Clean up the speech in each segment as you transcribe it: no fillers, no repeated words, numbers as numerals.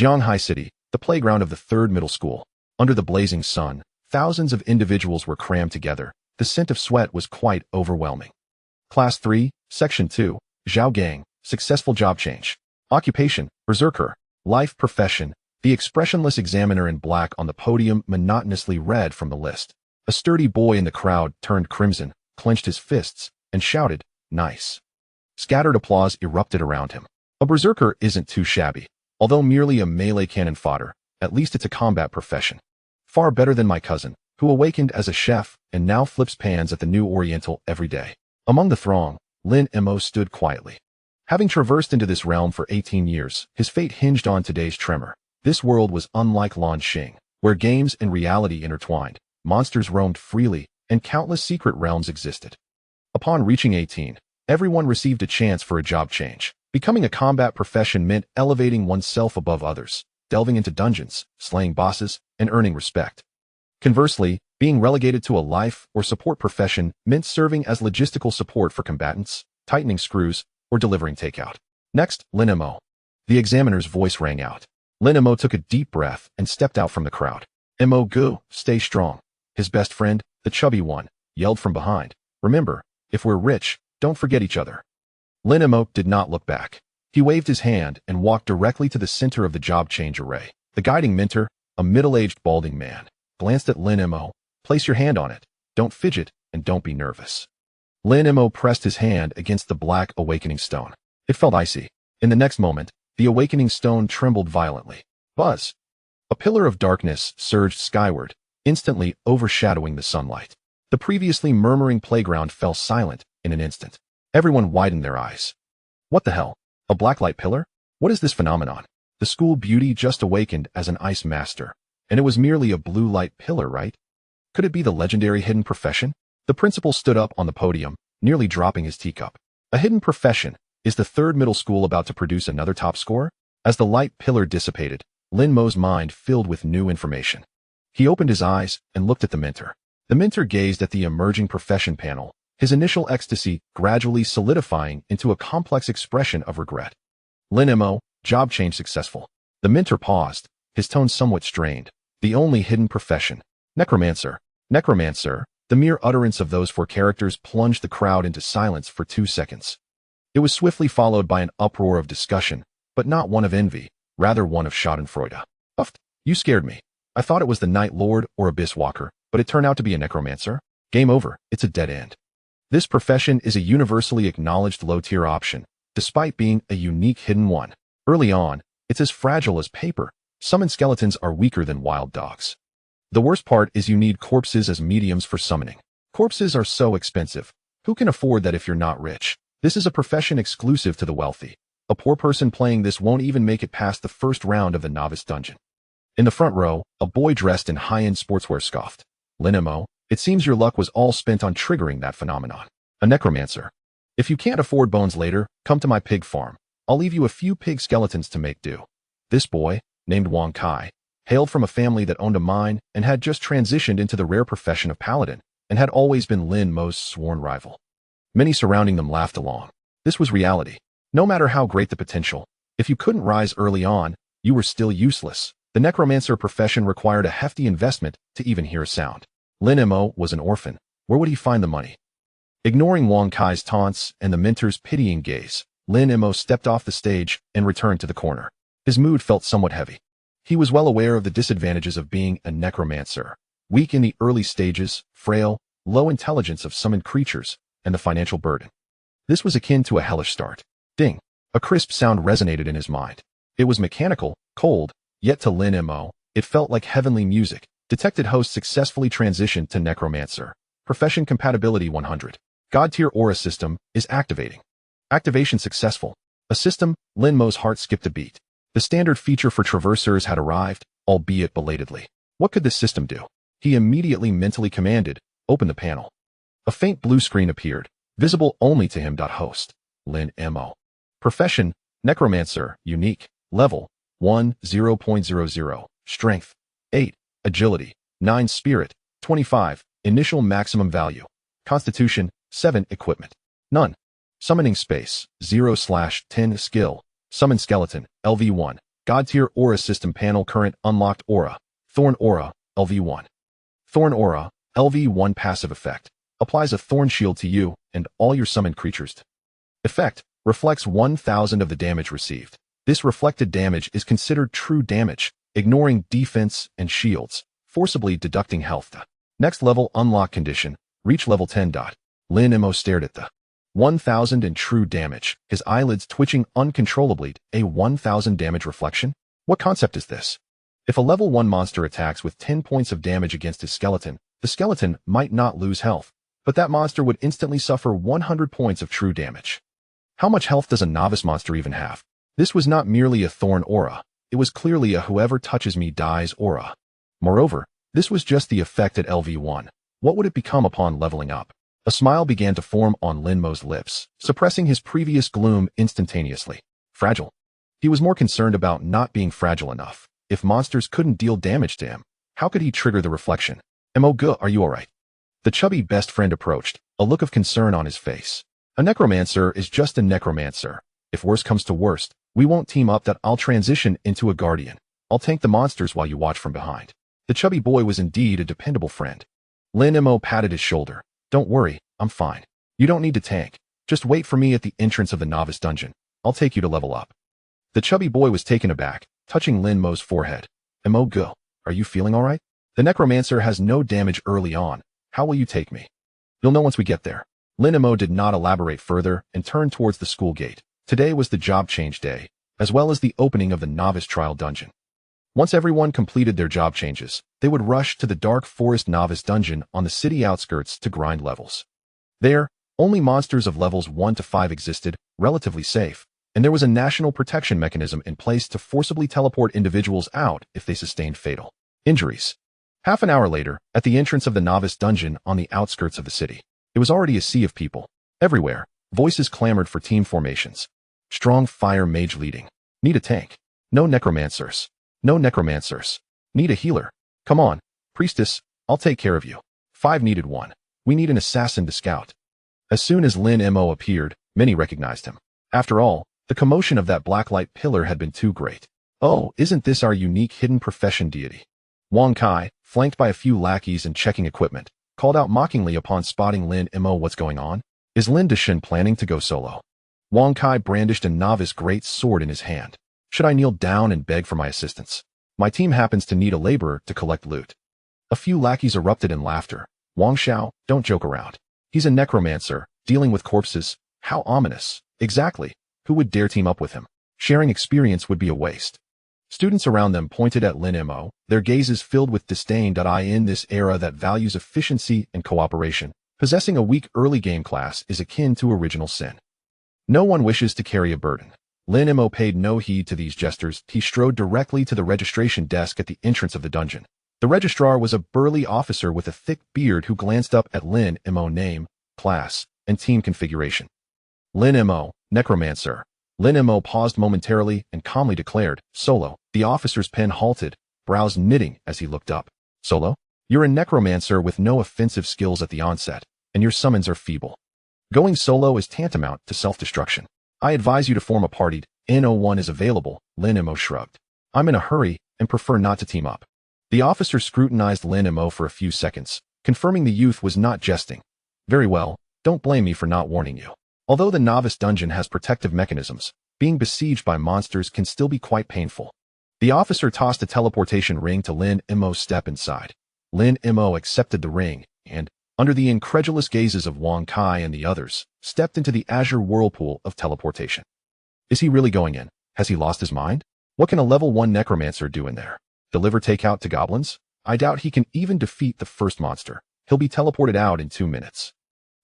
Jianghai City, the playground of the 3rd middle school. Under the blazing sun, thousands of individuals were crammed together. The scent of sweat was quite overwhelming. Class 3, Section 2, Zhao Gang, successful job change. Occupation, berserker. Life, profession. The expressionless examiner in black on the podium monotonously read from the list. A sturdy boy in the crowd turned crimson, clenched his fists, and shouted, "Nice." Scattered applause erupted around him. A berserker isn't too shabby. Although merely a melee cannon fodder, at least it's a combat profession. Far better than my cousin, who awakened as a chef and now flips pans at the New Oriental every day. Among the throng, Lin Mo stood quietly. Having traversed into this realm for 18 years, his fate hinged on today's tremor. This world was unlike Lan Xing, where games and reality intertwined, monsters roamed freely, and countless secret realms existed. Upon reaching 18, everyone received a chance for a job change. Becoming a combat profession meant elevating oneself above others, delving into dungeons, slaying bosses, and earning respect. Conversely, being relegated to a life or support profession meant serving as logistical support for combatants, tightening screws, or delivering takeout. Next, Lin Mo. The examiner's voice rang out. Lin Mo took a deep breath and stepped out from the crowd. Mo Gu, stay strong. His best friend, the chubby one, yelled from behind. Remember, if we're rich, don't forget each other. Lin Mo did not look back. He waved his hand and walked directly to the center of the job change array. The guiding mentor, a middle-aged balding man, glanced at Lin Mo. Place your hand on it. Don't fidget and don't be nervous. Lin Mo pressed his hand against the black awakening stone. It felt icy. In the next moment, the awakening stone trembled violently. Buzz! A pillar of darkness surged skyward, instantly overshadowing the sunlight. The previously murmuring playground fell silent in an instant. Everyone widened their eyes. What the hell? A blacklight pillar? What is this phenomenon? The school beauty just awakened as an ice master, and it was merely a blue light pillar, right? Could it be the legendary hidden profession? The principal stood up on the podium, nearly dropping his teacup. A hidden profession? Is the 3rd middle school about to produce another top scorer? As the light pillar dissipated, Lin Mo's mind filled with new information. He opened his eyes and looked at the mentor. The mentor gazed at the emerging profession panel, his initial ecstasy gradually solidifying into a complex expression of regret. Lin Mo, job change successful. The mentor paused, his tone somewhat strained. The only hidden profession. Necromancer. Necromancer. The mere utterance of those 4 characters plunged the crowd into silence for 2 seconds. It was swiftly followed by an uproar of discussion, but not one of envy, rather one of schadenfreude. Uft, you scared me. I thought it was the Night Lord or Abyss Walker, but it turned out to be a necromancer. Game over, it's a dead end. This profession is a universally acknowledged low-tier option, despite being a unique hidden one. Early on, it's as fragile as paper. Summoned skeletons are weaker than wild dogs. The worst part is you need corpses as mediums for summoning. Corpses are so expensive. Who can afford that if you're not rich? This is a profession exclusive to the wealthy. A poor person playing this won't even make it past the first round of the novice dungeon. In the front row, a boy dressed in high-end sportswear scoffed. Lin Mo, it seems your luck was all spent on triggering that phenomenon. A necromancer. If you can't afford bones later, come to my pig farm. I'll leave you a few pig skeletons to make do. This boy, named Wang Kai, hailed from a family that owned a mine and had just transitioned into the rare profession of paladin, and had always been Lin Mo's sworn rival. Many surrounding them laughed along. This was reality. No matter how great the potential, if you couldn't rise early on, you were still useless. The necromancer profession required a hefty investment to even hear a sound. Lin Mo was an orphan. Where would he find the money? Ignoring Wang Kai's taunts and the mentor's pitying gaze, Lin Mo stepped off the stage and returned to the corner. His mood felt somewhat heavy. He was well aware of the disadvantages of being a necromancer. Weak in the early stages, frail, low intelligence of summoned creatures, and the financial burden. This was akin to a hellish start. Ding! A crisp sound resonated in his mind. It was mechanical, cold, yet to Lin Mo, it felt like heavenly music. Detected host successfully transitioned to Necromancer. Profession compatibility 100. God-tier aura system is activating. Activation successful. A system, Lin Mo's heart skipped a beat. The standard feature for traversers had arrived, albeit belatedly. What could this system do? He immediately mentally commanded, open the panel. A faint blue screen appeared, visible only to him. Host, Lin Mo. Profession, Necromancer, unique, level, 1, 0.00, strength, 8, agility, 9 spirit, 25, initial maximum value, constitution, 7 equipment, none. Summoning space, 0/10 skill, summon skeleton, LV1, God Tier Aura System Panel Current Unlocked Aura. Thorn Aura, LV1. Thorn Aura, LV1 Passive Effect. Applies a thorn shield to you and all your summoned creatures. Effect. Reflects 1000 of the damage received. This reflected damage is considered true damage, ignoring defense and shields, forcibly deducting health. Next level unlock condition. Reach level 10. Lin Mo stared at the 1000 in true damage, his eyelids twitching uncontrollably. A 1000 damage reflection? What concept is this? If a level 1 monster attacks with 10 points of damage against his skeleton, the skeleton might not lose health, but that monster would instantly suffer 100 points of true damage. How much health does a novice monster even have? This was not merely a thorn aura, it was clearly a whoever touches me dies aura. Moreover, this was just the effect at LV1. What would it become upon leveling up? A smile began to form on Lin Mo's lips, suppressing his previous gloom instantaneously. Fragile. He was more concerned about not being fragile enough. If monsters couldn't deal damage to him, how could he trigger the reflection? Mo, are you alright? The chubby best friend approached, a look of concern on his face. A necromancer is just a necromancer. If worse comes to worst, we won't team up. That I'll transition into a guardian. I'll tank the monsters while you watch from behind. The chubby boy was indeed a dependable friend. Lin Mo patted his shoulder. Don't worry, I'm fine. You don't need to tank. Just wait for me at the entrance of the novice dungeon. I'll take you to level up. The chubby boy was taken aback, touching Lin Mo's forehead. Mo, are you feeling alright? The necromancer has no damage early on. How will you take me? You'll know once we get there. Lin Mo did not elaborate further and turned towards the school gate. Today was the job change day, as well as the opening of the novice trial dungeon. Once everyone completed their job changes, they would rush to the dark forest novice dungeon on the city outskirts to grind levels. There, only monsters of levels 1 to 5 existed, relatively safe, and there was a national protection mechanism in place to forcibly teleport individuals out if they sustained fatal injuries. Half an hour later, at the entrance of the novice dungeon on the outskirts of the city, it was already a sea of people. Everywhere, voices clamored for team formations. Strong fire mage leading. Need a tank. No necromancers. No necromancers. Need a healer. Come on, priestess, I'll take care of you. 5 needed 1. We need an assassin to scout. As soon as Lin Mo appeared, many recognized him. After all, the commotion of that blacklight pillar had been too great. Oh, isn't this our unique hidden profession deity? Wang Kai, flanked by a few lackeys and checking equipment, called out mockingly upon spotting Lin Mo. What's going on? Is Lin Deshin planning to go solo? Wang Kai brandished a novice great sword in his hand. Should I kneel down and beg for my assistance? My team happens to need a laborer to collect loot. A few lackeys erupted in laughter. Wang Xiao, don't joke around. He's a necromancer, dealing with corpses. How ominous. Exactly. Who would dare team up with him? Sharing experience would be a waste. Students around them pointed at Lin Mo, their gazes filled with disdain. In this era that values efficiency and cooperation, possessing a weak early game class is akin to original sin. No one wishes to carry a burden. Lin Mo paid no heed to these gestures. He strode directly to the registration desk at the entrance of the dungeon. The registrar was a burly officer with a thick beard who glanced up at Lin Mo name, class, and team configuration. Lin Mo, necromancer. Lin Mo paused momentarily and calmly declared, solo. The officer's pen halted, brows knitting as he looked up. Solo? You're a necromancer with no offensive skills at the onset, and your summons are feeble. Going solo is tantamount to self-destruction. I advise you to form a party. N01 is available. Lin Mo shrugged. I'm in a hurry and prefer not to team up. The officer scrutinized Lin Mo for a few seconds, confirming the youth was not jesting. Very well, don't blame me for not warning you. Although the novice dungeon has protective mechanisms, being besieged by monsters can still be quite painful. The officer tossed a teleportation ring to Lin Mo. Step inside. Lin Mo accepted the ring and, under the incredulous gazes of Wang Kai and the others, stepped into the azure whirlpool of teleportation. Is he really going in? Has he lost his mind? What can a level 1 necromancer do in there? Deliver takeout to goblins? I doubt he can even defeat the first monster. He'll be teleported out in 2 minutes.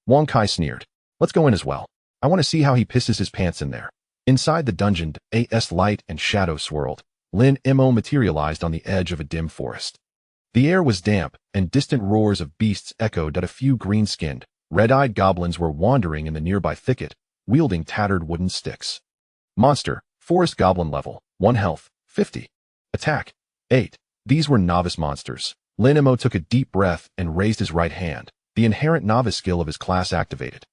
Wang Kai sneered. Let's go in as well. I want to see how he pisses his pants in there. Inside the dungeon, as light and shadow swirled, Lin Mo materialized on the edge of a dim forest. The air was damp, and distant roars of beasts echoed. A few green-skinned, red-eyed goblins were wandering in the nearby thicket, wielding tattered wooden sticks. Monster, forest goblin level, 1 health, 50. Attack, 8. These were novice monsters. Lin Mo took a deep breath and raised his right hand, the inherent novice skill of his class activated.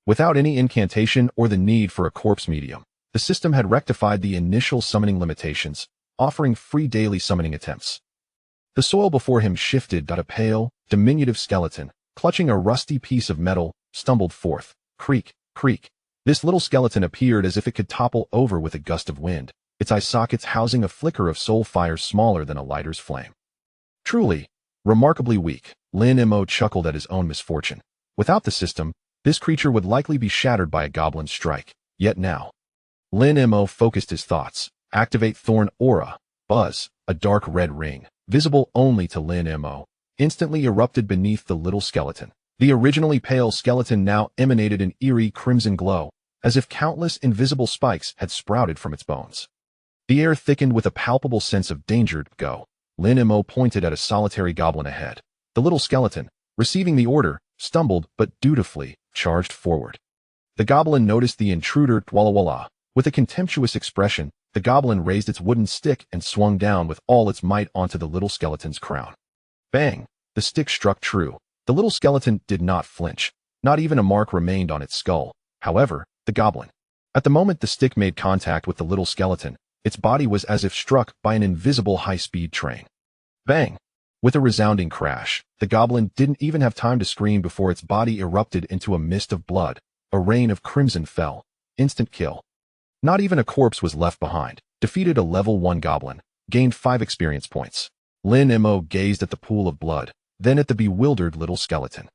Without any incantation or the need for a corpse medium, the system had rectified the initial summoning limitations, offering free daily summoning attempts. The soil before him shifted. A pale, diminutive skeleton, clutching a rusty piece of metal, stumbled forth. Creak, creak. This little skeleton appeared as if it could topple over with a gust of wind, its eye sockets housing a flicker of soul fire smaller than a lighter's flame. Truly, remarkably weak, Lin Mo chuckled at his own misfortune. Without the system, this creature would likely be shattered by a goblin's strike. Yet now, Lin Mo focused his thoughts. Activate Thorn Aura. Buzz, a dark red ring, visible only to Lin Mo, instantly erupted beneath the little skeleton. The originally pale skeleton now emanated an eerie crimson glow, as if countless invisible spikes had sprouted from its bones. The air thickened with a palpable sense of danger. Go. Lin Mo pointed at a solitary goblin ahead. The little skeleton, receiving the order, stumbled but dutifully charged forward. The goblin noticed the intruder. Walla walla. With a contemptuous expression, the goblin raised its wooden stick and swung down with all its might onto the little skeleton's crown. Bang! The stick struck true. The little skeleton did not flinch. Not even a mark remained on its skull. However, the goblin. At the moment the stick made contact with the little skeleton, its body was as if struck by an invisible high-speed train. Bang! With a resounding crash, the goblin didn't even have time to scream before its body erupted into a mist of blood. A rain of crimson fell. Instant kill. Not even a corpse was left behind. Defeated a level 1 goblin. Gained 5 experience points. Lin Mo gazed at the pool of blood, then at the bewildered little skeleton.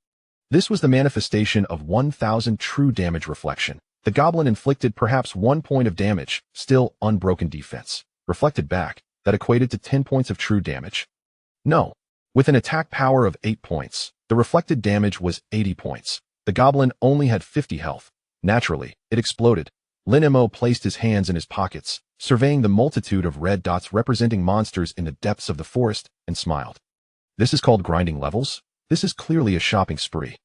This was the manifestation of 1,000 true damage reflection. The goblin inflicted perhaps 1 point of damage, still unbroken defense. Reflected back, that equated to 10 points of true damage. No. With an attack power of 8 points, the reflected damage was 80 points. The goblin only had 50 health. Naturally, it exploded. Lin Mo placed his hands in his pockets, surveying the multitude of red dots representing monsters in the depths of the forest, and smiled. This is called grinding levels? This is clearly a shopping spree.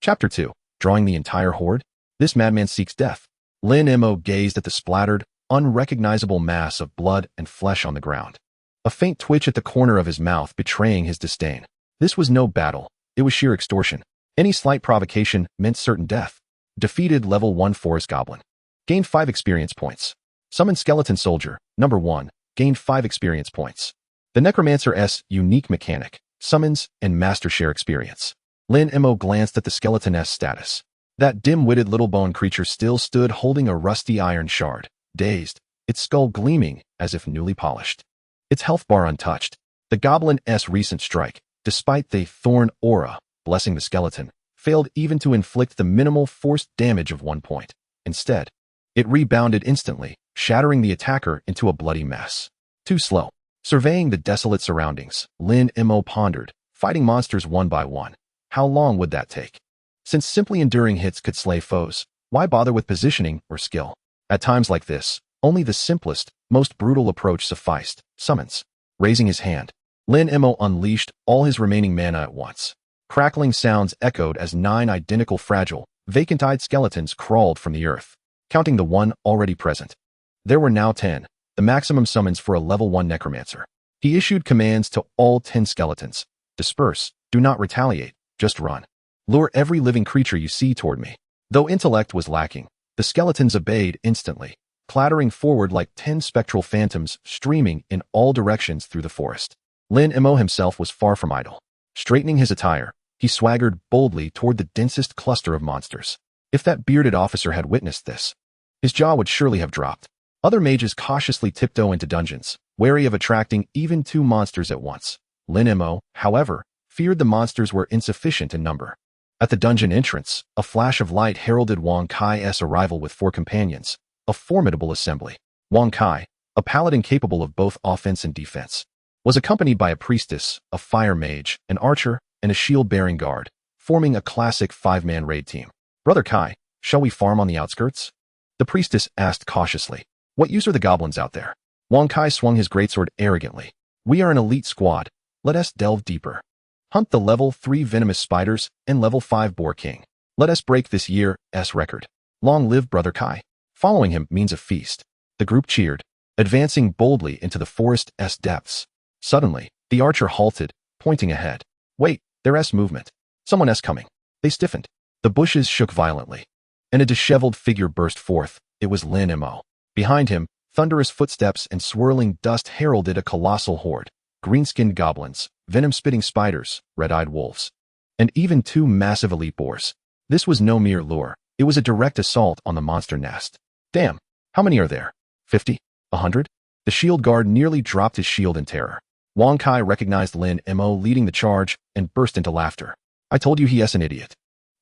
Chapter 2. Drawing the entire horde? This madman seeks death. Lin Mo gazed at the splattered, unrecognizable mass of blood and flesh on the ground. A faint twitch at the corner of his mouth betraying his disdain. This was no battle. It was sheer extortion. Any slight provocation meant certain death. Defeated level 1 forest goblin. Gained 5 experience points. Summoned skeleton soldier, number 1, gained 5 experience points. The Necromancer's unique mechanic, summons and master share experience. Lin Mo glanced at the skeleton's status. That dim-witted little bone creature still stood holding a rusty iron shard, dazed, its skull gleaming as if newly polished. Its health bar untouched. The goblin's recent strike, despite the Thorn Aura, blessing the skeleton, failed even to inflict the minimal forced damage of 1 point. Instead, it rebounded instantly, shattering the attacker into a bloody mess. Too slow. Surveying the desolate surroundings, Lin Mo pondered, fighting monsters one by one. How long would that take? Since simply enduring hits could slay foes, why bother with positioning or skill? At times like this, only the simplest, most brutal approach sufficed. Summons. Raising his hand, Lin Mo unleashed all his remaining mana at once. Crackling sounds echoed as 9 identical fragile, vacant-eyed skeletons crawled from the earth, counting the one already present. There were now 10, the maximum summons for a level 1 necromancer. He issued commands to all 10 skeletons. Disperse, do not retaliate, just run. Lure every living creature you see toward me. Though intellect was lacking, the skeletons obeyed instantly, clattering forward like 10 spectral phantoms streaming in all directions through the forest. Lin Mo himself was far from idle. Straightening his attire, he swaggered boldly toward the densest cluster of monsters. If that bearded officer had witnessed this, his jaw would surely have dropped. Other mages cautiously tiptoe into dungeons, wary of attracting even 2 monsters at once. Lin Mo, however, feared the monsters were insufficient in number. At the dungeon entrance, a flash of light heralded Wang Kai's arrival with 4 companions, a formidable assembly. Wang Kai, a paladin capable of both offense and defense, was accompanied by a priestess, a fire mage, an archer, and a shield-bearing guard, forming a classic 5-man raid team. Brother Kai, shall we farm on the outskirts? The priestess asked cautiously. What use are the goblins out there? Wang Kai swung his greatsword arrogantly. We are an elite squad. Let us delve deeper. Hunt the level 3 venomous spiders and level 5 boar king. Let us break this year's record. Long live Brother Kai. Following him means a feast. The group cheered, advancing boldly into the forest's depths. Suddenly, the archer halted, pointing ahead. Wait, there's movement. Someone's coming. They stiffened. The bushes shook violently, and a disheveled figure burst forth. It was Lin Mo. Behind him, Thunderous footsteps and swirling dust heralded a colossal horde. Green-skinned goblins, venom-spitting spiders, red-eyed wolves, and even 2 massive elite boars. This was no mere lure. It was a direct assault on the monster nest. Damn, how many are there? 50? 100? The shield guard nearly dropped his shield in terror. Wang Kai recognized Lin Mo leading the charge and burst into laughter. I told you he's an idiot.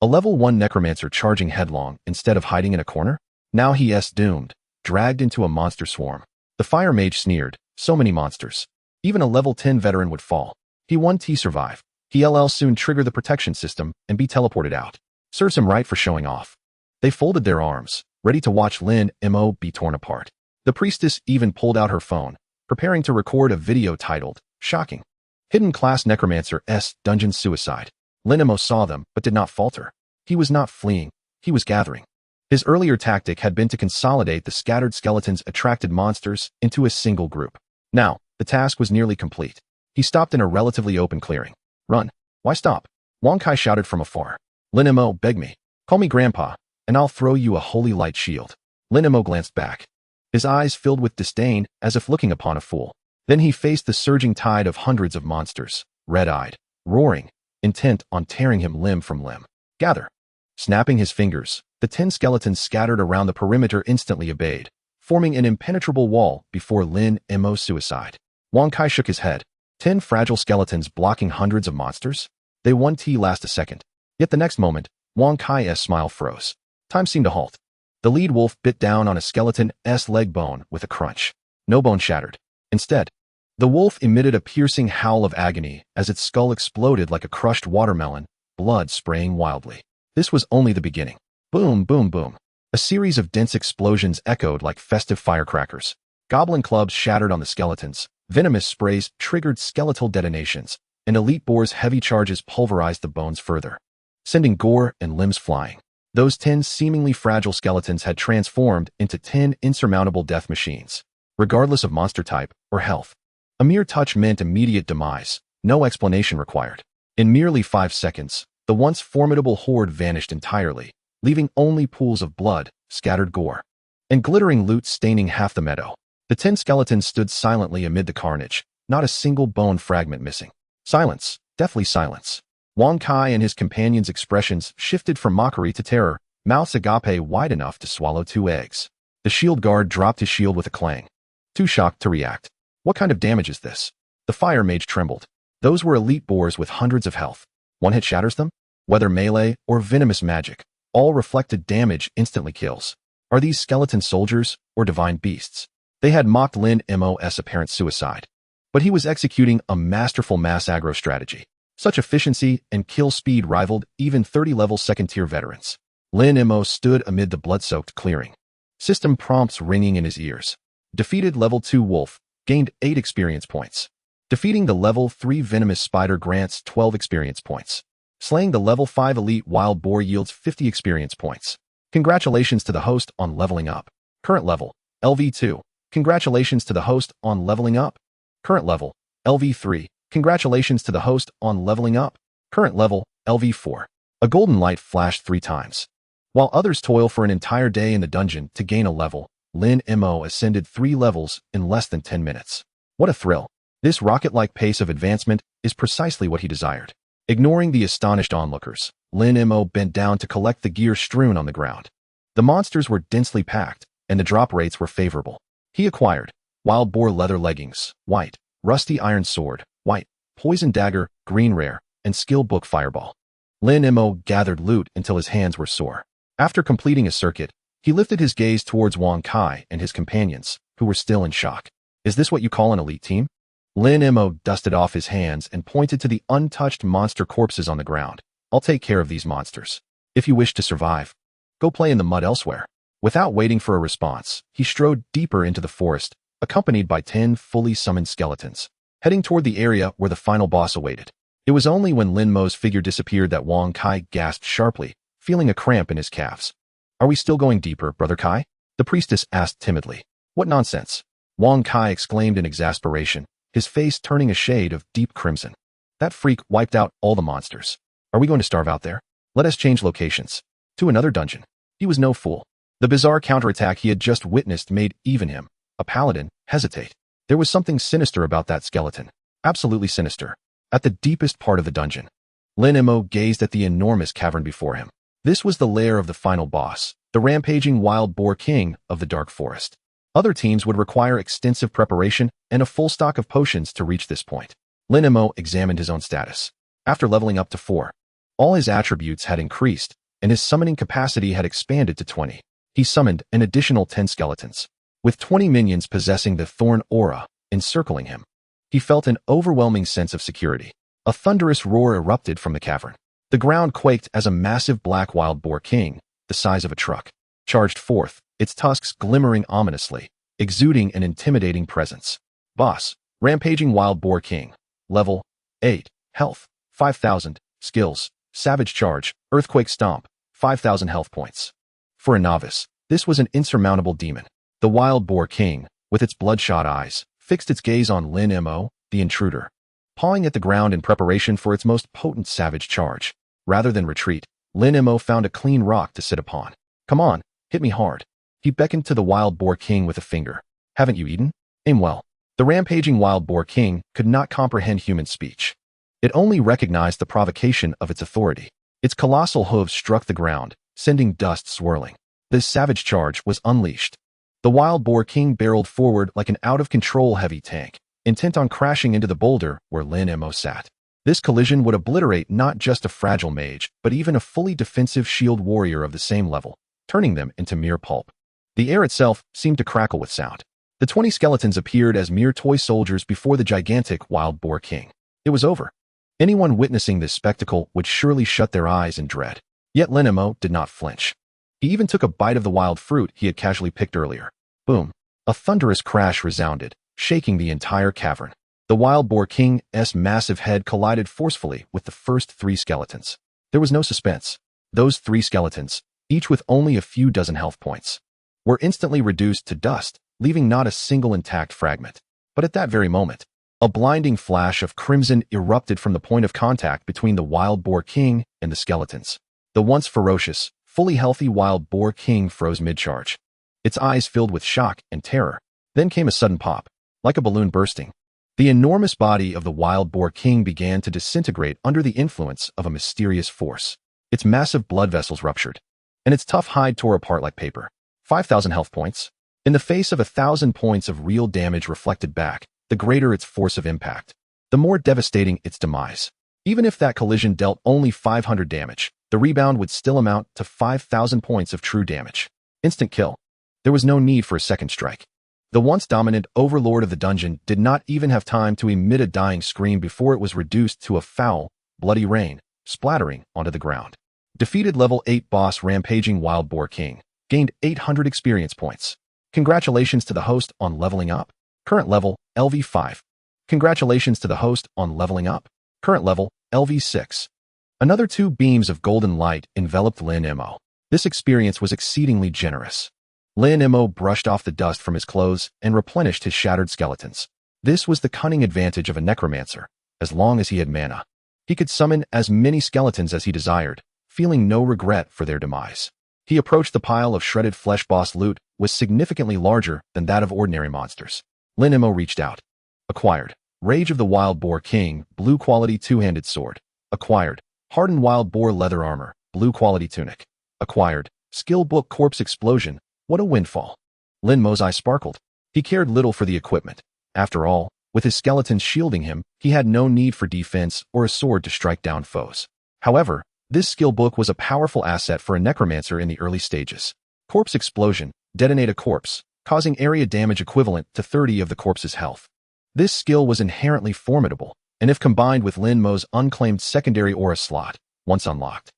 A level 1 necromancer charging headlong instead of hiding in a corner? Now he's doomed, dragged into a monster swarm. The fire mage sneered, so many monsters. Even a level 10 veteran would fall. He 1T survive. He'll soon trigger the protection system and be teleported out. Serves him right for showing off. They folded their arms, ready to watch Lin Mo be torn apart. The priestess even pulled out her phone, preparing to record a video titled, Shocking. Hidden Class Necromancer S. Dungeon Suicide. Lin Mo saw them, but did not falter. He was not fleeing. He was gathering. His earlier tactic had been to consolidate the scattered skeletons' attracted monsters into a single group. Now, the task was nearly complete. He stopped in a relatively open clearing. Run. Why stop? Wang Kai shouted from afar. Lin Mo, beg me. Call me Grandpa, and I'll throw you a holy light shield. Lin Mo glanced back. His eyes filled with disdain, as if looking upon a fool. Then he faced the surging tide of hundreds of monsters, red-eyed, roaring, intent on tearing him limb from limb. Gather. Snapping his fingers, the 10 skeletons scattered around the perimeter instantly obeyed, forming an impenetrable wall before Lin Mo's suicide. Wang Kai shook his head. 10 fragile skeletons blocking hundreds of monsters? They 1T last a second. Yet the next moment, Wang Kai's smile froze. Time seemed to halt. The lead wolf bit down on a skeleton's leg bone with a crunch. No bone shattered. Instead, the wolf emitted a piercing howl of agony as its skull exploded like a crushed watermelon, blood spraying wildly. This was only the beginning. Boom, boom, boom. A series of dense explosions echoed like festive firecrackers. Goblin clubs shattered on the skeletons. Venomous sprays triggered skeletal detonations, and elite boar's heavy charges pulverized the bones further, sending gore and limbs flying. Those 10 seemingly fragile skeletons had transformed into 10 insurmountable death machines, regardless of monster type or health. A mere touch meant immediate demise, no explanation required. In merely 5 seconds, the once formidable horde vanished entirely, leaving only pools of blood, scattered gore, and glittering loot staining half the meadow. The 10 skeletons stood silently amid the carnage, not a single bone fragment missing. Silence, deathly silence. Wang Kai and his companions' expressions shifted from mockery to terror, mouths agape wide enough to swallow 2 eggs. The shield guard dropped his shield with a clang, too shocked to react. What kind of damage is this? The fire mage trembled. Those were elite boars with hundreds of health. One hit shatters them? Whether melee or venomous magic, all reflected damage instantly kills. Are these skeleton soldiers or divine beasts? They had mocked Lin Mo's apparent suicide, but he was executing a masterful mass aggro strategy. Such efficiency and kill speed rivaled even 30-level second-tier veterans. Lin Mo stood amid the blood-soaked clearing, system prompts ringing in his ears. Defeated level 2 wolf, gained 8 experience points. Defeating the level 3 venomous spider grants 12 experience points. Slaying the level 5 elite wild boar yields 50 experience points. Congratulations to the host on leveling up. Current level, LV2. Congratulations to the host on leveling up. Current level, LV3. Congratulations to the host on leveling up. Current level, LV4. A golden light flashed 3 times. While others toil for an entire day in the dungeon to gain a level, Lin Mo ascended 3 levels in less than 10 minutes. What a thrill. This rocket-like pace of advancement is precisely what he desired. Ignoring the astonished onlookers, Lin Mo bent down to collect the gear strewn on the ground. The monsters were densely packed, and the drop rates were favorable. He acquired wild boar leather leggings, white, rusty iron sword, white, poison dagger, green rare, and skill book fireball. Lin Mo gathered loot until his hands were sore. After completing a circuit, he lifted his gaze towards Wang Kai and his companions, who were still in shock. Is this what you call an elite team? Lin Mo dusted off his hands and pointed to the untouched monster corpses on the ground. I'll take care of these monsters. If you wish to survive, go play in the mud elsewhere. Without waiting for a response, he strode deeper into the forest, accompanied by 10 fully summoned skeletons, heading toward the area where the final boss awaited. It was only when Lin Mo's figure disappeared that Wang Kai gasped sharply, feeling a cramp in his calves. Are we still going deeper, Brother Kai? The priestess asked timidly. What nonsense! Wang Kai exclaimed in exasperation, his face turning a shade of deep crimson. That freak wiped out all the monsters. Are we going to starve out there? Let us change locations. To another dungeon. He was no fool. The bizarre counterattack he had just witnessed made even him, a paladin, hesitate. There was something sinister about that skeleton. Absolutely sinister. At the deepest part of the dungeon, Lin Mo gazed at the enormous cavern before him. This was the lair of the final boss, the rampaging wild boar king of the dark forest. Other teams would require extensive preparation and a full stock of potions to reach this point. Lin Mo examined his own status. After leveling up to 4, all his attributes had increased, and his summoning capacity had expanded to 20. He summoned an additional 10 skeletons, with 20 minions possessing the thorn aura encircling him. He felt an overwhelming sense of security. A thunderous roar erupted from the cavern. The ground quaked as a massive black wild boar king, the size of a truck, charged forth, its tusks glimmering ominously, exuding an intimidating presence. Boss, rampaging wild boar king. Level 8, health, 5,000, skills, savage charge, earthquake stomp, 5,000 health points. For a novice, this was an insurmountable demon. The wild boar king, with its bloodshot eyes, fixed its gaze on Lin Mo, the intruder, pawing at the ground in preparation for its most potent savage charge. Rather than retreat, Lin Mo found a clean rock to sit upon. Come on, hit me hard. He beckoned to the wild boar king with a finger. Haven't you eaten? Aim well. The rampaging wild boar king could not comprehend human speech. It only recognized the provocation of its authority. Its colossal hooves struck the ground, sending dust swirling. This savage charge was unleashed. The wild boar king barreled forward like an out-of-control heavy tank, intent on crashing into the boulder where Lin Mo sat. This collision would obliterate not just a fragile mage, but even a fully defensive shield warrior of the same level, turning them into mere pulp. The air itself seemed to crackle with sound. The 20 skeletons appeared as mere toy soldiers before the gigantic wild boar king. It was over. Anyone witnessing this spectacle would surely shut their eyes in dread. Yet Lin Mo did not flinch. He even took a bite of the wild fruit he had casually picked earlier. Boom. A thunderous crash resounded, shaking the entire cavern. The wild boar king's massive head collided forcefully with the first 3 skeletons. There was no suspense. Those 3 skeletons, each with only a few dozen health points, were instantly reduced to dust, leaving not a single intact fragment. But at that very moment, a blinding flash of crimson erupted from the point of contact between the wild boar king and the skeletons. The once ferocious, fully healthy wild boar king froze mid-charge. Its eyes filled with shock and terror. Then came a sudden pop, like a balloon bursting. The enormous body of the wild boar king began to disintegrate under the influence of a mysterious force. Its massive blood vessels ruptured, and its tough hide tore apart like paper. 5,000 health points. In the face of 1,000 points of real damage reflected back, the greater its force of impact, the more devastating its demise. Even if that collision dealt only 500 damage, the rebound would still amount to 5,000 points of true damage. Instant kill. There was no need for a second strike. The once dominant overlord of the dungeon did not even have time to emit a dying scream before it was reduced to a foul, bloody rain, splattering onto the ground. Defeated level 8 boss rampaging wild boar king, gained 800 experience points. Congratulations to the host on leveling up. Current level, LV5. Congratulations to the host on leveling up. Current level, LV6. Another 2 beams of golden light enveloped Lin Mo. This experience was exceedingly generous. Lin Mo brushed off the dust from his clothes and replenished his shattered skeletons. This was the cunning advantage of a necromancer. As long as he had mana, he could summon as many skeletons as he desired, feeling no regret for their demise. He approached the pile of shredded flesh. Boss loot was significantly larger than that of ordinary monsters. Lin Mo reached out. Acquired. Rage of the Wild Boar King, blue quality 2-handed sword. Acquired. Hardened Wild Boar leather armor, blue quality tunic. Acquired. Skill book Corpse Explosion. What a windfall. Lin Mo's eyes sparkled. He cared little for the equipment. After all, with his skeletons shielding him, he had no need for defense or a sword to strike down foes. However, this skill book was a powerful asset for a necromancer in the early stages. Corpse Explosion. Detonate a corpse, causing area damage equivalent to 30 of the corpse's health. This skill was inherently formidable, and if combined with Lin Mo's unclaimed secondary aura slot, once unlocked,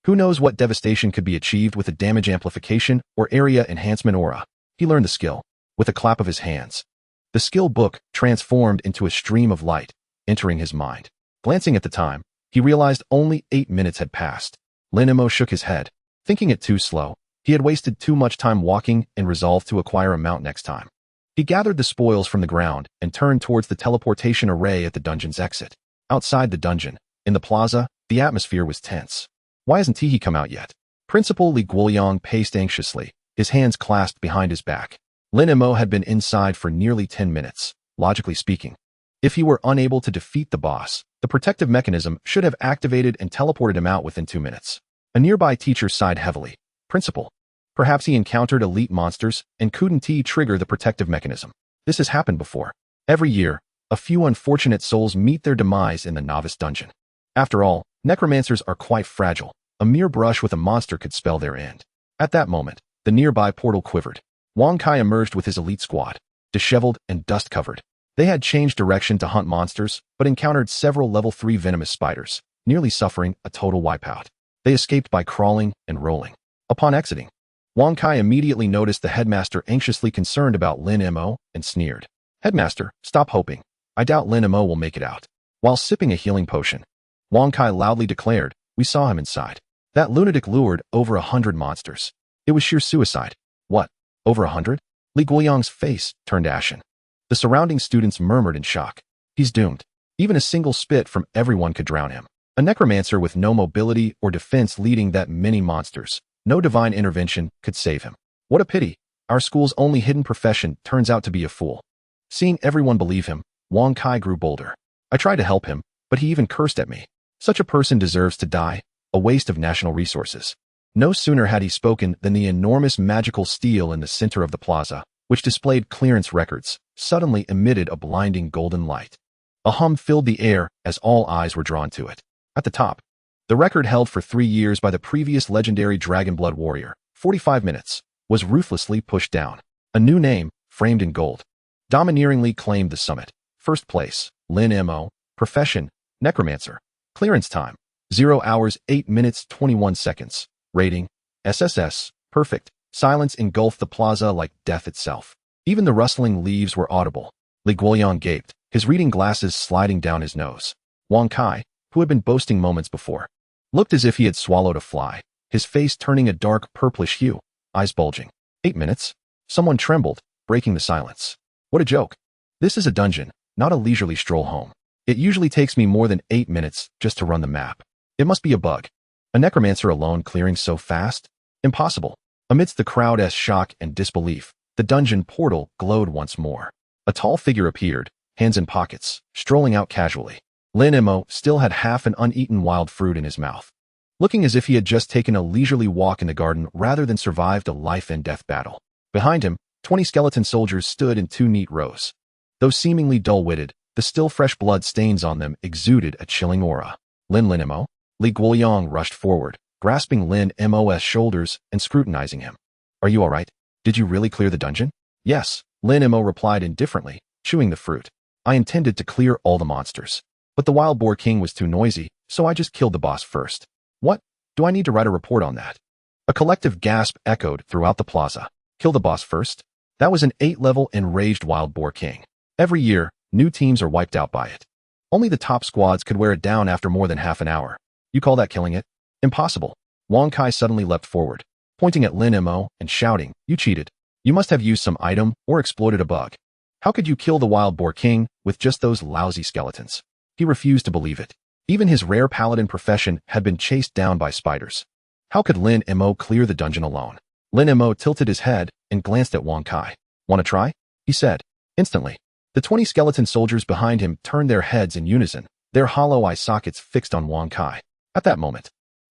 who knows what devastation could be achieved with a damage amplification or area enhancement aura. He learned the skill. With a clap of his hands, the skill book transformed into a stream of light, entering his mind. Glancing at the time, he realized only 8 minutes had passed. Lin Mo shook his head, thinking it too slow. He had wasted too much time walking and resolved to acquire a mount next time. He gathered the spoils from the ground and turned towards the teleportation array at the dungeon's exit. Outside the dungeon, in the plaza, the atmosphere was tense. Why hasn't he come out yet? Principal Li Guoyang paced anxiously, his hands clasped behind his back. Lin Mo had been inside for nearly 10 minutes, logically speaking. If he were unable to defeat the boss, the protective mechanism should have activated and teleported him out within 2 minutes. A nearby teacher sighed heavily. Principal. Perhaps he encountered elite monsters and couldn't trigger the protective mechanism. This has happened before. Every year, a few unfortunate souls meet their demise in the novice dungeon. After all, necromancers are quite fragile. A mere brush with a monster could spell their end. At that moment, the nearby portal quivered. Wang Kai emerged with his elite squad, disheveled and dust-covered. They had changed direction to hunt monsters, but encountered several level 3 venomous spiders, nearly suffering a total wipeout. They escaped by crawling and rolling. Upon exiting, Wang Kai immediately noticed the headmaster anxiously concerned about Lin Mo and sneered. Headmaster, stop hoping. I doubt Lin Mo will make it out. While sipping a healing potion, Wang Kai loudly declared, we saw him inside. That lunatic lured over 100 monsters. It was sheer suicide. What? Over 100? Li Guoyang's face turned ashen. The surrounding students murmured in shock. He's doomed. Even a single spit from everyone could drown him. A necromancer with no mobility or defense leading that many monsters. No divine intervention could save him. What a pity. Our school's only hidden profession turns out to be a fool. Seeing everyone believe him, Wang Kai grew bolder. I tried to help him, but he even cursed at me. Such a person deserves to die, a waste of national resources. No sooner had he spoken than the enormous magical stele in the center of the plaza, which displayed clearance records, suddenly emitted a blinding golden light. A hum filled the air as all eyes were drawn to it. At the top, the record held for 3 years by the previous legendary Dragonblood warrior, 45 minutes, was ruthlessly pushed down. A new name, framed in gold, domineeringly claimed the summit. First place, Lin Mo, profession, Necromancer. Clearance time, 0 hours 8 minutes 21 seconds. Rating, SSS, perfect. Silence engulfed the plaza like death itself. Even the rustling leaves were audible. Li Guoyang gaped, his reading glasses sliding down his nose. Wang Kai, who had been boasting moments before, looked as if he had swallowed a fly, his face turning a dark purplish hue, eyes bulging. 8 minutes? Someone trembled, breaking the silence. What a joke. This is a dungeon, not a leisurely stroll home. It usually takes me more than 8 minutes just to run the map. It must be a bug. A necromancer alone clearing so fast? Impossible. Amidst the crowd's shock and disbelief, the dungeon portal glowed once more. A tall figure appeared, hands in pockets, strolling out casually. Lin Mo still had half an uneaten wild fruit in his mouth, looking as if he had just taken a leisurely walk in the garden rather than survived a life-and-death battle. Behind him, 20 skeleton soldiers stood in 2 neat rows. Though seemingly dull-witted, the still fresh blood stains on them exuded a chilling aura. Lin Mo? Li Guoyang rushed forward, grasping Lin Mo's shoulders and scrutinizing him. Are you all right? Did you really clear the dungeon? Yes, Lin Mo replied indifferently, chewing the fruit. I intended to clear all the monsters. But the Wild Boar King was too noisy, so I just killed the boss first. What? Do I need to write a report on that? A collective gasp echoed throughout the plaza. Kill the boss first? That was an 8-level enraged Wild Boar King. Every year, new teams are wiped out by it. Only the top squads could wear it down after more than half an hour. You call that killing it? Impossible. Wang Kai suddenly leapt forward, pointing at Lin Mo and shouting, you cheated. You must have used some item or exploited a bug. How could you kill the Wild Boar King with just those lousy skeletons? He refused to believe it. Even his rare paladin profession had been chased down by spiders. How could Lin Mo clear the dungeon alone? Lin Mo tilted his head and glanced at Wang Kai. Want to try? He said. Instantly, the 20 skeleton soldiers behind him turned their heads in unison, their hollow eye sockets fixed on Wang Kai. At that moment,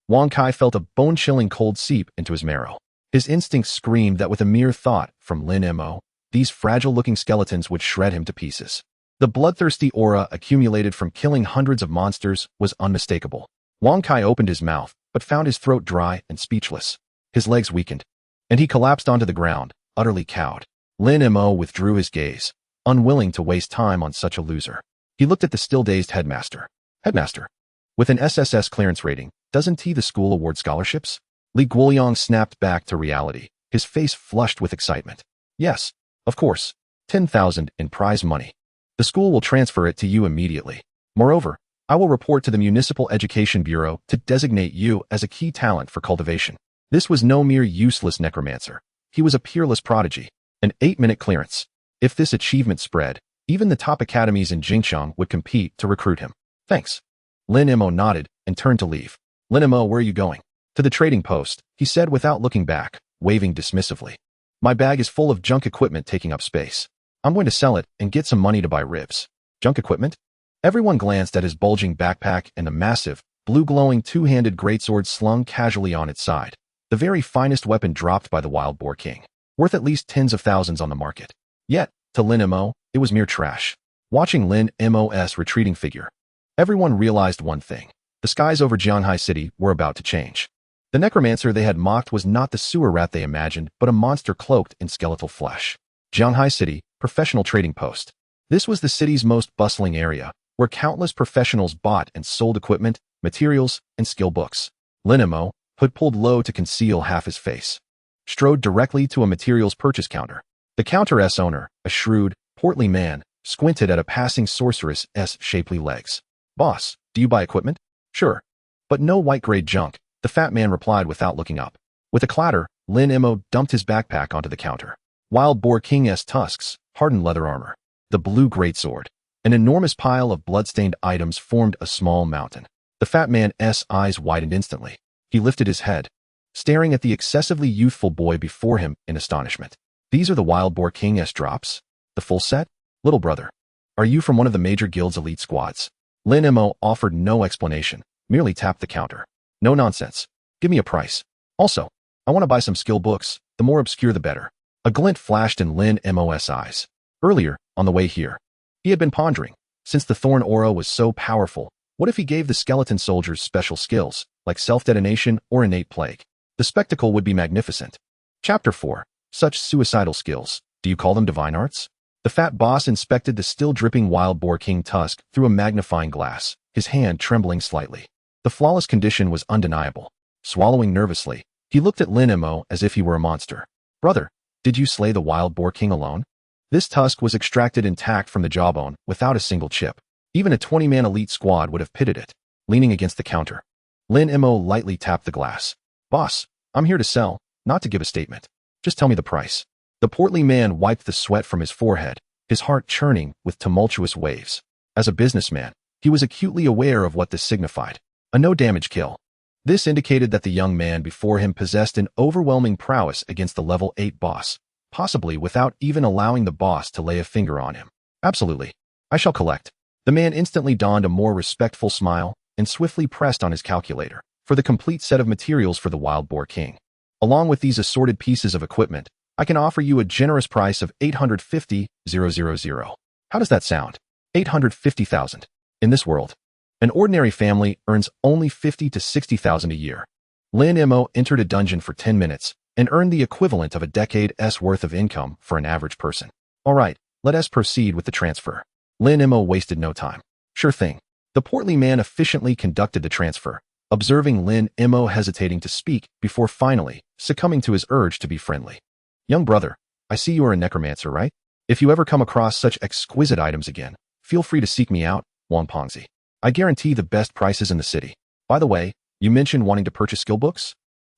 Wang Kai felt a bone-chilling cold seep into his marrow. His instincts screamed that with a mere thought from Lin Mo, these fragile-looking skeletons would shred him to pieces. The bloodthirsty aura accumulated from killing hundreds of monsters was unmistakable. Wang Kai opened his mouth, but found his throat dry and speechless. His legs weakened, and he collapsed onto the ground, utterly cowed. Lin Mo withdrew his gaze, unwilling to waste time on such a loser. He looked at the still-dazed headmaster. Headmaster, with an SSS clearance rating, doesn't the school award scholarships? Li Guoyang snapped back to reality, his face flushed with excitement. Yes, of course. 10,000 in prize money. The school will transfer it to you immediately. Moreover, I will report to the Municipal Education Bureau to designate you as a key talent for cultivation. This was no mere useless necromancer. He was a peerless prodigy. An 8-minute clearance. If this achievement spread, even the top academies in Jingchang would compete to recruit him. Thanks. Lin Mo nodded and turned to leave. Lin Mo, where are you going? To the trading post, he said without looking back, waving dismissively. My bag is full of junk equipment taking up space. I'm going to sell it and get some money to buy ribs. Junk equipment? Everyone glanced at his bulging backpack and the massive, blue-glowing two-handed greatsword slung casually on its side. The very finest weapon dropped by the Wild Boar King, worth at least tens of thousands on the market. Yet, to Lin Mo, it was mere trash. Watching Lin Mo's retreating figure, everyone realized one thing. The skies over Jianghai City were about to change. The necromancer they had mocked was not the sewer rat they imagined, but a monster cloaked in skeletal flesh. Jianghai City, professional trading post. This was the city's most bustling area, where countless professionals bought and sold equipment, materials, and skill books. Lin Mo, hood pulled low to conceal half his face, strode directly to a materials purchase counter. The counter's owner, a shrewd, portly man, squinted at a passing sorceress's shapely legs. Boss, do you buy equipment? Sure. But no white-grade junk, the fat man replied without looking up. With a clatter, Lin Mo dumped his backpack onto the counter. Wild Boar King's tusks, hardened leather armor, the blue greatsword, an enormous pile of blood-stained items formed a small mountain. The fat man's eyes widened instantly. He lifted his head, staring at the excessively youthful boy before him in astonishment. These are the Wild Boar King's drops? The full set? Little brother, are you from one of the major guild's elite squads? Lin Mo offered no explanation, merely tapped the counter. No nonsense. Give me a price. Also, I want to buy some skill books, the more obscure the better. A glint flashed in Lin Mo's eyes. Earlier, on the way here, he had been pondering, since the Thorn Aura was so powerful, what if he gave the skeleton soldiers special skills, like self-detonation or innate plague? The spectacle would be magnificent. Chapter 4. Such suicidal skills. Do you call them divine arts? The fat boss inspected the still-dripping Wild Boar King tusk through a magnifying glass, his hand trembling slightly. The flawless condition was undeniable. Swallowing nervously, he looked at Lin Mo as if he were a monster. Brother, did you slay the Wild Boar King alone? This tusk was extracted intact from the jawbone, without a single chip. Even a 20-man elite squad would have pitted it. Leaning against the counter, Lin Mo lightly tapped the glass. Boss, I'm here to sell, not to give a statement. Just tell me the price. The portly man wiped the sweat from his forehead, his heart churning with tumultuous waves. As a businessman, he was acutely aware of what this signified. A no-damage kill. This indicated that the young man before him possessed an overwhelming prowess against the level 8 boss, possibly without even allowing the boss to lay a finger on him. Absolutely. I shall collect. The man instantly donned a more respectful smile and swiftly pressed on his calculator for the complete set of materials for the Wild Boar King. Along with these assorted pieces of equipment, I can offer you a generous price of 850,000. How does that sound? 850,000. In this world, an ordinary family earns only 50 to 60,000 a year. Lin Mo entered a dungeon for 10 minutes and earned the equivalent of a decade's worth of income for an average person. All right, let us proceed with the transfer. Lin Mo wasted no time. Sure thing. The portly man efficiently conducted the transfer, observing Lin Mo hesitating to speak before finally succumbing to his urge to be friendly. Young brother, I see you are a necromancer, right? If you ever come across such exquisite items again, feel free to seek me out, Wang Pongzi. I guarantee the best prices in the city. By the way, you mentioned wanting to purchase skill books?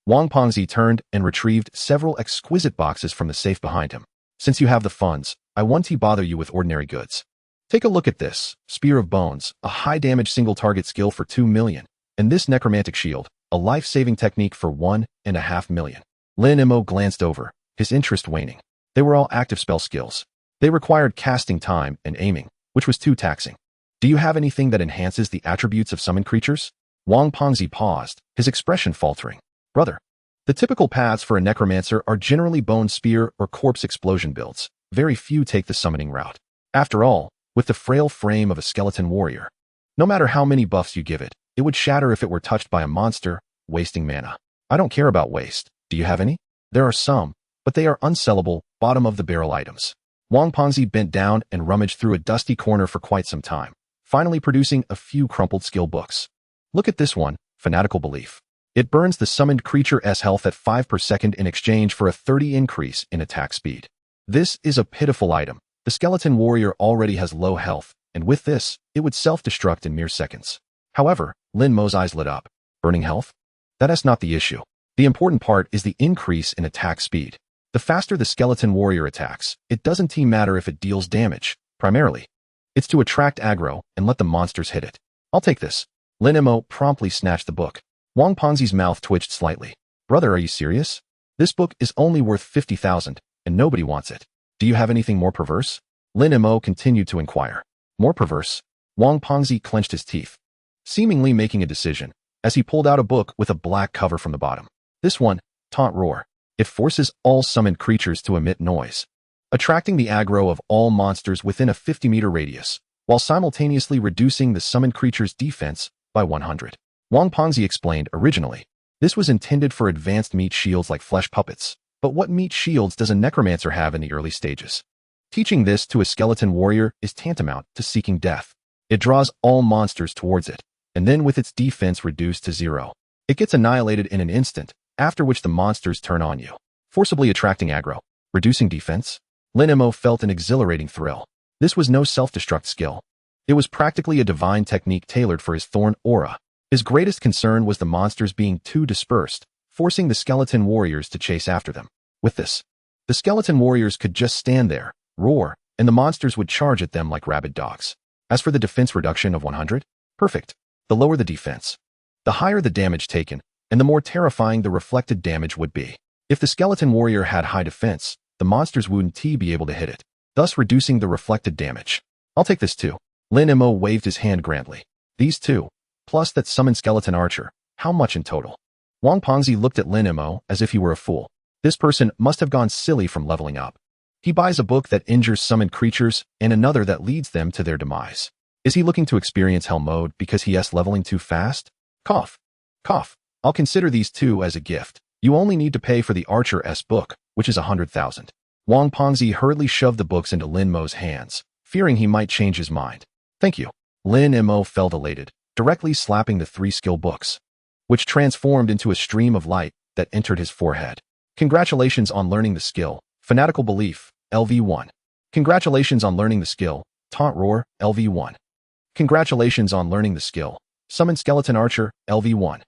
Wang Pongzi turned and retrieved several exquisite boxes from the safe behind him. Since you have the funds, I won't bother you with ordinary goods. Take a look at this, Spear of Bones, a high-damage single-target skill for 2 million, and this Necromantic Shield, a life-saving technique for 1.5 million. Lin Mo glanced over, his interest waning. They were all active spell skills. They required casting time and aiming, which was too taxing. Do you have anything that enhances the attributes of summoned creatures? Wang Pongzi paused, his expression faltering. Brother, the typical paths for a necromancer are generally bone spear or corpse explosion builds. Very few take the summoning route. After all, with the frail frame of a skeleton warrior, no matter how many buffs you give it, it would shatter if it were touched by a monster, wasting mana. I don't care about waste. Do you have any? There are some, but they are unsellable, bottom-of-the-barrel items. Wang Pongzi bent down and rummaged through a dusty corner for quite some time, finally producing a few crumpled skill books. Look at this one, Fanatical Belief. It burns the summoned creature's health at 5 per second in exchange for a 30 increase in attack speed. This is a pitiful item. The skeleton warrior already has low health, and with this, it would self-destruct in mere seconds. However, Lin Mo's eyes lit up. Burning health? That is not the issue. The important part is the increase in attack speed. The faster the skeleton warrior attacks, it doesn't matter if it deals damage. Primarily, it's to attract aggro and let the monsters hit it. I'll take this. Lin Mo promptly snatched the book. Wang Pongzi's mouth twitched slightly. Brother, are you serious? This book is only worth 50,000, and nobody wants it. Do you have anything more perverse? Lin Mo continued to inquire. More perverse? Wang Pengzi clenched his teeth, seemingly making a decision, as he pulled out a book with a black cover from the bottom. This one, Taunt Roar. It forces all summoned creatures to emit noise, attracting the aggro of all monsters within a 50-meter radius, while simultaneously reducing the summoned creature's defense by 100. Wang Pengzi explained originally, this was intended for advanced meat shields like flesh puppets, but what meat shields does a necromancer have in the early stages? Teaching this to a skeleton warrior is tantamount to seeking death. It draws all monsters towards it, and then with its defense reduced to 0, it gets annihilated in an instant, after which the monsters turn on you, forcibly attracting aggro, reducing defense. Lin Mo felt an exhilarating thrill. This was no self-destruct skill. It was practically a divine technique tailored for his thorn aura. His greatest concern was the monsters being too dispersed, forcing the skeleton warriors to chase after them. With this, the skeleton warriors could just stand there, roar, and the monsters would charge at them like rabid dogs. As for the defense reduction of 100, perfect. The lower the defense, the higher the damage taken, and the more terrifying the reflected damage would be. If the skeleton warrior had high defense, the monsters wouldn't be able to hit it, thus reducing the reflected damage. I'll take this too. Lin Mo waved his hand grandly. These two, plus that summoned skeleton archer, how much in total? Wang Pengzi looked at Lin Mo as if he were a fool. This person must have gone silly from leveling up. He buys a book that injures summoned creatures and another that leads them to their demise. Is he looking to experience hell mode because he is leveling too fast? Cough. Cough. I'll consider these two as a gift. You only need to pay for the Archer-S book, which is 100,000. Wang Pengzi hurriedly shoved the books into Lin Mo's hands, fearing he might change his mind. Thank you. Lin Mo felt elated, directly slapping the 3 skill books, which transformed into a stream of light that entered his forehead. Congratulations on learning the skill, Fanatical Belief, LV1. Congratulations on learning the skill, Taunt Roar, LV1. Congratulations on learning the skill, Summon Skeleton Archer, LV1.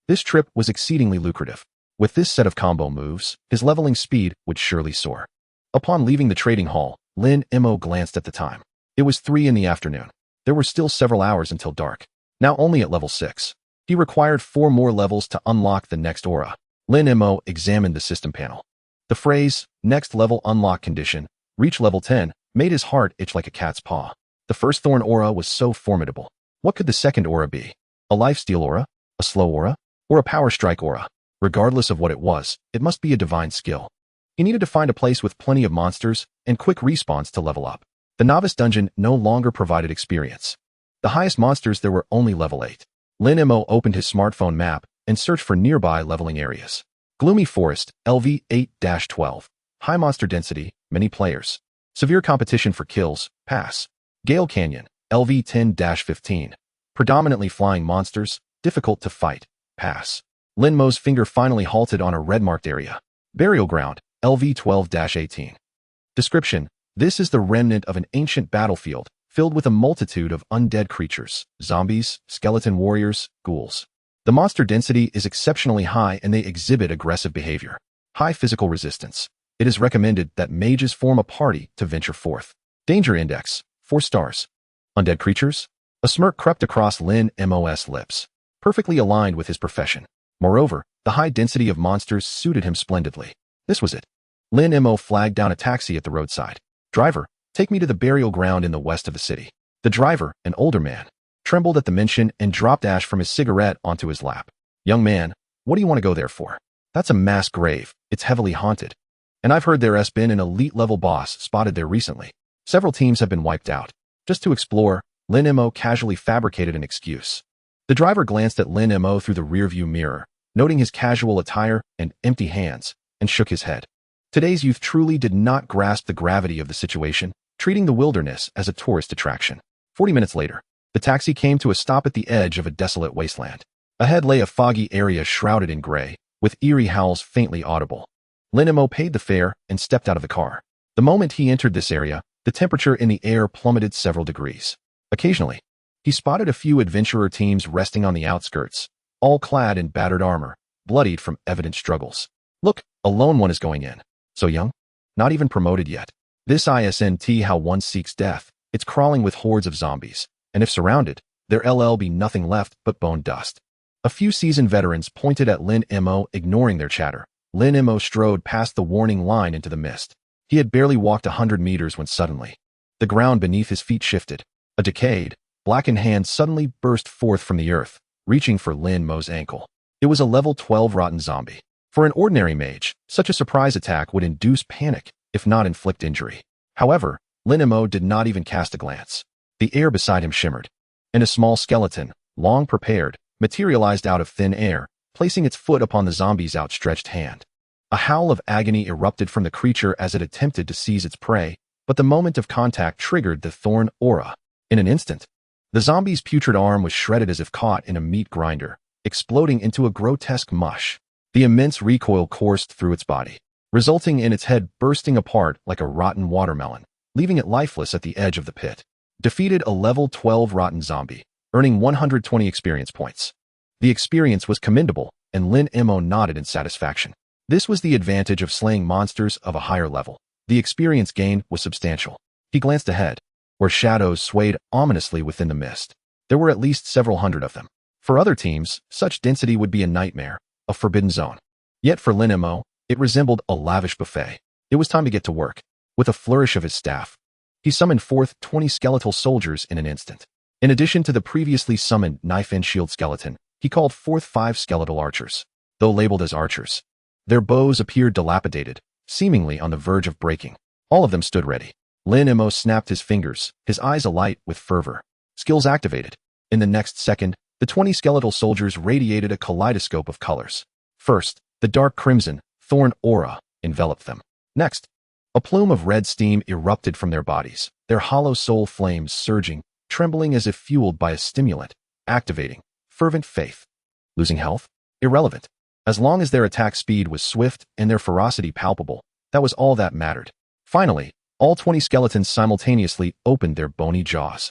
This trip was exceedingly lucrative. With this set of combo moves, his leveling speed would surely soar. Upon leaving the trading hall, Lin Mo glanced at the time. It was 3 in the afternoon. There were still several hours until dark. Now only at level 6. He required 4 more levels to unlock the next aura. Lin Mo examined the system panel. The phrase, next level unlock condition, reach level 10, made his heart itch like a cat's paw. The first thorn aura was so formidable. What could the second aura be? A lifesteal aura? A slow aura? Or a power strike aura? Regardless of what it was, it must be a divine skill. He needed to find a place with plenty of monsters and quick respawns to level up. The novice dungeon no longer provided experience. The highest monsters there were only level 8. Lin Mo opened his smartphone map and searched for nearby leveling areas. Gloomy Forest, LV 8-12. High monster density, many players. Severe competition for kills, pass. Gale Canyon, LV 10-15. Predominantly flying monsters, difficult to fight, pass. Lin Mo's finger finally halted on a red-marked area. Burial Ground, LV 12-18. Description: this is the remnant of an ancient battlefield, filled with a multitude of undead creatures, zombies, skeleton warriors, ghouls. The monster density is exceptionally high and they exhibit aggressive behavior. High physical resistance. It is recommended that mages form a party to venture forth. Danger Index, 4 stars. Undead creatures? A smirk crept across Lin Mo's lips, perfectly aligned with his profession. Moreover, the high density of monsters suited him splendidly. This was it. Lin Mo flagged down a taxi at the roadside. Driver, take me to the burial ground in the west of the city. The driver, an older man, trembled at the mention and dropped ash from his cigarette onto his lap. Young man, what do you want to go there for? That's a mass grave. It's heavily haunted. And I've heard there's been an elite-level boss spotted there recently. Several teams have been wiped out. Just to explore, Lin Mo casually fabricated an excuse. The driver glanced at Lin Mo through the rearview mirror, noting his casual attire and empty hands, and shook his head. Today's youth truly did not grasp the gravity of the situation, treating the wilderness as a tourist attraction. 40 minutes later, the taxi came to a stop at the edge of a desolate wasteland. Ahead lay a foggy area shrouded in gray, with eerie howls faintly audible. Lin Mo paid the fare and stepped out of the car. The moment he entered this area, the temperature in the air plummeted several degrees. Occasionally, he spotted a few adventurer teams resting on the outskirts, all clad in battered armor, bloodied from evident struggles. Look, a lone one is going in. So young? Not even promoted yet. This isn't how one seeks death. It's crawling with hordes of zombies, and if surrounded, there'll be nothing left but bone dust. A few seasoned veterans pointed at Lin Mo, ignoring their chatter. Lin Mo strode past the warning line into the mist. He had barely walked 100 meters when suddenly, the ground beneath his feet shifted. A decayed, blackened hand suddenly burst forth from the earth, reaching for Lin Mo's ankle. It was a level 12 rotten zombie. For an ordinary mage, such a surprise attack would induce panic, if not inflict injury. However, Lin Mo did not even cast a glance. The air beside him shimmered, and a small skeleton, long prepared, materialized out of thin air, placing its foot upon the zombie's outstretched hand. A howl of agony erupted from the creature as it attempted to seize its prey, but the moment of contact triggered the thorn aura. In an instant, the zombie's putrid arm was shredded as if caught in a meat grinder, exploding into a grotesque mush. The immense recoil coursed through its body, resulting in its head bursting apart like a rotten watermelon, leaving it lifeless at the edge of the pit. Defeated a level 12 rotten zombie, earning 120 experience points. The experience was commendable, and Lin Mo nodded in satisfaction. This was the advantage of slaying monsters of a higher level. The experience gain was substantial. He glanced ahead, where shadows swayed ominously within the mist. There were at least several hundred of them. For other teams, such density would be a nightmare, a forbidden zone. Yet for Lin Mo, it resembled a lavish buffet. It was time to get to work. With a flourish of his staff, he summoned forth 20 skeletal soldiers in an instant. In addition to the previously summoned knife and shield skeleton, he called forth 5 skeletal archers. Though labeled as archers, their bows appeared dilapidated, seemingly on the verge of breaking. All of them stood ready. Lin Mo snapped his fingers, his eyes alight with fervor. Skills activated. In the next second, the 20 skeletal soldiers radiated a kaleidoscope of colors. First, the dark crimson, thorn aura enveloped them. Next, a plume of red steam erupted from their bodies, their hollow soul flames surging, trembling as if fueled by a stimulant, activating fervent faith. Losing health? Irrelevant. As long as their attack speed was swift and their ferocity palpable, that was all that mattered. Finally, all 20 skeletons simultaneously opened their bony jaws,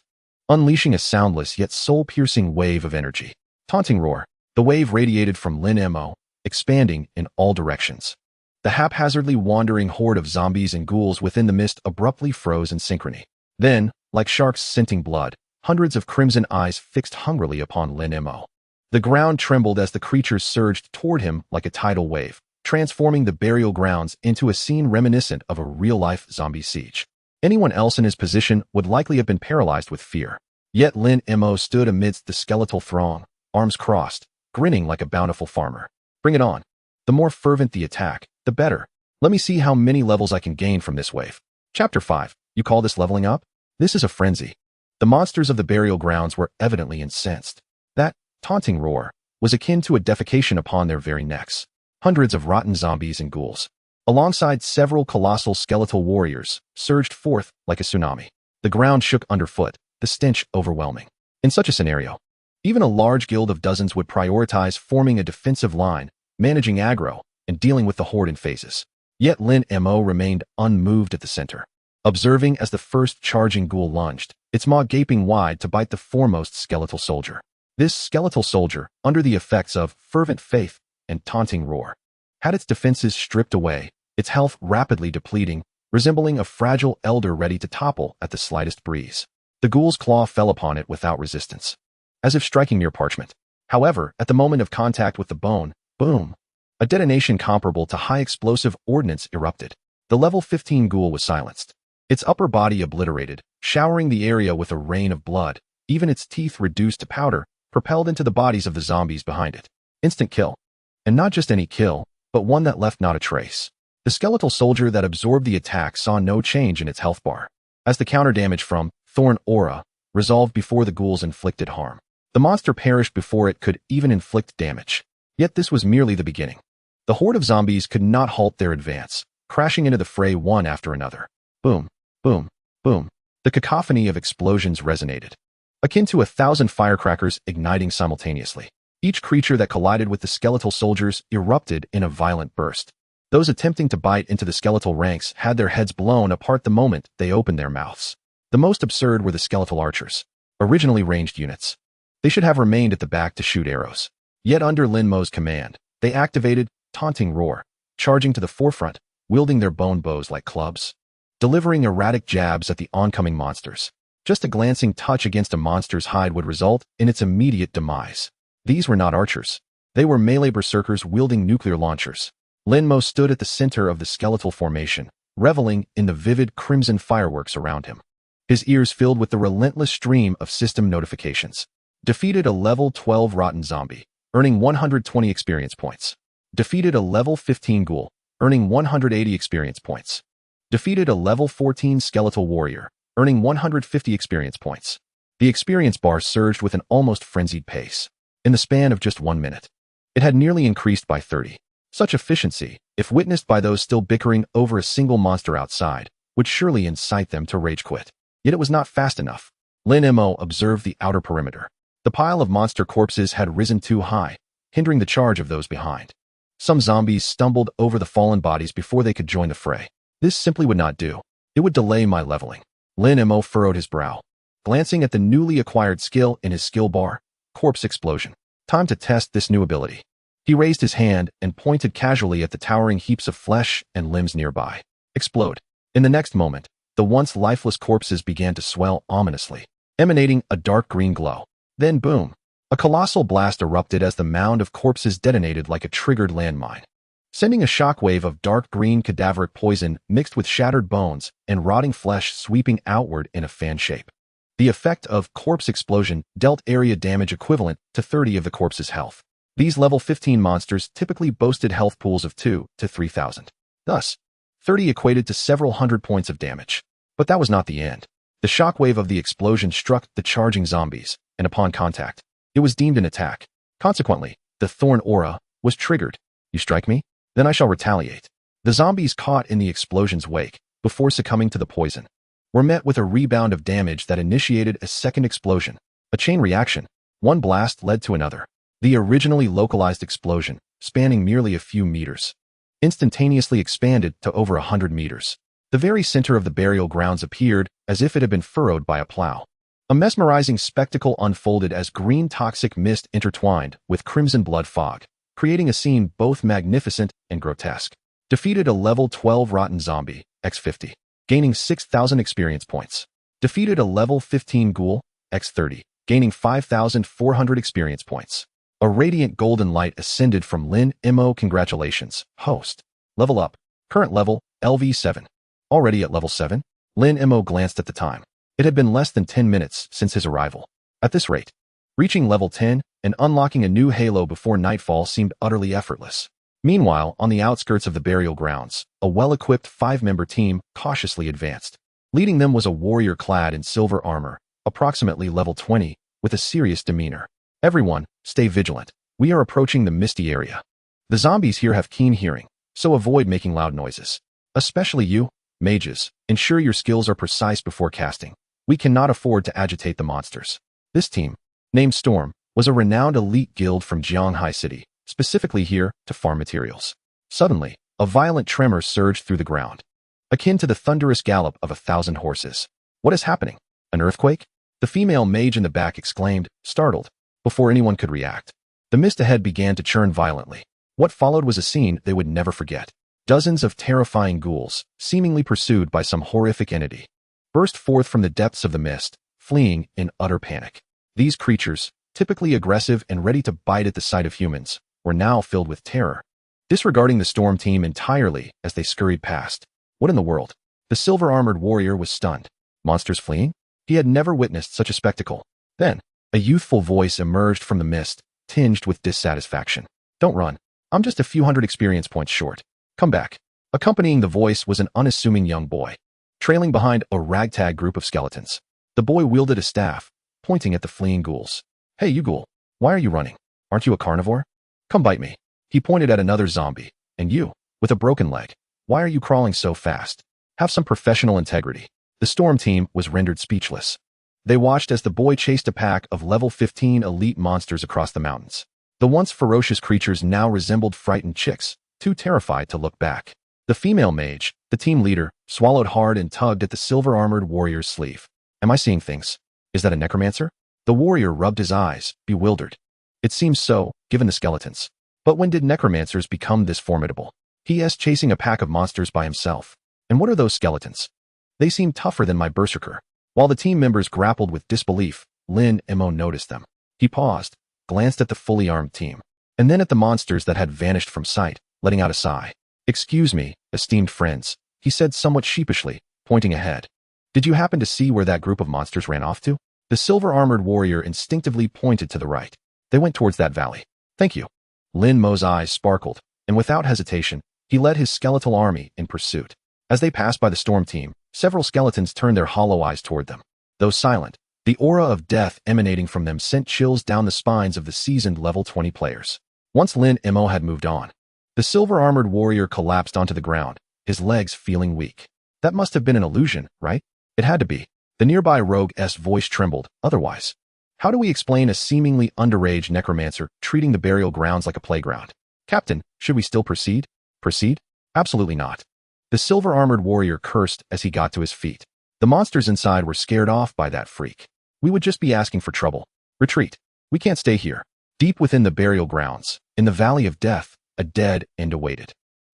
unleashing a soundless yet soul-piercing wave of energy. Taunting roar. The wave radiated from Lin Mo, expanding in all directions. The haphazardly wandering horde of zombies and ghouls within the mist abruptly froze in synchrony. Then, like sharks scenting blood, hundreds of crimson eyes fixed hungrily upon Lin Mo. The ground trembled as the creatures surged toward him like a tidal wave, transforming the burial grounds into a scene reminiscent of a real-life zombie siege. Anyone else in his position would likely have been paralyzed with fear. Yet Lin Mo stood amidst the skeletal throng, arms crossed, grinning like a bountiful farmer. Bring it on. The more fervent the attack, the better. Let me see how many levels I can gain from this wave. Chapter 5. You call this leveling up? This is a frenzy. The monsters of the burial grounds were evidently incensed. That taunting roar was akin to a defecation upon their very necks. Hundreds of rotten zombies and ghouls, alongside several colossal skeletal warriors, surged forth like a tsunami. The ground shook underfoot, the stench overwhelming. In such a scenario, even a large guild of dozens would prioritize forming a defensive line, managing aggro, and dealing with the horde in phases. Yet Lin Mo remained unmoved at the center, observing as the first charging ghoul lunged, its maw gaping wide to bite the foremost skeletal soldier. This skeletal soldier, under the effects of fervent faith and taunting roar, had its defenses stripped away, its health rapidly depleting, resembling a fragile elder ready to topple at the slightest breeze. The ghoul's claw fell upon it without resistance, as if striking mere parchment. However, at the moment of contact with the bone, boom, a detonation comparable to high explosive ordnance erupted. The level 15 ghoul was silenced, its upper body obliterated, showering the area with a rain of blood, even its teeth reduced to powder, propelled into the bodies of the zombies behind it. Instant kill. And not just any kill, but one that left not a trace. The skeletal soldier that absorbed the attack saw no change in its health bar, as the counter damage from Thorn Aura resolved before the ghouls inflicted harm. The monster perished before it could even inflict damage. Yet this was merely the beginning. The horde of zombies could not halt their advance, crashing into the fray one after another. Boom, boom, boom. The cacophony of explosions resonated, akin to 1,000 firecrackers igniting simultaneously. Each creature that collided with the skeletal soldiers erupted in a violent burst. Those attempting to bite into the skeletal ranks had their heads blown apart the moment they opened their mouths. The most absurd were the skeletal archers, originally ranged units. They should have remained at the back to shoot arrows. Yet under Lin Mo's command, they activated taunting roar, charging to the forefront, wielding their bone bows like clubs, delivering erratic jabs at the oncoming monsters. Just a glancing touch against a monster's hide would result in its immediate demise. These were not archers. They were melee berserkers wielding nuclear launchers. Lin Mo stood at the center of the skeletal formation, reveling in the vivid crimson fireworks around him. His ears filled with the relentless stream of system notifications. Defeated a level 12 rotten zombie, earning 120 experience points. Defeated a level 15 ghoul, earning 180 experience points. Defeated a level 14 skeletal warrior, earning 150 experience points. The experience bar surged with an almost frenzied pace. In the span of just 1 minute, it had nearly increased by 30. Such efficiency, if witnessed by those still bickering over a single monster outside, would surely incite them to rage quit. Yet it was not fast enough. Lin Mo observed the outer perimeter. The pile of monster corpses had risen too high, hindering the charge of those behind. Some zombies stumbled over the fallen bodies before they could join the fray. This simply would not do. It would delay my leveling. Lin Mo furrowed his brow, glancing at the newly acquired skill in his skill bar, Corpse Explosion. Time to test this new ability. He raised his hand and pointed casually at the towering heaps of flesh and limbs nearby. Explode. In the next moment, the once lifeless corpses began to swell ominously, emanating a dark green glow. Then boom! A colossal blast erupted as the mound of corpses detonated like a triggered landmine, sending a shockwave of dark green cadaveric poison mixed with shattered bones and rotting flesh sweeping outward in a fan shape. The effect of Corpse Explosion dealt area damage equivalent to 30 of the corpse's health. These level 15 monsters typically boasted health pools of 2 to 3,000. Thus, 30 equated to several hundred points of damage. But that was not the end. The shockwave of the explosion struck the charging zombies, and upon contact, it was deemed an attack. Consequently, the Thorn Aura was triggered. You strike me? Then I shall retaliate. The zombies caught in the explosion's wake, before succumbing to the poison, were met with a rebound of damage that initiated a second explosion. A chain reaction. One blast led to another. The originally localized explosion, spanning merely a few meters, instantaneously expanded to over 100 meters. The very center of the burial grounds appeared as if it had been furrowed by a plow. A mesmerizing spectacle unfolded as green toxic mist intertwined with crimson blood fog, creating a scene both magnificent and grotesque. Defeated a level 12 rotten zombie, X50, gaining 6,000 experience points. Defeated a level 15 ghoul, X30, gaining 5,400 experience points. A radiant golden light ascended from Lin Mo. Congratulations, host. Level up. Current level, LV7. Already at level 7? Lin Mo glanced at the time. It had been less than 10 minutes since his arrival. At this rate, reaching level 10 and unlocking a new halo before nightfall seemed utterly effortless. Meanwhile, on the outskirts of the burial grounds, a well-equipped 5-member team cautiously advanced. Leading them was a warrior clad in silver armor, approximately level 20, with a serious demeanor. Everyone, stay vigilant. We are approaching the misty area. The zombies here have keen hearing, so avoid making loud noises. Especially you, mages, ensure your skills are precise before casting. We cannot afford to agitate the monsters. This team, named Storm, was a renowned elite guild from Jianghai City, specifically here to farm materials. Suddenly, a violent tremor surged through the ground, akin to the thunderous gallop of 1,000 horses. What is happening? An earthquake? The female mage in the back exclaimed, startled. Before anyone could react, the mist ahead began to churn violently. What followed was a scene they would never forget. Dozens of terrifying ghouls, seemingly pursued by some horrific entity, burst forth from the depths of the mist, fleeing in utter panic. These creatures, typically aggressive and ready to bite at the sight of humans, were now filled with terror, disregarding the storm team entirely as they scurried past. What in the world? The silver-armored warrior was stunned. Monsters fleeing? He had never witnessed such a spectacle. Then, a youthful voice emerged from the mist, tinged with dissatisfaction. Don't run. I'm just a few hundred experience points short. Come back. Accompanying the voice was an unassuming young boy, trailing behind a ragtag group of skeletons. The boy wielded a staff, pointing at the fleeing ghouls. Hey, you ghoul. Why are you running? Aren't you a carnivore? Come bite me. He pointed at another zombie. And you, with a broken leg. Why are you crawling so fast? Have some professional integrity. The storm team was rendered speechless. They watched as the boy chased a pack of level 15 elite monsters across the mountains. The once ferocious creatures now resembled frightened chicks, too terrified to look back. The female mage, the team leader, swallowed hard and tugged at the silver-armored warrior's sleeve. Am I seeing things? Is that a necromancer? The warrior rubbed his eyes, bewildered. It seems so, given the skeletons. But when did necromancers become this formidable? He is chasing a pack of monsters by himself. And what are those skeletons? They seem tougher than my berserker. While the team members grappled with disbelief, Lin Mo noticed them. He paused, glanced at the fully armed team, and then at the monsters that had vanished from sight, letting out a sigh. Excuse me, esteemed friends, he said somewhat sheepishly, pointing ahead. Did you happen to see where that group of monsters ran off to? The silver-armored warrior instinctively pointed to the right. They went towards that valley. Thank you. Lin Mo's eyes sparkled, and without hesitation, he led his skeletal army in pursuit. As they passed by the storm team, several skeletons turned their hollow eyes toward them. Though silent, the aura of death emanating from them sent chills down the spines of the seasoned level 20 players. Once Lin Mo had moved on, the silver-armored warrior collapsed onto the ground, his legs feeling weak. That must have been an illusion, right? It had to be. The nearby rogue's voice trembled, otherwise. How do we explain a seemingly underage necromancer treating the burial grounds like a playground? Captain, should we still proceed? Proceed? Absolutely not. The silver-armored warrior cursed as he got to his feet. The monsters inside were scared off by that freak. We would just be asking for trouble. Retreat. We can't stay here. Deep within the burial grounds, in the Valley of Death, a dead end awaited.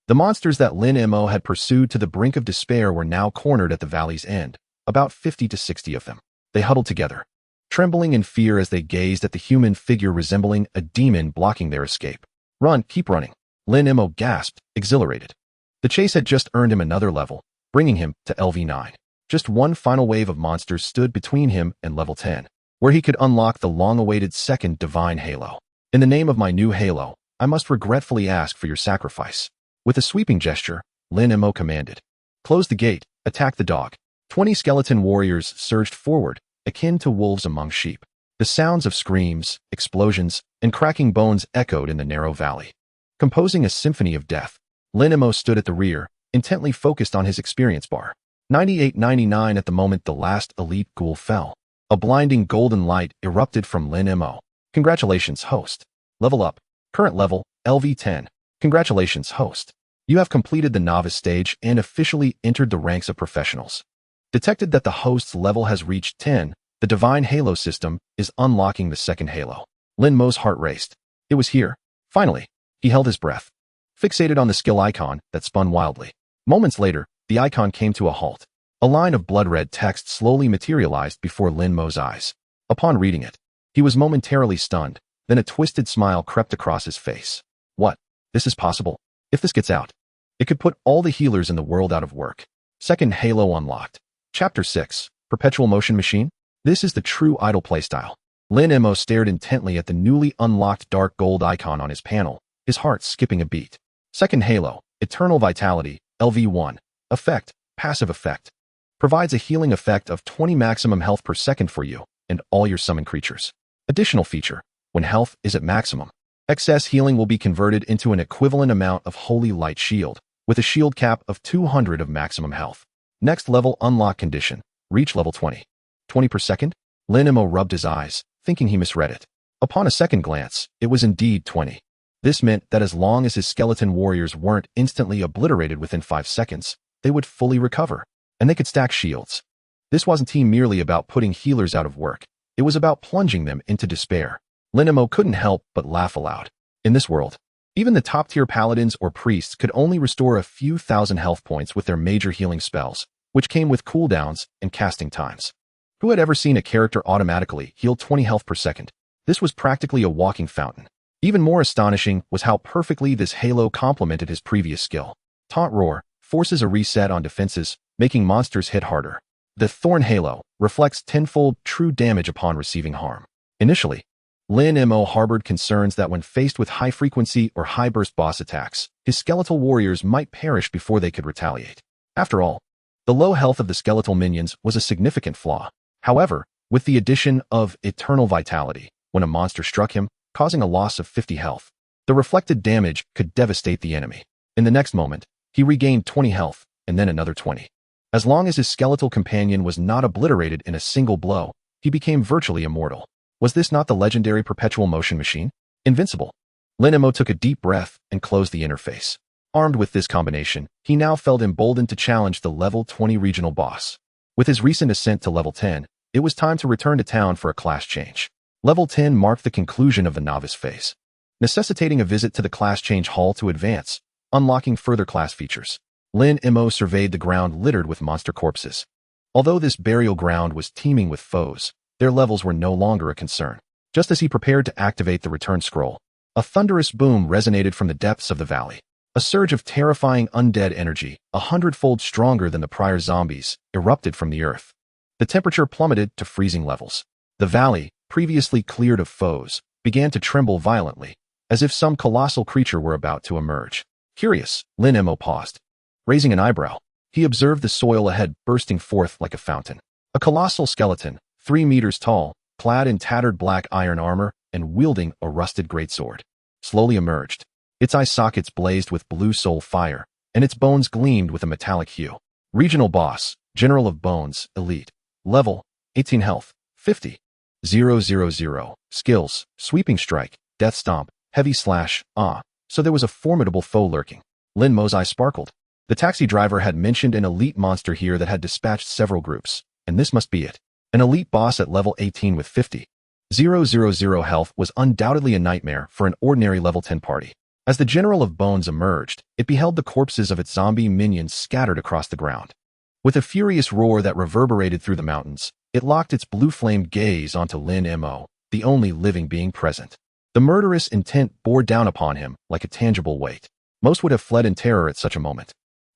The monsters that Lin Mo had pursued to the brink of despair were now cornered at the valley's end, about 50 to 60 of them. They huddled together, trembling in fear as they gazed at the human figure resembling a demon blocking their escape. Run, keep running. Lin Mo gasped, exhilarated. The chase had just earned him another level, bringing him to LV9. Just one final wave of monsters stood between him and level 10, where he could unlock the long-awaited second divine halo. In the name of my new halo, I must regretfully ask for your sacrifice. With a sweeping gesture, Lin Mo commanded. Close the gate, attack the dog. 20 skeleton warriors surged forward, akin to wolves among sheep. The sounds of screams, explosions, and cracking bones echoed in the narrow valley. Composing a symphony of death, Lin Mo stood at the rear, intently focused on his experience bar. 98.99 at the moment the last elite ghoul fell. A blinding golden light erupted from Lin Mo. Congratulations, host. Level up. Current level, LV10. Congratulations, host. You have completed the novice stage and officially entered the ranks of professionals. Detected that the host's level has reached 10, the Divine Halo system is unlocking the second halo. Lin Mo's heart raced. It was here. Finally, he held his breath, fixated on the skill icon that spun wildly. Moments later, the icon came to a halt. A line of blood-red text slowly materialized before Lin Mo's eyes. Upon reading it, he was momentarily stunned, then a twisted smile crept across his face. What? This is possible? If this gets out, it could put all the healers in the world out of work. Second Halo unlocked. Chapter 6. Perpetual Motion Machine? This is the true idle playstyle. Lin Mo stared intently at the newly unlocked dark gold icon on his panel, his heart skipping a beat. Second Halo, Eternal Vitality, LV1. Effect, passive effect. Provides a healing effect of 20 maximum health per second for you and all your summoned creatures. Additional feature, when health is at maximum, excess healing will be converted into an equivalent amount of Holy Light Shield, with a shield cap of 200 of maximum health. Next level unlock condition, reach level 20. 20 per second? Lin Mo rubbed his eyes, thinking he misread it. Upon a second glance, it was indeed 20. This meant that as long as his skeleton warriors weren't instantly obliterated within 5 seconds, they would fully recover, and they could stack shields. This wasn't merely about putting healers out of work. It was about plunging them into despair. Lin Mo couldn't help but laugh aloud. In this world, even the top-tier paladins or priests could only restore a few thousand health points with their major healing spells, which came with cooldowns and casting times. Who had ever seen a character automatically heal 20 health per second? This was practically a walking fountain. Even more astonishing was how perfectly this halo complemented his previous skill. Taunt Roar forces a reset on defenses, making monsters hit harder. The Thorn Halo reflects tenfold true damage upon receiving harm. Initially, Lin Mo harbored concerns that when faced with high-frequency or high-burst boss attacks, his skeletal warriors might perish before they could retaliate. After all, the low health of the skeletal minions was a significant flaw. However, with the addition of Eternal Vitality, when a monster struck him, causing a loss of 50 health, the reflected damage could devastate the enemy. In the next moment, he regained 20 health, and then another 20. As long as his skeletal companion was not obliterated in a single blow, he became virtually immortal. Was this not the legendary Perpetual Motion Machine? Invincible. Lin Mo took a deep breath and closed the interface. Armed with this combination, he now felt emboldened to challenge the level 20 regional boss. With his recent ascent to level 10, it was time to return to town for a class change. Level 10 marked the conclusion of the novice phase, necessitating a visit to the class change hall to advance, unlocking further class features. Lin Mo surveyed the ground littered with monster corpses. Although this burial ground was teeming with foes, their levels were no longer a concern. Just as he prepared to activate the return scroll, a thunderous boom resonated from the depths of the valley. A surge of terrifying undead energy, 100-fold stronger than the prior zombies, erupted from the earth. The temperature plummeted to freezing levels. The valley, previously cleared of foes, began to tremble violently, as if some colossal creature were about to emerge. Curious, Lin Mo paused. Raising an eyebrow, he observed the soil ahead bursting forth like a fountain. A colossal skeleton, 3 meters tall, clad in tattered black iron armor and wielding a rusted greatsword, slowly emerged. Its eye sockets blazed with blue soul fire, and its bones gleamed with a metallic hue. Regional boss, General of Bones, Elite. Level, 18 health, 50. 000. Skills, Sweeping Strike, Death Stomp, Heavy Slash, So there was a formidable foe lurking. Lin Mo's eye sparkled. The taxi driver had mentioned an elite monster here that had dispatched several groups, and this must be it. An elite boss at level 18 with 50. 000 health was undoubtedly a nightmare for an ordinary level 10 party. As the General of Bones emerged, it beheld the corpses of its zombie minions scattered across the ground. With a furious roar that reverberated through the mountains, it locked its blue-flamed gaze onto Lin Mo, the only living being present. The murderous intent bore down upon him like a tangible weight. Most would have fled in terror at such a moment.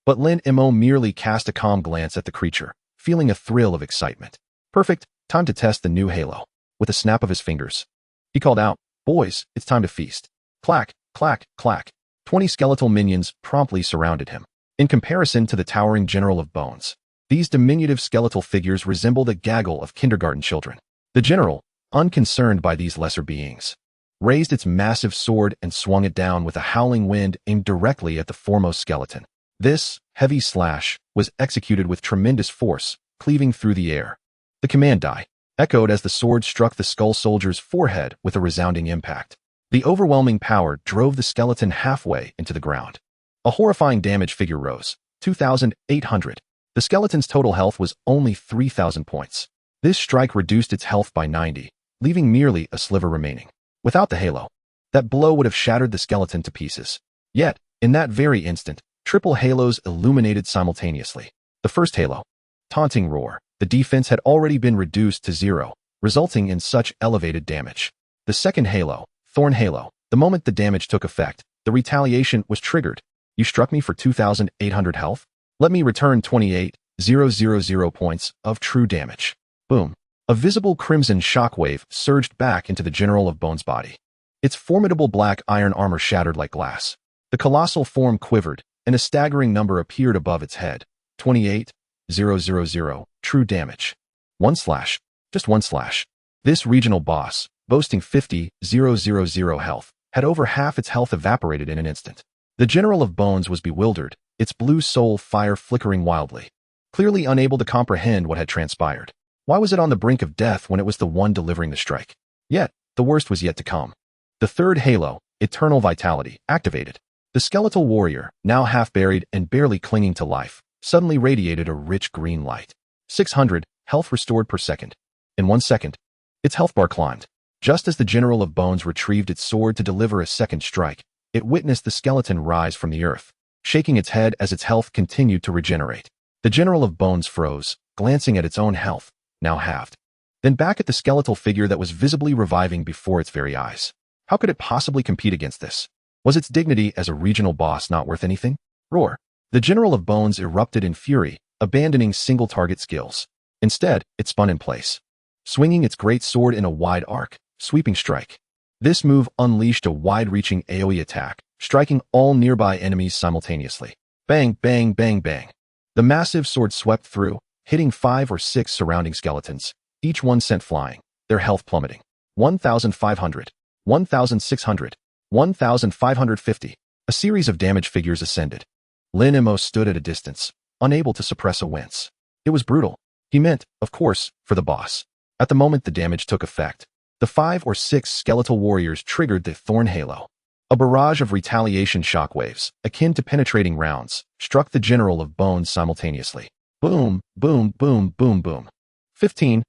But Lin Mo merely cast a calm glance at the creature, feeling a thrill of excitement. Perfect, time to test the new halo. With a snap of his fingers, he called out, "Boys, it's time to feast." Clack, clack, clack. 20 skeletal minions promptly surrounded him. In comparison to the towering General of Bones, these diminutive skeletal figures resembled a gaggle of kindergarten children. The general, unconcerned by these lesser beings, raised its massive sword and swung it down with a howling wind aimed directly at the foremost skeleton. This heavy slash was executed with tremendous force, cleaving through the air. The command die echoed as the sword struck the skull soldier's forehead with a resounding impact. The overwhelming power drove the skeleton halfway into the ground. A horrifying damage figure rose, 2,800. The skeleton's total health was only 3,000 points. This strike reduced its health by 90, leaving merely a sliver remaining. Without the halo, that blow would have shattered the skeleton to pieces. Yet, in that very instant, triple halos illuminated simultaneously. The first halo, taunting roar. The defense had already been reduced to 0, resulting in such elevated damage. The second halo, Thorn Halo. The moment the damage took effect, the retaliation was triggered. You struck me for 2,800 health? Let me return 28,000 points of true damage. Boom. A visible crimson shockwave surged back into the General of Bones' body. Its formidable black iron armor shattered like glass. The colossal form quivered, and a staggering number appeared above its head. 28,000 true damage. 1 slash. Just 1 slash. This regional boss, boasting 50,000 health, had over half its health evaporated in an instant. The General of Bones was bewildered, its blue soul fire flickering wildly. Clearly unable to comprehend what had transpired. Why was it on the brink of death when it was the one delivering the strike? Yet, the worst was yet to come. The third halo, Eternal Vitality, activated. The skeletal warrior, now half buried and barely clinging to life, suddenly radiated a rich green light. 600, health restored per second. In 1 second, its health bar climbed. Just as the General of Bones retrieved its sword to deliver a second strike, it witnessed the skeleton rise from the earth, shaking its head as its health continued to regenerate. The General of Bones froze, glancing at its own health, now halved. Then back at the skeletal figure that was visibly reviving before its very eyes. How could it possibly compete against this? Was its dignity as a regional boss not worth anything? Roar. The General of Bones erupted in fury, abandoning single-target skills. Instead, it spun in place, swinging its great sword in a wide arc, Sweeping Strike. This move unleashed a wide-reaching AoE attack, striking all nearby enemies simultaneously. Bang, bang, bang, bang. The massive sword swept through, hitting 5 or 6 surrounding skeletons, each one sent flying, their health plummeting. 1,500, 1,600, 1,550. A series of damage figures ascended. Lin Mo stood at a distance, unable to suppress a wince. It was brutal. He meant, of course, for the boss. At the moment the damage took effect, the 5 or 6 skeletal warriors triggered the Thorn Halo. A barrage of retaliation shockwaves, akin to penetrating rounds, struck the General of Bones simultaneously. Boom, boom, boom, boom, boom. 15,000.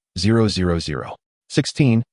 16,000.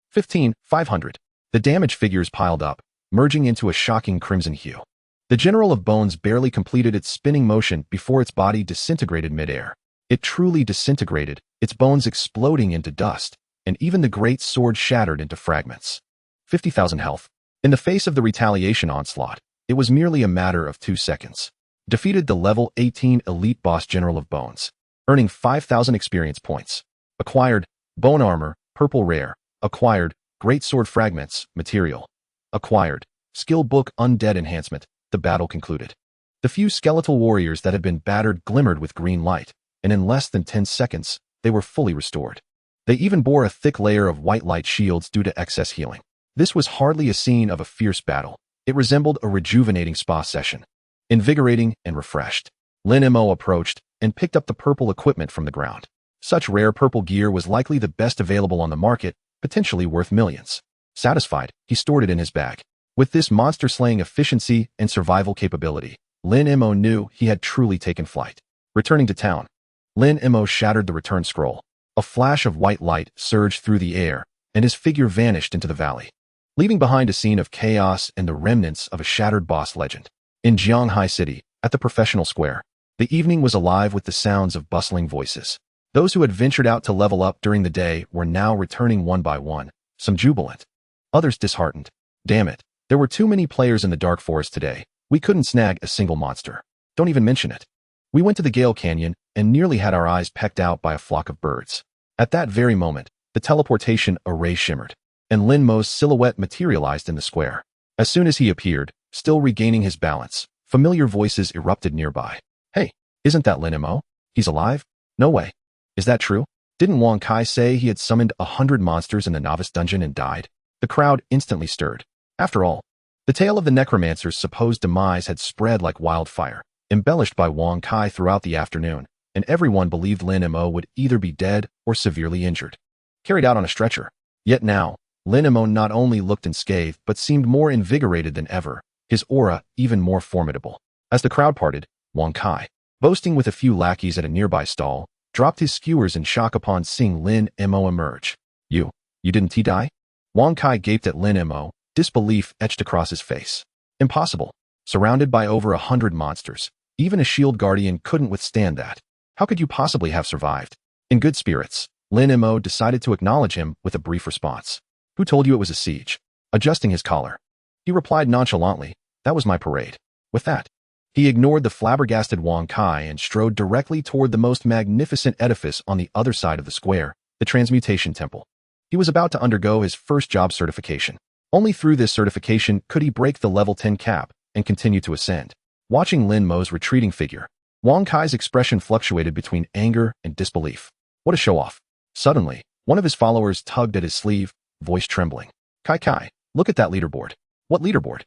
15,500. The damage figures piled up, merging into a shocking crimson hue. The General of Bones barely completed its spinning motion before its body disintegrated midair. It truly disintegrated, its bones exploding into dust, and even the great sword shattered into fragments. 50,000 health. In the face of the retaliation onslaught, It was merely a matter of 2 seconds. Defeated the level 18 elite boss General of Bones, earning 5,000 experience points. Acquired Bone Armor, Purple Rare. Acquired Great Sword Fragments, Material. Acquired Skill Book Undead Enhancement. The battle concluded. The few skeletal warriors that had been battered glimmered with green light, and in less than 10 seconds, they were fully restored. They even bore a thick layer of white light shields due to excess healing. This was hardly a scene of a fierce battle. It resembled a rejuvenating spa session. Invigorating and refreshed, Lin Mo approached and picked up the purple equipment from the ground. Such rare purple gear was likely the best available on the market, potentially worth millions. Satisfied, he stored it in his bag. With this monster-slaying efficiency and survival capability, Lin Mo knew he had truly taken flight. Returning to town, Lin Mo shattered the return scroll. A flash of white light surged through the air, and his figure vanished into the valley, leaving behind a scene of chaos and the remnants of a shattered boss legend. In Jianghai City, at the professional square, the evening was alive with the sounds of bustling voices. Those who had ventured out to level up during the day were now returning one by one, some jubilant, others disheartened. Damn it, there were too many players in the Dark Forest today. We couldn't snag a single monster. Don't even mention it. We went to the Gale Canyon and nearly had our eyes pecked out by a flock of birds. At that very moment, the teleportation array shimmered, and Lin Mo's silhouette materialized in the square. As soon as he appeared, still regaining his balance, familiar voices erupted nearby. Hey, isn't that Lin Mo? He's alive? No way. Is that true? Didn't Wang Kai say he had summoned 100 monsters in the novice dungeon and died? The crowd instantly stirred. After all, the tale of the Necromancer's supposed demise had spread like wildfire, embellished by Wang Kai throughout the afternoon, and everyone believed Lin Mo would either be dead or severely injured, carried out on a stretcher. Yet now, Lin Mo not only looked unscathed but seemed more invigorated than ever, his aura even more formidable. As the crowd parted, Wang Kai, boasting with a few lackeys at a nearby stall, dropped his skewers in shock upon seeing Lin Mo emerge. You didn't die? Wang Kai gaped at Lin Mo, disbelief etched across his face. Impossible. Surrounded by over 100 monsters, even a shield guardian couldn't withstand that. How could you possibly have survived? In good spirits, Lin Mo decided to acknowledge him with a brief response. Who told you it was a siege? Adjusting his collar, he replied nonchalantly, that was my parade. With that, he ignored the flabbergasted Wang Kai and strode directly toward the most magnificent edifice on the other side of the square, the Transmutation Temple. He was about to undergo his first job certification. Only through this certification could he break the level 10 cap and continue to ascend. Watching Lin Mo's retreating figure, Wang Kai's expression fluctuated between anger and disbelief. What a show-off. Suddenly, one of his followers tugged at his sleeve, voice trembling. Kai, look at that leaderboard. What leaderboard?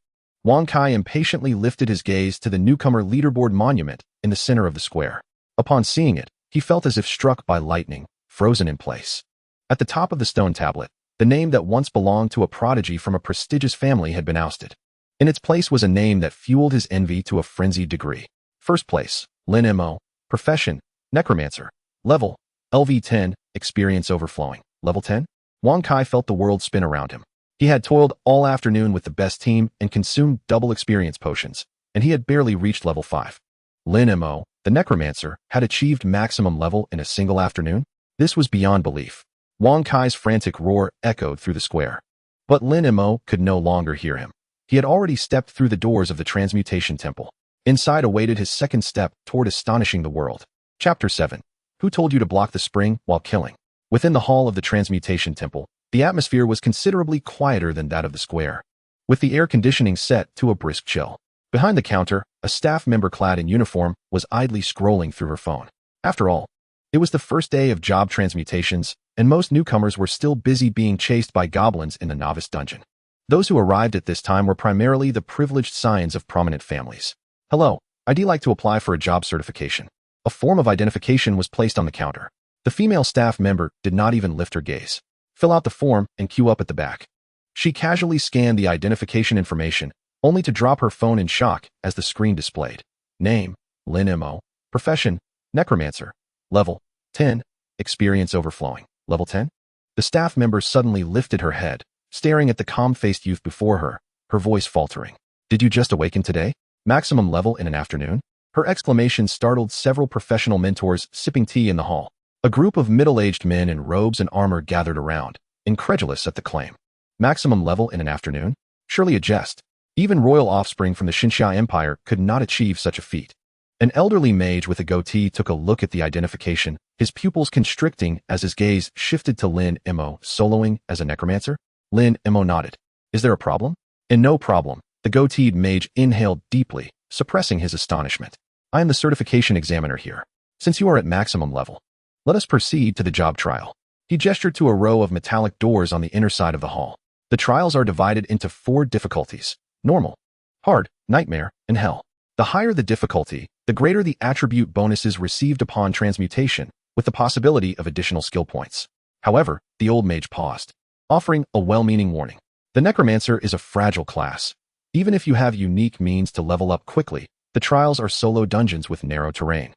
Wang Kai impatiently lifted his gaze to the newcomer leaderboard monument in the center of the square. Upon seeing it, he felt as if struck by lightning, frozen in place. At the top of the stone tablet, the name that once belonged to a prodigy from a prestigious family had been ousted. In its place was a name that fueled his envy to a frenzied degree. First place, Lin Mo. Profession, Necromancer. Level, LV10, experience overflowing. Level 10? Wang Kai felt the world spin around him. He had toiled all afternoon with the best team and consumed double experience potions, and he had barely reached level 5. Lin Mo, the Necromancer, had achieved maximum level in a single afternoon? This was beyond belief. Wang Kai's frantic roar echoed through the square. But Lin Mo could no longer hear him. He had already stepped through the doors of the Transmutation Temple. Inside awaited his second step toward astonishing the world. Chapter 7. Who told you to block the spring while killing? Within the hall of the Transmutation Temple, the atmosphere was considerably quieter than that of the square, with the air conditioning set to a brisk chill. Behind the counter, a staff member clad in uniform was idly scrolling through her phone. After all, it was the first day of job transmutations, and most newcomers were still busy being chased by goblins in the novice dungeon. Those who arrived at this time were primarily the privileged scions of prominent families. Hello, I'd like to apply for a job certification. A form of identification was placed on the counter. The female staff member did not even lift her gaze. Fill out the form and queue up at the back. She casually scanned the identification information, only to drop her phone in shock as the screen displayed. Name, Lin Mo. Profession, Necromancer. Level, 10. Experience overflowing. Level 10? The staff member suddenly lifted her head, staring at the calm-faced youth before her, her voice faltering. Did you just awaken today? Maximum level in an afternoon? Her exclamation startled several professional mentors sipping tea in the hall. A group of middle-aged men in robes and armor gathered around, incredulous at the claim. Maximum level in an afternoon? Surely a jest. Even royal offspring from the Xinxia Empire could not achieve such a feat. An elderly mage with a goatee took a look at the identification, his pupils constricting as his gaze shifted to Lin Mo, soloing as a necromancer. Lin Mo nodded. Is there a problem? And no problem. The goateed mage inhaled deeply, suppressing his astonishment. I am the certification examiner here. Since you are at maximum level, let us proceed to the job trial. He gestured to a row of metallic doors on the inner side of the hall. The trials are divided into 4 difficulties: normal, hard, nightmare, and hell. The higher the difficulty, the greater the attribute bonuses received upon transmutation, with the possibility of additional skill points. However, the old mage paused, offering a well-meaning warning. The Necromancer is a fragile class. Even if you have unique means to level up quickly, the trials are solo dungeons with narrow terrain,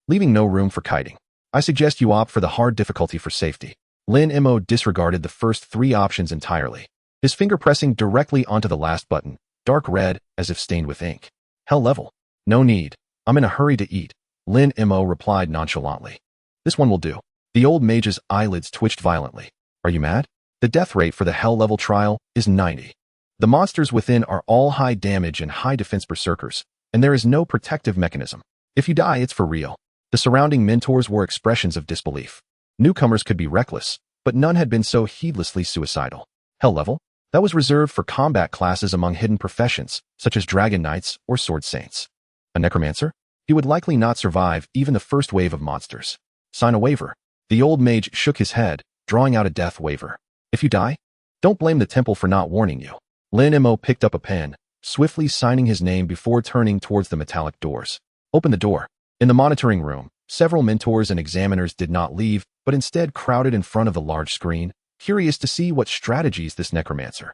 leaving no room for kiting. I suggest you opt for the hard difficulty for safety. Lin Mo disregarded the first 3 options entirely, his finger pressing directly onto the last button, dark red as if stained with ink. Hell level. No need. I'm in a hurry to eat. Lin Mo replied nonchalantly. This one will do. The old mage's eyelids twitched violently. Are you mad? The death rate for the hell level trial is 90. The monsters within are all high damage and high defense berserkers, and there is no protective mechanism. If you die, it's for real. The surrounding mentors were expressions of disbelief. Newcomers could be reckless, but none had been so heedlessly suicidal. Hell level? That was reserved for combat classes among hidden professions, such as dragon knights or sword saints. A necromancer? He would likely not survive even the first wave of monsters. Sign a waiver. The old mage shook his head, drawing out a death waiver. If you die, don't blame the temple for not warning you. Lin Mo picked up a pen, swiftly signing his name before turning towards the metallic doors. Open the door. In the monitoring room, several mentors and examiners did not leave, but instead crowded in front of the large screen, curious to see what strategies this necromancer,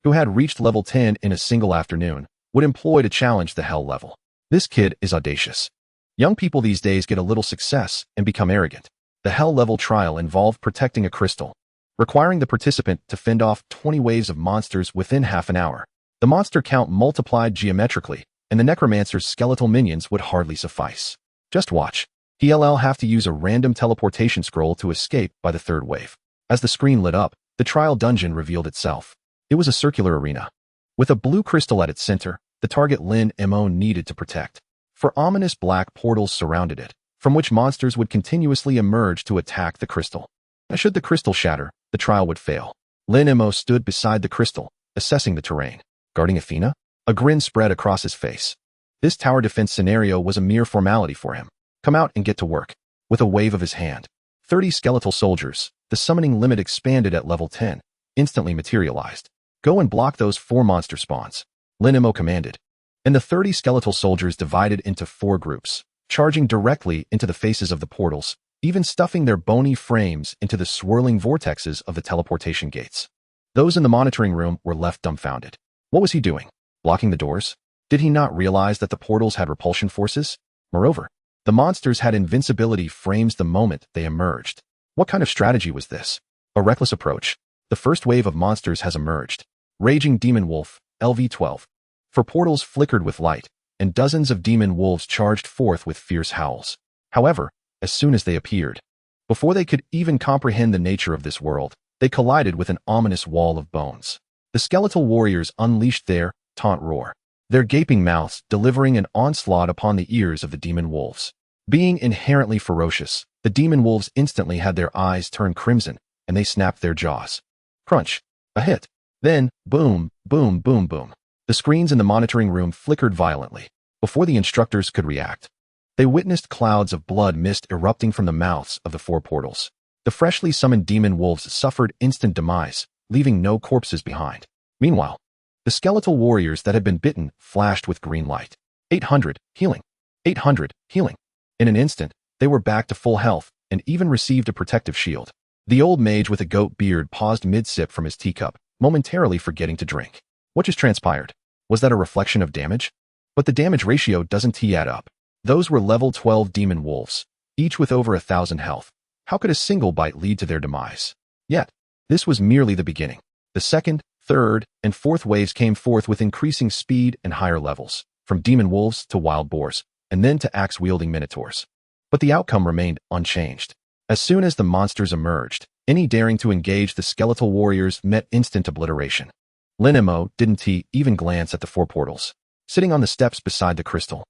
who had reached level 10 in a single afternoon, would employ to challenge the hell level. This kid is audacious. Young people these days get a little success and become arrogant. The hell level trial involved protecting a crystal, requiring the participant to fend off 20 waves of monsters within half an hour. The monster count multiplied geometrically, and the necromancer's skeletal minions would hardly suffice. Just watch. He'll have to use a random teleportation scroll to escape by the 3rd wave. As the screen lit up, the trial dungeon revealed itself. It was a circular arena, with a blue crystal at its center, the target Lin Mo needed to protect. For ominous black portals surrounded it, from which monsters would continuously emerge to attack the crystal. Should the crystal shatter, the trial would fail. Lin Mo stood beside the crystal, assessing the terrain. Guarding Athena? A grin spread across his face. This tower defense scenario was a mere formality for him. Come out and get to work. With a wave of his hand, 30 skeletal soldiers, the summoning limit expanded at level 10, instantly materialized. Go and block those 4 monster spawns. Lin Mo commanded. And the 30 skeletal soldiers divided into 4 groups, charging directly into the faces of the portals, even stuffing their bony frames into the swirling vortexes of the teleportation gates. Those in the monitoring room were left dumbfounded. What was he doing? Blocking the doors? Did he not realize that the portals had repulsion forces? Moreover, the monsters had invincibility frames the moment they emerged. What kind of strategy was this? A reckless approach. The first wave of monsters has emerged. Raging Demon Wolf, LV-12. For portals flickered with light, and dozens of demon wolves charged forth with fierce howls. However, as soon as they appeared, before they could even comprehend the nature of this world, they collided with an ominous wall of bones. The skeletal warriors unleashed their taunt roar, their gaping mouths delivering an onslaught upon the ears of the demon wolves. Being inherently ferocious, the demon wolves instantly had their eyes turn crimson, and they snapped their jaws. Crunch. A hit. Then, boom, boom, boom, boom. The screens in the monitoring room flickered violently. Before the instructors could react, they witnessed clouds of blood mist erupting from the mouths of the 4 portals. The freshly summoned demon wolves suffered instant demise, leaving no corpses behind. Meanwhile, the skeletal warriors that had been bitten flashed with green light. 800, healing. 800, healing. In an instant, they were back to full health and even received a protective shield. The old mage with a goat beard paused mid-sip from his teacup, momentarily forgetting to drink. What just transpired? Was that a reflection of damage? But the damage ratio doesn't add up. Those were level 12 demon wolves, each with over 1,000 health. How could a single bite lead to their demise? Yet, this was merely the beginning. The 2nd, 3rd, and 4th waves came forth with increasing speed and higher levels, from demon wolves to wild boars, and then to axe-wielding minotaurs. But the outcome remained unchanged. As soon as the monsters emerged, any daring to engage the skeletal warriors met instant obliteration. Lin Mo didn't even glance at the four portals, sitting on the steps beside the crystal.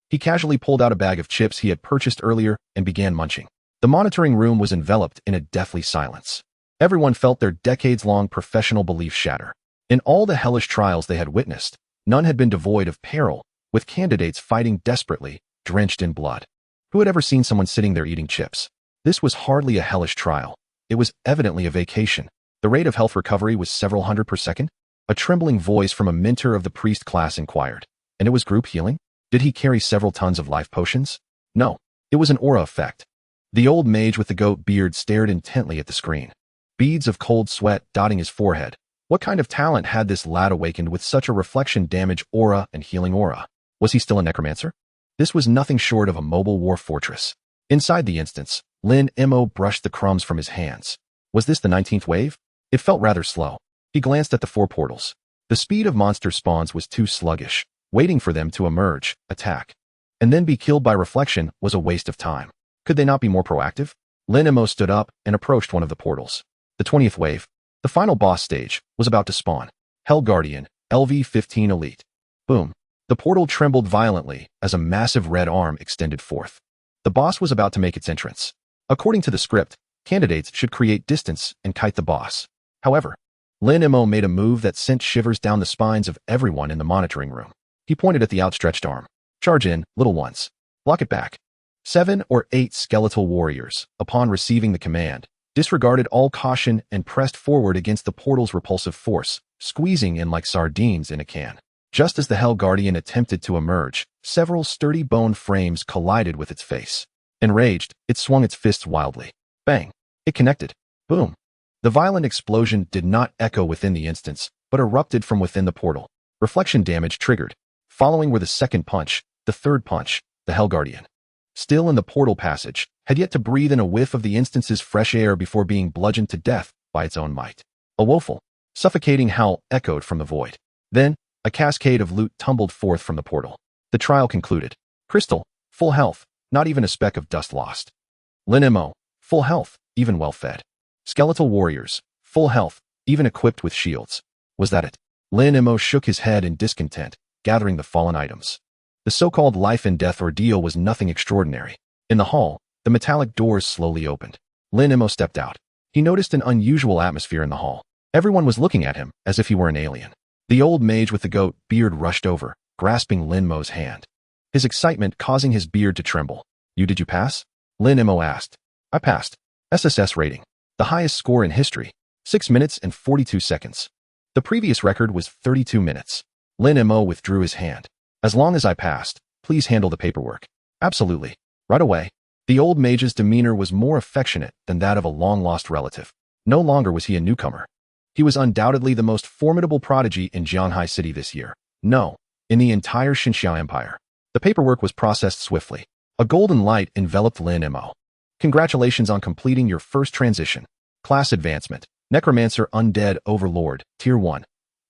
He casually pulled out a bag of chips he had purchased earlier and began munching. The monitoring room was enveloped in a deathly silence. Everyone felt their decades-long professional beliefs shatter. In all the hellish trials they had witnessed, none had been devoid of peril, with candidates fighting desperately, drenched in blood. Who had ever seen someone sitting there eating chips? This was hardly a hellish trial. It was evidently a vacation. The rate of health recovery was several hundred per second. A trembling voice from a mentor of the priest class inquired. And it was group healing? Did he carry several tons of life potions? No. It was an aura effect. The old mage with the goat beard stared intently at the screen. Beads of cold sweat dotting his forehead. What kind of talent had this lad awakened with such a reflection damage aura and healing aura? Was he still a necromancer? This was nothing short of a mobile war fortress. Inside the instance, Lin Mo brushed the crumbs from his hands. Was this the 19th wave? It felt rather slow. He glanced at the four portals. The speed of monster spawns was too sluggish. Waiting for them to emerge, attack, and then be killed by reflection was a waste of time. Could they not be more proactive? Lin Mo stood up and approached one of the portals. The 20th wave, the final boss stage, was about to spawn. Hell Guardian, LV-15 Elite. Boom. The portal trembled violently as a massive red arm extended forth. The boss was about to make its entrance. According to the script, candidates should create distance and kite the boss. However, Lin Mo made a move that sent shivers down the spines of everyone in the monitoring room. He pointed at the outstretched arm. Charge in, little ones. Block it back. 7 or 8 skeletal warriors, upon receiving the command, disregarded all caution and pressed forward against the portal's repulsive force, squeezing in like sardines in a can. Just as the Hell Guardian attempted to emerge, several sturdy bone frames collided with its face. Enraged, it swung its fists wildly. Bang! It connected. Boom! The violent explosion did not echo within the instance, but erupted from within the portal. Reflection damage triggered. Following were the second punch, the third punch, the Hell Guardian, still in the portal passage, had yet to breathe in a whiff of the instance's fresh air before being bludgeoned to death by its own might. A woeful, suffocating howl echoed from the void. Then, a cascade of loot tumbled forth from the portal. The trial concluded. Crystal, full health, not even a speck of dust lost. Lin Mo, full health, even well fed. Skeletal warriors, full health, even equipped with shields. Was that it? Lin Mo shook his head in discontent, gathering the fallen items. The so-called life and death ordeal was nothing extraordinary. In the hall, the metallic doors slowly opened. Lin Mo stepped out. He noticed an unusual atmosphere in the hall. Everyone was looking at him as if he were an alien. The old mage with the goat beard rushed over, grasping Lin Mo's hand. His excitement causing his beard to tremble. Did you pass? Lin Mo asked. I passed. SSS rating. The highest score in history. 6 minutes and 42 seconds. The previous record was 32 minutes. Lin Mo withdrew his hand. As long as I passed, please handle the paperwork. Absolutely. Right away. The old mage's demeanor was more affectionate than that of a long-lost relative. No longer was he a newcomer. He was undoubtedly the most formidable prodigy in Jianhai City this year. No, in the entire Xinxiao Empire. The paperwork was processed swiftly. A golden light enveloped Lin Mo. Congratulations on completing your first transition. Class advancement. Necromancer Undead Overlord, Tier 1.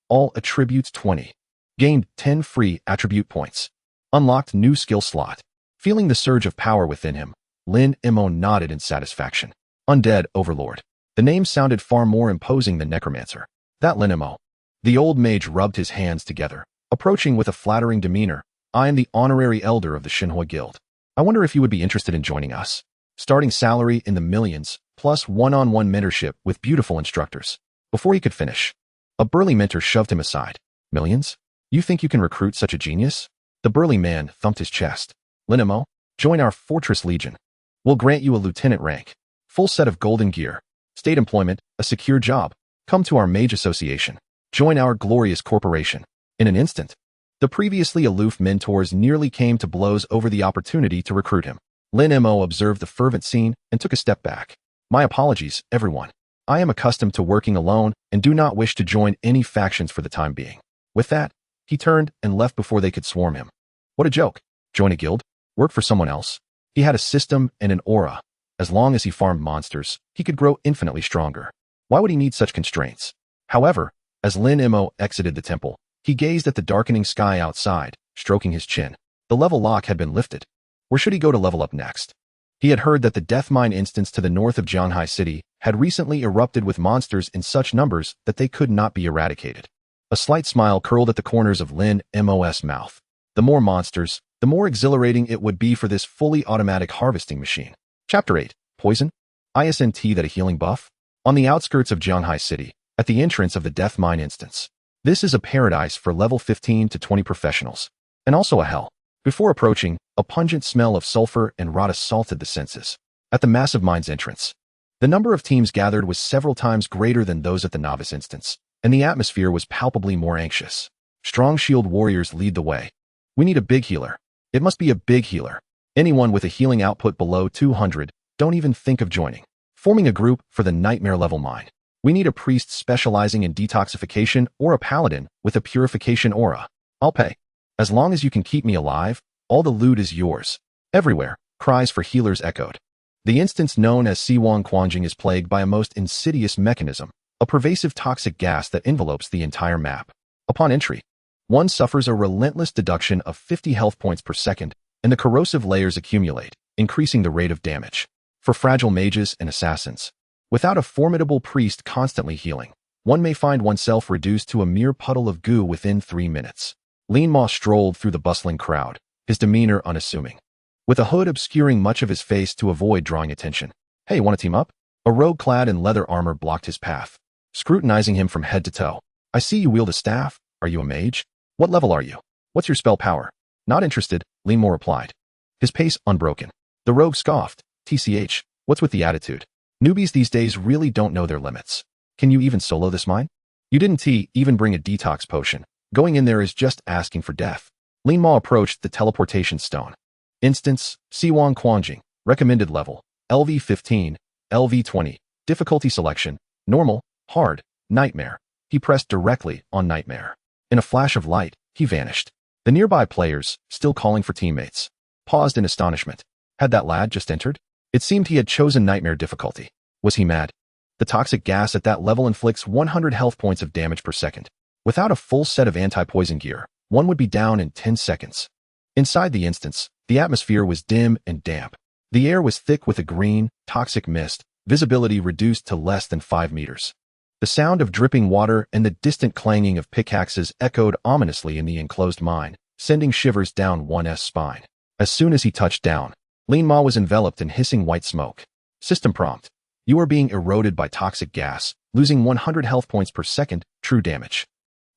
All attributes 20. Gained 10 free attribute points. Unlocked new skill slot. Feeling the surge of power within him, Lin Mo nodded in satisfaction. Undead Overlord. The name sounded far more imposing than Necromancer. That Lin Mo. The old mage rubbed his hands together, approaching with a flattering demeanor. I am the honorary elder of the Xinhua Guild. I wonder if you would be interested in joining us. Starting salary in the millions, plus one-on-one mentorship with beautiful instructors. Before he could finish, a burly mentor shoved him aside. Millions? You think you can recruit such a genius? The burly man thumped his chest. Lin Mo, join our Fortress Legion. We'll grant you a lieutenant rank, full set of golden gear, state employment, a secure job. Come to our mage association. Join our glorious corporation. In an instant, the previously aloof mentors nearly came to blows over the opportunity to recruit him. Lin Mo observed the fervent scene and took a step back. My apologies, everyone. I am accustomed to working alone and do not wish to join any factions for the time being. With that, he turned and left before they could swarm him. What a joke. Join a guild? Work for someone else? He had a system and an aura. As long as he farmed monsters, he could grow infinitely stronger. Why would he need such constraints? However, as Lin Mo exited the temple, he gazed at the darkening sky outside, stroking his chin. The level lock had been lifted. Where should he go to level up next? He had heard that the death mine instance to the north of Jianhai City had recently erupted with monsters in such numbers that they could not be eradicated. A slight smile curled at the corners of Lin Mo's mouth. The more monsters, the more exhilarating it would be for this fully automatic harvesting machine. Chapter 8. Poison? Isn't that a healing buff? On the outskirts of Jianghai City, at the entrance of the Death Mine instance. This is a paradise for level 15 to 20 professionals, and also a hell. Before approaching, a pungent smell of sulfur and rot assaulted the senses. At the massive mine's entrance, the number of teams gathered was several times greater than those at the novice instance, and the atmosphere was palpably more anxious. Strong shield warriors lead the way. We need a big healer. It must be a big healer. Anyone with a healing output below 200, don't even think of joining. Forming a group for the nightmare level mine. We need a priest specializing in detoxification or a paladin with a purification aura. I'll pay. As long as you can keep me alive, all the loot is yours. Everywhere, cries for healers echoed. The instance known as Siwang Quanjing is plagued by a most insidious mechanism, a pervasive toxic gas that envelopes the entire map. Upon entry, one suffers a relentless deduction of 50 health points per second, and the corrosive layers accumulate, increasing the rate of damage. For fragile mages and assassins, without a formidable priest constantly healing, one may find oneself reduced to a mere puddle of goo within 3 minutes. Lin Ma strolled through the bustling crowd, his demeanor unassuming, with a hood obscuring much of his face to avoid drawing attention. Hey, want to team up? A rogue clad in leather armor blocked his path, scrutinizing him from head to toe. I see you wield a staff. Are you a mage? What level are you? What's your spell power? Not interested, Lin Ma replied, his pace unbroken. The rogue scoffed. TCH, what's with the attitude? Newbies these days really don't know their limits. Can you even solo this mine? You didn't even bring a detox potion. Going in there is just asking for death. Lin Ma approached the teleportation stone. Instance, Siwang Quanjing, recommended level, LV15, LV20, difficulty selection, normal, hard, nightmare. He pressed directly on nightmare. In a flash of light, he vanished. The nearby players, still calling for teammates, paused in astonishment. Had that lad just entered? It seemed he had chosen nightmare difficulty. Was he mad? The toxic gas at that level inflicts 100 health points of damage per second. Without a full set of anti-poison gear, one would be down in 10 seconds. Inside the instance, the atmosphere was dim and damp. The air was thick with a green, toxic mist, visibility reduced to less than 5 meters. The sound of dripping water and the distant clanging of pickaxes echoed ominously in the enclosed mine, sending shivers down one's spine. As soon as he touched down, Lin Ma was enveloped in hissing white smoke. System prompt. You are being eroded by toxic gas, losing 100 health points per second, true damage.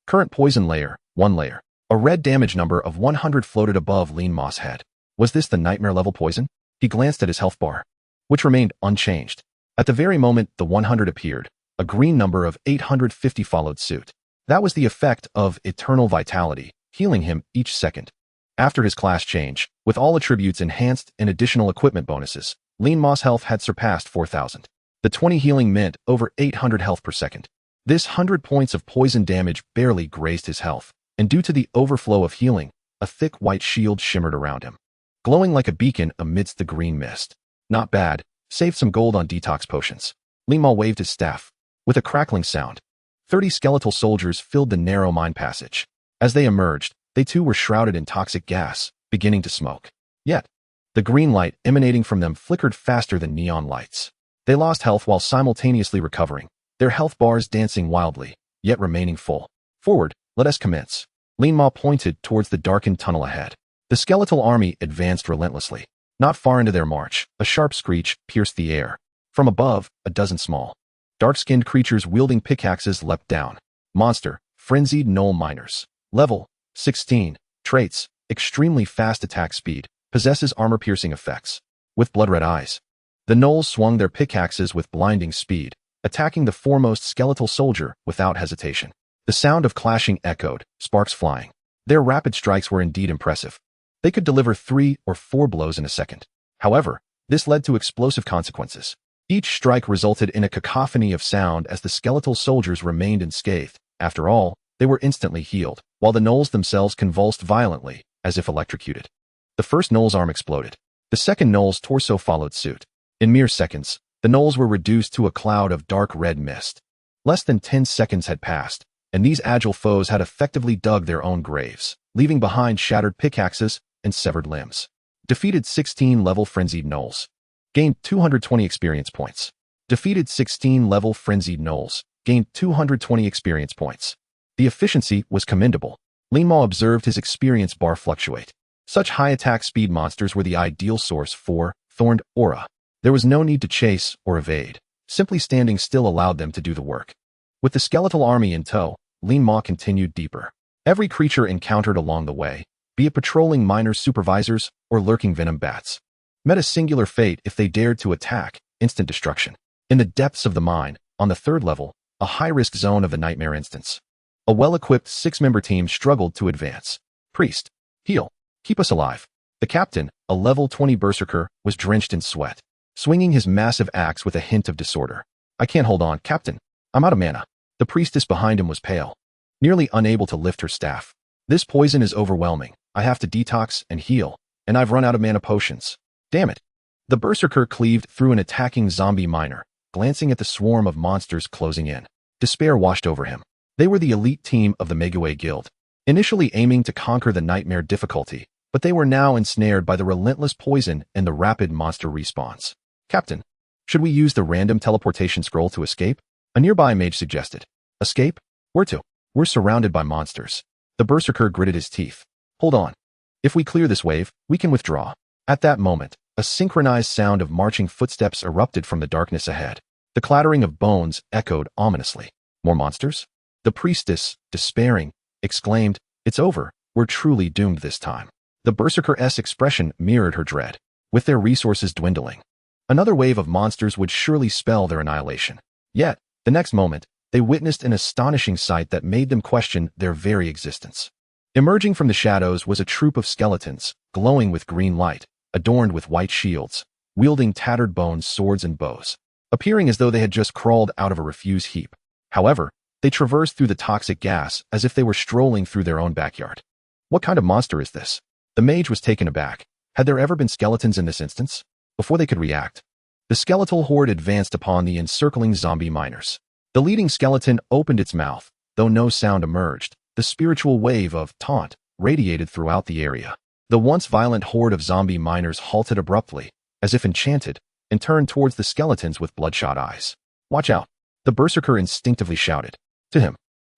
Current poison layer, 1 layer. A red damage number of 100 floated above Lin Ma's head. Was this the nightmare level poison? He glanced at his health bar, which remained unchanged. At the very moment the 100 appeared, a green number of 850 followed suit. That was the effect of eternal vitality, healing him each second. After his class change, with all attributes enhanced and additional equipment bonuses, Lin Ma's health had surpassed 4,000. The 20 healing meant over 800 health per second. This 100 points of poison damage barely grazed his health, and due to the overflow of healing, a thick white shield shimmered around him, glowing like a beacon amidst the green mist. Not bad, saved some gold on detox potions. Lin Ma waved his staff. With a crackling sound, 30 skeletal soldiers filled the narrow mine passage. As they emerged, they too were shrouded in toxic gas, beginning to smoke. Yet, the green light emanating from them flickered faster than neon lights. They lost health while simultaneously recovering, their health bars dancing wildly, yet remaining full. Forward, let us commence. Lin Ma pointed towards the darkened tunnel ahead. The skeletal army advanced relentlessly. Not far into their march, a sharp screech pierced the air. From above, a dozen small, dark-skinned creatures wielding pickaxes leapt down. Monster, frenzied gnoll miners. Level, 16. Traits, extremely fast attack speed, possesses armor-piercing effects. With blood-red eyes, the gnolls swung their pickaxes with blinding speed, attacking the foremost skeletal soldier without hesitation. The sound of clashing echoed, sparks flying. Their rapid strikes were indeed impressive. They could deliver 3 or 4 blows in a second. However, this led to explosive consequences. Each strike resulted in a cacophony of sound as the skeletal soldiers remained unscathed. After all, they were instantly healed, while the gnolls themselves convulsed violently, as if electrocuted. The first gnoll's arm exploded. The second gnoll's torso followed suit. In mere seconds, the gnolls were reduced to a cloud of dark red mist. Less than 10 seconds had passed, and these agile foes had effectively dug their own graves, leaving behind shattered pickaxes and severed limbs. Defeated 16 level frenzied gnolls. Gained 220 experience points. Defeated 16 level frenzied gnolls. Gained 220 experience points. The efficiency was commendable. Lin Ma observed his experience bar fluctuate. Such high attack speed monsters were the ideal source for thorned aura. There was no need to chase or evade. Simply standing still allowed them to do the work. With the skeletal army in tow, Lin Ma continued deeper. Every creature encountered along the way, be it patrolling miners supervisors or lurking venom bats, met a singular fate if they dared to attack, instant destruction. In the depths of the mine, on the third level, a high-risk zone of the nightmare instance, a well-equipped 6-member team struggled to advance. Priest, heal, keep us alive. The captain, a level 20 berserker, was drenched in sweat, swinging his massive axe with a hint of disorder. I can't hold on, Captain. I'm out of mana. The priestess behind him was pale, nearly unable to lift her staff. This poison is overwhelming. I have to detox and heal, and I've run out of mana potions. Damn it. The berserker cleaved through an attacking zombie miner, glancing at the swarm of monsters closing in. Despair washed over him. They were the elite team of the Megaway Guild, initially aiming to conquer the nightmare difficulty, but they were now ensnared by the relentless poison and the rapid monster respawns. Captain, should we use the random teleportation scroll to escape? A nearby mage suggested. Escape? Where to? We're surrounded by monsters. The berserker gritted his teeth. Hold on. If we clear this wave, we can withdraw. At that moment, a synchronized sound of marching footsteps erupted from the darkness ahead. The clattering of bones echoed ominously. More monsters? The priestess, despairing, exclaimed, "It's over. We're truly doomed this time." The berserker's expression mirrored her dread. With their resources dwindling, another wave of monsters would surely spell their annihilation. Yet, the next moment, they witnessed an astonishing sight that made them question their very existence. Emerging from the shadows was a troop of skeletons, glowing with green light, adorned with white shields, wielding tattered bones, swords, and bows, appearing as though they had just crawled out of a refuse heap. However, they traversed through the toxic gas as if they were strolling through their own backyard. What kind of monster is this? The mage was taken aback. Had there ever been skeletons in this instance? Before they could react, the skeletal horde advanced upon the encircling zombie miners. The leading skeleton opened its mouth, though no sound emerged. The spiritual wave of taunt radiated throughout the area. The once violent horde of zombie miners halted abruptly, as if enchanted, and turned towards the skeletons with bloodshot eyes. Watch out! The berserker instinctively shouted. To him,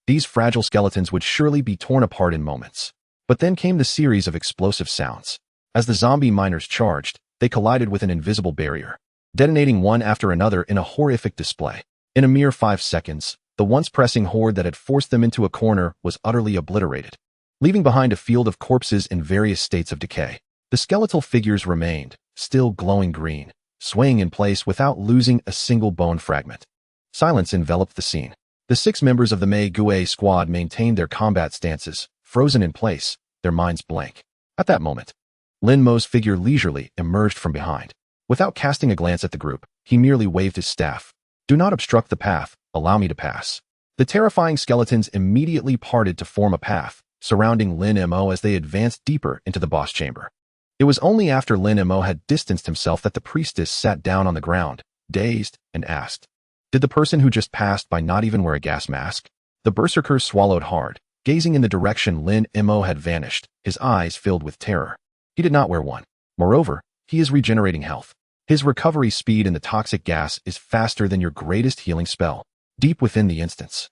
these fragile skeletons would surely be torn apart in moments. But then came the series of explosive sounds. As the zombie miners charged, they collided with an invisible barrier, detonating one after another in a horrific display. In a mere 5 seconds, the once pressing horde that had forced them into a corner was utterly obliterated, leaving behind a field of corpses in various states of decay. The skeletal figures remained, still glowing green, swaying in place without losing a single bone fragment. Silence enveloped the scene. The 6 members of the Mei Gui squad maintained their combat stances, frozen in place, their minds blank. At that moment, Lin Mo's figure leisurely emerged from behind. Without casting a glance at the group, he merely waved his staff. Do not obstruct the path, allow me to pass. The terrifying skeletons immediately parted to form a path, surrounding Lin Mo as they advanced deeper into the boss chamber. It was only after Lin Mo had distanced himself that the priestess sat down on the ground, dazed, and asked, "Did the person who just passed by not even wear a gas mask?" The berserker swallowed hard, gazing in the direction Lin Mo had vanished, his eyes filled with terror. He did not wear one. Moreover, he is regenerating health. His recovery speed in the toxic gas is faster than your greatest healing spell. Deep within the instance,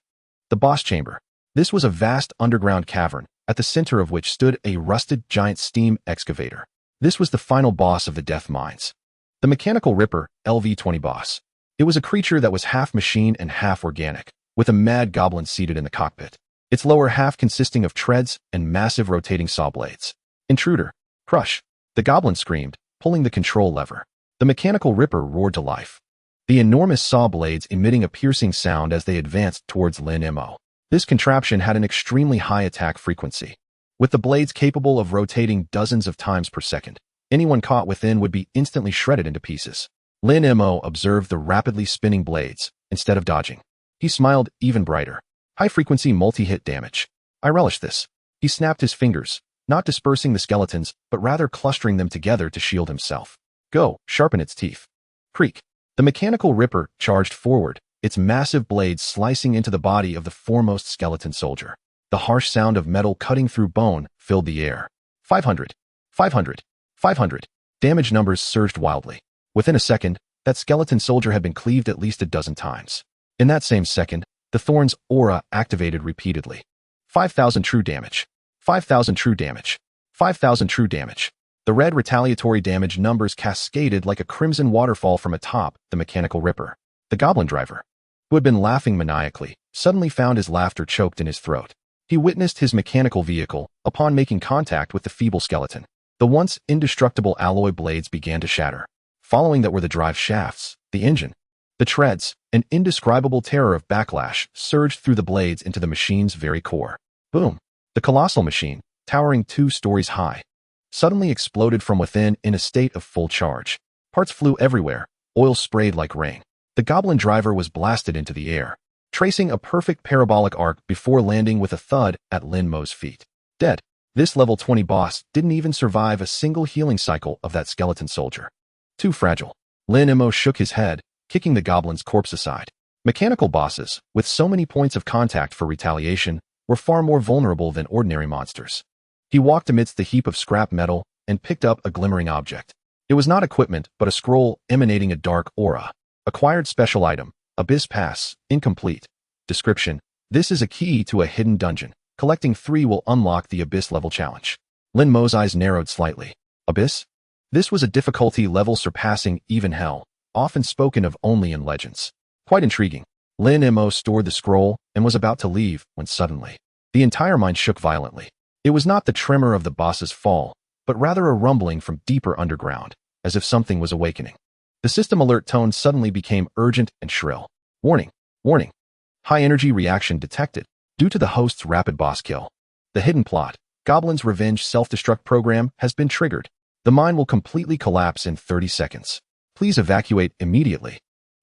the boss chamber. This was a vast underground cavern, at the center of which stood a rusted giant steam excavator. This was the final boss of the death mines. The Mechanical Ripper, LV-20 boss. It was a creature that was half machine and half organic, with a mad goblin seated in the cockpit, its lower half consisting of treads and massive rotating saw blades. Intruder, crush! The goblin screamed, pulling the control lever. The Mechanical Ripper roared to life, the enormous saw blades emitting a piercing sound as they advanced towards Lin Mo. This contraption had an extremely high attack frequency, with the blades capable of rotating dozens of times per second. Anyone caught within would be instantly shredded into pieces. Lin Mo observed the rapidly spinning blades. Instead of dodging, he smiled even brighter. High-frequency multi-hit damage. I relish this. He snapped his fingers, not dispersing the skeletons, but rather clustering them together to shield himself. Go, sharpen its teeth. Creak. The Mechanical Ripper charged forward, its massive blades slicing into the body of the foremost skeleton soldier. The harsh sound of metal cutting through bone filled the air. 500. 500. 500. Damage numbers surged wildly. Within a second, that skeleton soldier had been cleaved at least a dozen times. In that same second, the thorn's aura activated repeatedly. 5,000 true damage. 5,000 true damage. 5,000 true damage. The red retaliatory damage numbers cascaded like a crimson waterfall from atop the mechanical ripper. The goblin driver, who had been laughing maniacally, suddenly found his laughter choked in his throat. He witnessed his mechanical vehicle, upon making contact with the feeble skeleton. The once indestructible alloy blades began to shatter. Following that were the drive shafts, the engine, the treads. An indescribable terror of backlash surged through the blades into the machine's very core. Boom! The colossal machine, towering 2 stories high, suddenly exploded from within in a state of full charge. Parts flew everywhere, oil sprayed like rain. The goblin driver was blasted into the air, tracing a perfect parabolic arc before landing with a thud at Lin Mo's feet. Dead. This level 20 boss didn't even survive a single healing cycle of that skeleton soldier. Too fragile. Lin Mo shook his head, kicking the goblin's corpse aside. Mechanical bosses, with so many points of contact for retaliation, were far more vulnerable than ordinary monsters. He walked amidst the heap of scrap metal and picked up a glimmering object. It was not equipment, but a scroll emanating a dark aura. Acquired special item, Abyss Pass, incomplete. Description: this is a key to a hidden dungeon. Collecting 3 will unlock the Abyss level challenge. Lin Mo's eyes narrowed slightly. Abyss? This was a difficulty level surpassing even hell, often spoken of only in legends. Quite intriguing. Lin Mo stored the scroll and was about to leave when suddenly, the entire mine shook violently. It was not the tremor of the boss's fall, but rather a rumbling from deeper underground, as if something was awakening. The system alert tone suddenly became urgent and shrill. Warning! Warning! High energy reaction detected, due to the host's rapid boss kill. The hidden plot, Goblin's Revenge self-destruct program, has been triggered. The mine will completely collapse in 30 seconds. Please evacuate immediately.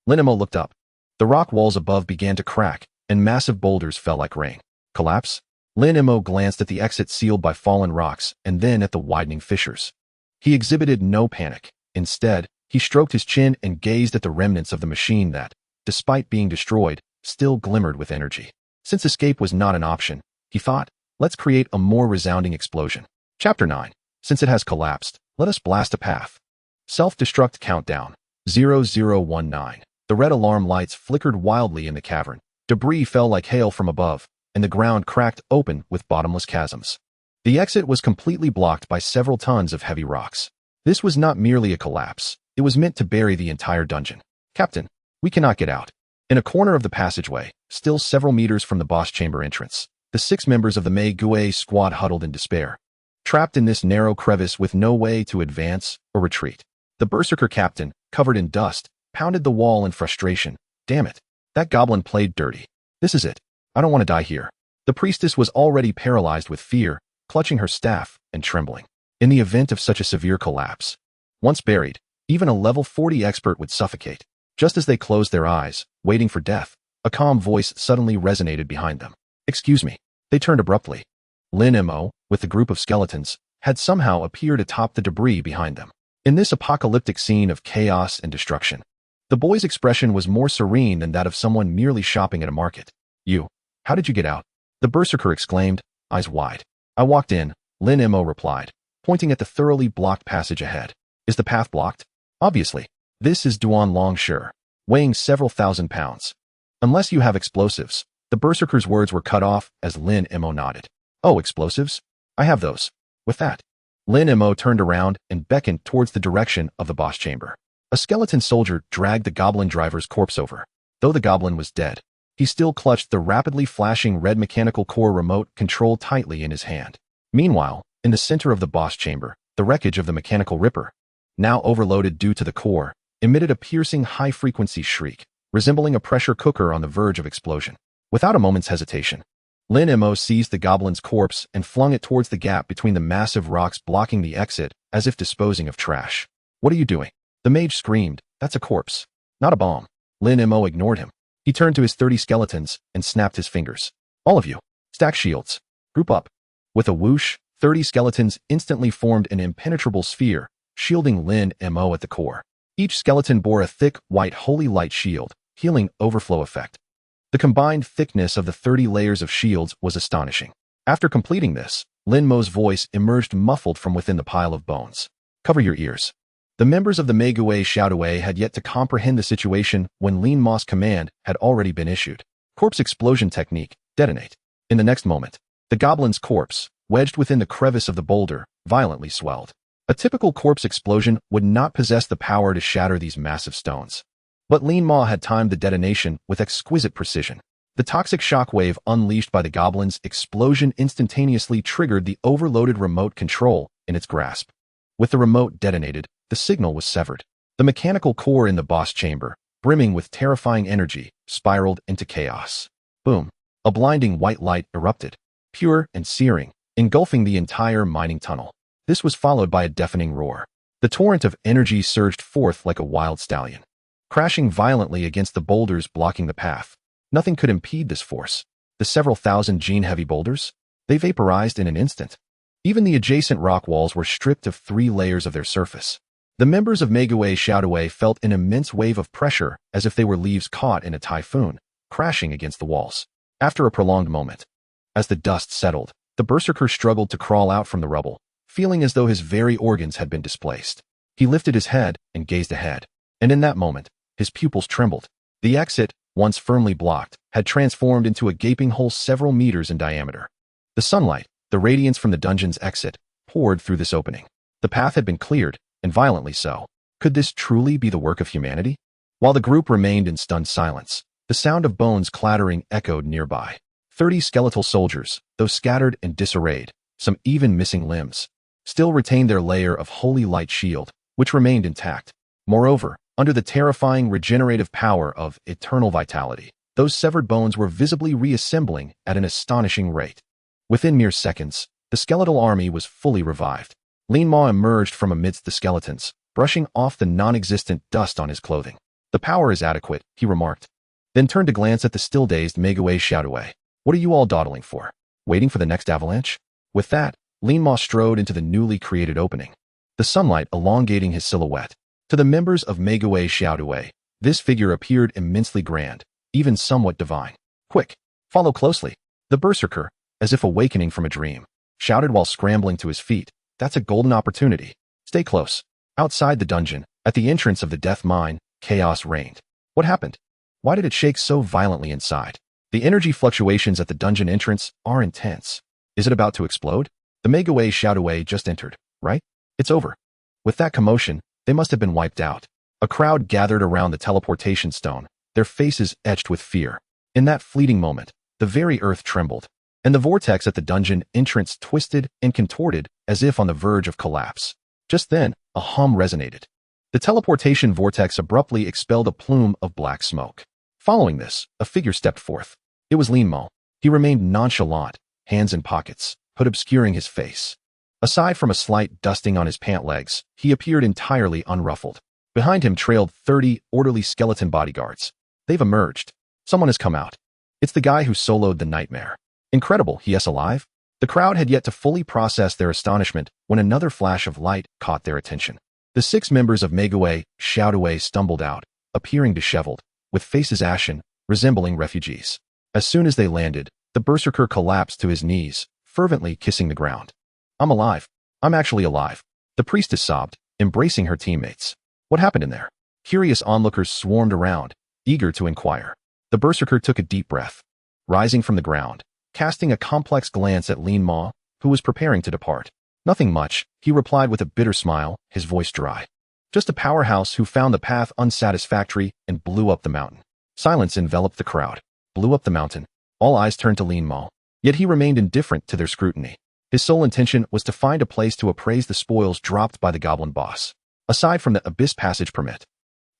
Lin Mo looked up. The rock walls above began to crack, and massive boulders fell like rain. Collapse? Lin Mo glanced at the exit sealed by fallen rocks and then at the widening fissures. He exhibited no panic. Instead, he stroked his chin and gazed at the remnants of the machine that, despite being destroyed, still glimmered with energy. Since escape was not an option, he thought, let's create a more resounding explosion. Chapter 9. Since it has collapsed, let us blast a path. Self-destruct countdown. 0019. The red alarm lights flickered wildly in the cavern. Debris fell like hail from above, and the ground cracked open with bottomless chasms. The exit was completely blocked by several tons of heavy rocks. This was not merely a collapse. It was meant to bury the entire dungeon. Captain, we cannot get out. In a corner of the passageway, still several meters from the boss chamber entrance, the 6 members of the Mei Guei squad huddled in despair. Trapped in this narrow crevice with no way to advance or retreat. The berserker captain, covered in dust, pounded the wall in frustration. Damn it. That goblin played dirty. This is it. I don't want to die here. The priestess was already paralyzed with fear, clutching her staff and trembling. In the event of such a severe collapse, once buried, even a level 40 expert would suffocate. Just as they closed their eyes, waiting for death, a calm voice suddenly resonated behind them. Excuse me. They turned abruptly. Lin Mo, with the group of skeletons, had somehow appeared atop the debris behind them. In this apocalyptic scene of chaos and destruction, the boy's expression was more serene than that of someone merely shopping at a market. How did you get out? The berserker exclaimed, eyes wide. I walked in, Lin Mo replied, pointing at the thoroughly blocked passage ahead. Is the path blocked? Obviously. This is Duan Longshire, weighing several thousand pounds. Unless you have explosives. The berserker's words were cut off as Lin Mo nodded. Oh, explosives? I have those. With that, Lin Mo turned around and beckoned towards the direction of the boss chamber. A skeleton soldier dragged the goblin driver's corpse over. Though the goblin was dead, he still clutched the rapidly flashing red mechanical core remote control tightly in his hand. Meanwhile, in the center of the boss chamber, the wreckage of the mechanical ripper, now overloaded due to the core, emitted a piercing high-frequency shriek, resembling a pressure cooker on the verge of explosion. Without a moment's hesitation, Lin Mo seized the goblin's corpse and flung it towards the gap between the massive rocks blocking the exit, as if disposing of trash. What are you doing? The mage screamed. That's a corpse, not a bomb. Lin Mo ignored him. He turned to his 30 skeletons and snapped his fingers. All of you, stack shields. Group up. With a whoosh, 30 skeletons instantly formed an impenetrable sphere, shielding Lin Mo at the core. Each skeleton bore a thick, white holy light shield, healing overflow effect. The combined thickness of the 30 layers of shields was astonishing. After completing this, Lin Mo's voice emerged muffled from within the pile of bones. Cover your ears. The members of the Meiguei Shoutaway had yet to comprehend the situation when Lin Mo's command had already been issued. Corpse explosion technique, detonate. In the next moment, The goblin's corpse, wedged within the crevice of the boulder, violently swelled. A typical corpse explosion would not possess the power to shatter these massive stones. But Lean Ma had timed the detonation with exquisite precision. The toxic shockwave unleashed by the goblin's explosion instantaneously triggered the overloaded remote control in its grasp. With the remote detonated, the signal was severed. The mechanical core in the boss chamber, brimming with terrifying energy, spiraled into chaos. Boom! A blinding white light erupted, pure and searing, engulfing the entire mining tunnel. This was followed by a deafening roar. The torrent of energy surged forth like a wild stallion, crashing violently against the boulders blocking the path. Nothing could impede this force. The several thousand gene-heavy boulders, they vaporized in an instant. Even the adjacent rock walls were stripped of 3 layers of their surface. The members of Meguei Shoutaway felt an immense wave of pressure as if they were leaves caught in a typhoon, crashing against the walls. After a prolonged moment, as the dust settled, the berserker struggled to crawl out from the rubble, feeling as though his very organs had been displaced. He lifted his head and gazed ahead, and in that moment, his pupils trembled. The exit, once firmly blocked, had transformed into a gaping hole several meters in diameter. The sunlight, the radiance from the dungeon's exit, poured through this opening. The path had been cleared, and violently so. Could this truly be the work of humanity? While the group remained in stunned silence, the sound of bones clattering echoed nearby. 30 skeletal soldiers, though scattered and disarrayed, some even missing limbs, still retained their layer of holy light shield, which remained intact. Moreover, under the terrifying regenerative power of eternal vitality, those severed bones were visibly reassembling at an astonishing rate. Within mere seconds, the skeletal army was fully revived. Lean Ma emerged from amidst the skeletons, brushing off the non-existent dust on his clothing. The power is adequate, he remarked, then turned to glance at the still-dazed Meguei Shoutaway. What are you all dawdling for? Waiting for the next avalanche? With that, Lean Ma strode into the newly created opening, the sunlight elongating his silhouette. To the members of Meguei Shoutaway, this figure appeared immensely grand, even somewhat divine. Quick, follow closely. The berserker, as if awakening from a dream, shouted while scrambling to his feet. That's a golden opportunity. Stay close. Outside the dungeon, at the entrance of the death mine, chaos reigned. What happened? Why did it shake so violently inside? The energy fluctuations at the dungeon entrance are intense. Is it about to explode? The Meguei Shoutaway just entered, right? It's over. With that commotion, they must have been wiped out. A crowd gathered around the teleportation stone, their faces etched with fear. In that fleeting moment, the very earth trembled, and the vortex at the dungeon entrance twisted and contorted as if on the verge of collapse. Just then, a hum resonated. The teleportation vortex abruptly expelled a plume of black smoke. Following this, a figure stepped forth. It was Lin Mo. He remained nonchalant, hands in pockets, hood obscuring his face. Aside from a slight dusting on his pant legs, he appeared entirely unruffled. Behind him trailed 30 orderly skeleton bodyguards. They've emerged. Someone has come out. It's the guy who soloed the nightmare. Incredible, he is alive? The crowd had yet to fully process their astonishment when another flash of light caught their attention. The 6 members of Meguei Shoutaway stumbled out, appearing disheveled, with faces ashen, resembling refugees. As soon as they landed, the berserker collapsed to his knees, fervently kissing the ground. I'm alive. I'm actually alive. The priestess sobbed, embracing her teammates. What happened in there? Curious onlookers swarmed around, eager to inquire. The berserker took a deep breath, rising from the ground, casting a complex glance at Lin Ma, who was preparing to depart. Nothing much, he replied with a bitter smile, his voice dry. Just a powerhouse who found the path unsatisfactory and blew up the mountain. Silence enveloped the crowd. Blew up the mountain. All eyes turned to Lin Ma, yet he remained indifferent to their scrutiny. His sole intention was to find a place to appraise the spoils dropped by the goblin boss. Aside from the Abyss Passage permit,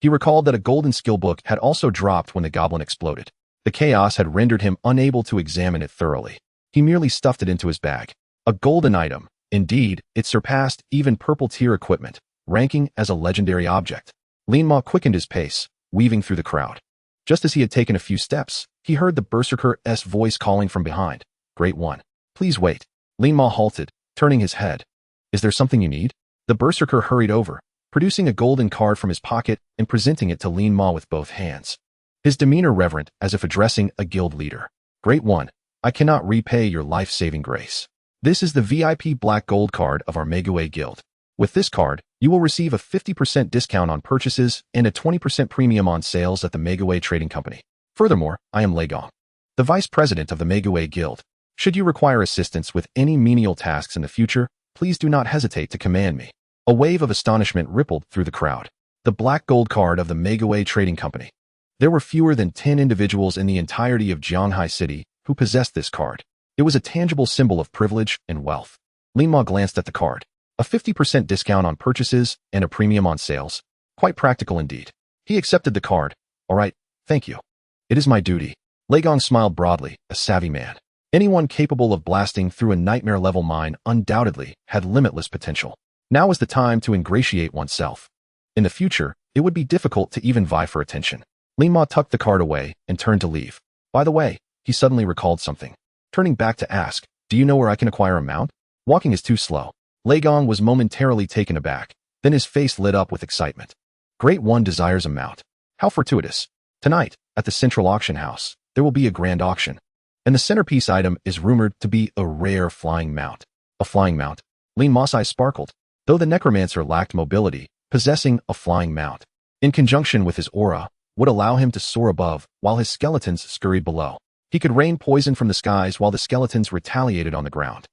he recalled that a golden skill book had also dropped when the goblin exploded. The chaos had rendered him unable to examine it thoroughly. He merely stuffed it into his bag. A golden item. Indeed, it surpassed even purple-tier equipment, ranking as a legendary object. Lin Ma quickened his pace, weaving through the crowd. Just as he had taken a few steps, he heard the berserker's voice calling from behind. Great one. Please wait. Lin Ma halted, turning his head. Is there something you need? The berserker hurried over, producing a golden card from his pocket and presenting it to Lin Ma with both hands. His demeanor reverent, as if addressing a guild leader. Great one. I cannot repay your life-saving grace. This is the VIP Black Gold card of our Meguei Guild. With this card, you will receive a 50% discount on purchases and a 20% premium on sales at the Meguei Trading Company. Furthermore, I am Legong, the vice president of the Meguei Guild. Should you require assistance with any menial tasks in the future, please do not hesitate to command me. A wave of astonishment rippled through the crowd. The black gold card of the Megaway Trading Company. There were fewer than 10 individuals in the entirety of Jianghai City who possessed this card. It was a tangible symbol of privilege and wealth. Lin Ma glanced at the card. A 50% discount on purchases and a premium on sales. Quite practical indeed. He accepted the card. All right, thank you. It is my duty. Lei Gong smiled broadly, a savvy man. Anyone capable of blasting through a nightmare-level mine undoubtedly had limitless potential. Now was the time to ingratiate oneself. In the future, it would be difficult to even vie for attention. Lin Ma tucked the card away and turned to leave. By the way, he suddenly recalled something. Turning back to ask, do you know where I can acquire a mount? Walking is too slow. Lei Gong was momentarily taken aback. Then his face lit up with excitement. Great One desires a mount. How fortuitous. Tonight, at the Central Auction House, there will be a grand auction. And the centerpiece item is rumored to be a rare flying mount. A flying mount? Lin Ma's eyes sparkled. Though the Necromancer lacked mobility, possessing a flying mount, in conjunction with his aura, would allow him to soar above while his skeletons scurried below. He could rain poison from the skies while the skeletons retaliated on the ground.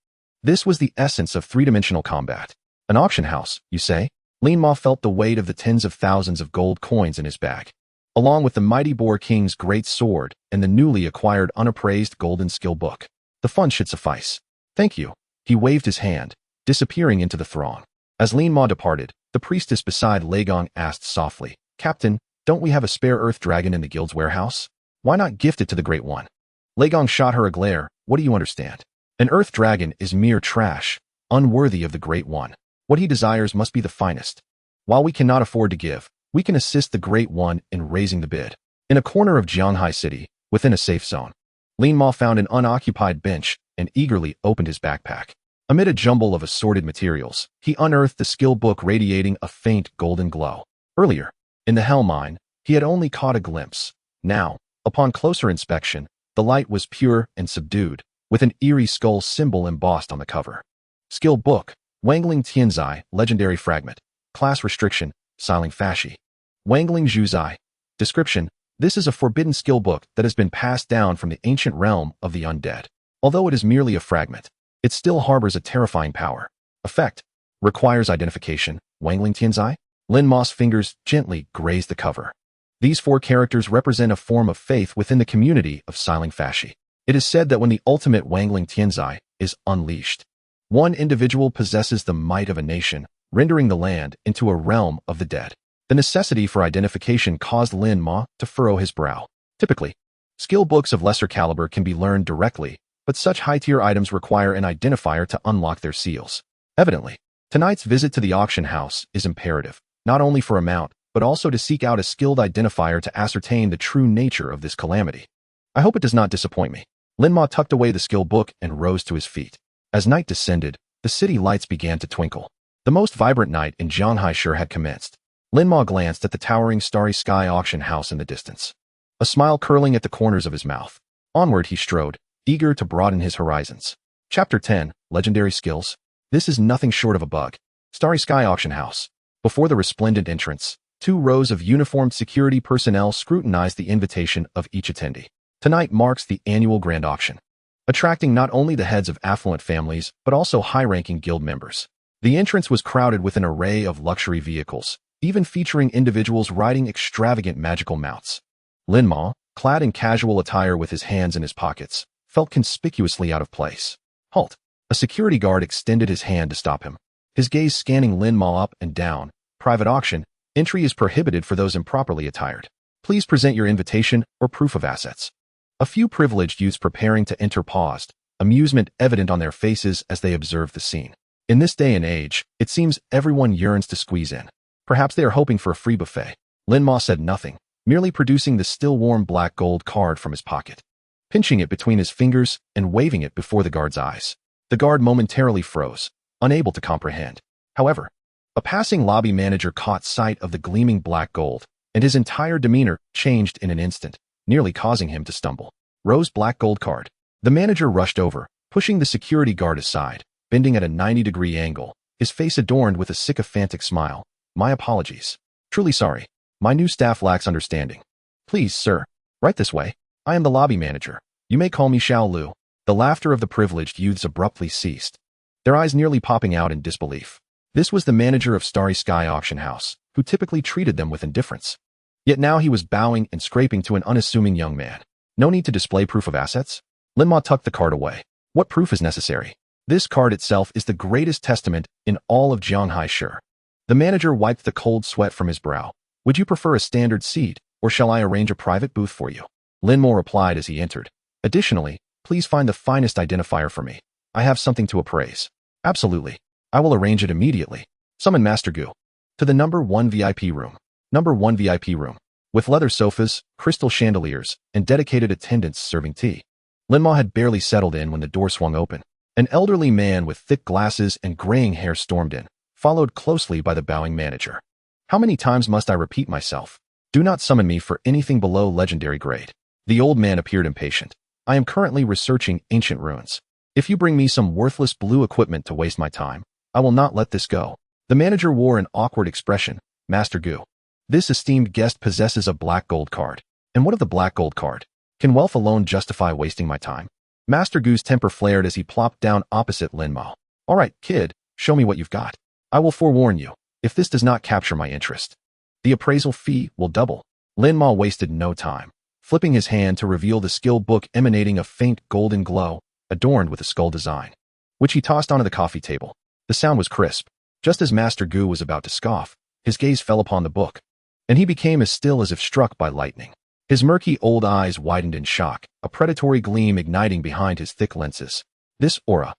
This was the essence of three-dimensional combat. An auction house, you say? Lin Ma felt the weight of the tens of thousands of gold coins in his bag, along with the mighty Boar King's great sword and the newly acquired unappraised golden skill book. The fun should suffice. Thank you. He waved his hand, disappearing into the throng. As Lin Ma departed, the priestess beside Lei Gong asked softly, Captain, don't we have a spare earth dragon in the guild's warehouse? Why not gift it to the Great One? Lei Gong shot her a glare. What do you understand? An earth dragon is mere trash, unworthy of the Great One. What he desires must be the finest. While we cannot afford to give, we can assist the Great One in raising the bid. In a corner of Jianghai City, within a safe zone, Lin Ma found an unoccupied bench and eagerly opened his backpack. Amid a jumble of assorted materials, he unearthed the skill book radiating a faint golden glow. Earlier, in the Hell Mine, he had only caught a glimpse. Now, upon closer inspection, the light was pure and subdued, with an eerie skull symbol embossed on the cover. Skill book, Wangling Tianzai, legendary fragment. Class restriction, Siling Fashi. Wangling Zhuzai. Description, this is a forbidden skill book that has been passed down from the ancient realm of the undead. Although it is merely a fragment, it still harbors a terrifying power. Effect, requires identification, Wangling Tianzai. Lin Ma's fingers gently grazed the cover. These 4 characters represent a form of faith within the community of Siling Fashi. It is said that when the ultimate Wangling Tianzai is unleashed, one individual possesses the might of a nation, rendering the land into a realm of the dead. The necessity for identification caused Lin Ma to furrow his brow. Typically, skill books of lesser caliber can be learned directly, but such high-tier items require an identifier to unlock their seals. Evidently, tonight's visit to the auction house is imperative, not only for a mount, but also to seek out a skilled identifier to ascertain the true nature of this calamity. I hope it does not disappoint me. Lin Ma tucked away the skill book and rose to his feet. As night descended, the city lights began to twinkle. The most vibrant night in Jianghai sure had commenced. Lin Ma glanced at the towering starry sky auction house in the distance, a smile curling at the corners of his mouth. Onward he strode, eager to broaden his horizons. Chapter 10, Legendary Skills. This is nothing short of a bug. Starry Sky Auction House. Before the resplendent entrance, 2 rows of uniformed security personnel scrutinized the invitation of each attendee. Tonight marks the annual grand auction, attracting not only the heads of affluent families, but also high-ranking guild members. The entrance was crowded with an array of luxury vehicles, even featuring individuals riding extravagant magical mounts. Lin Ma, clad in casual attire with his hands in his pockets, felt conspicuously out of place. Halt! A security guard extended his hand to stop him, his gaze scanning Lin Ma up and down. Private auction. Entry is prohibited for those improperly attired. Please present your invitation or proof of assets. A few privileged youths preparing to enter paused, amusement evident on their faces as they observed the scene. In this day and age, it seems everyone yearns to squeeze in. Perhaps they are hoping for a free buffet. Lin Ma said nothing, merely producing the still-warm black gold card from his pocket, pinching it between his fingers and waving it before the guard's eyes. The guard momentarily froze, unable to comprehend. However, a passing lobby manager caught sight of the gleaming black gold, and his entire demeanor changed in an instant, nearly causing him to stumble. Rose black gold card. The manager rushed over, pushing the security guard aside, bending at a 90-degree angle, his face adorned with a sycophantic smile. My apologies. Truly sorry. My new staff lacks understanding. Please, sir, right this way. I am the lobby manager. You may call me Xiao Lu. The laughter of the privileged youths abruptly ceased, their eyes nearly popping out in disbelief. This was the manager of Starry Sky Auction House, who typically treated them with indifference. Yet now he was bowing and scraping to an unassuming young man. No need to display proof of assets? Lin Ma tucked the card away. What proof is necessary? This card itself is the greatest testament in all of Jianghai Shi. The manager wiped the cold sweat from his brow. Would you prefer a standard seat, or shall I arrange a private booth for you? Lin Ma replied as he entered. Additionally, please find the finest identifier for me. I have something to appraise. Absolutely. I will arrange it immediately. Summon Master Gu. To the number 1 VIP room. Number 1 VIP room. With leather sofas, crystal chandeliers, and dedicated attendants serving tea. Lin Ma had barely settled in when the door swung open. An elderly man with thick glasses and graying hair stormed in, followed closely by the bowing manager. How many times must I repeat myself? Do not summon me for anything below legendary grade. The old man appeared impatient. I am currently researching ancient ruins. If you bring me some worthless blue equipment to waste my time, I will not let this go. The manager wore an awkward expression. Master Gu. This esteemed guest possesses a black gold card. And what of the black gold card? Can wealth alone justify wasting my time? Master Gu's temper flared as he plopped down opposite Lin Ma. All right, kid, show me what you've got. I will forewarn you, if this does not capture my interest, the appraisal fee will double. Lin Ma wasted no time, flipping his hand to reveal the skill book emanating a faint golden glow, adorned with a skull design, which he tossed onto the coffee table. The sound was crisp. Just as Master Gu was about to scoff, his gaze fell upon the book, and he became as still as if struck by lightning. His murky old eyes widened in shock, a predatory gleam igniting behind his thick lenses. This aura.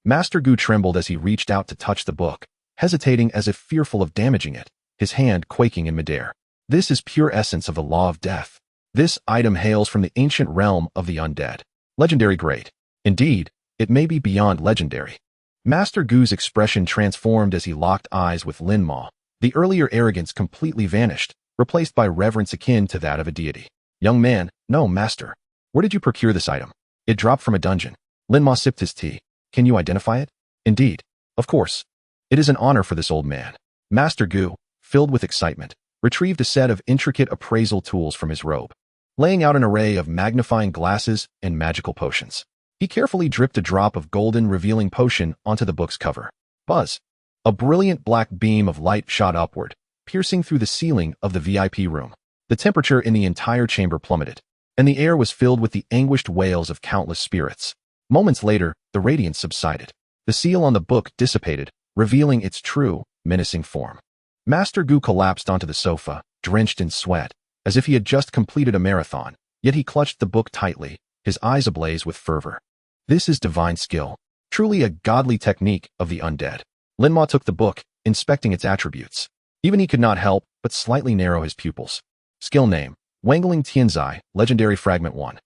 Master Gu trembled as he reached out to touch the book, hesitating as if fearful of damaging it, his hand quaking in midair. This is pure essence of the law of death. This item hails from the ancient realm of the undead. Legendary grade. Indeed, it may be beyond legendary. Master Gu's expression transformed as he locked eyes with Lin Ma. The earlier arrogance completely vanished, replaced by reverence akin to that of a deity. Young man, no, master. Where did you procure this item? It dropped from a dungeon. Lin Ma sipped his tea. Can you identify it? Indeed. Of course. It is an honor for this old man. Master Gu, filled with excitement, retrieved a set of intricate appraisal tools from his robe, laying out an array of magnifying glasses and magical potions. He carefully dripped a drop of golden revealing potion onto the book's cover. Buzz. A brilliant black beam of light shot upward, piercing through the ceiling of the VIP room. The temperature in the entire chamber plummeted, and the air was filled with the anguished wails of countless spirits. Moments later, the radiance subsided. The seal on the book dissipated, revealing its true, menacing form. Master Gu collapsed onto the sofa, drenched in sweat, as if he had just completed a marathon, yet he clutched the book tightly, his eyes ablaze with fervor. This is divine skill, truly a godly technique of the undead. Lin Ma took the book, inspecting its attributes. Even he could not help but slightly narrow his pupils. Skill name, Wangling Tianzai, Legendary Fragment 1.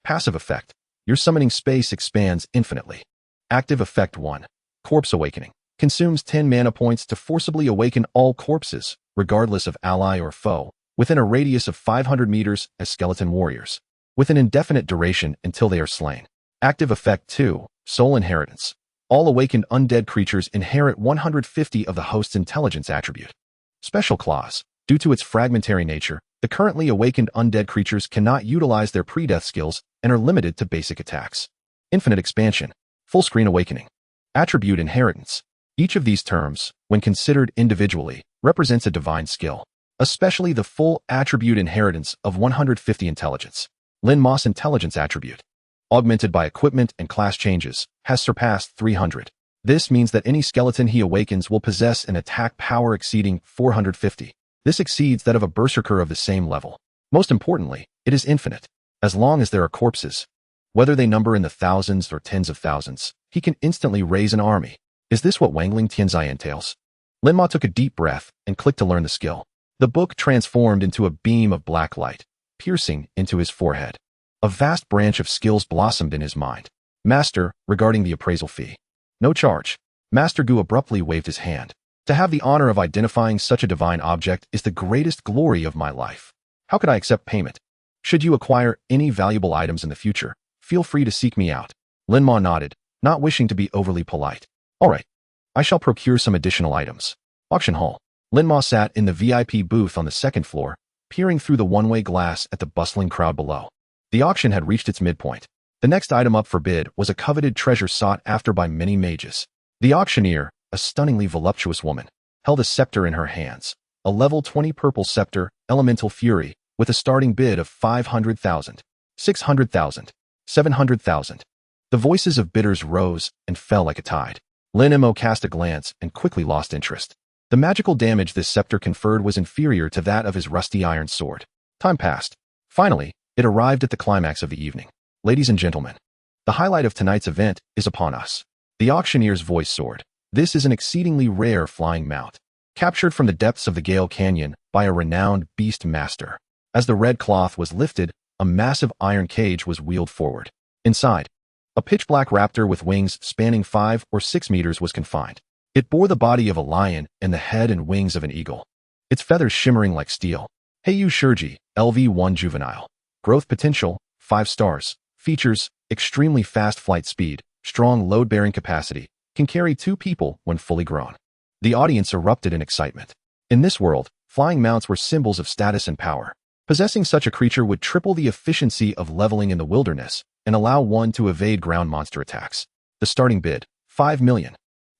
Passive effect, your summoning space expands infinitely. Active effect 1, Corpse Awakening. Consumes 10 mana points to forcibly awaken all corpses, regardless of ally or foe, within a radius of 500 meters as skeleton warriors, with an indefinite duration until they are slain. Active effect 2, Soul Inheritance. All awakened undead creatures inherit 150 of the host's intelligence attribute. Special clause. Due to its fragmentary nature, the currently awakened undead creatures cannot utilize their pre-death skills and are limited to basic attacks. Infinite expansion. Full screen awakening. Attribute inheritance. Each of these terms, when considered individually, represents a divine skill, especially the full attribute inheritance of 150 intelligence. Lin Ma's intelligence attribute, augmented by equipment and class changes, has surpassed 300. This means that any skeleton he awakens will possess an attack power exceeding 450. This exceeds that of a berserker of the same level. Most importantly, it is infinite. As long as there are corpses, whether they number in the thousands or tens of thousands, he can instantly raise an army. Is this what Wangling Tianzai entails? Lin Ma took a deep breath and clicked to learn the skill. The book transformed into a beam of black light, piercing into his forehead. A vast branch of skills blossomed in his mind. Master, regarding the appraisal fee. No charge. Master Gu abruptly waved his hand. To have the honor of identifying such a divine object is the greatest glory of my life. How could I accept payment? Should you acquire any valuable items in the future, feel free to seek me out. Lin Ma nodded, not wishing to be overly polite. All right. I shall procure some additional items. Auction hall. Lin Ma sat in the VIP booth on the second floor, peering through the one-way glass at the bustling crowd below. The auction had reached its midpoint. The next item up for bid was a coveted treasure sought after by many mages. The auctioneer, a stunningly voluptuous woman, held a scepter in her hands, a level 20 purple scepter, elemental fury, with a starting bid of 500,000, 600,000, 700,000. The voices of bidders rose and fell like a tide. Lin Mo cast a glance and quickly lost interest. The magical damage this scepter conferred was inferior to that of his rusty iron sword. Time passed. Finally, it arrived at the climax of the evening. Ladies and gentlemen, the highlight of tonight's event is upon us. The auctioneer's voice soared. This is an exceedingly rare flying mount, captured from the depths of the Gale Canyon by a renowned beast master. As the red cloth was lifted, a massive iron cage was wheeled forward. Inside, a pitch-black raptor with wings spanning 5 or 6 meters was confined. It bore the body of a lion and the head and wings of an eagle, its feathers shimmering like steel. Heiyu Shurji, LV1 Juvenile. Growth potential, 5 stars. Features, extremely fast flight speed, strong load-bearing capacity, can carry 2 people when fully grown. The audience erupted in excitement. In this world, flying mounts were symbols of status and power. Possessing such a creature would triple the efficiency of leveling in the wilderness and allow one to evade ground monster attacks. The starting bid, 5 million.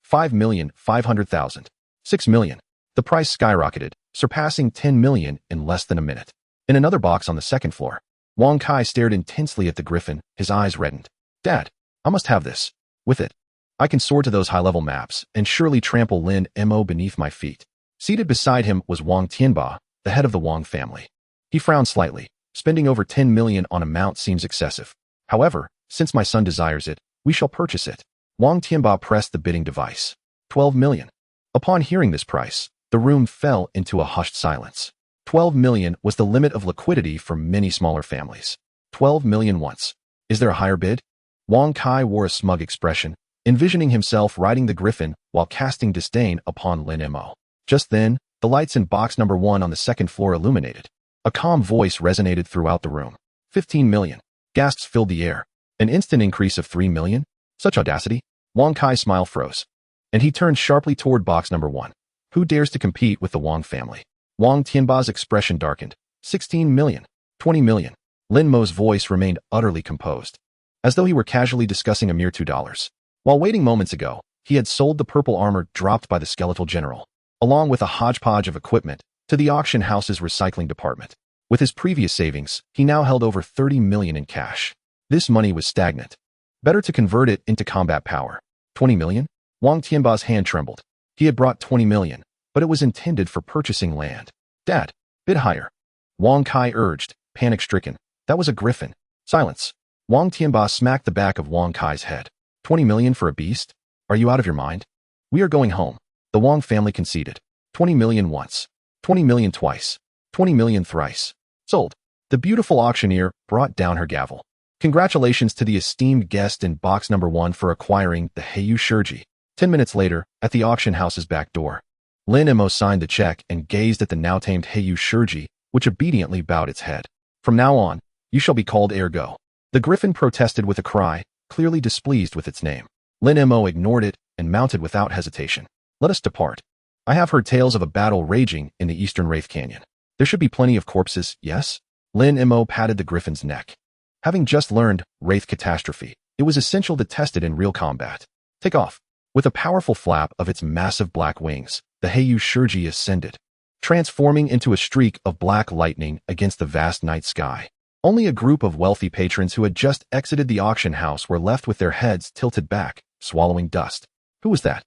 5,500,000. 6 million. The price skyrocketed, surpassing 10 million in less than a minute. In another box on the second floor, Wang Kai stared intensely at the griffin, his eyes reddened. Dad, I must have this. With it, I can soar to those high-level maps and surely trample Lin Mo beneath my feet. Seated beside him was Wang Tianba, the head of the Wang family. He frowned slightly. Spending over 10 million on a mount seems excessive. However, since my son desires it, we shall purchase it. Wang Tianba pressed the bidding device. 12 million. Upon hearing this price, the room fell into a hushed silence. 12 million was the limit of liquidity for many smaller families. 12 million once. Is there a higher bid? Wang Kai wore a smug expression, envisioning himself riding the griffin while casting disdain upon Lin Mo. Just then, the lights in box number 1 on the second floor illuminated. A calm voice resonated throughout the room. 15 million. Gasps filled the air. An instant increase of 3 million? Such audacity? Wang Kai's smile froze, and he turned sharply toward box number 1. Who dares to compete with the Wang family? Wang Tianba's expression darkened. 16 million. 20 million. Lin Mo's voice remained utterly composed, as though he were casually discussing a mere $2. While waiting moments ago, he had sold the purple armor dropped by the skeletal general, along with a hodgepodge of equipment, to the auction house's recycling department. With his previous savings, he now held over 30 million in cash. This money was stagnant. Better to convert it into combat power. 20 million? Wang Tianba's hand trembled. He had brought 20 million, but it was intended for purchasing land. Dad, bid higher. Wang Kai urged, panic-stricken. That was a griffin. Silence. Wang Tianba smacked the back of Wang Kai's head. 20 million for a beast? Are you out of your mind? We are going home. The Wang family conceded. 20 million once. 20 million twice. 20 million thrice. Sold. The beautiful auctioneer brought down her gavel. Congratulations to the esteemed guest in box number 1 for acquiring the Heiyu Shurji. 10 minutes later, at the auction house's back door, Lin Mo signed the check and gazed at the now-tamed Heiyu Shurji, which obediently bowed its head. From now on, you shall be called Ergo. The griffin protested with a cry, clearly displeased with its name. Lin Mo ignored it and mounted without hesitation. Let us depart. I have heard tales of a battle raging in the eastern Wraith Canyon. There should be plenty of corpses, yes? Lin Mo patted the griffin's neck. Having just learned Wraith Catastrophe, it was essential to test it in real combat. Take off. With a powerful flap of its massive black wings, the Heiyu Shurji ascended, transforming into a streak of black lightning against the vast night sky. Only a group of wealthy patrons who had just exited the auction house were left with their heads tilted back, swallowing dust. Who was that?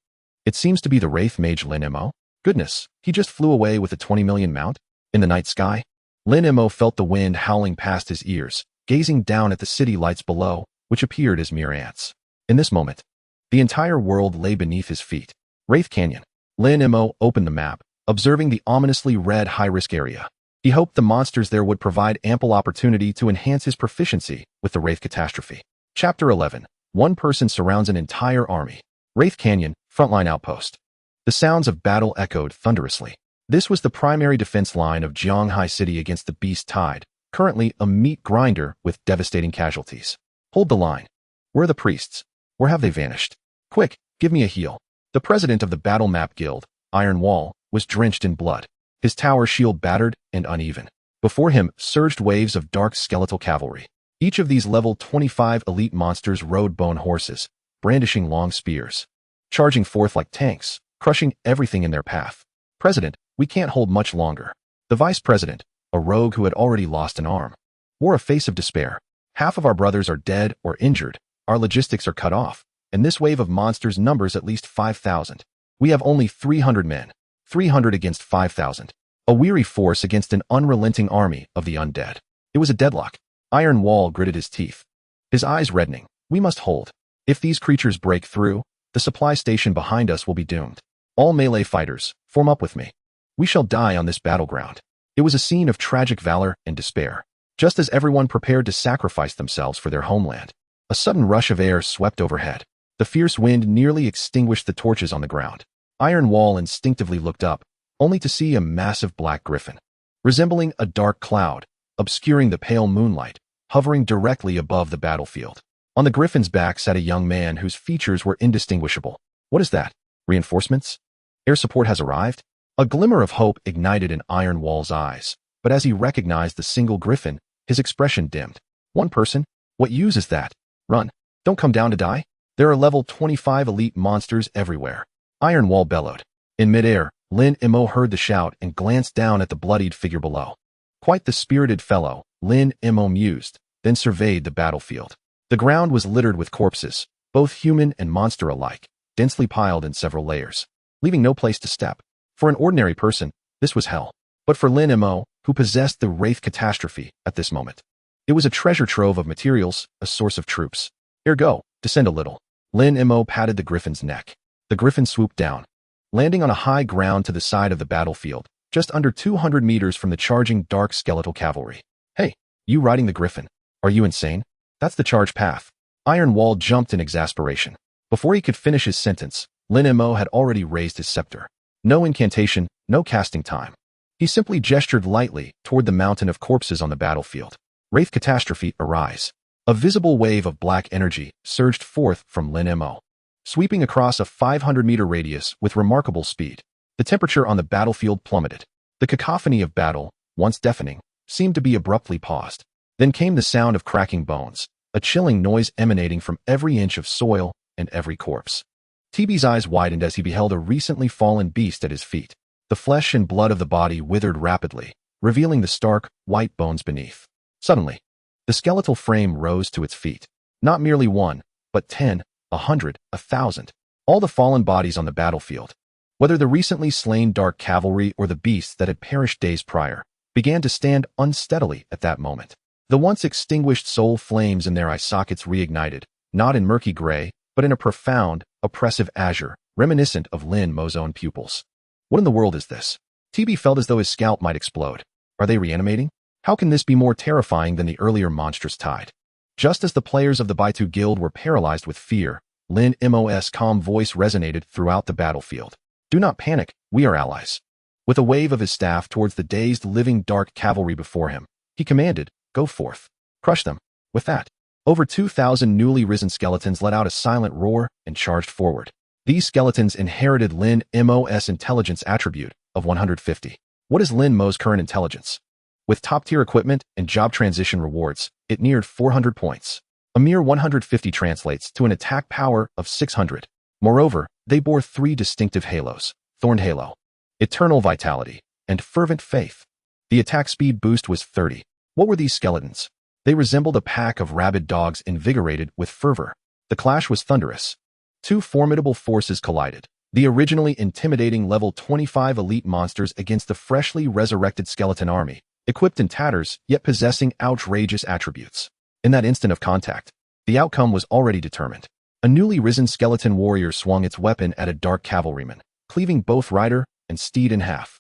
It seems to be the Wraith Mage Lin Mo. Goodness, he just flew away with a 20 million mount? In the night sky? Lin Mo felt the wind howling past his ears, gazing down at the city lights below, which appeared as mere ants. In this moment, the entire world lay beneath his feet. Wraith Canyon. Lin Mo opened the map, observing the ominously red high-risk area. He hoped the monsters there would provide ample opportunity to enhance his proficiency with the Wraith Catastrophe. Chapter 11. One person surrounds an entire army. Wraith Canyon, frontline outpost. The sounds of battle echoed thunderously. This was the primary defense line of Jianghai City against the Beast Tide, currently a meat grinder with devastating casualties. Hold the line. Where are the priests? Where have they vanished? Quick, give me a heal. The president of the Battle Map Guild, Iron Wall, was drenched in blood, his tower shield battered and uneven. Before him surged waves of dark skeletal cavalry. Each of these level 25 elite monsters rode bone horses, brandishing long spears, charging forth like tanks, crushing everything in their path. President, we can't hold much longer. The vice president, a rogue who had already lost an arm, wore a face of despair. Half of our brothers are dead or injured, our logistics are cut off, and this wave of monsters numbers at least 5,000. We have only 300 men, 300 against 5,000. A weary force against an unrelenting army of the undead. It was a deadlock. Iron Wall gritted his teeth, his eyes reddening. We must hold. If these creatures break through, the supply station behind us will be doomed. All melee fighters, form up with me. We shall die on this battleground. It was a scene of tragic valor and despair. Just as everyone prepared to sacrifice themselves for their homeland, a sudden rush of air swept overhead. The fierce wind nearly extinguished the torches on the ground. Iron Wall instinctively looked up, only to see a massive black griffin, resembling a dark cloud, obscuring the pale moonlight, hovering directly above the battlefield. On the griffin's back sat a young man whose features were indistinguishable. What is that? Reinforcements? Air support has arrived? A glimmer of hope ignited in Iron Wall's eyes, but as he recognized the single griffin, his expression dimmed. One person? What use is that? Run. Don't come down to die. There are level 25 elite monsters everywhere. Iron Wall bellowed. In midair, Lin Mo heard the shout and glanced down at the bloodied figure below. Quite the spirited fellow, Lin Mo mused, then surveyed the battlefield. The ground was littered with corpses, both human and monster alike, densely piled in several layers, leaving no place to step. For an ordinary person, this was hell. But for Lin Mo, who possessed the Wraith catastrophe at this moment, it was a treasure trove of materials, a source of troops. Ergo, descend a little. Lin Mo patted the griffin's neck. The griffin swooped down, landing on a high ground to the side of the battlefield, just under 200 meters from the charging dark skeletal cavalry. Hey, you riding the griffin. Are you insane? That's the charge path. Iron Wall jumped in exasperation. Before he could finish his sentence, Lin Mo had already raised his scepter. No incantation, no casting time. He simply gestured lightly toward the mountain of corpses on the battlefield. Wraith catastrophe, arise. A visible wave of black energy surged forth from Lin Mo, sweeping across a 500-meter radius with remarkable speed. The temperature on the battlefield plummeted. The cacophony of battle, once deafening, seemed to be abruptly paused. Then came the sound of cracking bones, a chilling noise emanating from every inch of soil and every corpse. TB's eyes widened as he beheld a recently fallen beast at his feet. The flesh and blood of the body withered rapidly, revealing the stark, white bones beneath. Suddenly, the skeletal frame rose to its feet. Not merely one, but 10, 100, 1,000. All the fallen bodies on the battlefield, whether the recently slain dark cavalry or the beasts that had perished days prior, began to stand unsteadily at that moment. The once extinguished soul flames in their eye sockets reignited, not in murky gray, but in a profound, oppressive azure, reminiscent of Lin Mo's own pupils. What in the world is this? TB felt as though his scalp might explode. Are they reanimating? How can this be more terrifying than the earlier monstrous tide? Just as the players of the Baitu Guild were paralyzed with fear, Lin Mo's calm voice resonated throughout the battlefield. Do not panic, we are allies. With a wave of his staff towards the dazed living dark cavalry before him, he commanded, go forth. Crush them. With that, over 2,000 newly risen skeletons let out a silent roar and charged forward. These skeletons inherited Lin Mo's intelligence attribute of 150. What is Lin Mo's current intelligence? With top-tier equipment and job transition rewards, it neared 400 points. A mere 150 translates to an attack power of 600. Moreover, they bore 3 distinctive halos: Thorned Halo, Eternal Vitality, and Fervent Faith. The attack speed boost was 30. What were these skeletons? They resembled a pack of rabid dogs invigorated with fervor. The clash was thunderous. 2 formidable forces collided. The originally intimidating level 25 elite monsters against the freshly resurrected skeleton army, equipped in tatters, yet possessing outrageous attributes. In that instant of contact, the outcome was already determined. A newly risen skeleton warrior swung its weapon at a dark cavalryman, cleaving both rider and steed in half.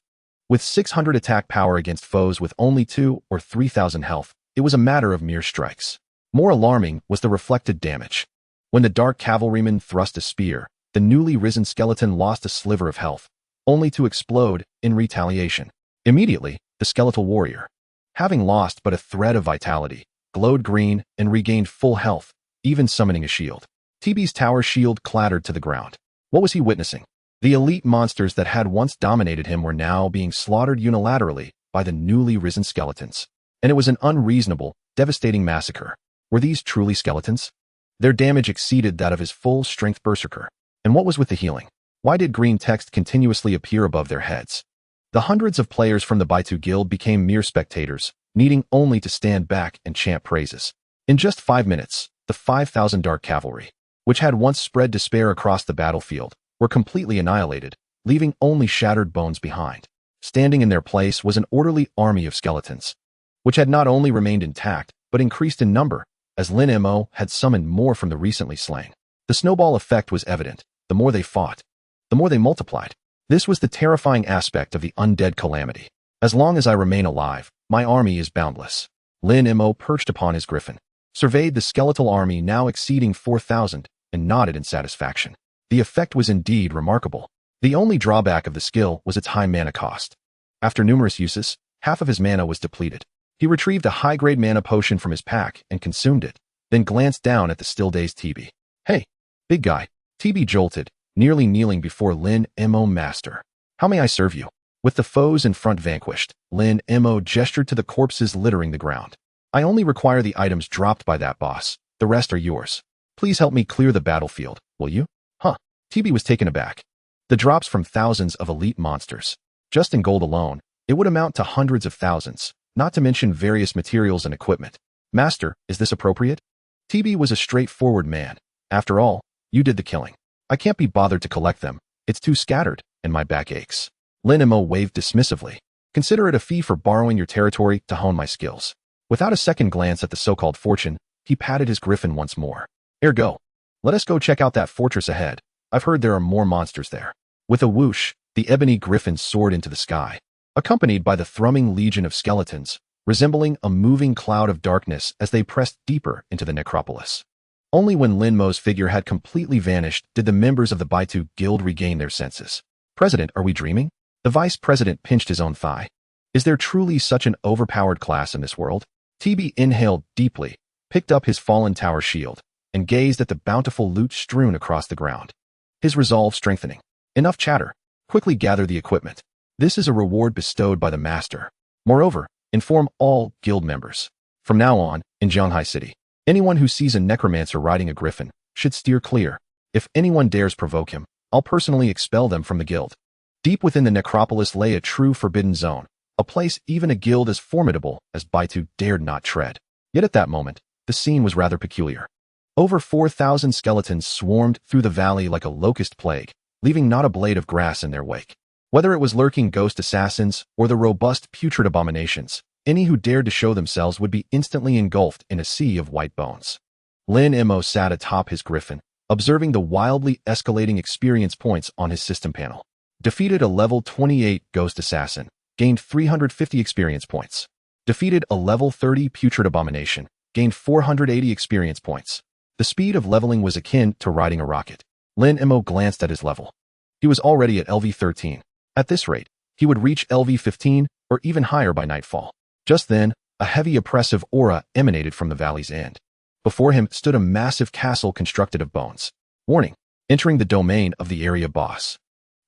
With 600 attack power against foes with only 2 or 3,000 health, it was a matter of mere strikes. More alarming was the reflected damage. When the dark cavalryman thrust a spear, the newly risen skeleton lost a sliver of health, only to explode in retaliation. Immediately, the skeletal warrior, having lost but a thread of vitality, glowed green and regained full health, even summoning a shield. TB's tower shield clattered to the ground. What was he witnessing? The elite monsters that had once dominated him were now being slaughtered unilaterally by the newly risen skeletons. And it was an unreasonable, devastating massacre. Were these truly skeletons? Their damage exceeded that of his full-strength berserker. And what was with the healing? Why did green text continuously appear above their heads? The hundreds of players from the Baitu Guild became mere spectators, needing only to stand back and chant praises. In just 5 minutes, the 5,000 Dark Cavalry, which had once spread despair across the battlefield, were completely annihilated, leaving only shattered bones behind. Standing in their place was an orderly army of skeletons, which had not only remained intact, but increased in number, as Lin Mo had summoned more from the recently slain. The snowball effect was evident. The more they fought, the more they multiplied. This was the terrifying aspect of the undead calamity. As long as I remain alive, my army is boundless. Lin Mo perched upon his griffin, surveyed the skeletal army now exceeding 4,000, and nodded in satisfaction. The effect was indeed remarkable. The only drawback of the skill was its high mana cost. After numerous uses, half of his mana was depleted. He retrieved a high-grade mana potion from his pack and consumed it, then glanced down at the still-dazed TB. "Hey, big guy." TB jolted, nearly kneeling before Lin Mo master. "How may I serve you?" With the foes in front vanquished, Lin Mo gestured to the corpses littering the ground. "I only require the items dropped by that boss. The rest are yours. Please help me clear the battlefield, will you?" "Huh." TB was taken aback. The drops from thousands of elite monsters. Just in gold alone, it would amount to hundreds of thousands, not to mention various materials and equipment. "Master, is this appropriate?" TB was a straightforward man. "After all, you did the killing. I can't be bothered to collect them. It's too scattered, and my back aches." Lin Mo waved dismissively. "Consider it a fee for borrowing your territory to hone my skills." Without a second glance at the so-called fortune, he patted his griffin once more. "Ergo, let us go check out that fortress ahead. I've heard there are more monsters there." With a whoosh, the ebony griffin soared into the sky, accompanied by the thrumming legion of skeletons, resembling a moving cloud of darkness as they pressed deeper into the necropolis. Only when Lin Mo's figure had completely vanished did the members of the Baitu Guild regain their senses. "President, are we dreaming?" The vice president pinched his own thigh. "Is there truly such an overpowered class in this world?" TB inhaled deeply, picked up his fallen tower shield, and gazed at the bountiful loot strewn across the ground. His resolve strengthening. "Enough chatter. Quickly gather the equipment. This is a reward bestowed by the master. Moreover, inform all guild members. From now on, in Jianghai City, anyone who sees a necromancer riding a griffin should steer clear. If anyone dares provoke him, I'll personally expel them from the guild." Deep within the necropolis lay a true forbidden zone, a place even a guild as formidable as Baitu dared not tread. Yet at that moment, the scene was rather peculiar. Over 4,000 skeletons swarmed through the valley like a locust plague, leaving not a blade of grass in their wake. Whether it was lurking ghost assassins or the robust putrid abominations, any who dared to show themselves would be instantly engulfed in a sea of white bones. Lin Mo sat atop his griffin, observing the wildly escalating experience points on his system panel. Defeated a level 28 ghost assassin, gained 350 experience points. Defeated a level 30 putrid abomination, gained 480 experience points. The speed of leveling was akin to riding a rocket. Lin Mo glanced at his level. He was already at LV 13. At this rate, he would reach LV 15 or even higher by nightfall. Just then, a heavy oppressive aura emanated from the valley's end. Before him stood a massive castle constructed of bones. Warning: entering the domain of the area boss.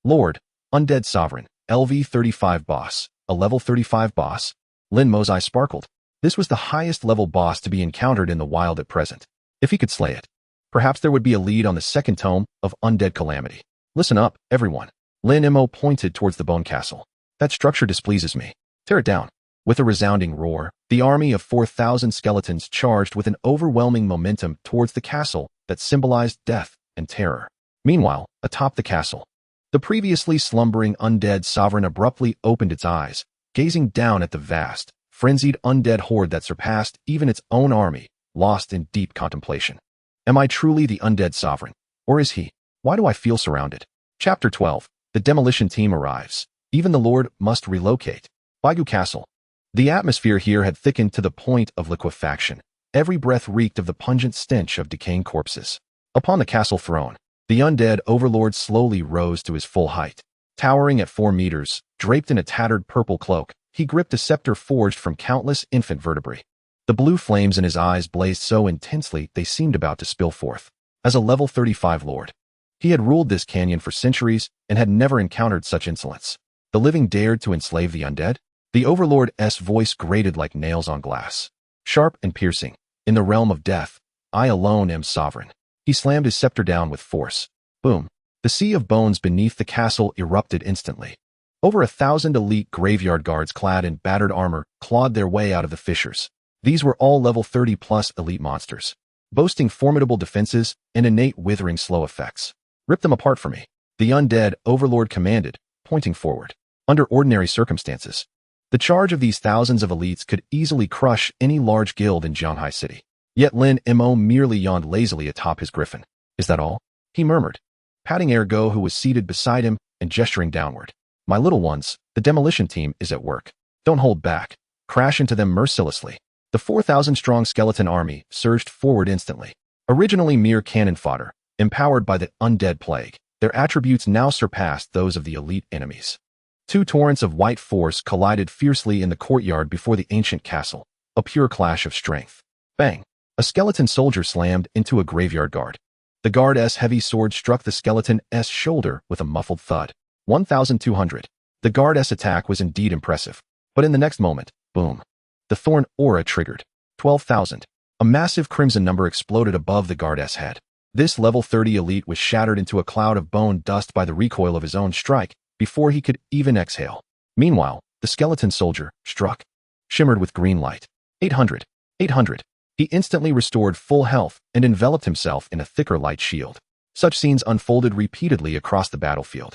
Lord, Undead Sovereign, LV 35 boss, a level 35 boss. Lin Mo's eye sparkled. This was the highest level boss to be encountered in the wild at present. If he could slay it, perhaps there would be a lead on the second tome of Undead Calamity. "Listen up, everyone." Lin Mo pointed towards the bone castle. "That structure displeases me. Tear it down." With a resounding roar, the army of 4,000 skeletons charged with an overwhelming momentum towards the castle that symbolized death and terror. Meanwhile, atop the castle, the previously slumbering undead sovereign abruptly opened its eyes, gazing down at the vast, frenzied undead horde that surpassed even its own army, lost in deep contemplation. Am I truly the undead sovereign? Or is he? Why do I feel surrounded? Chapter 12. The demolition team arrives. Even the Lord must relocate. Baigu Castle. The atmosphere here had thickened to the point of liquefaction. Every breath reeked of the pungent stench of decaying corpses. Upon the castle throne, the undead overlord slowly rose to his full height. Towering at 4 meters, draped in a tattered purple cloak, he gripped a scepter forged from countless infant vertebrae. The blue flames in his eyes blazed so intensely they seemed about to spill forth. As a level 35 lord, he had ruled this canyon for centuries and had never encountered such insolence. The living dared to enslave the undead? The overlord's voice grated like nails on glass. Sharp and piercing, In the realm of death, I alone am sovereign. He slammed his scepter down with force. Boom. The sea of bones beneath the castle erupted instantly. Over 1,000 elite graveyard guards clad in battered armor clawed their way out of the fissures. These were all level 30+ elite monsters, boasting formidable defenses and innate withering slow effects. Rip them apart for me, the undead overlord commanded, pointing forward. Under ordinary circumstances, the charge of these thousands of elites could easily crush any large guild in Jianghai City. Yet Lin Mo merely yawned lazily atop his griffin. Is that all? He murmured, patting Ergo, who was seated beside him, and gesturing downward. My little ones, the demolition team is at work. Don't hold back. Crash into them mercilessly. The 4,000-strong skeleton army surged forward instantly. Originally mere cannon fodder, empowered by the undead plague, their attributes now surpassed those of the elite enemies. Two torrents of white force collided fiercely in the courtyard before the ancient castle, a pure clash of strength. Bang! A skeleton soldier slammed into a graveyard guard. The guard's heavy sword struck the skeleton's shoulder with a muffled thud. 1,200. The guard's attack was indeed impressive, but in the next moment, boom. The thorn aura triggered. 12,000. A massive crimson number exploded above the guard's head. This level 30 elite was shattered into a cloud of bone dust by the recoil of his own strike before he could even exhale. Meanwhile, the skeleton soldier, struck, shimmered with green light. 800. 800. He instantly restored full health and enveloped himself in a thicker light shield. Such scenes unfolded repeatedly across the battlefield.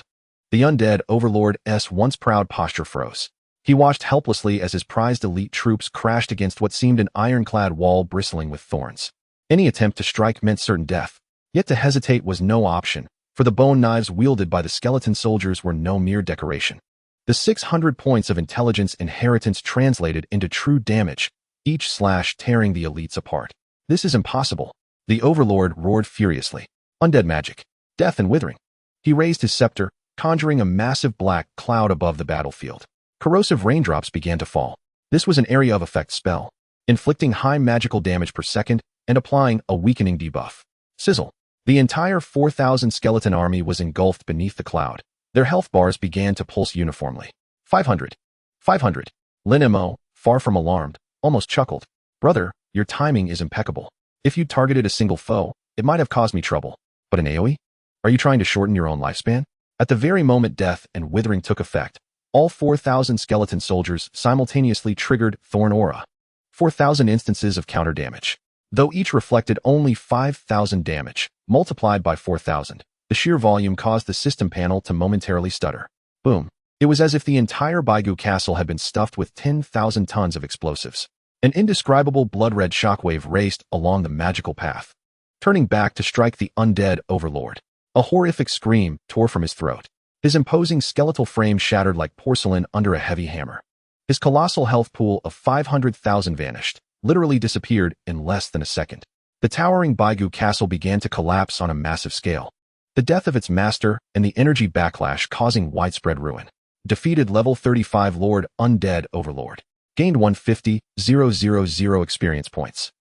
The undead overlord's once proud posture froze. He watched helplessly as his prized elite troops crashed against what seemed an ironclad wall bristling with thorns. Any attempt to strike meant certain death, yet to hesitate was no option, for the bone knives wielded by the skeleton soldiers were no mere decoration. The 600 points of intelligence inheritance translated into true damage, each slash tearing the elites apart. This is impossible. The overlord roared furiously. Undead magic. Death and withering. He raised his scepter, conjuring a massive black cloud above the battlefield. Corrosive raindrops began to fall. This was an area of effect spell, inflicting high magical damage per second and applying a weakening debuff. Sizzle. The entire 4,000 skeleton army was engulfed beneath the cloud. Their health bars began to pulse uniformly. 500. 500. Lin Mo, far from alarmed, almost chuckled. Brother, your timing is impeccable. If you'd targeted a single foe, it might have caused me trouble. But an AoE? Are you trying to shorten your own lifespan? At the very moment death and withering took effect, all 4,000 skeleton soldiers simultaneously triggered Thorn Aura. 4,000 instances of counter damage. Though each reflected only 5,000 damage, multiplied by 4,000, the sheer volume caused the system panel to momentarily stutter. Boom. It was as if the entire Baigu castle had been stuffed with 10,000 tons of explosives. An indescribable blood-red shockwave raced along the magical path, turning back to strike the undead overlord. A horrific scream tore from his throat. His imposing skeletal frame shattered like porcelain under a heavy hammer. His colossal health pool of 500,000 vanished, literally disappeared in less than a second. The towering Baigu castle began to collapse on a massive scale. The death of its master and the energy backlash causing widespread ruin. Defeated level 35 Lord Undead Overlord. Gained 150,000 experience points.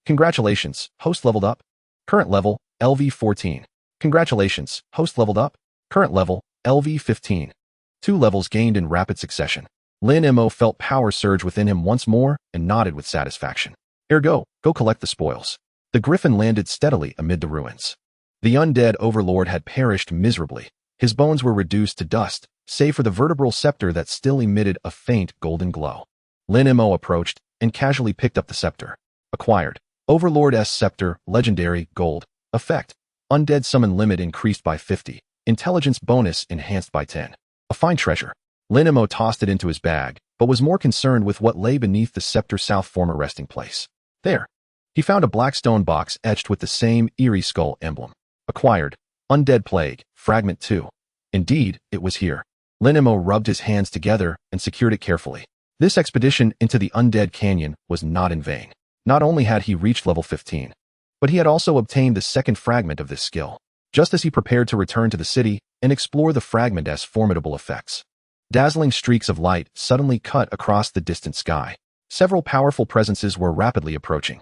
Congratulations, host leveled up. Current level, LV14. Congratulations, host leveled up. Current level, LV15. 2 levels gained in rapid succession. Lin Mo felt power surge within him once more and nodded with satisfaction. Ergo, go collect the spoils. The griffin landed steadily amid the ruins. The undead overlord had perished miserably. His bones were reduced to dust, save for the vertebral scepter that still emitted a faint golden glow. Lin Mo approached and casually picked up the scepter. Acquired. Overlord's scepter, legendary, gold. Effect. Undead summon limit increased by 50. Intelligence bonus enhanced by 10. A fine treasure. Lin Mo tossed it into his bag, but was more concerned with what lay beneath the scepter's south former resting place. There. He found a black stone box etched with the same eerie skull emblem. Acquired. Undead Plague, Fragment 2. Indeed, it was here. Lin Mo rubbed his hands together and secured it carefully. This expedition into the Undead Canyon was not in vain. Not only had he reached level 15, but he had also obtained the second fragment of this skill, just as he prepared to return to the city and explore the fragment's formidable effects. Dazzling streaks of light suddenly cut across the distant sky. Several powerful presences were rapidly approaching.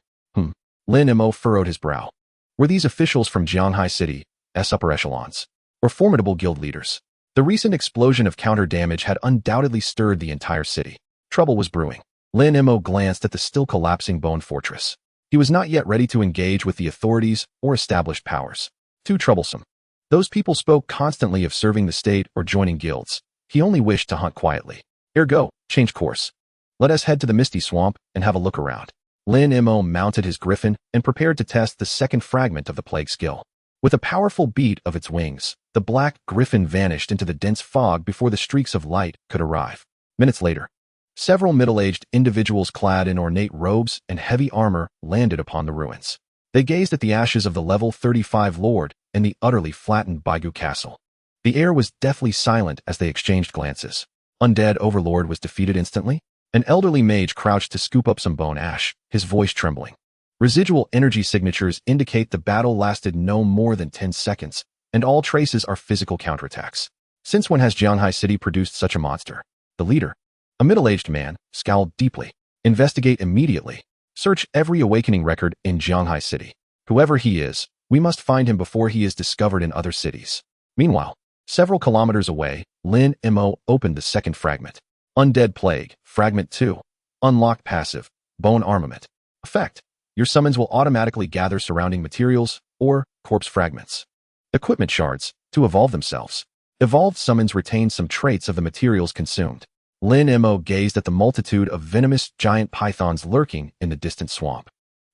Lin Mo furrowed his brow. Were these officials from Jianghai City's upper echelons, or formidable guild leaders? The recent explosion of counter damage had undoubtedly stirred the entire city. Trouble was brewing. Lin Mo glanced at the still collapsing bone fortress. He was not yet ready to engage with the authorities or established powers. Too troublesome. Those people spoke constantly of serving the state or joining guilds. He only wished to hunt quietly. Ergo, change course. Let us head to the Misty Swamp and have a look around. Lin Mo mounted his griffin and prepared to test the second fragment of the plague skill. With a powerful beat of its wings, the black griffin vanished into the dense fog before the streaks of light could arrive. Minutes later, several middle-aged individuals clad in ornate robes and heavy armor landed upon the ruins. They gazed at the ashes of the level 35 lord and the utterly flattened Baigu castle. The air was deathly silent as they exchanged glances. Undead Overlord was defeated instantly. An elderly mage crouched to scoop up some bone ash, his voice trembling. Residual energy signatures indicate the battle lasted no more than 10 seconds, and all traces are physical counterattacks. Since when has Jianghai City produced such a monster? The leader, a middle-aged man, scowled deeply. Investigate immediately. Search every awakening record in Jianghai City. Whoever he is, we must find him before he is discovered in other cities. Meanwhile, several kilometers away, Lin Mo opened the second fragment. Undead Plague, Fragment 2. Unlocked passive, Bone Armament. Effect: your summons will automatically gather surrounding materials or corpse fragments. Equipment shards, to evolve themselves. Evolved summons retain some traits of the materials consumed. Lin Mo gazed at the multitude of venomous giant pythons lurking in the distant swamp.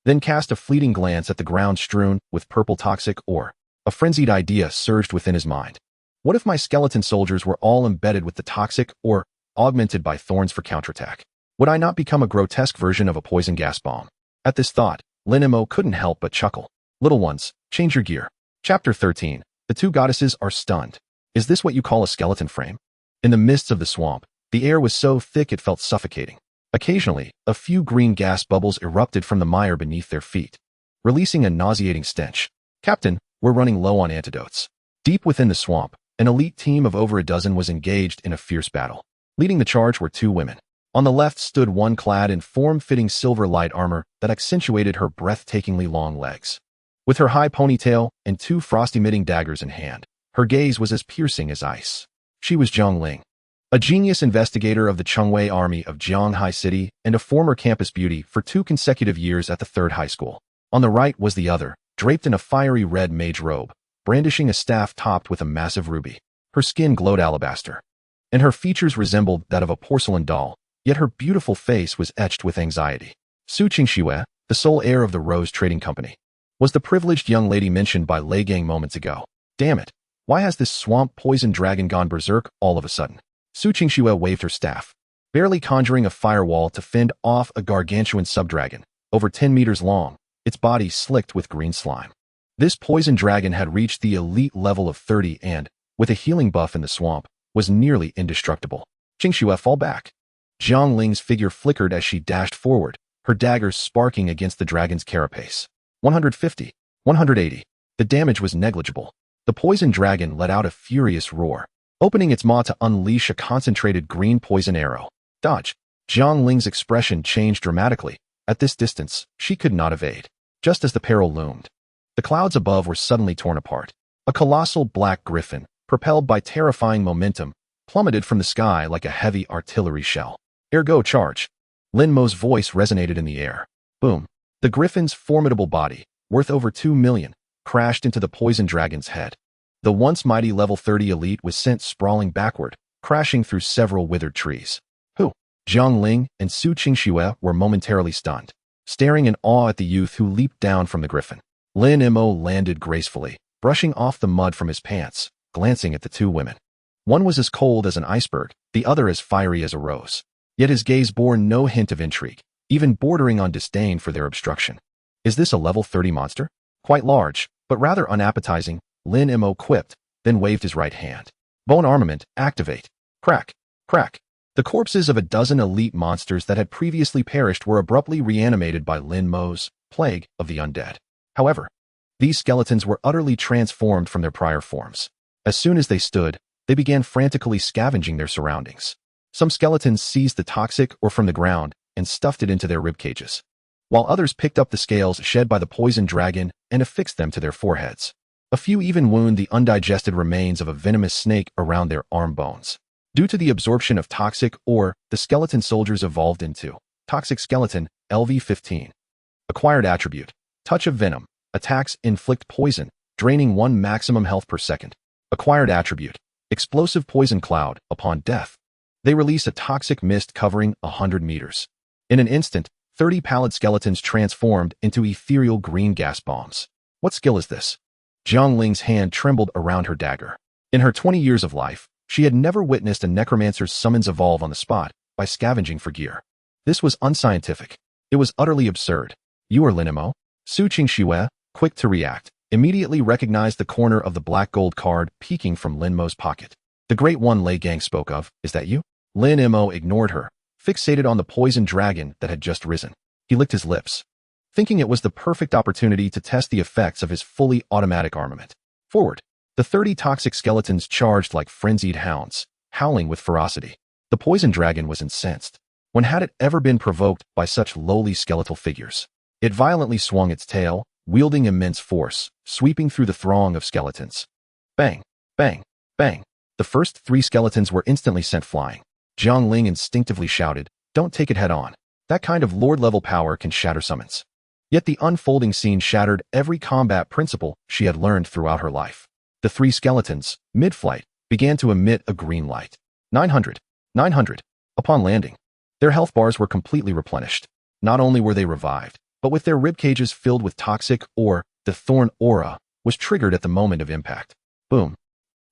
Then cast a fleeting glance at the ground strewn with purple toxic ore. A frenzied idea surged within his mind. What if my skeleton soldiers were all embedded with the toxic ore, augmented by thorns for counterattack? Would I not become a grotesque version of a poison gas bomb? At this thought, Lin Mo couldn't help but chuckle. Little ones, change your gear. Chapter 13. The two goddesses are stunned. Is this what you call a skeleton frame? In the mists of the swamp, the air was so thick it felt suffocating. Occasionally, a few green gas bubbles erupted from the mire beneath their feet, releasing a nauseating stench. Captain, we're running low on antidotes. Deep within the swamp, an elite team of over a dozen was engaged in a fierce battle. Leading the charge were two women. On the left stood one clad in form-fitting silver light armor that accentuated her breathtakingly long legs. With her high ponytail and two frost-emitting daggers in hand, her gaze was as piercing as ice. She was Zhang Ling, a genius investigator of the Chengwei Army of Jianghai City and a former campus beauty for 2 consecutive years at the 3rd high school. On the right was the other, draped in a fiery red mage robe, brandishing a staff topped with a massive ruby. Her skin glowed alabaster, and her features resembled that of a porcelain doll, yet her beautiful face was etched with anxiety. Su Qingxue, the sole heir of the Rose Trading Company, was the privileged young lady mentioned by Lei Gang moments ago. Damn it, why has this swamp poison dragon gone berserk all of a sudden? Su Qingxue waved her staff, barely conjuring a firewall to fend off a gargantuan subdragon, over 10 meters long, its body slicked with green slime. This poison dragon had reached the elite level of 30 and, with a healing buff in the swamp, was nearly indestructible. Qingxue, fall back. Zhang Ling's figure flickered as she dashed forward, her daggers sparking against the dragon's carapace. 150, 180. The damage was negligible. The poison dragon let out a furious roar, opening its maw to unleash a concentrated green poison arrow. Dodge. Zhang Ling's expression changed dramatically. At this distance, she could not evade. Just as the peril loomed, the clouds above were suddenly torn apart. A colossal black griffin, propelled by terrifying momentum, plummeted from the sky like a heavy artillery shell. Ergo charge. Lin Mo's voice resonated in the air. Boom. The griffin's formidable body, worth over 2 million, crashed into the poison dragon's head. The once mighty level 30 elite was sent sprawling backward, crashing through several withered trees. Who? Zhang Ling and Su Qingxue were momentarily stunned, staring in awe at the youth who leaped down from the griffin. Lin Mo landed gracefully, brushing off the mud from his pants, glancing at the two women. One was as cold as an iceberg, the other as fiery as a rose. Yet his gaze bore no hint of intrigue, even bordering on disdain for their obstruction. Is this a level 30 monster? Quite large, but rather unappetizing, Lin Mo quipped, then waved his right hand. Bone armament, activate. Crack, crack. The corpses of a dozen elite monsters that had previously perished were abruptly reanimated by Lin Mo's plague of the undead. However, these skeletons were utterly transformed from their prior forms. As soon as they stood, they began frantically scavenging their surroundings. Some skeletons seized the toxic ore from the ground and stuffed it into their rib cages, while others picked up the scales shed by the poison dragon and affixed them to their foreheads. A few even wound the undigested remains of a venomous snake around their arm bones. Due to the absorption of toxic ore, the skeleton soldiers evolved into Toxic Skeleton, LV-15. Acquired attribute. Touch of Venom. Attacks inflict poison, draining 1 maximum health per second. Acquired attribute. Explosive poison cloud. Upon death, they release a toxic mist covering 100 meters. In an instant, 30 pallid skeletons transformed into ethereal green gas bombs. What skill is this? Jiang Ling's hand trembled around her dagger. In her 20 years of life, she had never witnessed a necromancer's summons evolve on the spot by scavenging for gear. This was unscientific. It was utterly absurd. You are Lin Mo? Su Qingxue, quick to react, immediately recognized the corner of the black gold card peeking from Lin Mo's pocket. The great one Lei Gang spoke of, is that you? Lin Mo ignored her, fixated on the poison dragon that had just risen. He licked his lips, thinking it was the perfect opportunity to test the effects of his fully automatic armament. Forward. The 30 toxic skeletons charged like frenzied hounds, howling with ferocity. The poison dragon was incensed. When had it ever been provoked by such lowly skeletal figures? It violently swung its tail, wielding immense force, sweeping through the throng of skeletons. Bang, bang, bang. The first 3 skeletons were instantly sent flying. Jiang Ling instinctively shouted, "Don't take it head on. That kind of lord-level power can shatter summons." Yet the unfolding scene shattered every combat principle she had learned throughout her life. The 3 skeletons, mid-flight, began to emit a green light. 900. 900. Upon landing, their health bars were completely replenished. Not only were they revived, but with their ribcages filled with toxic ore, the thorn aura was triggered at the moment of impact. Boom.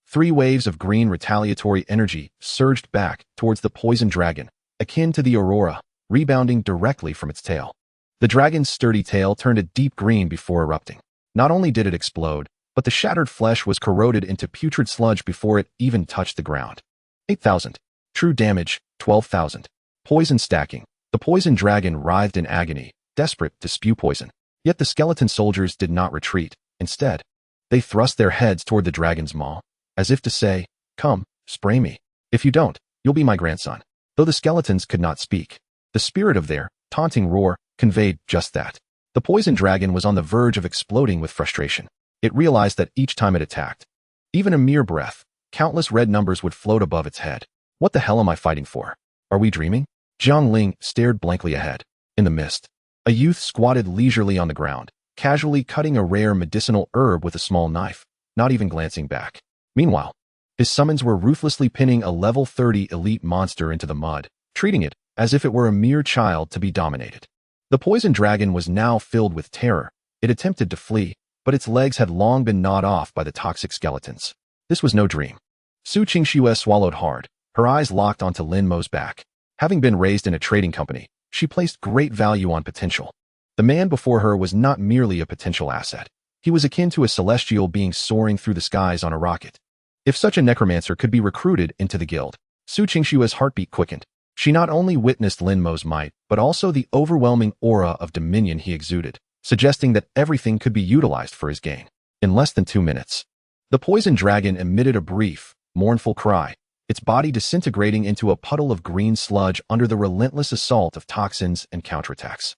3 waves of green retaliatory energy surged back towards the poison dragon, akin to the aurora, rebounding directly from its tail. The dragon's sturdy tail turned a deep green before erupting. Not only did it explode, but the shattered flesh was corroded into putrid sludge before it even touched the ground. 8,000. True damage, 12,000. Poison stacking. The poison dragon writhed in agony, desperate to spew poison. Yet the skeleton soldiers did not retreat. Instead, they thrust their heads toward the dragon's maw, as if to say, "Come, spray me. If you don't, you'll be my grandson." Though the skeletons could not speak, the spirit of their taunting roar conveyed just that. The poison dragon was on the verge of exploding with frustration. It realized that each time it attacked, even a mere breath, countless red numbers would float above its head. What the hell am I fighting for? Are we dreaming? Jiang Ling stared blankly ahead. In the mist, a youth squatted leisurely on the ground, casually cutting a rare medicinal herb with a small knife, not even glancing back. Meanwhile, his summons were ruthlessly pinning a level 30 elite monster into the mud, treating it as if it were a mere child to be dominated. The poison dragon was now filled with terror. It attempted to flee, but its legs had long been gnawed off by the toxic skeletons. This was no dream. Su Qingxue swallowed hard, her eyes locked onto Lin Mo's back. Having been raised in a trading company, she placed great value on potential. The man before her was not merely a potential asset. He was akin to a celestial being soaring through the skies on a rocket. If such a necromancer could be recruited into the guild, Su Qingxue's heartbeat quickened. She not only witnessed Lin Mo's might, but also the overwhelming aura of dominion he exuded, suggesting that everything could be utilized for his gain. In less than 2 minutes, the poison dragon emitted a brief, mournful cry, its body disintegrating into a puddle of green sludge under the relentless assault of toxins and counterattacks.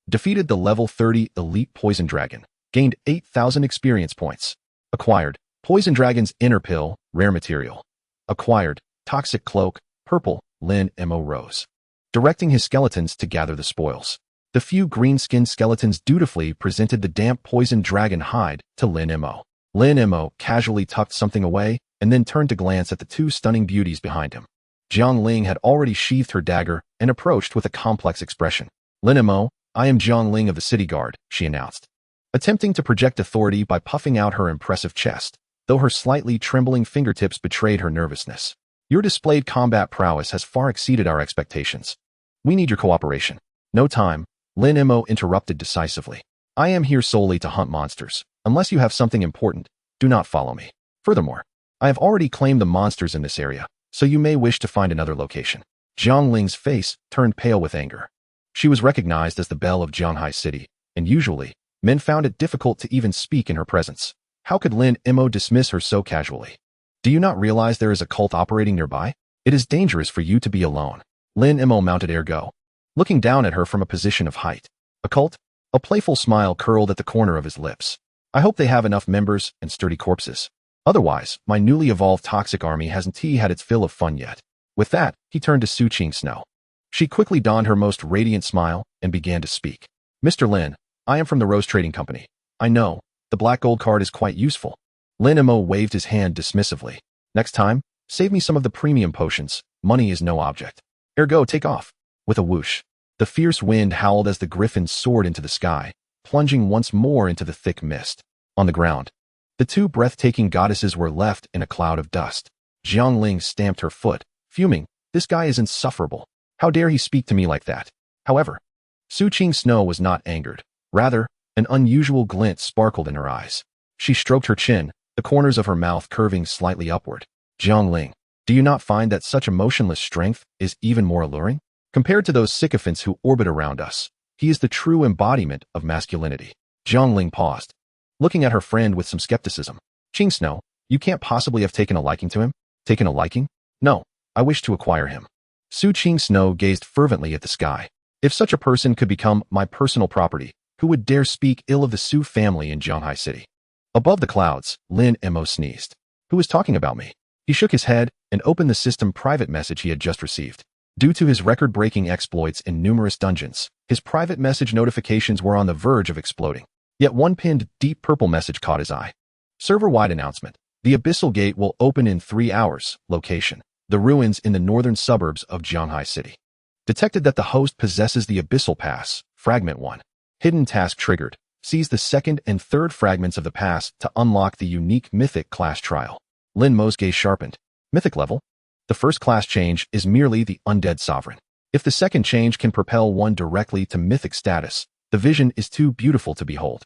Defeated the level 30 elite poison dragon, gained 8,000 experience points. Acquired poison dragon's inner pill, rare material. Acquired toxic cloak, purple, Lin Mo rose, directing his skeletons to gather the spoils. The few green-skinned skeletons dutifully presented the damp poison dragon hide to Lin Mo. Lin Mo casually tucked something away and then turned to glance at the 2 stunning beauties behind him. Jiang Ling had already sheathed her dagger and approached with a complex expression. "Lin Mo, I am Jiang Ling of the City Guard," she announced, attempting to project authority by puffing out her impressive chest, though her slightly trembling fingertips betrayed her nervousness. "Your displayed combat prowess has far exceeded our expectations. We need your cooperation." "No time," Lin Mo interrupted decisively. "I am here solely to hunt monsters. Unless you have something important, do not follow me. Furthermore, I have already claimed the monsters in this area, so you may wish to find another location." Jiang Ling's face turned pale with anger. She was recognized as the belle of Jianghai City, and usually, men found it difficult to even speak in her presence. How could Lin Mo dismiss her so casually? "Do you not realize there is a cult operating nearby? It is dangerous for you to be alone." Lin Mo mounted ergo, looking down at her from a position of height. "A cult?" A playful smile curled at the corner of his lips. "I hope they have enough members and sturdy corpses. Otherwise, my newly evolved toxic army hasn't had its fill of fun yet." With that, he turned to Su Qingxue. She quickly donned her most radiant smile and began to speak. "Mr. Lin, I am from the Rose Trading Company. I know. The black gold card is quite useful. Lin Mo waved his hand dismissively. Next time, save me some of the premium potions. Money is no object. Ergo, take off. With a whoosh, the fierce wind howled as the griffin soared into the sky, plunging once more into the thick mist. On the ground, the two breathtaking goddesses were left in a cloud of dust. Jiangling stamped her foot, fuming. This guy is insufferable. How dare he speak to me like that? However, Su Qing Snow was not angered. Rather, an unusual glint sparkled in her eyes. She stroked her chin, the corners of her mouth curving slightly upward. Jiangling, do you not find that such emotionless strength is even more alluring? Compared to those sycophants who orbit around us, he is the true embodiment of masculinity. Jiangling paused, looking at her friend with some skepticism. Qing Snow, you can't possibly have taken a liking to him? Taken a liking? No, I wish to acquire him. Su Qing Snow gazed fervently at the sky. If such a person could become my personal property, who would dare speak ill of the Su family in Zhanghai City? Above the clouds, Lin Mo sneezed. Who is talking about me? He shook his head and opened the system private message he had just received. Due to his record-breaking exploits in numerous dungeons, his private message notifications were on the verge of exploding. Yet one pinned deep purple message caught his eye. Server-wide announcement. The Abyssal Gate will open in 3 hours. Location: the ruins in the northern suburbs of Zhanghai City. Detected that the host possesses the Abyssal Pass. Fragment 1. Hidden task triggered. Seize the second and third fragments of the pass to unlock the unique Mythic class trial. Lin Mo's gaze sharpened. Mythic level? The first class change is merely the Undead Sovereign. If the second change can propel one directly to Mythic status, the vision is too beautiful to behold.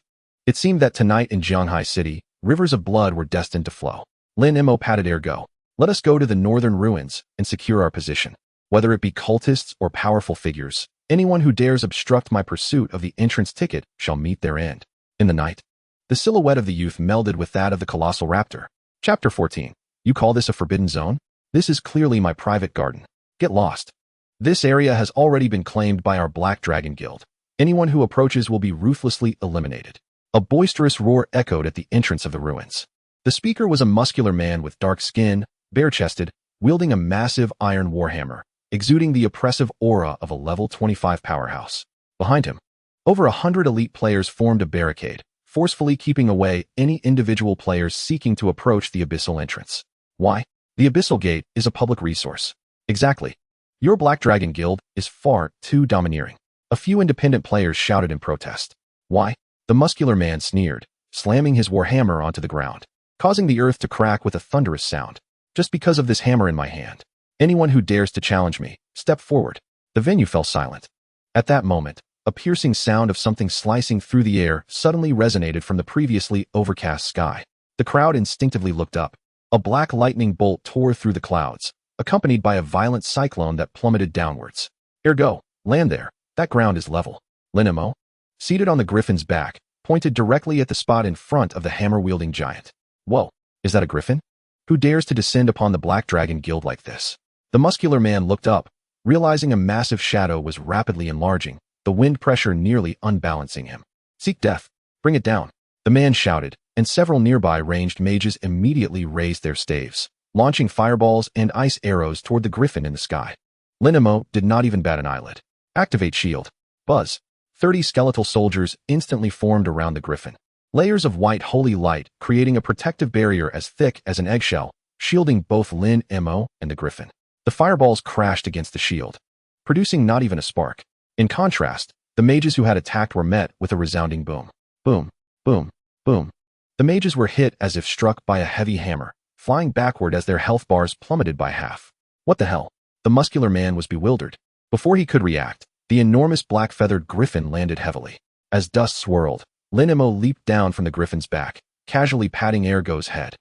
It seemed that tonight in Zhanghai City, rivers of blood were destined to flow. Lin Mo patted Ergo. Let us go to the northern ruins and secure our position. Whether it be cultists or powerful figures, anyone who dares obstruct my pursuit of the entrance ticket shall meet their end. In the night, the silhouette of the youth melded with that of the colossal raptor. Chapter 14. You call this a forbidden zone? This is clearly my private garden. Get lost. This area has already been claimed by our Black Dragon Guild. Anyone who approaches will be ruthlessly eliminated. A boisterous roar echoed at the entrance of the ruins. The speaker was a muscular man with dark skin, bare-chested, wielding a massive iron warhammer, exuding the oppressive aura of a level 25 powerhouse. Behind him, over 100 elite players formed a barricade, forcefully keeping away any individual players seeking to approach the abyssal entrance. Why? The Abyssal Gate is a public resource. Exactly. Your Black Dragon Guild is far too domineering. A few independent players shouted in protest. Why? The muscular man sneered, slamming his warhammer onto the ground, causing the earth to crack with a thunderous sound. Just because of this hammer in my hand. Anyone who dares to challenge me, step forward. The venue fell silent. At that moment, a piercing sound of something slicing through the air suddenly resonated from the previously overcast sky. The crowd instinctively looked up. A black lightning bolt tore through the clouds, accompanied by a violent cyclone that plummeted downwards. Ergo, land there. That ground is level. Lin Mo, seated on the griffin's back, pointed directly at the spot in front of the hammer-wielding giant. Whoa, is that a griffin? Who dares to descend upon the Black Dragon Guild like this? The muscular man looked up, realizing a massive shadow was rapidly enlarging, the wind pressure nearly unbalancing him. Seek death. Bring it down. The man shouted, and several nearby ranged mages immediately raised their staves, launching fireballs and ice arrows toward the griffin in the sky. Lin Mo did not even bat an eyelid. Activate shield. Buzz. 30 skeletal soldiers instantly formed around the griffin. Layers of white holy light creating a protective barrier as thick as an eggshell, shielding both Lin Mo and the griffin. The fireballs crashed against the shield, producing not even a spark. In contrast, the mages who had attacked were met with a resounding boom. Boom, boom, boom. The mages were hit as if struck by a heavy hammer, flying backward as their health bars plummeted by half. What the hell? The muscular man was bewildered. Before he could react, the enormous black-feathered griffin landed heavily. As dust swirled, Lin Mo leaped down from the griffin's back, casually patting Ergo's head.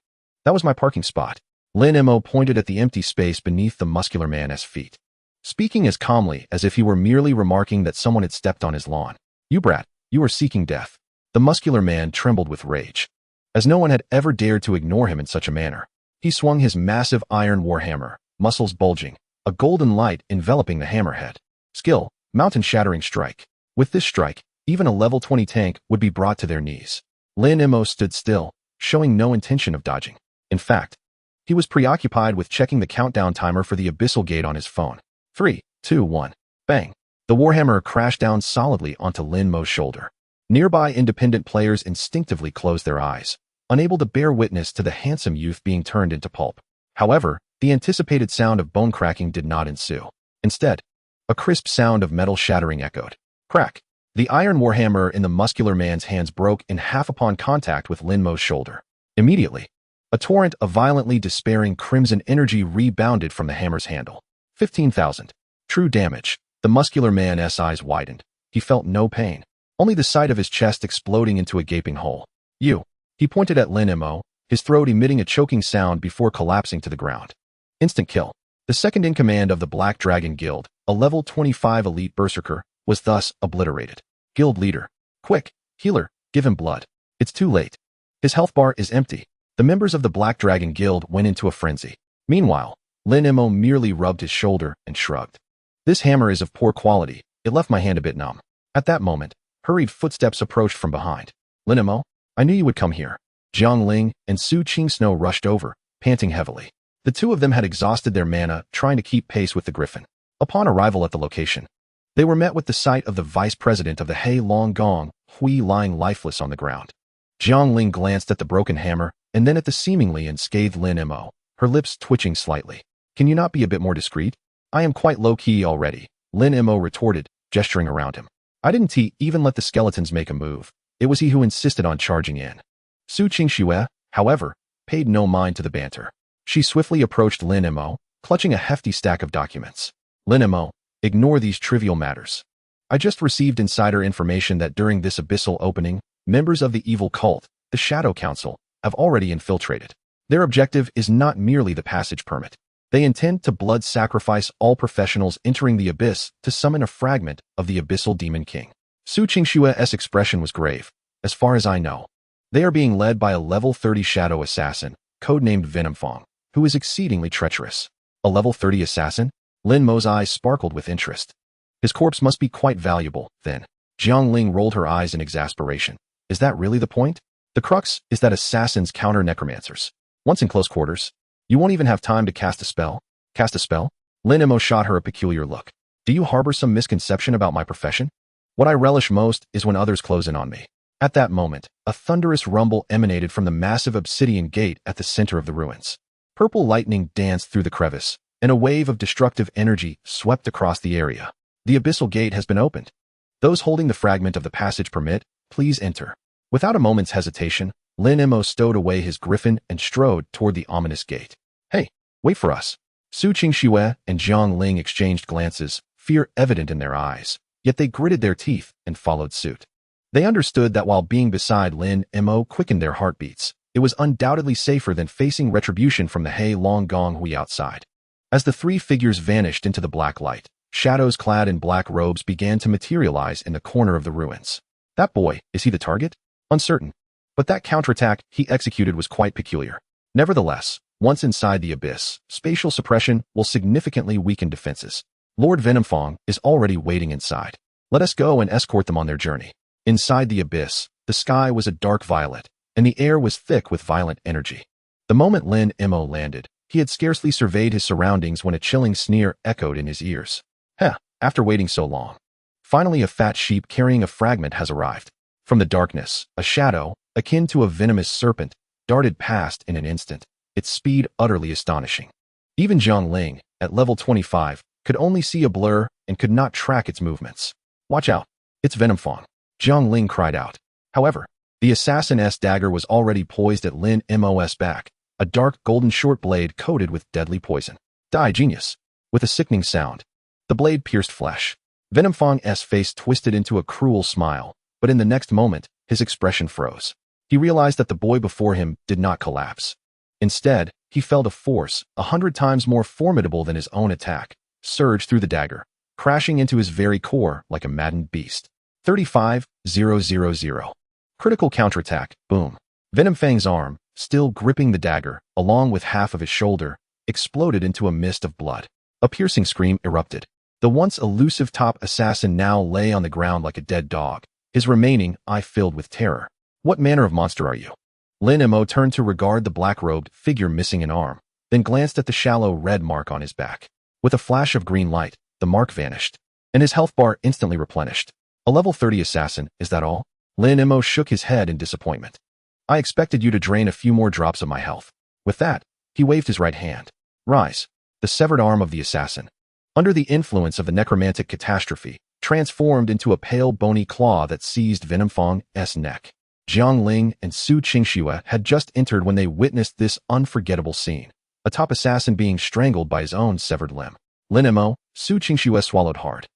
That was my parking spot. Lin Mo pointed at the empty space beneath the muscular man's feet, speaking as calmly as if he were merely remarking that someone had stepped on his lawn. You brat, you are seeking death. The muscular man trembled with rage, as no one had ever dared to ignore him in such a manner. He swung his massive iron warhammer, muscles bulging, a golden light enveloping the hammerhead. Skill, mountain-shattering strike. With this strike, even a level 20 tank would be brought to their knees. Lin Mo stood still, showing no intention of dodging. In fact, he was preoccupied with checking the countdown timer for the Abyssal Gate on his phone. 3, 2, 1. Bang. The warhammer crashed down solidly onto Lin Mo's shoulder. Nearby independent players instinctively closed their eyes, unable to bear witness to the handsome youth being turned into pulp. However, the anticipated sound of bone cracking did not ensue. Instead, a crisp sound of metal shattering echoed. Crack! The iron warhammer in the muscular man's hands broke in half upon contact with Lin Mo's shoulder. Immediately, a torrent of violently despairing crimson energy rebounded from the hammer's handle. 15,000. True damage. The muscular man's eyes widened. He felt no pain, only the sight of his chest exploding into a gaping hole. You. He pointed at Lin Mo, his throat emitting a choking sound before collapsing to the ground. Instant kill. The second in command of the Black Dragon Guild, a level 25 elite berserker, was thus obliterated. Guild leader. Quick, healer, give him blood. It's too late. His health bar is empty. The members of the Black Dragon Guild went into a frenzy. Meanwhile, Lin Mo merely rubbed his shoulder and shrugged. This hammer is of poor quality. It left my hand a bit numb. At that moment, hurried footsteps approached from behind. Lin Mo, I knew you would come here. Jiang Ling and Su Qingsnow rushed over, panting heavily. The two of them had exhausted their mana trying to keep pace with the griffin. Upon arrival at the location, they were met with the sight of the vice president of the Hei Long Gong, Hui, lying lifeless on the ground. Jiang Ling glanced at the broken hammer and then at the seemingly unscathed Lin Mo, her lips twitching slightly. Can you not be a bit more discreet? I am quite low-key already, Lin Mo retorted, gesturing around him. I didn't even let the skeletons make a move. It was he who insisted on charging in. Su Qingxue, however, paid no mind to the banter. She swiftly approached Lin Mo, clutching a hefty stack of documents. Lin Mo, ignore these trivial matters. I just received insider information that during this abyssal opening, members of the evil cult, the Shadow Council, have already infiltrated. Their objective is not merely the passage permit. They intend to blood sacrifice all professionals entering the abyss to summon a fragment of the Abyssal Demon King. Su Qingshue's expression was grave. As far as I know, they are being led by a level 30 shadow assassin, codenamed Venomfang, who is exceedingly treacherous. A level 30 assassin? Lin Mo's eyes sparkled with interest. His corpse must be quite valuable, then. Jiang Ling rolled her eyes in exasperation. Is that really the point? The crux is that assassins counter necromancers. Once in close quarters, you won't even have time to cast a spell. Cast a spell? Lin Mo shot her a peculiar look. Do you harbor some misconception about my profession? What I relish most is when others close in on me. At that moment, a thunderous rumble emanated from the massive obsidian gate at the center of the ruins. Purple lightning danced through the crevice, and a wave of destructive energy swept across the area. The abyssal gate has been opened. Those holding the fragment of the passage permit, please enter. Without a moment's hesitation, Lin Mo stowed away his griffin and strode toward the ominous gate. Hey, wait for us. Su Qingxue and Jiang Ling exchanged glances, fear evident in their eyes, yet they gritted their teeth and followed suit. They understood that while being beside Lin Mo quickened their heartbeats, it was undoubtedly safer than facing retribution from the Hei Long Gong Hui outside. As the three figures vanished into the black light, shadows clad in black robes began to materialize in the corner of the ruins. That boy, is he the target? Uncertain. But that counterattack he executed was quite peculiar. Nevertheless, once inside the abyss, spatial suppression will significantly weaken defenses. Lord Venomfang is already waiting inside. Let us go and escort them on their journey. Inside the abyss, the sky was a dark violet, and the air was thick with violent energy. The moment Lin Mo landed, he had scarcely surveyed his surroundings when a chilling sneer echoed in his ears. Heh, after waiting so long. Finally, a fat sheep carrying a fragment has arrived. From the darkness, a shadow, akin to a venomous serpent, darted past in an instant, its speed utterly astonishing. Even Jiang Ling, at level 25, could only see a blur and could not track its movements. Watch out, it's Venomfang, Jiang Ling cried out. However, the assassin's dagger was already poised at Lin Mo's back, a dark golden short blade coated with deadly poison. Die, genius! With a sickening sound, the blade pierced flesh. Venomfang's face twisted into a cruel smile, but in the next moment, his expression froze. He realized that the boy before him did not collapse. Instead, he felt a force 100 times more formidable than his own attack, surge through the dagger, crashing into his very core like a maddened beast. 35,000. Critical counterattack, boom. Venomfang's arm, still gripping the dagger, along with half of his shoulder, exploded into a mist of blood. A piercing scream erupted. The once elusive top assassin now lay on the ground like a dead dog, his remaining eye filled with terror. What manner of monster are you? Lin Mo turned to regard the black-robed figure missing an arm, then glanced at the shallow red mark on his back. With a flash of green light, the mark vanished, and his health bar instantly replenished. A level 30 assassin, is that all? Lin Mo shook his head in disappointment. I expected you to drain a few more drops of my health. With that, he waved his right hand. Rise. The severed arm of the assassin, under the influence of the necromantic catastrophe, transformed into a pale bony claw that seized Venomfang's neck. Jiang Ling and Su Qingxue had just entered when they witnessed this unforgettable scene. A top assassin being strangled by his own severed limb. Lin Mo, Su Qingxue swallowed hard,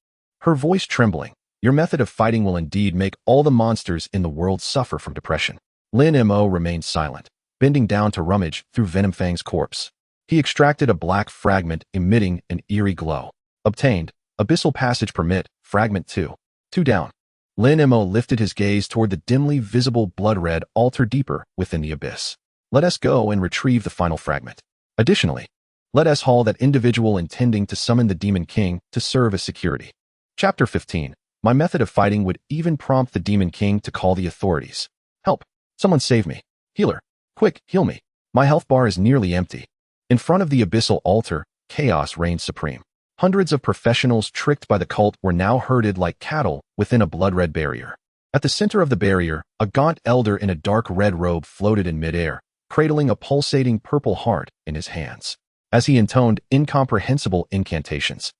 her voice trembling. Your method of fighting will indeed make all the monsters in the world suffer from depression. Lin Mo remained silent, bending down to rummage through Venomfang's corpse. He extracted a black fragment emitting an eerie glow. Obtained. Abyssal passage permit, fragment 2. 2 down. Lin Mo lifted his gaze toward the dimly visible blood-red altar deeper within the abyss. Let us go and retrieve the final fragment. Additionally, let us haul that individual intending to summon the Demon King to serve as security. Chapter 15. My method of fighting would even prompt the Demon King to call the authorities. Help! Someone save me. Healer! Quick, heal me. My health bar is nearly empty. In front of the abyssal altar, chaos reigned supreme. Hundreds of professionals tricked by the cult were now herded like cattle within a blood-red barrier. At the center of the barrier, a gaunt elder in a dark red robe floated in midair, cradling a pulsating purple heart in his hands. As he intoned incomprehensible incantations,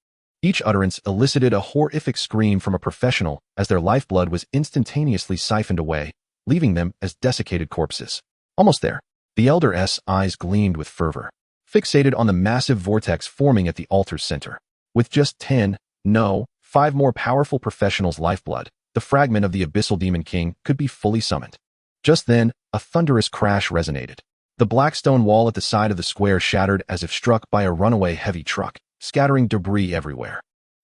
each utterance elicited a horrific scream from a professional as their lifeblood was instantaneously siphoned away, leaving them as desiccated corpses. Almost there, the elder's eyes gleamed with fervor, fixated on the massive vortex forming at the altar's center. With just 5 more powerful professionals' lifeblood, the fragment of the Abyssal Demon King could be fully summoned. Just then, a thunderous crash resonated. The black stone wall at the side of the square shattered as if struck by a runaway heavy truck, scattering debris everywhere.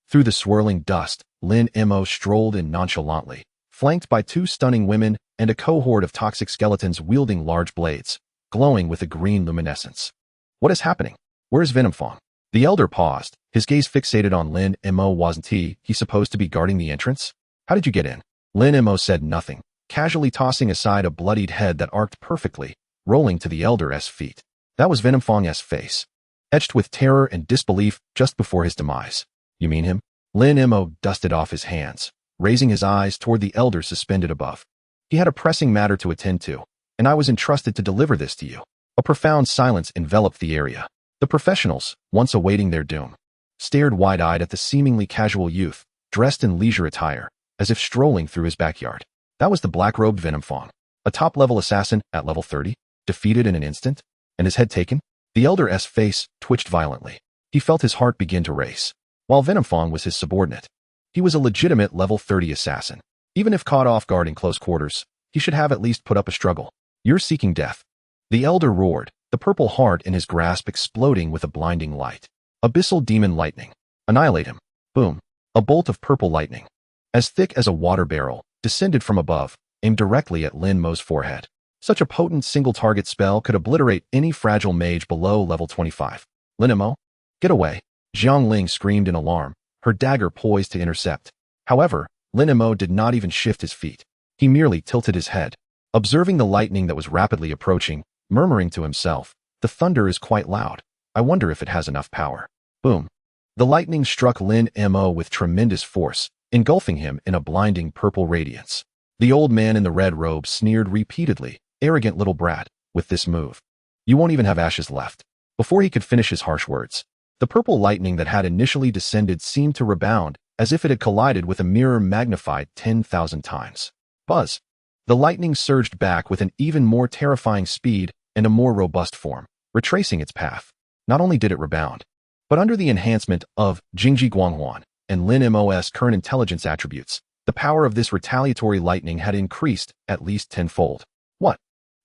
Through the swirling dust, Lin Mo strolled in nonchalantly, flanked by 2 stunning women and a cohort of toxic skeletons wielding large blades, glowing with a green luminescence. What is happening? Where's Venomfang? The elder paused, his gaze fixated on Lin Mo. Wasn't he supposed to be guarding the entrance? How did you get in? Lin Mo said nothing, casually tossing aside a bloodied head that arced perfectly, rolling to the elder's feet. That was Venomfang's face, etched with terror and disbelief just before his demise. You mean him? Lin Mo dusted off his hands, raising his eyes toward the elder suspended above. He had a pressing matter to attend to, and I was entrusted to deliver this to you. A profound silence enveloped the area. The professionals, once awaiting their doom, stared wide-eyed at the seemingly casual youth, dressed in leisure attire, as if strolling through his backyard. That was the black-robed Venomfang, a top-level assassin at level 30, defeated in an instant, and his head taken? The elder's face twitched violently. He felt his heart begin to race. While Venomfang was his subordinate, he was a legitimate level 30 assassin. Even if caught off guard in close quarters, he should have at least put up a struggle. You're seeking death. The elder roared, the purple heart in his grasp exploding with a blinding light. Abyssal demon lightning. Annihilate him. Boom. A bolt of purple lightning, as thick as a water barrel, descended from above, aimed directly at Lin Mo's forehead. Such a potent single-target spell could obliterate any fragile mage below level 25. Lin Mo, get away. Jiang Ling screamed in alarm, her dagger poised to intercept. However, Lin Mo did not even shift his feet. He merely tilted his head, observing the lightning that was rapidly approaching, murmuring to himself, the thunder is quite loud. I wonder if it has enough power. Boom. The lightning struck Lin Mo with tremendous force, engulfing him in a blinding purple radiance. The old man in the red robe sneered repeatedly, arrogant little brat, with this move. You won't even have ashes left. Before he could finish his harsh words, the purple lightning that had initially descended seemed to rebound, as if it had collided with a mirror magnified 10,000 times. Buzz. The lightning surged back with an even more terrifying speed and a more robust form, retracing its path. Not only did it rebound, but under the enhancement of Jingji Guanghuan and Lin Mo's current intelligence attributes, the power of this retaliatory lightning had increased at least tenfold. What?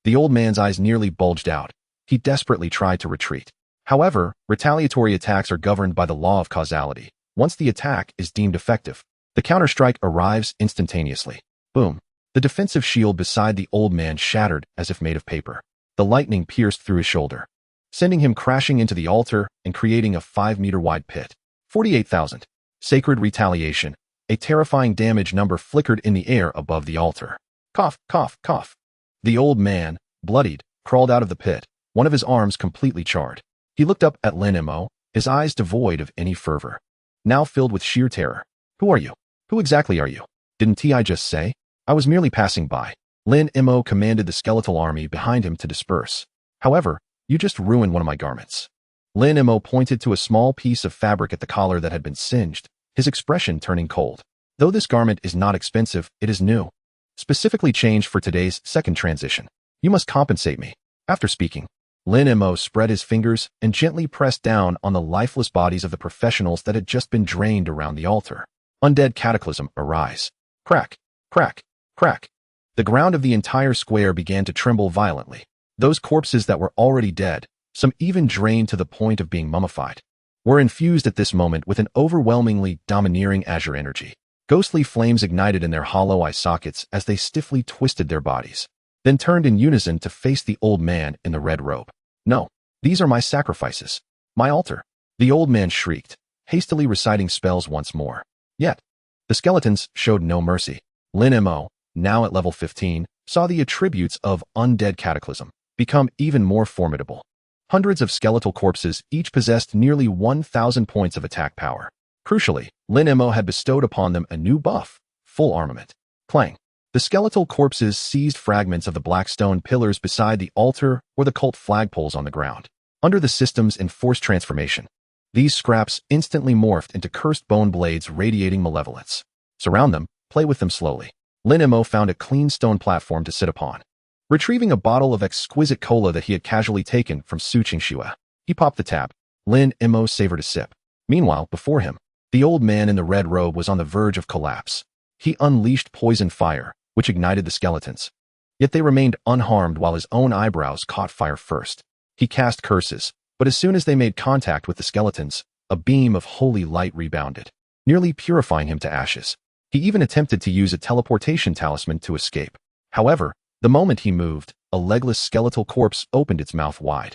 The old man's eyes nearly bulged out. He desperately tried to retreat. However, retaliatory attacks are governed by the law of causality. Once the attack is deemed effective, the counterstrike arrives instantaneously. Boom. The defensive shield beside the old man shattered as if made of paper. The lightning pierced through his shoulder, sending him crashing into the altar and creating a 5-meter-wide pit. 48,000. Sacred retaliation. A terrifying damage number flickered in the air above the altar. Cough, cough, cough. The old man, bloodied, crawled out of the pit, one of his arms completely charred. He looked up at Lin Mo, his eyes devoid of any fervor, now filled with sheer terror. Who are you? Who exactly are you? Didn't I just say? I was merely passing by. Lin Mo commanded the skeletal army behind him to disperse. However, you just ruined one of my garments. Lin Mo pointed to a small piece of fabric at the collar that had been singed, his expression turning cold. Though this garment is not expensive, it is new. Specifically changed for today's second transition. You must compensate me. After speaking, Lin Mo spread his fingers and gently pressed down on the lifeless bodies of the professionals that had just been drained around the altar. Undead cataclysm, arise. Crack, crack, crack. The ground of the entire square began to tremble violently. Those corpses that were already dead, some even drained to the point of being mummified, were infused at this moment with an overwhelmingly domineering azure energy. Ghostly flames ignited in their hollow eye sockets as they stiffly twisted their bodies, then turned in unison to face the old man in the red robe. No, these are my sacrifices. My altar. The old man shrieked, hastily reciting spells once more. Yet, the skeletons showed no mercy. Lin Mo, now at level 15, saw the attributes of undead cataclysm become even more formidable. Hundreds of skeletal corpses each possessed nearly 1,000 points of attack power. Crucially, Lin Mo had bestowed upon them a new buff, full armament. Clang. The skeletal corpses seized fragments of the black stone pillars beside the altar or the cult flagpoles on the ground. Under the system's enforced transformation, these scraps instantly morphed into cursed bone blades radiating malevolence. Surround them, play with them slowly. Lin Mo found a clean stone platform to sit upon. Retrieving a bottle of exquisite cola that he had casually taken from Su Qingxue, he popped the tab. Lin Mo savored a sip. Meanwhile, before him, the old man in the red robe was on the verge of collapse. He unleashed poison fire, which ignited the skeletons. Yet they remained unharmed while his own eyebrows caught fire first. He cast curses, but as soon as they made contact with the skeletons, a beam of holy light rebounded, nearly purifying him to ashes. He even attempted to use a teleportation talisman to escape. However, the moment he moved, a legless skeletal corpse opened its mouth wide,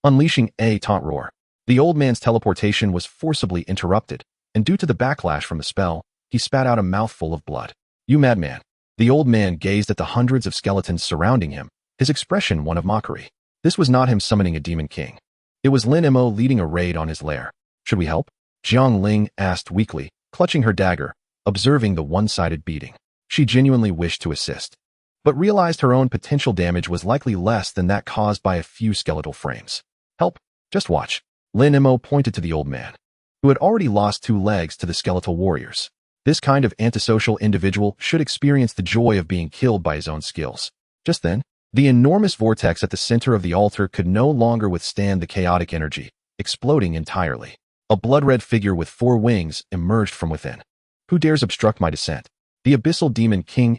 unleashing a taunt roar. The old man's teleportation was forcibly interrupted, and due to the backlash from the spell, he spat out a mouthful of blood. You madman. The old man gazed at the hundreds of skeletons surrounding him, his expression one of mockery. This was not him summoning a demon king. It was Lin Mo leading a raid on his lair. Should we help? Jiang Ling asked weakly, clutching her dagger, observing the one-sided beating. She genuinely wished to assist, but realized her own potential damage was likely less than that caused by a few skeletal frames. Help? Just watch. Lin Mo pointed to the old man, who had already lost 2 legs to the skeletal warriors. This kind of antisocial individual should experience the joy of being killed by his own skills. Just then, the enormous vortex at the center of the altar could no longer withstand the chaotic energy, exploding entirely. A blood-red figure with 4 wings emerged from within. Who dares obstruct my descent? The Abyssal Demon King's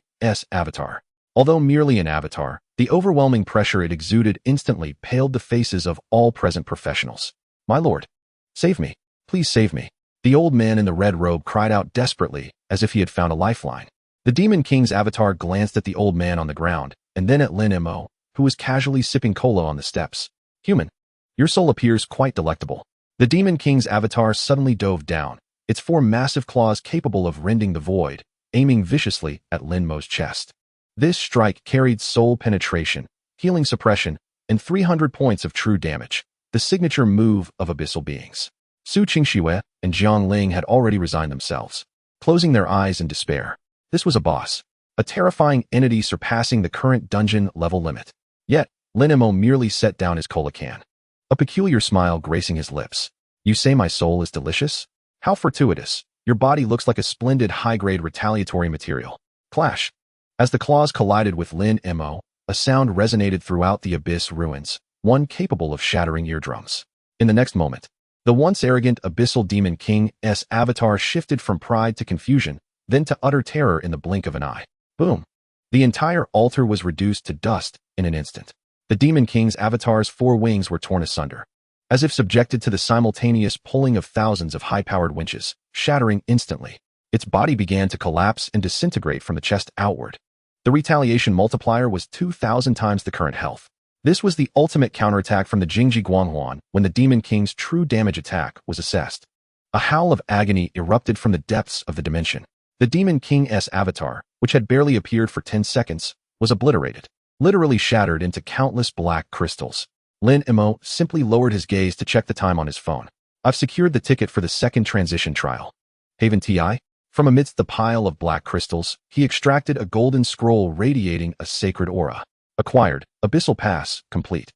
avatar. Although merely an avatar, the overwhelming pressure it exuded instantly paled the faces of all present professionals. My lord, save me. Please save me. The old man in the red robe cried out desperately, as if he had found a lifeline. The Demon King's avatar glanced at the old man on the ground, and then at Lin Mo, who was casually sipping cola on the steps. Human, your soul appears quite delectable. The Demon King's avatar suddenly dove down, its 4 massive claws capable of rending the void, aiming viciously at Lin Mo's chest. This strike carried soul penetration, healing suppression, and 300 points of true damage, the signature move of abyssal beings. Su Qingxue and Jiang Ling had already resigned themselves, closing their eyes in despair. This was a boss, a terrifying entity surpassing the current dungeon level limit. Yet, Lin Mo merely set down his cola can, a peculiar smile gracing his lips. You say my soul is delicious? How fortuitous. Your body looks like a splendid high-grade retaliatory material. Clash. As the claws collided with Lin Mo, a sound resonated throughout the abyss ruins, one capable of shattering eardrums. In the next moment, the once arrogant Abyssal Demon King's avatar shifted from pride to confusion, then to utter terror in the blink of an eye. Boom. The entire altar was reduced to dust in an instant. The Demon King's avatar's 4 wings were torn asunder, as if subjected to the simultaneous pulling of thousands of high-powered winches, shattering instantly. Its body began to collapse and disintegrate from the chest outward. The retaliation multiplier was 2,000 times the current health. This was the ultimate counterattack from the Jingji Guanghuan when the Demon King's true damage attack was assessed. A howl of agony erupted from the depths of the dimension. The Demon King's avatar, which had barely appeared for 10 seconds, was obliterated, literally shattered into countless black crystals. Lin Mo simply lowered his gaze to check the time on his phone. I've secured the ticket for the second transition trial. Haven TI? From amidst the pile of black crystals, he extracted a golden scroll radiating a sacred aura. Acquired, Abyssal Pass, complete.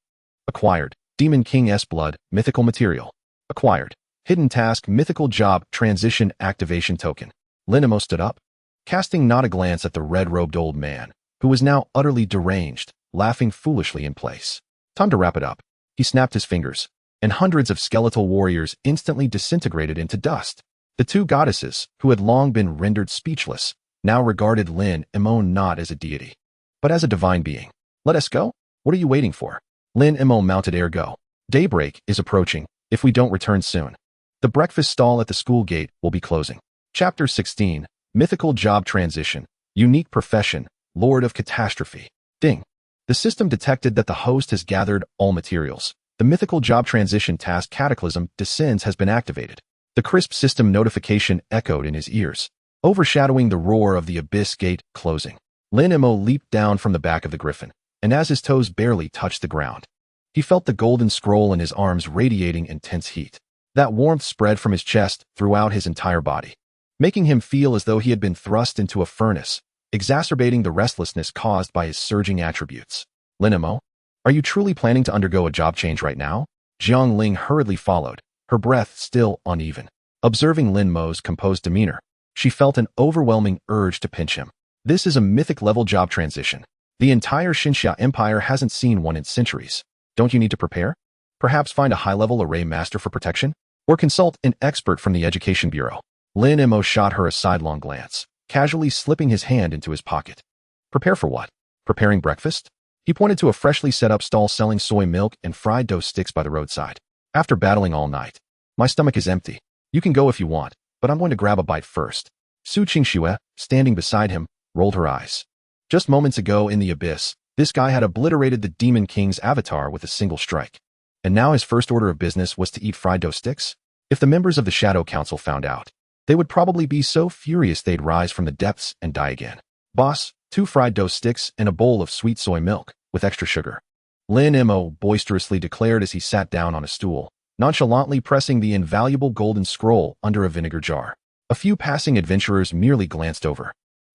Acquired, Demon King's Blood, mythical material. Acquired, Hidden Task, mythical job, transition activation token. Lin Emo stood up, casting not a glance at the red-robed old man, who was now utterly deranged, laughing foolishly in place. Time to wrap it up. He snapped his fingers, and hundreds of skeletal warriors instantly disintegrated into dust. The two goddesses, who had long been rendered speechless, now regarded Lin Emo not as a deity, but as a divine being. Let us go? What are you waiting for? Lin Emo mounted ergo. Daybreak is approaching, if we don't return soon. The breakfast stall at the school gate will be closing. Chapter 16, Mythical Job Transition, Unique Profession, Lord of Catastrophe. Ding. The system detected that the host has gathered all materials. The mythical job transition task Cataclysm Descends has been activated. The crisp system notification echoed in his ears, overshadowing the roar of the abyss gate closing. Lin Emo leaped down from the back of the griffin, and as his toes barely touched the ground, he felt the golden scroll in his arms radiating intense heat. That warmth spread from his chest throughout his entire body, making him feel as though he had been thrust into a furnace, exacerbating the restlessness caused by his surging attributes. Lin Emo, are you truly planning to undergo a job change right now? Jiang Ling hurriedly followed, her breath still uneven. Observing Lin Mo's composed demeanor, she felt an overwhelming urge to pinch him. This is a mythic-level job transition. The entire Xinxia Empire hasn't seen one in centuries. Don't you need to prepare? Perhaps find a high-level array master for protection? Or consult an expert from the Education Bureau. Lin Emo shot her a sidelong glance, casually slipping his hand into his pocket. Prepare for what? Preparing breakfast? He pointed to a freshly set-up stall selling soy milk and fried dough sticks by the roadside. After battling all night, my stomach is empty. You can go if you want, but I'm going to grab a bite first. Su Qingxue, standing beside him, rolled her eyes. Just moments ago in the abyss, this guy had obliterated the Demon King's avatar with a single strike. And now his first order of business was to eat fried dough sticks? If the members of the Shadow Council found out, they would probably be so furious they'd rise from the depths and die again. Boss, 2 fried dough sticks and a bowl of sweet soy milk, with extra sugar. Lin Emo boisterously declared as he sat down on a stool, nonchalantly pressing the invaluable golden scroll under a vinegar jar. A few passing adventurers merely glanced over,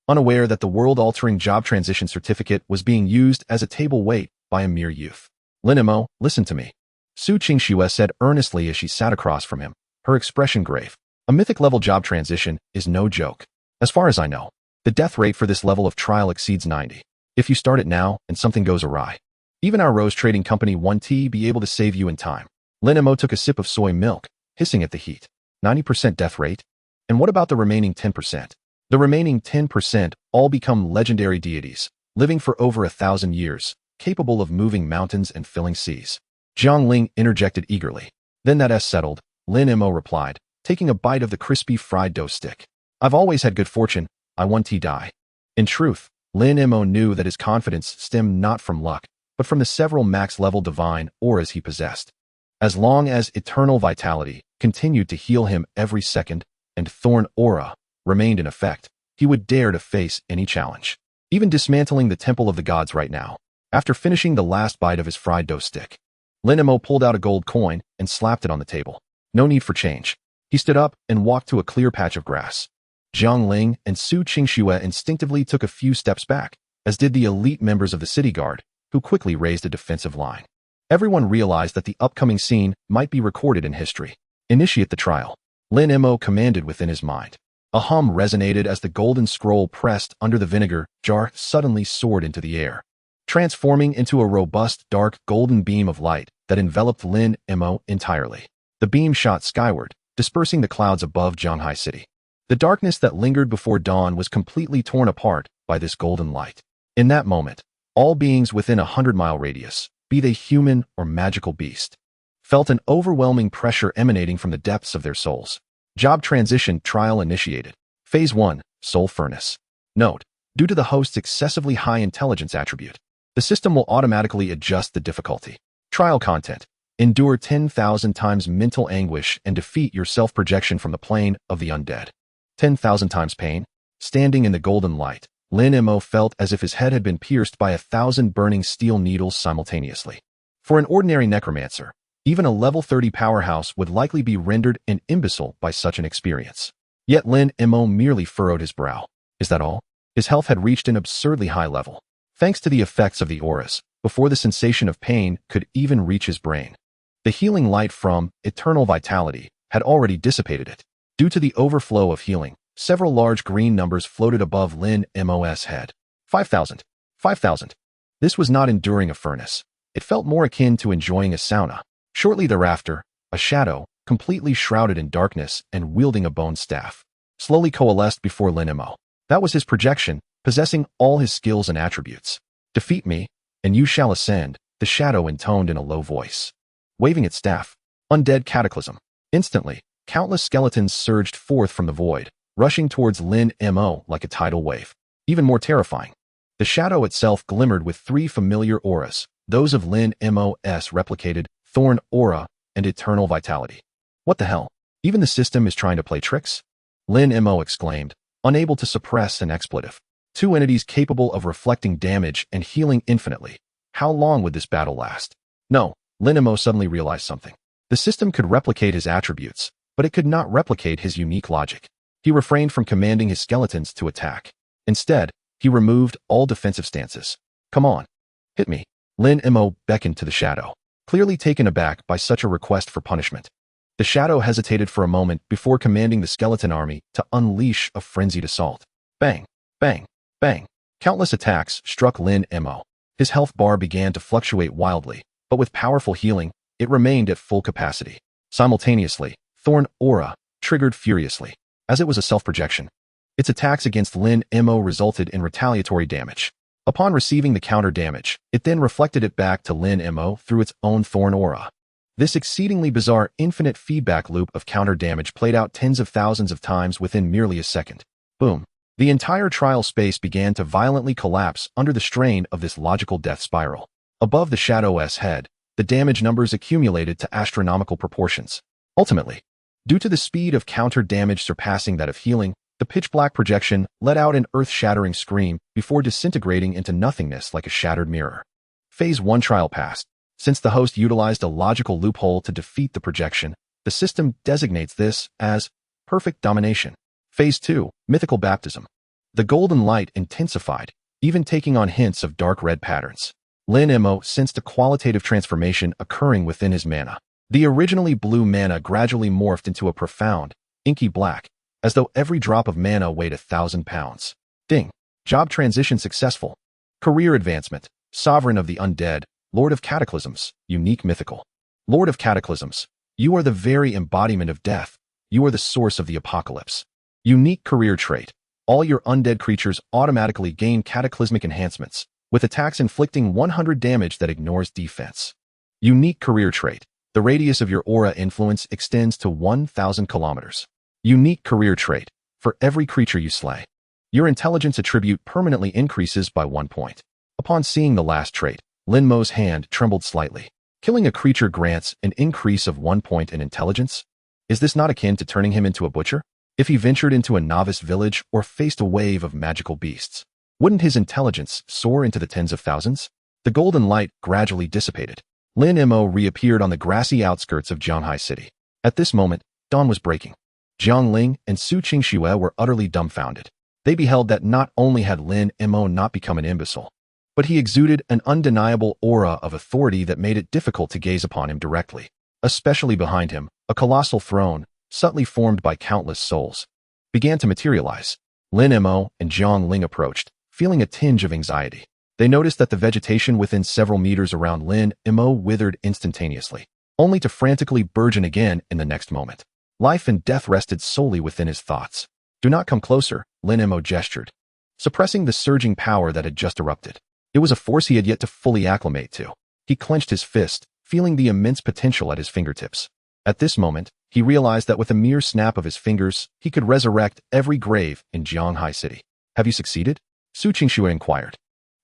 unaware that the world-altering job transition certificate was being used as a table weight by a mere youth. Lin Emo, listen to me. Su Qingxue said earnestly as she sat across from him, her expression grave. A mythic-level job transition is no joke. As far as I know, the death rate for this level of trial exceeds 90. If you start it now and something goes awry, even our Rose Trading Company 1T be able to save you in time. Lin Emo took a sip of soy milk, hissing at the heat. 90% death rate? And what about the remaining 10%? The remaining 10% all become legendary deities, living for over 1,000 years, capable of moving mountains and filling seas. Jiang Ling interjected eagerly. Then that settled, Lin Emo replied, taking a bite of the crispy fried dough stick. I've always had good fortune, I 1T die. In truth, Lin Emo knew that his confidence stemmed not from luck, but from the several max-level divine auras he possessed. As long as eternal vitality continued to heal him every second, and Thorn Aura remained in effect, he would dare to face any challenge. Even dismantling the Temple of the Gods right now, after finishing the last bite of his fried dough stick. Lin Emo pulled out a gold coin and slapped it on the table. No need for change. He stood up and walked to a clear patch of grass. Jiang Ling and Su Qingxue instinctively took a few steps back, as did the elite members of the city guard, who quickly raised a defensive line. Everyone realized that the upcoming scene might be recorded in history. Initiate the trial. Lin Emo commanded within his mind. A hum resonated as the golden scroll pressed under the vinegar jar suddenly soared into the air, transforming into a robust, dark, golden beam of light that enveloped Lin Emo entirely. The beam shot skyward, dispersing the clouds above Zhanghai City. The darkness that lingered before dawn was completely torn apart by this golden light. In that moment, all beings within a 100-mile radius, be they human or magical beast, felt an overwhelming pressure emanating from the depths of their souls. Job transition trial initiated. Phase 1, Soul Furnace. Note, due to the host's excessively high intelligence attribute, the system will automatically adjust the difficulty. Trial content. Endure 10,000 times mental anguish and defeat your self-projection from the plane of the undead. 10,000 times pain. Standing in the golden light, Lin Emo felt as if his head had been pierced by 1,000 burning steel needles simultaneously. For an ordinary necromancer, even a level 30 powerhouse would likely be rendered an imbecile by such an experience. Yet Lin Mo merely furrowed his brow. Is that all? His health had reached an absurdly high level. Thanks to the effects of the auras, before the sensation of pain could even reach his brain. The healing light from eternal vitality had already dissipated it. Due to the overflow of healing, several large green numbers floated above Lin Mo's head. 5,000. 5,000. This was not enduring a furnace. It felt more akin to enjoying a sauna. Shortly thereafter, a shadow, completely shrouded in darkness and wielding a bone staff, slowly coalesced before Lin Mo. That was his projection, possessing all his skills and attributes. Defeat me, and you shall ascend, the shadow intoned in a low voice. Waving its staff. Undead cataclysm. Instantly, countless skeletons surged forth from the void, rushing towards Lin Mo like a tidal wave. Even more terrifying, the shadow itself glimmered with three familiar auras, those of Lin Mo's replicated, Thorn Aura, and Eternal Vitality. What the hell? Even the system is trying to play tricks? Lin Mo exclaimed, unable to suppress an expletive. Two entities capable of reflecting damage and healing infinitely. How long would this battle last? No, Lin Mo suddenly realized something. The system could replicate his attributes, but it could not replicate his unique logic. He refrained from commanding his skeletons to attack. Instead, he removed all defensive stances. Come on. Hit me. Lin Mo beckoned to the shadow, clearly taken aback by such a request for punishment. The shadow hesitated for a moment before commanding the skeleton army to unleash a frenzied assault. Bang, bang, bang. Countless attacks struck Lin Mo. His health bar began to fluctuate wildly, but with powerful healing, it remained at full capacity. Simultaneously, Thorn Aura triggered furiously, as it was a self-projection. Its attacks against Lin Mo resulted in retaliatory damage. Upon receiving the counter damage, it then reflected it back to Lin Mo through its own Thorn Aura. This exceedingly bizarre infinite feedback loop of counter damage played out tens of thousands of times within merely a second. Boom. The entire trial space began to violently collapse under the strain of this logical death spiral. Above the Shadow's head, the damage numbers accumulated to astronomical proportions. Ultimately, due to the speed of counter damage surpassing that of healing, the pitch-black projection let out an earth-shattering scream before disintegrating into nothingness like a shattered mirror. Phase 1 trial passed. Since the host utilized a logical loophole to defeat the projection, the system designates this as perfect domination. Phase 2, mythical baptism. The golden light intensified, even taking on hints of dark red patterns. Lin Mo sensed a qualitative transformation occurring within his mana. The originally blue mana gradually morphed into a profound, inky black, as though every drop of mana weighed 1,000 pounds. Ding. Job transition successful. Career advancement. Sovereign of the undead, Lord of Cataclysms, unique mythical. Lord of Cataclysms, you are the very embodiment of death. You are the source of the apocalypse. Unique career trait. All your undead creatures automatically gain cataclysmic enhancements, with attacks inflicting 100 damage that ignores defense. Unique career trait. The radius of your aura influence extends to 1,000 kilometers. Unique career trait. For every creature you slay, your intelligence attribute permanently increases by 1 point. Upon seeing the last trait, Lin Mo's hand trembled slightly. Killing a creature grants an increase of 1 point in intelligence? Is this not akin to turning him into a butcher? If he ventured into a novice village or faced a wave of magical beasts, wouldn't his intelligence soar into the tens of thousands? The golden light gradually dissipated. Lin Mo reappeared on the grassy outskirts of Jianghai City. At this moment, dawn was breaking. Jiang Ling and Su Qingxue were utterly dumbfounded. They beheld that not only had Lin Mo not become an imbecile, but he exuded an undeniable aura of authority that made it difficult to gaze upon him directly. Especially behind him, a colossal throne, subtly formed by countless souls, began to materialize. Lin Mo and Jiang Ling approached, feeling a tinge of anxiety. They noticed that the vegetation within several meters around Lin Mo withered instantaneously, only to frantically burgeon again in the next moment. Life and death rested solely within his thoughts. Do not come closer, Lin Mo gestured, suppressing the surging power that had just erupted. It was a force he had yet to fully acclimate to. He clenched his fist, feeling the immense potential at his fingertips. At this moment, he realized that with a mere snap of his fingers, he could resurrect every grave in Jianghai City. Have you succeeded? Su Qingxue inquired,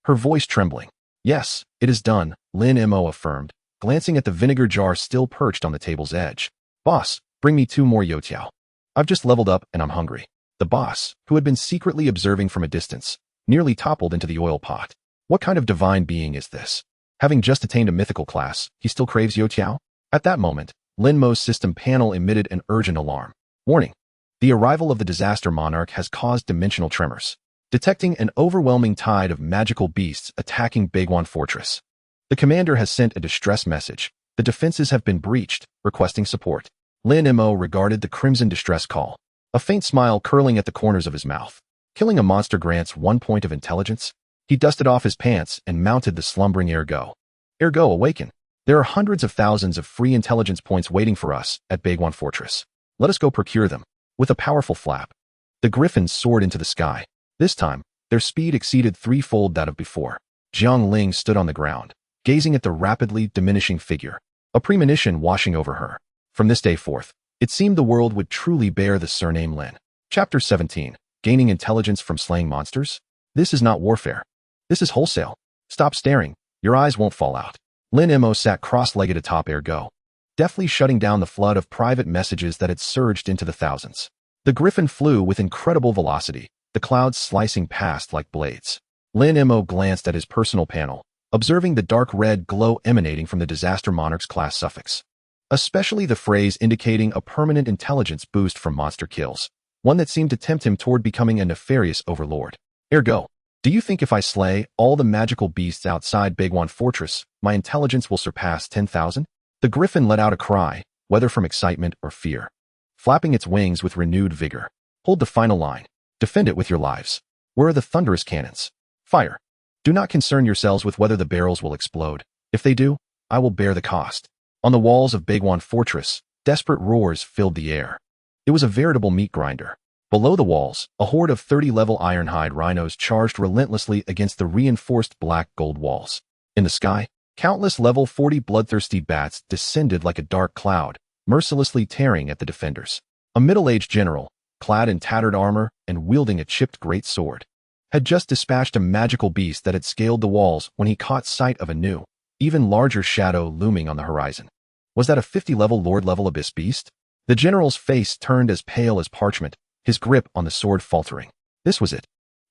her voice trembling. Yes, it is done, Lin Mo affirmed, glancing at the vinegar jar still perched on the table's edge. Boss, bring me 2 more youtiao. I've just leveled up and I'm hungry. The boss, who had been secretly observing from a distance, nearly toppled into the oil pot. What kind of divine being is this? Having just attained a mythical class, he still craves youtiao? At that moment, Lin Mo's system panel emitted an urgent alarm. Warning. The arrival of the Disaster Monarch has caused dimensional tremors, detecting an overwhelming tide of magical beasts attacking Bagwan Fortress. The commander has sent a distress message. The defenses have been breached, requesting support. Lin Mo regarded the crimson distress call, a faint smile curling at the corners of his mouth. Killing a monster grants 1 point of intelligence. He dusted off his pants and mounted the slumbering Ergo. Ergo, awaken. There are hundreds of thousands of free intelligence points waiting for us at Bagwan Fortress. Let us go procure them. With a powerful flap, the griffins soared into the sky. This time, their speed exceeded threefold that of before. Jiang Ling stood on the ground, gazing at the rapidly diminishing figure, a premonition washing over her. From this day forth, it seemed the world would truly bear the surname Lin. Chapter 17. Gaining intelligence from slaying monsters? This is not warfare. This is wholesale. Stop staring. Your eyes won't fall out. Lin Mo sat cross-legged atop Ergo, deftly shutting down the flood of private messages that had surged into the thousands. The griffin flew with incredible velocity, the clouds slicing past like blades. Lin Mo glanced at his personal panel, observing the dark red glow emanating from the Disaster Monarch's class suffix, especially the phrase indicating a permanent intelligence boost from monster kills, one that seemed to tempt him toward becoming a nefarious overlord. Ergo, do you think if I slay all the magical beasts outside Bagwan Fortress, my intelligence will surpass 10,000? The griffin let out a cry, whether from excitement or fear, flapping its wings with renewed vigor. Hold the final line. Defend it with your lives. Where are the thunderous cannons? Fire. Do not concern yourselves with whether the barrels will explode. If they do, I will bear the cost. On the walls of Bagwan Fortress, desperate roars filled the air. It was a veritable meat grinder. Below the walls, a horde of 30-level ironhide rhinos charged relentlessly against the reinforced black gold walls. In the sky, countless level 40 bloodthirsty bats descended like a dark cloud, mercilessly tearing at the defenders. A middle-aged general, clad in tattered armor and wielding a chipped great sword, had just dispatched a magical beast that had scaled the walls when he caught sight of a new, even larger shadow looming on the horizon. Was that a 50-level Lord-level abyss beast? The general's face turned as pale as parchment, his grip on the sword faltering. This was it.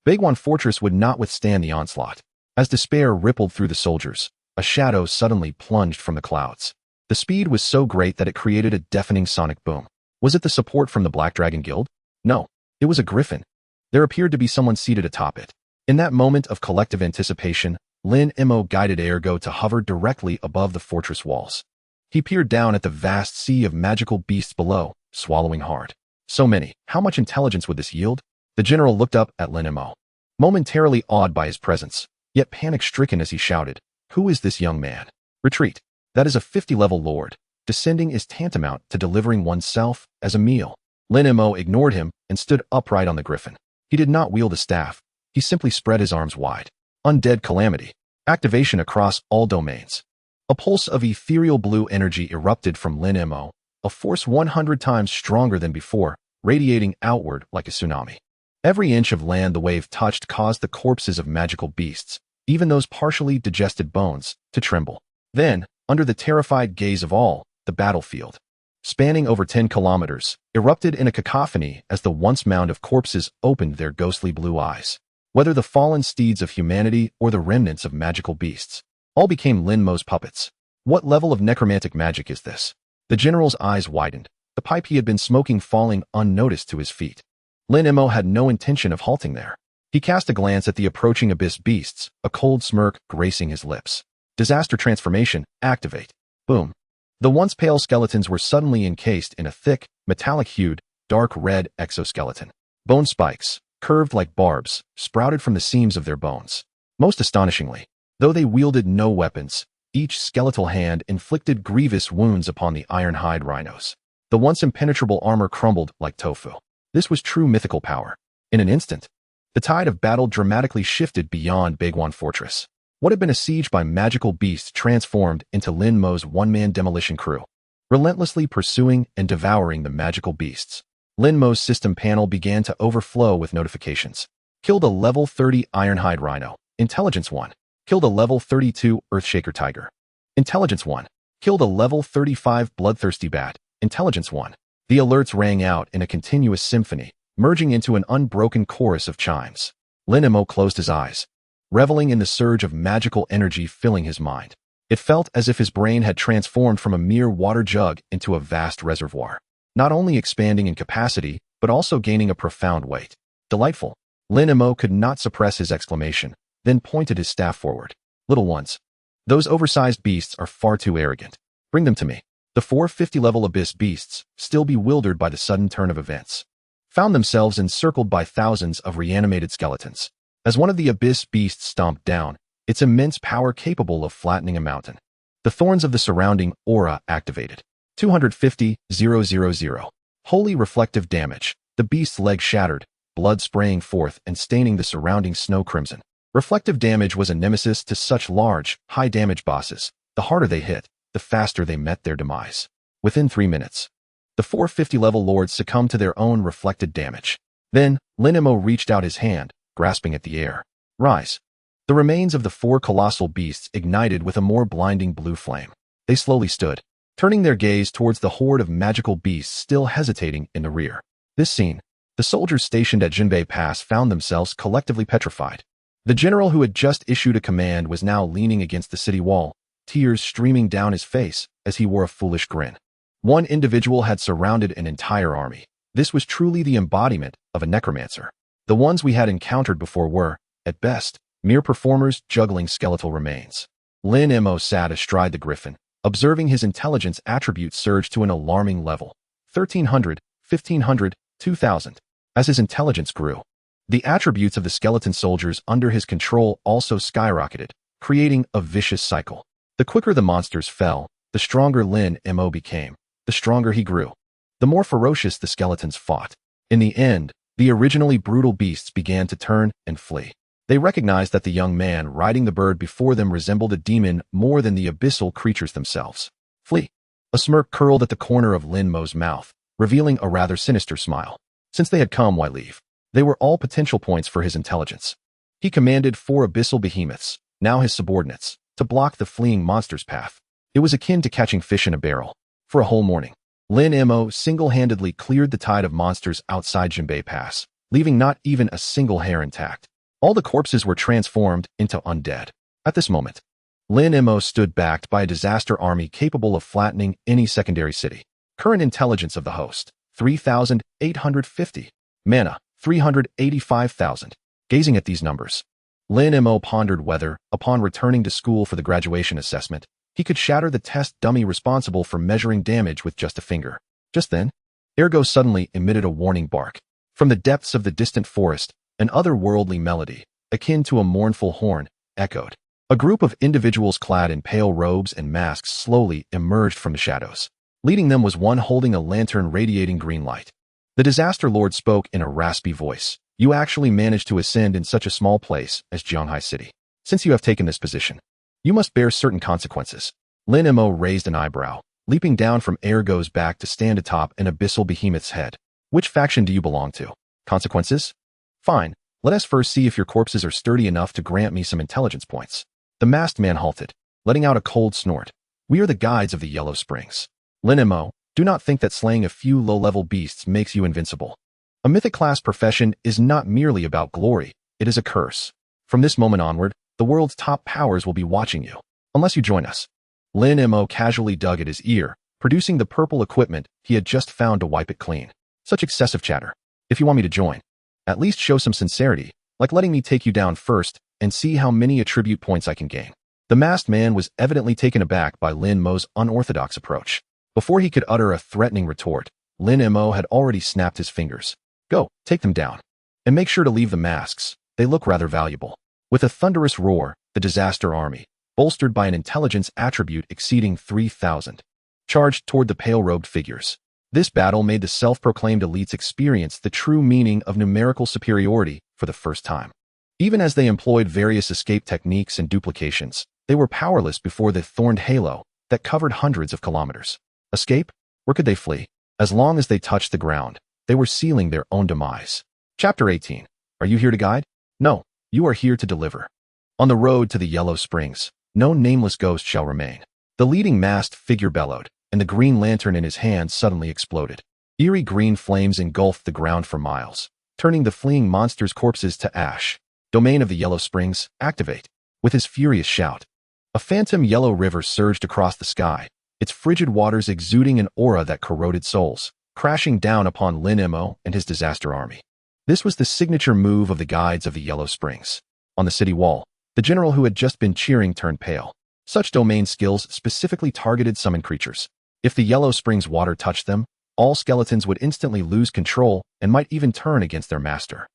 Bagwan Fortress would not withstand the onslaught. As despair rippled through the soldiers, a shadow suddenly plunged from the clouds. The speed was so great that it created a deafening sonic boom. Was it the support from the Black Dragon Guild? No, it was a griffin. There appeared to be someone seated atop it. In that moment of collective anticipation, Lin Mo guided Ergo to hover directly above the fortress walls. He peered down at the vast sea of magical beasts below, swallowing hard. So many. How much intelligence would this yield? The general looked up at Lin Mo, momentarily awed by his presence, yet panic-stricken as he shouted, "Who is this young man? Retreat. That is a 50-level lord. Descending is tantamount to delivering oneself as a meal." Lin Mo ignored him and stood upright on the griffin. He did not wield a staff. He simply spread his arms wide. Undead calamity. Activation across all domains. A pulse of ethereal blue energy erupted from Lin Mo, a force 100 times stronger than before, radiating outward like a tsunami. Every inch of land the wave touched caused the corpses of magical beasts, even those partially digested bones, to tremble. Then, under the terrified gaze of all, the battlefield, spanning over 10 kilometers, erupted in a cacophony as the once mound of corpses opened their ghostly blue eyes. Whether the fallen steeds of humanity or the remnants of magical beasts, all became Lin Mo's puppets. What level of necromantic magic is this? The general's eyes widened, the pipe he had been smoking falling unnoticed to his feet. Lin Mo had no intention of halting there. He cast a glance at the approaching abyss beasts, a cold smirk gracing his lips. Disaster transformation, activate. Boom. The once pale skeletons were suddenly encased in a thick, metallic-hued, dark red exoskeleton. Bone spikes, curved like barbs, sprouted from the seams of their bones. Most astonishingly, though they wielded no weapons, each skeletal hand inflicted grievous wounds upon the ironhide rhinos. The once impenetrable armor crumbled like tofu. This was true mythical power. In an instant, the tide of battle dramatically shifted beyond Bagwan Fortress. What had been a siege by magical beasts transformed into Lin Mo's one-man demolition crew, relentlessly pursuing and devouring the magical beasts. Lin Mo's system panel began to overflow with notifications. Killed a level 30 ironhide rhino. Intelligence 1. Killed a level 32 Earthshaker tiger. Intelligence 1. Killed a level 35 bloodthirsty bat. Intelligence 1. The alerts rang out in a continuous symphony, merging into an unbroken chorus of chimes. Lin Mo closed his eyes, reveling in the surge of magical energy filling his mind. It felt as if his brain had transformed from a mere water jug into a vast reservoir, not only expanding in capacity, but also gaining a profound weight. Delightful. Lin Mo could not suppress his exclamation, then pointed his staff forward. Little ones. Those oversized beasts are far too arrogant. Bring them to me. The 450-level abyss beasts, still bewildered by the sudden turn of events, found themselves encircled by thousands of reanimated skeletons. As one of the abyss beasts stomped down, its immense power capable of flattening a mountain, the thorns of the surrounding aura activated. 250,000. Holy reflective damage. The beast's leg shattered, blood spraying forth and staining the surrounding snow crimson. Reflective damage was a nemesis to such large, high-damage bosses. The harder they hit, the faster they met their demise. Within 3 minutes, the 450-level lords succumbed to their own reflected damage. Then, Lin Mo reached out his hand, grasping at the air. Rise. The remains of the 4 colossal beasts ignited with a more blinding blue flame. They slowly stood, turning their gaze towards the horde of magical beasts still hesitating in the rear. This scene, the soldiers stationed at Jinbei Pass found themselves collectively petrified. The general who had just issued a command was now leaning against the city wall, tears streaming down his face as he wore a foolish grin. One individual had surrounded an entire army. This was truly the embodiment of a necromancer. The ones we had encountered before were, at best, mere performers juggling skeletal remains. Lin Mo sat astride the griffin, observing his intelligence attributes surge to an alarming level. 1,300, 1,500, 2,000. As his intelligence grew, the attributes of the skeleton soldiers under his control also skyrocketed, creating a vicious cycle. The quicker the monsters fell, the stronger Lin Mo became. The stronger he grew, the more ferocious the skeletons fought. In the end, the originally brutal beasts began to turn and flee. They recognized that the young man riding the bird before them resembled a demon more than the abyssal creatures themselves. Flee. A smirk curled at the corner of Lin Mo's mouth, revealing a rather sinister smile. Since they had come, why leave? They were all potential points for his intelligence. He commanded 4 abyssal behemoths, now his subordinates, to block the fleeing monster's path. It was akin to catching fish in a barrel. For a whole morning, Lin Mo single-handedly cleared the tide of monsters outside Jinbei Pass, leaving not even a single hair intact. All the corpses were transformed into undead. At this moment, Lin Mo stood backed by a disaster army capable of flattening any secondary city. Current intelligence of the host, 3,850. Mana, 385,000. Gazing at these numbers, Lin Mo pondered whether, upon returning to school for the graduation assessment, he could shatter the test dummy responsible for measuring damage with just a finger. Just then, Ergo suddenly emitted a warning bark. From the depths of the distant forest, an otherworldly melody, akin to a mournful horn, echoed. A group of individuals clad in pale robes and masks slowly emerged from the shadows. Leading them was one holding a lantern radiating green light. The disaster lord spoke in a raspy voice. You actually managed to ascend in such a small place as Jianghai City. Since you have taken this position, you must bear certain consequences. Lin Mo raised an eyebrow, leaping down from Ergo's back to stand atop an abyssal behemoth's head. Which faction do you belong to? Consequences? Fine, let us first see if your corpses are sturdy enough to grant me some intelligence points. The masked man halted, letting out a cold snort. We are the guides of the Yellow Springs. Lin Mo, do not think that slaying a few low-level beasts makes you invincible. A mythic-class profession is not merely about glory, it is a curse. From this moment onward, the world's top powers will be watching you, unless you join us. Lin Mo casually dug at his ear, producing the purple equipment he had just found to wipe it clean. Such excessive chatter. If you want me to join, at least show some sincerity, like letting me take you down first and see how many attribute points I can gain. The masked man was evidently taken aback by Lin Mo's unorthodox approach. Before he could utter a threatening retort, Lin Mo had already snapped his fingers. Go, take them down. And make sure to leave the masks, they look rather valuable. With a thunderous roar, the disaster army, bolstered by an intelligence attribute exceeding 3,000, charged toward the pale-robed figures. This battle made the self-proclaimed elites experience the true meaning of numerical superiority for the first time. Even as they employed various escape techniques and duplications, they were powerless before the thorned halo that covered hundreds of kilometers. Escape? Where could they flee? As long as they touched the ground, they were sealing their own demise. Chapter 18. Are you here to guide? No, you are here to deliver. On the road to the Yellow Springs, no nameless ghost shall remain. The leading masked figure bellowed, and the green lantern in his hand suddenly exploded. Eerie green flames engulfed the ground for miles, turning the fleeing monsters' corpses to ash. Domain of the Yellow Springs, activate. With his furious shout, a phantom yellow river surged across the sky, its frigid waters exuding an aura that corroded souls. crashing down upon Lin Mo and his disaster army. This was the signature move of the guides of the Yellow Springs. On the city wall, the general who had just been cheering turned pale. Such domain skills specifically targeted summon creatures. If the Yellow Springs water touched them, all skeletons would instantly lose control and might even turn against their master.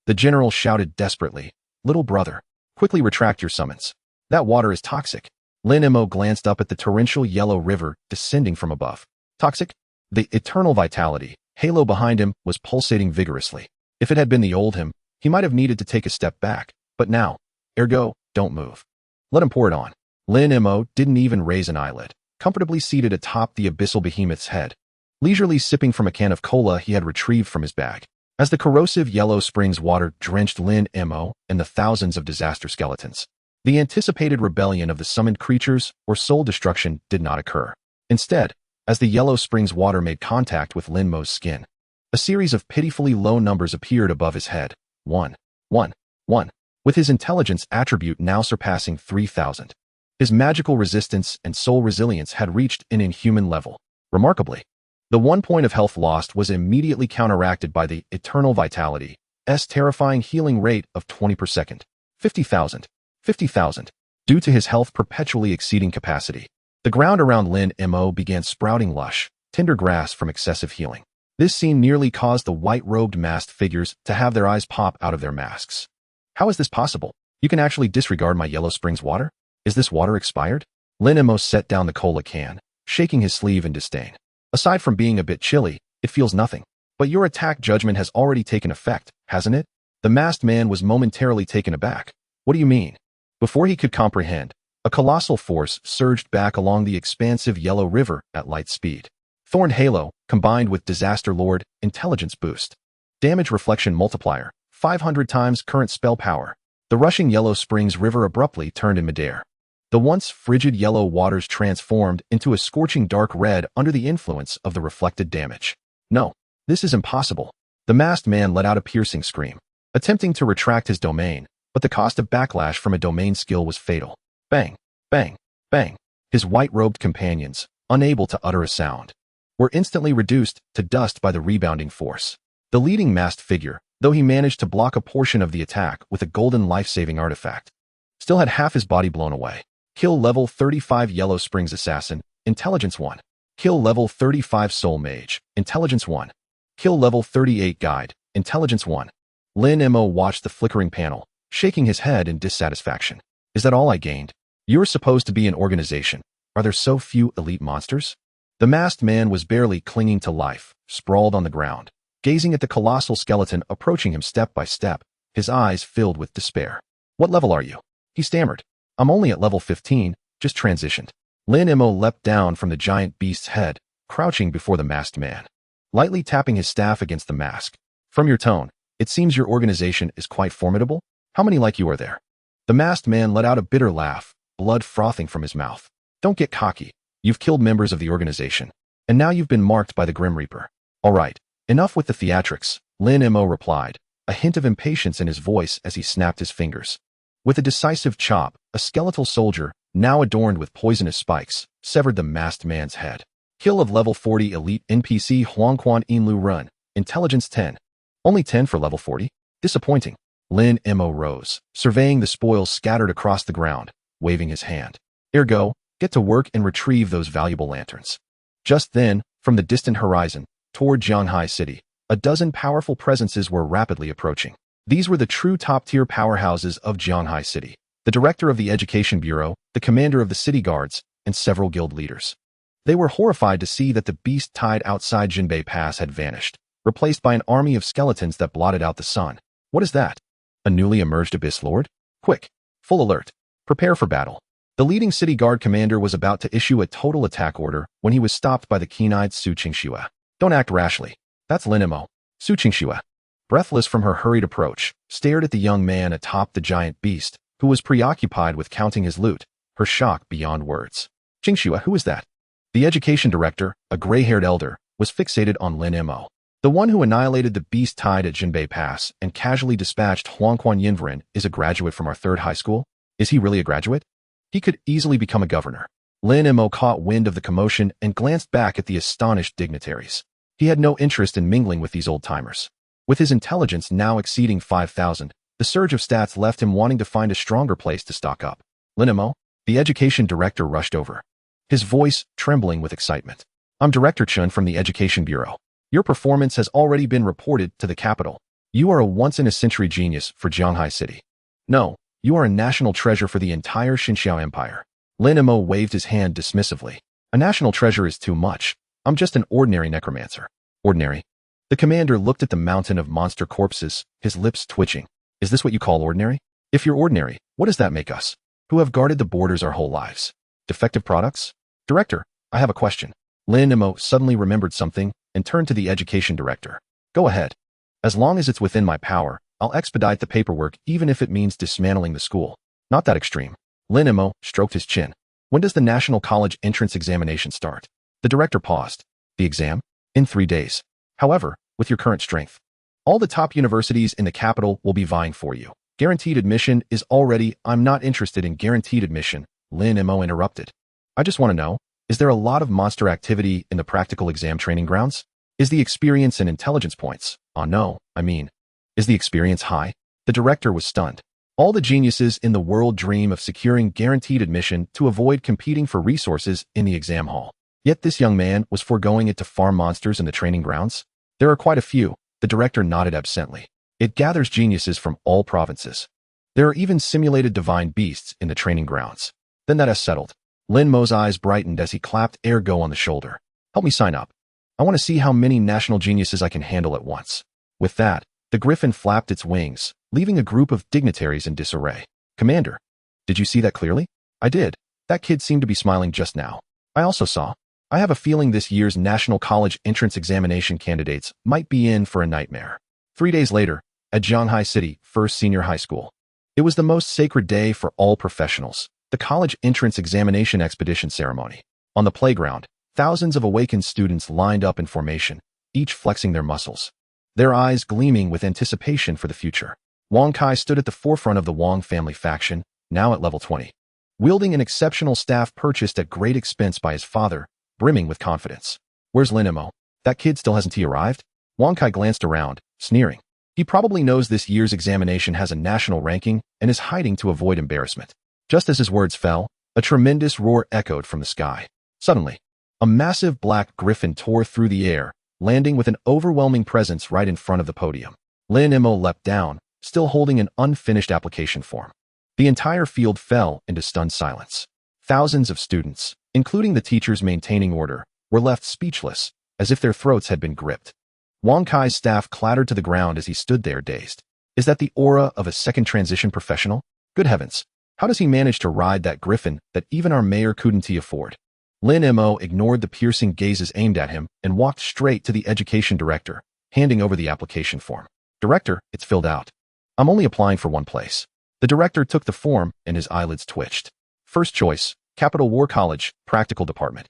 The general shouted desperately, "Little brother, quickly retract your summons. That water is toxic." Lin Mo glanced up at the torrential yellow river descending from above. Toxic? The eternal vitality, halo behind him, was pulsating vigorously. If it had been the old him, he might have needed to take a step back, but now, ergo, don't move. Let him pour it on. Lin Mo didn't even raise an eyelid, comfortably seated atop the abyssal behemoth's head, leisurely sipping from a can of cola he had retrieved from his bag. As the corrosive Yellow Springs water drenched Lin Mo and the thousands of disaster skeletons, the anticipated rebellion of the summoned creatures or soul destruction did not occur. Instead, as the Yellow Springs water made contact with Lin Mo's skin, a series of pitifully low numbers appeared above his head. 1, 1, 1. With his intelligence attribute now surpassing 3,000. His magical resistance and soul resilience had reached an inhuman level. Remarkably, the 1 point of health lost was immediately counteracted by the eternal vitality's terrifying healing rate of 20 per second. 50,000. 50,000. Due to his health perpetually exceeding capacity, the ground around Lin Mo began sprouting lush, tender grass from excessive healing. This scene nearly caused the white-robed masked figures to have their eyes pop out of their masks. How is this possible? You can actually disregard my Yellow Springs water? Is this water expired? Lin Mo set down the cola can, shaking his sleeve in disdain. Aside from being a bit chilly, it feels nothing. But your attack judgment has already taken effect, hasn't it? The masked man was momentarily taken aback. What do you mean? Before he could comprehend, a colossal force surged back along the expansive yellow river at light speed. Thorn Halo, combined with Disaster Lord, Intelligence Boost. Damage Reflection Multiplier, 500 times current spell power. The rushing Yellow Springs River abruptly turned in midair. The once frigid yellow waters transformed into a scorching dark red under the influence of the reflected damage. No, this is impossible. The masked man let out a piercing scream, attempting to retract his domain, but the cost of backlash from a domain skill was fatal. Bang, bang, bang. His white-robed companions, unable to utter a sound, were instantly reduced to dust by the rebounding force. The leading masked figure, though he managed to block a portion of the attack with a golden life-saving artifact, still had half his body blown away. Kill level 35 Yellow Springs Assassin, Intelligence 1. Kill level 35 Soul Mage, Intelligence 1. Kill level 38 Guide, Intelligence 1. Lin Mo watched the flickering panel, shaking his head in dissatisfaction. Is that all I gained? You're supposed to be an organization. Are there so few elite monsters? The masked man was barely clinging to life, sprawled on the ground, gazing at the colossal skeleton approaching him step by step, his eyes filled with despair. What level are you? He stammered. I'm only at level 15, just transitioned. Lin Mo leapt down from the giant beast's head, crouching before the masked man, lightly tapping his staff against the mask. From your tone, it seems your organization is quite formidable. How many like you are there? The masked man let out a bitter laugh, blood frothing from his mouth. Don't get cocky. You've killed members of the organization, and now you've been marked by the Grim Reaper. All right, enough with the theatrics, Lin Mo replied, a hint of impatience in his voice as he snapped his fingers. With a decisive chop, a skeletal soldier, now adorned with poisonous spikes, severed the masked man's head. Kill of level 40 elite NPC Huangquan Inlu Run, Intelligence 10. Only 10 for level 40? Disappointing. Lin Mo rose, surveying the spoils scattered across the ground, waving his hand. Ergo, get to work and retrieve those valuable lanterns. Just then, from the distant horizon, toward Jianghai City, a dozen powerful presences were rapidly approaching. These were the true top-tier powerhouses of Jianghai City, the director of the Education Bureau, the commander of the city guards, and several guild leaders. They were horrified to see that the beast tied outside Jinbei Pass had vanished, replaced by an army of skeletons that blotted out the sun. What is that? A newly emerged Abyss Lord? Quick! Full alert! Prepare for battle. The leading city guard commander was about to issue a total attack order when he was stopped by the keen-eyed Su Qingxue. Don't act rashly. That's Lin Mo. Su Qingxue, breathless from her hurried approach, stared at the young man atop the giant beast, who was preoccupied with counting his loot, her shock beyond words. Qingxue, who is that? The education director, a gray-haired elder, was fixated on Lin Mo. The one who annihilated the beast tied at Jinbei Pass and casually dispatched Huangquan Yinverin is a graduate from our third high school? Is he really a graduate? He could easily become a governor. Lin Mo caught wind of the commotion and glanced back at the astonished dignitaries. He had no interest in mingling with these old-timers. With his intelligence now exceeding 5,000, the surge of stats left him wanting to find a stronger place to stock up. Linimo, the education director, rushed over, his voice trembling with excitement. I'm Director Chun from the Education Bureau. Your performance has already been reported to the capital. You are a once-in-a-century genius for Jianghai City. No, you are a national treasure for the entire Xinxiao Empire. Linimo waved his hand dismissively. A national treasure is too much. I'm just an ordinary necromancer. Ordinary? The commander looked at the mountain of monster corpses, his lips twitching. Is this what you call ordinary? If you're ordinary, what does that make us? Who have guarded the borders our whole lives? Defective products? Director, I have a question. Linimo suddenly remembered something and turned to the education director. Go ahead. As long as it's within my power, I'll expedite the paperwork even if it means dismantling the school. Not that extreme. Linimo stroked his chin. When does the National College entrance examination start? The director paused. The exam? In 3 days. However, with your current strength, all the top universities in the capital will be vying for you. Guaranteed admission is already— I'm not interested in guaranteed admission, Linimo interrupted. I just want to know, is there a lot of monster activity in the practical exam training grounds? Is the experience and intelligence points? No, is the experience high? The director was stunned. All the geniuses in the world dream of securing guaranteed admission to avoid competing for resources in the exam hall. Yet this young man was foregoing it to farm monsters in the training grounds? There are quite a few, the director nodded absently. It gathers geniuses from all provinces. There are even simulated divine beasts in the training grounds. Then that has settled. Linimo's eyes brightened as he clapped Ergo on the shoulder. Help me sign up. I want to see how many national geniuses I can handle at once. With that, the griffin flapped its wings, leaving a group of dignitaries in disarray. Commander, did you see that clearly? I did. That kid seemed to be smiling just now. I also saw. I have a feeling this year's National College entrance examination candidates might be in for a nightmare. 3 days later, at Jianghai City, First Senior High School. It was the most sacred day for all professionals, the college entrance examination expedition ceremony. On the playground, thousands of awakened students lined up in formation, each flexing their muscles, their eyes gleaming with anticipation for the future. Wang Kai stood at the forefront of the Wang family faction, now at level 20. Wielding an exceptional staff purchased at great expense by his father, brimming with confidence. Where's Linimo? That kid still hasn't he arrived? Wang Kai glanced around, sneering. He probably knows this year's examination has a national ranking and is hiding to avoid embarrassment. Just as his words fell, a tremendous roar echoed from the sky. Suddenly, a massive black griffin tore through the air, landing with an overwhelming presence right in front of the podium. Linimo leapt down, still holding an unfinished application form. The entire field fell into stunned silence. Thousands of students, including the teachers maintaining order, were left speechless, as if their throats had been gripped. Wang Kai's staff clattered to the ground as he stood there dazed. Is that the aura of a second transition professional? Good heavens, how does he manage to ride that griffin that even our mayor couldn't afford? Linimo ignored the piercing gazes aimed at him and walked straight to the education director, handing over the application form. Director, it's filled out. I'm only applying for one place. The director took the form and his eyelids twitched. First choice, Capital War College, Practical Department.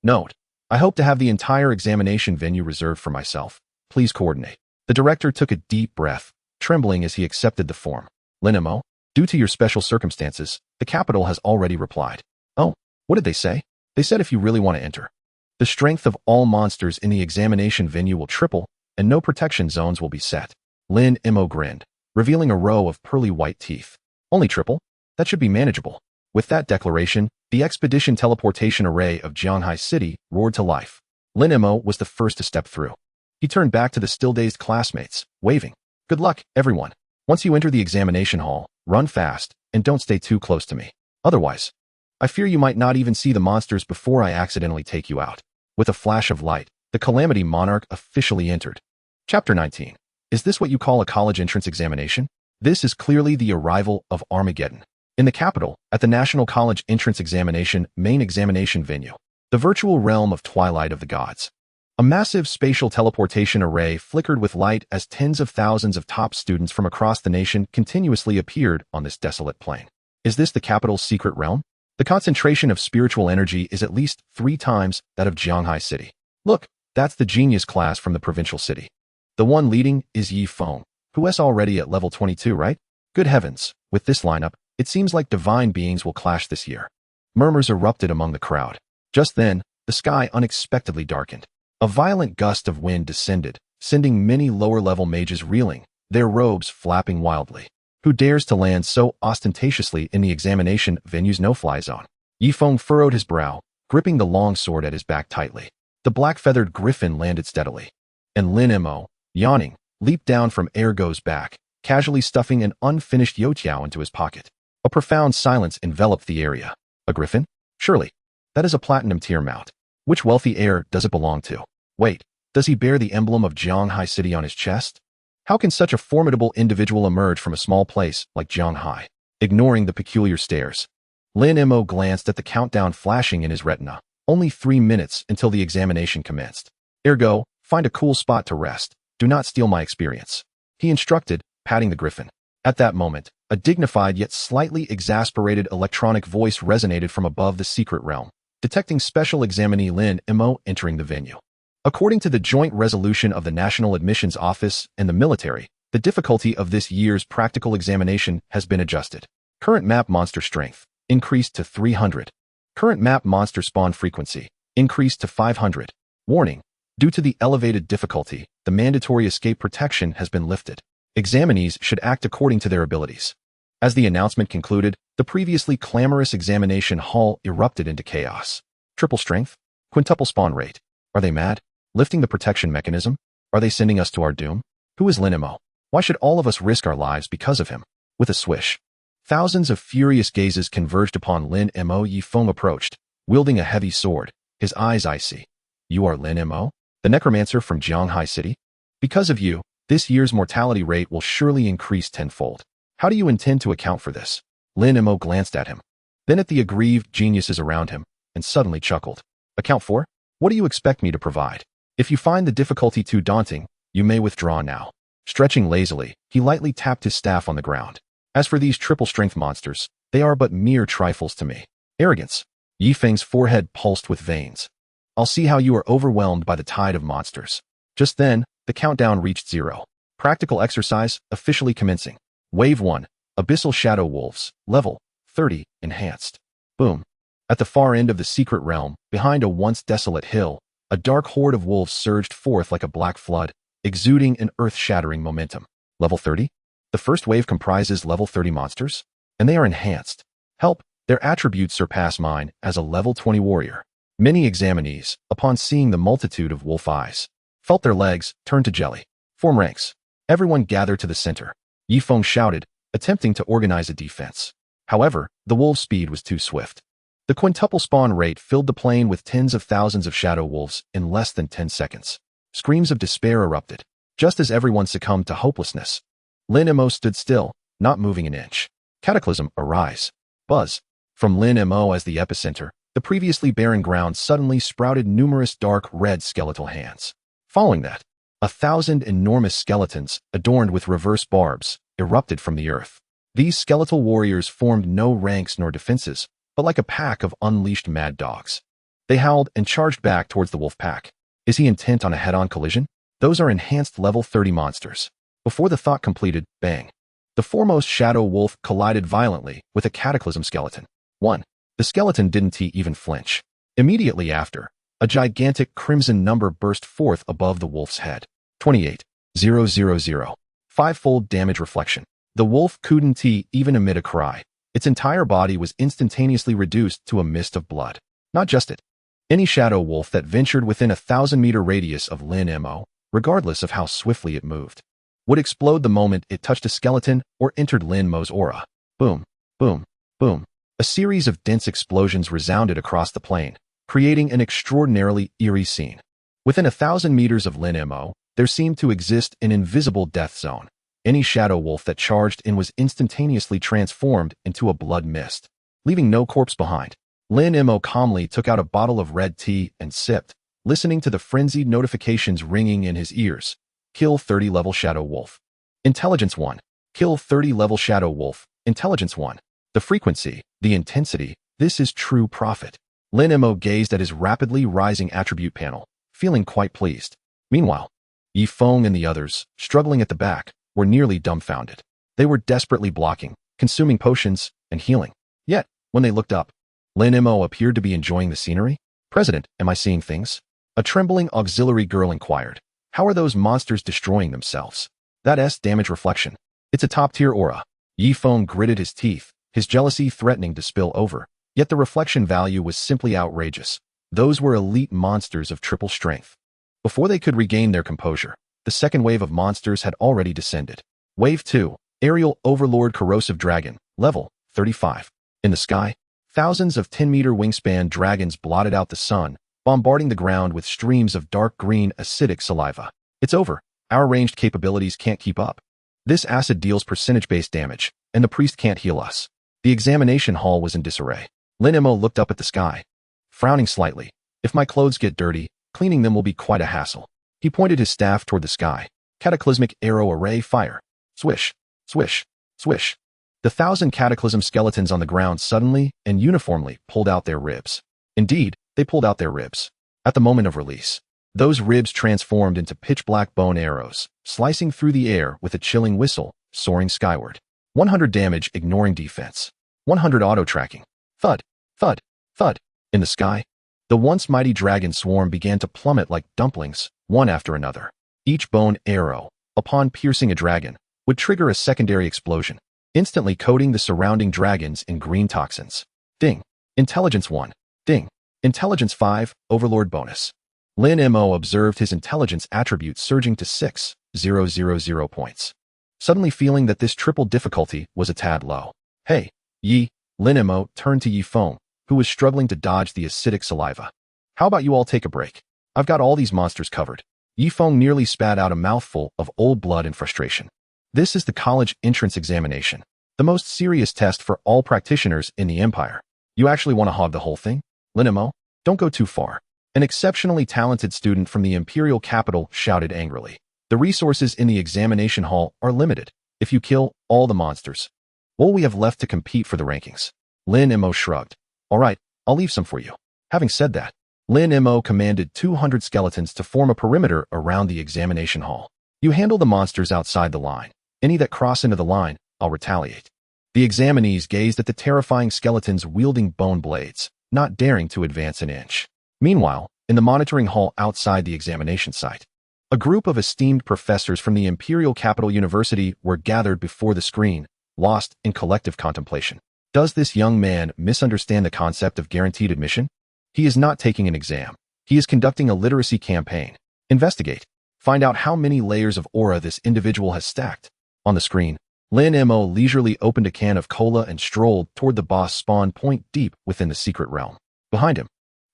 Note, I hope to have the entire examination venue reserved for myself. Please coordinate. The director took a deep breath, trembling as he accepted the form. Linimo, due to your special circumstances, the capital has already replied. Oh, what did they say? They said if you really want to enter, the strength of all monsters in the examination venue will triple, and no protection zones will be set. Linimo grinned, revealing a row of pearly white teeth. Only triple? That should be manageable. With that declaration, the expedition teleportation array of Jianghai City roared to life. Linimo was the first to step through. He turned back to the still-dazed classmates, waving. Good luck, everyone. Once you enter the examination hall, run fast, and don't stay too close to me. Otherwise, I fear you might not even see the monsters before I accidentally take you out. With a flash of light, the Calamity Monarch officially entered. Chapter 19. Is this what you call a college entrance examination? This is clearly the arrival of Armageddon. In the capital, at the National College Entrance Examination main examination venue, the virtual realm of Twilight of the Gods. A massive spatial teleportation array flickered with light as tens of thousands of top students from across the nation continuously appeared on this desolate plain. Is this the capital's secret realm? The concentration of spiritual energy is at least 3 times that of Jianghai City. Look, that's the genius class from the provincial city. The one leading is Yi Feng, who is already at level 22, right? Good heavens, with this lineup, it seems like divine beings will clash this year. Murmurs erupted among the crowd. Just then, the sky unexpectedly darkened. A violent gust of wind descended, sending many lower-level mages reeling, their robes flapping wildly. Who dares to land so ostentatiously in the examination venue's no-fly zone? Yifeng furrowed his brow, gripping the long sword at his back tightly. The black-feathered griffin landed steadily. And Lin Mo, yawning, leaped down from Ergo's back, casually stuffing an unfinished youtiao into his pocket. A profound silence enveloped the area. A griffin? Surely. That is a platinum-tier mount. Which wealthy heir does it belong to? Wait, does he bear the emblem of Jianghai City on his chest? How can such a formidable individual emerge from a small place like Jianghai? Ignoring the peculiar stares, Lin Mo glanced at the countdown flashing in his retina. Only 3 minutes until the examination commenced. Ergo, find a cool spot to rest. Do not steal my experience, he instructed, patting the griffin. At that moment, a dignified yet slightly exasperated electronic voice resonated from above the secret realm, detecting Special Examinee Lin Mo entering the venue. According to the joint resolution of the National Admissions Office and the military, the difficulty of this year's practical examination has been adjusted. Current map monster strength increased to 300. Current map monster spawn frequency increased to 500. Warning: due to the elevated difficulty, the mandatory escape protection has been lifted. Examinees should act according to their abilities. As the announcement concluded, the previously clamorous examination hall erupted into chaos. Triple strength? Quintuple spawn rate? Are they mad? Lifting the protection mechanism? Are they sending us to our doom? Who is Lin Mo? Why should all of us risk our lives because of him? With a swish, thousands of furious gazes converged upon Lin Mo. Yifeng approached, wielding a heavy sword, his eyes icy. You are Lin Mo? The Necromancer from Jianghai City? Because of you, this year's mortality rate will surely increase tenfold. How do you intend to account for this? Lin Mo glanced at him, then at the aggrieved geniuses around him, and suddenly chuckled. Account for? What do you expect me to provide? If you find the difficulty too daunting, you may withdraw now. Stretching lazily, he lightly tapped his staff on the ground. As for these triple-strength monsters, they are but mere trifles to me. Arrogance. Yifeng's forehead pulsed with veins. I'll see how you are overwhelmed by the tide of monsters. Just then, the countdown reached 0. Practical exercise officially commencing. Wave 1. Abyssal Shadow Wolves. Level 30. Enhanced. Boom. At the far end of the secret realm, behind a once desolate hill, a dark horde of wolves surged forth like a black flood, exuding an earth-shattering momentum. Level 30? The first wave comprises level 30 monsters, and they are enhanced. Help, their attributes surpass mine as a level 20 warrior. Many examinees, upon seeing the multitude of wolf eyes, felt their legs turn to jelly. Form ranks. Everyone gather to the center. Yifeng shouted, attempting to organize a defense. However, the wolves' speed was too swift. The quintuple spawn rate filled the plain with tens of thousands of shadow wolves in less than 10 seconds. Screams of despair erupted, just as everyone succumbed to hopelessness. Lin Mo stood still, not moving an inch. Cataclysm, arise. Buzz. From Lin Mo as the epicenter, the previously barren ground suddenly sprouted numerous dark red skeletal hands. Following that, 1,000 enormous skeletons, adorned with reverse barbs, erupted from the earth. These skeletal warriors formed no ranks nor defenses, but like a pack of unleashed mad dogs. They howled and charged back towards the wolf pack. Is he intent on a head-on collision? Those are enhanced level 30 monsters. Before the thought completed, bang. The foremost shadow wolf collided violently with a cataclysm skeleton. 1. The skeleton didn't even flinch. Immediately after, a gigantic crimson number burst forth above the wolf's head. 28,000. Five-fold damage reflection. The wolf couldn't even emit a cry. Its entire body was instantaneously reduced to a mist of blood. Not just it. Any shadow wolf that ventured within a 1,000-meter radius of Lin Mo, regardless of how swiftly it moved, would explode the moment it touched a skeleton or entered Lin Mo's aura. Boom, boom, boom. A series of dense explosions resounded across the plain, creating an extraordinarily eerie scene. Within 1,000 meters of Lin Mo, there seemed to exist an invisible death zone. Any shadow wolf that charged in was instantaneously transformed into a blood mist, leaving no corpse behind. Lin Mo calmly took out a bottle of red tea and sipped, listening to the frenzied notifications ringing in his ears. Kill 30 level shadow wolf. Intelligence 1. Kill 30 level shadow wolf. Intelligence 1. The frequency, the intensity, this is true profit. Lin Mo gazed at his rapidly rising attribute panel, feeling quite pleased. Meanwhile, Yifeng and the others, struggling at the back, were nearly dumbfounded. They were desperately blocking, consuming potions, and healing. Yet, when they looked up, Lin Mo appeared to be enjoying the scenery. President, am I seeing things? A trembling auxiliary girl inquired. How are those monsters destroying themselves? That's damage reflection. It's a top-tier aura. Yi Feng gritted his teeth, his jealousy threatening to spill over. Yet the reflection value was simply outrageous. Those were elite monsters of triple strength. Before they could regain their composure, the second wave of monsters had already descended. Wave 2, Aerial Overlord Corrosive Dragon, level 35. In the sky, thousands of 10-meter wingspan dragons blotted out the sun, bombarding the ground with streams of dark green acidic saliva. It's over. Our ranged capabilities can't keep up. This acid deals percentage-based damage, and the priest can't heal us. The examination hall was in disarray. Lin Mo looked up at the sky, frowning slightly. If my clothes get dirty, cleaning them will be quite a hassle. He pointed his staff toward the sky. Cataclysmic arrow array fire. Swish, swish, swish. The 1,000 cataclysm skeletons on the ground suddenly and uniformly pulled out their ribs. Indeed, they pulled out their ribs. At the moment of release, those ribs transformed into pitch-black bone arrows, slicing through the air with a chilling whistle, soaring skyward. 100 damage ignoring defense. 100 auto-tracking. Thud, thud, thud. In the sky, the once mighty dragon swarm began to plummet like dumplings, one after another. Each bone arrow, upon piercing a dragon, would trigger a secondary explosion, instantly coating the surrounding dragons in green toxins. Ding. Intelligence 1. Ding. Intelligence 5, Overlord bonus. Lin Mo observed his intelligence attribute surging to 6,000 points. Suddenly feeling that this triple difficulty was a tad low. Hey, Yi. Lin Mo turned to Yi Feng, who was struggling to dodge the acidic saliva. How about you all take a break? I've got all these monsters covered. Yi Feng nearly spat out a mouthful of old blood in frustration. This is the college entrance examination, the most serious test for all practitioners in the Empire. You actually want to hog the whole thing? Lin Mo, don't go too far. An exceptionally talented student from the imperial capital shouted angrily. The resources in the examination hall are limited. If you kill all the monsters, what will we have left to compete for the rankings? Lin Mo shrugged. All right, I'll leave some for you. Having said that, Lin Mo commanded 200 skeletons to form a perimeter around the examination hall. You handle the monsters outside the line. Any that cross into the line, I'll retaliate. The examinees gazed at the terrifying skeletons wielding bone blades, not daring to advance an inch. Meanwhile, in the monitoring hall outside the examination site, a group of esteemed professors from the Imperial Capital University were gathered before the screen, lost in collective contemplation. Does this young man misunderstand the concept of guaranteed admission? He is not taking an exam. He is conducting a literacy campaign. Investigate. Find out how many layers of aura this individual has stacked. On the screen, Lin Mo leisurely opened a can of cola and strolled toward the boss spawn point deep within the secret realm. Behind him,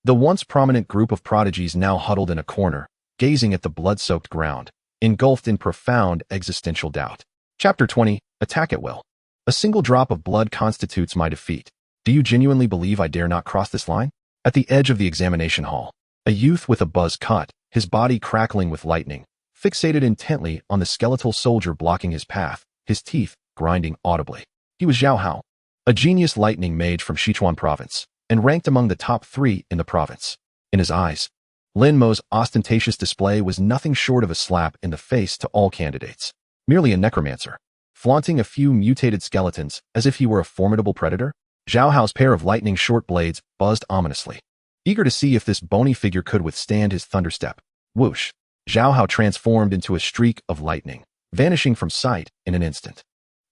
the once prominent group of prodigies now huddled in a corner, gazing at the blood-soaked ground, engulfed in profound existential doubt. Chapter 20, Attack at Will. A single drop of blood constitutes my defeat. Do you genuinely believe I dare not cross this line? At the edge of the examination hall, a youth with a buzz cut, his body crackling with lightning, fixated intently on the skeletal soldier blocking his path, his teeth grinding audibly. He was Zhao Hao, a genius lightning mage from Sichuan province, and ranked among the top 3 in the province. In his eyes, Lin Mo's ostentatious display was nothing short of a slap in the face to all candidates. Merely a necromancer, flaunting a few mutated skeletons as if he were a formidable predator. Zhao Hao's pair of lightning short blades buzzed ominously, eager to see if this bony figure could withstand his thunderstep. Whoosh! Zhao Hao transformed into a streak of lightning, vanishing from sight in an instant.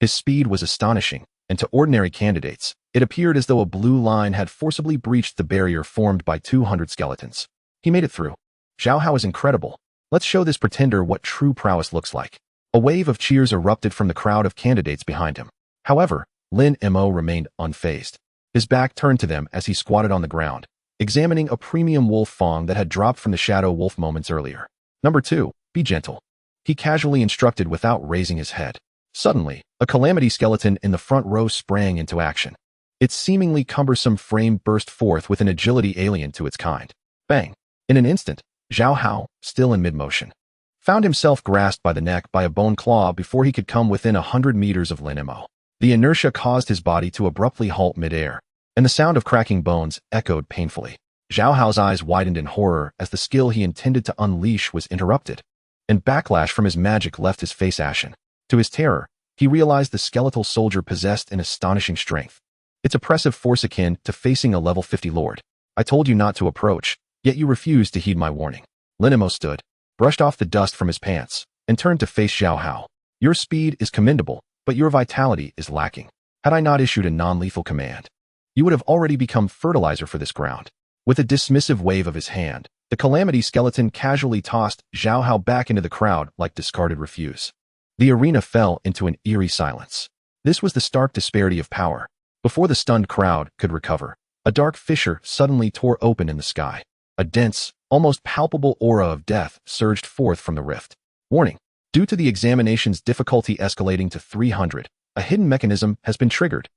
His speed was astonishing, and to ordinary candidates, it appeared as though a blue line had forcibly breached the barrier formed by 200 skeletons. He made it through. Zhao Hao is incredible. Let's show this pretender what true prowess looks like. A wave of cheers erupted from the crowd of candidates behind him. However, Lin Mo remained unfazed. His back turned to them as he squatted on the ground, examining a premium wolf fang that had dropped from the shadow wolf moments earlier. Number 2, be gentle. He casually instructed without raising his head. Suddenly, a calamity skeleton in the front row sprang into action. Its seemingly cumbersome frame burst forth with an agility alien to its kind. Bang! In an instant, Zhao Hao, still in mid-motion, found himself grasped by the neck by a bone claw before he could come within 100 meters of Lin Mo. The inertia caused his body to abruptly halt mid-air, and the sound of cracking bones echoed painfully. Zhao Hao's eyes widened in horror as the skill he intended to unleash was interrupted, and backlash from his magic left his face ashen. To his terror, he realized the skeletal soldier possessed an astonishing strength. Its oppressive force akin to facing a level 50 lord. I told you not to approach, Yet you refused to heed my warning. Lin Mo stood, brushed off the dust from his pants, and turned to face Xiao Hao. Your speed is commendable, but your vitality is lacking. Had I not issued a non-lethal command, you would have already become fertilizer for this ground. With a dismissive wave of his hand, the Calamity Skeleton casually tossed Xiao Hao back into the crowd like discarded refuse. The arena fell into an eerie silence. This was the stark disparity of power. Before the stunned crowd could recover, a dark fissure suddenly tore open in the sky. A dense, almost palpable aura of death surged forth from the rift. Warning. Due to the examination's difficulty escalating to 300, a hidden mechanism has been triggered.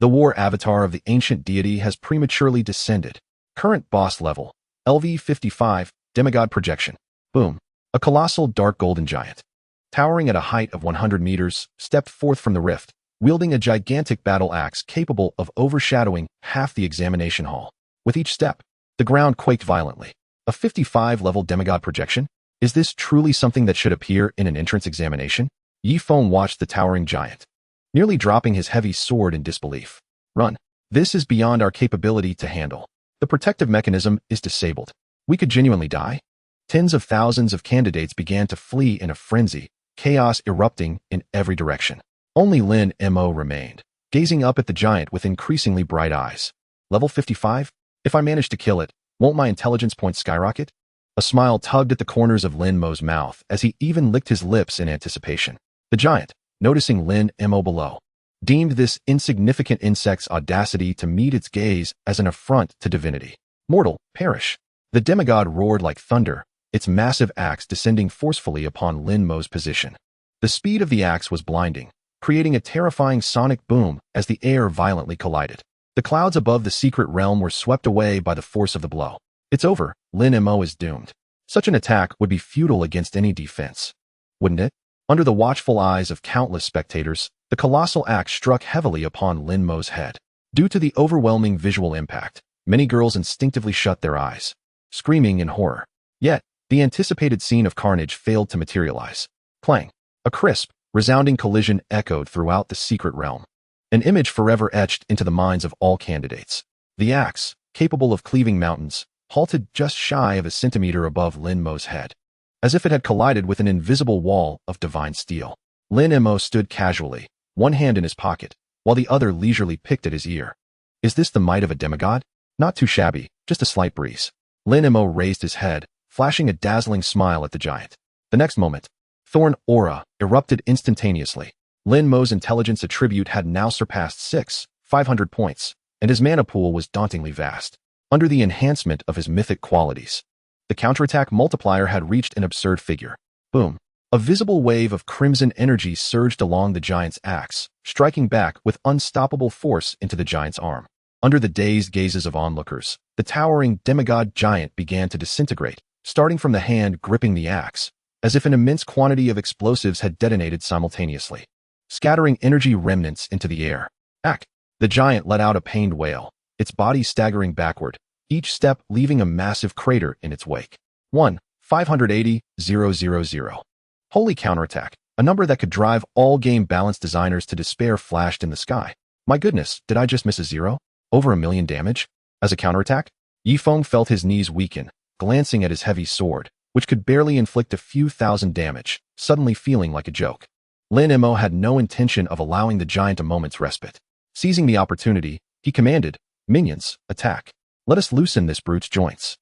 The war avatar of the ancient deity has prematurely descended. Current boss level, LV-55, Demigod Projection. Boom. A colossal dark golden giant, towering at a height of 100 meters, stepped forth from the rift, wielding a gigantic battle axe capable of overshadowing half the examination hall. With each step, the ground quaked violently. A 55-level demigod projection? Is this truly something that should appear in an entrance examination? Yi Feng watched the towering giant, nearly dropping his heavy sword in disbelief. Run. This is beyond our capability to handle. The protective mechanism is disabled. We could genuinely die? Tens of thousands of candidates began to flee in a frenzy, chaos erupting in every direction. Only Lin Mo remained, gazing up at the giant with increasingly bright eyes. Level 55? If I manage to kill it, won't my intelligence points skyrocket? A smile tugged at the corners of Lin Mo's mouth as he even licked his lips in anticipation. The giant, noticing Lin Mo below, deemed this insignificant insect's audacity to meet its gaze as an affront to divinity. Mortal, perish. The demigod roared like thunder, its massive axe descending forcefully upon Lin Mo's position. The speed of the axe was blinding, creating a terrifying sonic boom as the air violently collided. The clouds above the secret realm were swept away by the force of the blow. It's over. Lin Mo is doomed. Such an attack would be futile against any defense, wouldn't it? Under the watchful eyes of countless spectators, the colossal axe struck heavily upon Lin Mo's head. Due to the overwhelming visual impact, many girls instinctively shut their eyes, screaming in horror. Yet, the anticipated scene of carnage failed to materialize. Clang. A crisp, resounding collision echoed throughout the secret realm. An image forever etched into the minds of all candidates. The axe, capable of cleaving mountains, halted just shy of a centimeter above Lin Mo's head, as if it had collided with an invisible wall of divine steel. Lin Mo stood casually, one hand in his pocket, while the other leisurely picked at his ear. Is this the might of a demigod? Not too shabby, just a slight breeze. Lin Mo raised his head, flashing a dazzling smile at the giant. The next moment, Thorn Aura erupted instantaneously. Lin Mo's intelligence attribute had now surpassed 500 points, and his mana pool was dauntingly vast. Under the enhancement of his mythic qualities, the counterattack multiplier had reached an absurd figure. Boom. A visible wave of crimson energy surged along the giant's axe, striking back with unstoppable force into the giant's arm. Under the dazed gazes of onlookers, the towering demigod giant began to disintegrate, starting from the hand gripping the axe, as if an immense quantity of explosives had detonated simultaneously, scattering energy remnants into the air. Ack! The giant let out a pained wail, its body staggering backward, each step leaving a massive crater in its wake. 1,580,000. Holy counterattack, a number that could drive all game balance designers to despair, flashed in the sky. My goodness, did I just miss a zero? Over 1,000,000 damage? As a counterattack? Yi Feng felt his knees weaken, glancing at his heavy sword, which could barely inflict a few thousand damage, suddenly feeling like a joke. Lin Mo had no intention of allowing the giant a moment's respite. Seizing the opportunity, he commanded, "Minions, attack. Let us loosen this brute's joints."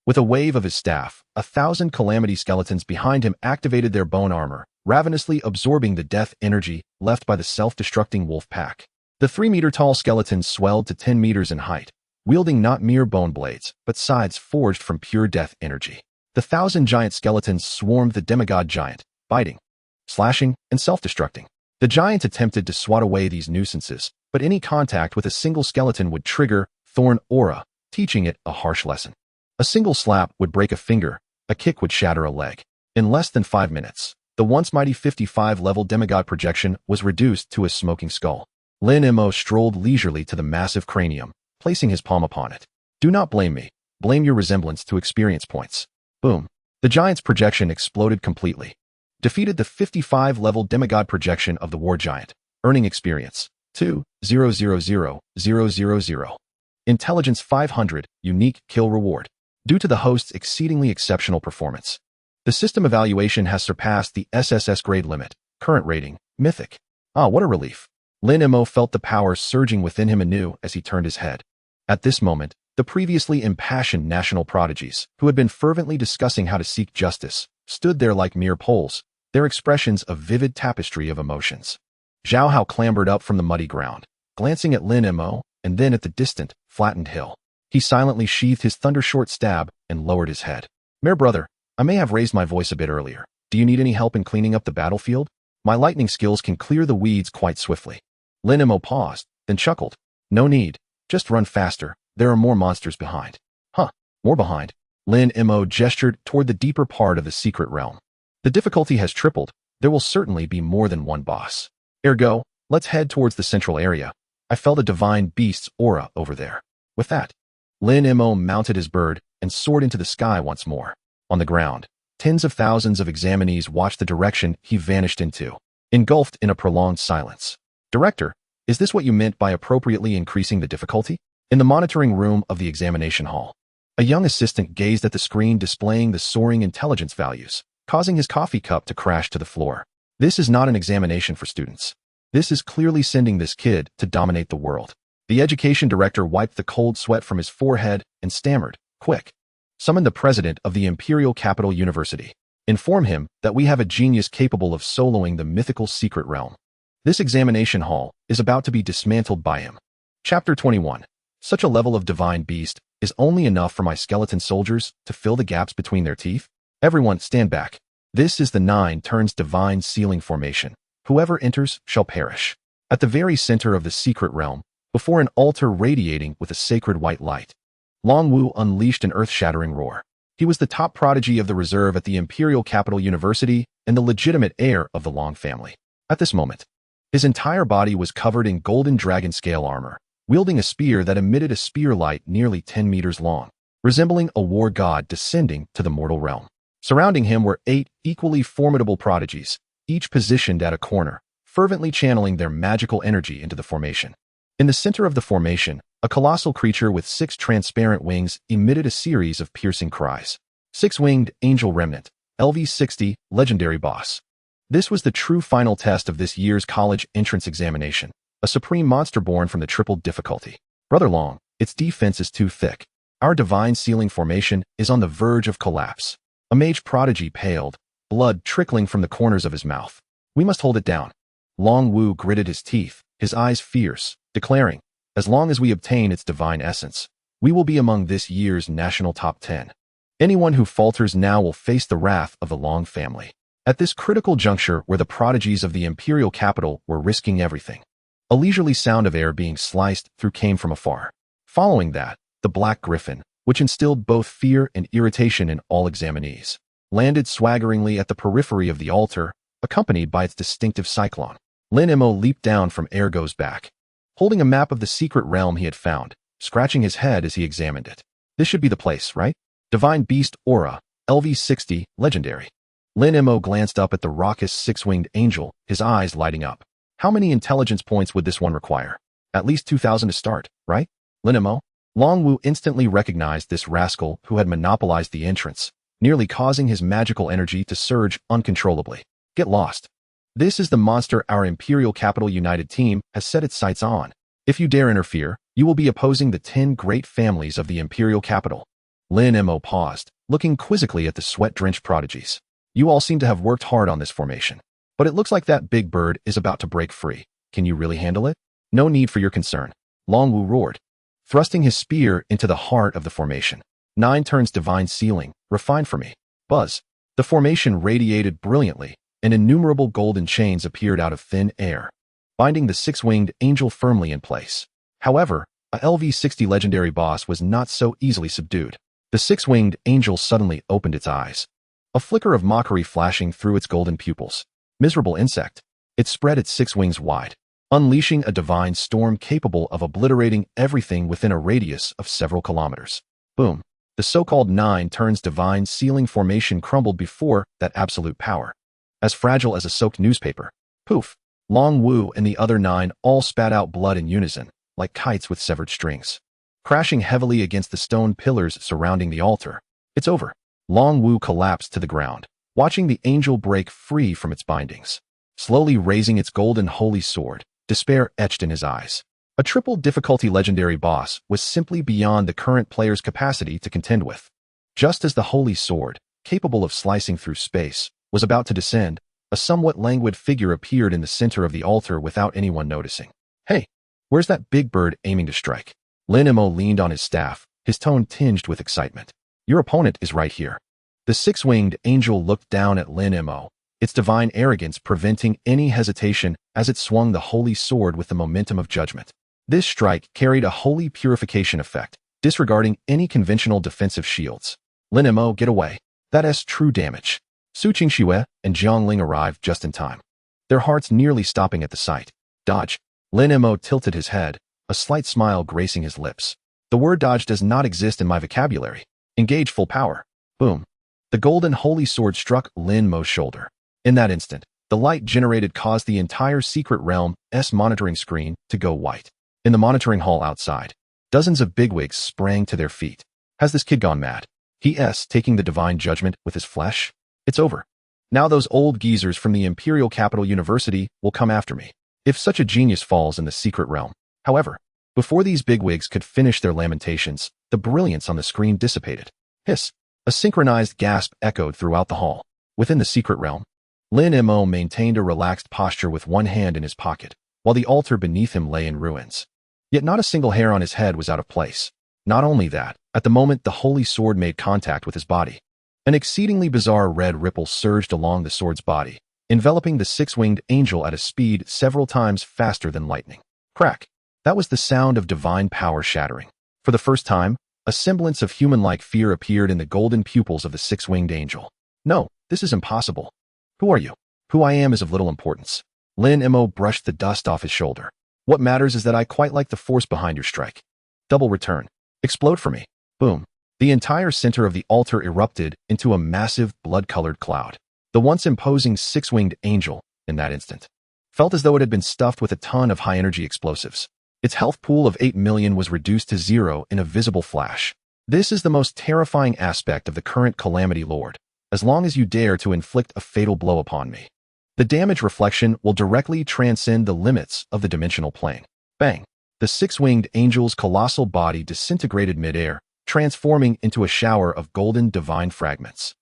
With a wave of his staff, 1,000 calamity skeletons behind him activated their bone armor, ravenously absorbing the death energy left by the self-destructing wolf pack. The 3-meter-tall skeletons swelled to 10 meters in height, wielding not mere bone blades, but scythes forged from pure death energy. The 1,000 giant skeletons swarmed the demigod giant, biting, slashing, and self-destructing. The giant attempted to swat away these nuisances, but any contact with a single skeleton would trigger Thorn Aura, teaching it a harsh lesson. A single slap would break a finger, a kick would shatter a leg. In less than 5 minutes, the once mighty 55-level demigod projection was reduced to a smoking skull. Lin Mo strolled leisurely to the massive cranium, placing his palm upon it. Do not blame me. Blame your resemblance to experience points. Boom. The giant's projection exploded completely. Defeated the 55-level demigod projection of the war giant, earning experience 2,000,000. Intelligence 500, unique kill reward. due to the host's exceedingly exceptional performance. The system evaluation has surpassed the SSS grade limit, current rating, Mythic. Ah, what a relief. Lin Mo felt the power surging within him anew as he turned his head. At this moment, the previously impassioned national prodigies, who had been fervently discussing how to seek justice, stood there like mere poles, their expressions a vivid tapestry of emotions. Zhao Hao clambered up from the muddy ground, glancing at Lin Mo and then at the distant, flattened hill. He silently sheathed his thunder-short stab and lowered his head. "Mere brother, I may have raised my voice a bit earlier. Do you need any help in cleaning up the battlefield? My lightning skills can clear the weeds quite swiftly." Lin Mo paused, then chuckled. "No need. Just run faster. There are more monsters behind." "Huh, more behind." Lin Mo gestured toward the deeper part of the secret realm. "The difficulty has tripled. There will certainly be more than one boss. Ergo, let's head towards the central area. I felt a divine beast's aura over there." With that, Lin Mo mounted his bird and soared into the sky once more. On the ground, tens of thousands of examinees watched the direction he vanished into, engulfed in a prolonged silence. "Director, is this what you meant by appropriately increasing the difficulty?" In the monitoring room of the examination hall, a young assistant gazed at the screen displaying the soaring intelligence values, causing his coffee cup to crash to the floor. "This is not an examination for students. This is clearly sending this kid to dominate the world." The education director wiped the cold sweat from his forehead and stammered, "Quick. Summon the president of the Imperial Capital University. Inform him that we have a genius capable of soloing the mythical secret realm. This examination hall is about to be dismantled by him." Chapter 21. Such a level of divine beast is only enough for my skeleton soldiers to fill the gaps between their teeth? Everyone stand back. This is the 9 turns divine sealing formation. Whoever enters shall perish. At the very center of the secret realm, before an altar radiating with a sacred white light, Long Wu unleashed an earth-shattering roar. He was the top prodigy of the reserve at the Imperial Capital University and the legitimate heir of the Long family. At this moment, his entire body was covered in golden dragon scale armor, wielding a spear that emitted a spear light nearly 10 meters long, resembling a war god descending to the mortal realm. Surrounding him were 8 equally formidable prodigies, each positioned at a corner, fervently channeling their magical energy into the formation. In the center of the formation, a colossal creature with 6 transparent wings emitted a series of piercing cries. 6-winged angel remnant, LV-60, legendary boss. This was the true final test of this year's college entrance examination, a supreme monster born from the triple difficulty. "Brother Long, its defense is too thick. Our divine sealing formation is on the verge of collapse." A mage prodigy paled, blood trickling from the corners of his mouth. "We must hold it down." Long Wu gritted his teeth, his eyes fierce, declaring, "As long as we obtain its divine essence, we will be among this year's national top 10. Anyone who falters now will face the wrath of the Long family." At this critical juncture where the prodigies of the imperial capital were risking everything, a leisurely sound of air being sliced through came from afar. Following that, the black griffin, which instilled both fear and irritation in all examinees, landed swaggeringly at the periphery of the altar, accompanied by its distinctive cyclone. Lin Mo leaped down from Ergo's back, holding a map of the secret realm he had found, scratching his head as he examined it. "This should be the place, right? Divine Beast Aura, LV-60, legendary." Lin Mo glanced up at the raucous 6-winged angel, his eyes lighting up. How many intelligence points would this one require? At least 2,000 to start, right? Lin Mo? Long Wu instantly recognized this rascal who had monopolized the entrance, nearly causing his magical energy to surge uncontrollably. "Get lost. This is the monster our Imperial Capital United team has set its sights on. If you dare interfere, you will be opposing the 10 great families of the Imperial Capital." Lin Mo paused, looking quizzically at the sweat-drenched prodigies. "You all seem to have worked hard on this formation, but it looks like that big bird is about to break free. Can you really handle it?" "No need for your concern," Long Wu roared, thrusting his spear into the heart of the formation. 9 turns divine sealing, refined for me. Buzz. The formation radiated brilliantly, and innumerable golden chains appeared out of thin air, binding the 6-winged angel firmly in place. However, a LV-60 legendary boss was not so easily subdued. The 6-winged angel suddenly opened its eyes, a flicker of mockery flashing through its golden pupils. Miserable insect. It spread its 6 wings wide, unleashing a divine storm capable of obliterating everything within a radius of several kilometers. Boom. The so-called 9 turns divine sealing formation crumbled before that absolute power, as fragile as a soaked newspaper. Poof. Long Wu and the other 9 all spat out blood in unison, like kites with severed strings. crashing heavily against the stone pillars surrounding the altar. It's over. Long Wu collapsed to the ground, watching the angel break free from its bindings. Slowly raising its golden holy sword, despair etched in his eyes. A triple difficulty legendary boss was simply beyond the current player's capacity to contend with. Just as the holy sword, capable of slicing through space, was about to descend, a somewhat languid figure appeared in the center of the altar without anyone noticing. Hey, where's that big bird aiming to strike? Lin Mo leaned on his staff, his tone tinged with excitement. Your opponent is right here. The six-winged angel looked down at Lin Mo, its divine arrogance preventing any hesitation as it swung the holy sword with the momentum of judgment. This strike carried a holy purification effect, disregarding any conventional defensive shields. Lin Mo, get away. That's true damage. Su Qingxue and Jiang Ling arrived just in time, their hearts nearly stopping at the sight. Dodge. Lin Mo tilted his head, a slight smile gracing his lips. The word dodge does not exist in my vocabulary. Engage full power. Boom. The golden holy sword struck Lin Mo's shoulder. In that instant, the light generated caused the entire secret realm's monitoring screen to go white. In the monitoring hall outside, dozens of bigwigs sprang to their feet. Has this kid gone mad? He's taking the divine judgment with his flesh? It's over. Now those old geezers from the Imperial Capital University will come after me. If such a genius falls in the secret realm. However, before these bigwigs could finish their lamentations, the brilliance on the screen dissipated. Hiss. A synchronized gasp echoed throughout the hall. Within the secret realm, Lin Mo maintained a relaxed posture with one hand in his pocket, while the altar beneath him lay in ruins. Yet not a single hair on his head was out of place. Not only that, at the moment the holy sword made contact with his body, an exceedingly bizarre red ripple surged along the sword's body, enveloping the six-winged angel at a speed several times faster than lightning. Crack! That was the sound of divine power shattering. For the first time, a semblance of human-like fear appeared in the golden pupils of the six-winged angel. No, this is impossible. Who are you? Who I am is of little importance. Lin Mo brushed the dust off his shoulder. What matters is that I quite like the force behind your strike. Double return. Explode for me. Boom. The entire center of the altar erupted into a massive blood-colored cloud. The once imposing six-winged angel, in that instant, felt as though it had been stuffed with a ton of high-energy explosives. Its health pool of 8 million was reduced to 0 in a visible flash. This is the most terrifying aspect of the current Calamity Lord, as long as you dare to inflict a fatal blow upon me. The damage reflection will directly transcend the limits of the dimensional plane. Bang! The six-winged angel's colossal body disintegrated mid-air, transforming into a shower of golden divine fragments.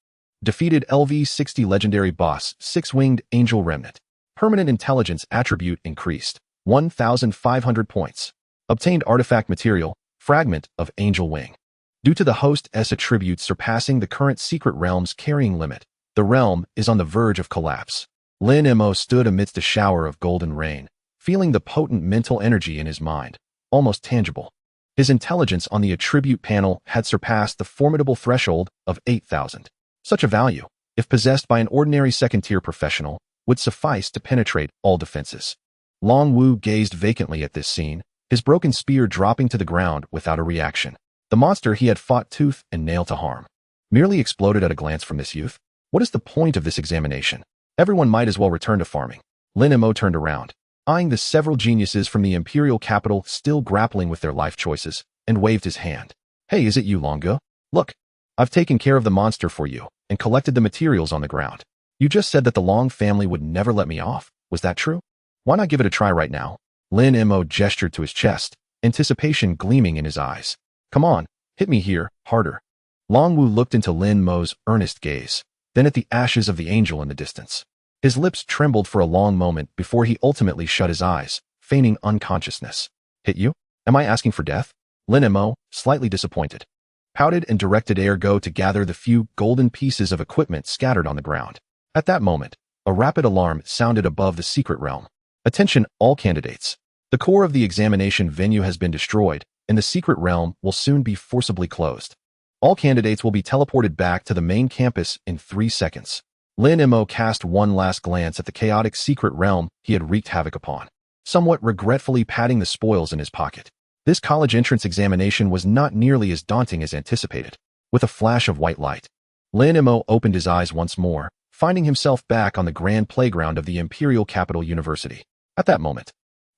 Defeated LV-60 legendary boss, six-winged angel remnant. Permanent intelligence attribute increased. 1,500 points. Obtained artifact material, fragment of angel wing. Due to the host's attributes surpassing the current secret realm's carrying limit, the realm is on the verge of collapse. Lin Mo stood amidst a shower of golden rain, feeling the potent mental energy in his mind, almost tangible. His intelligence on the attribute panel had surpassed the formidable threshold of 8,000. Such a value, if possessed by an ordinary second-tier professional, would suffice to penetrate all defenses. Long Wu gazed vacantly at this scene, his broken spear dropping to the ground without a reaction. The monster he had fought tooth and nail to harm merely exploded at a glance from this youth. What is the point of this examination? Everyone might as well return to farming. Lin Mo turned around, eyeing the several geniuses from the Imperial capital still grappling with their life choices, and waved his hand. Hey, is it you, Longo? Look, I've taken care of the monster for you, and collected the materials on the ground. You just said that the Long family would never let me off. Was that true? Why not give it a try right now? Lin Mo gestured to his chest, anticipation gleaming in his eyes. Come on, hit me here, harder. Long Wu looked into Lin Mo's earnest gaze, then at the ashes of the angel in the distance. His lips trembled for a long moment before he ultimately shut his eyes, feigning unconsciousness. Hit you? Am I asking for death? Lin Mo, slightly disappointed, pouted and directed Ergo to gather the few golden pieces of equipment scattered on the ground. At that moment, a rapid alarm sounded above the secret realm. Attention, all candidates. The core of the examination venue has been destroyed, and the secret realm will soon be forcibly closed. All candidates will be teleported back to the main campus in 3 seconds. Lin Mo cast one last glance at the chaotic secret realm he had wreaked havoc upon, somewhat regretfully patting the spoils in his pocket. This college entrance examination was not nearly as daunting as anticipated. With a flash of white light, Lin Mo opened his eyes once more, finding himself back on the grand playground of the Imperial Capital University. At that moment,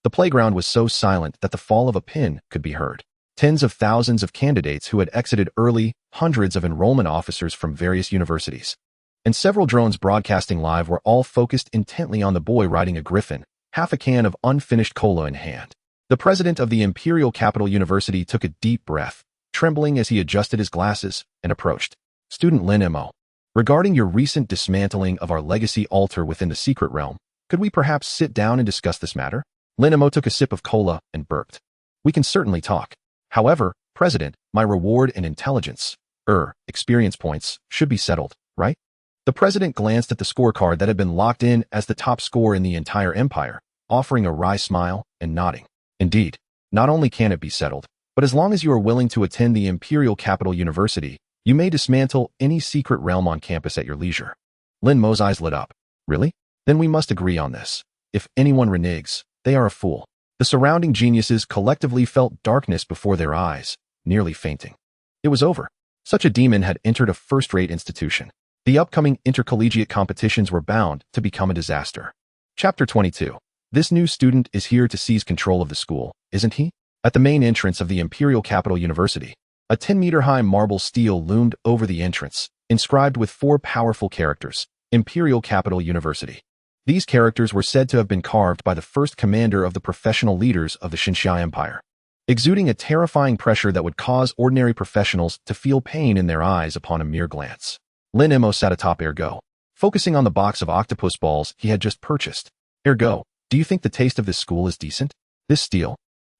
the playground was so silent that the fall of a pin could be heard. Tens of thousands of candidates who had exited early, hundreds of enrollment officers from various universities, and several drones broadcasting live were all focused intently on the boy riding a griffin, half a can of unfinished cola in hand. The president of the Imperial Capital University took a deep breath, trembling as he adjusted his glasses, and approached. Student Lin Mo. Regarding your recent dismantling of our legacy altar within the secret realm, could we perhaps sit down and discuss this matter? Lin Mo took a sip of cola and burped. We can certainly talk. However, President, my reward and intelligence, experience points, should be settled, right? The president glanced at the scorecard that had been locked in as the top score in the entire empire, offering a wry smile and nodding. Indeed, not only can it be settled, but as long as you are willing to attend the Imperial Capital University, you may dismantle any secret realm on campus at your leisure. Lin Mo's eyes lit up. Really? Then we must agree on this. If anyone reneges, they are a fool. The surrounding geniuses collectively felt darkness before their eyes, nearly fainting. It was over. Such a demon had entered a first-rate institution. The upcoming intercollegiate competitions were bound to become a disaster. Chapter 22. This new student is here to seize control of the school, isn't he? At the main entrance of the Imperial Capital University, a 10-meter-high marble stele loomed over the entrance, inscribed with 4 powerful characters, Imperial Capital University. These characters were said to have been carved by the first commander of the professional leaders of the Xinxia Empire, exuding a terrifying pressure that would cause ordinary professionals to feel pain in their eyes upon a mere glance. Lin Mo sat atop Ergo, focusing on the box of octopus balls he had just purchased. Ergo, do you think the taste of this school is decent? This steel?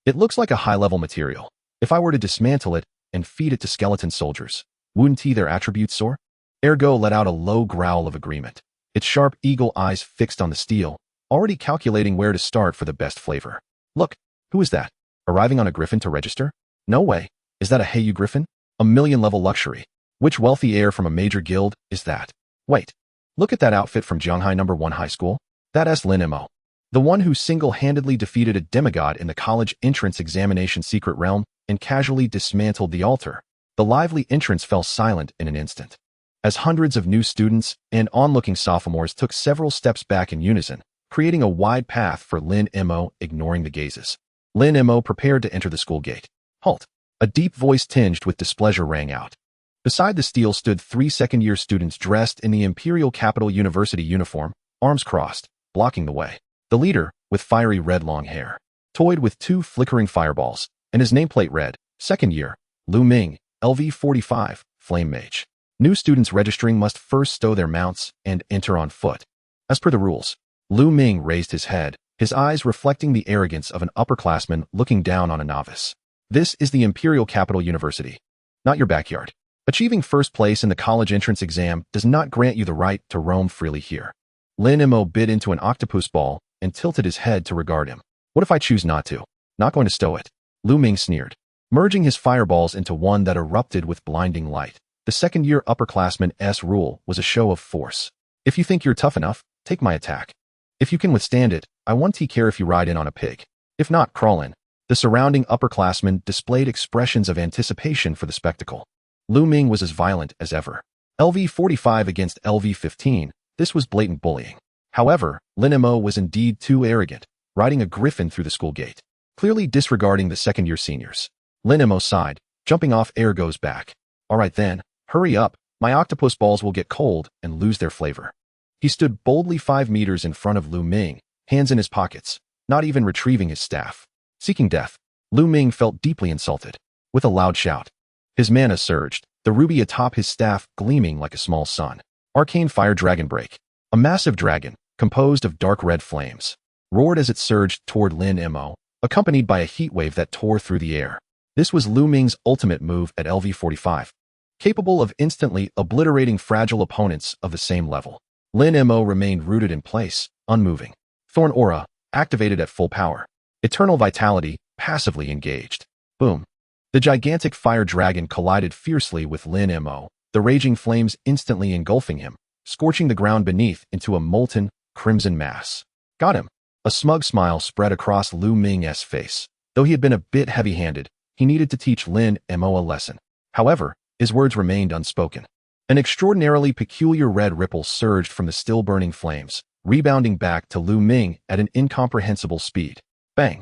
It looks like a high-level material. If I were to dismantle it and feed it to skeleton soldiers, wouldn't their attributes soar? Ergo let out a low growl of agreement, its sharp eagle eyes fixed on the steel, already calculating where to start for the best flavor. Look, who is that? Arriving on a griffin to register? No way. Is that a Heyu griffin? A million-level luxury. Which wealthy heir from a major guild is that? Wait, look at that outfit from Jianghai No. 1 High School. That's Lin Mo. The one who single-handedly defeated a demigod in the college entrance examination secret realm and casually dismantled the altar. The lively entrance fell silent in an instant, as hundreds of new students and onlooking sophomores took several steps back in unison, creating a wide path for Lin Mo, ignoring the gazes. Lin Mo prepared to enter the school gate. Halt! A deep voice tinged with displeasure rang out. Beside the stele stood 3 second-year students dressed in the Imperial Capital University uniform, arms crossed, blocking the way. The leader, with fiery red long hair, toyed with 2 flickering fireballs, and his nameplate read, Second Year, Lu Ming, LV-45, Flame Mage. New students registering must first stow their mounts and enter on foot. As per the rules, Lu Ming raised his head, his eyes reflecting the arrogance of an upperclassman looking down on a novice. This is the Imperial Capital University, not your backyard. Achieving first place in the college entrance exam does not grant you the right to roam freely here. Lin Mo bit into an octopus ball and tilted his head to regard him. What if I choose not to? Not going to stow it. Lu Ming sneered, merging his fireballs into one that erupted with blinding light. The second-year upperclassman's rule was a show of force. If you think you're tough enough, take my attack. If you can withstand it, I won't care if you ride in on a pig. If not, crawl in. The surrounding upperclassmen displayed expressions of anticipation for the spectacle. Lu Ming was as violent as ever. LV-45 against LV-15, this was blatant bullying. However, Lin Mo was indeed too arrogant, riding a griffin through the school gate, clearly disregarding the second-year seniors. Lin Mo sighed, jumping off Ergo's back. All right then, hurry up, my octopus balls will get cold and lose their flavor. He stood boldly 5 meters in front of Lu Ming, hands in his pockets, not even retrieving his staff. Seeking death, Lu Ming felt deeply insulted. With a loud shout, his mana surged, the ruby atop his staff gleaming like a small sun. Arcane Fire Dragon Break. A massive dragon, composed of dark red flames, roared as it surged toward Lin Mo, accompanied by a heat wave that tore through the air. This was Lu Ming's ultimate move at LV-45, capable of instantly obliterating fragile opponents of the same level. Lin Mo remained rooted in place, unmoving. Thorn Aura, activated at full power. Eternal Vitality, passively engaged. Boom. The gigantic fire dragon collided fiercely with Lin Mo, the raging flames instantly engulfing him, scorching the ground beneath into a molten, crimson mass. Got him. A smug smile spread across Lu Ming's face. Though he had been a bit heavy-handed, he needed to teach Lin Mo a lesson. However, his words remained unspoken. An extraordinarily peculiar red ripple surged from the still-burning flames, rebounding back to Lu Ming at an incomprehensible speed. Bang!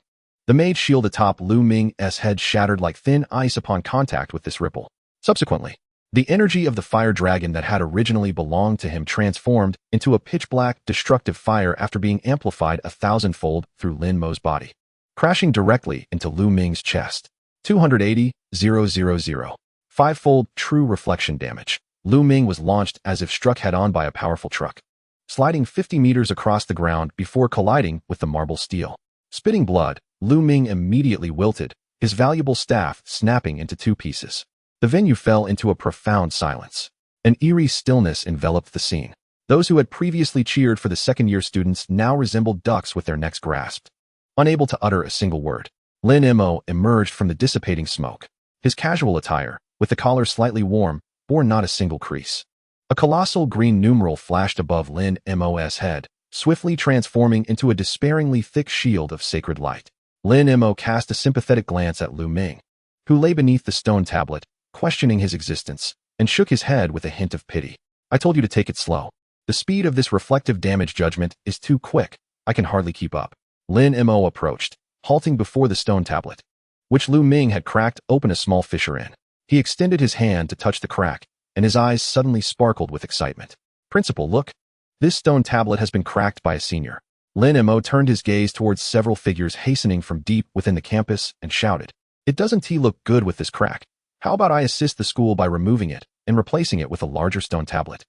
The mage shield atop Lu Ming's head shattered like thin ice upon contact with this ripple. Subsequently, the energy of the fire dragon that had originally belonged to him transformed into a pitch-black, destructive fire after being amplified 1,000-fold through Lin Mo's body, crashing directly into Lu Ming's chest. 280,000. Five-fold true reflection damage. Lu Ming was launched as if struck head-on by a powerful truck, sliding 50 meters across the ground before colliding with the marble steel. Spitting blood, Lu Ming immediately wilted, his valuable staff snapping into two pieces. The venue fell into a profound silence. An eerie stillness enveloped the scene. Those who had previously cheered for the second-year students now resembled ducks with their necks grasped. Unable to utter a single word, Lin Mo emerged from the dissipating smoke. His casual attire, with the collar slightly warm, bore not a single crease. A colossal green numeral flashed above Lin Mo's head, swiftly transforming into a despairingly thick shield of sacred light. Lin Mo cast a sympathetic glance at Lu Ming, who lay beneath the stone tablet, questioning his existence, and shook his head with a hint of pity. I told you to take it slow. The speed of this reflective damage judgment is too quick. I can hardly keep up. Lin Mo approached, halting before the stone tablet, which Lu Ming had cracked open a small fissure in. He extended his hand to touch the crack, and his eyes suddenly sparkled with excitement. Principal, look. This stone tablet has been cracked by a senior. Lin Mo turned his gaze towards several figures hastening from deep within the campus and shouted, "It doesn't look good with this crack. How about I assist the school by removing it and replacing it with a larger stone tablet?"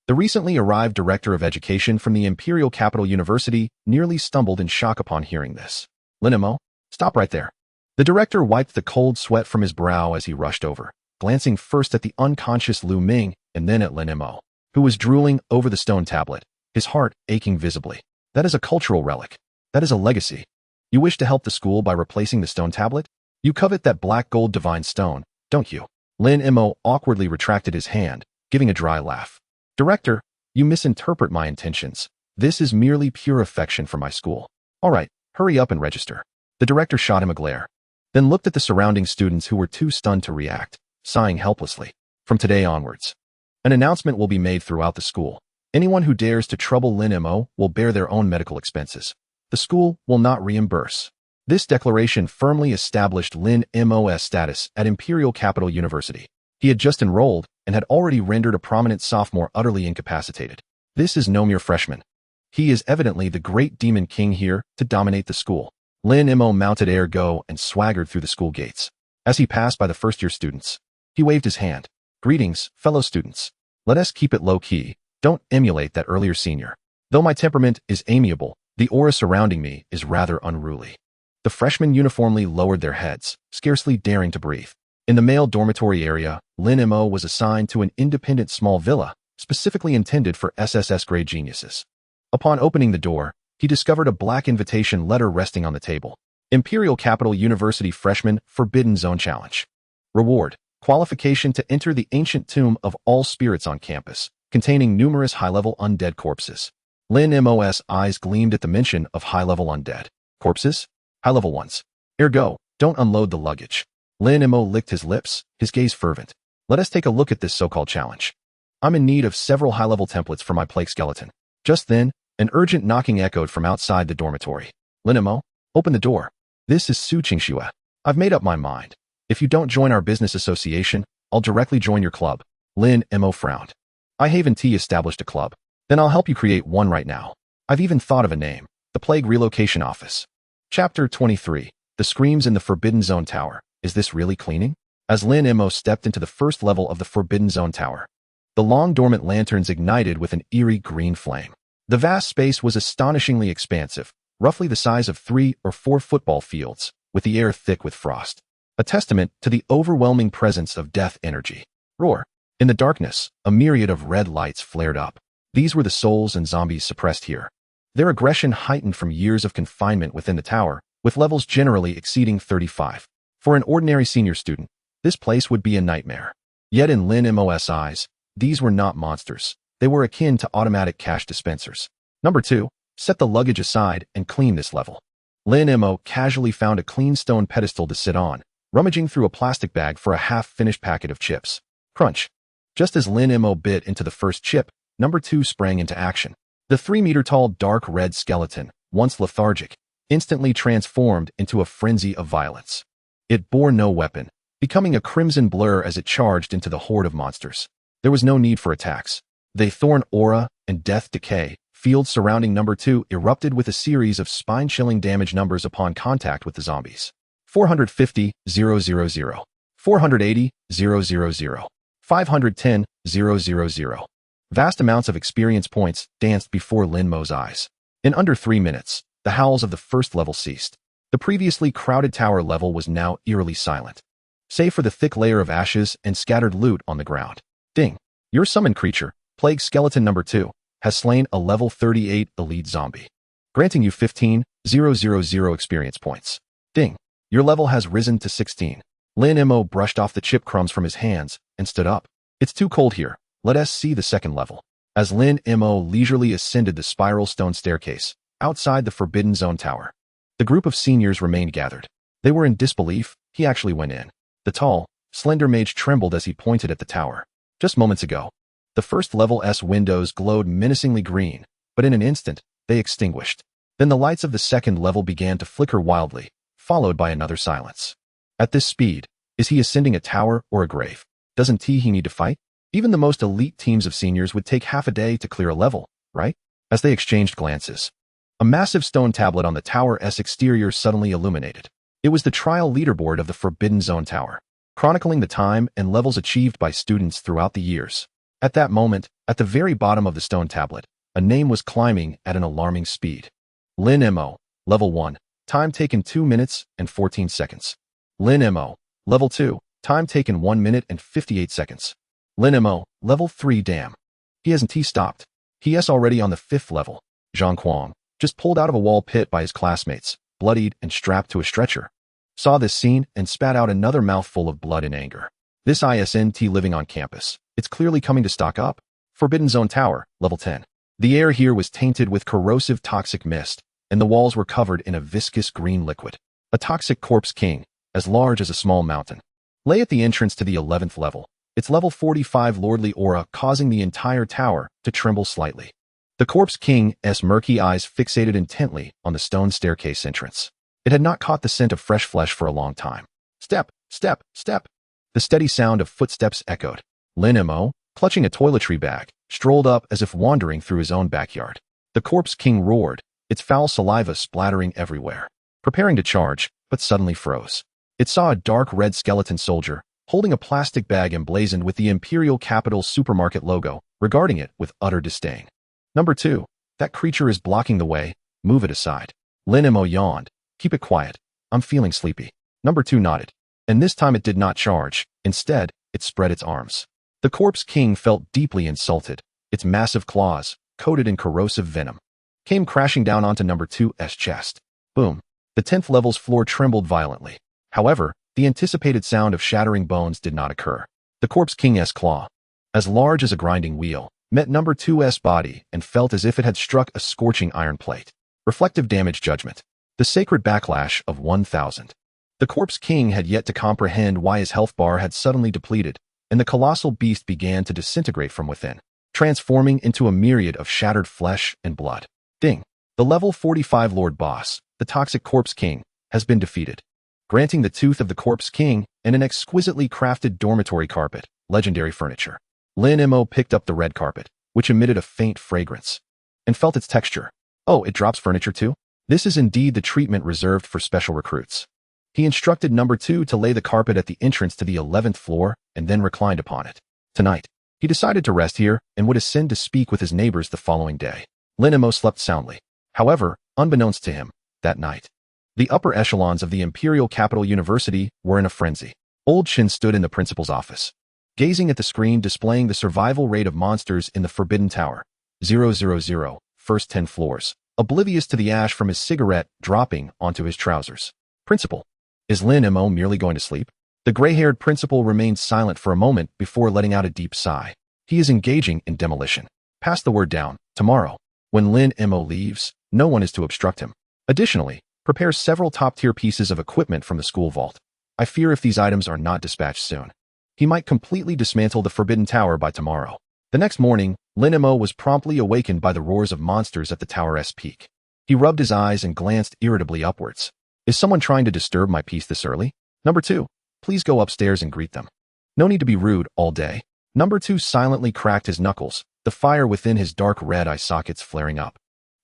The recently arrived director of education from the Imperial Capital University nearly stumbled in shock upon hearing this. "Lin Mo, stop right there." The director wiped the cold sweat from his brow as he rushed over, glancing first at the unconscious Lu Ming and then at Lin Mo, who was drooling over the stone tablet, his heart aching visibly. "That is a cultural relic. That is a legacy. You wish to help the school by replacing the stone tablet? You covet that black gold divine stone, don't you?" Lin Mo awkwardly retracted his hand, giving a dry laugh. "Director, you misinterpret my intentions. This is merely pure affection for my school. All right, hurry up and register." The director shot him a glare, then looked at the surrounding students who were too stunned to react, sighing helplessly. "From today onwards, an announcement will be made throughout the school. Anyone who dares to trouble Lin Mo will bear their own medical expenses. The school will not reimburse." This declaration firmly established Lin Mo's status at Imperial Capital University. He had just enrolled and had already rendered a prominent sophomore utterly incapacitated. This is no mere freshman. He is evidently the great demon king here to dominate the school. Lin Mo mounted ergo and swaggered through the school gates. As he passed by the first-year students, he waved his hand. "Greetings, fellow students. Let us keep it low-key. Don't emulate that earlier senior. Though my temperament is amiable, the aura surrounding me is rather unruly." The freshmen uniformly lowered their heads, scarcely daring to breathe. In the male dormitory area, Lin Mo was assigned to an independent small villa, specifically intended for SSS-grade geniuses. Upon opening the door, he discovered a black invitation letter resting on the table. Imperial Capital University Freshman Forbidden Zone Challenge. Reward: qualification to enter the ancient tomb of all spirits on campus, containing numerous high-level undead corpses. Lin Mo's eyes gleamed at the mention of high-level undead corpses. High-level ones. Ergo, don't unload the luggage. Lin Mo licked his lips, his gaze fervent. "Let us take a look at this so-called challenge. I'm in need of several high-level templates for my plague skeleton." Just then, an urgent knocking echoed from outside the dormitory. "Lin Mo, open the door. This is Su Qingxue. I've made up my mind. If you don't join our business association, I'll directly join your club." Lin Mo frowned. "I haven't established a club. Then I'll help you create one right now. I've even thought of a name. The Plague Relocation Office." Chapter 23. The Screams in the Forbidden Zone Tower. Is this really cleaning? As Lin Mo stepped into the first level of the Forbidden Zone Tower, the long dormant lanterns ignited with an eerie green flame. The vast space was astonishingly expansive, roughly the size of 3 or 4 football fields, with the air thick with frost. A testament to the overwhelming presence of death energy. Roar. In the darkness, a myriad of red lights flared up. These were the souls and zombies suppressed here. Their aggression heightened from years of confinement within the tower, with levels generally exceeding 35. For an ordinary senior student, this place would be a nightmare. Yet in Lin Mo's eyes, these were not monsters. They were akin to automatic cash dispensers. Number 2, set the luggage aside and clean this level. Lin Mo casually found a clean stone pedestal to sit on, rummaging through a plastic bag for a half-finished packet of chips. Crunch. Just as Lin Mo bit into the first chip, Number 2 sprang into action. The 3-meter-tall dark red skeleton, once lethargic, instantly transformed into a frenzy of violence. It bore no weapon, becoming a crimson blur as it charged into the horde of monsters. There was no need for attacks. The thorn aura and death decay field surrounding number 2 erupted with a series of spine-chilling damage numbers upon contact with the zombies. 450, 000. 480, 000. 510, 000. Vast amounts of experience points danced before Lin Mo's eyes. In under 3 minutes, the howls of the first level ceased. The previously crowded tower level was now eerily silent, save for the thick layer of ashes and scattered loot on the ground. Ding. Your summoned creature, Plague Skeleton number 2, has slain a level 38 elite zombie, granting you 15,000 experience points. Ding. Your level has risen to 16. Lin Mo brushed off the chip crumbs from his hands and stood up. It's too cold here. Let us see the second level. As Lin Mo leisurely ascended the spiral stone staircase outside the Forbidden Zone tower, the group of seniors remained gathered. They were in disbelief. He actually went in. The tall, slender mage trembled as he pointed at the tower. Just moments ago, the first level S windows glowed menacingly green, but in an instant, they extinguished. Then the lights of the second level began to flicker wildly, followed by another silence. At this speed, is he ascending a tower or a grave? Doesn't he need to fight? Even the most elite teams of seniors would take half a day to clear a level, right? As they exchanged glances, a massive stone tablet on the tower's exterior suddenly illuminated. It was the trial leaderboard of the Forbidden Zone tower, chronicling the time and levels achieved by students throughout the years. At that moment, at the very bottom of the stone tablet, a name was climbing at an alarming speed. Lin Mo, level 1, time taken 2 minutes and 14 seconds. Lin Mo, level 2, time taken 1 minute and 58 seconds. Lin Mo, level 3. Damn. He hasn't stopped. He is already on the 5th level. Zhang Kuang, just pulled out of a wall pit by his classmates, bloodied and strapped to a stretcher, saw this scene and spat out another mouthful of blood in anger. This ISNT living on campus. It's clearly coming to stock up. Forbidden Zone Tower, level 10. The air here was tainted with corrosive toxic mist, and the walls were covered in a viscous green liquid. A toxic corpse king, as large as a small mountain, lay at the entrance to the 11th level, its level 45 lordly aura causing the entire tower to tremble slightly. The corpse king's murky eyes fixated intently on the stone staircase entrance. It had not caught the scent of fresh flesh for a long time. Step, step, step. The steady sound of footsteps echoed. Lin Mo, clutching a toiletry bag, strolled up as if wandering through his own backyard. The corpse king roared, its foul saliva splattering everywhere, preparing to charge, but suddenly froze. It saw a dark red skeleton soldier, holding a plastic bag emblazoned with the Imperial Capital supermarket logo, regarding it with utter disdain. Number 2, that creature is blocking the way, move it aside. Lin Mo yawned, keep it quiet, I'm feeling sleepy. Number 2 nodded, and this time it did not charge. Instead, it spread its arms. The corpse king felt deeply insulted. Its massive claws, coated in corrosive venom, came crashing down onto number 2's chest. Boom. The 10th level's floor trembled violently. However, the anticipated sound of shattering bones did not occur. The corpse king's claw, as large as a grinding wheel, met number 2's body and felt as if it had struck a scorching iron plate. Reflective damage judgment. The sacred backlash of 1000. The corpse king had yet to comprehend why his health bar had suddenly depleted, and the colossal beast began to disintegrate from within, transforming into a myriad of shattered flesh and blood. Ding. The level 45 Lord Boss, the toxic corpse king, has been defeated, granting the tooth of the corpse king and an exquisitely crafted dormitory carpet, legendary furniture. Lin Mo picked up the red carpet, which emitted a faint fragrance, and felt its texture. Oh, it drops furniture too? This is indeed the treatment reserved for special recruits. He instructed number 2 to lay the carpet at the entrance to the 11th floor and then reclined upon it. Tonight, he decided to rest here and would ascend to speak with his neighbors the following day. Lin Mo slept soundly. However, unbeknownst to him, that night, the upper echelons of the Imperial Capital University were in a frenzy. Old Shin stood in the principal's office, gazing at the screen displaying the survival rate of monsters in the Forbidden Tower. 000, first 10 floors, oblivious to the ash from his cigarette dropping onto his trousers. Principal, is Lin Mo merely going to sleep? The gray-haired principal remained silent for a moment before letting out a deep sigh. He is engaging in demolition. Pass the word down. Tomorrow, when Lin Mo leaves, no one is to obstruct him. Additionally, prepare several top-tier pieces of equipment from the school vault. I fear if these items are not dispatched soon, he might completely dismantle the Forbidden Tower by tomorrow. The next morning, Lin Mo was promptly awakened by the roars of monsters at the tower's peak. He rubbed his eyes and glanced irritably upwards. Is someone trying to disturb my peace this early? Number 2, please go upstairs and greet them. No need to be rude all day. Number 2 silently cracked his knuckles, the fire within his dark red eye sockets flaring up.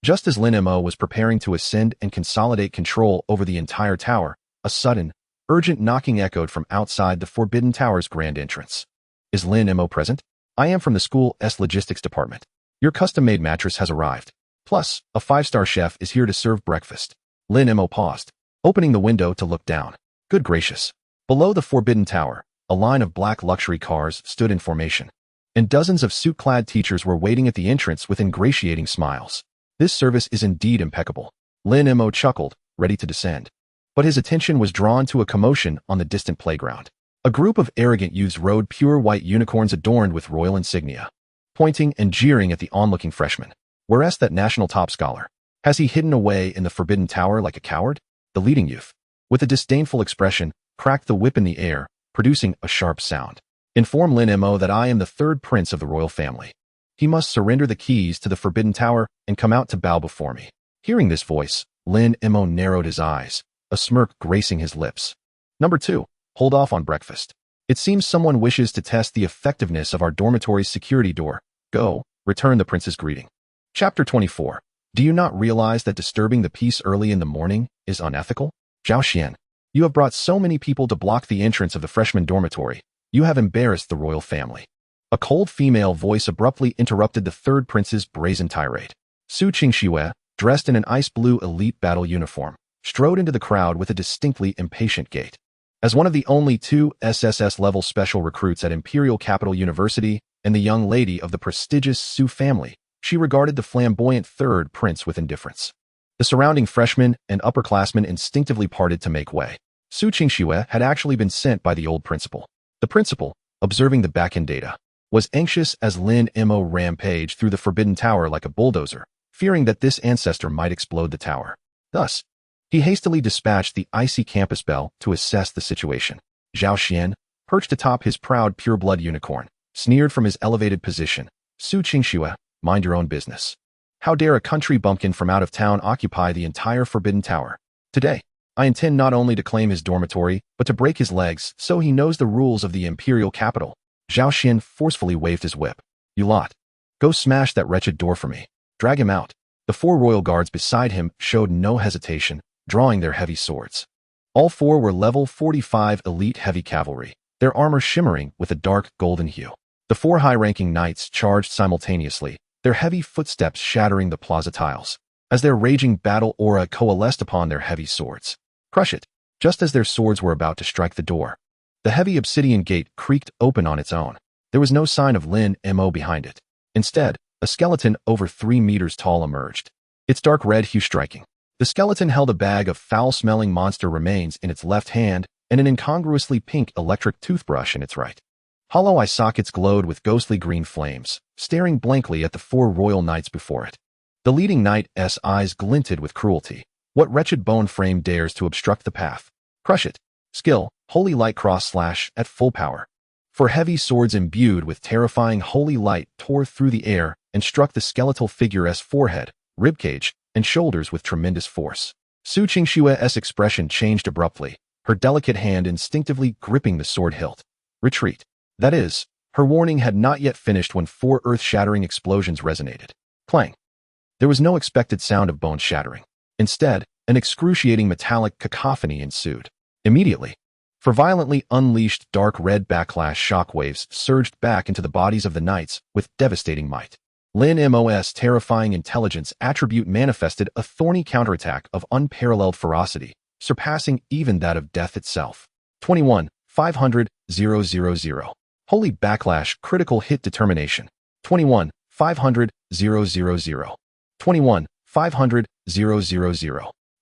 Just as Lin Mo was preparing to ascend and consolidate control over the entire tower, a sudden, urgent knocking echoed from outside the Forbidden Tower's grand entrance. Is Lin Mo present? I am from the school's logistics department. Your custom-made mattress has arrived. Plus, a 5-star chef is here to serve breakfast. Lin Mo paused, opening the window to look down. Good gracious. Below the Forbidden Tower, a line of black luxury cars stood in formation, and dozens of suit-clad teachers were waiting at the entrance with ingratiating smiles. This service is indeed impeccable. Lin Mo chuckled, ready to descend. But his attention was drawn to a commotion on the distant playground. A group of arrogant youths rode pure white unicorns adorned with royal insignia, pointing and jeering at the onlooking freshmen. Whereas that national top scholar, has he hidden away in the Forbidden Tower like a coward? The leading youth, with a disdainful expression, cracked the whip in the air, producing a sharp sound. Inform Lin Mo that I am the third prince of the royal family. He must surrender the keys to the Forbidden Tower and come out to bow before me. Hearing this voice, Lin Mo narrowed his eyes, a smirk gracing his lips. Number 2, hold off on breakfast. It seems someone wishes to test the effectiveness of our dormitory's security door. Go, return the prince's greeting. Chapter 24. Do you not realize that disturbing the peace early in the morning is unethical? Zhao Xian, you have brought so many people to block the entrance of the freshman dormitory. You have embarrassed the royal family. A cold female voice abruptly interrupted the third prince's brazen tirade. Su Qingxue, dressed in an ice-blue elite battle uniform, strode into the crowd with a distinctly impatient gait. As one of the only 2 SSS-level special recruits at Imperial Capital University and the young lady of the prestigious Su family, she regarded the flamboyant third prince with indifference. The surrounding freshmen and upperclassmen instinctively parted to make way. Su Qingxue had actually been sent by the old principal. The principal, observing the back-end data, was anxious as Lin Mo rampaged through the Forbidden Tower like a bulldozer, fearing that this ancestor might explode the tower. Thus, he hastily dispatched the icy campus bell to assess the situation. Zhao Xian, perched atop his proud pure-blood unicorn, sneered from his elevated position. Su Qingxue, mind your own business. How dare a country bumpkin from out of town occupy the entire Forbidden Tower? Today, I intend not only to claim his dormitory, but to break his legs so he knows the rules of the imperial capital. Zhao Xian forcefully waved his whip. You lot. Go smash that wretched door for me. Drag him out. The 4 royal guards beside him showed no hesitation, drawing their heavy swords. All 4 were level 45 elite heavy cavalry, their armor shimmering with a dark golden hue. The 4 high-ranking knights charged simultaneously, their heavy footsteps shattering the plaza tiles, as their raging battle aura coalesced upon their heavy swords. Crush it! Just as their swords were about to strike the door, the heavy obsidian gate creaked open on its own. There was no sign of Lin Mo behind it. Instead, a skeleton over 3 meters tall emerged, its dark red hue striking. The skeleton held a bag of foul-smelling monster remains in its left hand and an incongruously pink electric toothbrush in its right. Hollow eye sockets glowed with ghostly green flames, staring blankly at the 4 royal knights before it. The leading knight's eyes glinted with cruelty. What wretched bone frame dares to obstruct the path? Crush it. Skill, Holy Light Cross Slash at full power. 4 heavy swords imbued with terrifying holy light tore through the air and struck the skeletal figure's forehead, ribcage, and shoulders with tremendous force. Su Qingxue's expression changed abruptly, her delicate hand instinctively gripping the sword hilt. Retreat. That is, her warning had not yet finished when 4 earth-shattering explosions resonated. Clang. There was no expected sound of bone shattering. Instead, an excruciating metallic cacophony ensued. Immediately, 4 violently unleashed dark red backlash shockwaves surged back into the bodies of the knights with devastating might. Lin Mo's terrifying intelligence attribute manifested a thorny counterattack of unparalleled ferocity, surpassing even that of death itself. 21-500-000. Holy Backlash Critical Hit Determination. 21-500-000. 21-500-000.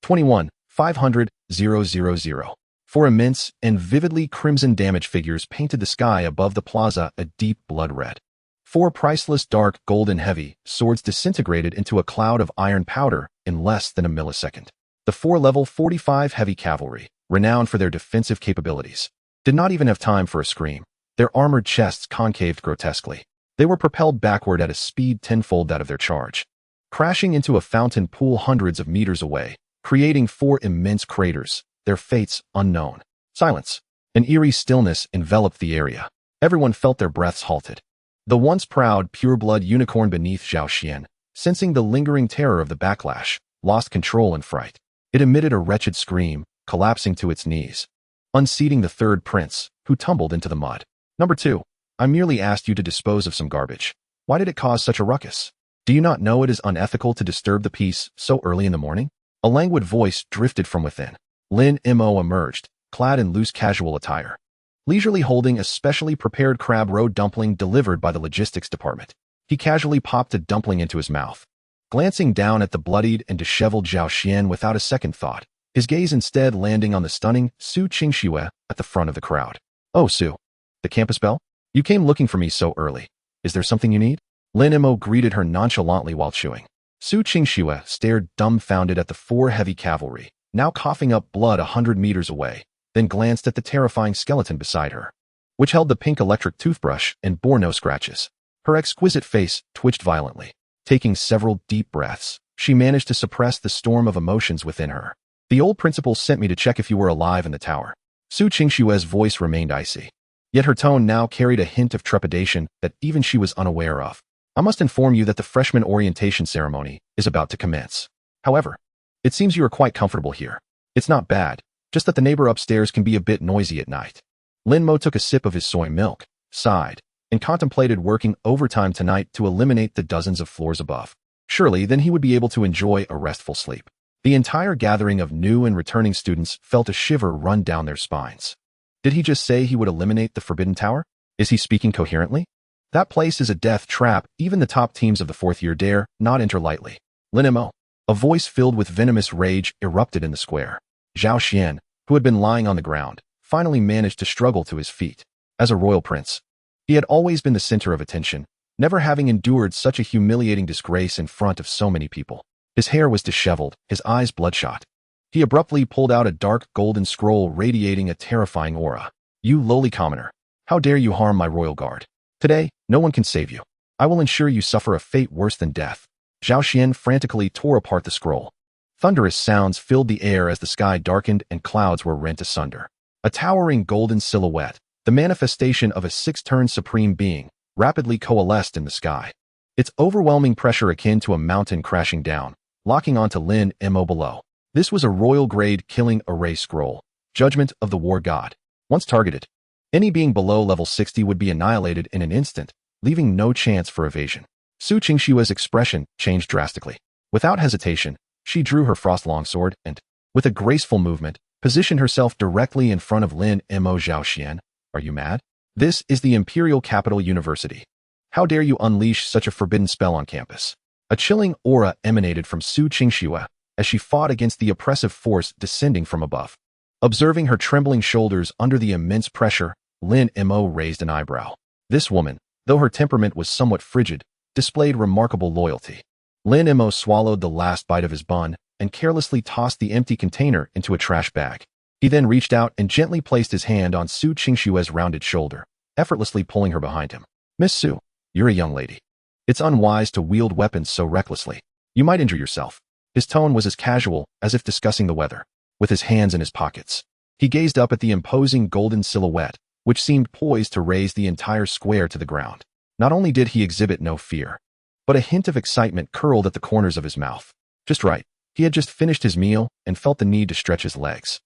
21-500-000. 4 immense and vividly crimson damage figures painted the sky above the plaza a deep blood red. 4 priceless dark golden heavy swords disintegrated into a cloud of iron powder in less than a millisecond. The 4 level 45 heavy cavalry, renowned for their defensive capabilities, did not even have time for a scream. Their armored chests concaved grotesquely. They were propelled backward at a speed tenfold that of their charge. crashing into a fountain pool hundreds of meters away, creating 4 immense craters, their fates unknown. Silence. An eerie stillness enveloped the area. Everyone felt their breaths halted. The once proud, pure-blood unicorn beneath Zhao Xian, sensing the lingering terror of the backlash, lost control in fright. It emitted a wretched scream, collapsing to its knees, unseating the third prince, who tumbled into the mud. Number 2. I merely asked you to dispose of some garbage. Why did it cause such a ruckus? Do you not know it is unethical to disturb the peace so early in the morning? A languid voice drifted from within. Lin Mo emerged, clad in loose casual attire, leisurely holding a specially prepared crab roe dumpling delivered by the logistics department. He casually popped a dumpling into his mouth, glancing down at the bloodied and disheveled Zhao Xian without a second thought, his gaze instead landing on the stunning Su Qingxue at the front of the crowd. Oh, Su. The campus bell? You came looking for me so early. Is there something you need? Lin Mo greeted her nonchalantly while chewing. Su Qingxue stared dumbfounded at the 4 heavy cavalry, now coughing up blood 100 meters away, then glanced at the terrifying skeleton beside her, which held the pink electric toothbrush and bore no scratches. Her exquisite face twitched violently. Taking several deep breaths, she managed to suppress the storm of emotions within her. The old principal sent me to check if you were alive in the tower. Su Qingxue's voice remained icy, yet her tone now carried a hint of trepidation that even she was unaware of. I must inform you that the freshman orientation ceremony is about to commence. However, it seems you are quite comfortable here. It's not bad, just that the neighbor upstairs can be a bit noisy at night. Lin Mo took a sip of his soy milk, sighed, and contemplated working overtime tonight to eliminate the dozens of floors above. Surely then he would be able to enjoy a restful sleep. The entire gathering of new and returning students felt a shiver run down their spines. Did he just say he would eliminate the Forbidden Tower? Is he speaking coherently? That place is a death trap. Even the top teams of the 4th year dare not enter lightly. Lin Mo. A voice filled with venomous rage erupted in the square. Zhao Xian, who had been lying on the ground, finally managed to struggle to his feet. As a royal prince, he had always been the center of attention, never having endured such a humiliating disgrace in front of so many people. His hair was disheveled, his eyes bloodshot. He abruptly pulled out a dark golden scroll radiating a terrifying aura. You lowly commoner. How dare you harm my royal guard? Today, no one can save you. I will ensure you suffer a fate worse than death. Zhao Xian frantically tore apart the scroll. Thunderous sounds filled the air as the sky darkened and clouds were rent asunder. A towering golden silhouette, the manifestation of a 6-turn supreme being, rapidly coalesced in the sky. Its overwhelming pressure akin to a mountain crashing down, locking onto Lin Mo below. This was a royal-grade killing array scroll, Judgment of the War God. Once targeted, any being below level 60 would be annihilated in an instant, leaving no chance for evasion. Su Qingxue's expression changed drastically. Without hesitation, she drew her frost longsword and, with a graceful movement, positioned herself directly in front of Lin Mo. Zhao Xian. Are you mad? This is the Imperial Capital University. How dare you unleash such a forbidden spell on campus? A chilling aura emanated from Su Qingxue as she fought against the oppressive force descending from above. Observing her trembling shoulders under the immense pressure, Lin Mo raised an eyebrow. This woman, though her temperament was somewhat frigid, displayed remarkable loyalty. Lin Mo swallowed the last bite of his bun and carelessly tossed the empty container into a trash bag. He then reached out and gently placed his hand on Su Qingxue's rounded shoulder, effortlessly pulling her behind him. Miss Su, you're a young lady. It's unwise to wield weapons so recklessly. You might injure yourself. His tone was as casual as if discussing the weather. With his hands in his pockets, he gazed up at the imposing golden silhouette, which seemed poised to raise the entire square to the ground. Not only did he exhibit no fear, but a hint of excitement curled at the corners of his mouth. Just right. He had just finished his meal and felt the need to stretch his legs.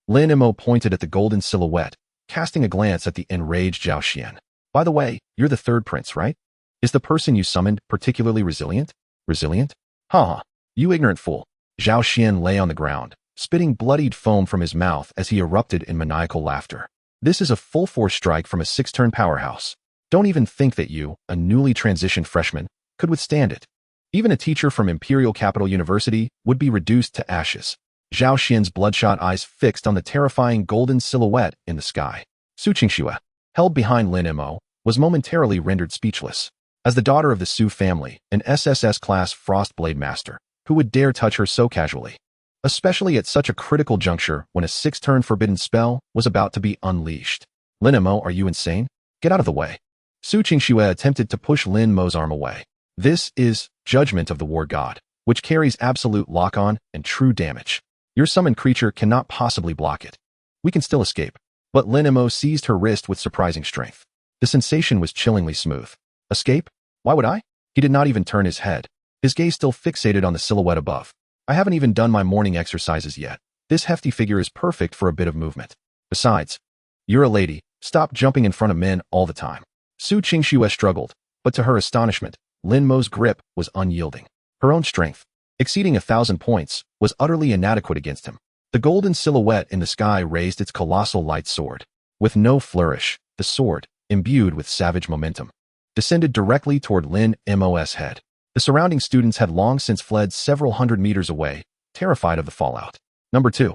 Lin Mo pointed at the golden silhouette, casting a glance at the enraged Zhao Xian. By the way, you're the 3rd prince, right? Is the person you summoned particularly resilient? Resilient? Ha! You ignorant fool. Zhao Xian lay on the ground, spitting bloodied foam from his mouth as he erupted in maniacal laughter. This is a full-force strike from a 6-turn powerhouse. Don't even think that you, a newly transitioned freshman, could withstand it. Even a teacher from Imperial Capital University would be reduced to ashes. Zhao Xian's bloodshot eyes fixed on the terrifying golden silhouette in the sky. Su Qingxue, held behind Lin Mo, was momentarily rendered speechless. As the daughter of the Su family, an SSS-class Frostblade Master, who would dare touch her so casually? Especially at such a critical juncture when a 6-turn forbidden spell was about to be unleashed. Lin Mo, are you insane? Get out of the way. Su Qingxue attempted to push Lin Mo's arm away. This is Judgment of the War God, which carries absolute lock-on and true damage. Your summoned creature cannot possibly block it. We can still escape. But Lin Mo seized her wrist with surprising strength. The sensation was chillingly smooth. Escape? Why would I? He did not even turn his head, his gaze still fixated on the silhouette above. I haven't even done my morning exercises yet. This hefty figure is perfect for a bit of movement. Besides, you're a lady. Stop jumping in front of men all the time. Su Qingxue struggled, but to her astonishment, Lin Mo's grip was unyielding. Her own strength, exceeding 1,000 points, was utterly inadequate against him. The golden silhouette in the sky raised its colossal light sword. With no flourish, the sword, imbued with savage momentum, descended directly toward Lin Mo's head. The surrounding students had long since fled several hundred meters away, terrified of the fallout. Number 2.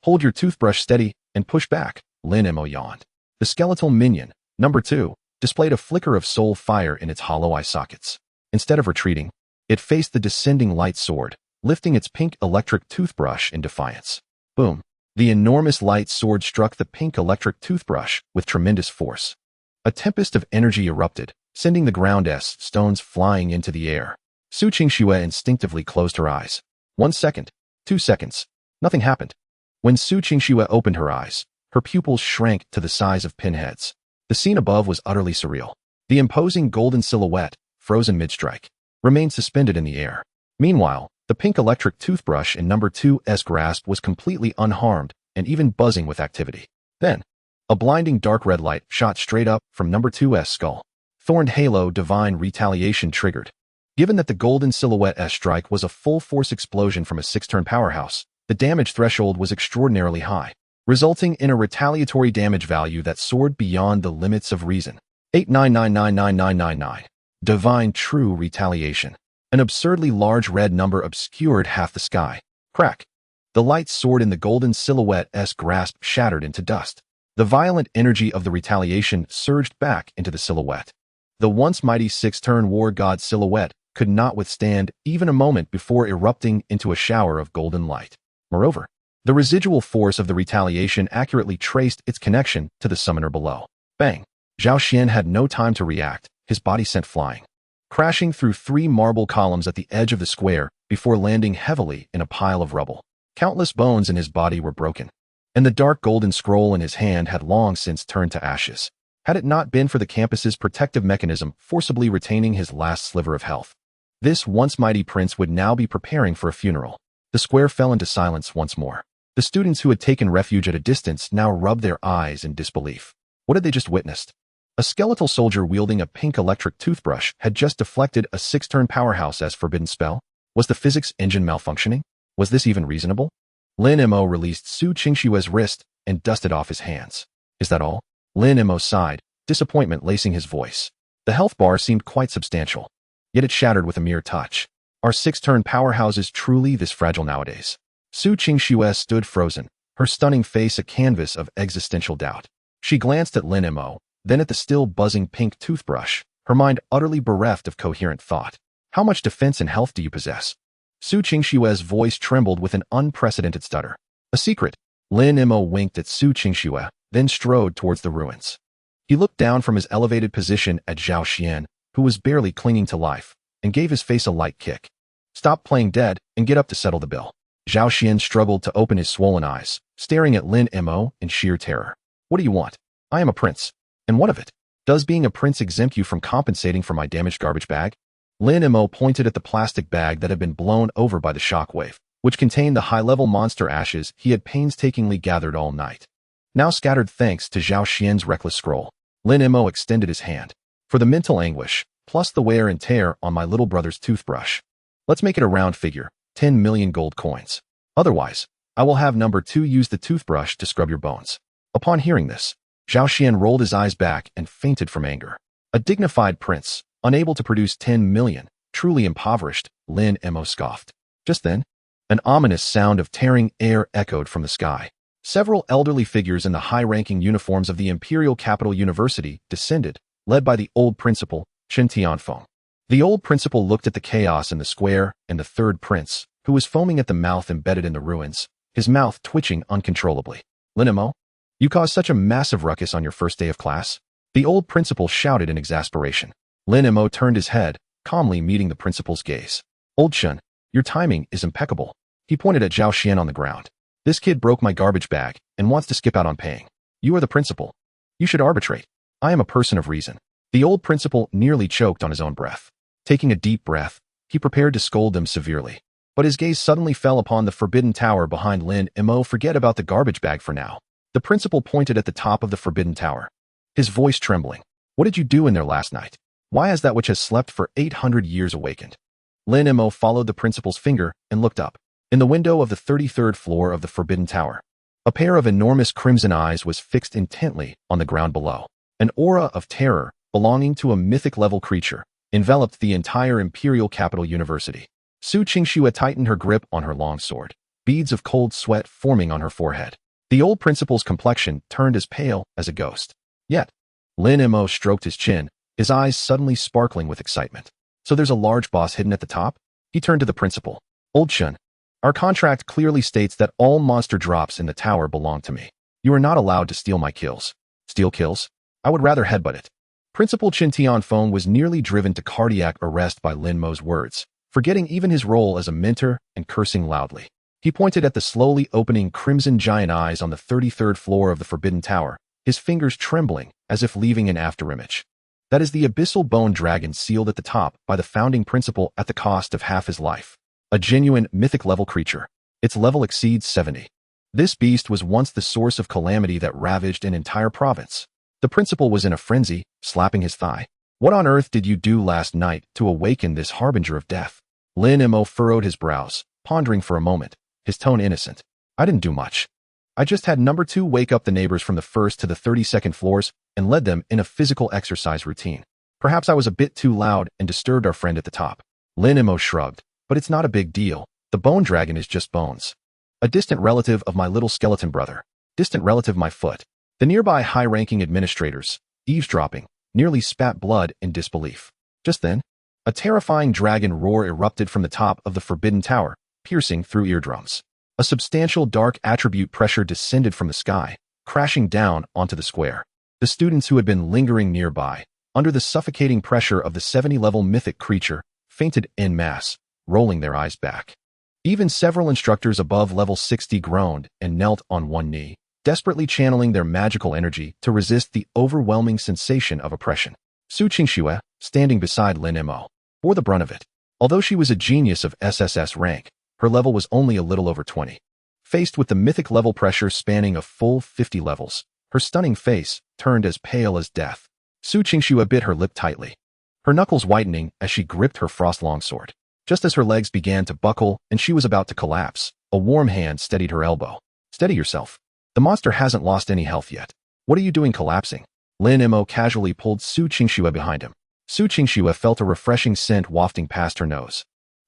Hold your toothbrush steady and push back, Lin Mo yawned. The skeletal minion, number 2, displayed a flicker of soul fire in its hollow eye sockets. Instead of retreating, it faced the descending light sword, lifting its pink electric toothbrush in defiance. Boom. The enormous light sword struck the pink electric toothbrush with tremendous force. A tempest of energy erupted, sending the ground's stones flying into the air. Su Qingxue instinctively closed her eyes. 1 second. 2 seconds. Nothing happened. When Su Qingxue opened her eyes, her pupils shrank to the size of pinheads. The scene above was utterly surreal. The imposing golden silhouette, frozen mid-strike, remained suspended in the air. Meanwhile, the pink electric toothbrush in number 2's grasp was completely unharmed and even buzzing with activity. Then, a blinding dark red light shot straight up from number 2's skull. Thorned Halo Divine Retaliation triggered. Given that the golden silhouette's strike was a full-force explosion from a 6-turn powerhouse, the damage threshold was extraordinarily high, resulting in a retaliatory damage value that soared beyond the limits of reason. 8999999. Divine True Retaliation. An absurdly large red number obscured half the sky. Crack. The light sword in the golden silhouette's grasp shattered into dust. The violent energy of the retaliation surged back into the silhouette. The once mighty 6-turn war god silhouette could not withstand even a moment before erupting into a shower of golden light. Moreover, the residual force of the retaliation accurately traced its connection to the summoner below. Bang! Zhao Xian had no time to react, his body sent flying, crashing through 3 marble columns at the edge of the square before landing heavily in a pile of rubble. Countless bones in his body were broken, and the dark golden scroll in his hand had long since turned to ashes, had it not been for the campus's protective mechanism forcibly retaining his last sliver of health. This once mighty prince would now be preparing for a funeral. The square fell into silence once more. The students who had taken refuge at a distance now rubbed their eyes in disbelief. What had they just witnessed? A skeletal soldier wielding a pink electric toothbrush had just deflected a 6-turn powerhouse's forbidden spell? Was the physics engine malfunctioning? Was this even reasonable? Lin Mo released Su Qingxue's wrist and dusted off his hands. Is that all? Lin Mo sighed, disappointment lacing his voice. The health bar seemed quite substantial, yet it shattered with a mere touch. Are 6-turn powerhouses truly this fragile nowadays? Su Qingxue stood frozen, her stunning face a canvas of existential doubt. She glanced at Lin Mo, then at the still buzzing pink toothbrush, her mind utterly bereft of coherent thought. How much defense and health do you possess? Su Qingxue's voice trembled with an unprecedented stutter. A secret. Lin Mo winked at Su Qingxue, then strode towards the ruins. He looked down from his elevated position at Zhao Xian, who was barely clinging to life, and gave his face a light kick. Stop playing dead and get up to settle the bill. Zhao Xian struggled to open his swollen eyes, staring at Lin Mo in sheer terror. What do you want? I am a prince. And what of it? Does being a prince exempt you from compensating for my damaged garbage bag? Lin Mo pointed at the plastic bag that had been blown over by the shockwave, which contained the high-level monster ashes he had painstakingly gathered all night. Now scattered thanks to Zhao Xian's reckless scroll, Lin Mo extended his hand. For the mental anguish, plus the wear and tear on my little brother's toothbrush. Let's make it a round figure, 10 million gold coins. Otherwise, I will have number 2 use the toothbrush to scrub your bones. Upon hearing this, Zhao Xian rolled his eyes back and fainted from anger. A dignified prince, unable to produce 10 million, truly impoverished, Lin Mo scoffed. Just then, an ominous sound of tearing air echoed from the sky. Several elderly figures in the high-ranking uniforms of the Imperial Capital University descended, led by the old principal, Chen Tianfeng. The old principal looked at the chaos in the square and the third prince, who was foaming at the mouth embedded in the ruins, his mouth twitching uncontrollably. Lin Mo, you caused such a massive ruckus on your first day of class? The old principal shouted in exasperation. Lin Mo turned his head, calmly meeting the principal's gaze. Old Chun, your timing is impeccable. He pointed at Zhao Xian on the ground. This kid broke my garbage bag and wants to skip out on paying. You are the principal. You should arbitrate. I am a person of reason. The old principal nearly choked on his own breath. Taking a deep breath, he prepared to scold them severely. But his gaze suddenly fell upon the forbidden tower behind Lin Mo. Forget about the garbage bag for now. The principal pointed at the top of the forbidden tower, his voice trembling. What did you do in there last night? Why has that which has slept for 800 years awakened? Lin Mo followed the principal's finger and looked up. In the window of the 33rd floor of the forbidden tower, a pair of enormous crimson eyes was fixed intently on the ground below. An aura of terror, belonging to a mythic-level creature, enveloped the entire Imperial Capital University. Su Qingxue tightened her grip on her long sword, beads of cold sweat forming on her forehead. The old principal's complexion turned as pale as a ghost. Yet, Lin Mo stroked his chin, his eyes suddenly sparkling with excitement. So there's a large boss hidden at the top? He turned to the principal. Old Chun, our contract clearly states that all monster drops in the tower belong to me. You are not allowed to steal my kills. Steal kills? I would rather headbutt it. Principal Qin Tianfeng was nearly driven to cardiac arrest by Lin Mo's words, forgetting even his role as a mentor and cursing loudly. He pointed at the slowly opening crimson giant eyes on the 33rd floor of the Forbidden Tower, his fingers trembling as if leaving an afterimage. That is the abyssal bone dragon sealed at the top by the founding principal at the cost of half his life. A genuine mythic-level creature. Its level exceeds 70. This beast was once the source of calamity that ravaged an entire province. The principal was in a frenzy, slapping his thigh. What on earth did you do last night to awaken this harbinger of death? Lin Mo furrowed his brows, pondering for a moment, his tone innocent. I didn't do much. I just had number 2 wake up the neighbors from the 1st to the 32nd floors and led them in a physical exercise routine. Perhaps I was a bit too loud and disturbed our friend at the top. Lin Mo shrugged, but it's not a big deal. The bone dragon is just bones. A distant relative of my little skeleton brother. Distant relative my foot. The nearby high-ranking administrators, eavesdropping, nearly spat blood in disbelief. Just then, a terrifying dragon roar erupted from the top of the Forbidden Tower, piercing through eardrums. A substantial dark attribute pressure descended from the sky, crashing down onto the square. The students who had been lingering nearby, under the suffocating pressure of the 70-level mythic creature, fainted en masse, rolling their eyes back. Even several instructors above level 60 groaned and knelt on one knee, desperately channeling their magical energy to resist the overwhelming sensation of oppression. Su Qingxue, standing beside Lin Mo, bore the brunt of it. Although she was a genius of SSS rank, her level was only a little over 20. Faced with the mythic level pressure spanning a full 50 levels, her stunning face turned as pale as death. Su Qingxue bit her lip tightly, her knuckles whitening as she gripped her frost longsword. Just as her legs began to buckle and she was about to collapse, a warm hand steadied her elbow. Steady yourself. The monster hasn't lost any health yet. What are you doing collapsing? Lin Mo casually pulled Su Qingxue behind him. Su Qingxue felt a refreshing scent wafting past her nose,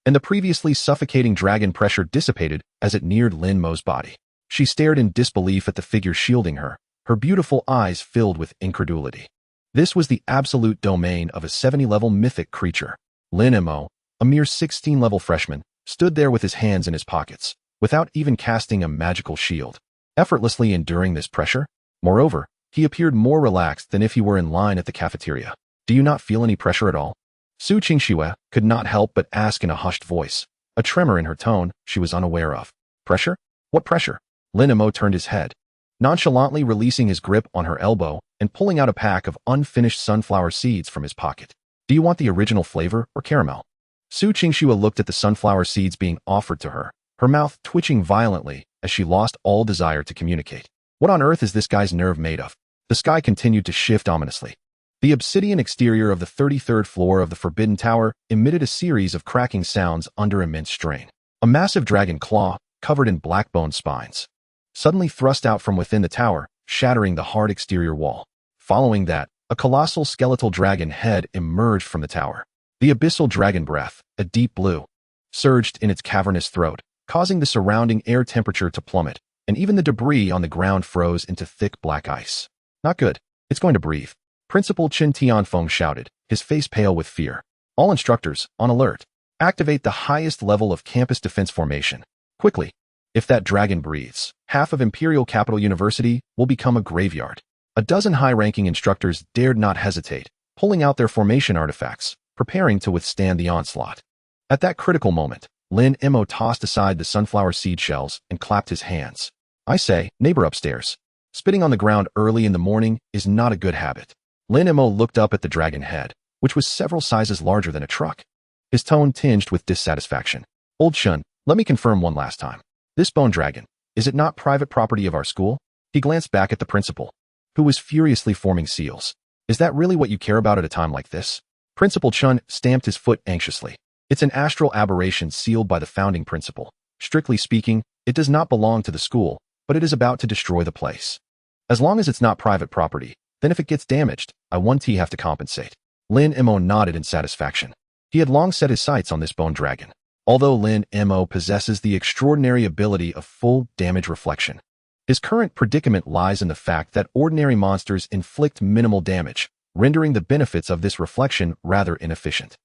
and the previously suffocating dragon pressure dissipated as it neared Lin Mo's body. She stared in disbelief at the figure shielding her, her beautiful eyes filled with incredulity. This was the absolute domain of a 70-level mythic creature. Lin Mo, a mere 16-level freshman, stood there with his hands in his pockets, without even casting a magical shield, effortlessly enduring this pressure. Moreover, he appeared more relaxed than if he were in line at the cafeteria. Do you not feel any pressure at all? Su Qingxue could not help but ask in a hushed voice, a tremor in her tone she was unaware of. Pressure? What pressure? Lin Mo turned his head, nonchalantly releasing his grip on her elbow and pulling out a pack of unfinished sunflower seeds from his pocket. Do you want the original flavor or caramel? Su Qingxue looked at the sunflower seeds being offered to her, her mouth twitching violently as she lost all desire to communicate. What on earth is this guy's nerve made of? The sky continued to shift ominously. The obsidian exterior of the 33rd floor of the Forbidden Tower emitted a series of cracking sounds under immense strain. A massive dragon claw, covered in black bone spines, suddenly thrust out from within the tower, shattering the hard exterior wall. Following that, a colossal skeletal dragon head emerged from the tower. The abyssal dragon breath, a deep blue, surged in its cavernous throat, causing the surrounding air temperature to plummet, and even the debris on the ground froze into thick black ice. Not good. It's going to breathe. Principal Qin Tianfeng shouted, his face pale with fear. All instructors, on alert. Activate the highest level of campus defense formation. Quickly. If that dragon breathes, half of Imperial Capital University will become a graveyard. A dozen high-ranking instructors dared not hesitate, pulling out their formation artifacts, preparing to withstand the onslaught. At that critical moment, Lin Mo tossed aside the sunflower seed shells and clapped his hands. I say, neighbor upstairs. Spitting on the ground early in the morning is not a good habit. Lin Mo looked up at the dragon head, which was several sizes larger than a truck. His tone tinged with dissatisfaction. Old Shun, let me confirm one last time. This bone dragon, is it not private property of our school? He glanced back at the principal, who was furiously forming seals. Is that really what you care about at a time like this? Principal Chun stamped his foot anxiously. It's an astral aberration sealed by the founding principal. Strictly speaking, it does not belong to the school, but it is about to destroy the place. As long as it's not private property, then if it gets damaged, I have to compensate. Lin Mo nodded in satisfaction. He had long set his sights on this bone dragon. Although Lin Mo possesses the extraordinary ability of full damage reflection, his current predicament lies in the fact that ordinary monsters inflict minimal damage, rendering the benefits of this reflection rather inefficient.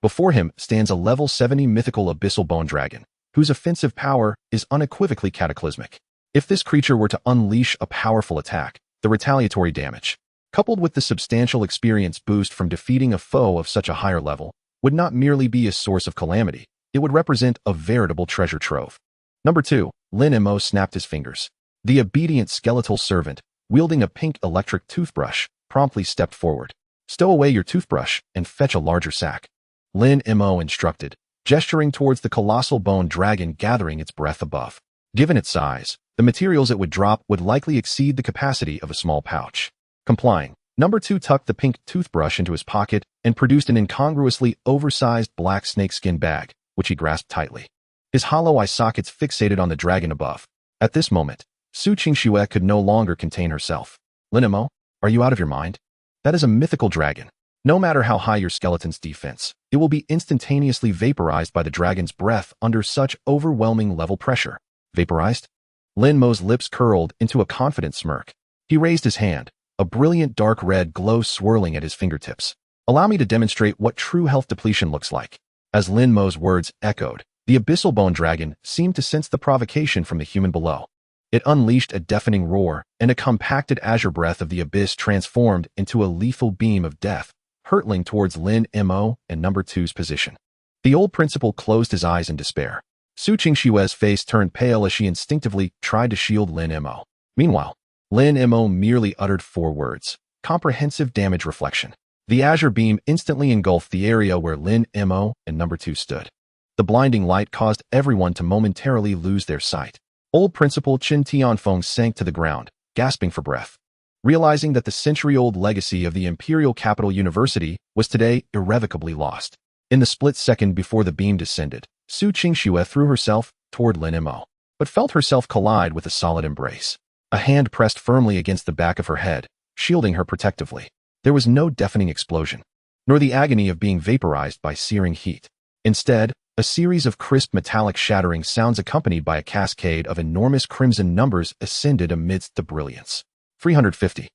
Before him stands a level 70 mythical abyssal bone dragon, whose offensive power is unequivocally cataclysmic. If this creature were to unleash a powerful attack, the retaliatory damage, coupled with the substantial experience boost from defeating a foe of such a higher level, would not merely be a source of calamity, it would represent a veritable treasure trove. Number 2, Lin Mo snapped his fingers. The obedient skeletal servant, wielding a pink electric toothbrush, promptly stepped forward. Stow away your toothbrush and fetch a larger sack. Lin Mo instructed, gesturing towards the colossal bone dragon gathering its breath above. Given its size, the materials it would drop would likely exceed the capacity of a small pouch. Complying, Number 2 tucked the pink toothbrush into his pocket and produced an incongruously oversized black snakeskin bag, which he grasped tightly. His hollow eye sockets fixated on the dragon above. At this moment, Su Qingxue could no longer contain herself. Lin Mo, are you out of your mind? That is a mythical dragon. No matter how high your skeleton's defense, it will be instantaneously vaporized by the dragon's breath under such overwhelming level pressure. Vaporized? Lin Mo's lips curled into a confident smirk. He raised his hand, a brilliant dark red glow swirling at his fingertips. Allow me to demonstrate what true health depletion looks like. As Lin Mo's words echoed, the abyssal bone dragon seemed to sense the provocation from the human below. It unleashed a deafening roar, and a compacted azure breath of the abyss transformed into a lethal beam of death, hurtling towards Lin Mo and Number 2's position. The old principal closed his eyes in despair. Su Qingxue's face turned pale as she instinctively tried to shield Lin Mo. Meanwhile, Lin Mo merely uttered 4 words: comprehensive damage reflection. The azure beam instantly engulfed the area where Lin Mo and Number 2 stood. The blinding light caused everyone to momentarily lose their sight. Old Principal Qin Tianfeng sank to the ground, gasping for breath. Realizing that the century-old legacy of the Imperial Capital University was today irrevocably lost. In the split second before the beam descended, Su Qingxue threw herself toward Lin Mo, but felt herself collide with a solid embrace. A hand pressed firmly against the back of her head, shielding her protectively. There was no deafening explosion, nor the agony of being vaporized by searing heat. Instead, a series of crisp metallic shattering sounds accompanied by a cascade of enormous crimson numbers ascended amidst the brilliance. 350.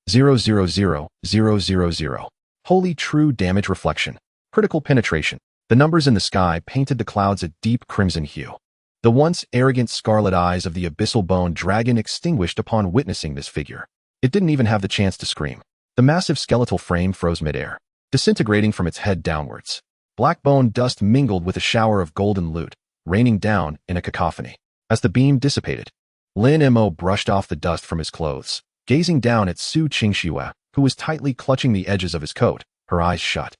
000. Holy true damage reflection. Critical penetration. The numbers in the sky painted the clouds a deep crimson hue. The once arrogant scarlet eyes of the abyssal bone dragon extinguished upon witnessing this figure. It didn't even have the chance to scream. The massive skeletal frame froze midair, disintegrating from its head downwards. Black bone dust mingled with a shower of golden loot, raining down in a cacophony. As the beam dissipated, Lin Mo brushed off the dust from his clothes, gazing down at Su Qingxue, who was tightly clutching the edges of his coat, her eyes shut.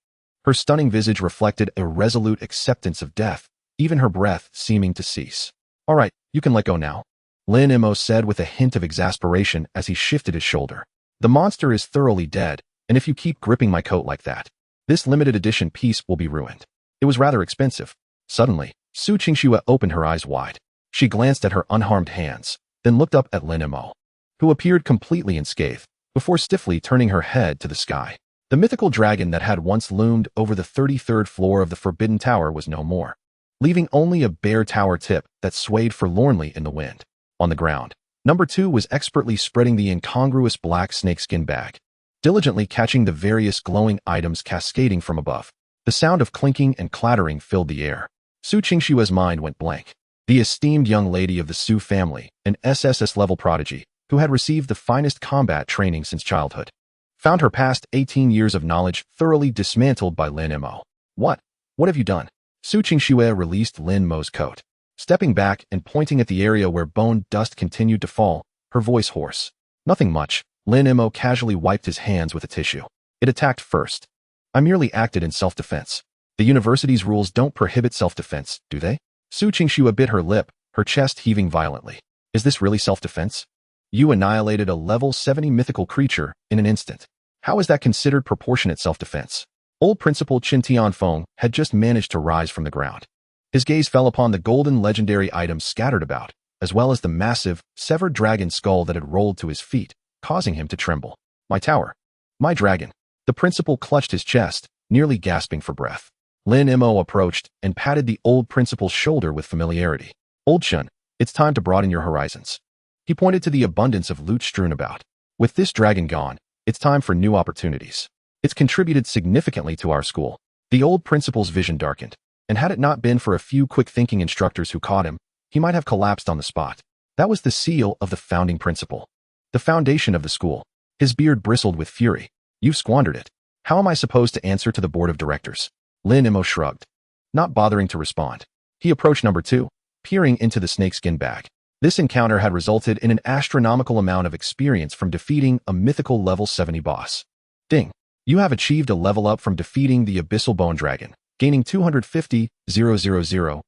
Her stunning visage reflected a resolute acceptance of death, even her breath seeming to cease. All right, you can let go now, Lin Mo said with a hint of exasperation as he shifted his shoulder. The monster is thoroughly dead, and if you keep gripping my coat like that, this limited edition piece will be ruined. It was rather expensive. Suddenly, Su Qingxue opened her eyes wide. She glanced at her unharmed hands, then looked up at Lin Mo, who appeared completely unscathed, before stiffly turning her head to the sky. The mythical dragon that had once loomed over the 33rd floor of the Forbidden Tower was no more, leaving only a bare tower tip that swayed forlornly in the wind. On the ground, Number 2 was expertly spreading the incongruous black snakeskin bag, diligently catching the various glowing items cascading from above. The sound of clinking and clattering filled the air. Su Qingxue's mind went blank. The esteemed young lady of the Su family, an SSS-level prodigy, who had received the finest combat training since childhood, found her past 18 years of knowledge thoroughly dismantled by Lin Mo. What? What have you done? Su Qingxue released Lin Mo's coat. Stepping back and pointing at the area where bone dust continued to fall, her voice hoarse. Nothing much. Lin Mo casually wiped his hands with a tissue. It attacked first. I merely acted in self-defense. The university's rules don't prohibit self-defense, do they? Su Qingxue bit her lip, her chest heaving violently. Is this really self-defense? You annihilated a level 70 mythical creature in an instant. How is that considered proportionate self-defense? Old Principal Qin Tianfeng had just managed to rise from the ground. His gaze fell upon the golden legendary items scattered about, as well as the massive, severed dragon skull that had rolled to his feet, causing him to tremble. My tower. My dragon. The principal clutched his chest, nearly gasping for breath. Lin Mo approached and patted the old principal's shoulder with familiarity. Old Chun, it's time to broaden your horizons. He pointed to the abundance of loot strewn about. With this dragon gone, it's time for new opportunities. It's contributed significantly to our school. The old principal's vision darkened, and had it not been for a few quick-thinking instructors who caught him, he might have collapsed on the spot. That was the seal of the founding principal. The foundation of the school. His beard bristled with fury. You've squandered it. How am I supposed to answer to the board of directors? Lin Mo shrugged. Not bothering to respond. He approached number 2, peering into the snakeskin bag. This encounter had resulted in an astronomical amount of experience from defeating a mythical level 70 boss. Ding. You have achieved a level up from defeating the Abyssal Bone Dragon, gaining 250,000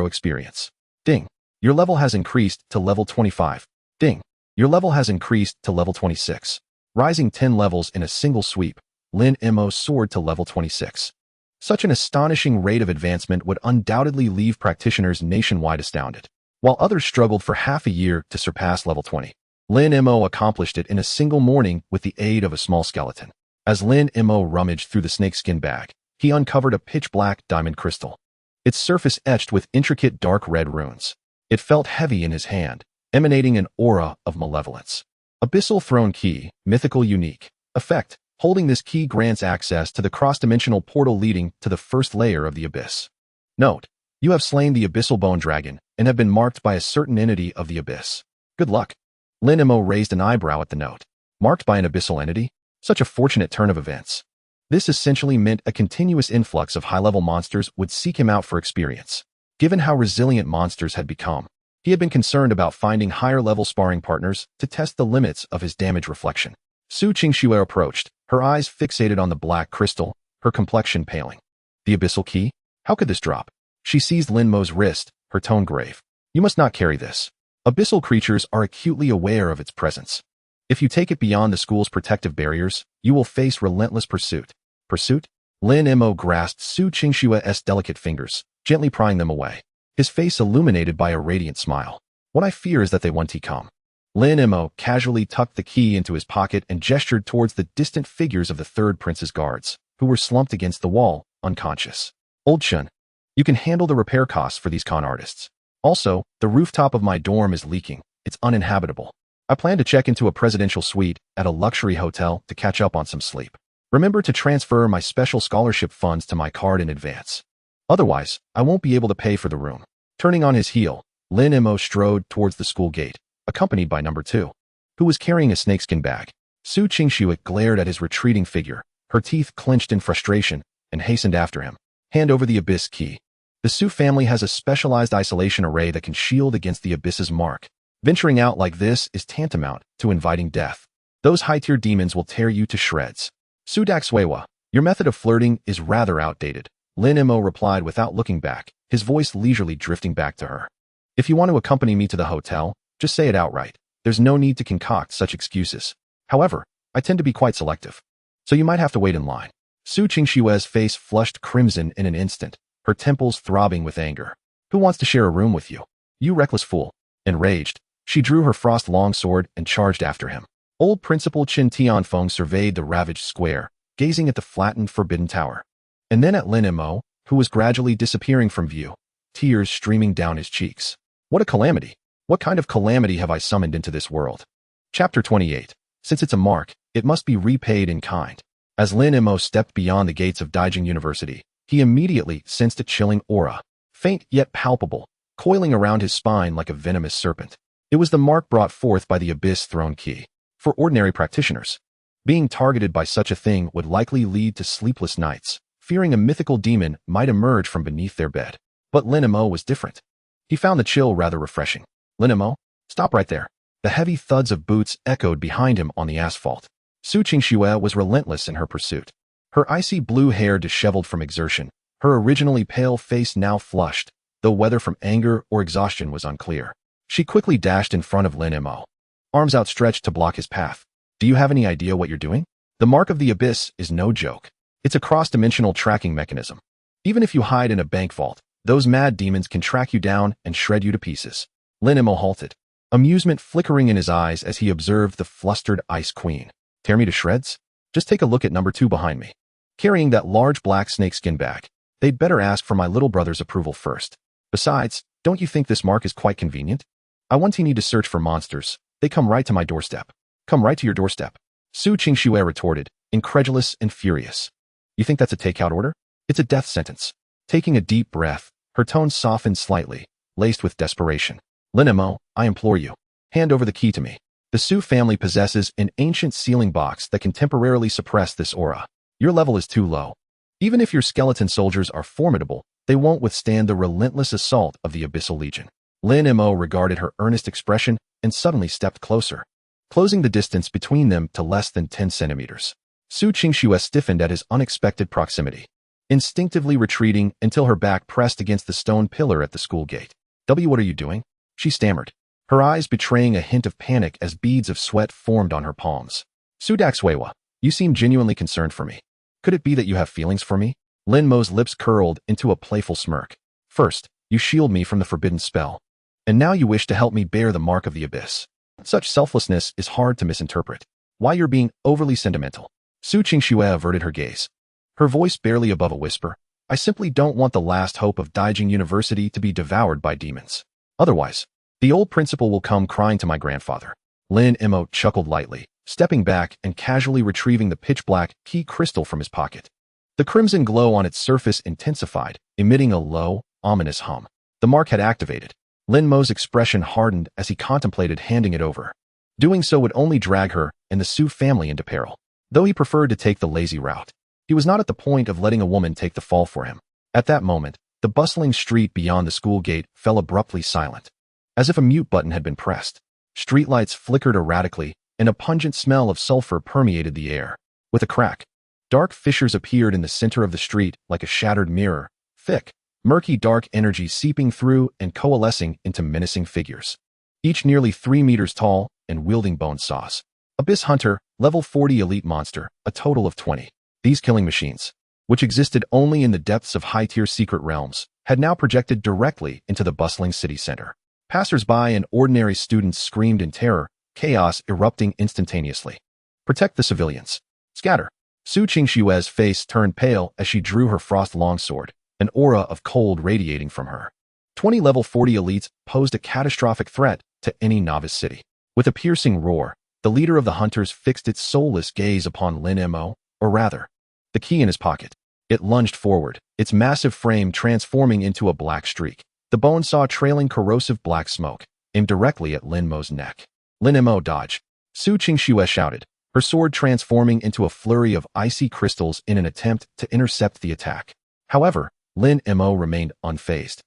experience. Ding. Your level has increased to level 25. Ding. Your level has increased to level 26. Rising 10 levels in a single sweep, Lin Mo soared to level 26. Such an astonishing rate of advancement would undoubtedly leave practitioners nationwide astounded. While others struggled for half a year to surpass level 20, Lin Mo accomplished it in a single morning with the aid of a small skeleton. As Lin Mo rummaged through the snakeskin bag, he uncovered a pitch-black diamond crystal. Its surface etched with intricate dark red runes. It felt heavy in his hand, emanating an aura of malevolence. Abyssal Throne Key, mythical unique. Effect. Holding this key grants access to the cross-dimensional portal leading to the first layer of the abyss. Note. You have slain the Abyssal Bone Dragon and have been marked by a certain entity of the abyss. Good luck. Lin Mo raised an eyebrow at the note. Marked by an abyssal entity? Such a fortunate turn of events. This essentially meant a continuous influx of high-level monsters would seek him out for experience. Given how resilient monsters had become, he had been concerned about finding higher-level sparring partners to test the limits of his damage reflection. Su Qingxue approached, her eyes fixated on the black crystal, her complexion paling. The abyssal key? How could this drop? She seized Lin Mo's wrist, her tone grave. You must not carry this. Abyssal creatures are acutely aware of its presence. If you take it beyond the school's protective barriers, you will face relentless pursuit. Pursuit? Lin Mo grasped Su Qingxue's delicate fingers, gently prying them away, his face illuminated by a radiant smile. What I fear is that they want to come. Lin Mo casually tucked the key into his pocket and gestured towards the distant figures of the third prince's guards, who were slumped against the wall, unconscious. Old Chun, you can handle the repair costs for these con artists. Also, the rooftop of my dorm is leaking. It's uninhabitable. I plan to check into a presidential suite at a luxury hotel to catch up on some sleep. Remember to transfer my special scholarship funds to my card in advance. Otherwise, I won't be able to pay for the room. Turning on his heel, Lin Mo strode towards the school gate, accompanied by number 2, who was carrying a snakeskin bag. Su Qingxue glared at his retreating figure, her teeth clenched in frustration, and hastened after him. Hand over the abyss key. The Su family has a specialized isolation array that can shield against the abyss's mark. Venturing out like this is tantamount to inviting death. Those high-tier demons will tear you to shreds. Su Daxuewa, your method of flirting is rather outdated. Lin Mo replied without looking back, his voice leisurely drifting back to her. If you want to accompany me to the hotel, just say it outright. There's no need to concoct such excuses. However, I tend to be quite selective. So you might have to wait in line. Su Qingxue's face flushed crimson in an instant, her temples throbbing with anger. Who wants to share a room with you? You reckless fool. Enraged, she drew her frost longsword and charged after him. Old Principal Qin Tianfeng surveyed the ravaged square, gazing at the flattened forbidden tower. And then at Lin Mo, who was gradually disappearing from view, tears streaming down his cheeks. What a calamity! What kind of calamity have I summoned into this world? Chapter 28. Since it's a mark, it must be repaid in kind. As Lin Mo stepped beyond the gates of Daijing University, he immediately sensed a chilling aura, faint yet palpable, coiling around his spine like a venomous serpent. It was the mark brought forth by the Abyss Throne Key. For ordinary practitioners, being targeted by such a thing would likely lead to sleepless nights, fearing a mythical demon might emerge from beneath their bed. But Lin Mo was different. He found the chill rather refreshing. Lin Mo, stop right there. The heavy thuds of boots echoed behind him on the asphalt. Su Qingxue was relentless in her pursuit. Her icy blue hair disheveled from exertion, her originally pale face now flushed, though whether from anger or exhaustion was unclear. She quickly dashed in front of Lin Mo, arms outstretched to block his path. Do you have any idea what you're doing? The mark of the abyss is no joke. It's a cross-dimensional tracking mechanism. Even if you hide in a bank vault, those mad demons can track you down and shred you to pieces. Lin Mo halted, amusement flickering in his eyes as he observed the flustered Ice Queen. Tear me to shreds? Just take a look at number 2 behind me. Carrying that large black snakeskin bag. They'd better ask for my little brother's approval first. Besides, don't you think this mark is quite convenient? I once need to search for monsters. They come right to my doorstep. Come right to your doorstep. Su Qingxue retorted, incredulous and furious. You think that's a takeout order? It's a death sentence. Taking a deep breath, her tone softened slightly, laced with desperation. Lin Mo, I implore you. Hand over the key to me. The Su family possesses an ancient sealing box that can temporarily suppress this aura. Your level is too low. Even if your skeleton soldiers are formidable, they won't withstand the relentless assault of the Abyssal Legion. Lin Mo regarded her earnest expression and suddenly stepped closer, closing the distance between them to less than 10 centimeters. Su Qingxue stiffened at his unexpected proximity, instinctively retreating until her back pressed against the stone pillar at the school gate. What are you doing? She stammered, her eyes betraying a hint of panic as beads of sweat formed on her palms. Su Daxuewa, you seem genuinely concerned for me. Could it be that you have feelings for me? Lin Mo's lips curled into a playful smirk. First, you shield me from the forbidden spell, and now you wish to help me bear the mark of the abyss. Such selflessness is hard to misinterpret. Why you're being overly sentimental? Su Qingxue averted her gaze, her voice barely above a whisper. I simply don't want the last hope of Daijing University to be devoured by demons. Otherwise, the old principal will come crying to my grandfather. Lin Mo chuckled lightly, stepping back and casually retrieving the pitch-black key crystal from his pocket. The crimson glow on its surface intensified, emitting a low, ominous hum. The mark had activated. Lin Mo's expression hardened as he contemplated handing it over. Doing so would only drag her and the Su family into peril. Though he preferred to take the lazy route, he was not at the point of letting a woman take the fall for him. At that moment, the bustling street beyond the school gate fell abruptly silent, as if a mute button had been pressed. Streetlights flickered erratically, and a pungent smell of sulfur permeated the air. With a crack, dark fissures appeared in the center of the street like a shattered mirror, thick, murky dark energy seeping through and coalescing into menacing figures, each nearly 3 meters tall and wielding bone saws. Abyss Hunter, level 40 elite monster, a total of 20. These killing machines, which existed only in the depths of high-tier secret realms, had now projected directly into the bustling city center. Passers-by and ordinary students screamed in terror, chaos erupting instantaneously. Protect the civilians. Scatter. Su Qingxue's face turned pale as she drew her frost longsword, an aura of cold radiating from her. 20 level 40 elites posed a catastrophic threat to any novice city. With a piercing roar, the leader of the hunters fixed its soulless gaze upon Lin Mo, or rather, the key in his pocket. It lunged forward, its massive frame transforming into a black streak. The bone saw trailing corrosive black smoke, aimed directly at Lin Mo's neck. Lin Mo dodged. Su Qingxue shouted, her sword transforming into a flurry of icy crystals in an attempt to intercept the attack. However, Lin Mo remained unfazed,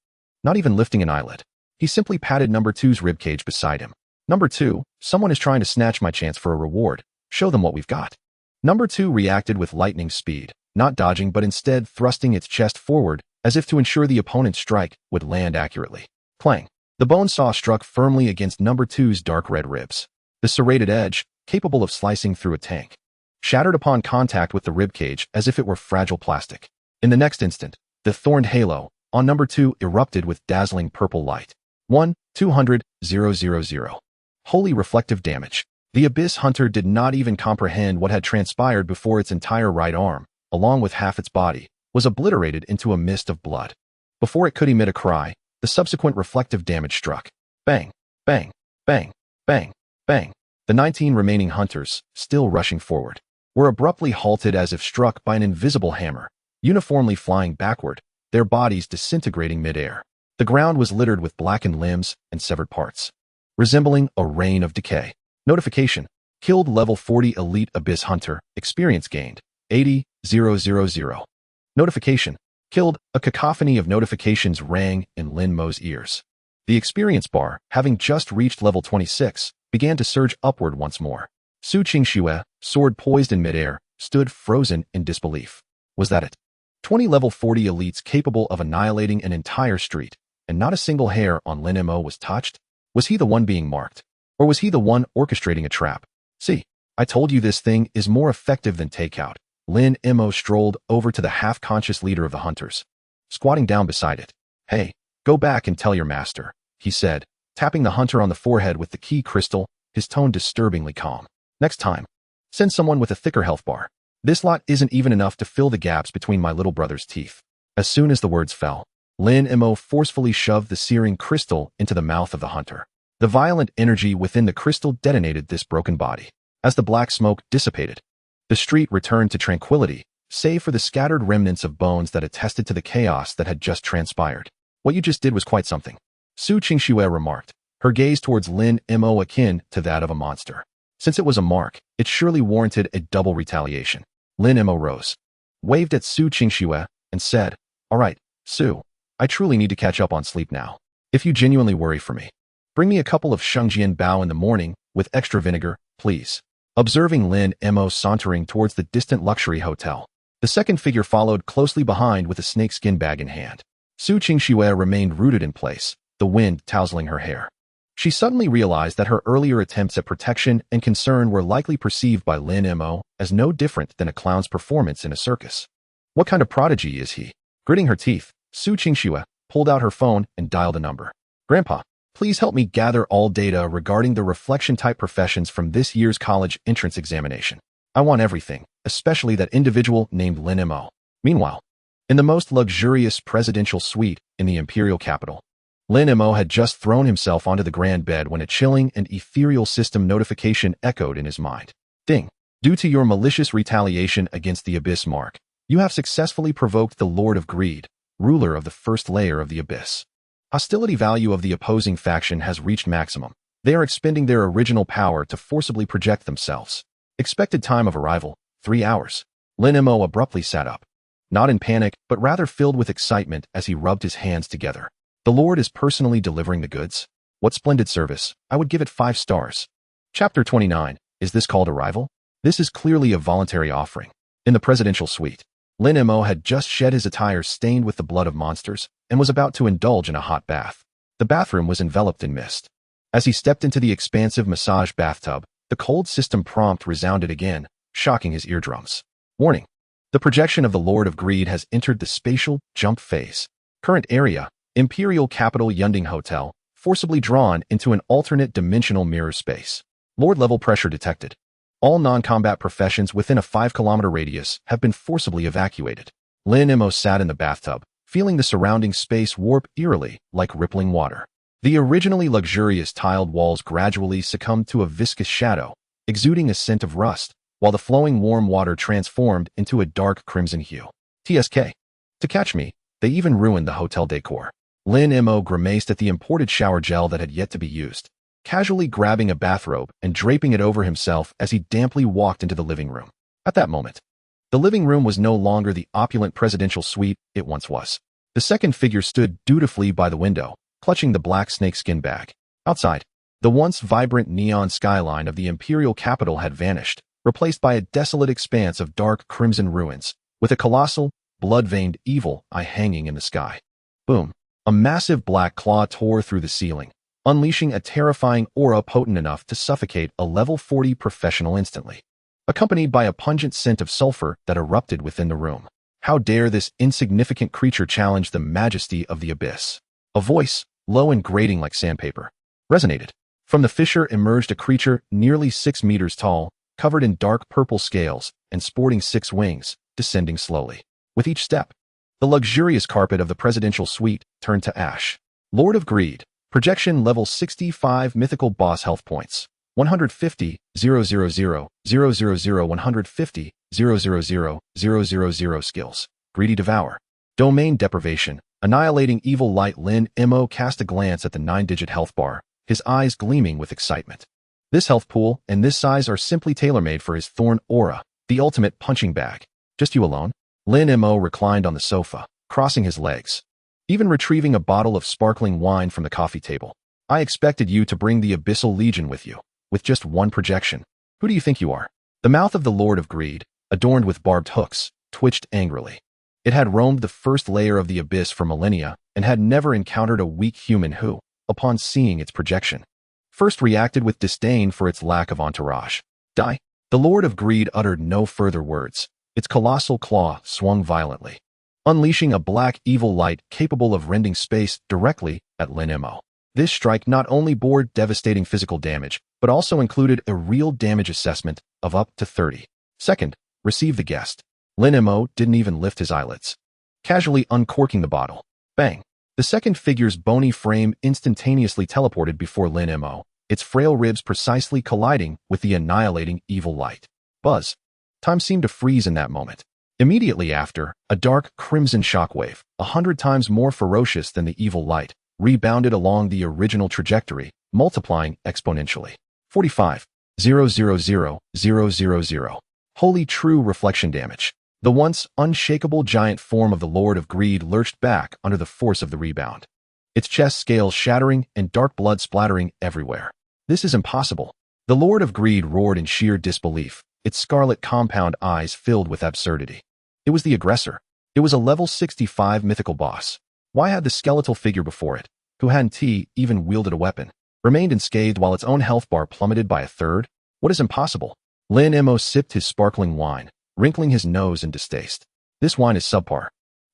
not even lifting an eyelid. He simply patted number 2's ribcage beside him. Number 2, someone is trying to snatch my chance for a reward. Show them what we've got. Number 2 reacted with lightning speed, not dodging but instead thrusting its chest forward as if to ensure the opponent's strike would land accurately. Clang. The bone saw struck firmly against number 2's dark red ribs. The serrated edge, capable of slicing through a tank, shattered upon contact with the ribcage as if it were fragile plastic. In the next instant, the thorned halo on number 2 erupted with dazzling purple light. 1-200-000. Holy reflective damage. The Abyss Hunter did not even comprehend what had transpired before its entire right arm, along with half its body, was obliterated into a mist of blood. Before it could emit a cry, the subsequent reflective damage struck. Bang, bang, bang, bang, bang. The 19 remaining hunters, still rushing forward, were abruptly halted as if struck by an invisible hammer, uniformly flying backward, their bodies disintegrating mid-air. The ground was littered with blackened limbs and severed parts, resembling a rain of decay. Notification. Killed level 40 elite Abyss Hunter. Experience gained. 80,000. Notification. Killed. A cacophony of notifications rang in Lin Mo's ears. The experience bar, having just reached level 26, began to surge upward once more. Su Qingxue, sword poised in midair, stood frozen in disbelief. Was that it? 20 level 40 elites capable of annihilating an entire street, and not a single hair on Lin Mo was touched? Was he the one being marked? Or was he the one orchestrating a trap? See, I told you this thing is more effective than takeout. Lin Mo strolled over to the half-conscious leader of the hunters, squatting down beside it. Hey, go back and tell your master, he said, tapping the hunter on the forehead with the key crystal, his tone disturbingly calm. Next time, send someone with a thicker health bar. This lot isn't even enough to fill the gaps between my little brother's teeth. As soon as the words fell, Lin Mo forcefully shoved the searing crystal into the mouth of the hunter. The violent energy within the crystal detonated this broken body. As the black smoke dissipated, the street returned to tranquility, save for the scattered remnants of bones that attested to the chaos that had just transpired. What you just did was quite something, Su Qingxue remarked, her gaze towards Lin Mo akin to that of a monster. Since it was a mark, it surely warranted a double retaliation. Lin Mo rose, waved at Su Qingxue, and said, "All right, Su, I truly need to catch up on sleep now. If you genuinely worry for me, bring me a couple of Shengjian bao in the morning with extra vinegar, please." Observing Lin Mo sauntering towards the distant luxury hotel, the second figure followed closely behind with a snakeskin bag in hand. Su Qingxue remained rooted in place, the wind tousling her hair. She suddenly realized that her earlier attempts at protection and concern were likely perceived by Lin Mo as no different than a clown's performance in a circus. What kind of prodigy is he? Gritting her teeth, Su Qingxue pulled out her phone and dialed a number. "Grandpa, please help me gather all data regarding the reflection-type professions from this year's college entrance examination. I want everything, especially that individual named Lin Mo." Meanwhile, in the most luxurious presidential suite in the imperial capital, Lin Mo had just thrown himself onto the grand bed when a chilling and ethereal system notification echoed in his mind. Ding! Due to your malicious retaliation against the Abyss Mark, you have successfully provoked the Lord of Greed, ruler of the first layer of the Abyss. Hostility value of the opposing faction has reached maximum. They are expending their original power to forcibly project themselves. Expected time of arrival, 3 hours. Lin Mo abruptly sat up, not in panic, but rather filled with excitement as he rubbed his hands together. The Lord is personally delivering the goods? What splendid service. I would give it 5 stars. Chapter 29. Is this called arrival? This is clearly a voluntary offering. In the presidential suite, Lin Mo had just shed his attire stained with the blood of monsters and was about to indulge in a hot bath. The bathroom was enveloped in mist. As he stepped into the expansive massage bathtub, the cold system prompt resounded again, shocking his eardrums. Warning. The projection of the Lord of Greed has entered the spatial jump phase. Current area, Imperial Capital Yunding Hotel, forcibly drawn into an alternate dimensional mirror space. Lord level pressure detected. All non-combat professions within a 5-kilometer radius have been forcibly evacuated. Lin Mo sat in the bathtub, feeling the surrounding space warp eerily like rippling water. The originally luxurious tiled walls gradually succumbed to a viscous shadow, exuding a scent of rust, while the flowing warm water transformed into a dark crimson hue. TSK. To catch me, they even ruined the hotel decor. Lin Mo grimaced at the imported shower gel that had yet to be used, casually grabbing a bathrobe and draping it over himself as he damply walked into the living room. At that moment, the living room was no longer the opulent presidential suite it once was. The second figure stood dutifully by the window, clutching the black snakeskin bag. Outside, the once vibrant neon skyline of the imperial capital had vanished, replaced by a desolate expanse of dark crimson ruins, with a colossal, blood-veined evil eye hanging in the sky. Boom! A massive black claw tore through the ceiling, unleashing a terrifying aura potent enough to suffocate a level 40 professional instantly, accompanied by a pungent scent of sulfur that erupted within the room. How dare this insignificant creature challenge the majesty of the abyss? A voice, low and grating like sandpaper, resonated. From the fissure emerged a creature nearly 6 meters tall, covered in dark purple scales and sporting 6 wings, descending slowly. With each step, the luxurious carpet of the presidential suite turned to ash. Lord of Greed. Projection level 65 mythical boss health points. 150, 000, 000, 150, 000, 000 skills. Greedy Devour. Domain Deprivation. Annihilating Evil Light. Lin Mo cast a glance at the 9-digit health bar, his eyes gleaming with excitement. This health pool and this size are simply tailor-made for his thorn aura, the ultimate punching bag. Just you alone? Lin Mo reclined on the sofa, crossing his legs, even retrieving a bottle of sparkling wine from the coffee table. I expected you to bring the Abyssal Legion with you, with just one projection. Who do you think you are? The mouth of the Lord of Greed, adorned with barbed hooks, twitched angrily. It had roamed the first layer of the abyss for millennia and had never encountered a weak human who, upon seeing its projection, first reacted with disdain for its lack of entourage. Die. The Lord of Greed uttered no further words. Its colossal claw swung violently, unleashing a black evil light capable of rending space directly at Lin Mo. This strike not only bore devastating physical damage, but also included a real damage assessment of up to 30. Second, receive the guest. Lin Mo didn't even lift his eyelids, casually uncorking the bottle. Bang! The second figure's bony frame instantaneously teleported before Lin Mo, its frail ribs precisely colliding with the annihilating evil light. Buzz. Time seemed to freeze in that moment. Immediately after, a dark crimson shockwave, 100 times more ferocious than the evil light, rebounded along the original trajectory, multiplying exponentially. 45,000,000. Holy true reflection damage. The once unshakable giant form of the Lord of Greed lurched back under the force of the rebound, its chest scales shattering and dark blood splattering everywhere. This is impossible. The Lord of Greed roared in sheer disbelief, its scarlet compound eyes filled with absurdity. It was the aggressor. It was a level 65 mythical boss. Why had the skeletal figure before it, who hadn't even wielded a weapon, remained unscathed while its own health bar plummeted by a third? What is impossible? Lin Mo sipped his sparkling wine, wrinkling his nose in distaste. This wine is subpar.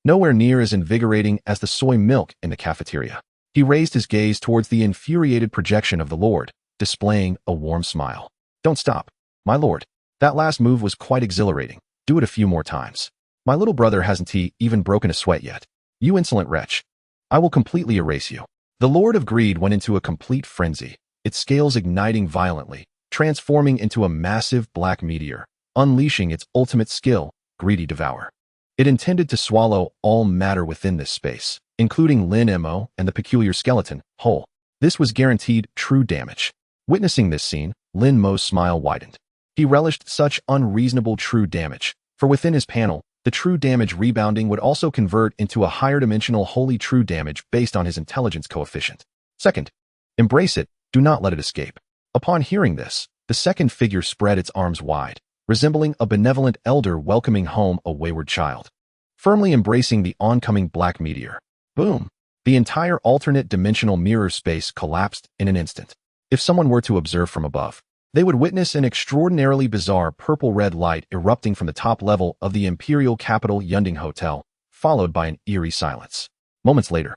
Nowhere near as invigorating as the soy milk in the cafeteria. He raised his gaze towards the infuriated projection of the Lord, displaying a warm smile. Don't stop, my lord. That last move was quite exhilarating. Do it a few more times. My little brother hasn't even broken a sweat yet. You insolent wretch. I will completely erase you. The Lord of Greed went into a complete frenzy, its scales igniting violently, transforming into a massive black meteor, unleashing its ultimate skill, Greedy Devour. It intended to swallow all matter within this space, including Lin Mo and the peculiar skeleton, whole. This was guaranteed true damage. Witnessing this scene, Lin Mo's smile widened. He relished such unreasonable true damage, for within his panel, the true damage rebounding would also convert into a higher dimensional holy true damage based on his intelligence coefficient. Second, embrace it, do not let it escape. Upon hearing this, the second figure spread its arms wide, resembling a benevolent elder welcoming home a wayward child, firmly embracing the oncoming black meteor. Boom! The entire alternate dimensional mirror space collapsed in an instant. If someone were to observe from above, they would witness an extraordinarily bizarre purple-red light erupting from the top level of the imperial capital Yunding Hotel, followed by an eerie silence. Moments later,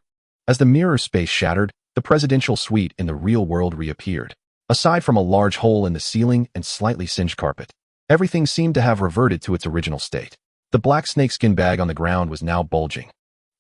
as the mirror space shattered, the presidential suite in the real world reappeared. Aside from a large hole in the ceiling and slightly singed carpet, everything seemed to have reverted to its original state. The black snakeskin bag on the ground was now bulging,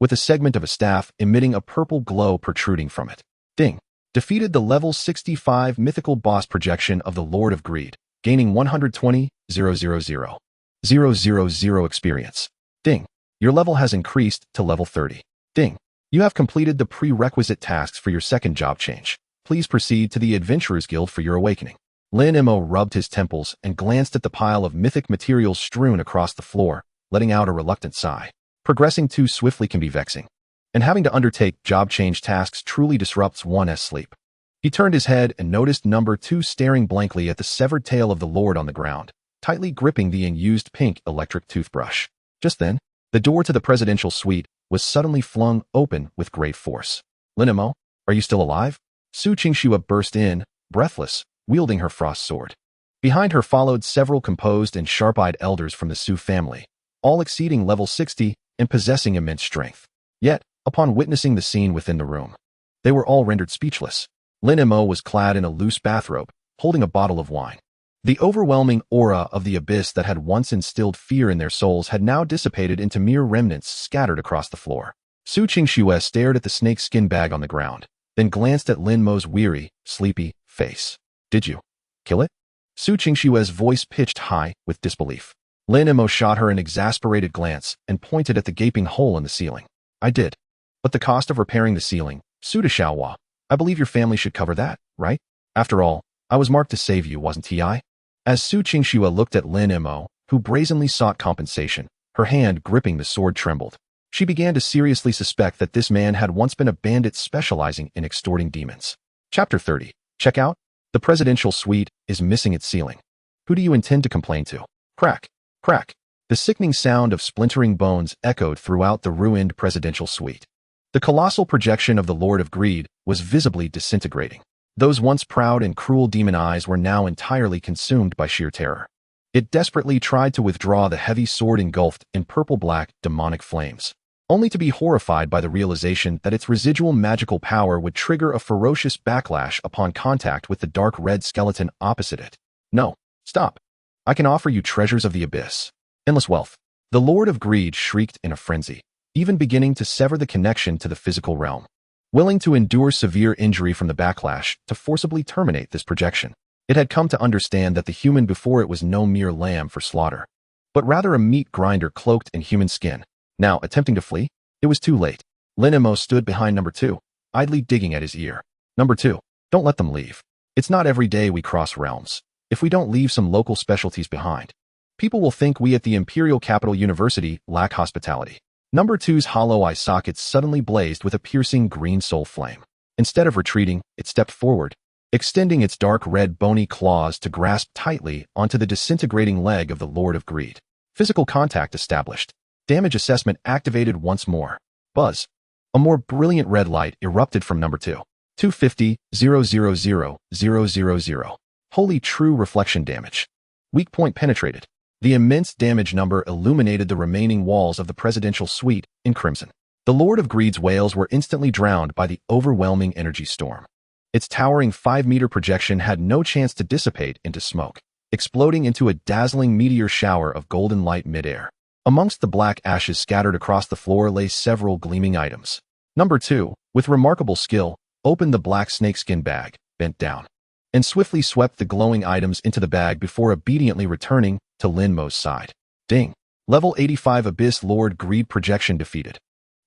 with a segment of a staff emitting a purple glow protruding from it. Ding! Defeated the level 65 mythical boss projection of the Lord of Greed, gaining 120,000 experience. Ding! Your level has increased to level 30. Ding! You have completed the prerequisite tasks for your second job change. Please proceed to the Adventurers Guild for your awakening. Lin Mo rubbed his temples and glanced at the pile of mythic materials strewn across the floor, letting out a reluctant sigh. Progressing too swiftly can be vexing, and having to undertake job change tasks truly disrupts one's sleep. He turned his head and noticed number 2 staring blankly at the severed tail of the Lord on the ground, tightly gripping the unused pink electric toothbrush. Just then, the door to the presidential suite was suddenly flung open with great force. Lin Mo, are you still alive? Su Qingxue burst in, breathless, wielding her frost sword. Behind her followed several composed and sharp-eyed elders from the Su family, all exceeding level 60 and possessing immense strength. Yet, upon witnessing the scene within the room, they were all rendered speechless. Lin Mo was clad in a loose bathrobe, holding a bottle of wine. The overwhelming aura of the abyss that had once instilled fear in their souls had now dissipated into mere remnants scattered across the floor. Su Qingxue stared at the snake-skin bag on the ground, then glanced at Lin Mo's weary, sleepy face. Did you kill it? Su Qingxue's voice pitched high with disbelief. Lin Mo shot her an exasperated glance and pointed at the gaping hole in the ceiling. I did. But the cost of repairing the ceiling, Su de Xiaohua, I believe your family should cover that, right? After all, I was marked to save you, wasn't I? As Su Qingxue looked at Lin Mo, who brazenly sought compensation, Her hand gripping the sword trembled. She began to seriously suspect that this man had once been a bandit specializing in extorting demons. Chapter 30. Check out. The presidential suite is missing its ceiling. Who do you intend to complain to? Crack. Crack. The sickening sound of splintering bones echoed throughout the ruined presidential suite. The colossal projection of the Lord of Greed was visibly disintegrating. Those once proud and cruel demon eyes were now entirely consumed by sheer terror. It desperately tried to withdraw the heavy sword engulfed in purple-black demonic flames, only to be horrified by the realization that its residual magical power would trigger a ferocious backlash upon contact with the dark red skeleton opposite it. No, stop. I can offer you treasures of the abyss. Endless wealth. The Lord of Greed shrieked in a frenzy, even beginning to sever the connection to the physical realm. Willing to endure severe injury from the backlash to forcibly terminate this projection, it had come to understand that the human before it was no mere lamb for slaughter, but rather a meat grinder cloaked in human skin. Now, attempting to flee? It was too late. Lin Emo stood behind number 2, idly digging at his ear. Number 2, don't let them leave. It's not every day we cross realms. If we don't leave some local specialties behind, people will think we at the Imperial Capital University lack hospitality. Number 2's hollow eye sockets suddenly blazed with a piercing green soul flame. Instead of retreating, it stepped forward, extending its dark red bony claws to grasp tightly onto the disintegrating leg of the Lord of Greed. Physical contact established. Damage assessment activated once more. Buzz. A more brilliant red light erupted from number 2. 250,000,000. Holy true reflection damage. Weak point penetrated. The immense damage number illuminated the remaining walls of the presidential suite in crimson. The Lord of Greed's wails were instantly drowned by the overwhelming energy storm. Its towering 5-meter projection had no chance to dissipate into smoke, exploding into a dazzling meteor shower of golden light midair. Amongst the black ashes scattered across the floor lay several gleaming items. Number 2, with remarkable skill, opened the black snakeskin bag, bent down, and swiftly swept the glowing items into the bag before obediently returning to Lin Mo's side. Ding. Level 85 Abyss Lord Greed projection defeated.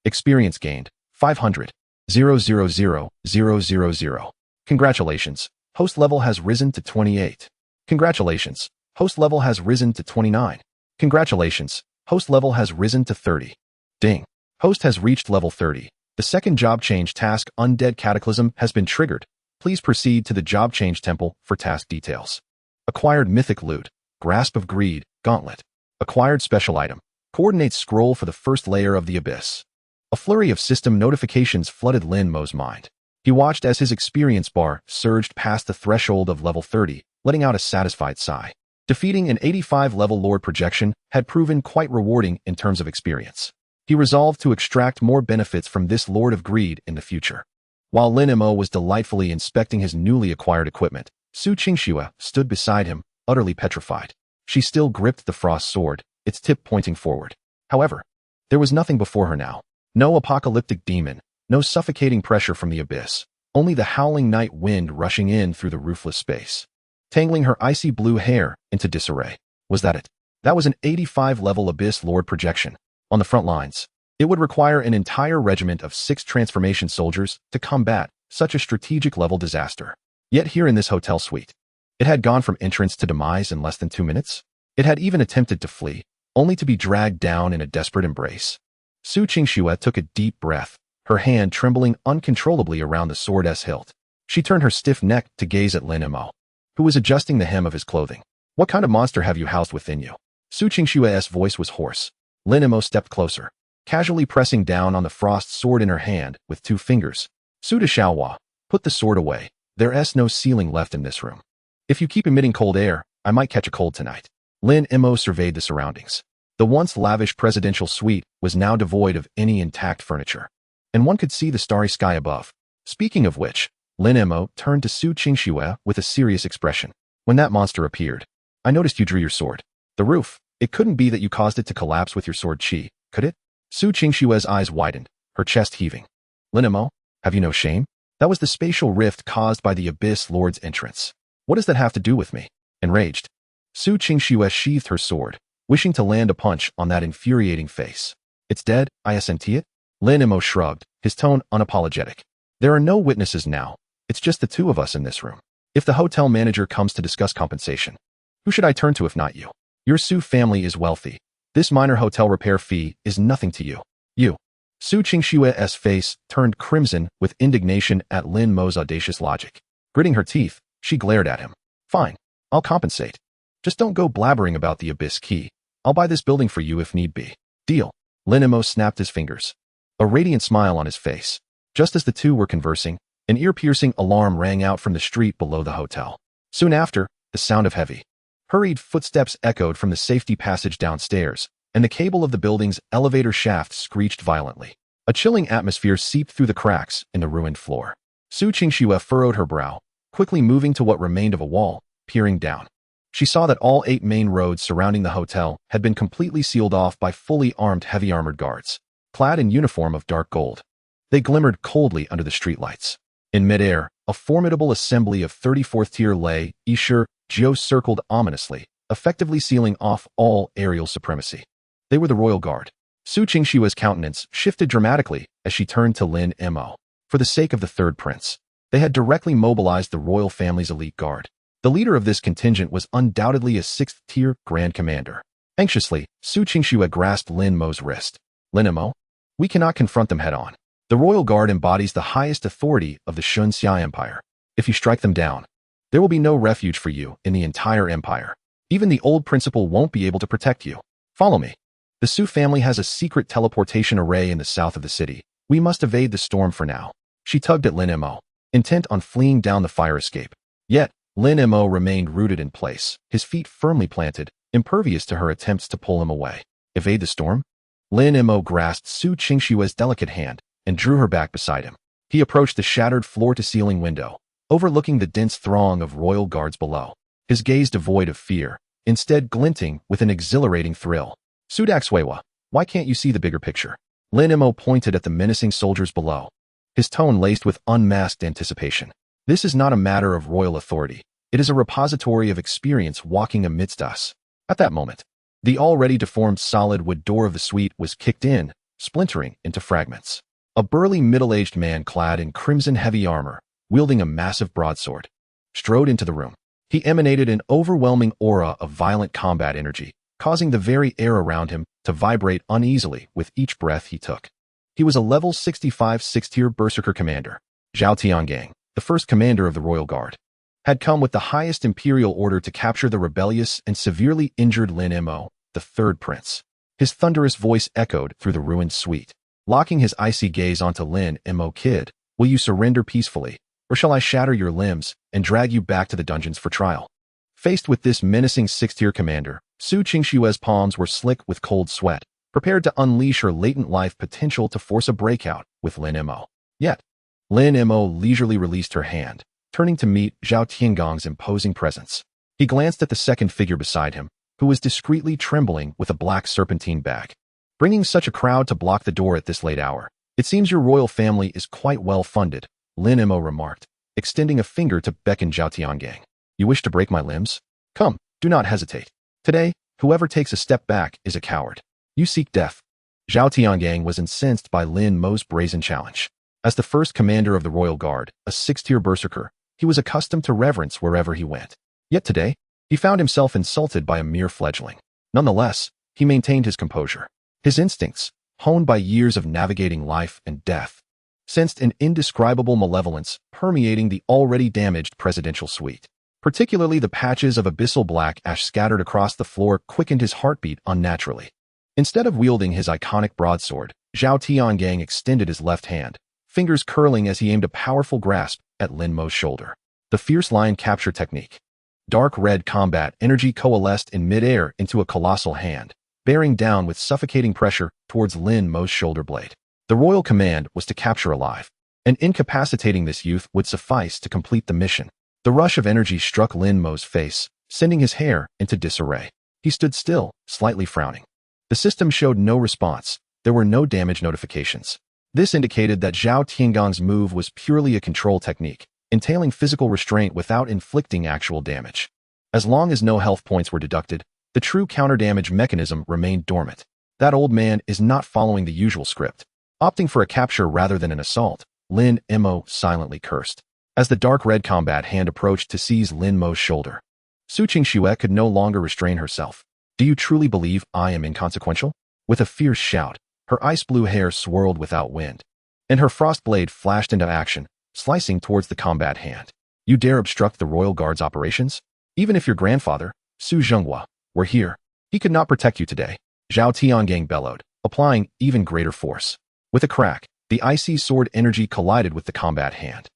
Experience gained, 500. 000,000. Congratulations. Host level has risen to 28. Congratulations. Host level has risen to 29. Congratulations. Host level has risen to 30. Ding. Host has reached level 30. The second job change task Undead Cataclysm has been triggered. Please proceed to the job change temple for task details. Acquired mythic loot. Grasp of Greed, Gauntlet. Acquired special item. Coordinates scroll for the first layer of the abyss. A flurry of system notifications flooded Lin Mo's mind. He watched as his experience bar surged past the threshold of level 30, letting out a satisfied sigh. Defeating an 85-level Lord projection had proven quite rewarding in terms of experience. He resolved to extract more benefits from this Lord of Greed in the future. While Lin Mo was delightfully inspecting his newly acquired equipment, Su Qingxue stood beside him, utterly petrified. She still gripped the frost sword, its tip pointing forward. However, there was nothing before her now. No apocalyptic demon, no suffocating pressure from the abyss, only the howling night wind rushing in through the roofless space, tangling her icy blue hair into disarray. Was that it? That was an 85-level Abyss Lord projection. On the front lines, it would require an entire regiment of 6 transformation soldiers to combat such a strategic-level disaster. Yet here in this hotel suite, it had gone from entrance to demise in less than 2 minutes. It had even attempted to flee, only to be dragged down in a desperate embrace. Su Qingxue took a deep breath, her hand trembling uncontrollably around the sword's hilt. She turned her stiff neck to gaze at Lin Mo, who was adjusting the hem of his clothing. What kind of monster have you housed within you? Su Qingxue's voice was hoarse. Lin Mo stepped closer, casually pressing down on the frost sword in her hand with 2 fingers. Su de Xiaohua, put the sword away. There's no ceiling left in this room. If you keep emitting cold air, I might catch a cold tonight. Lin Mo surveyed the surroundings. The once lavish presidential suite was now devoid of any intact furniture, and one could see the starry sky above. Speaking of which, Lin Mo turned to Su Qingxue with a serious expression. When that monster appeared, I noticed you drew your sword. The roof. It couldn't be that you caused it to collapse with your sword chi, could it? Su Qingxue's eyes widened, her chest heaving. Lin Mo, have you no shame? That was the spatial rift caused by the Abyss Lord's entrance. What does that have to do with me? Enraged, Su Qingxue sheathed her sword, wishing to land a punch on that infuriating face. It's dead, I assent it? Lin Mo shrugged, his tone unapologetic. There are no witnesses now. It's just the 2 of us in this room. If the hotel manager comes to discuss compensation, who should I turn to if not you? Your Su family is wealthy. This minor hotel repair fee is nothing to you. You. Su Qingshue's face turned crimson with indignation at Lin Mo's audacious logic. Gritting her teeth, she glared at him. Fine. I'll compensate. Just don't go blabbering about the Abyss Key. I'll buy this building for you if need be. Deal. Lin Mo snapped his fingers. A radiant smile on his face. Just as the two were conversing, an ear-piercing alarm rang out from the street below the hotel. Soon after, the sound of heavy, hurried footsteps echoed from the safety passage downstairs, and the cable of the building's elevator shaft screeched violently. A chilling atmosphere seeped through the cracks in the ruined floor. Su Qingxue furrowed her brow, quickly moving to what remained of a wall, peering down. She saw that all 8 main roads surrounding the hotel had been completely sealed off by fully armed heavy armored guards, clad in uniform of dark gold. They glimmered coldly under the streetlights. In midair, a formidable assembly of 34th-tier Lei Yishur Jiu circled ominously, effectively sealing off all aerial supremacy. They were the royal guard. Su Qingshue's countenance shifted dramatically as she turned to Lin Mo. For the sake of the third prince, they had directly mobilized the royal family's elite guard. The leader of this contingent was undoubtedly a 6th-tier grand commander. Anxiously, Su Qingshu grasped Lin Mo's wrist. Lin Mo, we cannot confront them head-on. The royal guard embodies the highest authority of the Xunxia Empire. If you strike them down, there will be no refuge for you in the entire empire. Even the old principal won't be able to protect you. Follow me. The Su family has a secret teleportation array in the south of the city. We must evade the storm for now. She tugged at Lin Mo, intent on fleeing down the fire escape. Yet, Lin Mo remained rooted in place, his feet firmly planted, impervious to her attempts to pull him away. Evade the storm? Lin Mo grasped Su Qingshue's delicate hand and drew her back beside him. He approached the shattered floor-to-ceiling window, overlooking the dense throng of royal guards below, his gaze devoid of fear, instead glinting with an exhilarating thrill. Sudaxwewa, why can't you see the bigger picture? Lin Mo pointed at the menacing soldiers below, his tone laced with unmasked anticipation. This is not a matter of royal authority. It is a repository of experience walking amidst us. At that moment, the already deformed solid wood door of the suite was kicked in, splintering into fragments. A burly middle-aged man clad in crimson heavy armor, wielding a massive broadsword, strode into the room. He emanated an overwhelming aura of violent combat energy, causing the very air around him to vibrate uneasily with each breath he took. He was a level 65 6th-tier berserker commander. Zhao Tiangang, the first commander of the royal guard, had come with the highest imperial order to capture the rebellious and severely injured Lin Mo, the third prince. His thunderous voice echoed through the ruined suite, locking his icy gaze onto Lin Mo. Kid, will you surrender peacefully, or shall I shatter your limbs and drag you back to the dungeons for trial? Faced with this menacing 6th-tier commander, Su Qingshue's palms were slick with cold sweat, prepared to unleash her latent life potential to force a breakout with Lin Mo. Yet, Lin Mo leisurely released her hand, turning to meet Zhao Tiangong's imposing presence. He glanced at the second figure beside him, who was discreetly trembling with a black serpentine bag. Bringing such a crowd to block the door at this late hour, it seems your royal family is quite well funded, Lin Mo remarked, extending a finger to beckon Zhao Tiangang. You wish to break my limbs? Come, do not hesitate. Today, whoever takes a step back is a coward. You seek death. Zhao Tiangang was incensed by Lin Mo's brazen challenge. As the first commander of the royal guard, a 6th-tier berserker, he was accustomed to reverence wherever he went. Yet today, he found himself insulted by a mere fledgling. Nonetheless, he maintained his composure. His instincts, honed by years of navigating life and death, sensed an indescribable malevolence permeating the already damaged presidential suite. Particularly the patches of abyssal black ash scattered across the floor quickened his heartbeat unnaturally. Instead of wielding his iconic broadsword, Zhao Tiangang extended his left hand, fingers curling as he aimed a powerful grasp at Lin Mo's shoulder. The fierce lion capture technique. Dark red combat energy coalesced in midair into a colossal hand, bearing down with suffocating pressure towards Lin Mo's shoulder blade. The royal command was to capture alive, and incapacitating this youth would suffice to complete the mission. The rush of energy struck Lin Mo's face, sending his hair into disarray. He stood still, slightly frowning. The system showed no response. There were no damage notifications. This indicated that Zhao Tiangong's move was purely a control technique, entailing physical restraint without inflicting actual damage. As long as no health points were deducted, the true counter-damage mechanism remained dormant. That old man is not following the usual script. Opting for a capture rather than an assault, Lin Mo silently cursed. As the dark red combat hand approached to seize Lin Mo's shoulder, Su Qingshu could no longer restrain herself. Do you truly believe I am inconsequential? With a fierce shout, her ice blue hair swirled without wind, and her frost blade flashed into action, slicing towards the combat hand. You dare obstruct the Royal Guard's operations? Even if your grandfather, Su Zhenghua, were here, he could not protect you today, Zhao Tiangang bellowed, applying even greater force. With a crack, the icy sword energy collided with the combat hand,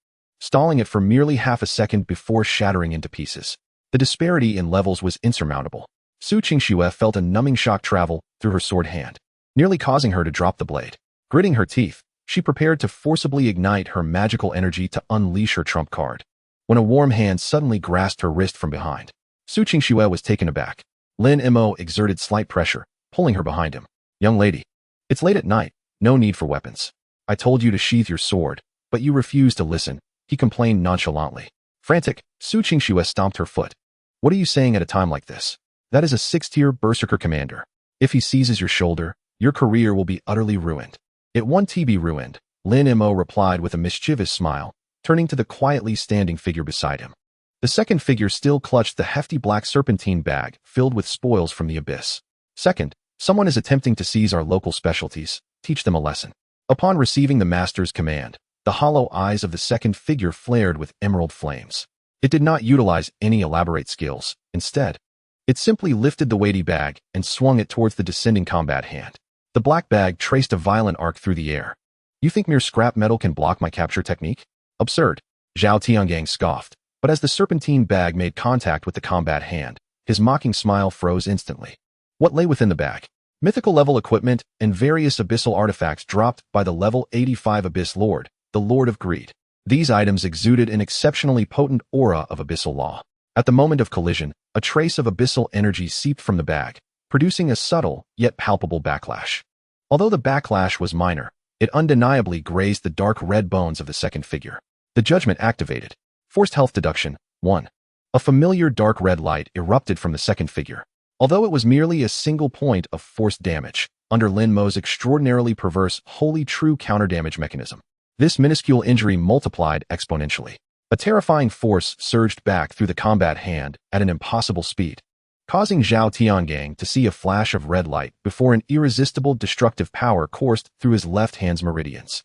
stalling it for merely half a second before shattering into pieces. The disparity in levels was insurmountable. Su Qingxue felt a numbing shock travel through her sword hand, nearly causing her to drop the blade. Gritting her teeth, she prepared to forcibly ignite her magical energy to unleash her trump card, when a warm hand suddenly grasped her wrist from behind. Su Qingxue was taken aback. Lin Mo exerted slight pressure, pulling her behind him. Young lady, it's late at night, no need for weapons. I told you to sheath your sword, but you refused to listen, he complained nonchalantly. Frantic, Su Qingxue stomped her foot. What are you saying at a time like this? That is a 6th-tier berserker commander. If he seizes your shoulder, your career will be utterly ruined. It won't be ruined, Lin Mo replied with a mischievous smile, turning to the quietly standing figure beside him. The second figure still clutched the hefty black serpentine bag filled with spoils from the abyss. Second, someone is attempting to seize our local specialties. Teach them a lesson. Upon receiving the master's command, the hollow eyes of the second figure flared with emerald flames. It did not utilize any elaborate skills. Instead, it simply lifted the weighty bag and swung it towards the descending combat hand. The black bag traced a violent arc through the air. You think mere scrap metal can block my capture technique? Absurd, Zhao Tiangang scoffed, but as the serpentine bag made contact with the combat hand, his mocking smile froze instantly. What lay within the bag? Mythical level equipment and various abyssal artifacts dropped by the level 85 Abyss Lord, the Lord of Greed. These items exuded an exceptionally potent aura of abyssal law. At the moment of collision, a trace of abyssal energy seeped from the bag, producing a subtle yet palpable backlash. Although the backlash was minor, it undeniably grazed the dark red bones of the second figure. The judgment activated. Forced health deduction, 1. A familiar dark red light erupted from the second figure. Although it was merely a single point of forced damage, under Lin Mo's extraordinarily perverse, wholly true counter-damage mechanism, this minuscule injury multiplied exponentially. A terrifying force surged back through the combat hand at an impossible speed, causing Zhao Tiangang to see a flash of red light before an irresistible destructive power coursed through his left hand's meridians.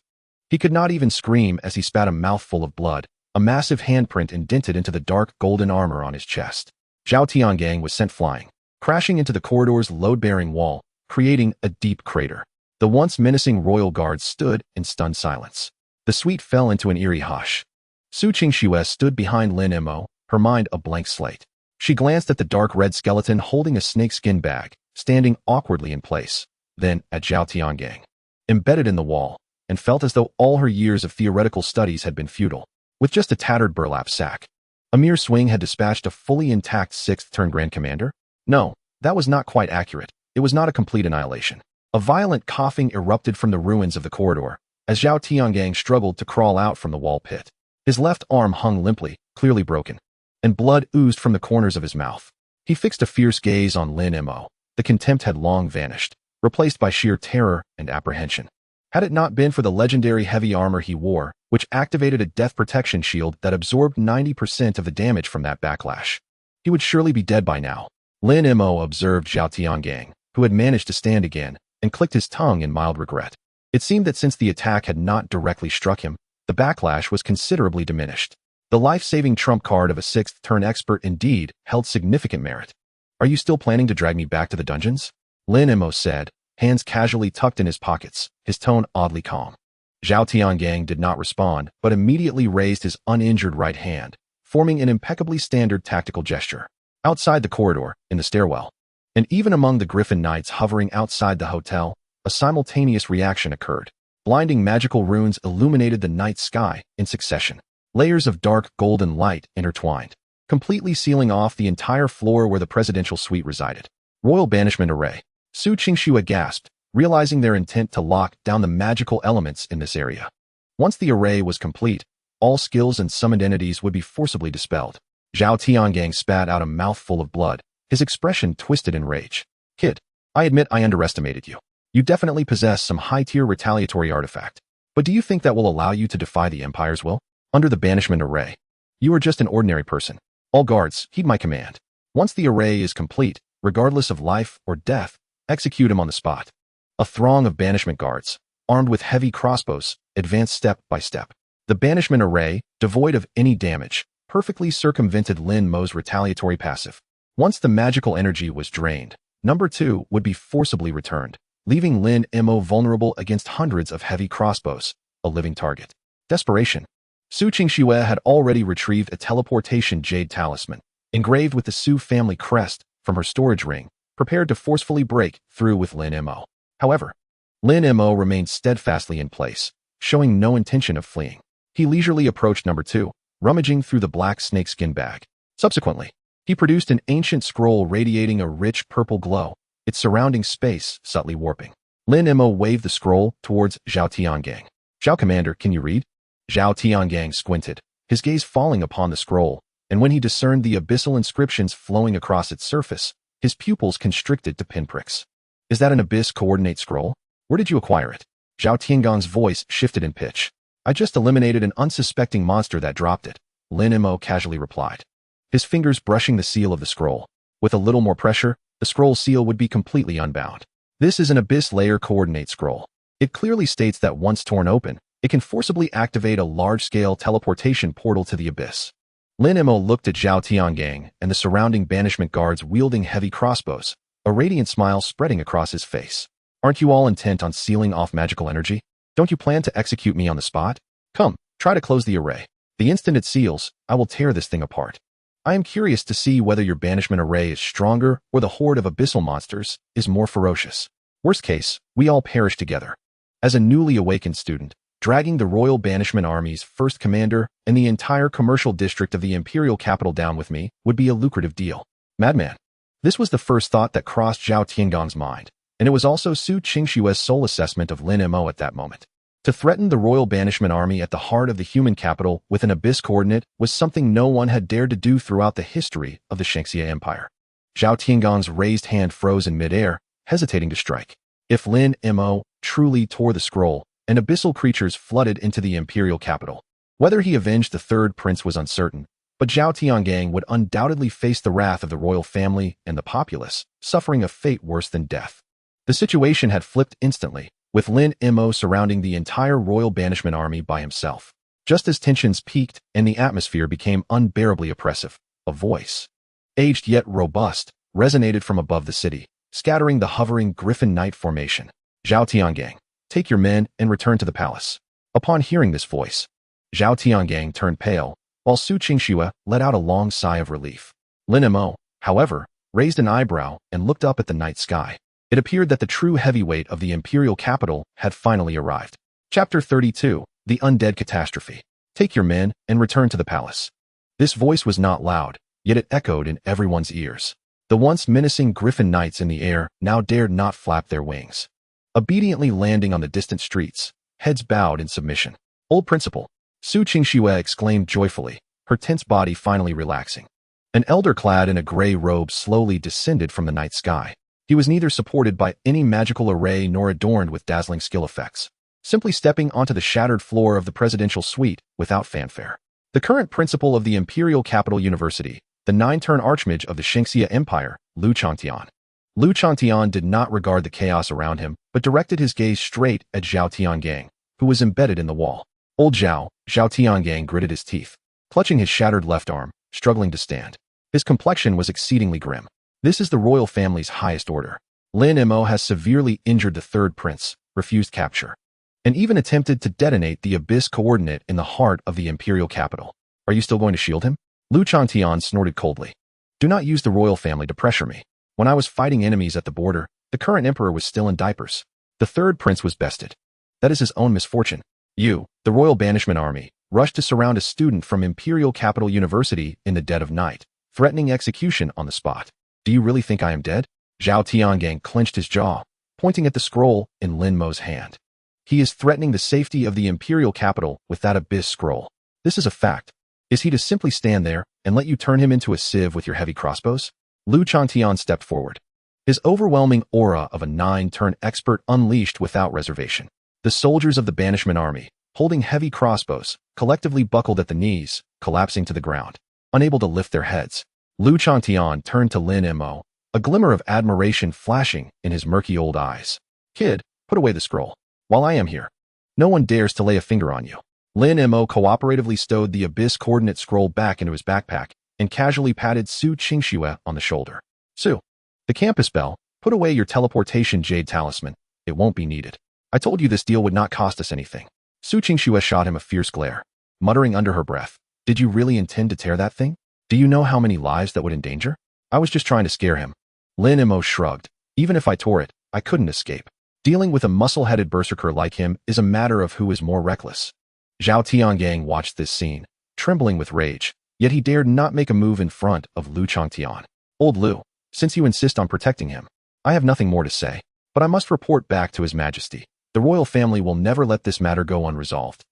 He could not even scream as he spat a mouthful of blood. A massive handprint indented into the dark golden armor on his chest. Zhao Tiangang was sent flying, crashing into the corridor's load-bearing wall, creating a deep crater. The once menacing royal guards stood in stunned silence. The suite fell into an eerie hush. Su Qingxue stood behind Lin Mo, her mind a blank slate. She glanced at the dark red skeleton holding a snakeskin bag, standing awkwardly in place, then at Zhao Tiangang, embedded in the wall, and felt as though all her years of theoretical studies had been futile. With just a tattered burlap sack, a mere swing had dispatched a fully intact 6th-turn Grand Commander? No, that was not quite accurate. It was not a complete annihilation. A violent coughing erupted from the ruins of the corridor, as Zhao Tiangang struggled to crawl out from the wall pit. His left arm hung limply, clearly broken, and blood oozed from the corners of his mouth. He fixed a fierce gaze on Lin Mo. The contempt had long vanished, replaced by sheer terror and apprehension. Had it not been for the legendary heavy armor he wore, which activated a death protection shield that absorbed 90% of the damage from that backlash, he would surely be dead by now. Lin Mo observed Zhao Tiangang, who had managed to stand again, and clicked his tongue in mild regret. It seemed that since the attack had not directly struck him, the backlash was considerably diminished. The life-saving trump card of a 6th-turn expert indeed held significant merit. Are you still planning to drag me back to the dungeons? Lin Mo said, hands casually tucked in his pockets, his tone oddly calm. Zhao Tiangang did not respond, but immediately raised his uninjured right hand, forming an impeccably standard tactical gesture. Outside the corridor, in the stairwell, and even among the Griffin Knights hovering outside the hotel, a simultaneous reaction occurred. Blinding magical runes illuminated the night sky in succession. Layers of dark golden light intertwined, completely sealing off the entire floor where the presidential suite resided. Royal Banishment Array. Su Qingxue gasped, realizing their intent to lock down the magical elements in this area. Once the array was complete, all skills and summoned entities would be forcibly dispelled. Zhao Tiangang spat out a mouthful of blood, his expression twisted in rage. Kid, I admit I underestimated you. You definitely possess some high-tier retaliatory artifact. But do you think that will allow you to defy the Empire's will? Under the banishment array, you are just an ordinary person. All guards, heed my command. Once the array is complete, regardless of life or death, execute him on the spot. A throng of banishment guards, armed with heavy crossbows, advanced step by step. The banishment array, devoid of any damage, perfectly circumvented Lin Mo's retaliatory passive. Once the magical energy was drained, number 2 would be forcibly returned, leaving Lin Mo vulnerable against hundreds of heavy crossbows, a living target. Desperation. Su Qingxue had already retrieved a teleportation jade talisman, engraved with the Su family crest, from her storage ring, prepared to forcefully break through with Lin Mo. However, Lin Mo remained steadfastly in place, showing no intention of fleeing. He leisurely approached number 2, rummaging through the black snakeskin bag. Subsequently, he produced an ancient scroll radiating a rich purple glow, its surrounding space subtly warping. Lin Mo waved the scroll towards Zhao Tiangang. "Zhao Commander, can you read?" Zhao Tiangang squinted, his gaze falling upon the scroll, and when he discerned the abyssal inscriptions flowing across its surface, his pupils constricted to pinpricks. "Is that an abyss coordinate scroll? Where did you acquire it?" Zhao Tiangang's voice shifted in pitch. "I just eliminated an unsuspecting monster that dropped it," Lin Mo casually replied, his fingers brushing the seal of the scroll. With a little more pressure, the scroll seal would be completely unbound. "This is an abyss layer coordinate scroll. It clearly states that once torn open, it can forcibly activate a large-scale teleportation portal to the abyss." Lin Mo looked at Zhao Tiangang and the surrounding banishment guards wielding heavy crossbows, a radiant smile spreading across his face. "Aren't you all intent on sealing off magical energy? Don't you plan to execute me on the spot? Come, try to close the array. The instant it seals, I will tear this thing apart. I am curious to see whether your banishment array is stronger or the horde of abyssal monsters is more ferocious. Worst case, we all perish together." As a newly awakened student, dragging the Royal Banishment Army's first commander and the entire commercial district of the imperial capital down with me would be a lucrative deal. Madman. This was the first thought that crossed Zhao Tiangang's mind, and it was also Su Qingxue's sole assessment of Lin Mo at that moment. To threaten the Royal Banishment Army at the heart of the human capital with an abyss coordinate was something no one had dared to do throughout the history of the Shangxia Empire. Zhao Tiangang's raised hand froze in midair, hesitating to strike. If Lin Mo truly tore the scroll, and abyssal creatures flooded into the imperial capital. Whether he avenged the third prince was uncertain, but Zhao Tiangang would undoubtedly face the wrath of the royal family and the populace, suffering a fate worse than death. The situation had flipped instantly, with Lin Mo surrounding the entire Royal Banishment Army by himself. Just as tensions peaked and the atmosphere became unbearably oppressive, a voice, aged yet robust, resonated from above the city, scattering the hovering Griffin Knight formation. "Zhao Tiangang, take your men and return to the palace." Upon hearing this voice, Zhao Tiangang turned pale, while Su Qingxue let out a long sigh of relief. Lin Mo, however, raised an eyebrow and looked up at the night sky. It appeared that the true heavyweight of the imperial capital had finally arrived. Chapter 32, The Undead Catastrophe. "Take your men and return to the palace." This voice was not loud, yet it echoed in everyone's ears. The once menacing Griffin Knights in the air now dared not flap their wings, obediently landing on the distant streets, heads bowed in submission. "Old principal," Su Qingxue exclaimed joyfully, her tense body finally relaxing. An elder clad in a gray robe slowly descended from the night sky. He was neither supported by any magical array nor adorned with dazzling skill effects, simply stepping onto the shattered floor of the presidential suite without fanfare. The current principal of the Imperial Capital University, the nine-turn archmage of the Shangxia Empire, Lu Changtian. Lu Changtian did not regard the chaos around him, but directed his gaze straight at Zhao Tiangang, who was embedded in the wall. "Old Zhao," Zhao Tiangang gritted his teeth, clutching his shattered left arm, struggling to stand. His complexion was exceedingly grim. "This is the royal family's highest order. Lin Mo has severely injured the third prince, refused capture, and even attempted to detonate the abyss coordinate in the heart of the imperial capital. Are you still going to shield him?" Lu Changtian snorted coldly. "Do not use the royal family to pressure me. When I was fighting enemies at the border, the current emperor was still in diapers. The third prince was bested. That is his own misfortune. You, the Royal Banishment Army, rushed to surround a student from Imperial Capital University in the dead of night, threatening execution on the spot. Do you really think I am dead?" Zhao Tiangang clenched his jaw, pointing at the scroll in Lin Mo's hand. "He is threatening the safety of the imperial capital with that abyss scroll. This is a fact. Is he to simply stand there and let you turn him into a sieve with your heavy crossbows?" Lu Changtian stepped forward, his overwhelming aura of a nine-turn expert unleashed without reservation. The soldiers of the Banishment Army, holding heavy crossbows, collectively buckled at the knees, collapsing to the ground, unable to lift their heads. Lu Changtian turned to Lin Mo, a glimmer of admiration flashing in his murky old eyes. Kid, put away the scroll. While I am here, no one dares to lay a finger on you. Lin Mo cooperatively stowed the abyss coordinate scroll back into his backpack and casually patted Su Qingxue on the shoulder. Su, the campus bell, put away your teleportation jade talisman. It won't be needed. I told you this deal would not cost us anything. Su Qingxue shot him a fierce glare, muttering under her breath, did you really intend to tear that thing? Do you know how many lives that would endanger? I was just trying to scare him. Lin Mo shrugged. Even if I tore it, I couldn't escape. Dealing with a muscle-headed berserker like him is a matter of who is more reckless. Zhao Tiangang watched this scene, trembling with rage, yet he dared not make a move in front of Lu Changtian. Old Lu, since you insist on protecting him, I have nothing more to say, but I must report back to His Majesty. The royal family will never let this matter go unresolved.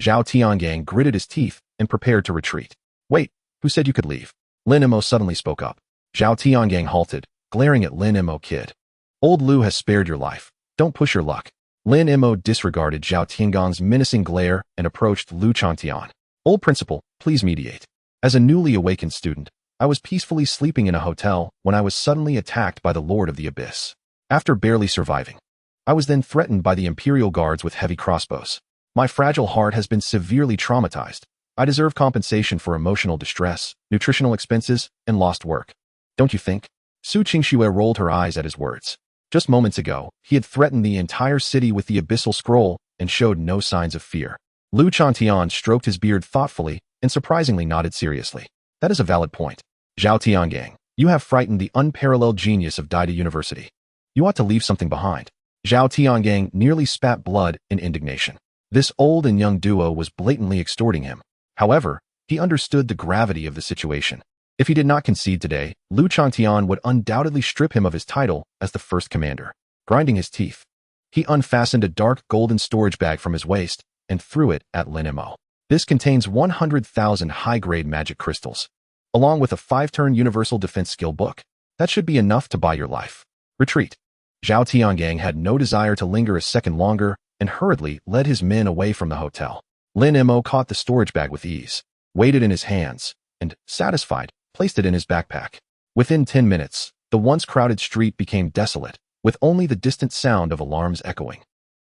Zhao Tiangang gritted his teeth and prepared to retreat. Wait, who said you could leave? Lin Mo suddenly spoke up. Zhao Tiangang halted, glaring at Lin Mo. Kid, old Lu has spared your life. Don't push your luck. Lin Mo disregarded Zhao Tiangang's menacing glare and approached Lu Changtian. Old principal, please mediate. As a newly awakened student, I was peacefully sleeping in a hotel when I was suddenly attacked by the Lord of the Abyss. After barely surviving, I was then threatened by the Imperial Guards with heavy crossbows. My fragile heart has been severely traumatized. I deserve compensation for emotional distress, nutritional expenses, and lost work. Don't you think? Su Qingxue rolled her eyes at his words. Just moments ago, he had threatened the entire city with the abyssal scroll and showed no signs of fear. Lu Changtian stroked his beard thoughtfully and surprisingly nodded seriously. That is a valid point. Zhao Tiangang, you have frightened the unparalleled genius of Daida University. You ought to leave something behind. Zhao Tiangang nearly spat blood in indignation. This old and young duo was blatantly extorting him. However, he understood the gravity of the situation. If he did not concede today, Lu Changtian would undoubtedly strip him of his title as the first commander. Grinding his teeth, he unfastened a dark golden storage bag from his waist and threw it at Lin Mo. This contains 100,000 high-grade magic crystals, along with a 5-turn universal defense skill book. That should be enough to buy your life. Retreat. Zhao Tiangang had no desire to linger a second longer and hurriedly led his men away from the hotel. Lin Mo caught the storage bag with ease, weighed it in his hands, and, satisfied, placed it in his backpack. Within 10 minutes, the once crowded street became desolate, with only the distant sound of alarms echoing.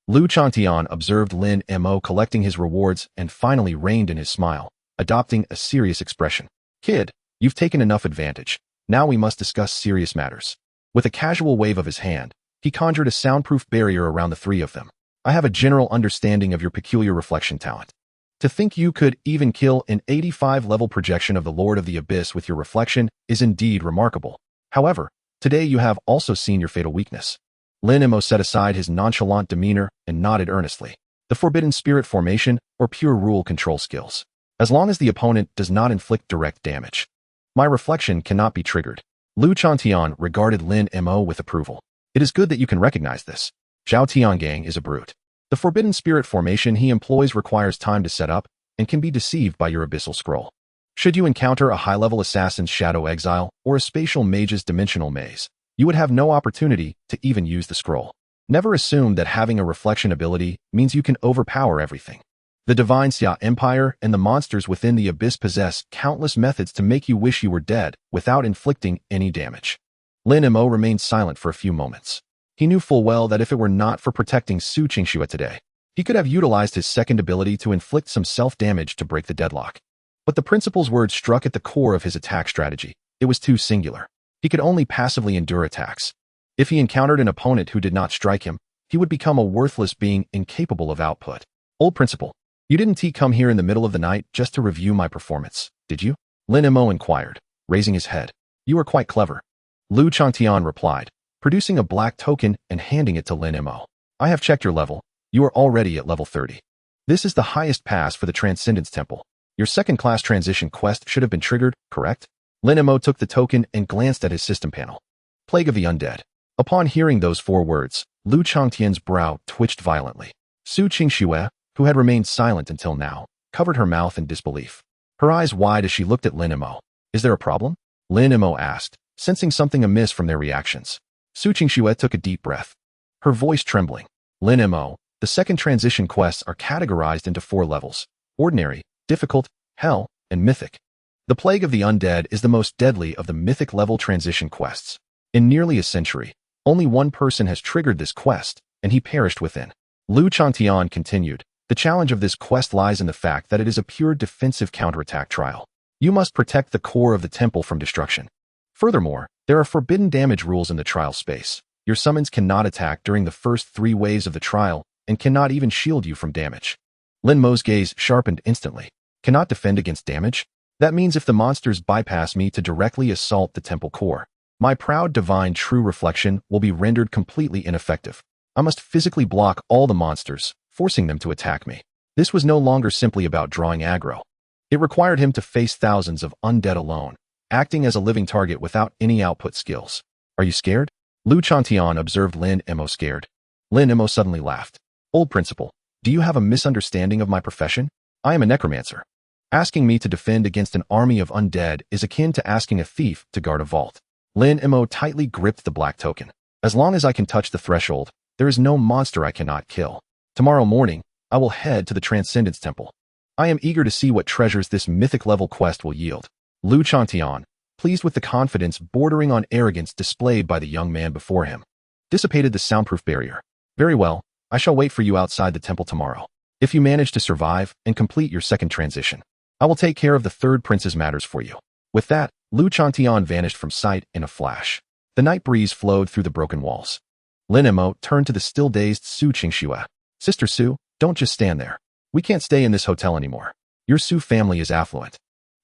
Lu Changtian observed Lin Mo collecting his rewards and finally reined in his smile, adopting a serious expression. Kid, you've taken enough advantage. Now we must discuss serious matters. With a casual wave of his hand, he conjured a soundproof barrier around the three of them. I have a general understanding of your peculiar reflection talent. To think you could even kill an 85-level projection of the Lord of the Abyss with your reflection is indeed remarkable. However, today you have also seen your fatal weakness. Lin Mo set aside his nonchalant demeanor and nodded earnestly. The Forbidden Spirit formation or pure rule control skills. As long as the opponent does not inflict direct damage, my reflection cannot be triggered. Lu Changtian regarded Lin Mo with approval. It is good that you can recognize this. Zhao Tiangang is a brute. The Forbidden Spirit formation he employs requires time to set up and can be deceived by your abyssal scroll. Should you encounter a high-level assassin's shadow exile or a spatial mage's dimensional maze, you would have no opportunity to even use the scroll. Never assume that having a reflection ability means you can overpower everything. The Divine Xia Empire and the monsters within the abyss possess countless methods to make you wish you were dead without inflicting any damage. Lin Mo remained silent for a few moments. He knew full well that if it were not for protecting Su Qingxue today, he could have utilized his second ability to inflict some self-damage to break the deadlock. But the principal's words struck at the core of his attack strategy. It was too singular. He could only passively endure attacks. If he encountered an opponent who did not strike him, he would become a worthless being incapable of output. Old principal, you didn't come here in the middle of the night just to review my performance, did you? Lin Mo inquired, raising his head. You are quite clever. Lu Changtian replied, producing a black token and handing it to Lin Mo. I have checked your level. You are already at level 30. This is the highest pass for the Transcendence Temple. Your second-class transition quest should have been triggered, correct? Lin Mo took the token and glanced at his system panel. Plague of the Undead. Upon hearing those 4 words, Lu Changtian's brow twitched violently. Su Qingxue, who had remained silent until now, covered her mouth in disbelief. Her eyes wide as she looked at Lin Mo. Is there a problem? Lin Mo asked, sensing something amiss from their reactions. Su Qingxue took a deep breath, her voice trembling. Lin Mo, the second transition quests are categorized into 4 levels: ordinary, difficult, hell, and mythic. The Plague of the Undead is the most deadly of the mythic level transition quests. In nearly a century, only one person has triggered this quest, and he perished within. Lu Chantian continued, the challenge of this quest lies in the fact that it is a pure defensive counterattack trial. You must protect the core of the temple from destruction. Furthermore, there are forbidden damage rules in the trial space. Your summons cannot attack during the first 3 waves of the trial, and cannot even shield you from damage. Lin Mo's gaze sharpened instantly. Cannot defend against damage? That means if the monsters bypass me to directly assault the temple core, my proud divine true reflection will be rendered completely ineffective. I must physically block all the monsters, forcing them to attack me. This was no longer simply about drawing aggro. It required him to face thousands of undead alone, acting as a living target without any output skills. Are you scared? Lu Chantian observed Lin Mo scared. Lin Mo suddenly laughed. Old principal, do you have a misunderstanding of my profession? I am a necromancer. Asking me to defend against an army of undead is akin to asking a thief to guard a vault. Lin Mo tightly gripped the black token. As long as I can touch the threshold, there is no monster I cannot kill. Tomorrow morning, I will head to the Transcendence Temple. I am eager to see what treasures this mythic-level quest will yield. Lu Chantian, pleased with the confidence bordering on arrogance displayed by the young man before him, dissipated the soundproof barrier. Very well, I shall wait for you outside the temple tomorrow. If you manage to survive and complete your second transition, I will take care of the third prince's matters for you. With that, Lu Chantian vanished from sight in a flash. The night breeze flowed through the broken walls. Lin Mo turned to the still-dazed Su Qingxue. Sister Su, don't just stand there. We can't stay in this hotel anymore. Your Su family is affluent.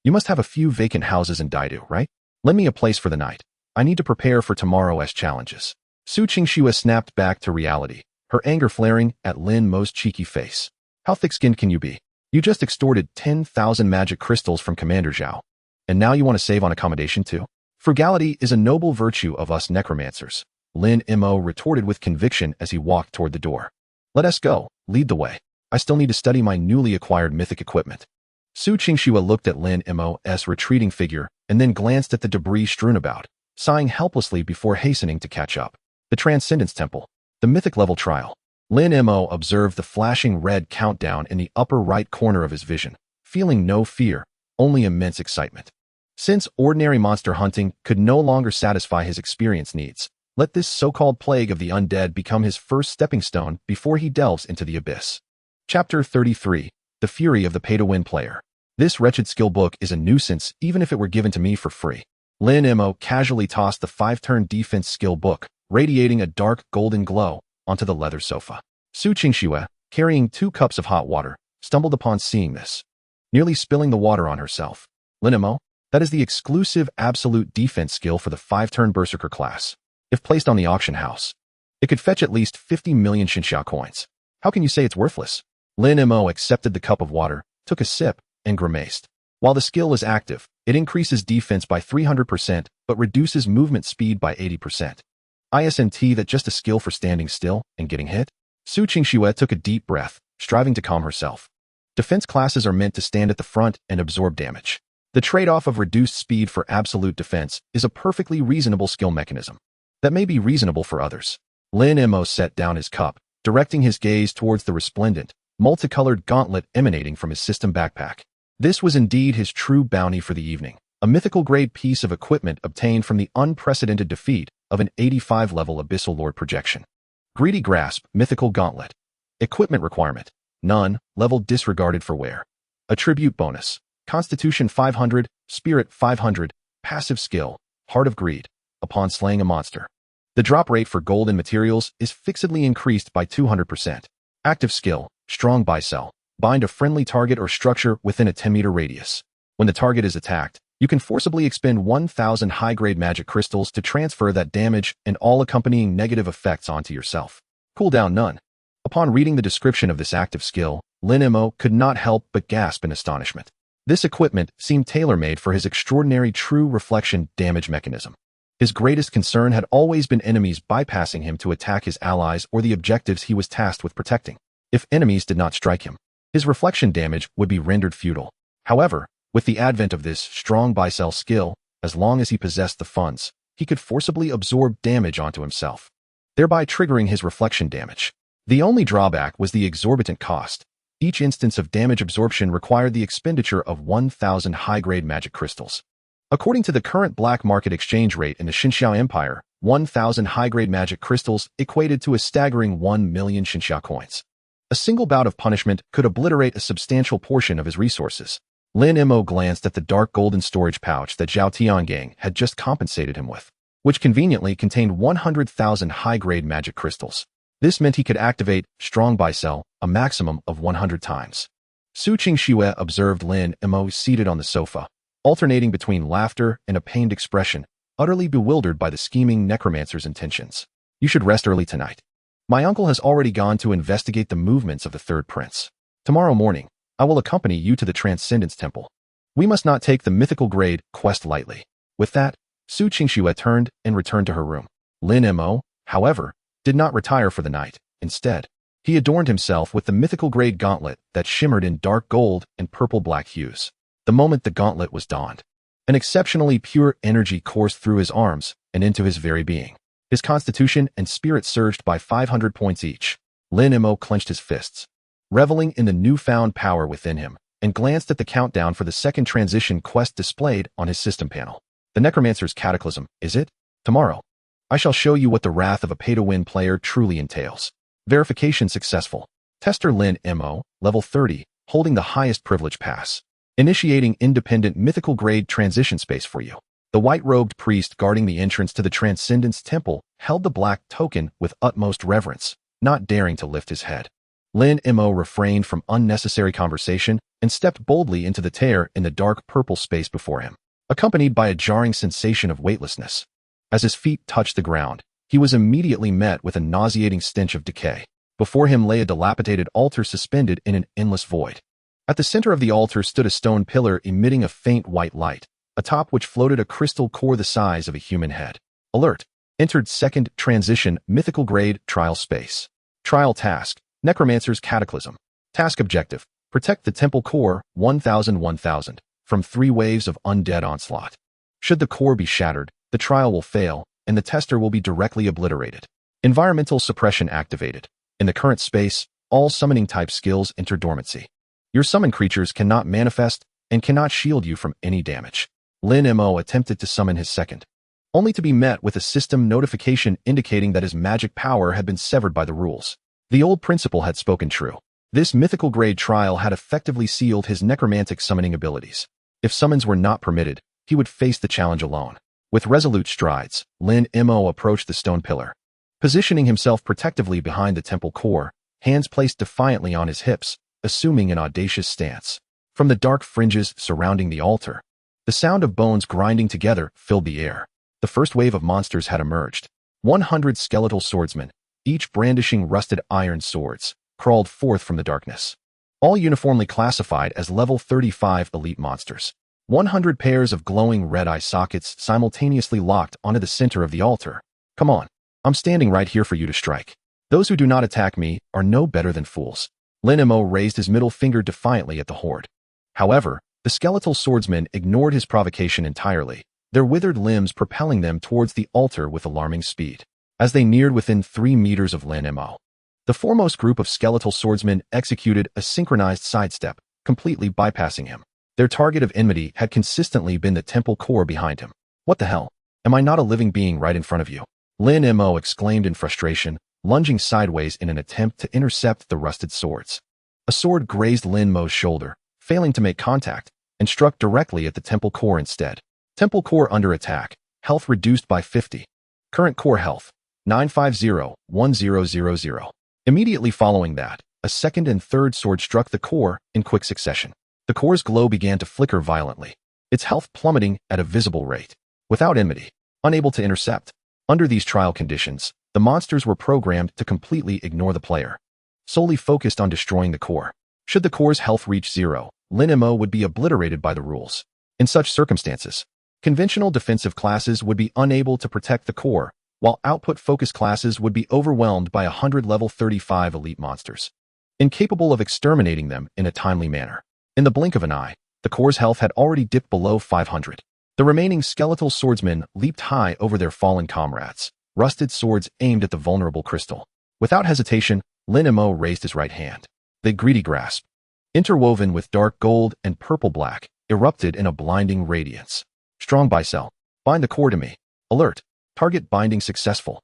You must have a few vacant houses in Daidu, right? Lend me a place for the night. I need to prepare for tomorrow's challenges. Su Qingxue snapped back to reality, her anger flaring at Lin Mo's cheeky face. How thick-skinned can you be? You just extorted 10,000 magic crystals from Commander Zhao. And now you want to save on accommodation too? Frugality is a noble virtue of us necromancers, Lin Mo retorted with conviction as he walked toward the door. Let us go, lead the way. I still need to study my newly acquired mythic equipment. Su Qingxue looked at Lin Mo's retreating figure and then glanced at the debris strewn about, sighing helplessly before hastening to catch up. The Transcendence Temple. The mythic-level trial. Lin Mo observed the flashing red countdown in the upper right corner of his vision, feeling no fear, only immense excitement. Since ordinary monster hunting could no longer satisfy his experience needs, let this so-called plague of the undead become his first stepping stone before he delves into the abyss. Chapter 33. The Fury of the Pay-to-Win Player. This wretched skill book is a nuisance even if it were given to me for free. Lin Mo casually tossed the 5-turn defense skill book, radiating a dark golden glow, onto the leather sofa. Su Qingxue, carrying 2 cups of hot water, stumbled upon seeing this, nearly spilling the water on herself. Lin Mo, that is the exclusive absolute defense skill for the 5-turn Berserker class. If placed on the auction house, it could fetch at least 50 million Xinxia coins. How can you say it's worthless? Lin Mo accepted the cup of water, took a sip, and grimaced. While the skill is active, it increases defense by 300% but reduces movement speed by 80%. Isn't that just a skill for standing still and getting hit? Su Qingxue took a deep breath, striving to calm herself. Defense classes are meant to stand at the front and absorb damage. The trade-off of reduced speed for absolute defense is a perfectly reasonable skill mechanism. That may be reasonable for others. Lin Mo set down his cup, directing his gaze towards the resplendent, multicolored gauntlet emanating from his system backpack. This was indeed his true bounty for the evening, a mythical-grade piece of equipment obtained from the unprecedented defeat of an 85-level Abyssal Lord projection. Greedy Grasp, Mythical Gauntlet. Equipment requirement: none, level disregarded for wear. Attribute bonus: Constitution 500, Spirit 500, passive skill, Heart of Greed, upon slaying a monster. The drop rate for gold and materials is fixedly increased by 200%. Active skill: Strong Bicell. Bind a friendly target or structure within a 10-meter radius. When the target is attacked, you can forcibly expend 1,000 high-grade magic crystals to transfer that damage and all accompanying negative effects onto yourself. Cooldown none. Upon reading the description of this active skill, Lin Mo could not help but gasp in astonishment. This equipment seemed tailor-made for his extraordinary true reflection damage mechanism. His greatest concern had always been enemies bypassing him to attack his allies or the objectives he was tasked with protecting. If enemies did not strike him, his reflection damage would be rendered futile. However, with the advent of this strong Bicell skill, as long as he possessed the funds, he could forcibly absorb damage onto himself, thereby triggering his reflection damage. The only drawback was the exorbitant cost. Each instance of damage absorption required the expenditure of 1,000 high-grade magic crystals. According to the current black market exchange rate in the Xinxiao Empire, 1,000 high-grade magic crystals equated to a staggering 1 million Xinxia coins. A single bout of punishment could obliterate a substantial portion of his resources. Lin Mo glanced at the dark golden storage pouch that Zhao Tiangang had just compensated him with, which conveniently contained 100,000 high-grade magic crystals. This meant he could activate Strong Buy Sell a maximum of 100 times. Su Qingxue observed Lin Mo seated on the sofa, alternating between laughter and a pained expression, utterly bewildered by the scheming necromancer's intentions. You should rest early tonight. My uncle has already gone to investigate the movements of the third prince. Tomorrow morning, I will accompany you to the Transcendence Temple. We must not take the mythical grade quest lightly. With that, Su Qingxue turned and returned to her room. Lin Mo, however, did not retire for the night. Instead, he adorned himself with the mythical grade gauntlet that shimmered in dark gold and purple-black hues. The moment the gauntlet was donned, an exceptionally pure energy coursed through his arms and into his very being. His constitution and spirit surged by 500 points each. Lin Mo clenched his fists, reveling in the newfound power within him, and glanced at the countdown for the second transition quest displayed on his system panel. The Necromancer's Cataclysm, is it? Tomorrow, I shall show you what the wrath of a pay-to-win player truly entails. Verification successful. Tester Lin Mo, level 30, holding the highest privilege pass. Initiating independent mythical grade transition space for you. The white-robed priest guarding the entrance to the Transcendence Temple held the black token with utmost reverence, not daring to lift his head. Lin Mo refrained from unnecessary conversation and stepped boldly into the tear in the dark purple space before him, accompanied by a jarring sensation of weightlessness. As his feet touched the ground, he was immediately met with a nauseating stench of decay. Before him lay a dilapidated altar suspended in an endless void. At the center of the altar stood a stone pillar emitting a faint white light, atop which floated a crystal core the size of a human head. Alert! Entered second transition mythical grade trial space. Trial task, Necromancer's Cataclysm. Task objective, protect the temple core 1000 from 3 waves of undead onslaught. Should the core be shattered, the trial will fail, and the tester will be directly obliterated. Environmental suppression activated. In the current space, all summoning type skills enter dormancy. Your summon creatures cannot manifest and cannot shield you from any damage. Lin Mo attempted to summon his second, only to be met with a system notification indicating that his magic power had been severed by the rules. The old principle had spoken true. This mythical grade trial had effectively sealed his necromantic summoning abilities. If summons were not permitted, he would face the challenge alone. With resolute strides, Lin Mo approached the stone pillar. Positioning himself protectively behind the temple core, hands placed defiantly on his hips, assuming an audacious stance. From the dark fringes surrounding the altar, the sound of bones grinding together filled the air. The first wave of monsters had emerged. 100 skeletal swordsmen, each brandishing rusted iron swords, crawled forth from the darkness. All uniformly classified as level 35 elite monsters. 100 pairs of glowing red eye sockets simultaneously locked onto the center of the altar. Come on, I'm standing right here for you to strike. Those who do not attack me are no better than fools. Lin Mo raised his middle finger defiantly at the horde. However, the skeletal swordsmen ignored his provocation entirely, their withered limbs propelling them towards the altar with alarming speed. As they neared within 3 meters of Lin Mo, the foremost group of skeletal swordsmen executed a synchronized sidestep, completely bypassing him. Their target of enmity had consistently been the temple core behind him. What the hell? Am I not a living being right in front of you? Lin Mo exclaimed in frustration, lunging sideways in an attempt to intercept the rusted swords. A sword grazed Lin Mo's shoulder, failing to make contact, and struck directly at the temple core instead. Temple core under attack, health reduced by 50. Current core health, 950-1000. Immediately following that, a second and third sword struck the core in quick succession. The core's glow began to flicker violently, its health plummeting at a visible rate. Without enmity, unable to intercept. Under these trial conditions, the monsters were programmed to completely ignore the player, solely focused on destroying the core. Should the core's health reach 0, Lin Mo would be obliterated by the rules. In such circumstances, conventional defensive classes would be unable to protect the core, while output-focused classes would be overwhelmed by 100 level 35 elite monsters, incapable of exterminating them in a timely manner. In the blink of an eye, the core's health had already dipped below 500. The remaining skeletal swordsmen leaped high over their fallen comrades, rusted swords aimed at the vulnerable crystal. Without hesitation, Lin Mo raised his right hand. The greedy grasp, interwoven with dark gold and purple black, erupted in a blinding radiance. Strong Buy Sell. Bind the core to me. Alert! Target binding successful.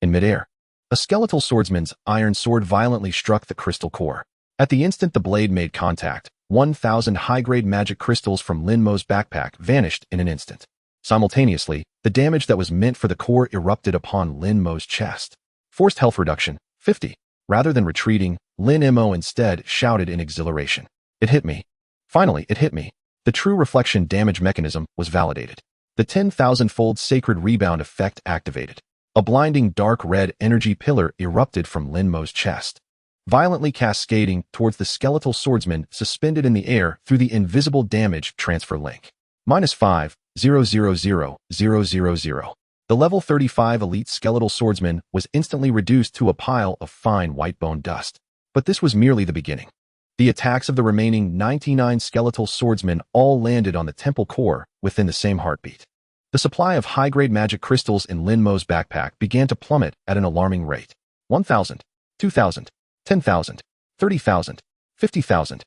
In midair, a skeletal swordsman's iron sword violently struck the crystal core. At the instant the blade made contact, 1,000 high-grade magic crystals from Lin Mo's backpack vanished in an instant. Simultaneously, the damage that was meant for the core erupted upon Lin Mo's chest. Forced health reduction, 50. Rather than retreating, Lin Mo instead shouted in exhilaration. It hit me. Finally, it hit me. The true reflection damage mechanism was validated. The 10,000-fold sacred rebound effect activated. A blinding dark red energy pillar erupted from Lin Mo's chest, violently cascading towards the skeletal swordsman suspended in the air through the invisible damage transfer link. -5,000,000. The level 35 elite skeletal swordsman was instantly reduced to a pile of fine white bone dust. But this was merely the beginning. The attacks of the remaining 99 skeletal swordsmen all landed on the temple core within the same heartbeat. The supply of high-grade magic crystals in Lin Mo's backpack began to plummet at an alarming rate. 1,000, 2,000, 10,000, 30,000, 50,000.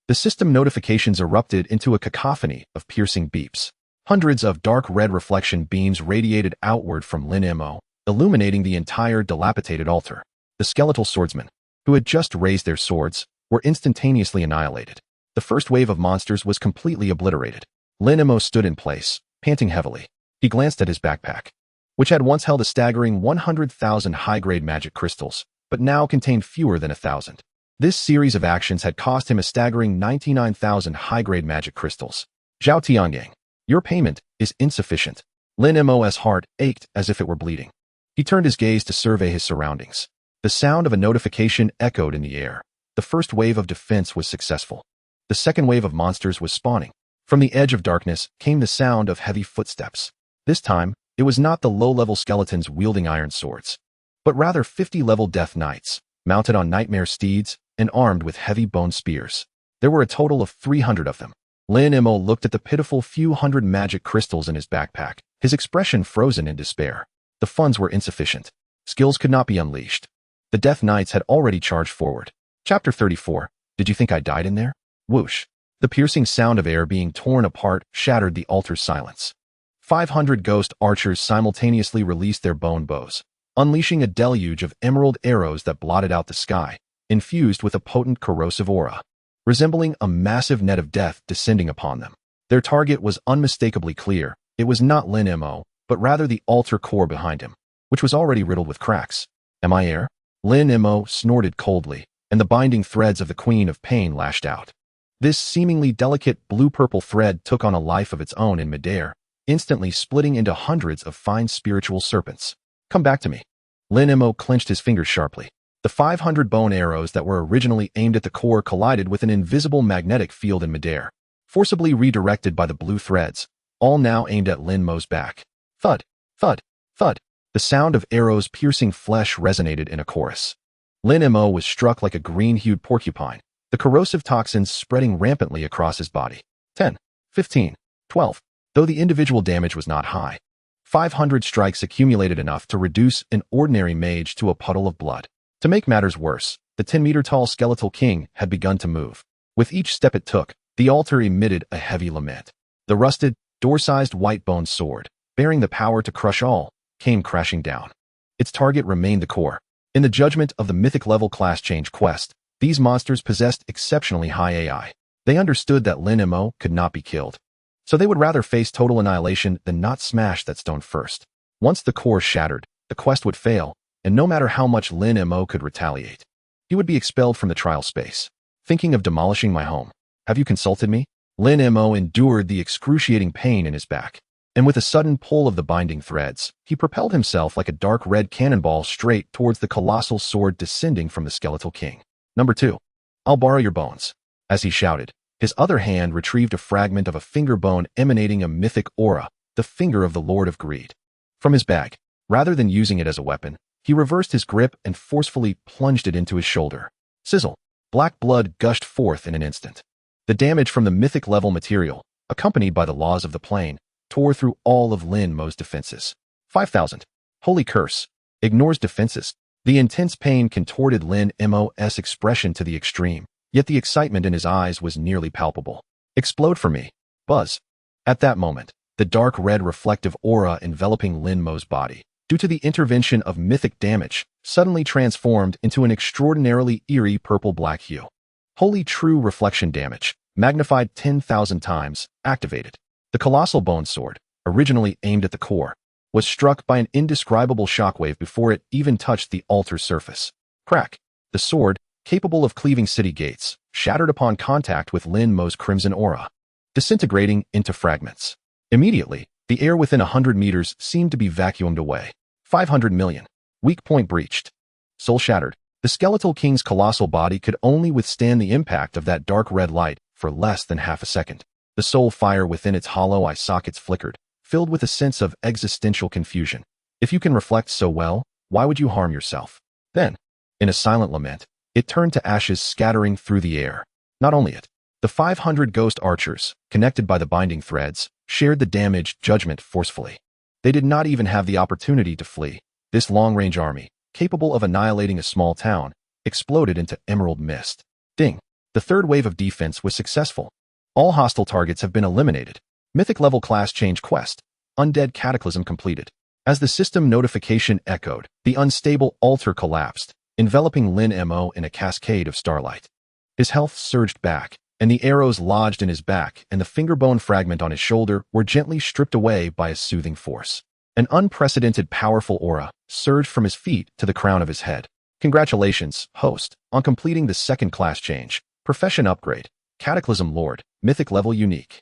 The system notifications erupted into a cacophony of piercing beeps. Hundreds of dark red reflection beams radiated outward from Lin Mo, illuminating the entire dilapidated altar. The skeletal swordsmen, who had just raised their swords, were instantaneously annihilated. The first wave of monsters was completely obliterated. Lin Mo stood in place, panting heavily. He glanced at his backpack, which had once held a staggering 100,000 high-grade magic crystals, but now contained fewer than 1,000. This series of actions had cost him a staggering 99,000 high-grade magic crystals. Zhao Tiangang, your payment is insufficient. Lin Mo's heart ached as if it were bleeding. He turned his gaze to survey his surroundings. The sound of a notification echoed in the air. The first wave of defense was successful. The second wave of monsters was spawning. From the edge of darkness came the sound of heavy footsteps. This time, it was not the low-level skeletons wielding iron swords, but rather 50-level death knights, mounted on nightmare steeds and armed with heavy bone spears. There were a total of 300 of them. Lin Mo looked at the pitiful few hundred magic crystals in his backpack, his expression frozen in despair. The funds were insufficient. Skills could not be unleashed. The death knights had already charged forward. Chapter 34. Did you think I died in there? Whoosh. The piercing sound of air being torn apart shattered the altar's silence. 500 ghost archers simultaneously released their bone bows, unleashing a deluge of emerald arrows that blotted out the sky, infused with a potent corrosive aura, resembling a massive net of death descending upon them. Their target was unmistakably clear. It was not Lin Mo, but rather the altar core behind him, which was already riddled with cracks. Am I air? Lin Mo snorted coldly, and the binding threads of the Queen of Pain lashed out. This seemingly delicate blue-purple thread took on a life of its own in midair, instantly splitting into hundreds of fine spiritual serpents. Come back to me. Lin Mo clenched his fingers sharply. The 500 bone arrows that were originally aimed at the core collided with an invisible magnetic field in midair, forcibly redirected by the blue threads, all now aimed at Lin Mo's back. Thud, thud, thud. The sound of arrows piercing flesh resonated in a chorus. Lin Mo was struck like a green-hued porcupine, the corrosive toxins spreading rampantly across his body. 10, 15, 12. Though the individual damage was not high, 500 strikes accumulated enough to reduce an ordinary mage to a puddle of blood. To make matters worse, the 10-meter-tall skeletal king had begun to move. With each step it took, the altar emitted a heavy lament. The rusted, door-sized white bone sword, bearing the power to crush all, came crashing down. Its target remained the core. In the judgment of the mythic-level class change quest, these monsters possessed exceptionally high AI. They understood that Lin Mo could not be killed, so they would rather face total annihilation than not smash that stone first. Once the core shattered, the quest would fail, and no matter how much Lin Mo could retaliate, he would be expelled from the trial space. Thinking of demolishing my home. Have you consulted me? Lin Mo endured the excruciating pain in his back, and with a sudden pull of the binding threads, he propelled himself like a dark red cannonball straight towards the colossal sword descending from the skeletal king. Number 2. I'll borrow your bones. As he shouted, his other hand retrieved a fragment of a finger bone emanating a mythic aura, the finger of the Lord of Greed. From his bag, rather than using it as a weapon, he reversed his grip and forcefully plunged it into his shoulder. Sizzle. Black blood gushed forth in an instant. The damage from the mythic-level material, accompanied by the laws of the plane, tore through all of Lin Mo's defenses. 5,000. Holy curse. Ignores defenses. The intense pain contorted Lin Mo's expression to the extreme, yet the excitement in his eyes was nearly palpable. Explode for me. Buzz. At that moment, the dark red reflective aura enveloping Lin Mo's body, due to the intervention of mythic damage, suddenly transformed into an extraordinarily eerie purple-black hue. Holy true reflection damage, magnified 10,000 times, activated. The colossal bone sword, originally aimed at the core, was struck by an indescribable shockwave before it even touched the altar's surface. Crack. The sword, capable of cleaving city gates, shattered upon contact with Lin Mo's crimson aura, disintegrating into fragments. Immediately, the air within 100 meters seemed to be vacuumed away. 500 million. Weak point breached. Soul shattered. The skeletal king's colossal body could only withstand the impact of that dark red light for less than half a second. The soul fire within its hollow eye sockets flickered, filled with a sense of existential confusion. If you can reflect so well, why would you harm yourself? Then, in a silent lament, it turned to ashes scattering through the air. Not only it, the 500 ghost archers, connected by the binding threads, shared the damaged judgment forcefully. They did not even have the opportunity to flee. This long-range army, capable of annihilating a small town, exploded into emerald mist. Ding! The third wave of defense was successful. All hostile targets have been eliminated. Mythic level class change quest. Undead Cataclysm completed. As the system notification echoed, the unstable altar collapsed, enveloping Lin Mo in a cascade of starlight. His health surged back, and the arrows lodged in his back and the fingerbone fragment on his shoulder were gently stripped away by a soothing force. An unprecedented powerful aura surged from his feet to the crown of his head. Congratulations, host, on completing the second class change. Profession upgrade. Cataclysm Lord. Mythic level unique.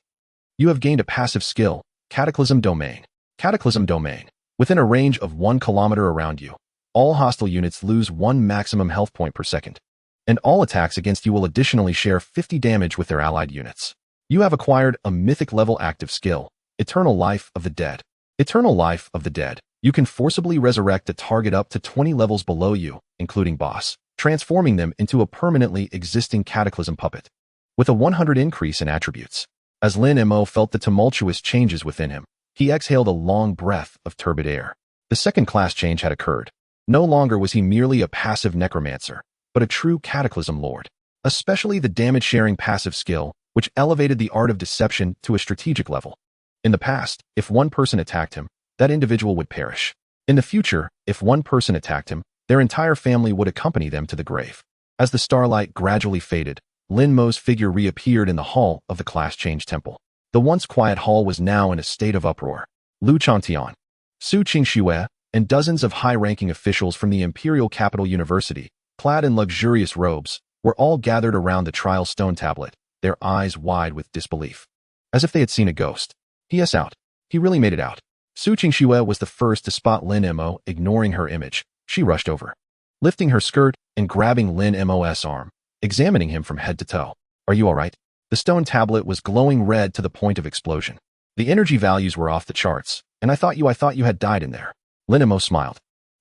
You have gained a passive skill. Cataclysm Domain. Cataclysm Domain. Within a range of 1 kilometer around you, all hostile units lose 1 maximum health point per second. And all attacks against you will additionally share 50 damage with their allied units. You have acquired a mythic level active skill, Eternal Life of the Dead. Eternal Life of the Dead. You can forcibly resurrect a target up to 20 levels below you, including boss, transforming them into a permanently existing Cataclysm puppet. With a 100 increase in attributes. As Lin Mo felt the tumultuous changes within him, he exhaled a long breath of turbid air. The second class change had occurred. No longer was he merely a passive necromancer, but a true Cataclysm Lord. Especially the damage-sharing passive skill, which elevated the art of deception to a strategic level. In the past, if one person attacked him, that individual would perish. In the future, if one person attacked him, their entire family would accompany them to the grave. As the starlight gradually faded, Lin Mo's figure reappeared in the hall of the class change temple. The once quiet hall was now in a state of uproar. Lu Changtian, Su Qingxue, and dozens of high-ranking officials from the Imperial Capital University, clad in luxurious robes, were all gathered around the trial stone tablet, their eyes wide with disbelief. As if they had seen a ghost. Yes, out. He really made it out. Su Qingxue was the first to spot Lin Mo ignoring her image. She rushed over, lifting her skirt and grabbing Lin Mo's arm, examining him from head to toe. Are you all right? The stone tablet was glowing red to the point of explosion. The energy values were off the charts, and I thought you had died in there. Lin Mo smiled,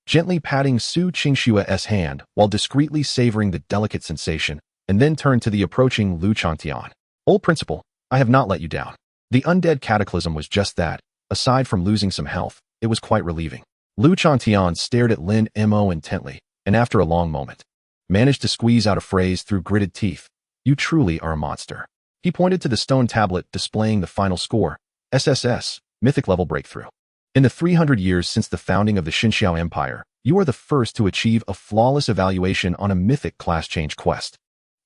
gently patting Su Qingxue's hand while discreetly savoring the delicate sensation, and then turned to the approaching Lu Changtian. Old principal, I have not let you down. The undead cataclysm was just that. Aside from losing some health, it was quite relieving. Lu Changtian stared at Lin Mo intently, and after a long moment, managed to squeeze out a phrase through gritted teeth. You truly are a monster. He pointed to the stone tablet displaying the final score, SSS, Mythic Level Breakthrough. In the 300 years since the founding of the Xinxiao Empire, you are the first to achieve a flawless evaluation on a mythic class change quest.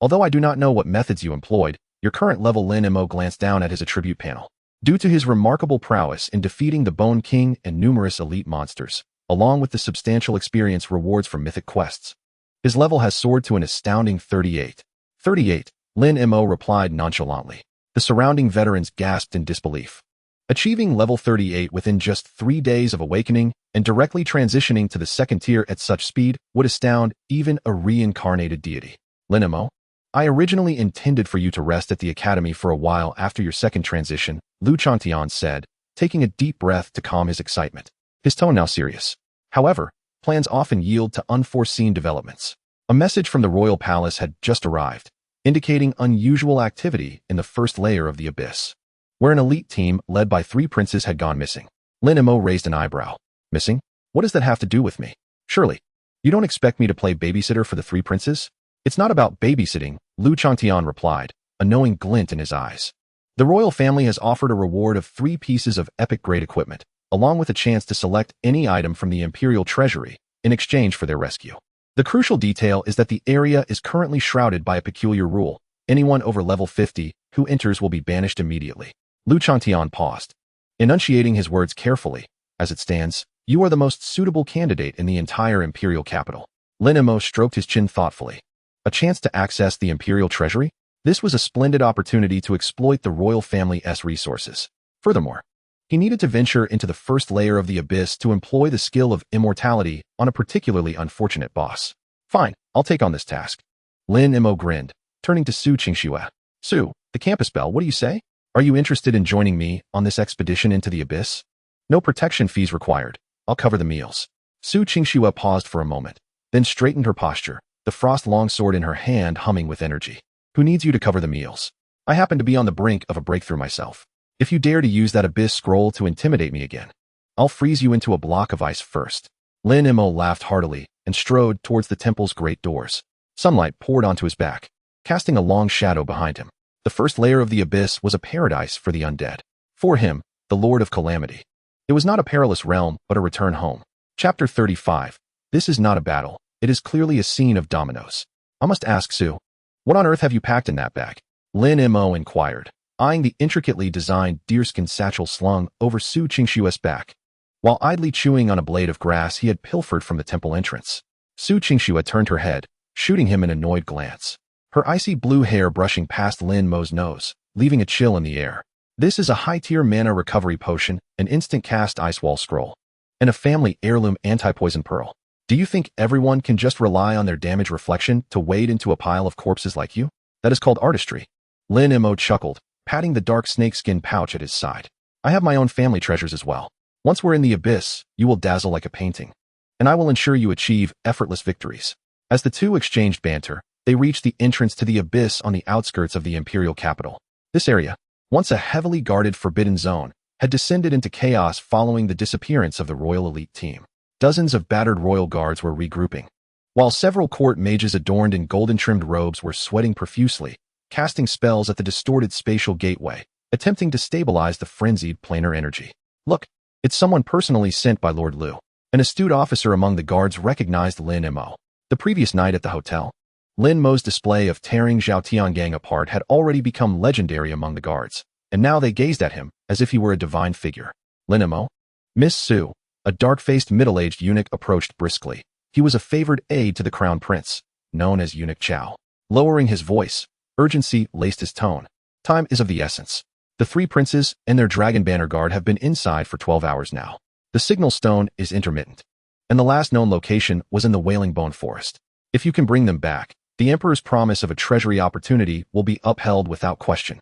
Although I do not know what methods you employed, your current level. Lin Mo glanced down at his attribute panel. Due to his remarkable prowess in defeating the Bone King and numerous elite monsters, along with the substantial experience rewards from mythic quests, his level has soared to an astounding 38. 38, Lin Mo replied nonchalantly. The surrounding veterans gasped in disbelief. Achieving level 38 within just 3 days of awakening and directly transitioning to the second tier at such speed would astound even a reincarnated deity. Lin Mo, I originally intended for you to rest at the academy for a while after your second transition, Lu Changtian said, taking a deep breath to calm his excitement. His tone now serious. However, plans often yield to unforeseen developments. A message from the royal palace had just arrived, indicating unusual activity in the first layer of the abyss, where an elite team led by 3 princes had gone missing. Lin Mo raised an eyebrow. Missing? What does that have to do with me? Surely, you don't expect me to play babysitter for the 3 princes? It's not about babysitting, Lu Changtian replied, a knowing glint in his eyes. The royal family has offered a reward of 3 pieces of epic grade equipment, along with a chance to select any item from the Imperial Treasury in exchange for their rescue. The crucial detail is that the area is currently shrouded by a peculiar rule. Anyone over level 50 who enters will be banished immediately. Lu Changtian paused, enunciating his words carefully. As it stands, you are the most suitable candidate in the entire Imperial capital. Lin Mo stroked his chin thoughtfully. A chance to access the Imperial Treasury? This was a splendid opportunity to exploit the royal family's resources. Furthermore, he needed to venture into the first layer of the abyss to employ the skill of immortality on a particularly unfortunate boss. Fine, I'll take on this task. Lin Mo grinned, turning to Su Qingxue. Su, the campus bell, what do you say? Are you interested in joining me on this expedition into the abyss? No protection fees required. I'll cover the meals. Su Qingxue paused for a moment, then straightened her posture, the frost longsword in her hand humming with energy. Who needs you to cover the meals? I happen to be on the brink of a breakthrough myself. If you dare to use that abyss scroll to intimidate me again, I'll freeze you into a block of ice first. Lin Mo laughed heartily and strode towards the temple's great doors. Sunlight poured onto his back, casting a long shadow behind him. The first layer of the abyss was a paradise for the undead. For him, the Lord of Calamity. It was not a perilous realm, but a return home. Chapter 35. This is not a battle. It is clearly a scene of dominoes. I must ask, Su, what on earth have you packed in that bag? Lin Mo inquired, eyeing the intricately designed deerskin satchel slung over Su Qingxue's back. While idly chewing on a blade of grass he had pilfered from the temple entrance, Su Qingxue turned her head, shooting him an annoyed glance. Her icy blue hair brushing past Lin Mo's nose, leaving a chill in the air. This is a high-tier mana recovery potion, an instant cast ice wall scroll, and a family heirloom anti-poison pearl. Do you think everyone can just rely on their damage reflection to wade into a pile of corpses like you? That is called artistry. Lin Mo chuckled, patting the dark snakeskin pouch at his side. I have my own family treasures as well. Once we're in the abyss, you will dazzle like a painting, and I will ensure you achieve effortless victories. As the two exchanged banter, they reached the entrance to the abyss on the outskirts of the Imperial capital. This area, once a heavily guarded forbidden zone, had descended into chaos following the disappearance of the royal elite team. Dozens of battered royal guards were regrouping, while several court mages adorned in golden-trimmed robes were sweating profusely, casting spells at the distorted spatial gateway, attempting to stabilize the frenzied planar energy. Look, it's someone personally sent by Lord Liu. An astute officer among the guards recognized Lin Mo. The previous night at the hotel, Lin Mo's display of tearing Zhao Tiangang apart had already become legendary among the guards, and now they gazed at him as if he were a divine figure. Lin Mo? Miss Su, a dark-faced middle-aged eunuch approached briskly. He was a favored aide to the crown prince, known as Eunuch Chao. Lowering his voice, urgency laced his tone. Time is of the essence. The three princes and their dragon banner guard have been inside for 12 hours now. The signal stone is intermittent, and the last known location was in the Wailing Bone Forest. If you can bring them back, the Emperor's promise of a treasury opportunity will be upheld without question.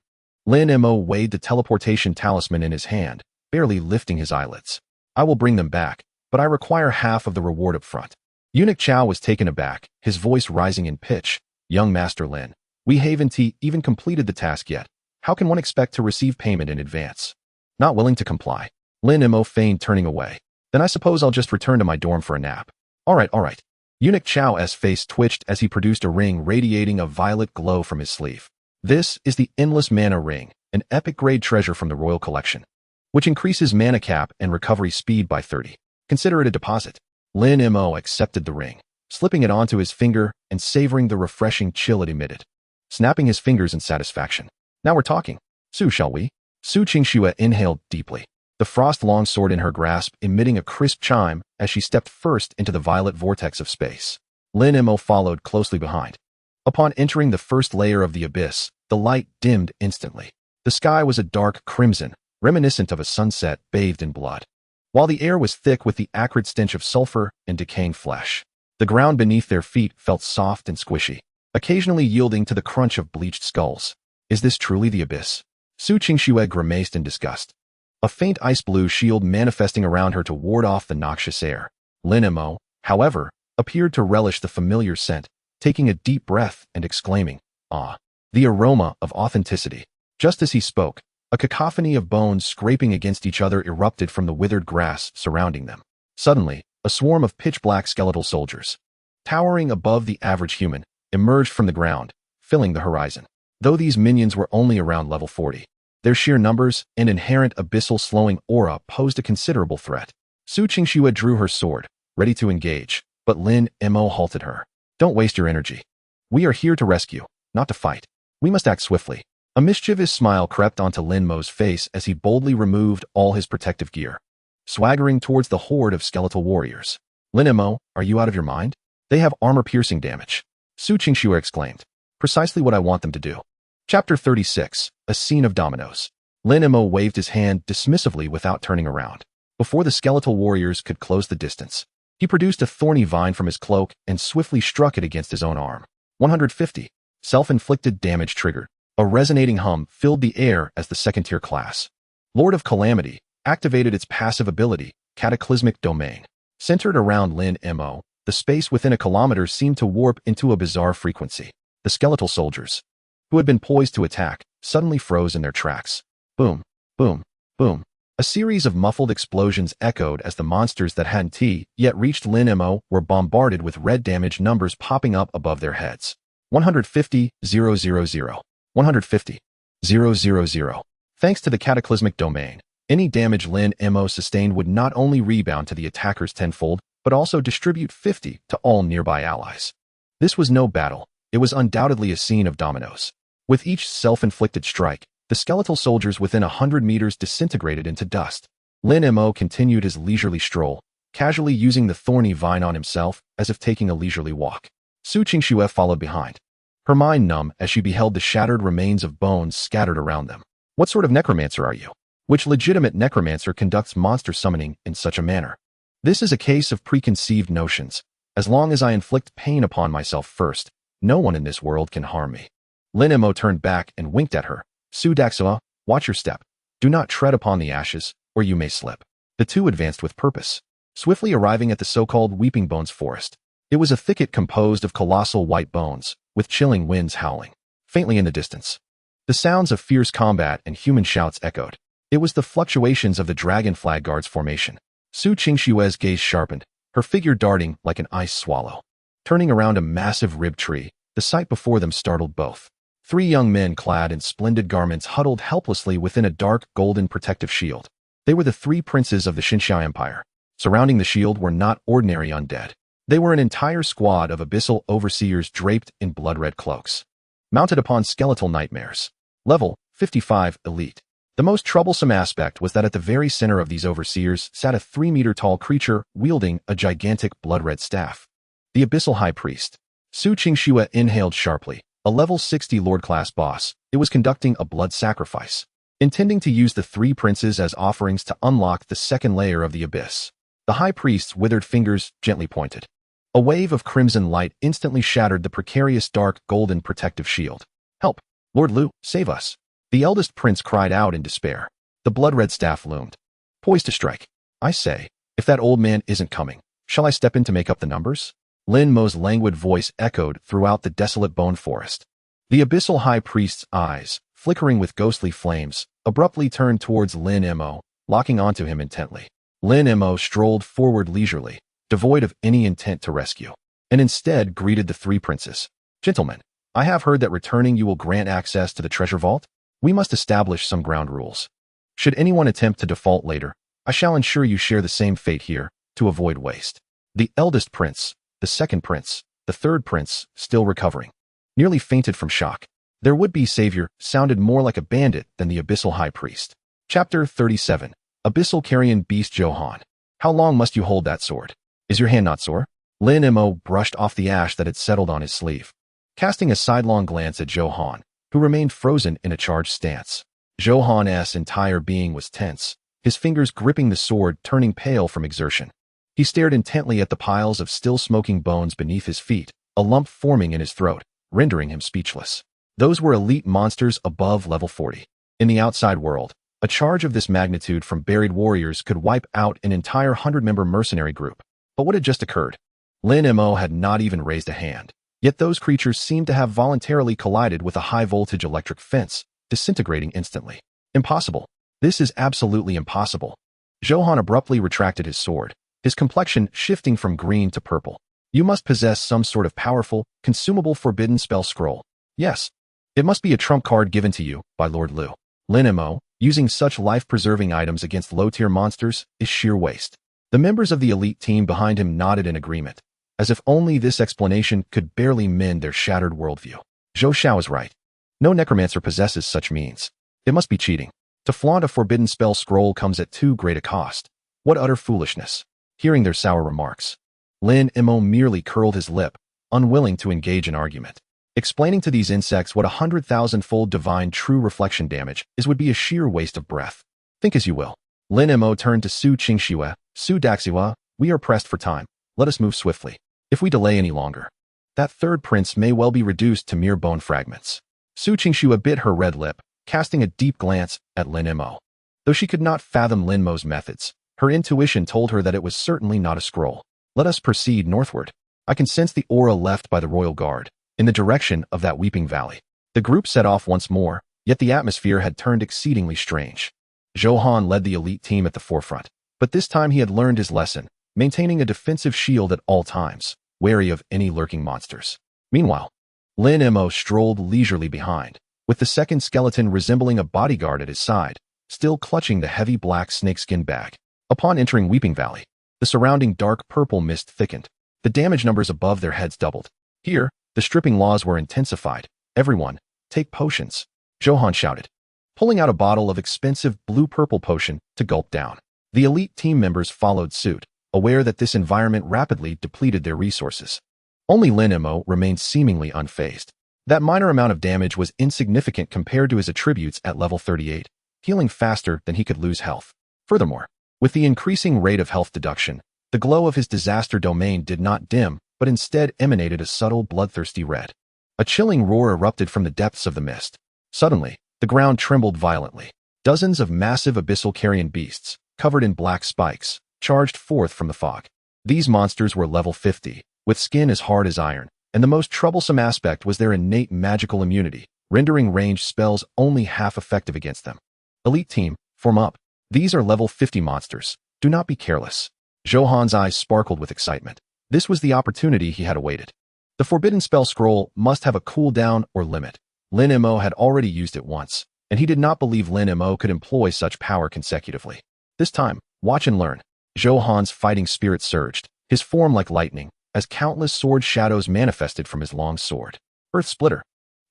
Lin Mo weighed the teleportation talisman in his hand, barely lifting his eyelids. I will bring them back, but I require half of the reward up front. Eunuch Chao was taken aback, his voice rising in pitch. Young Master Lin, we haven't even completed the task yet. How can one expect to receive payment in advance? Not willing to comply, Lin Mo feigned turning away. Then I suppose I'll just return to my dorm for a nap. All right. Eunuch Chao's face twitched as he produced a ring radiating a violet glow from his sleeve. This is the Endless Mana Ring, an epic-grade treasure from the Royal Collection, which increases mana cap and recovery speed by 30. Consider it a deposit. Lin Mo accepted the ring, slipping it onto his finger and savoring the refreshing chill it emitted, snapping his fingers in satisfaction. Now we're talking. Su, shall we? Su Qingxue inhaled deeply, the frost longsword in her grasp emitting a crisp chime as she stepped first into the violet vortex of space. Lin Mo followed closely behind. Upon entering the first layer of the abyss, the light dimmed instantly. The sky was a dark crimson, reminiscent of a sunset bathed in blood, while the air was thick with the acrid stench of sulfur and decaying flesh. The ground beneath their feet felt soft and squishy, occasionally yielding to the crunch of bleached skulls. Is this truly the abyss? Su Qingxue grimaced in disgust, a faint ice blue shield manifesting around her to ward off the noxious air. Lin Mo, however, appeared to relish the familiar scent, taking a deep breath and exclaiming, "Ah, the aroma of authenticity." Just as he spoke, a cacophony of bones scraping against each other erupted from the withered grass surrounding them. Suddenly, a swarm of pitch-black skeletal soldiers, towering above the average human, emerged from the ground, filling the horizon. Though these minions were only around level 40, Their sheer numbers and inherent abyssal slowing aura posed a considerable threat. Su Qingxue drew her sword, ready to engage, but Lin Mo halted her. Don't waste your energy. We are here to rescue, not to fight. We must act swiftly. A mischievous smile crept onto Lin Mo's face as he boldly removed all his protective gear, swaggering towards the horde of skeletal warriors. Lin Mo, are you out of your mind? They have armor-piercing damage. Su Qingxue exclaimed. Precisely what I want them to do. Chapter 36, A Scene of Dominoes. Lin Mo waved his hand dismissively without turning around. Before the skeletal warriors could close the distance, he produced a thorny vine from his cloak and swiftly struck it against his own arm. 150. Self-inflicted damage triggered. A resonating hum filled the air as the second-tier class Lord of Calamity activated its passive ability, Cataclysmic Domain. Centered around Lin Mo, the space within a kilometer seemed to warp into a bizarre frequency. The skeletal soldiers, who had been poised to attack, suddenly froze in their tracks. Boom, boom, boom. A series of muffled explosions echoed as the monsters that hadn't yet reached Lin Mo were bombarded with red damage numbers popping up above their heads. 150, 000. 150, 000. Thanks to the Cataclysmic Domain, any damage Lin Mo sustained would not only rebound to the attackers tenfold, but also distribute 50 to all nearby allies. This was no battle. It was undoubtedly a scene of dominoes. With each self-inflicted strike, the skeletal soldiers within 100 meters disintegrated into dust. Lin Mo continued his leisurely stroll, casually using the thorny vine on himself as if taking a leisurely walk. Su Qingxue followed behind, her mind numb as she beheld the shattered remains of bones scattered around them. What sort of necromancer are you? Which legitimate necromancer conducts monster summoning in such a manner? This is a case of preconceived notions. As long as I inflict pain upon myself first, no one in this world can harm me. Lin Mo turned back and winked at her. Su Daxua, watch your step. Do not tread upon the ashes, or you may slip. The two advanced with purpose, swiftly arriving at the so-called Weeping Bones Forest. It was a thicket composed of colossal white bones, with chilling winds howling faintly in the distance. The sounds of fierce combat and human shouts echoed. It was the fluctuations of the Dragon Flag Guard's formation. Su Qingxue's gaze sharpened, her figure darting like an ice swallow. Turning around a massive rib tree, the sight before them startled both. 3 young men clad in splendid garments huddled helplessly within a dark golden protective shield. They were the 3 princes of the Xinxia Empire. Surrounding the shield were not ordinary undead. They were an entire squad of abyssal overseers draped in blood-red cloaks, mounted upon skeletal nightmares. Level 55 Elite. The most troublesome aspect was that at the very center of these overseers sat a 3-meter-tall creature wielding a gigantic blood-red staff. The Abyssal High Priest. Su Qingxue inhaled sharply. A level 60 Lord-class boss, it was conducting a blood sacrifice, intending to use the 3 princes as offerings to unlock the second layer of the abyss. The High Priest's withered fingers gently pointed. A wave of crimson light instantly shattered the precarious dark golden protective shield. Help! Lord Lu, save us! The eldest prince cried out in despair. The blood-red staff loomed, poised to strike. I say, if that old man isn't coming, shall I step in to make up the numbers? Lin Mo's languid voice echoed throughout the desolate bone forest. The Abyssal High Priest's eyes, flickering with ghostly flames, abruptly turned towards Lin Mo, locking onto him intently. Lin Mo strolled forward leisurely, devoid of any intent to rescue, and instead greeted the 3 princes. Gentlemen, I have heard that returning you will grant access to the treasure vault. We must establish some ground rules. Should anyone attempt to default later, I shall ensure you share the same fate here, to avoid waste. The eldest prince, the second prince, the third prince, still recovering, nearly fainted from shock. Their would-be savior sounded more like a bandit than the Abyssal High Priest. Chapter 37. Abyssal Carrion Beast Johan. How long must you hold that sword? Is your hand not sore? Lin Mo brushed off the ash that had settled on his sleeve, casting a sidelong glance at Johan, who remained frozen in a charged stance. Johan's entire being was tense, his fingers gripping the sword turning pale from exertion. He stared intently at the piles of still smoking bones beneath his feet, a lump forming in his throat, rendering him speechless. Those were elite monsters above level 40. In the outside world, a charge of this magnitude from buried warriors could wipe out an entire 100-member mercenary group. But what had just occurred? Lin Mo had not even raised a hand, yet those creatures seemed to have voluntarily collided with a high-voltage electric fence, disintegrating instantly. Impossible. This is absolutely impossible. Johan abruptly retracted his sword, his complexion shifting from green to purple. You must possess some sort of powerful, consumable forbidden spell scroll. Yes. It must be a trump card given to you by Lord Lu. Lin Mo, using such life-preserving items against low-tier monsters, is sheer waste. The members of the elite team behind him nodded in agreement, as if only this explanation could barely mend their shattered worldview. Zhou Xiao is right. No necromancer possesses such means. It must be cheating. To flaunt a forbidden spell scroll comes at too great a cost. What utter foolishness. Hearing their sour remarks, Lin Mo merely curled his lip, unwilling to engage in argument. Explaining to these insects what 100,000-fold divine true reflection damage is would be a sheer waste of breath. Think as you will. Lin Mo turned to Su Qingxue. Su Daxiwa, we are pressed for time. Let us move swiftly. If we delay any longer, that third prince may well be reduced to mere bone fragments. Su Qingxue bit her red lip, casting a deep glance at Lin Mo. Though she could not fathom Lin Mo's methods, her intuition told her that it was certainly not a scroll. Let us proceed northward. I can sense the aura left by the royal guard, in the direction of that weeping valley. The group set off once more, yet the atmosphere had turned exceedingly strange. Zhou Han led the elite team at the forefront, but this time he had learned his lesson, maintaining a defensive shield at all times, wary of any lurking monsters. Meanwhile, Lin Mo strolled leisurely behind, with the second skeleton resembling a bodyguard at his side, still clutching the heavy black snakeskin bag. Upon entering Weeping Valley, the surrounding dark purple mist thickened. The damage numbers above their heads doubled. Here, the stripping laws were intensified. Everyone, take potions, Zhou Han shouted, pulling out a bottle of expensive blue-purple potion to gulp down. The elite team members followed suit, aware that this environment rapidly depleted their resources. Only Lin Mo remained seemingly unfazed. That minor amount of damage was insignificant compared to his attributes at level 38, healing faster than he could lose health. Furthermore, with the increasing rate of health deduction, the glow of his disaster domain did not dim, but instead emanated a subtle bloodthirsty red. A chilling roar erupted from the depths of the mist. Suddenly, the ground trembled violently. Dozens of massive abyssal carrion beasts, covered in black spikes, charged forth from the fog. These monsters were level 50, with skin as hard as iron, and the most troublesome aspect was their innate magical immunity, rendering ranged spells only half effective against them. Elite team, form up. These are level 50 monsters. Do not be careless. Zhou Han's eyes sparkled with excitement. This was the opportunity he had awaited. The forbidden spell scroll must have a cooldown or limit. Lin Mo had already used it once, and he did not believe Lin Mo could employ such power consecutively. This time, watch and learn. Zhou Han's fighting spirit surged, his form like lightning, as countless sword shadows manifested from his long sword. Earth Splitter.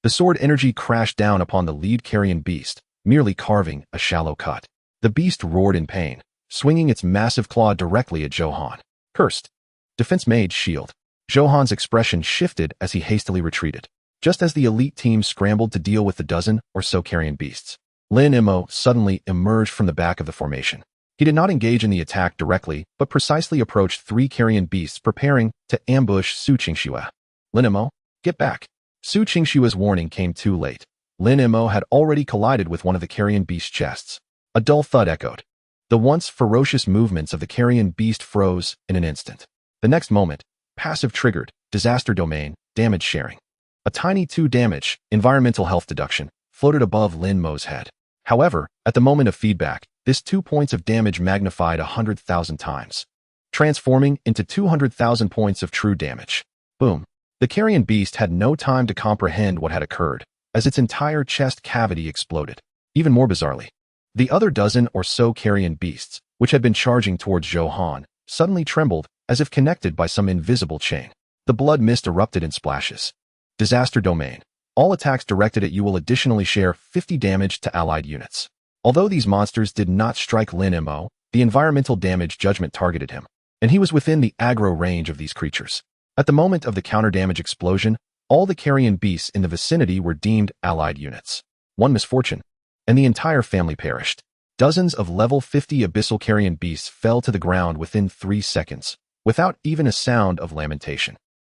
The sword energy crashed down upon the lead carrion beast, merely carving a shallow cut. The beast roared in pain, swinging its massive claw directly at Zhou Han. Cursed. Defense Mage Shield. Zhou Han's expression shifted as he hastily retreated. Just as the elite team scrambled to deal with the dozen or so carrion beasts, Lin Mo suddenly emerged from the back of the formation. He did not engage in the attack directly, but precisely approached 3 carrion beasts preparing to ambush Su Qingxue. Lin Mo, get back. Su Qingxue's warning came too late. Lin Mo had already collided with one of the carrion beast's chests. A dull thud echoed. The once ferocious movements of the carrion beast froze in an instant. The next moment, passive triggered, disaster domain, damage sharing. A tiny 2 damage, environmental health deduction, floated above Lin Mo's head. However, at the moment of feedback, this 2 points of damage magnified 100,000 times, transforming into 200,000 points of true damage. Boom. The carrion beast had no time to comprehend what had occurred, as its entire chest cavity exploded. Even more bizarrely, the other dozen or so carrion beasts, which had been charging towards Zhou Han, suddenly trembled as if connected by some invisible chain. The blood mist erupted in splashes. Disaster domain. All attacks directed at you will additionally share 50 damage to allied units. Although these monsters did not strike Lin Mo, the environmental damage judgment targeted him, and he was within the aggro range of these creatures. At the moment of the counter damage explosion, all the carrion beasts in the vicinity were deemed allied units. One misfortune, and the entire family perished. Dozens of level 50 abyssal carrion beasts fell to the ground within 3 seconds, without even a sound of lamentation.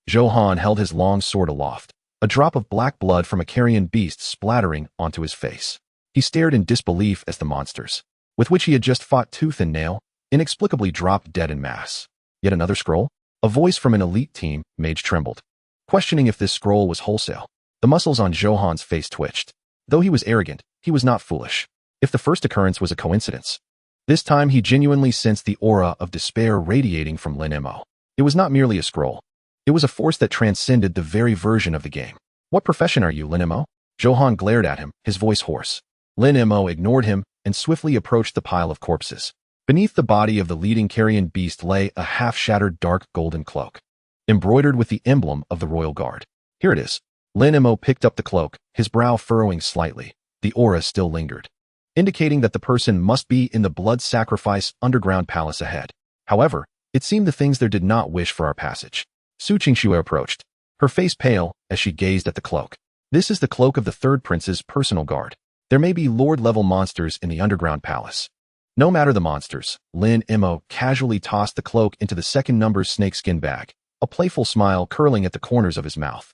Zhou Han held his long sword aloft, a drop of black blood from a carrion beast splattering onto his face. He stared in disbelief as the monsters, with which he had just fought tooth and nail, inexplicably dropped dead in mass. Yet another scroll? A voice from an elite team mage trembled, questioning if this scroll was wholesale. The muscles on Zhou Han's face twitched. Though he was arrogant, he was not foolish. If the first occurrence was a coincidence, this time he genuinely sensed the aura of despair radiating from Lin Mo. It was not merely a scroll. It was a force that transcended the very version of the game. What profession are you, Lin Mo? Zhou Han glared at him, his voice hoarse. Lin Mo ignored him and swiftly approached the pile of corpses. Beneath the body of the leading carrion beast lay a half-shattered dark golden cloak, embroidered with the emblem of the royal guard. Here it is. Lin Mo picked up the cloak, his brow furrowing slightly. The aura still lingered, indicating that the person must be in the blood sacrifice underground palace ahead. However, it seemed the things there did not wish for our passage. Su Qingxue approached, her face pale as she gazed at the cloak. This is the cloak of the third prince's personal guard. There may be lord-level monsters in the underground palace. No matter the monsters, Lin Mo casually tossed the cloak into the second number's snakeskin bag, a playful smile curling at the corners of his mouth.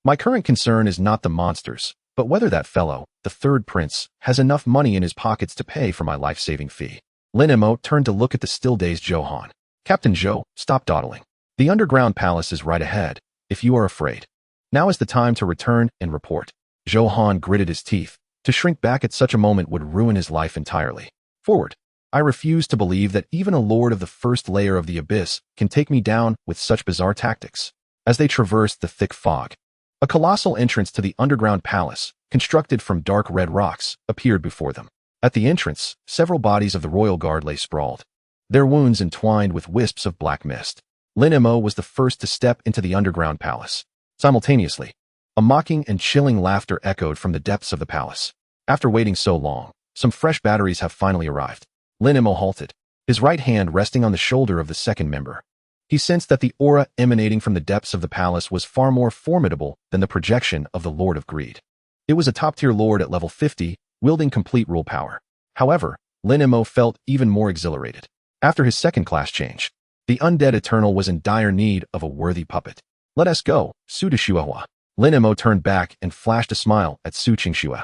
My current concern is not the monsters, but whether that fellow, the third prince, has enough money in his pockets to pay for my life-saving fee. Lin Mo turned to look at the still-dazed Zhou Han. Captain Zhou, stop dawdling. The underground palace is right ahead, if you are afraid. Now is the time to return and report. Zhou Han gritted his teeth. To shrink back at such a moment would ruin his life entirely. Forward. I refuse to believe that even a lord of the first layer of the abyss can take me down with such bizarre tactics. As they traversed the thick fog, a colossal entrance to the underground palace, constructed from dark red rocks, appeared before them. At the entrance, several bodies of the royal guard lay sprawled, their wounds entwined with wisps of black mist. Lin Mo was the first to step into the underground palace. Simultaneously, a mocking and chilling laughter echoed from the depths of the palace. After waiting so long, some fresh batteries have finally arrived. Lin Mo halted, his right hand resting on the shoulder of the second member. He sensed that the aura emanating from the depths of the palace was far more formidable than the projection of the Lord of Greed. It was a top-tier lord at level 50, wielding complete rule power. However, Lin Mo felt even more exhilarated. After his second-class change, the undead Eternal was in dire need of a worthy puppet. Let us go, Su Qingxue. Lin Mo turned back and flashed a smile at Su Qingxue.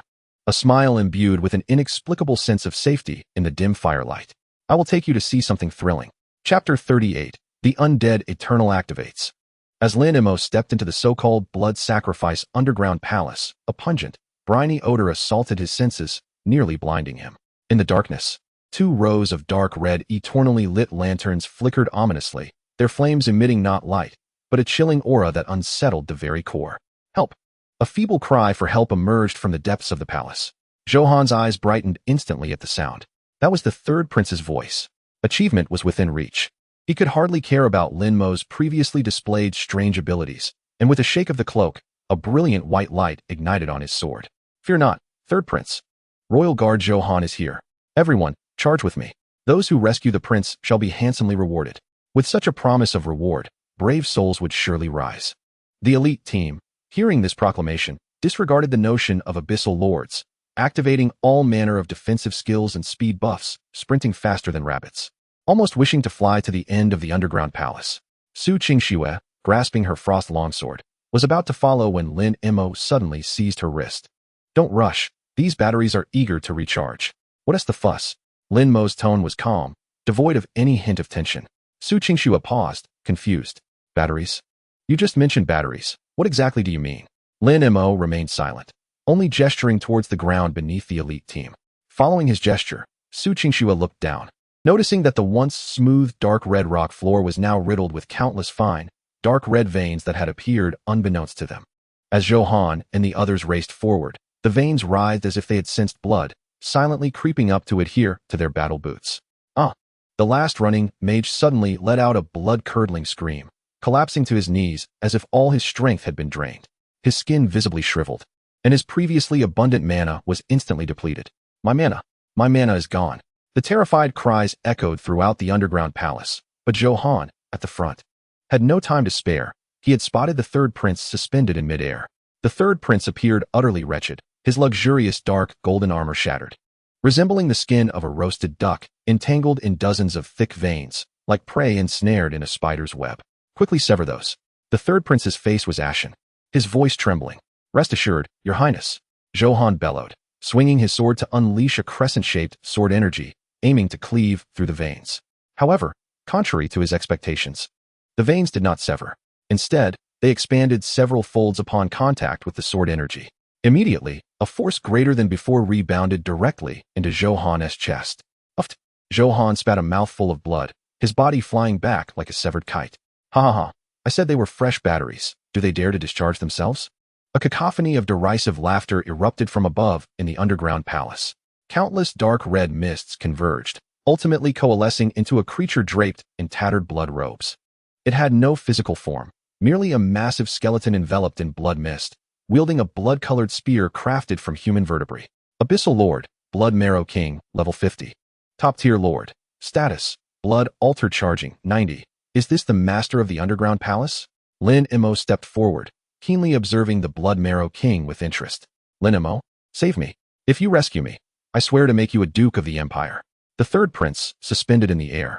A smile imbued with an inexplicable sense of safety in the dim firelight. I will take you to see something thrilling. Chapter 38. The Undead Eternal activates. As Lin Mo stepped into the so-called blood sacrifice underground palace, a pungent, briny odor assaulted his senses, nearly blinding him. In the darkness, 2 rows of dark red eternally lit lanterns flickered ominously, their flames emitting not light, but a chilling aura that unsettled the very core. Help! A feeble cry for help emerged from the depths of the palace. Zhou Han's eyes brightened instantly at the sound. That was the third prince's voice. Achievement was within reach. He could hardly care about Lin Mo's previously displayed strange abilities, and with a shake of the cloak, a brilliant white light ignited on his sword. Fear not, third prince. Royal Guard Zhou Han is here. Everyone, charge with me. Those who rescue the prince shall be handsomely rewarded. With such a promise of reward, brave souls would surely rise. The elite team, hearing this proclamation, disregarded the notion of abyssal lords, activating all manner of defensive skills and speed buffs, sprinting faster than rabbits, almost wishing to fly to the end of the underground palace. Su Qingxue, grasping her frost longsword, was about to follow when Lin Mo suddenly seized her wrist. Don't rush. These batteries are eager to recharge. What is the fuss? Lin Mo's tone was calm, devoid of any hint of tension. Su Qingxue paused, confused. Batteries? You just mentioned batteries. What exactly do you mean? Lin Mo remained silent, only gesturing towards the ground beneath the elite team. Following his gesture, Su Qingxue looked down, noticing that the once smooth dark red rock floor was now riddled with countless fine, dark red veins that had appeared unbeknownst to them. As Zhou Han and the others raced forward, the veins writhed as if they had sensed blood, silently creeping up to adhere to their battle boots. Ah! The last running mage suddenly let out a blood-curdling scream, collapsing to his knees as if all his strength had been drained. His skin visibly shriveled, and his previously abundant mana was instantly depleted. My mana is gone. The terrified cries echoed throughout the underground palace, but Zhou Han, at the front, had no time to spare. He had spotted the third prince suspended in midair. The third prince appeared utterly wretched, his luxurious dark golden armor shattered, resembling the skin of a roasted duck, entangled in dozens of thick veins, like prey ensnared in a spider's web. Quickly sever those. The third prince's face was ashen, his voice trembling. Rest assured, your highness, Zhou Han bellowed, swinging his sword to unleash a crescent-shaped sword energy, aiming to cleave through the veins. However, contrary to his expectations, the veins did not sever. Instead, they expanded several folds upon contact with the sword energy. Immediately, a force greater than before rebounded directly into Zhou Han's chest. Uffed. Zhou Han spat a mouthful of blood, his body flying back like a severed kite. Ha ha ha. I said they were fresh batteries. Do they dare to discharge themselves? A cacophony of derisive laughter erupted from above in the underground palace. Countless dark red mists converged, ultimately coalescing into a creature draped in tattered blood robes. It had no physical form, merely a massive skeleton enveloped in blood mist, wielding a blood-colored spear crafted from human vertebrae. Abyssal Lord, Blood Marrow King, level 50. Top-tier Lord. Status, Blood Altar Charging, 90. Is this the master of the underground palace? Lin Mo stepped forward, keenly observing the Blood Marrow King with interest. Lin Mo, save me. If you rescue me, I swear to make you a duke of the empire. The third prince, suspended in the air,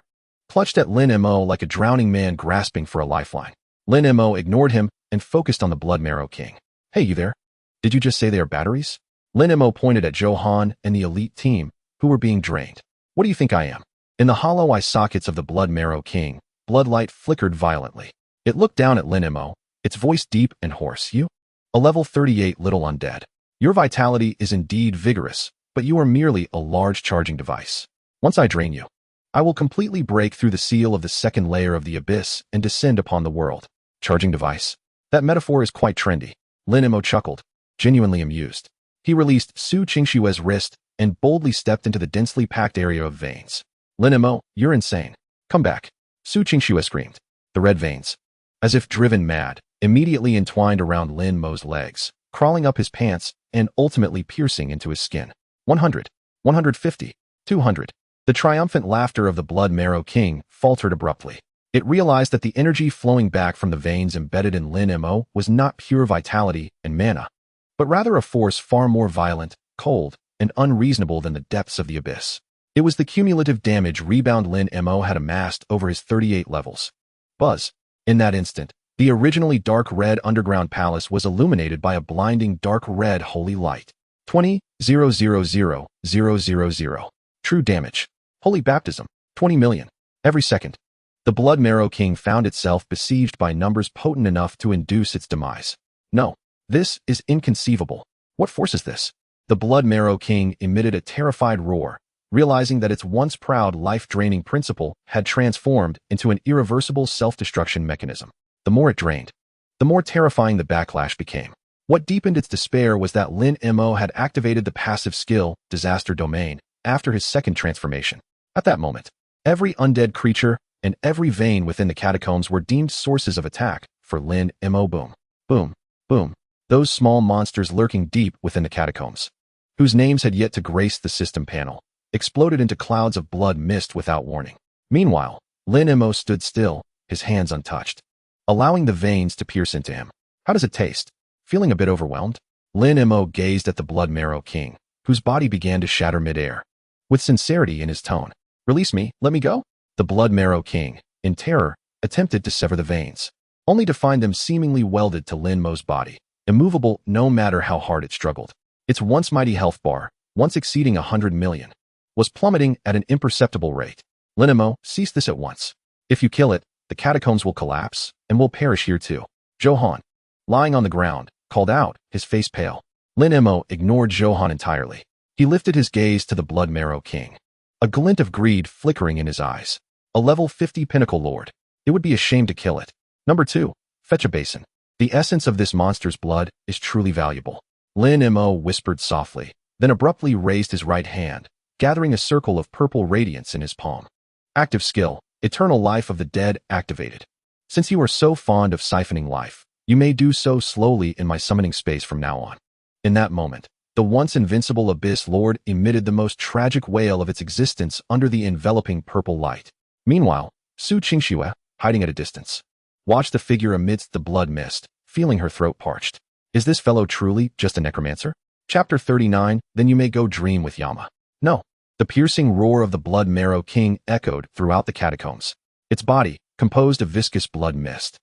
clutched at Lin Mo like a drowning man grasping for a lifeline. Lin Mo ignored him and focused on the Blood Marrow King. Hey, you there? Did you just say they are batteries? Lin Mo pointed at Johan and the elite team, who were being drained. What do you think I am? In the hollow eye sockets of the Blood Marrow King, bloodlight flickered violently. It looked down at Lin Mo, its voice deep and hoarse. You? A level 38 little undead. Your vitality is indeed vigorous, but you are merely a large charging device. Once I drain you, I will completely break through the seal of the second layer of the abyss and descend upon the world. Charging device? That metaphor is quite trendy. Lin Mo chuckled, genuinely amused. He released Su Qingshue's wrist and boldly stepped into the densely packed area of veins. Lin Mo, you're insane. Come back. Su Qingxue screamed. The red veins, as if driven mad, immediately entwined around Lin Mo's legs, crawling up his pants and ultimately piercing into his skin. 100, 150, 200. The triumphant laughter of the Blood Marrow King faltered abruptly. It realized that the energy flowing back from the veins embedded in Lin Mo was not pure vitality and mana, but rather a force far more violent, cold, and unreasonable than the depths of the abyss. It was the cumulative damage rebound Lin Mo had amassed over his 38 levels. Buzz. In that instant, the originally dark red underground palace was illuminated by a blinding dark red holy light. 20,000,000. True damage. Holy baptism. 20 million. Every second. The Blood Marrow King found itself besieged by numbers potent enough to induce its demise. No, this is inconceivable. What force is this? The Blood Marrow King emitted a terrified roar, realizing that its once proud life-draining principle had transformed into an irreversible self-destruction mechanism. The more it drained, the more terrifying the backlash became. What deepened its despair was that Lin Mo had activated the passive skill, Disaster Domain, after his second transformation. At that moment, every undead creature and every vein within the catacombs were deemed sources of attack for Lin Mo. Boom, boom, boom. Those small monsters lurking deep within the catacombs, whose names had yet to grace the system panel, exploded into clouds of blood mist without warning. Meanwhile, Lin Mo stood still, his hands untouched, allowing the veins to pierce into him. How does it taste? Feeling a bit overwhelmed? Lin Mo gazed at the Blood Marrow King, whose body began to shatter midair. With sincerity in his tone, release me, let me go? The Blood Marrow King, in terror, attempted to sever the veins, only to find them seemingly welded to Lin Mo's body, immovable no matter how hard it struggled. Its once mighty health bar, once exceeding 100 million, was plummeting at an imperceptible rate. Lin Mo, cease this at once. If you kill it, the catacombs will collapse, and will perish here too. Johan, lying on the ground, called out, his face pale. Lin Mo ignored Johan entirely. He lifted his gaze to the Blood Marrow King, a glint of greed flickering in his eyes. A level 50 pinnacle lord. It would be a shame to kill it. Number 2. Fetch a basin. The essence of this monster's blood is truly valuable. Lin Mo whispered softly, then abruptly raised his right hand, gathering a circle of purple radiance in his palm. Active skill, Eternal Life of the Dead activated. Since you are so fond of siphoning life, you may do so slowly in my summoning space from now on. In that moment, the once invincible Abyss Lord emitted the most tragic wail of its existence under the enveloping purple light. Meanwhile, Su Qingxue, hiding at a distance, watched the figure amidst the blood mist, feeling her throat parched. Is this fellow truly just a necromancer? Chapter 39, Then you may go dream with Yama. No. The piercing roar of the Blood Marrow King echoed throughout the catacombs. Its body, composed of viscous blood mist,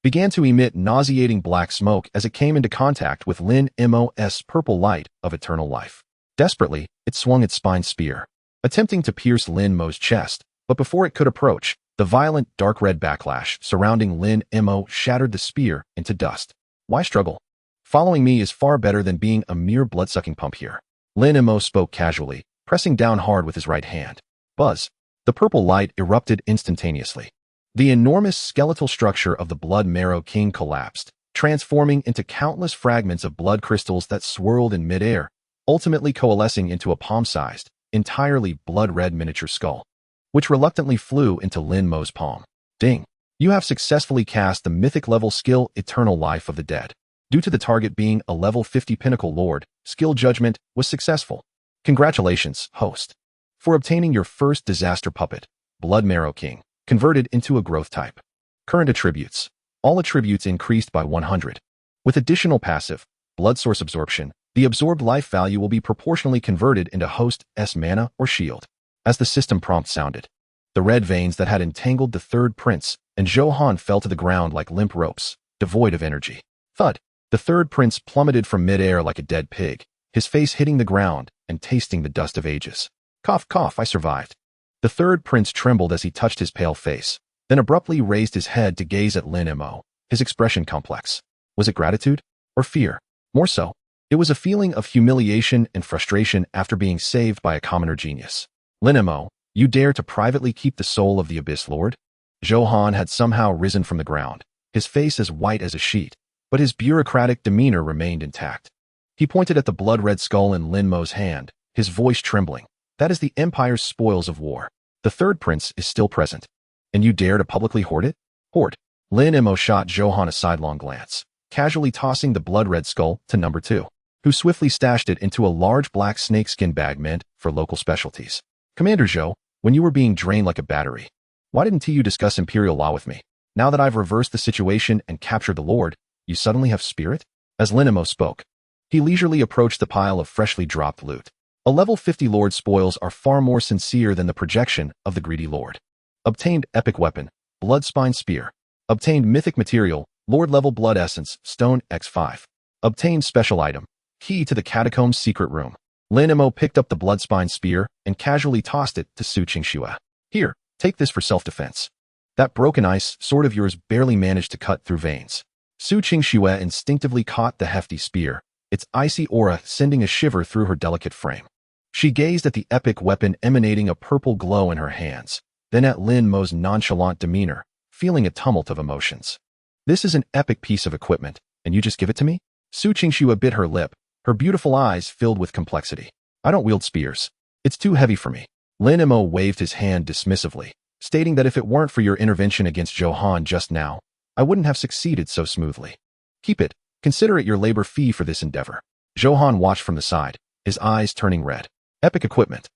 began to emit nauseating black smoke as it came into contact with Lin Mo's purple light of eternal life. Desperately, it swung its spine spear, attempting to pierce Lin Mo's chest, but before it could approach, the violent dark red backlash surrounding Lin Mo shattered the spear into dust. Why struggle? Following me is far better than being a mere blood-sucking pump here. Lin Mo spoke casually, pressing down hard with his right hand. Buzz. The purple light erupted instantaneously. The enormous skeletal structure of the Blood Marrow King collapsed, transforming into countless fragments of blood crystals that swirled in midair, ultimately coalescing into a palm-sized, entirely blood-red miniature skull, which reluctantly flew into Lin Mo's palm. Ding! You have successfully cast the mythic-level skill Eternal Life of the Dead. Due to the target being a level 50 Pinnacle Lord, skill judgment was successful. Congratulations, host, for obtaining your first disaster puppet, Blood Marrow King, converted into a growth type. Current attributes. All attributes increased by 100. With additional passive, Blood Source Absorption, the absorbed life value will be proportionally converted into host's mana or shield. As the system prompt sounded, the red veins that had entangled the third prince and Johan fell to the ground like limp ropes, devoid of energy. Thud! The third prince plummeted from midair like a dead pig, his face hitting the ground and tasting the dust of ages. Cough, cough, I survived. The third prince trembled as he touched his pale face, then abruptly raised his head to gaze at Lin Mo, his expression complex. Was it gratitude? Or fear? More so. It was a feeling of humiliation and frustration after being saved by a commoner genius. Lin Mo, you dare to privately keep the soul of the Abyss Lord? Johan had somehow risen from the ground, his face as white as a sheet, but his bureaucratic demeanor remained intact. He pointed at the blood-red skull in Lin Mo's hand, his voice trembling. That is the Empire's spoils of war. The third prince is still present. And you dare to publicly hoard it? Hoard. Lin Mo shot Johan a sidelong glance, casually tossing the blood-red skull to number 2, who swiftly stashed it into a large black snakeskin bag meant for local specialties. Commander Zhou, when you were being drained like a battery, why didn't you discuss Imperial law with me? Now that I've reversed the situation and captured the Lord, you suddenly have spirit? As Lin Mo spoke, he leisurely approached the pile of freshly dropped loot. A level 50 Lord spoils are far more sincere than the projection of the greedy Lord. Obtained epic weapon, Bloodspine Spear. Obtained mythic material, Lord level Blood Essence, Stone X5. Obtained special item, key to the Catacombs secret room. Lin Mo picked up the Bloodspine Spear and casually tossed it to Su Qingxue. Here, take this for self-defense. That broken ice sword of yours barely managed to cut through veins. Su Qingxue instinctively caught the hefty spear, its icy aura sending a shiver through her delicate frame. She gazed at the epic weapon emanating a purple glow in her hands, then at Lin Mo's nonchalant demeanor, feeling a tumult of emotions. This is an epic piece of equipment, and you just give it to me? Su Qingxue bit her lip, her beautiful eyes filled with complexity. I don't wield spears. It's too heavy for me. Lin Mo waved his hand dismissively, stating that if it weren't for your intervention against Johan just now, I wouldn't have succeeded so smoothly. Keep it. Consider it your labor fee for this endeavor. Johan watched from the side, his eyes turning red. Epic equipment.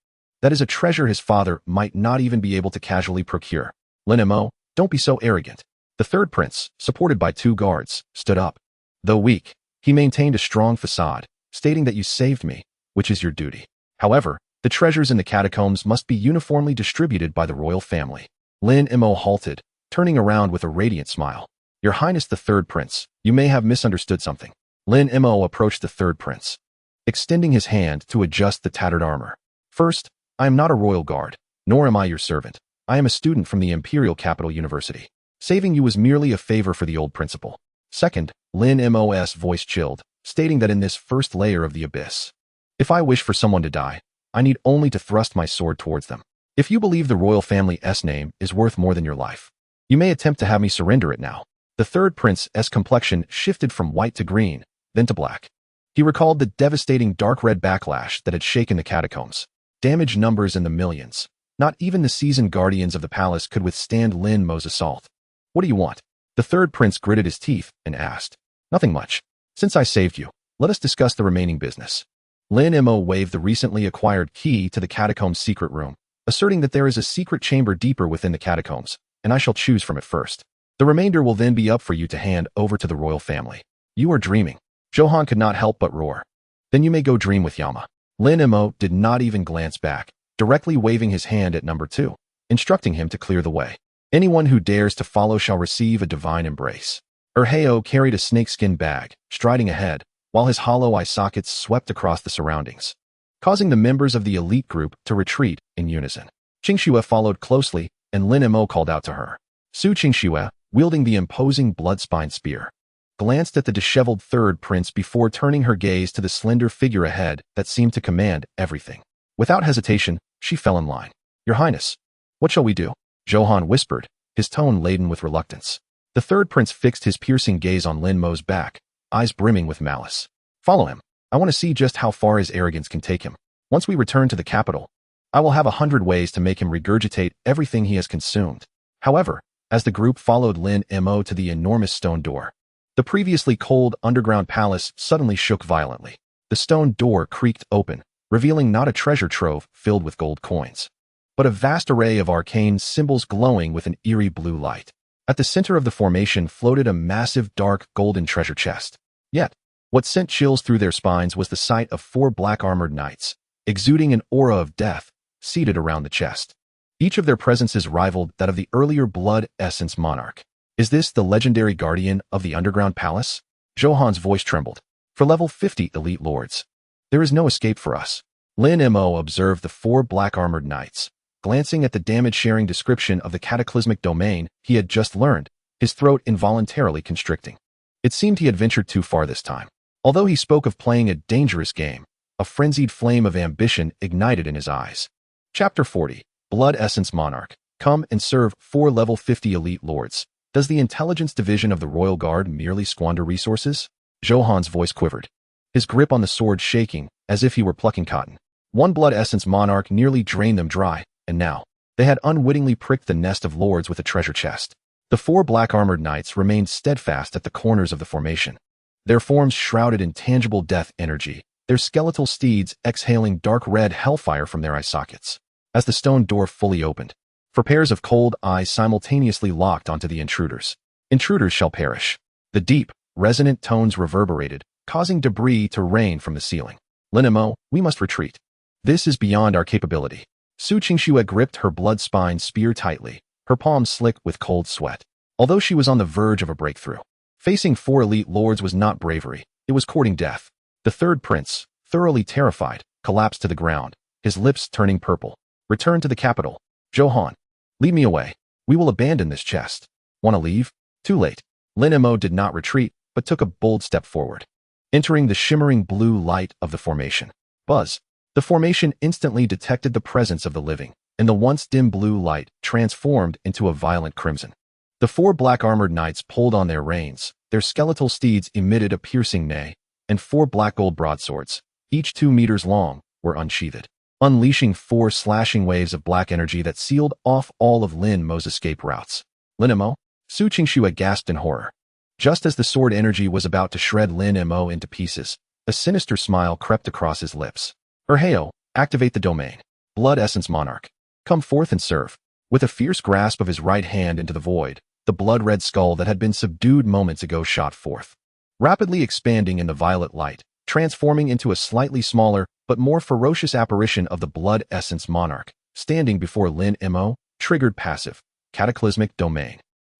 That is a treasure his father might not even be able to casually procure. Lin Mo, don't be so arrogant. The third prince, supported by 2 guards, stood up. Though weak, he maintained a strong facade, stating that you saved me, which is your duty. However, the treasures in the catacombs must be uniformly distributed by the royal family. Lin Mo halted, turning around with a radiant smile. Your Highness the third prince, you may have misunderstood something. Lin Mo approached the third prince, extending his hand to adjust the tattered armor. First, I am not a royal guard, nor am I your servant. I am a student from the Imperial Capital University. Saving you was merely a favor for the old principal. Second, Lin Mo's voice chilled, stating that in this first layer of the abyss, if I wish for someone to die, I need only to thrust my sword towards them. If you believe the royal family's name is worth more than your life, you may attempt to have me surrender it now. The third prince's complexion shifted from white to green, then to black. He recalled the devastating dark red backlash that had shaken the catacombs. Damage numbers in the millions. Not even the seasoned guardians of the palace could withstand Lin Mo's assault. What do you want? The third prince gritted his teeth and asked. Nothing much. Since I saved you, let us discuss the remaining business. Lin Mo waved the recently acquired key to the catacombs secret room, asserting that there is a secret chamber deeper within the catacombs, and I shall choose from it first. The remainder will then be up for you to hand over to the royal family. You are dreaming. Johan could not help but roar. Then you may go dream with Yama. Lin Mo did not even glance back, directly waving his hand at number 2, instructing him to clear the way. Anyone who dares to follow shall receive a divine embrace. Erheo carried a snakeskin bag, striding ahead, while his hollow eye sockets swept across the surroundings, causing the members of the elite group to retreat in unison. Qingxue followed closely, and Lin Mo called out to her. Su Qingxue, wielding the imposing Bloodspine Spear, glanced at the disheveled third prince before turning her gaze to the slender figure ahead that seemed to command everything. Without hesitation, she fell in line. Your Highness, what shall we do? Johan whispered, his tone laden with reluctance. The third prince fixed his piercing gaze on Lin Mo's back, eyes brimming with malice. Follow him. I want to see just how far his arrogance can take him. Once we return to the capital, I will have 100 ways to make him regurgitate everything he has consumed. However, as the group followed Lin Mo to the enormous stone door, the previously cold underground palace suddenly shook violently. The stone door creaked open, revealing not a treasure trove filled with gold coins, but a vast array of arcane symbols glowing with an eerie blue light. At the center of the formation floated a massive dark golden treasure chest. Yet, what sent chills through their spines was the sight of 4 black-armored knights, exuding an aura of death, seated around the chest. Each of their presences rivaled that of the earlier Blood Essence monarch. Is this the legendary guardian of the underground palace? Johan's voice trembled. For level 50 elite lords, there is no escape for us. Lin Mo observed the 4 black-armored knights. Glancing at the damage-sharing description of the cataclysmic domain he had just learned, his throat involuntarily constricting. It seemed he had ventured too far this time. Although he spoke of playing a dangerous game, a frenzied flame of ambition ignited in his eyes. Chapter 40. Blood Essence Monarch. Come and serve 4 level 50 elite lords. Does the intelligence division of the Royal Guard merely squander resources? Johan's voice quivered, his grip on the sword shaking as if he were plucking cotton. 1 Blood Essence Monarch nearly drained them dry, and now they had unwittingly pricked the nest of lords with a treasure chest. The 4 black-armored knights remained steadfast at the corners of the formation, their forms shrouded in tangible death energy, their skeletal steeds exhaling dark red hellfire from their eye sockets. As the stone door fully opened, 4 pairs of cold eyes simultaneously locked onto the intruders. Intruders shall perish. The deep, resonant tones reverberated, causing debris to rain from the ceiling. Lin Mo, we must retreat. This is beyond our capability. Su Qingxue gripped her blood-spine spear tightly, her palms slick with cold sweat. Although she was on the verge of a breakthrough, facing 4 elite lords was not bravery, it was courting death. The 3rd prince, thoroughly terrified, collapsed to the ground, his lips turning purple. Return to the capital. Johan, lead me away. We will abandon this chest. Want to leave? Too late. Lin Mo did not retreat, but took a bold step forward, entering the shimmering blue light of the formation. Buzz. The formation instantly detected the presence of the living, and the once dim blue light transformed into a violent crimson. The 4 black-armored knights pulled on their reins, their skeletal steeds emitted a piercing neigh, and 4 black gold broadswords, each 2 meters long, were unsheathed, unleashing 4 slashing waves of black energy that sealed off all of Lin Mo's escape routes. Lin Mo? Su Qingxue gasped in horror. Just as the sword energy was about to shred Lin Mo into pieces, a sinister smile crept across his lips. Erheo, activate the domain. Blood Essence Monarch. Come forth and serve. With a fierce grasp of his right hand into the void, the blood-red skull that had been subdued moments ago shot forth, rapidly expanding in the violet light, transforming into a slightly smaller but more ferocious apparition of the Blood Essence Monarch, standing before Lin Mo. Triggered passive. Cataclysmic domain.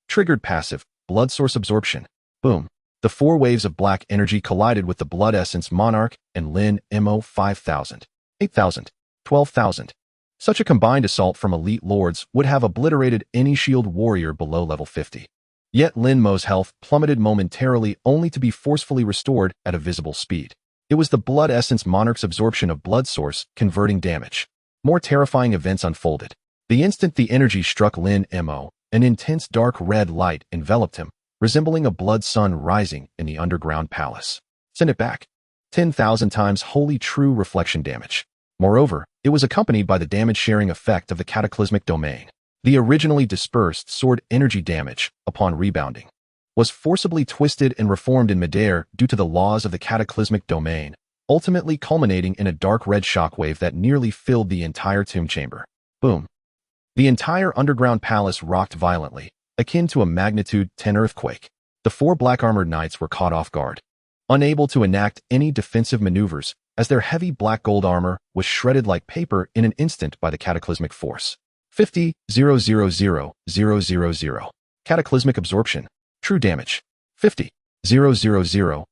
Triggered passive. Blood source absorption. Boom. The 4 waves of black energy collided with the Blood Essence Monarch and Lin Mo. 5,000, 8,000, 12,000. Such a combined assault from elite lords would have obliterated any shield warrior below level 50. Yet Lin Mo's health plummeted momentarily only to be forcefully restored at a visible speed. It was the Blood Essence Monarch's absorption of blood source converting damage. More terrifying events unfolded. The instant the energy struck Lin Mo, an intense dark red light enveloped him, resembling a blood sun rising in the underground palace. Send it back. 10,000 times wholly true reflection damage. Moreover, it was accompanied by the damage-sharing effect of the cataclysmic domain. The originally dispersed sword energy damage, upon rebounding, was forcibly twisted and reformed in midair due to the laws of the cataclysmic domain, ultimately culminating in a dark red shockwave that nearly filled the entire tomb chamber. Boom. The entire underground palace rocked violently, akin to a magnitude 10 earthquake. The 4 black-armored knights were caught off guard, unable to enact any defensive maneuvers, as their heavy black gold armor was shredded like paper in an instant by the cataclysmic force. 50,000,000. Cataclysmic absorption. True damage. 50,000,000.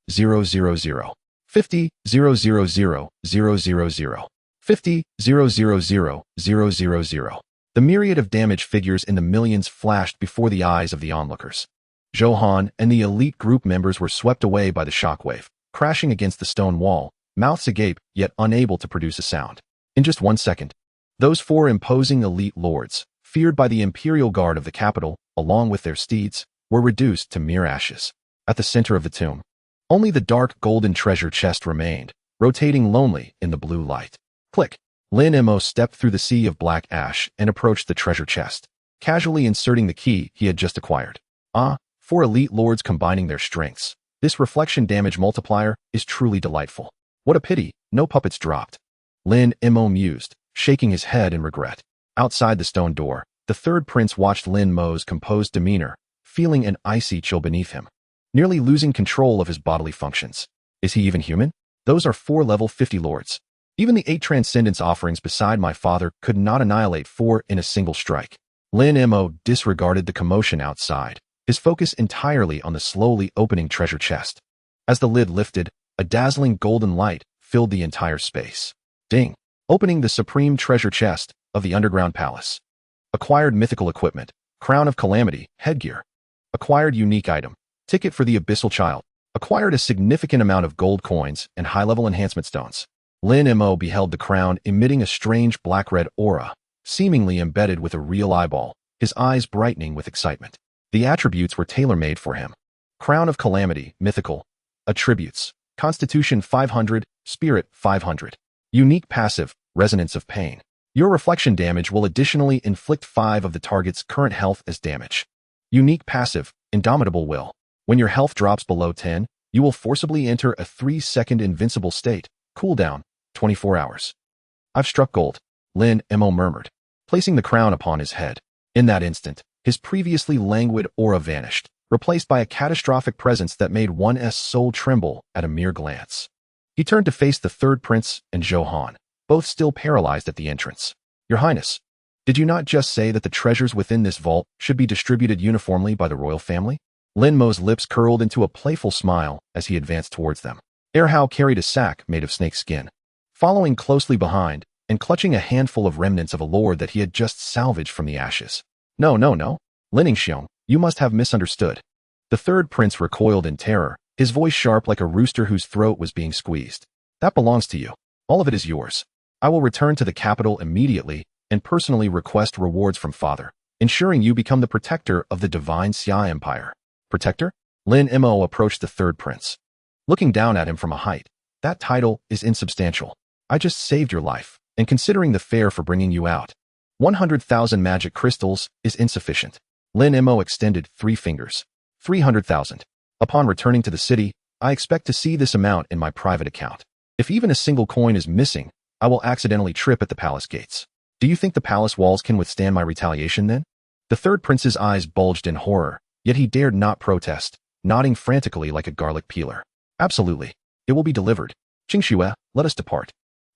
50,000,000. 50,000,000. The myriad of damage figures in the millions flashed before the eyes of the onlookers. Johan and the elite group members were swept away by the shockwave, crashing against the stone wall, mouths agape yet unable to produce a sound. In just 1 second, those 4 imposing elite lords, feared by the imperial guard of the capital, along with their steeds, were reduced to mere ashes. At the center of the tomb, only the dark golden treasure chest remained, rotating lonely in the blue light. Click. Lin Mo stepped through the sea of black ash and approached the treasure chest, casually inserting the key he had just acquired. Ah, for elite lords combining their strengths, this reflection damage multiplier is truly delightful. What a pity, no puppets dropped. Lin Mo mused, shaking his head in regret. Outside the stone door, the third prince watched Lin Mo's composed demeanor, feeling an icy chill beneath him, nearly losing control of his bodily functions. Is he even human? Those are 4 level 50 lords. Even the 8 transcendence offerings beside my father could not annihilate 4 in a single strike. Lin Mo disregarded the commotion outside, his focus entirely on the slowly opening treasure chest. As the lid lifted, a dazzling golden light filled the entire space. Ding! Opening the supreme treasure chest of the underground palace. Acquired mythical equipment, crown of calamity, headgear. Acquired unique item, ticket for the abyssal child. Acquired a significant amount of gold coins and high-level enhancement stones. Lin Mo beheld the crown emitting a strange black-red aura, seemingly embedded with a real eyeball, his eyes brightening with excitement. The attributes were tailor-made for him. Crown of Calamity, mythical. Attributes, Constitution 500, Spirit 500. Unique passive, Resonance of Pain. Your reflection damage will additionally inflict 5 of the target's current health as damage. Unique passive, Indomitable Will. When your health drops below 10, you will forcibly enter a 3-second invincible state. Cooldown, 24 hours. I've struck gold, Lin Mo murmured, placing the crown upon his head. In that instant, his previously languid aura vanished, replaced by a catastrophic presence that made one's soul tremble at a mere glance. He turned to face the third prince and Zhou Han, both still paralyzed at the entrance. Your Highness, did you not just say that the treasures within this vault should be distributed uniformly by the royal family? Lin Mo's lips curled into a playful smile as he advanced towards them. Erhao carried a sack made of snake skin. Following closely behind, and clutching a handful of remnants of a lord that he had just salvaged from the ashes. No. Lin Xiong, you must have misunderstood. The third prince recoiled in terror, his voice sharp like a rooster whose throat was being squeezed. That belongs to you. All of it is yours. I will return to the capital immediately and personally request rewards from Father, ensuring you become the protector of the divine Xia Empire. Protector? Lin Mo approached the third prince, looking down at him from a height. That title is insubstantial. I just saved your life, and considering the fare for bringing you out, 100,000 magic crystals is insufficient. Lin Mo extended 3 fingers. 300,000. Upon returning to the city, I expect to see this amount in my private account. If even a single coin is missing, I will accidentally trip at the palace gates. Do you think the palace walls can withstand my retaliation then? The third prince's eyes bulged in horror, yet he dared not protest, nodding frantically like a garlic peeler. Absolutely. It will be delivered. Qingxue, let us depart.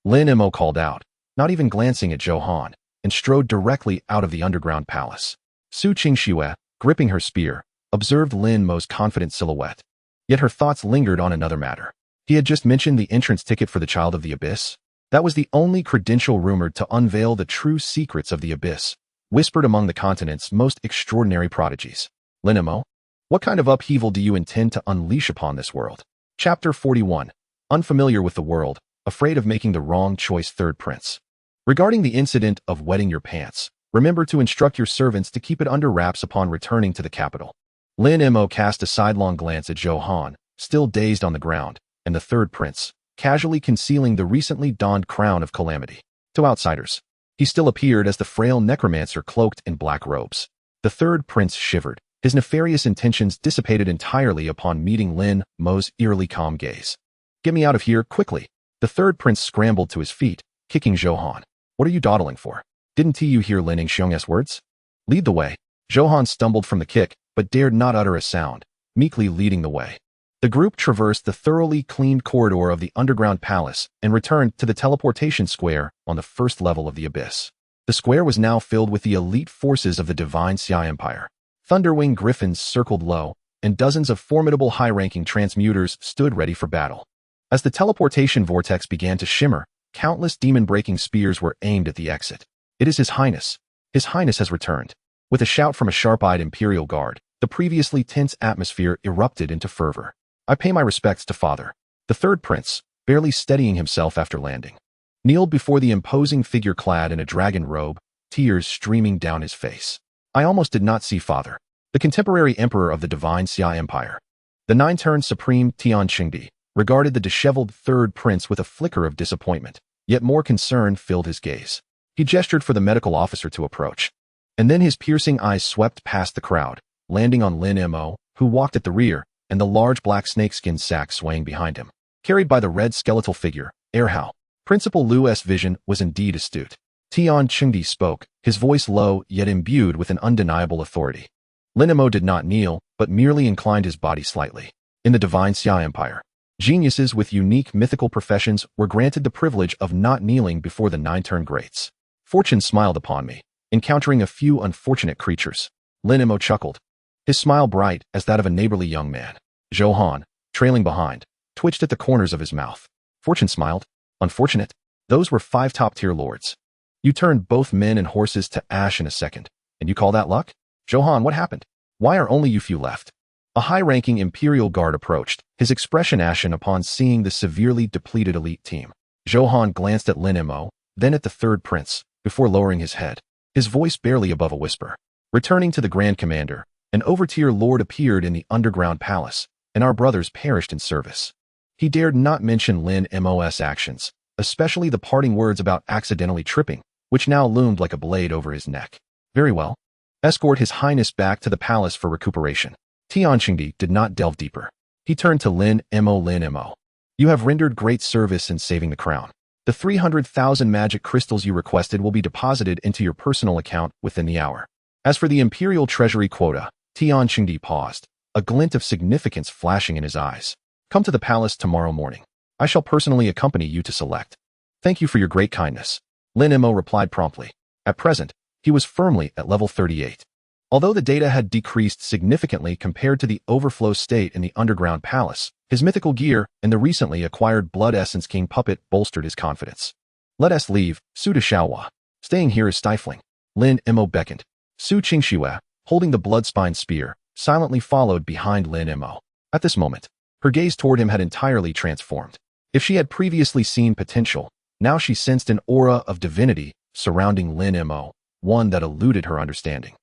Lin Mo called out, not even glancing at Zhou Han, and strode directly out of the underground palace. Su Qingxue, gripping her spear, observed Lin Mo's confident silhouette. Yet her thoughts lingered on another matter. He had just mentioned the entrance ticket for the Child of the Abyss. That was the only credential rumored to unveil the true secrets of the Abyss, whispered among the continent's most extraordinary prodigies. Lin Mo, what kind of upheaval do you intend to unleash upon this world? Chapter 41. Unfamiliar with the world, afraid of making the wrong choice. Third prince. Regarding the incident of wetting your pants, remember to instruct your servants to keep it under wraps upon returning to the capital. Lin Mo cast a sidelong glance at Zhou Han, still dazed on the ground, and the third prince, casually concealing the recently donned crown of calamity. To outsiders, he still appeared as the frail necromancer cloaked in black robes. The third prince shivered, his nefarious intentions dissipated entirely upon meeting Lin Mo's eerily calm gaze. Get me out of here, quickly. The third prince scrambled to his feet, kicking Zhou Han. What are you dawdling for? Didn't you hear Lin Xiong's words? Lead the way. Zhou Han stumbled from the kick, but dared not utter a sound, meekly leading the way. The group traversed the thoroughly cleaned corridor of the underground palace and returned to the teleportation square on the first level of the abyss. The square was now filled with the elite forces of the divine Xia Empire. Thunderwing griffins circled low, and dozens of formidable high-ranking transmuters stood ready for battle. As the teleportation vortex began to shimmer, countless demon-breaking spears were aimed at the exit. It is His Highness. His Highness has returned. With a shout from a sharp-eyed Imperial Guard, the previously tense atmosphere erupted into fervor. I pay my respects to Father. The third prince, barely steadying himself after landing, kneeled before the imposing figure clad in a dragon robe, tears streaming down his face. I almost did not see Father, the contemporary emperor of the divine Xia Empire. The 9-turn supreme Tian Qingdi, regarded the disheveled third prince with a flicker of disappointment, yet more concern filled his gaze. He gestured for the medical officer to approach. And then his piercing eyes swept past the crowd, landing on Lin Mo, who walked at the rear, and the large black snakeskin sack swaying behind him. Carried by the red skeletal figure, Erhao. Principal Lu's vision was indeed astute. Tian Chengdi spoke, his voice low yet imbued with an undeniable authority. Lin Mo did not kneel, but merely inclined his body slightly. In the divine Xia Empire, geniuses with unique mythical professions were granted the privilege of not kneeling before the nine-turn greats. Fortune smiled upon me, encountering a few unfortunate creatures. Lin Mo chuckled, his smile bright as that of a neighborly young man. Zhou Han, trailing behind, twitched at the corners of his mouth. Fortune smiled. Unfortunate? Those were 5 top-tier lords. You turned both men and horses to ash in a second, and you call that luck? Zhou Han, what happened? Why are only you few left? A high-ranking Imperial Guard approached, his expression ashen upon seeing the severely depleted elite team. Zhou Han glanced at Lin Mo, then at the third prince, before lowering his head, his voice barely above a whisper. Returning to the Grand Commander, an overtier lord appeared in the underground palace, and our brothers perished in service. He dared not mention Lin Mo's actions, especially the parting words about accidentally tripping, which now loomed like a blade over his neck. Very well. Escort His Highness back to the palace for recuperation. Tian Chengdi did not delve deeper. He turned to Lin Mo. You have rendered great service in saving the crown. The 300,000 magic crystals you requested will be deposited into your personal account within the hour. As for the Imperial Treasury quota, Tian Chengdi paused, a glint of significance flashing in his eyes. Come to the palace tomorrow morning. I shall personally accompany you to select. Thank you for your great kindness. Lin Mo replied promptly. At present, he was firmly at level 38. Although the data had decreased significantly compared to the overflow state in the underground palace, his mythical gear and the recently acquired Blood Essence King puppet bolstered his confidence. Let us leave, Su de Xiaohua. Staying here is stifling. Lin Mo beckoned. Su Qingxue, holding the blood-spine spear, silently followed behind Lin Mo. At this moment, her gaze toward him had entirely transformed. If she had previously seen potential, now she sensed an aura of divinity surrounding Lin Mo, one that eluded her understanding.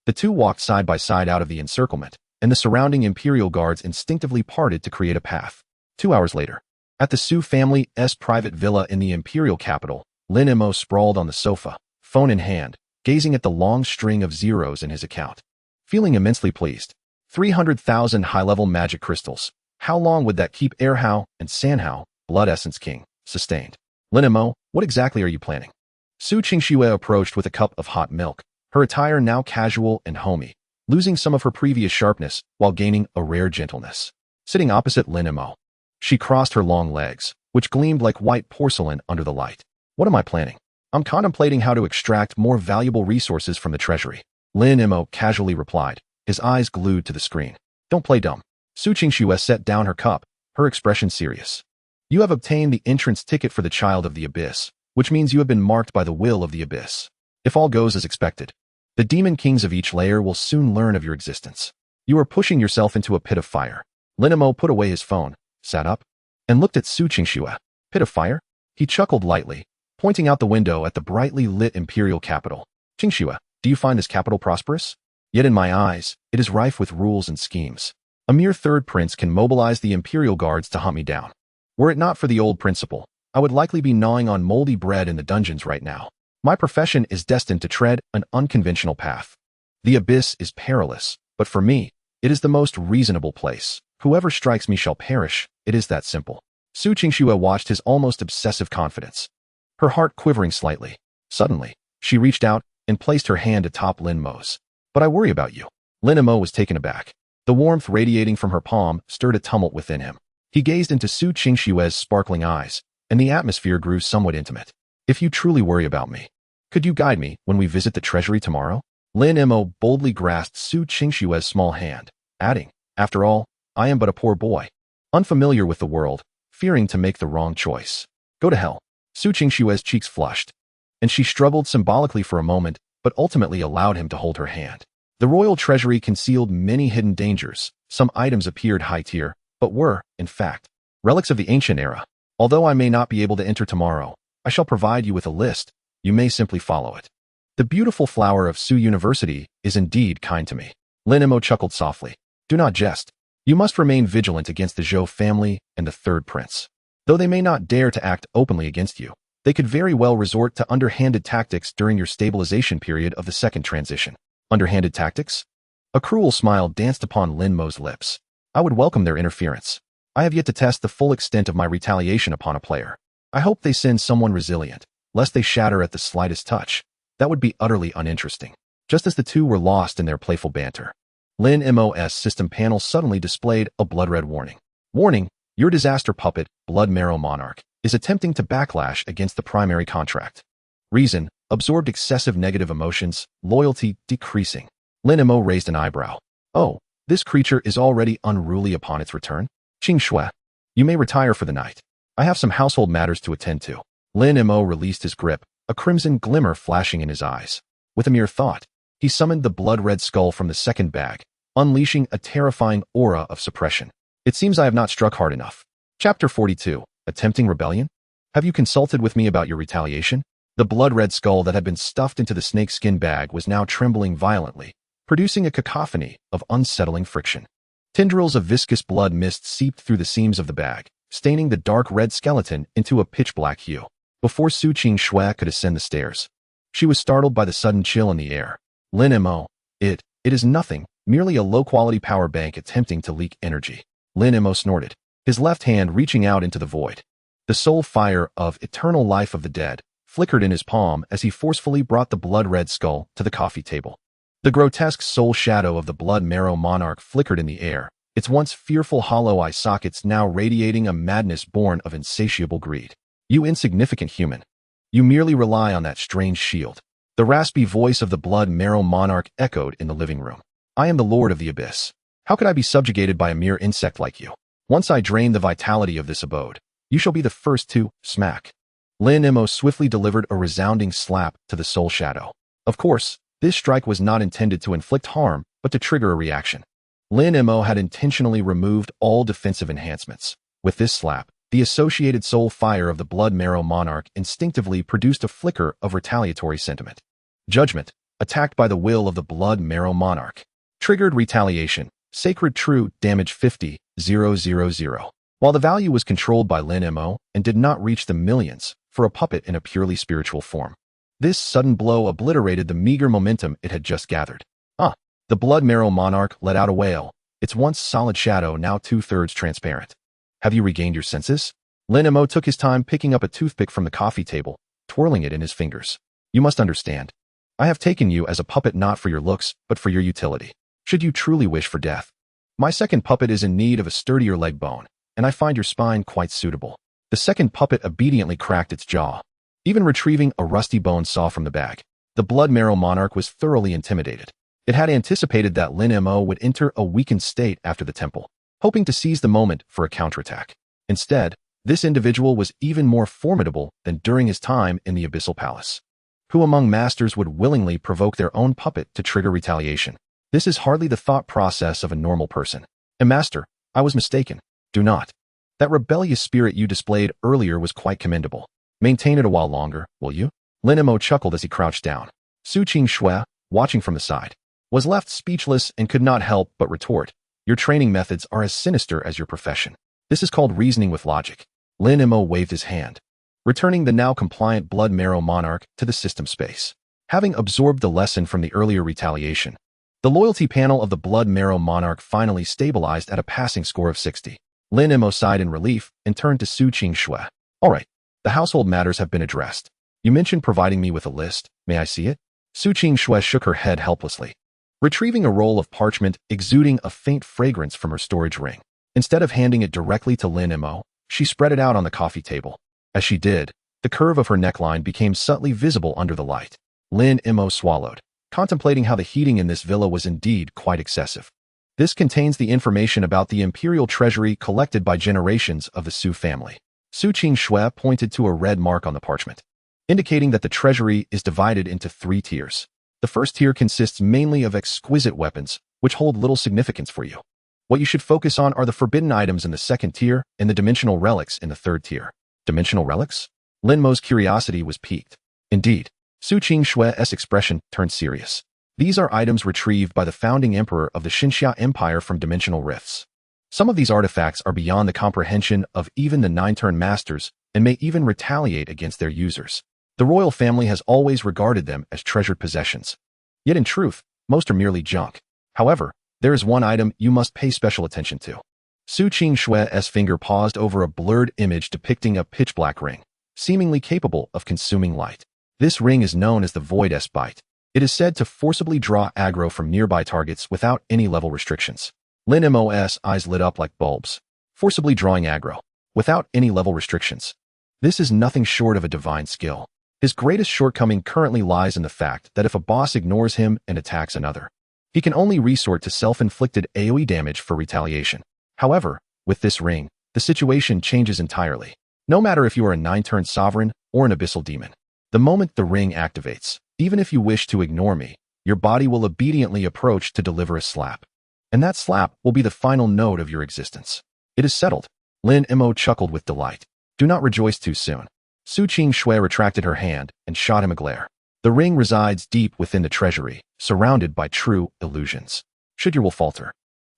The two walked side by side out of the encirclement, and the surrounding Imperial Guards instinctively parted to create a path. 2 hours later, at the Su family's private villa in the Imperial capital, Lin Mo sprawled on the sofa, phone in hand, gazing at the long string of zeros in his account. Feeling immensely pleased. 300,000 high-level magic crystals. How long would that keep Erhao and Sanhao, Blood Essence King, sustained? Lin Mo, what exactly are you planning? Su Qingxue approached with a cup of hot milk, her attire now casual and homey, losing some of her previous sharpness while gaining a rare gentleness. Sitting opposite Lin Mo, she crossed her long legs, which gleamed like white porcelain under the light. What am I planning? I'm contemplating how to extract more valuable resources from the treasury. Lin Mo casually replied, his eyes glued to the screen. Don't play dumb. Su Qingxue set down her cup, her expression serious. You have obtained the entrance ticket for the Child of the Abyss, which means you have been marked by the will of the Abyss. If all goes as expected, the demon kings of each layer will soon learn of your existence. You are pushing yourself into a pit of fire. Lin Mo put away his phone, sat up, and looked at Su Qingxue. Pit of fire? He chuckled lightly, pointing out the window at the brightly lit imperial capital. Qingxue, do you find this capital prosperous? Yet in my eyes, it is rife with rules and schemes. A mere third prince can mobilize the Imperial Guards to hunt me down. Were it not for the old principle, I would likely be gnawing on moldy bread in the dungeons right now. My profession is destined to tread an unconventional path. The abyss is perilous, but for me, it is the most reasonable place. Whoever strikes me shall perish. It is that simple. Su Qingxue watched his almost obsessive confidence, her heart quivering slightly. Suddenly, she reached out and placed her hand atop Lin Mo's. But I worry about you. Lin Mo was taken aback. The warmth radiating from her palm stirred a tumult within him. He gazed into Su Qingxue's sparkling eyes, and the atmosphere grew somewhat intimate. If you truly worry about me, could you guide me when we visit the treasury tomorrow? Lin Mo boldly grasped Su Qingxue's small hand, adding, after all, I am but a poor boy, unfamiliar with the world, fearing to make the wrong choice. Go to hell. Su Qingxue's cheeks flushed, and she struggled symbolically for a moment, but ultimately allowed him to hold her hand. The royal treasury concealed many hidden dangers. Some items appeared high tier, but were, in fact, relics of the ancient era. Although I may not be able to enter tomorrow, I shall provide you with a list. You may simply follow it. The beautiful flower of Su University is indeed kind to me. Lin Mo chuckled softly. Do not jest. You must remain vigilant against the Zhou family and the third prince. Though they may not dare to act openly against you, they could very well resort to underhanded tactics during your stabilization period of the second transition. Underhanded tactics? A cruel smile danced upon Lin Mo's lips. I would welcome their interference. I have yet to test the full extent of my retaliation upon a player. I hope they send someone resilient, lest they shatter at the slightest touch. That would be utterly uninteresting. Just as the two were lost in their playful banter, Lin Mo's system panel suddenly displayed a blood-red warning. Warning, your disaster puppet, Blood Marrow Monarch, is attempting to backlash against the primary contract. Reason, absorbed excessive negative emotions, loyalty decreasing. Lin Mo raised an eyebrow. Oh, this creature is already unruly upon its return? Qing Shui, you may retire for the night. I have some household matters to attend to. Lin Mo released his grip, a crimson glimmer flashing in his eyes. With a mere thought, he summoned the blood-red skull from the second bag, unleashing a terrifying aura of suppression. It seems I have not struck hard enough. Chapter 42. Attempting rebellion? Have you consulted with me about your retaliation? The blood-red skull that had been stuffed into the snakeskin bag was now trembling violently, producing a cacophony of unsettling friction. Tendrils of viscous blood mist seeped through the seams of the bag, staining the dark red skeleton into a pitch-black hue. Before Su Qing could ascend the stairs, she was startled by the sudden chill in the air. Lin Mo, it is nothing, merely a low-quality power bank attempting to leak energy. Lin Mo snorted, his left hand reaching out into the void. The soul fire of eternal life of the dead flickered in his palm as he forcefully brought the blood-red skull to the coffee table. The grotesque soul shadow of the Blood Marrow Monarch flickered in the air, its once fearful hollow eye sockets now radiating a madness born of insatiable greed. You insignificant human. You merely rely on that strange shield. The raspy voice of the Blood Marrow Monarch echoed in the living room. I am the Lord of the Abyss. How could I be subjugated by a mere insect like you? Once I drain the vitality of this abode, you shall be the first to smack. Lin Mo swiftly delivered a resounding slap to the soul shadow. Of course, this strike was not intended to inflict harm, but to trigger a reaction. Lin Mo had intentionally removed all defensive enhancements. With this slap, the associated soul fire of the Blood Marrow Monarch instinctively produced a flicker of retaliatory sentiment. Judgment, attacked by the will of the Blood Marrow Monarch. Triggered retaliation, sacred true, damage 50,000. While the value was controlled by Lin Mo and did not reach the millions for a puppet in a purely spiritual form, this sudden blow obliterated the meager momentum it had just gathered. The Blood Marrow Monarch let out a wail, its once solid shadow now 2/3 transparent. Have you regained your senses? Lin Mo took his time picking up a toothpick from the coffee table, twirling it in his fingers. You must understand. I have taken you as a puppet not for your looks, but for your utility. Should you truly wish for death. My second puppet is in need of a sturdier leg bone, and I find your spine quite suitable. The second puppet obediently cracked its jaw, even retrieving a rusty bone saw from the bag. The Blood Marrow Monarch was thoroughly intimidated. It had anticipated that Lin Mo would enter a weakened state after the temple, hoping to seize the moment for a counterattack. Instead, this individual was even more formidable than during his time in the Abyssal Palace. Who among masters would willingly provoke their own puppet to trigger retaliation? This is hardly the thought process of a normal person. And master, I was mistaken. Do not. That rebellious spirit you displayed earlier was quite commendable. Maintain it a while longer, will you? Lin Mo chuckled as he crouched down. Su Qing, watching from the side, was left speechless and could not help but retort. Your training methods are as sinister as your profession. This is called reasoning with logic. Lin Mo waved his hand, returning the now compliant Blood Marrow Monarch to the system space. Having absorbed the lesson from the earlier retaliation, the loyalty panel of the Blood Marrow Monarch finally stabilized at a passing score of 60. Lin Mo sighed in relief and turned to Su Qing. All right, the household matters have been addressed. You mentioned providing me with a list. May I see it? Su Qing shook her head helplessly, retrieving a roll of parchment exuding a faint fragrance from her storage ring. Instead of handing it directly to Lin Mo, she spread it out on the coffee table. As she did, the curve of her neckline became subtly visible under the light. Lin Mo swallowed, contemplating how the heating in this villa was indeed quite excessive. This contains the information about the imperial treasury collected by generations of the Su family. Su Qing pointed to a red mark on the parchment, indicating that the treasury is divided into 3 tiers. The first tier consists mainly of exquisite weapons, which hold little significance for you. What you should focus on are the forbidden items in the second tier and the dimensional relics in the third tier. Dimensional relics? Lin Mo's curiosity was piqued. Indeed, Su Qing's expression turned serious. These are items retrieved by the founding emperor of the Xinxia Empire from dimensional rifts. Some of these artifacts are beyond the comprehension of even the nine-turn masters and may even retaliate against their users. The royal family has always regarded them as treasured possessions. Yet in truth, most are merely junk. However, there is one item you must pay special attention to. Su Qingxue's finger paused over a blurred image depicting a pitch-black ring, seemingly capable of consuming light. This ring is known as the Void's Bite. It is said to forcibly draw aggro from nearby targets without any level restrictions. Lin Mo's eyes lit up like bulbs, forcibly drawing aggro, without any level restrictions. This is nothing short of a divine skill. His greatest shortcoming currently lies in the fact that if a boss ignores him and attacks another, he can only resort to self-inflicted AoE damage for retaliation. However, with this ring, the situation changes entirely. No matter if you are a 9-turn sovereign or an abyssal demon, the moment the ring activates, even if you wish to ignore me, your body will obediently approach to deliver a slap. And that slap will be the final note of your existence. It is settled. Lin Mo chuckled with delight. Do not rejoice too soon. Su Qingxue retracted her hand and shot him a glare. The ring resides deep within the treasury, surrounded by true illusions. Should your will falter,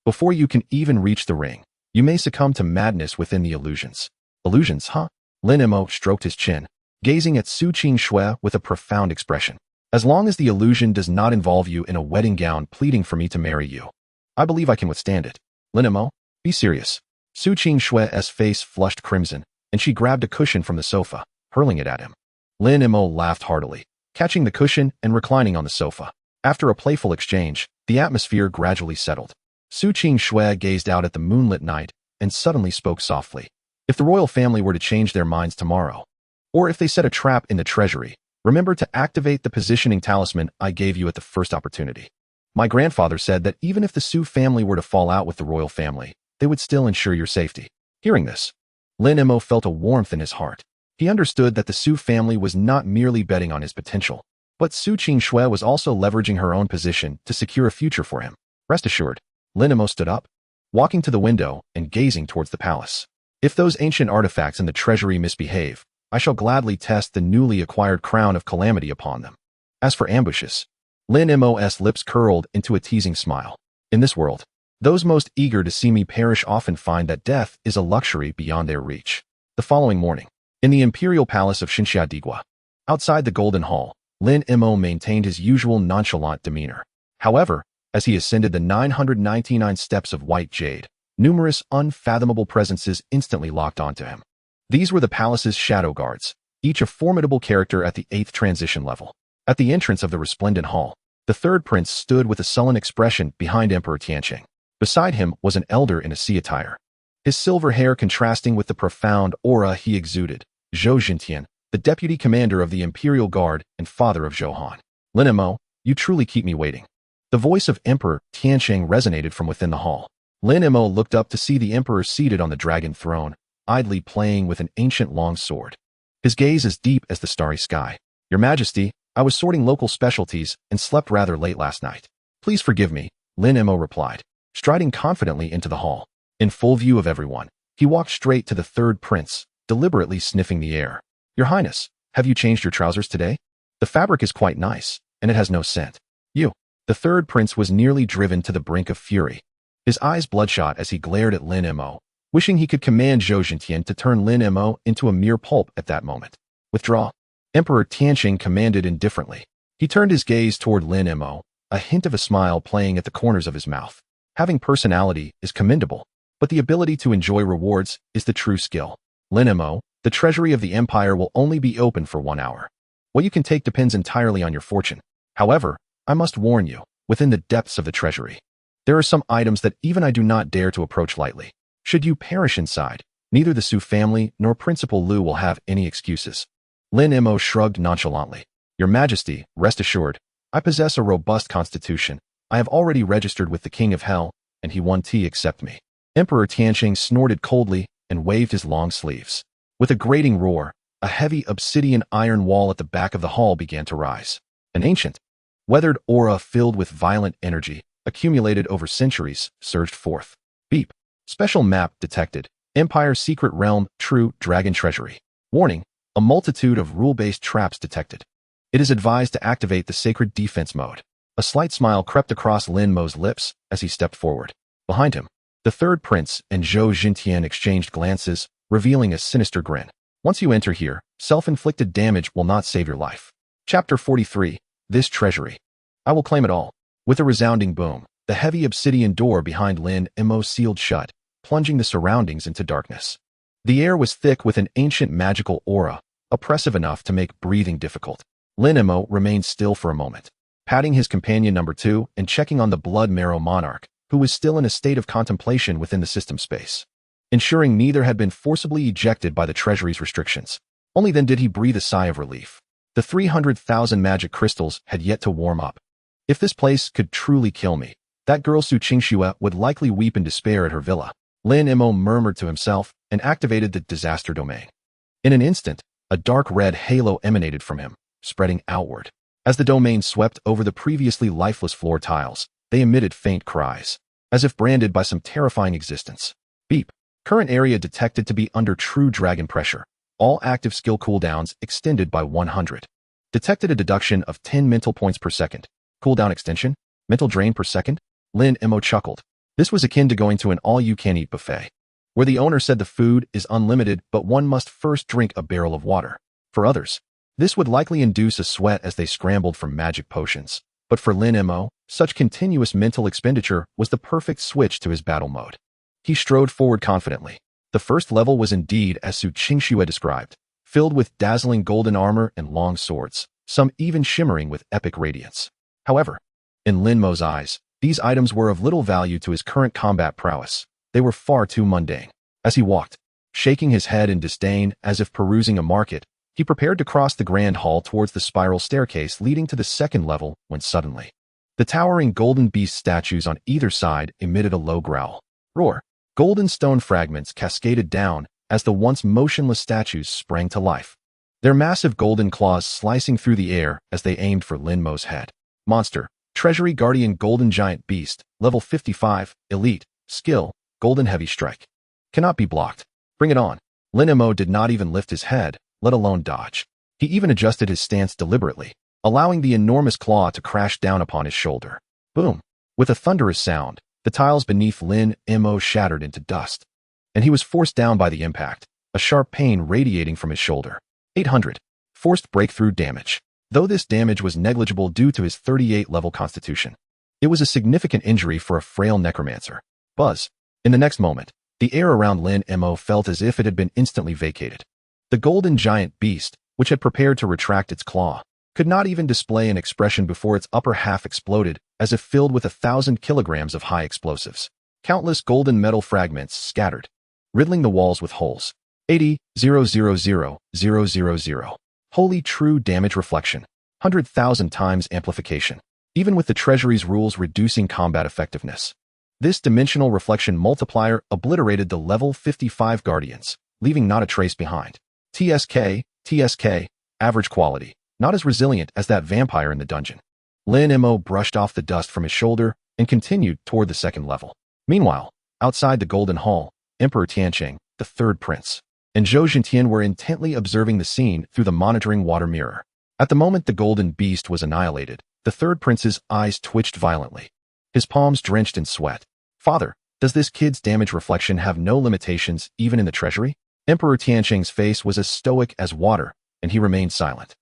before you can even reach the ring, you may succumb to madness within the illusions. Illusions, huh? Lin Mo stroked his chin, gazing at Su Qingxue with a profound expression. As long as the illusion does not involve you in a wedding gown pleading for me to marry you, I believe I can withstand it. Lin Mo, be serious. Su Qingxue's face flushed crimson, and she grabbed a cushion from the sofa, hurling it at him. Lin Mo laughed heartily, catching the cushion and reclining on the sofa. After a playful exchange, the atmosphere gradually settled. Su Qingxue gazed out at the moonlit night and suddenly spoke softly. If the royal family were to change their minds tomorrow, or if they set a trap in the treasury, remember to activate the positioning talisman I gave you at the first opportunity. My grandfather said that even if the Su family were to fall out with the royal family, they would still ensure your safety. Hearing this, Lin Mo felt a warmth in his heart. He understood that the Su family was not merely betting on his potential, but Su Qingxue was also leveraging her own position to secure a future for him. Rest assured, Lin Mo stood up, walking to the window and gazing towards the palace. If those ancient artifacts in the treasury misbehave, I shall gladly test the newly acquired crown of calamity upon them. As for ambushes, Lin Mo's lips curled into a teasing smile. In this world, those most eager to see me perish often find that death is a luxury beyond their reach. The following morning, in the imperial palace of Xinxiadigua, outside the Golden Hall, Lin Mo maintained his usual nonchalant demeanor. However, as he ascended the 999 steps of white jade, numerous unfathomable presences instantly locked onto him. These were the palace's shadow guards, each a formidable character at the 8th transition level. At the entrance of the resplendent hall, the third prince stood with a sullen expression behind Emperor Tianqing. Beside him was an elder in a sea attire, his silver hair contrasting with the profound aura he exuded. Zhou Jintian, the deputy commander of the Imperial Guard and father of Zhou Han. Lin Mo, you truly keep me waiting. The voice of Emperor Tianqing resonated from within the hall. Lin Mo looked up to see the emperor seated on the dragon throne, idly playing with an ancient long sword. His gaze as deep as the starry sky. Your Majesty, I was sorting local specialties and slept rather late last night. Please forgive me, Lin Mo replied, striding confidently into the hall. In full view of everyone, he walked straight to the third prince, deliberately sniffing the air. Your Highness, have you changed your trousers today? The fabric is quite nice, and it has no scent. You. The third prince was nearly driven to the brink of fury. His eyes bloodshot as he glared at Lin Mo, wishing he could command Zhou Jintian to turn Lin Mo into a mere pulp at that moment. Withdraw. Emperor Tianqing commanded indifferently. He turned his gaze toward Lin Mo, a hint of a smile playing at the corners of his mouth. Having personality is commendable, but the ability to enjoy rewards is the true skill. Lin Mo, the treasury of the empire will only be open for 1 hour. What you can take depends entirely on your fortune. However, I must warn you, within the depths of the treasury, there are some items that even I do not dare to approach lightly. Should you perish inside, neither the Su family nor Principal Lu will have any excuses. Lin Mo shrugged nonchalantly. Your Majesty, rest assured, I possess a robust constitution. I have already registered with the King of Hell, and he won't accept me. Emperor Tianqing snorted coldly and waved his long sleeves. With a grating roar, a heavy obsidian iron wall at the back of the hall began to rise. An ancient, weathered aura filled with violent energy, accumulated over centuries, surged forth. Beep. Special map detected. Empire Secret Realm, True Dragon Treasury. Warning. A multitude of rule-based traps detected. It is advised to activate the Sacred Defense mode. A slight smile crept across Lin Mo's lips as he stepped forward. Behind him, The third prince and Zhou Jintian exchanged glances, revealing a sinister grin. Once you enter here, self-inflicted damage will not save your life. Chapter 43. This treasury. I will claim it all. With a resounding boom, the heavy obsidian door behind Lin Mo sealed shut, plunging the surroundings into darkness. The air was thick with an ancient magical aura, oppressive enough to make breathing difficult. Lin Mo remained still for a moment, patting his companion number 2 and checking on the blood marrow monarch, who was still in a state of contemplation within the system space, ensuring neither had been forcibly ejected by the treasury's restrictions. Only then did he breathe a sigh of relief. The 300,000 magic crystals had yet to warm up. If this place could truly kill me, that girl Su Qingxue would likely weep in despair at her villa. Lin Mo murmured to himself and activated the disaster domain. In an instant, a dark red halo emanated from him, spreading outward. As the domain swept over the previously lifeless floor tiles, they emitted faint cries, as if branded by some terrifying existence. Beep. Current area detected to be under true dragon pressure. All active skill cooldowns extended by 100. Detected a deduction of 10 mental points per second. Cooldown extension? Mental drain per second? Lin Mo chuckled. This was akin to going to an all-you-can-eat buffet, where the owner said the food is unlimited but one must first drink a barrel of water. For others, this would likely induce a sweat as they scrambled for magic potions. But for Lin Mo, such continuous mental expenditure was the perfect switch to his battle mode. He strode forward confidently. The first level was indeed as Su Qingxue described, filled with dazzling golden armor and long swords, some even shimmering with epic radiance. However, in Lin Mo's eyes, these items were of little value to his current combat prowess. They were far too mundane. As he walked, shaking his head in disdain as if perusing a market, he prepared to cross the grand hall towards the spiral staircase leading to the second level when suddenly, the towering golden beast statues on either side emitted a low growl. Roar. Golden stone fragments cascaded down as the once motionless statues sprang to life, their massive golden claws slicing through the air as they aimed for Lin Mo's head. Monster. Treasury Guardian Golden Giant Beast, level 55, Elite, Skill, Golden Heavy Strike. Cannot be blocked. Bring it on. Lin Mo did not even lift his head, let alone dodge. He even adjusted his stance deliberately, allowing the enormous claw to crash down upon his shoulder. Boom! With a thunderous sound, the tiles beneath Lin Mo shattered into dust, and he was forced down by the impact, a sharp pain radiating from his shoulder. 800. Forced breakthrough damage. Though this damage was negligible due to his 38-level constitution, it was a significant injury for a frail necromancer. Buzz. In the next moment, the air around Lin Mo felt as if it had been instantly vacated. The golden giant beast, which had prepared to retract its claw, could not even display an expression before its upper half exploded, as if filled with 1,000 kilograms of high explosives. Countless golden metal fragments scattered, riddling the walls with holes. 80,000,000. Holy true damage reflection. 100,000 times amplification. Even with the treasury's rules reducing combat effectiveness, this dimensional reflection multiplier obliterated the level 55 guardians, leaving not a trace behind. TSK, average quality, not as resilient as that vampire in the dungeon. Lin Mo brushed off the dust from his shoulder and continued toward the second level. Meanwhile, outside the Golden Hall, Emperor Tianqing, the third prince, and Zhou Jintian were intently observing the scene through the monitoring water mirror. At the moment the golden beast was annihilated, the third prince's eyes twitched violently, his palms drenched in sweat. Father, does this kid's damage reflection have no limitations even in the treasury? Emperor Tianqing's face was as stoic as water, and he remained silent.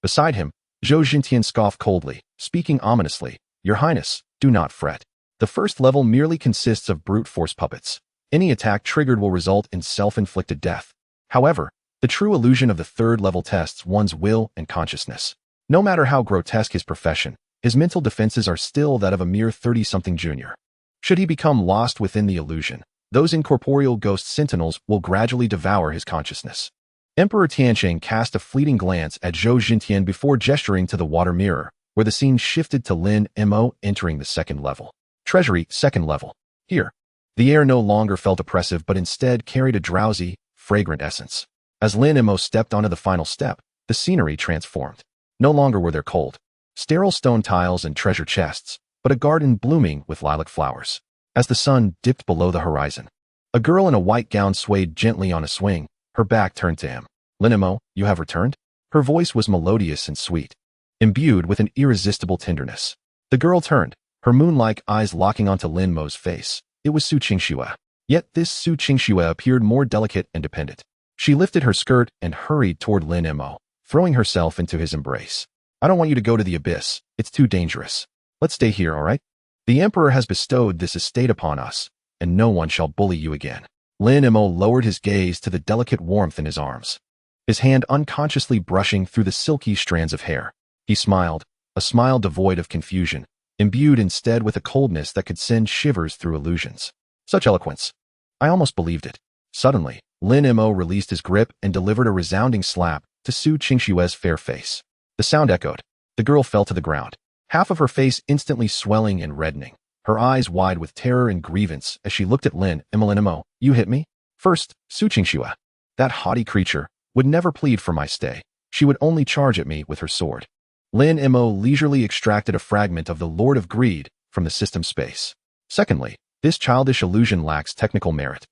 Beside him, Zhou Jintian scoffed coldly, speaking ominously. Your Highness, do not fret. The first level merely consists of brute force puppets. Any attack triggered will result in self-inflicted death. However, the true illusion of the third level tests one's will and consciousness. No matter how grotesque his profession, his mental defenses are still that of a mere 30-something junior. Should he become lost within the illusion, those incorporeal ghost sentinels will gradually devour his consciousness. Emperor Tianqing cast a fleeting glance at Zhou Jintian before gesturing to the water mirror, where the scene shifted to Lin Mo entering the second level. Treasury, second level. Here, the air no longer felt oppressive but instead carried a drowsy, fragrant essence. As Lin Mo stepped onto the final step, the scenery transformed. No longer were there cold, sterile stone tiles and treasure chests, but a garden blooming with lilac flowers. As the sun dipped below the horizon, a girl in a white gown swayed gently on a swing, her back turned to him. Lin Mo, you have returned? Her voice was melodious and sweet, imbued with an irresistible tenderness. The girl turned, her moon-like eyes locking onto Lin Mo's face, It was Su Qingxue. Yet this Su Qingxue appeared more delicate and dependent. She lifted her skirt and hurried toward Lin Mo, throwing herself into his embrace. I don't want you to go to the abyss. It's too dangerous. Let's stay here, all right? The Emperor has bestowed this estate upon us, and no one shall bully you again. Lin Mo lowered his gaze to the delicate warmth in his arms, his hand unconsciously brushing through the silky strands of hair. He smiled, a smile devoid of confusion, imbued instead with a coldness that could send shivers through illusions. Such eloquence. I almost believed it. Suddenly, Lin Mo released his grip and delivered a resounding slap to Su Qingxue's fair face. The sound echoed. The girl fell to the ground, half of her face instantly swelling and reddening, her eyes wide with terror and grievance as she looked at Lin Mo. You hit me? First, Su Qingxue. That haughty creature would never plead for my stay. She would only charge at me with her sword. Lin Mo leisurely extracted a fragment of the Lord of Greed from the system space. Secondly, this childish illusion lacks technical merit,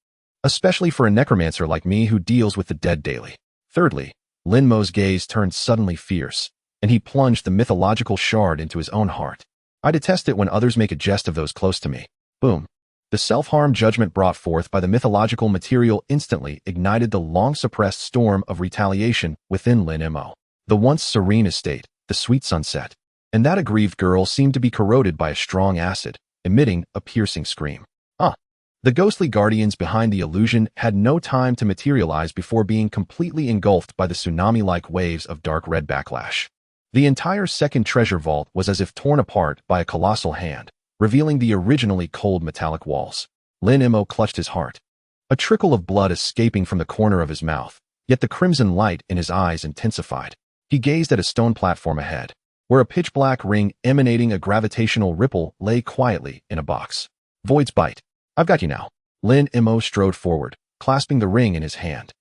especially for a necromancer like me who deals with the dead daily. Thirdly, Lin Mo's gaze turned suddenly fierce, and he plunged the mythological shard into his own heart. I detest it when others make a jest of those close to me. Boom. The self-harm judgment brought forth by the mythological material instantly ignited the long-suppressed storm of retaliation within Lin Mo. The once serene estate, the sweet sunset, and that aggrieved girl seemed to be corroded by a strong acid, emitting a piercing scream. The ghostly guardians behind the illusion had no time to materialize before being completely engulfed by the tsunami-like waves of dark red backlash. The entire second treasure vault was as if torn apart by a colossal hand, revealing the originally cold metallic walls. Lin Mo clutched his heart, a trickle of blood escaping from the corner of his mouth, yet the crimson light in his eyes intensified. He gazed at a stone platform ahead, where a pitch-black ring emanating a gravitational ripple lay quietly in a box. Void's bite. I've got you now. Lin Mo strode forward, clasping the ring in his hand.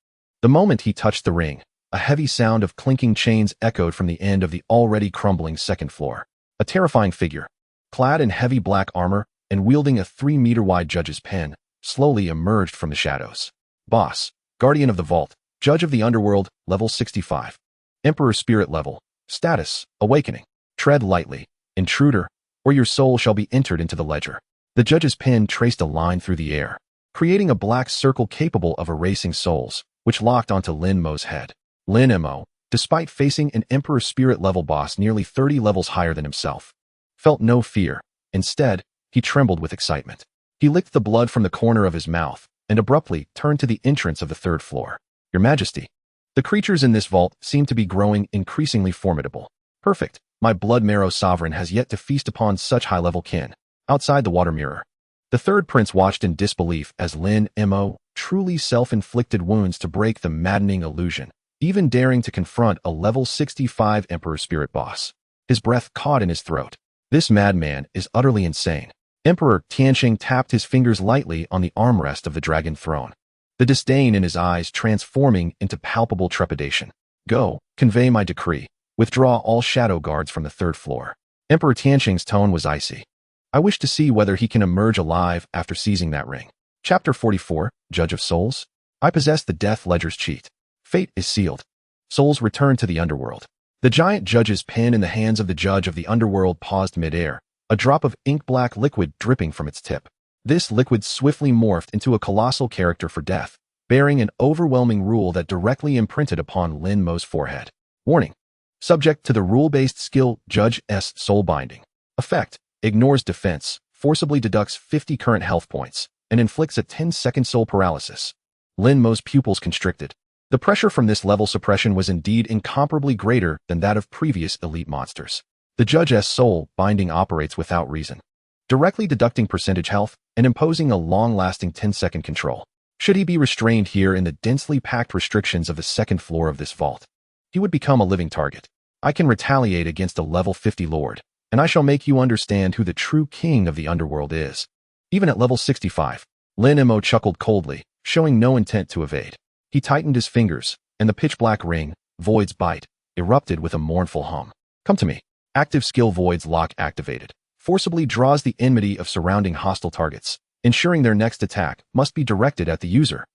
The moment he touched the ring, a heavy sound of clinking chains echoed from the end of the already crumbling second floor. A terrifying figure, clad in heavy black armor and wielding a 3-meter-wide judge's pen, slowly emerged from the shadows. Boss, Guardian of the Vault, Judge of the Underworld, level 65. Emperor Spirit level. Status, Awakening. Tread lightly, intruder, or your soul shall be entered into the ledger. The judge's pen traced a line through the air, creating a black circle capable of erasing souls, which locked onto Lin Mo's head. Lin Mo, despite facing an Emperor Spirit level boss nearly 30 levels higher than himself, felt no fear. Instead, he trembled with excitement. He licked the blood from the corner of his mouth and abruptly turned to the entrance of the third floor. Your Majesty, the creatures in this vault seem to be growing increasingly formidable. Perfect. My blood marrow sovereign has yet to feast upon such high-level kin. Outside the water mirror, the third prince watched in disbelief as Lin Mo truly self-inflicted wounds to break the maddening illusion, even daring to confront a level 65 Emperor Spirit boss. His breath caught in his throat. This madman is utterly insane. Emperor Tianqing tapped his fingers lightly on the armrest of the dragon throne, the disdain in his eyes transforming into palpable trepidation. Go, convey my decree. Withdraw all shadow guards from the third floor. Emperor Tianqing's tone was icy. I wish to see whether he can emerge alive after seizing that ring. Chapter 44, Judge of Souls. I possess the Death Ledger's cheat. Fate is sealed. Souls return to the underworld. The giant judge's pen in the hands of the judge of the underworld paused mid-air, a drop of ink-black liquid dripping from its tip. This liquid swiftly morphed into a colossal character for death, bearing an overwhelming rule that directly imprinted upon Lin Mo's forehead. Warning. Subject to the rule-based skill Judge S Soul Binding. Effect. Ignores defense, forcibly deducts 50 current health points, and inflicts a 10-second soul paralysis. Lin Mo's pupils constricted. The pressure from this level suppression was indeed incomparably greater than that of previous elite monsters. The Judge's soul binding operates without reason, directly deducting percentage health and imposing a long-lasting 10-second control. Should he be restrained here in the densely packed restrictions of the second floor of this vault, he would become a living target. I can retaliate against a level 50 lord, and I shall make you understand who the true king of the underworld is. Even at level 65, Lin Mo chuckled coldly, showing no intent to evade. He tightened his fingers, and the pitch-black ring, Void's Bite, erupted with a mournful hum. Come to me. Active skill Void's Lock activated. Forcibly draws the enmity of surrounding hostile targets, ensuring their next attack must be directed at the user.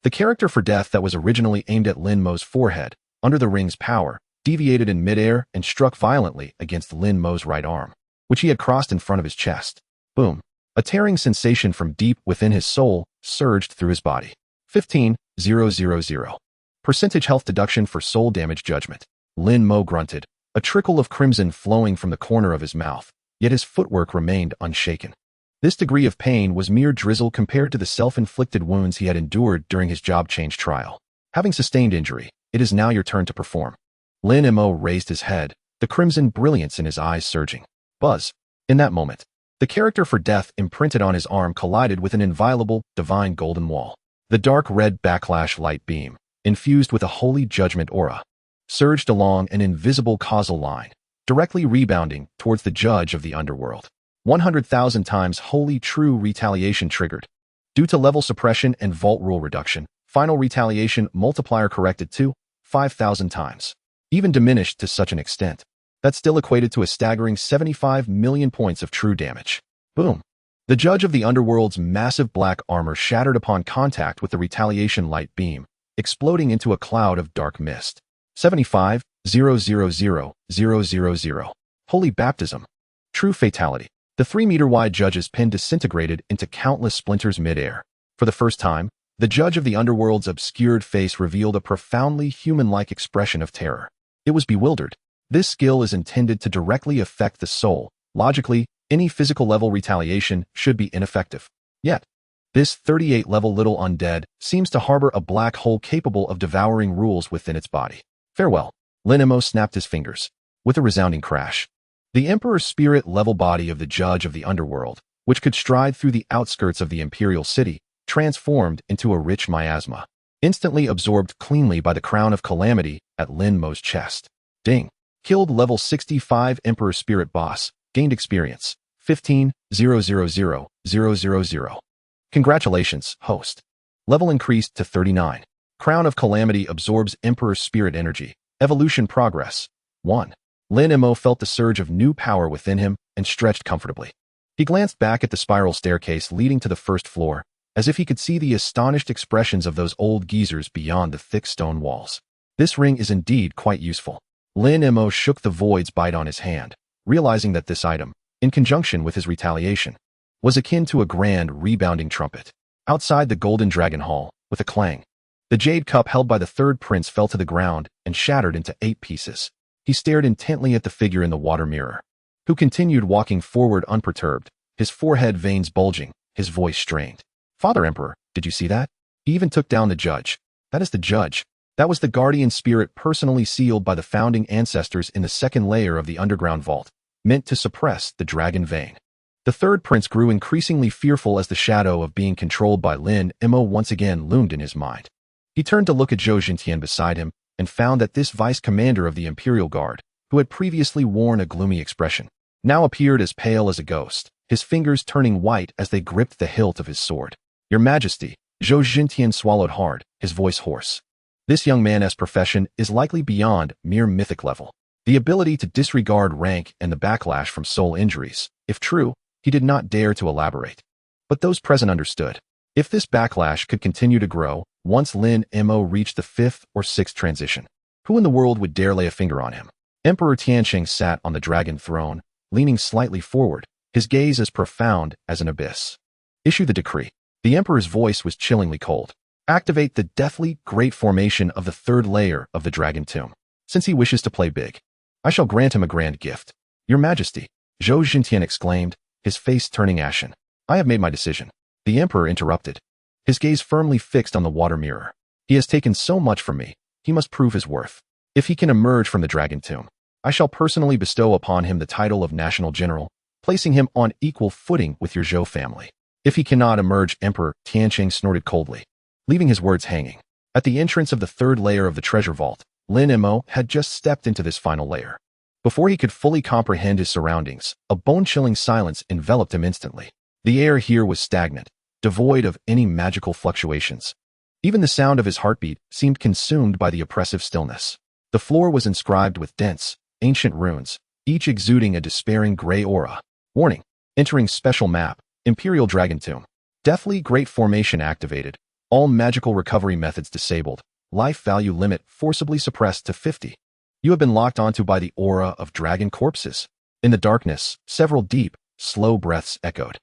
The character for death that was originally aimed at Lin Mo's forehead, under the ring's power, deviated in midair and struck violently against Lin Mo's right arm, which he had crossed in front of his chest. Boom. A tearing sensation from deep within his soul surged through his body. 15,000. Percentage health deduction for soul damage judgment. Lin Mo grunted, a trickle of crimson flowing from the corner of his mouth, yet his footwork remained unshaken. This degree of pain was mere drizzle compared to the self-inflicted wounds he had endured during his job change trial. Having sustained injury, it is now your turn to perform. Lin Mo raised his head, the crimson brilliance in his eyes surging. Buzz. In that moment, the character for death imprinted on his arm collided with an inviolable, divine golden wall. The dark red backlash light beam, infused with a holy judgment aura, surged along an invisible causal line, directly rebounding towards the judge of the underworld. 100,000 times holy true retaliation triggered. Due to level suppression and vault rule reduction, final retaliation multiplier corrected to 5,000 times. Even diminished to such an extent, that still equated to a staggering 75 million points of true damage. Boom. The judge of the underworld's massive black armor shattered upon contact with the retaliation light beam, exploding into a cloud of dark mist. 75,000,000. Holy baptism. True fatality. The 3-meter-wide judge's pin disintegrated into countless splinters mid-air. For the first time, the judge of the underworld's obscured face revealed a profoundly human-like expression of terror. It was bewildered. This skill is intended to directly affect the soul. Logically, any physical-level retaliation should be ineffective. Yet, this 38-level little undead seems to harbor a black hole capable of devouring rules within its body. Farewell. Lin Mo snapped his fingers. With a resounding crash, the Emperor's spirit-level body of the judge of the underworld, which could stride through the outskirts of the imperial city, transformed into a rich miasma, instantly absorbed cleanly by the crown of calamity at Lin Mo's chest. Ding. Killed level 65 Emperor Spirit Boss. Gained experience. 15,000,000. Congratulations, host. Level increased to 39. Crown of Calamity absorbs Emperor's spirit energy. Evolution progress. 1. Lin Mo felt the surge of new power within him and stretched comfortably. He glanced back at the spiral staircase leading to the first floor, as if he could see the astonished expressions of those old geezers beyond the thick stone walls. This ring is indeed quite useful. Lin Mo shook the void's bite on his hand, realizing that this item, in conjunction with his retaliation, was akin to a grand rebounding trumpet. Outside the Golden Dragon Hall, with a clang, the jade cup held by the third prince fell to the ground and shattered into 8 pieces. He stared intently at the figure in the water mirror, who continued walking forward unperturbed, his forehead veins bulging, his voice strained. Father Emperor, did you see that? He even took down the judge. That is the judge. That was the guardian spirit personally sealed by the founding ancestors in the second layer of the underground vault, meant to suppress the dragon vein. The third prince grew increasingly fearful as the shadow of being controlled by Lin Mo once again loomed in his mind. He turned to look at Zhou Jintian beside him and found that this vice-commander of the Imperial Guard, who had previously worn a gloomy expression, now appeared as pale as a ghost, his fingers turning white as they gripped the hilt of his sword. Your Majesty, Zhou Jintian swallowed hard, his voice hoarse. This young man's profession is likely beyond mere mythic level. The ability to disregard rank and the backlash from soul injuries, if true, he did not dare to elaborate. But those present understood. If this backlash could continue to grow, once Lin Mo reached the 5th or 6th transition, who in the world would dare lay a finger on him? Emperor Tianqing sat on the dragon throne, leaning slightly forward, his gaze as profound as an abyss. Issue the decree. The Emperor's voice was chillingly cold. Activate the deathly great formation of the 3rd layer of the dragon tomb. Since he wishes to play big, I shall grant him a grand gift. Your Majesty, Zhou Jintian exclaimed, his face turning ashen. I have made my decision. The Emperor interrupted, his gaze firmly fixed on the water mirror. He has taken so much from me, he must prove his worth. If he can emerge from the dragon tomb, I shall personally bestow upon him the title of National General, placing him on equal footing with your Zhou family. If he cannot emerge, Emperor Tianqing snorted coldly, leaving his words hanging. At the entrance of the 3rd layer of the treasure vault, Lin Mo had just stepped into this final layer. Before he could fully comprehend his surroundings, a bone-chilling silence enveloped him instantly. The air here was stagnant, devoid of any magical fluctuations. Even the sound of his heartbeat seemed consumed by the oppressive stillness. The floor was inscribed with dense, ancient runes, each exuding a despairing gray aura. Warning. Entering special map, Imperial Dragon Tomb. Deathly Great Formation activated. All magical recovery methods disabled. Life value limit forcibly suppressed to 50. You have been locked onto by the aura of dragon corpses. In the darkness, several deep, slow breaths echoed.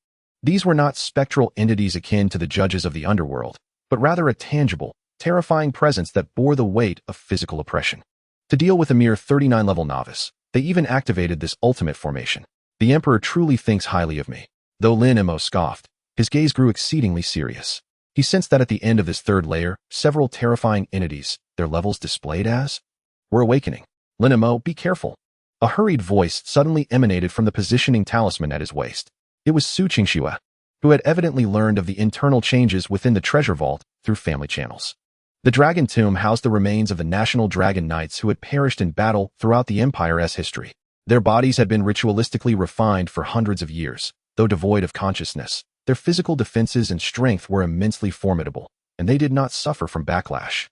These were not spectral entities akin to the judges of the underworld, but rather a tangible, terrifying presence that bore the weight of physical oppression. To deal with a mere 39-level novice, they even activated this ultimate formation. The Emperor truly thinks highly of me. Though Lin Mo scoffed, his gaze grew exceedingly serious. He sensed that at the end of this third layer, several terrifying entities, their levels displayed as, were awakening. Lin Mo, be careful. A hurried voice suddenly emanated from the positioning talisman at his waist. It was Su Qingxue, who had evidently learned of the internal changes within the treasure vault through family channels. The Dragon Tomb housed the remains of the national dragon knights who had perished in battle throughout the Empire's history. Their bodies had been ritualistically refined for hundreds of years. Though devoid of consciousness, their physical defenses and strength were immensely formidable, and they did not suffer from backlash.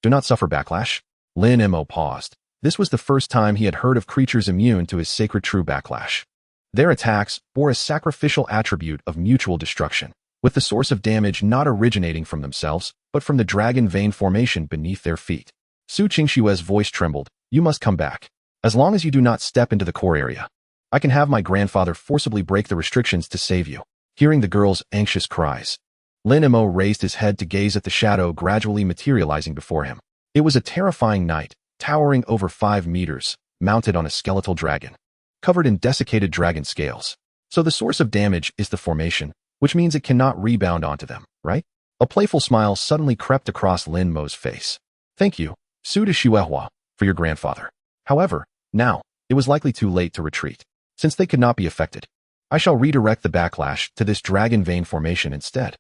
Do not suffer backlash? Lin Mo paused. This was the first time he had heard of creatures immune to his sacred true backlash. Their attacks bore a sacrificial attribute of mutual destruction, with the source of damage not originating from themselves, but from the dragon vein formation beneath their feet. Su Qingxue's voice trembled. You must come back. As long as you do not step into the core area, I can have my grandfather forcibly break the restrictions to save you. Hearing the girl's anxious cries, Lin Mo raised his head to gaze at the shadow gradually materializing before him. It was a terrifying knight, towering over 5 meters, mounted on a skeletal dragon, covered in desiccated dragon scales. So the source of damage is the formation, which means it cannot rebound onto them, right? A playful smile suddenly crept across Lin Mo's face. Thank you, Su de Xuehua, for your grandfather. However, now, it was likely too late to retreat. Since they could not be affected, I shall redirect the backlash to this dragon vein formation instead.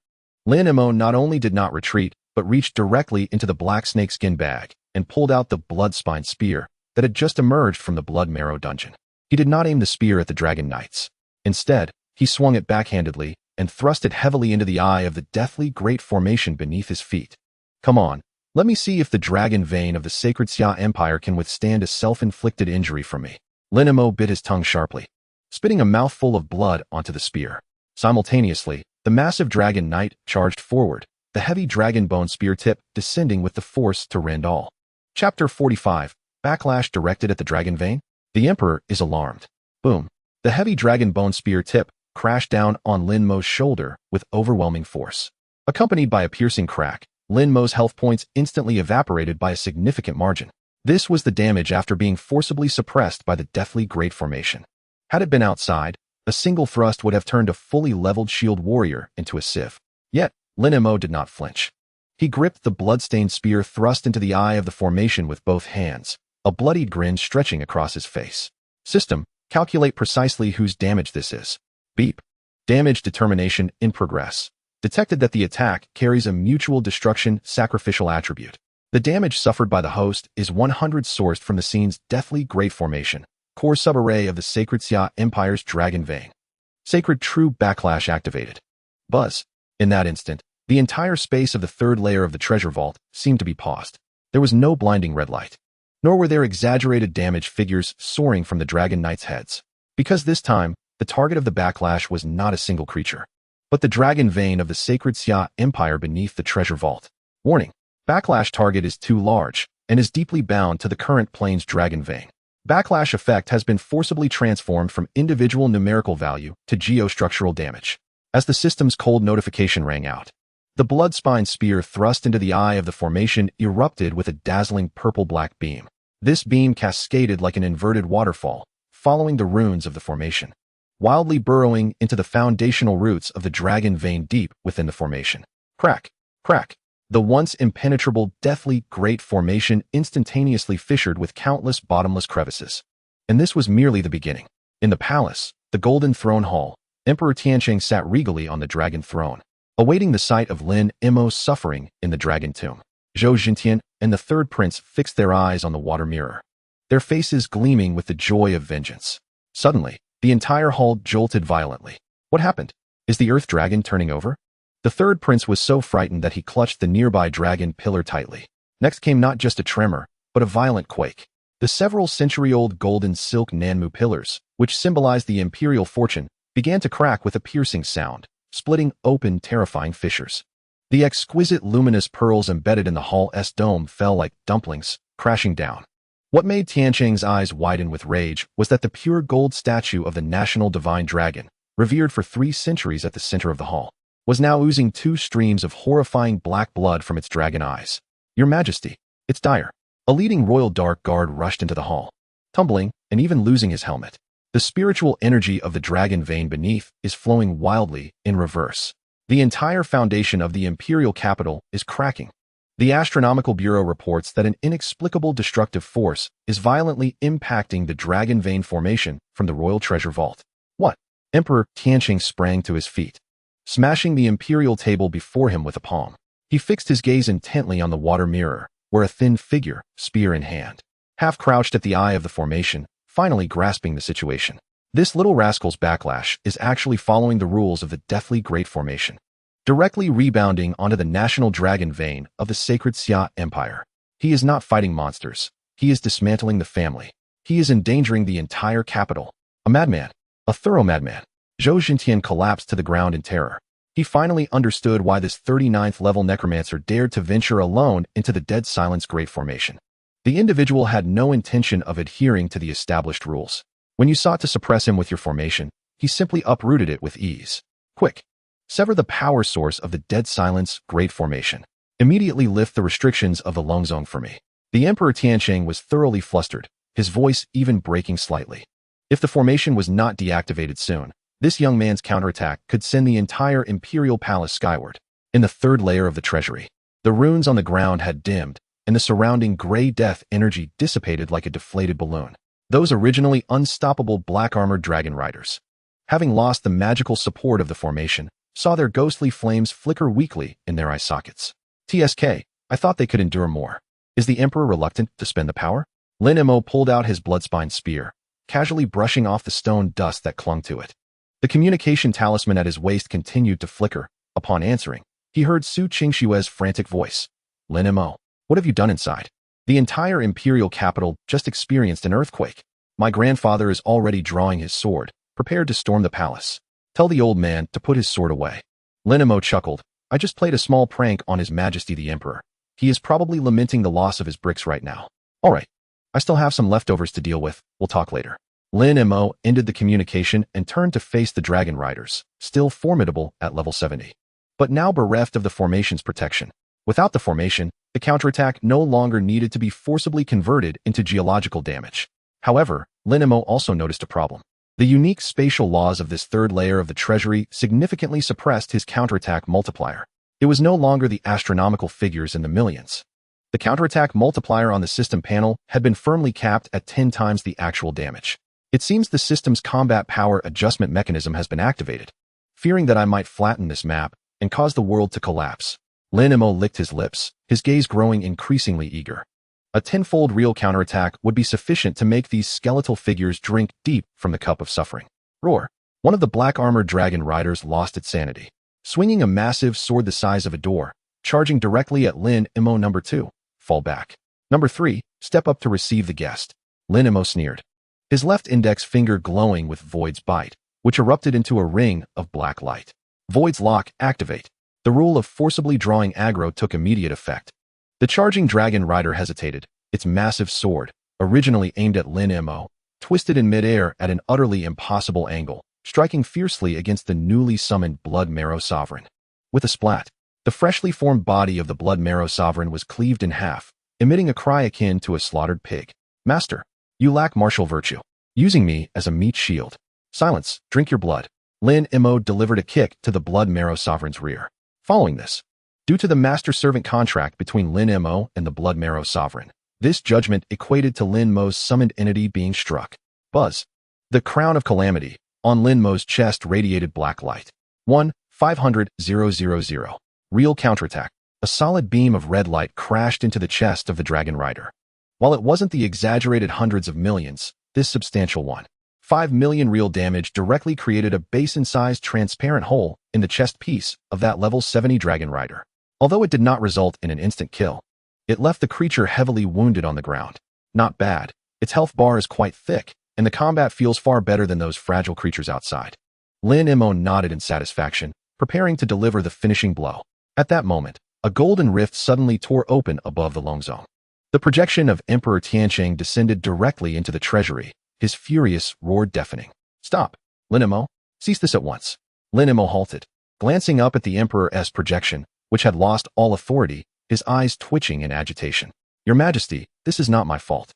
Lin Mo not only did not retreat, but reached directly into the black snakeskin bag and pulled out the blood-spine spear that had just emerged from the blood marrow dungeon. He did not aim the spear at the dragon knights. Instead, he swung it backhandedly and thrust it heavily into the eye of the deathly great formation beneath his feet. Come on, let me see if the dragon vein of the sacred Xia Empire can withstand a self-inflicted injury from me. Lin Mo bit his tongue sharply, spitting a mouthful of blood onto the spear. Simultaneously, the massive dragon knight charged forward, the heavy dragon bone spear tip descending with the force to rend all. Chapter 45, Backlash directed at the dragon vein? The Emperor is alarmed. Boom. The heavy dragon bone spear tip crashed down on Lin Mo's shoulder with overwhelming force. Accompanied by a piercing crack, Lin Mo's health points instantly evaporated by a significant margin. This was the damage after being forcibly suppressed by the deathly great formation. Had it been outside, a single thrust would have turned a fully leveled shield warrior into a sieve. Yet, Lin Mo did not flinch. He gripped the blood-stained spear thrust into the eye of the formation with both hands, a bloodied grin stretching across his face. System, calculate precisely whose damage this is. Beep. Damage determination in progress. Detected that the attack carries a mutual destruction sacrificial attribute. The damage suffered by the host is 100 sourced from the scene's deathly great formation, core subarray of the sacred Xia Empire's dragon vein. Sacred true backlash activated. Buzz. In that instant, the entire space of the third layer of the treasure vault seemed to be paused. There was no blinding red light, nor were there exaggerated damage figures soaring from the dragon knights' heads. Because this time, the target of the backlash was not a single creature, but the dragon vein of the sacred Xia Empire beneath the treasure vault. Warning. Backlash target is too large and is deeply bound to the current plane's dragon vein. Backlash effect has been forcibly transformed from individual numerical value to geostructural damage. As the system's cold notification rang out, the blood-spine spear thrust into the eye of the formation erupted with a dazzling purple-black beam. This beam cascaded like an inverted waterfall, following the runes of the formation, wildly burrowing into the foundational roots of the dragon vein deep within the formation. Crack, crack. The once impenetrable, deathly great formation instantaneously fissured with countless bottomless crevices. And this was merely the beginning. In the palace, the Golden Throne Hall, Emperor Tianqing sat regally on the dragon throne, awaiting the sight of Lin Mo's suffering in the dragon tomb. Zhou Jintian and the third prince fixed their eyes on the water mirror, their faces gleaming with the joy of vengeance. Suddenly, the entire hall jolted violently. What happened? Is the earth dragon turning over? The third prince was so frightened that he clutched the nearby dragon pillar tightly. Next came not just a tremor, but a violent quake. The several century-old golden silk Nanmu pillars, which symbolized the imperial fortune, began to crack with a piercing sound, splitting open terrifying fissures. The exquisite luminous pearls embedded in the hall's dome fell like dumplings, crashing down. What made Tianqing's eyes widen with rage was that the pure gold statue of the national divine dragon, revered for 3 centuries at the center of the hall, was now oozing 2 streams of horrifying black blood from its dragon eyes. Your Majesty, it's dire. A leading royal dark guard rushed into the hall, tumbling and even losing his helmet. The spiritual energy of the dragon vein beneath is flowing wildly in reverse. The entire foundation of the imperial capital is cracking. The Astronomical Bureau reports that an inexplicable destructive force is violently impacting the dragon vein formation from the royal treasure vault. What? Emperor Tianqing sprang to his feet, smashing the imperial table before him with a palm. He fixed his gaze intently on the water mirror, where a thin figure, spear in hand, half crouched at the eye of the formation, finally grasping the situation. This little rascal's backlash is actually following the rules of the deathly great formation, directly rebounding onto the national dragon vein of the sacred Xia Empire. He is not fighting monsters. He is dismantling the family. He is endangering the entire capital. A madman. A thorough madman. Zhou Xintian collapsed to the ground in terror. He finally understood why this 39th level necromancer dared to venture alone into the dead silence great formation. The individual had no intention of adhering to the established rules. When you sought to suppress him with your formation, he simply uprooted it with ease. Quick! Sever the power source of the dead silence great formation. Immediately lift the restrictions of the Longzong for me. The Emperor Tianqing was thoroughly flustered, his voice even breaking slightly. If the formation was not deactivated soon, this young man's counterattack could send the entire imperial palace skyward. In the 3rd layer of the treasury, the runes on the ground had dimmed, and the surrounding gray death energy dissipated like a deflated balloon. Those originally unstoppable black-armored dragon riders, having lost the magical support of the formation, saw their ghostly flames flicker weakly in their eye sockets. TSK, I thought they could endure more. Is the Emperor reluctant to spend the power? Lin Mo pulled out his bloodspine spear, casually brushing off the stone dust that clung to it. The communication talisman at his waist continued to flicker. Upon answering, he heard Su Qingshue's frantic voice. Lin Mo, what have you done inside? The entire imperial capital just experienced an earthquake. My grandfather is already drawing his sword, prepared to storm the palace. Tell the old man to put his sword away. Lin Mo chuckled. I just played a small prank on His Majesty the Emperor. He is probably lamenting the loss of his bricks right now. All right. I still have some leftovers to deal with. We'll talk later. Lin Mo ended the communication and turned to face the dragon riders, still formidable at level 70. But now bereft of the formation's protection. Without the formation, the counterattack no longer needed to be forcibly converted into geological damage. However, Lin Mo also noticed a problem. The unique spatial laws of this 3rd layer of the treasury significantly suppressed his counterattack multiplier. It was no longer the astronomical figures in the millions. The counterattack multiplier on the system panel had been firmly capped at 10 times the actual damage. It seems the system's combat power adjustment mechanism has been activated. Fearing that I might flatten this map and cause the world to collapse, Lin Mo licked his lips, his gaze growing increasingly eager. A 10-fold real counterattack would be sufficient to make these skeletal figures drink deep from the cup of suffering. Roar! One of the black-armored dragon riders lost its sanity, swinging a massive sword the size of a door, charging directly at Lin Mo. Number 2. Fall back. Number 3. Step up to receive the guest. Lin Mo sneered, his left index finger glowing with Void's bite, which erupted into a ring of black light. Void's lock, activate. The rule of forcibly drawing aggro took immediate effect. The charging dragon rider hesitated, its massive sword, originally aimed at Lin Mo, twisted in midair at an utterly impossible angle, striking fiercely against the newly summoned Blood Marrow Sovereign. With a splat, the freshly formed body of the Blood Marrow Sovereign was cleaved in half, emitting a cry akin to a slaughtered pig. Master, you lack martial virtue. Using me as a meat shield. Silence, drink your blood. Lin Mo delivered a kick to the Blood Marrow Sovereign's rear. Following this, due to the master-servant contract between Lin Mo and the Blood Marrow Sovereign, this judgment equated to Lin Mo's summoned entity being struck. Buzz. The crown of calamity on Lin Mo's chest radiated black light. 1-500-000. Real counterattack. A solid beam of red light crashed into the chest of the dragon rider. While it wasn't the exaggerated hundreds of millions, this substantial 1.5 million real damage directly created a basin-sized transparent hole in the chest piece of that level 70 dragon rider. Although it did not result in an instant kill, it left the creature heavily wounded on the ground. Not bad. Its health bar is quite thick, and the combat feels far better than those fragile creatures outside. Lin Mo nodded in satisfaction, preparing to deliver the finishing blow. At that moment, a golden rift suddenly tore open above the Longzong. The projection of Emperor Tianqing descended directly into the treasury, his furious roar deafening. Stop, Lin Mo. Cease this at once. Lin Imo halted, glancing up at the Emperor's projection, which had lost all authority, his eyes twitching in agitation. Your Majesty, this is not my fault.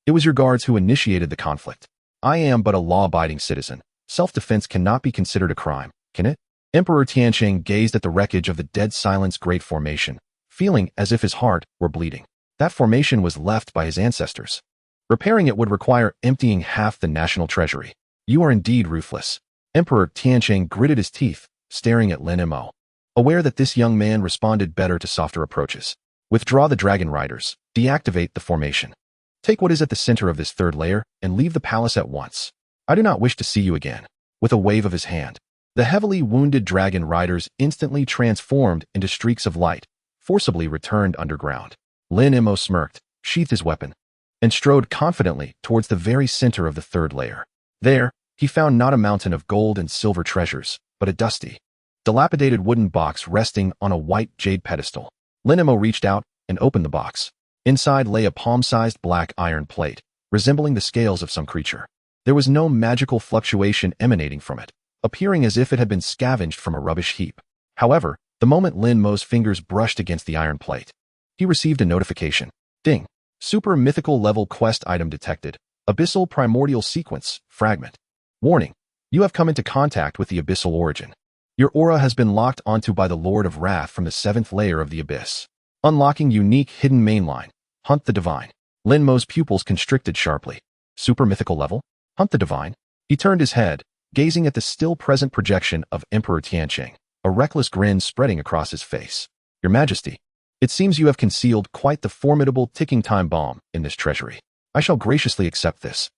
It was your guards who initiated the conflict. I am but a law-abiding citizen. Self-defense cannot be considered a crime, can it? Emperor Tianqing gazed at the wreckage of the Dead Silence Great Formation, feeling as if his heart were bleeding. That formation was left by his ancestors. Repairing it would require emptying half the national treasury. You are indeed ruthless. Emperor Tianqing gritted his teeth, staring at Lin Imo, aware that this young man responded better to softer approaches. Withdraw the dragon riders. Deactivate the formation. Take what is at the center of this third layer and leave the palace at once. I do not wish to see you again. With a wave of his hand, the heavily wounded dragon riders instantly transformed into streaks of light, forcibly returned underground. Lin Imo smirked, sheathed his weapon, and strode confidently towards the very center of the third layer. There, he found not a mountain of gold and silver treasures, but a dusty, dilapidated wooden box resting on a white jade pedestal. Lin Imo reached out and opened the box. Inside lay a palm-sized black iron plate, resembling the scales of some creature. There was no magical fluctuation emanating from it, appearing as if it had been scavenged from a rubbish heap. However, the moment Lin Mo's fingers brushed against the iron plate, he received a notification. Ding! Super mythical level quest item detected. Abyssal Primordial Sequence, Fragment. Warning. You have come into contact with the Abyssal Origin. Your aura has been locked onto by the Lord of Wrath from the 7th layer of the Abyss. Unlocking unique hidden mainline. Hunt the Divine. Lin Mo's pupils constricted sharply. Super mythical level? Hunt the Divine? He turned his head, gazing at the still-present projection of Emperor Tianqing, a reckless grin spreading across his face. Your Majesty, it seems you have concealed quite the formidable ticking time bomb in this treasury. I shall graciously accept this.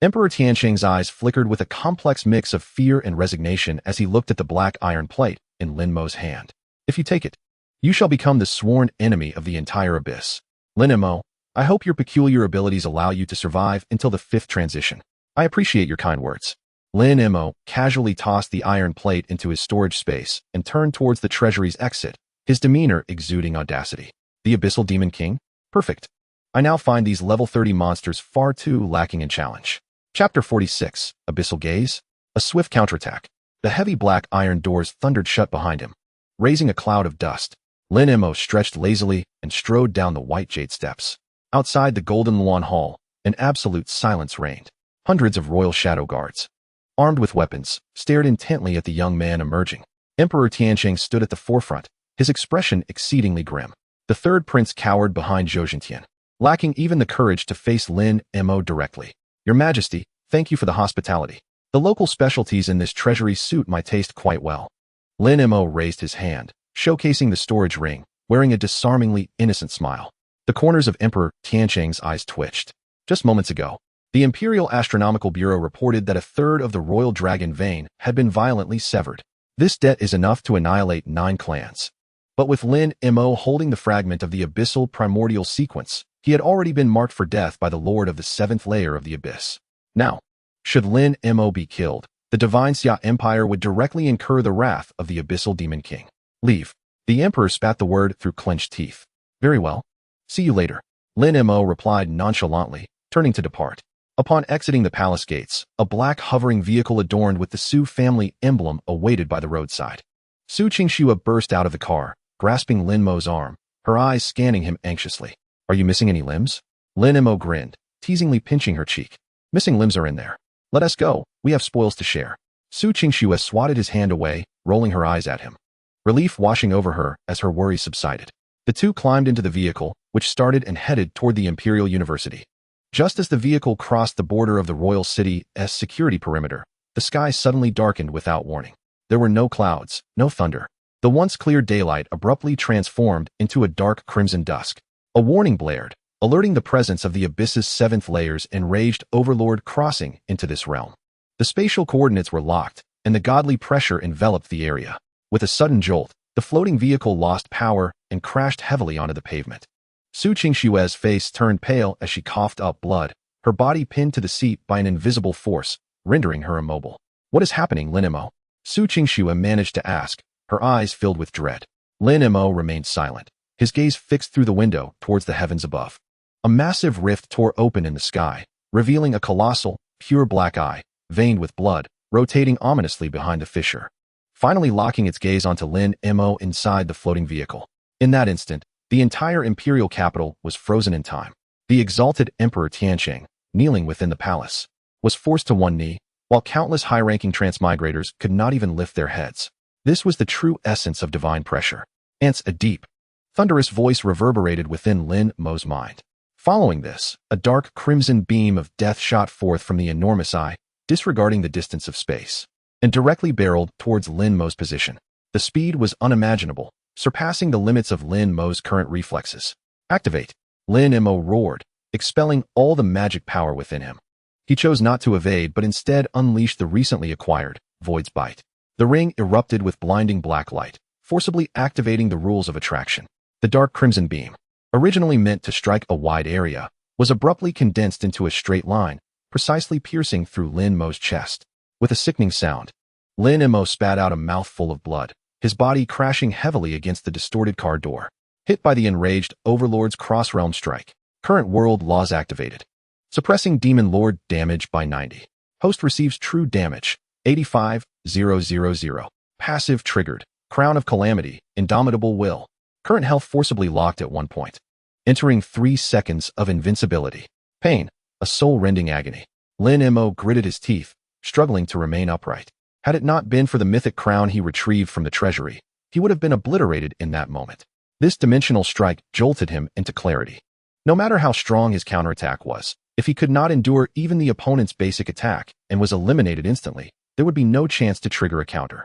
Emperor Tianqing's eyes flickered with a complex mix of fear and resignation as he looked at the black iron plate in Lin Mo's hand. If you take it, you shall become the sworn enemy of the entire Abyss. Lin Imo, I hope your peculiar abilities allow you to survive until the 5th transition. I appreciate your kind words. Lin Imo casually tossed the iron plate into his storage space and turned towards the treasury's exit, his demeanor exuding audacity. The Abyssal Demon King? Perfect. I now find these level 30 monsters far too lacking in challenge. Chapter 46, Abyssal Gaze. A swift counterattack. The heavy black iron doors thundered shut behind him, raising a cloud of dust. Lin Imo stretched lazily and strode down the white jade steps. Outside the Golden Luan Hall, an absolute silence reigned. Hundreds of royal shadow guards, armed with weapons, stared intently at the young man emerging. Emperor Tianqing stood at the forefront, his expression exceedingly grim. The third prince cowered behind Zhou Zhentian, lacking even the courage to face Lin Imo directly. Your Majesty, thank you for the hospitality. The local specialties in this treasury suit my taste quite well. Lin Imo raised his hand, showcasing the storage ring, wearing a disarmingly innocent smile. The corners of Emperor Tianqing's eyes twitched. Just moments ago, the Imperial Astronomical Bureau reported that a third of the royal dragon vein had been violently severed. This debt is enough to annihilate 9 clans. But with Lin Imo holding the fragment of the Abyssal Primordial Sequence, he had already been marked for death by the Lord of the 7th layer of the Abyss. Now, should Lin Imo be killed, the Divine Xia Empire would directly incur the wrath of the Abyssal Demon King. Leave. The Emperor spat the word through clenched teeth. Very well. See you later. Lin Imo replied nonchalantly, turning to depart. Upon exiting the palace gates, a black hovering vehicle adorned with the Su family emblem awaited by the roadside. Su Qingxue burst out of the car, grasping Lin Mo's arm, her eyes scanning him anxiously. Are you missing any limbs? Lin Imo grinned, teasingly pinching her cheek. Missing limbs are in there. Let us go, we have spoils to share. Su Qingxue swatted his hand away, rolling her eyes at him, relief washing over her as her worries subsided. The two climbed into the vehicle, which started and headed toward the Imperial University. Just as the vehicle crossed the border of the royal city's security perimeter, the sky suddenly darkened without warning. There were no clouds, no thunder. The once clear daylight abruptly transformed into a dark crimson dusk. A warning blared, alerting the presence of the Abyss's 7th layer's enraged overlord crossing into this realm. The spatial coordinates were locked, and the godly pressure enveloped the area. With a sudden jolt, the floating vehicle lost power and crashed heavily onto the pavement. Su Qingxue's face turned pale as she coughed up blood, her body pinned to the seat by an invisible force, rendering her immobile. What is happening, Lin Imo? Su Qingxue managed to ask, her eyes filled with dread. Lin Imo remained silent, his gaze fixed through the window towards the heavens above. A massive rift tore open in the sky, revealing a colossal, pure black eye, veined with blood, rotating ominously behind the fissure, finally locking its gaze onto Lin Mo inside the floating vehicle. In that instant, the entire imperial capital was frozen in time. The exalted Emperor Tiansheng, kneeling within the palace, was forced to one knee, while countless high-ranking transmigrators could not even lift their heads. This was the true essence of divine pressure. Ants, a deep, thunderous voice reverberated within Lin Mo's mind. Following this, a dark crimson beam of death shot forth from the enormous eye, disregarding the distance of space, and directly barreled towards Lin Mo's position. The speed was unimaginable, surpassing the limits of Lin Mo's current reflexes. Activate! Lin Mo roared, expelling all the magic power within him. He chose not to evade but instead unleashed the recently acquired Void's Bite. The ring erupted with blinding black light, forcibly activating the rules of attraction. The dark crimson beam, originally meant to strike a wide area, was abruptly condensed into a straight line, precisely piercing through Lin Mo's chest. With a sickening sound, Lin Mo spat out a mouthful of blood, his body crashing heavily against the distorted car door. Hit by the enraged Overlord's cross-realm strike. Current world laws activated. Suppressing Demon Lord damage by 90. Host receives true damage, 85,000. Passive triggered. Crown of Calamity, Indomitable Will. Current health forcibly locked at 1 point. Entering 3 seconds of invincibility. Pain, a soul-rending agony. Lin Mo gritted his teeth, struggling to remain upright. Had it not been for the mythic crown he retrieved from the treasury, he would have been obliterated in that moment. This dimensional strike jolted him into clarity. No matter how strong his counterattack was, if he could not endure even the opponent's basic attack and was eliminated instantly, there would be no chance to trigger a counter.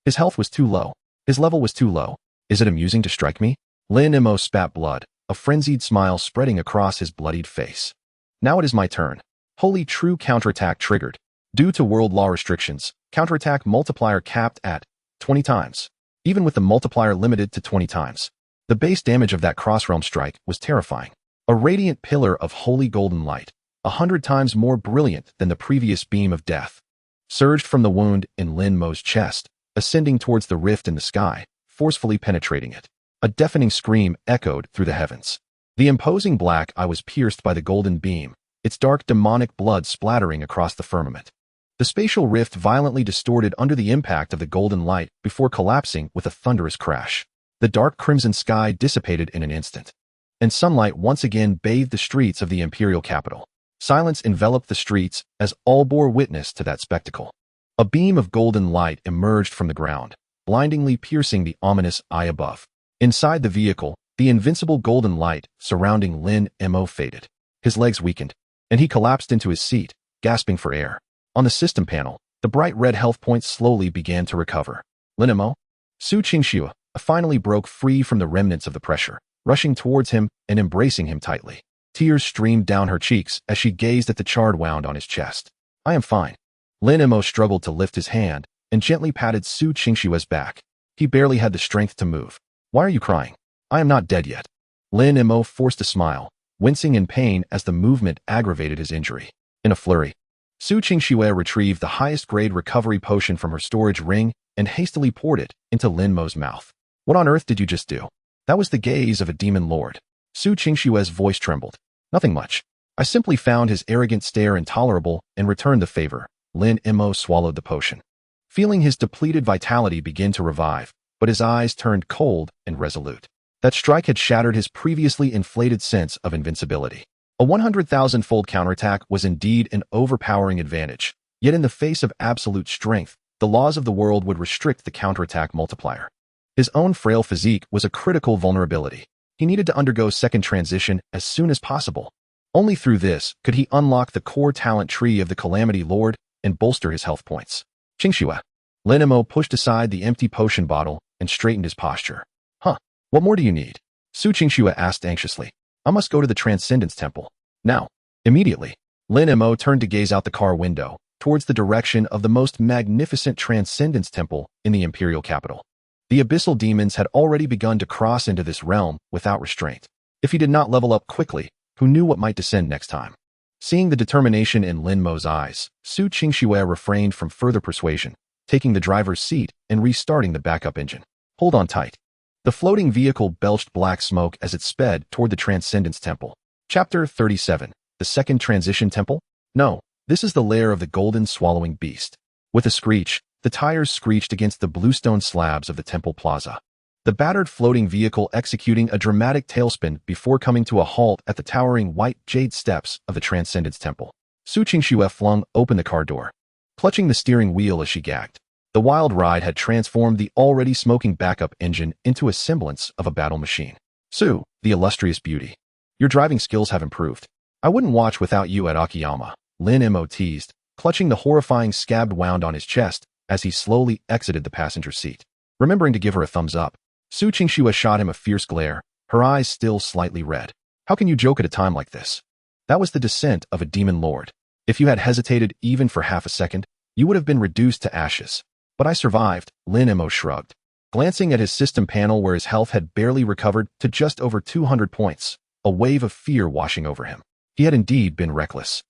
His health was too low. His level was too low. Is it amusing to strike me? Lin Mo spat blood, a frenzied smile spreading across his bloodied face. Now it is my turn. Holy true counterattack triggered. Due to world law restrictions, counterattack multiplier capped at 20 times. Even with the multiplier limited to 20 times. The base damage of that cross-realm strike was terrifying. A radiant pillar of holy golden light, 100 times more brilliant than the previous beam of death, surged from the wound in Lin Mo's chest, ascending towards the rift in the sky, forcefully penetrating it. A deafening scream echoed through the heavens. The imposing black eye was pierced by the golden beam, its dark demonic blood splattering across the firmament. The spatial rift violently distorted under the impact of the golden light before collapsing with a thunderous crash. The dark crimson sky dissipated in an instant, and sunlight once again bathed the streets of the imperial capital. Silence enveloped the streets as all bore witness to that spectacle. A beam of golden light emerged from the ground, blindingly piercing the ominous eye above. Inside the vehicle, the invincible golden light surrounding Lin Mo faded. His legs weakened, and he collapsed into his seat, gasping for air. On the system panel, the bright red health points slowly began to recover. Lin Mo? Su Qingxue finally broke free from the remnants of the pressure, rushing towards him and embracing him tightly. Tears streamed down her cheeks as she gazed at the charred wound on his chest. I am fine. Lin Mo struggled to lift his hand and gently patted Su Qingxue's back. He barely had the strength to move. Why are you crying? I am not dead yet. Lin Mo forced a smile, wincing in pain as the movement aggravated his injury. In a flurry, Su Qingxue retrieved the highest-grade recovery potion from her storage ring and hastily poured it into Lin Mo's mouth. What on earth did you just do? That was the gaze of a demon lord. Su Qingxue's voice trembled. Nothing much. I simply found his arrogant stare intolerable and returned the favor. Lin Mo swallowed the potion, feeling his depleted vitality begin to revive, but his eyes turned cold and resolute. That strike had shattered his previously inflated sense of invincibility. A 100,000-fold counterattack was indeed an overpowering advantage, yet in the face of absolute strength, the laws of the world would restrict the counterattack multiplier. His own frail physique was a critical vulnerability. He needed to undergo second transition as soon as possible. Only through this could he unlock the core talent tree of the Calamity Lord and bolster his health points. Qingxue. Lin Mo pushed aside the empty potion bottle and straightened his posture. Huh, what more do you need? Su Qingxue asked anxiously. I must go to the Transcendence Temple. Now. Immediately. Lin Mo turned to gaze out the car window, towards the direction of the most magnificent Transcendence Temple in the imperial capital. The abyssal demons had already begun to cross into this realm without restraint. If he did not level up quickly, who knew what might descend next time? Seeing the determination in Lin Mo's eyes, Su Qingxue refrained from further persuasion, taking the driver's seat and restarting the backup engine. Hold on tight. The floating vehicle belched black smoke as it sped toward the Transcendence Temple. Chapter 37. The Second Transition Temple? No, this is the lair of the Golden Swallowing Beast. With a screech, the tires screeched against the bluestone slabs of the temple plaza. The battered floating vehicle executing a dramatic tailspin before coming to a halt at the towering white jade steps of the Transcendence Temple. Su Qingxue flung open the car door, clutching the steering wheel as she gagged. The wild ride had transformed the already smoking backup engine into a semblance of a battle machine. Su, the illustrious beauty. Your driving skills have improved. I wouldn't watch without you at Akiyama, Lin Mo teased, clutching the horrifying scabbed wound on his chest as he slowly exited the passenger seat. Remembering to give her a thumbs up, Su Qingxue shot him a fierce glare, her eyes still slightly red. How can you joke at a time like this? That was the descent of a demon lord. If you had hesitated even for half a second, you would have been reduced to ashes. But I survived, Lin Mo shrugged, glancing at his system panel where his health had barely recovered to just over 200 points, a wave of fear washing over him. He had indeed been reckless.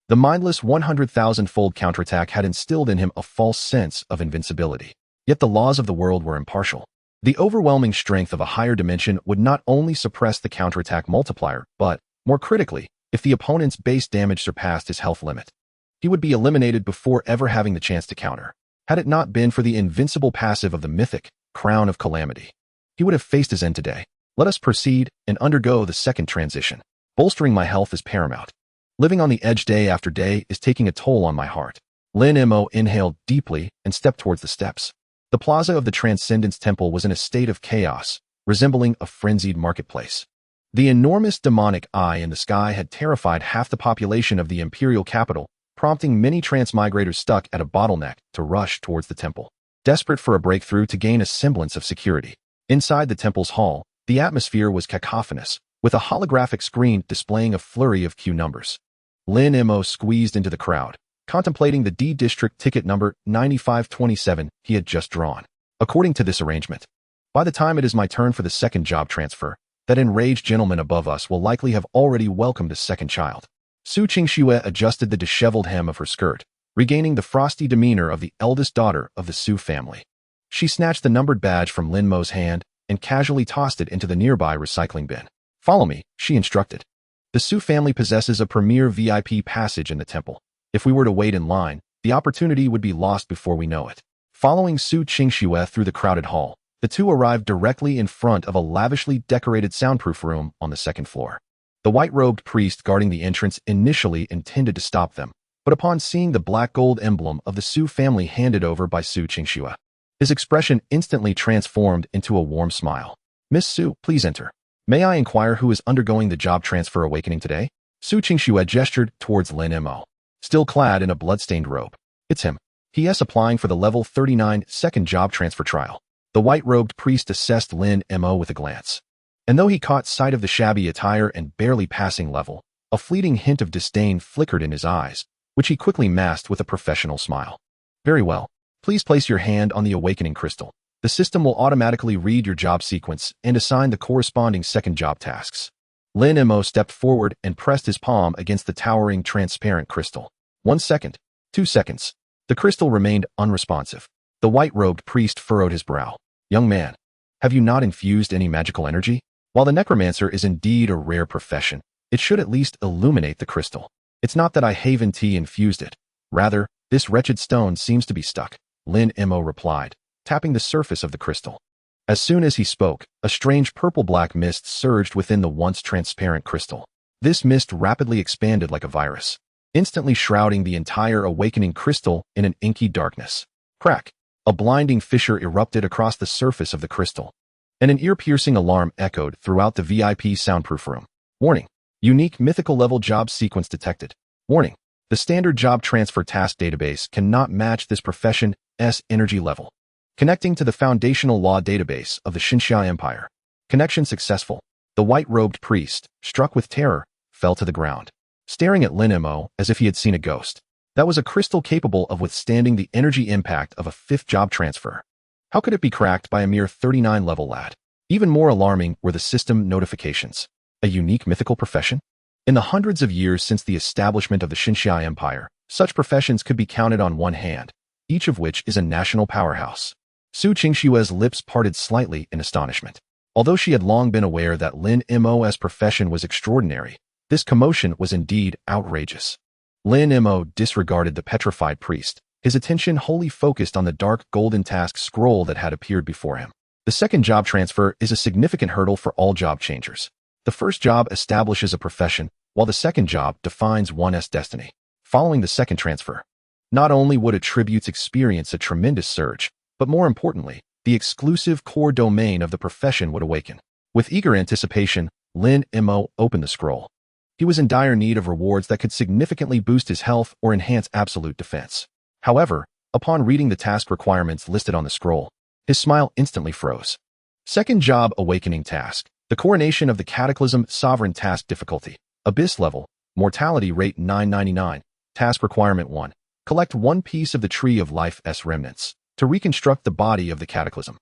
The mindless 100,000-fold counterattack had instilled in him a false sense of invincibility. Yet the laws of the world were impartial. The overwhelming strength of a higher dimension would not only suppress the counterattack multiplier, but, more critically, if the opponent's base damage surpassed his health limit, he would be eliminated before ever having the chance to counter. Had it not been for the invincible passive of the mythic Crown of Calamity, he would have faced his end today. Let us proceed and undergo the second transition. Bolstering my health is paramount. Living on the edge day after day is taking a toll on my heart. Lin Mo inhaled deeply and stepped towards the steps. The plaza of the Transcendence Temple was in a state of chaos, resembling a frenzied marketplace. The enormous demonic eye in the sky had terrified half the population of the imperial capital, prompting many transmigrators stuck at a bottleneck to rush towards the temple, desperate for a breakthrough to gain a semblance of security. Inside the temple's hall, the atmosphere was cacophonous, with a holographic screen displaying a flurry of queue numbers. Lin Mo squeezed into the crowd, contemplating the D-District ticket number 9527 he had just drawn. According to this arrangement, by the time it is my turn for the second job transfer, that enraged gentleman above us will likely have already welcomed a second child. Su Qingxue adjusted the disheveled hem of her skirt, regaining the frosty demeanor of the eldest daughter of the Su family. She snatched the numbered badge from Lin Mo's hand and casually tossed it into the nearby recycling bin. Follow me, she instructed. The Su family possesses a premier VIP passage in the temple. If we were to wait in line, the opportunity would be lost before we know it. Following Su Qingxue through the crowded hall, the two arrived directly in front of a lavishly decorated soundproof room on the second floor. The white-robed priest guarding the entrance initially intended to stop them, but upon seeing the black gold emblem of the Su family handed over by Su Qingxue, his expression instantly transformed into a warm smile. Miss Su, please enter. May I inquire who is undergoing the job transfer awakening today? Su Qingxue gestured towards Lin Mo, still clad in a blood-stained robe. It's him. He is applying for the level 39 second job transfer trial. The white-robed priest assessed Lin Mo with a glance. And though he caught sight of the shabby attire and barely passing level, a fleeting hint of disdain flickered in his eyes, which he quickly masked with a professional smile. Very well. Please place your hand on the awakening crystal. The system will automatically read your job sequence and assign the corresponding second job tasks. Lin Mo stepped forward and pressed his palm against the towering transparent crystal. 1 second. 2 seconds. The crystal remained unresponsive. The white-robed priest furrowed his brow. Young man, have you not infused any magical energy? While the Necromancer is indeed a rare profession, it should at least illuminate the crystal. It's not that I Haven Tea infused it. Rather, this wretched stone seems to be stuck, Lin Mo replied, tapping the surface of the crystal. As soon as he spoke, a strange purple-black mist surged within the once transparent crystal. This mist rapidly expanded like a virus, instantly shrouding the entire awakening crystal in an inky darkness. Crack! A blinding fissure erupted across the surface of the crystal, and an ear-piercing alarm echoed throughout the VIP soundproof room. Warning! Unique mythical level job sequence detected. Warning! The standard job transfer task database cannot match this profession's energy level. Connecting to the foundational law database of the Xinxia Empire. Connection successful. The white-robed priest, struck with terror, fell to the ground, staring at Lin Mo as if he had seen a ghost. That was a crystal capable of withstanding the energy impact of a 5th job transfer. How could it be cracked by a mere 39-level lad? Even more alarming were the system notifications. A unique mythical profession? In the hundreds of years since the establishment of the Xinxia Empire, such professions could be counted on one hand, each of which is a national powerhouse. Su Qingxue's lips parted slightly in astonishment. Although she had long been aware that Lin Mo's profession was extraordinary, this commotion was indeed outrageous. Lin Mo disregarded the petrified priest, his attention wholly focused on the dark golden task scroll that had appeared before him. The second job transfer is a significant hurdle for all job changers. The first job establishes a profession, while the second job defines one's destiny. Following the second transfer, not only would attributes experience a tremendous surge, but more importantly, the exclusive core domain of the profession would awaken. With eager anticipation, Lin Mo opened the scroll. He was in dire need of rewards that could significantly boost his health or enhance absolute defense. However, upon reading the task requirements listed on the scroll, his smile instantly froze. Second job awakening task. The coronation of the Cataclysm Sovereign task difficulty. Abyss level. Mortality rate 999. Task requirement 1. Collect one piece of the Tree of Life's remnants to reconstruct the body of the Cataclysm,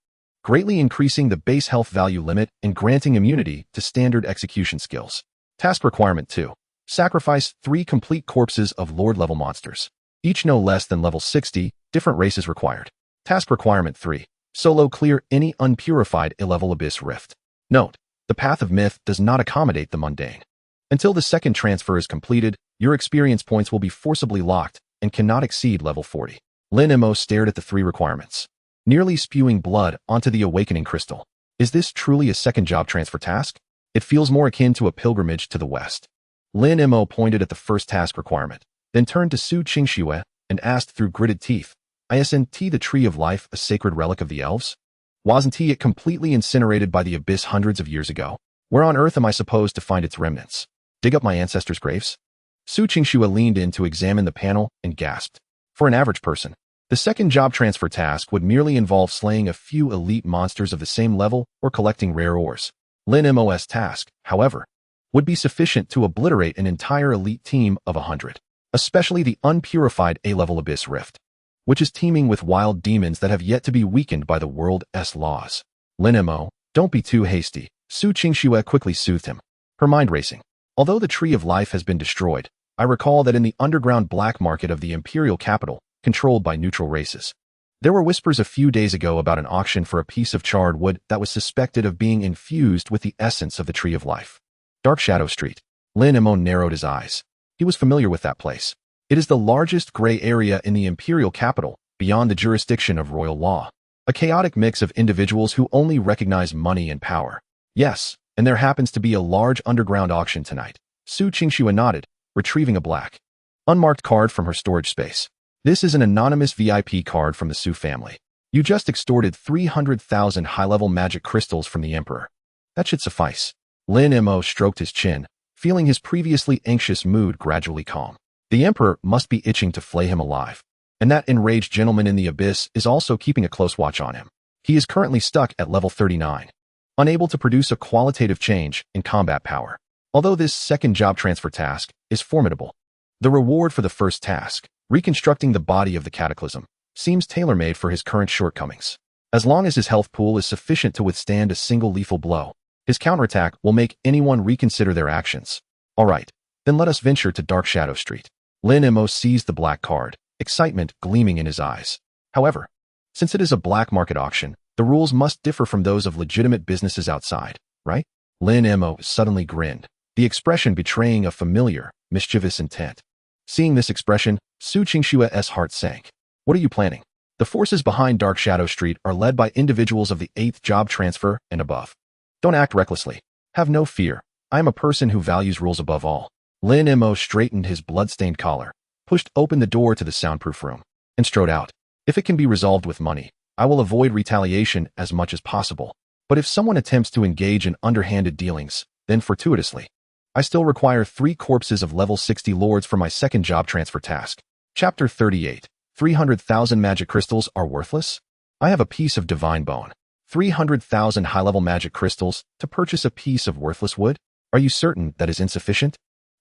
greatly increasing the base health value limit and granting immunity to standard execution skills. Task requirement 2. Sacrifice 3 complete corpses of Lord-level monsters, each no less than level 60, different races required. Task requirement 3. Solo clear any unpurified A-level Abyss Rift. Note, the Path of Myth does not accommodate the mundane. Until the second transfer is completed, your experience points will be forcibly locked and cannot exceed level 40. Lin Mo stared at the 3 requirements, nearly spewing blood onto the awakening crystal. Is this truly a second job transfer task? It feels more akin to a pilgrimage to the west. Lin Mo pointed at the first task requirement, then turned to Su Qingxue and asked through gritted teeth, "Isn't the Tree of Life a sacred relic of the elves? Wasn't it completely incinerated by the abyss hundreds of years ago? Where on earth am I supposed to find its remnants? Dig up my ancestors' graves?" Su Qingxue leaned in to examine the panel and gasped. For an average person, the second job transfer task would merely involve slaying a few elite monsters of the same level or collecting rare ores. Lin Mo's task, however, would be sufficient to obliterate an entire elite team of 100, especially the unpurified A-level Abyss Rift, which is teeming with wild demons that have yet to be weakened by the world's laws. Lin Mo, don't be too hasty, Su Qingxue quickly soothed him, her mind racing. Although the Tree of Life has been destroyed, I recall that in the underground black market of the imperial capital, controlled by neutral races, there were whispers a few days ago about an auction for a piece of charred wood that was suspected of being infused with the essence of the Tree of Life. Dark Shadow Street. Lin Mo narrowed his eyes. He was familiar with that place. It is the largest gray area in the imperial capital, beyond the jurisdiction of royal law. A chaotic mix of individuals who only recognize money and power. Yes, and there happens to be a large underground auction tonight. Su Qingxue nodded, retrieving a black, unmarked card from her storage space. This is an anonymous VIP card from the Su family. You just extorted 300,000 high-level magic crystals from the Emperor. That should suffice. Lin Mo stroked his chin, feeling his previously anxious mood gradually calm. The Emperor must be itching to flay him alive, and that enraged gentleman in the abyss is also keeping a close watch on him. He is currently stuck at level 39, unable to produce a qualitative change in combat power. Although this second job transfer task is formidable, the reward for the first task, reconstructing the body of the Cataclysm, seems tailor-made for his current shortcomings. As long as his health pool is sufficient to withstand a single lethal blow, his counterattack will make anyone reconsider their actions. All right, then let us venture to Dark Shadow Street. Lin Mo seized the black card, excitement gleaming in his eyes. However, since it is a black market auction, the rules must differ from those of legitimate businesses outside, right? Lin Mo suddenly grinned, the expression betraying a familiar, mischievous intent. Seeing this expression, Su Qingxue's heart sank. What are you planning? The forces behind Dark Shadow Street are led by individuals of the 8th job transfer and above. Don't act recklessly. Have no fear. I am a person who values rules above all. Lin Mo straightened his blood-stained collar, pushed open the door to the soundproof room, and strode out. If it can be resolved with money, I will avoid retaliation as much as possible. But if someone attempts to engage in underhanded dealings, then fortuitously, I still require 3 corpses of level 60 lords for my second job transfer task. Chapter 38. 300,000 magic crystals are worthless? I have a piece of divine bone. 300,000 high-level magic crystals to purchase a piece of worthless wood? Are you certain that is insufficient?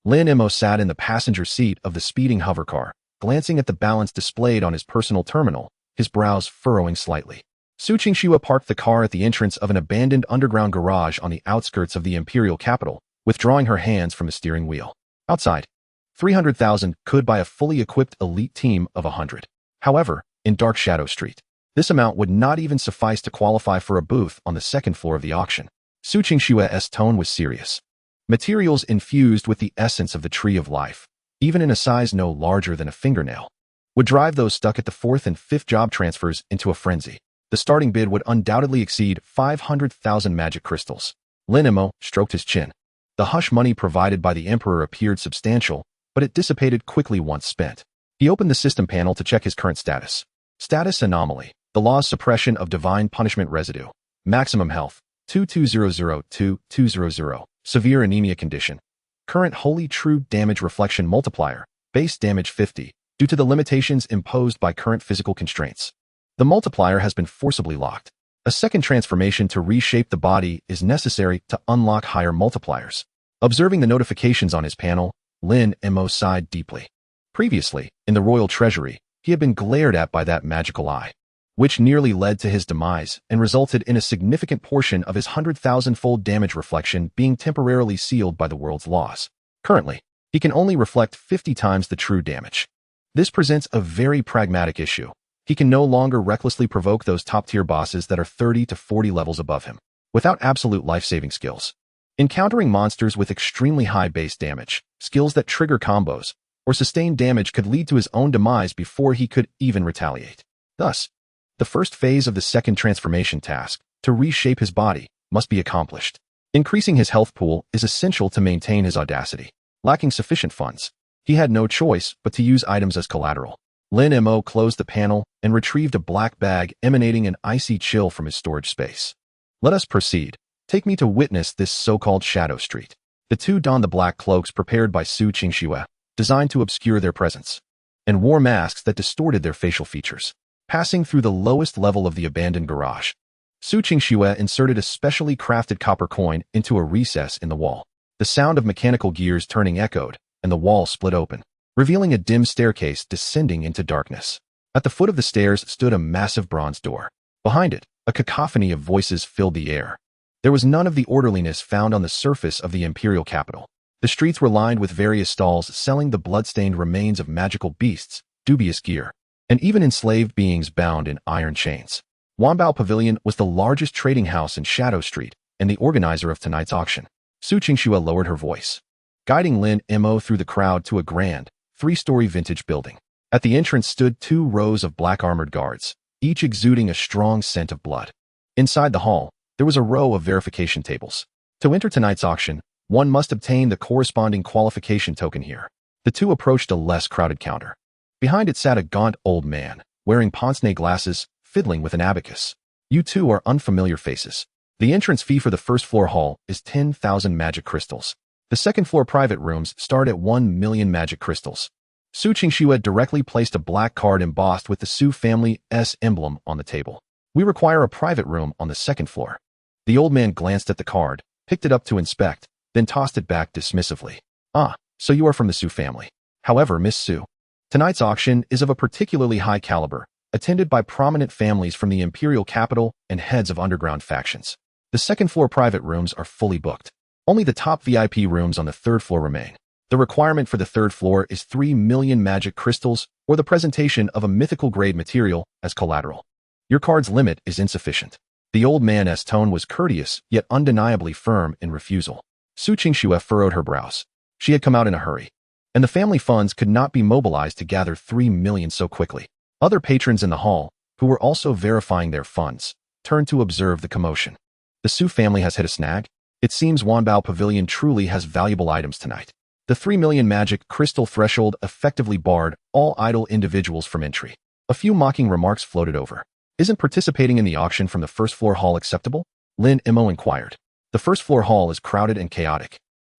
Lin Mo sat in the passenger seat of the speeding hovercar, glancing at the balance displayed on his personal terminal, his brows furrowing slightly. Su Qingxue parked the car at the entrance of an abandoned underground garage on the outskirts of the imperial capital, withdrawing her hands from the steering wheel. Outside, 300,000 could buy a fully equipped elite team of 100. However, in Dark Shadow Street, this amount would not even suffice to qualify for a booth on the second floor of the auction. Su Qingxue's tone was serious. Materials infused with the essence of the Tree of Life, even in a size no larger than a fingernail, would drive those stuck at the fourth and fifth job transfers into a frenzy. The starting bid would undoubtedly exceed 500,000 magic crystals. Lin Mo stroked his chin. The hush money provided by the Emperor appeared substantial, but it dissipated quickly once spent. He opened the system panel to check his current status. Status anomaly. The law's suppression of divine punishment residue. Maximum health. 2200-2200. Severe anemia condition. Current holy true damage reflection multiplier. Base damage 50, due to the limitations imposed by current physical constraints. The multiplier has been forcibly locked. A second transformation to reshape the body is necessary to unlock higher multipliers. Observing the notifications on his panel, Lin Mo sighed deeply. Previously, in the royal treasury, he had been glared at by that magical eye, which nearly led to his demise and resulted in a significant portion of his 100,000-fold damage reflection being temporarily sealed by the world's laws. Currently, he can only reflect 50 times the true damage. This presents a very pragmatic issue. He can no longer recklessly provoke those top-tier bosses that are 30 to 40 levels above him, without absolute life-saving skills. Encountering monsters with extremely high base damage, skills that trigger combos, or sustain damage could lead to his own demise before he could even retaliate. Thus, the first phase of the second transformation task, to reshape his body, must be accomplished. Increasing his health pool is essential to maintain his audacity. Lacking sufficient funds, he had no choice but to use items as collateral. Lin Mo closed the panel and retrieved a black bag emanating an icy chill from his storage space. Let us proceed. Take me to witness this so-called Shadow Street. The two donned the black cloaks prepared by Su Qingxue, designed to obscure their presence, and wore masks that distorted their facial features. Passing through the lowest level of the abandoned garage, Su Qingxue inserted a specially crafted copper coin into a recess in the wall. The sound of mechanical gears turning echoed, and the wall split open, revealing a dim staircase descending into darkness. At the foot of the stairs stood a massive bronze door. Behind it, a cacophony of voices filled the air. There was none of the orderliness found on the surface of the imperial capital. The streets were lined with various stalls selling the blood-stained remains of magical beasts, dubious gear, and even enslaved beings bound in iron chains. Wanbao Pavilion was the largest trading house in Shadow Street and the organizer of tonight's auction. Su Qingxue lowered her voice, guiding Lin Mo through the crowd to a grand, three-story vintage building. At the entrance stood 2 rows of black-armored guards, each exuding a strong scent of blood. Inside the hall, there was a row of verification tables. To enter tonight's auction, one must obtain the corresponding qualification token here. The two approached a less crowded counter. Behind it sat a gaunt old man, wearing pince-nez glasses, fiddling with an abacus. You two are unfamiliar faces. The entrance fee for the first-floor hall is 10,000 magic crystals. The second-floor private rooms start at 1 million magic crystals. Su Qingxue directly placed a black card embossed with the Su family's emblem on the table. We require a private room on the second floor. The old man glanced at the card, picked it up to inspect, then tossed it back dismissively. Ah, so you are from the Su family. However, Miss Su, tonight's auction is of a particularly high caliber, attended by prominent families from the imperial capital and heads of underground factions. The second-floor private rooms are fully booked. Only the top VIP rooms on the third floor remain. The requirement for the third floor is 3 million magic crystals or the presentation of a mythical grade material as collateral. Your card's limit is insufficient. The old man's tone was courteous, yet undeniably firm in refusal. Su Qingxue furrowed her brows. She had come out in a hurry, and the family funds could not be mobilized to gather 3 million so quickly. Other patrons in the hall, who were also verifying their funds, turned to observe the commotion. The Su family has hit a snag. It seems Wanbao Pavilion truly has valuable items tonight. The 3 million magic crystal threshold effectively barred all idle individuals from entry. A few mocking remarks floated over. Isn't participating in the auction from the first-floor hall acceptable? Lin Mo inquired. The first-floor hall is crowded and chaotic.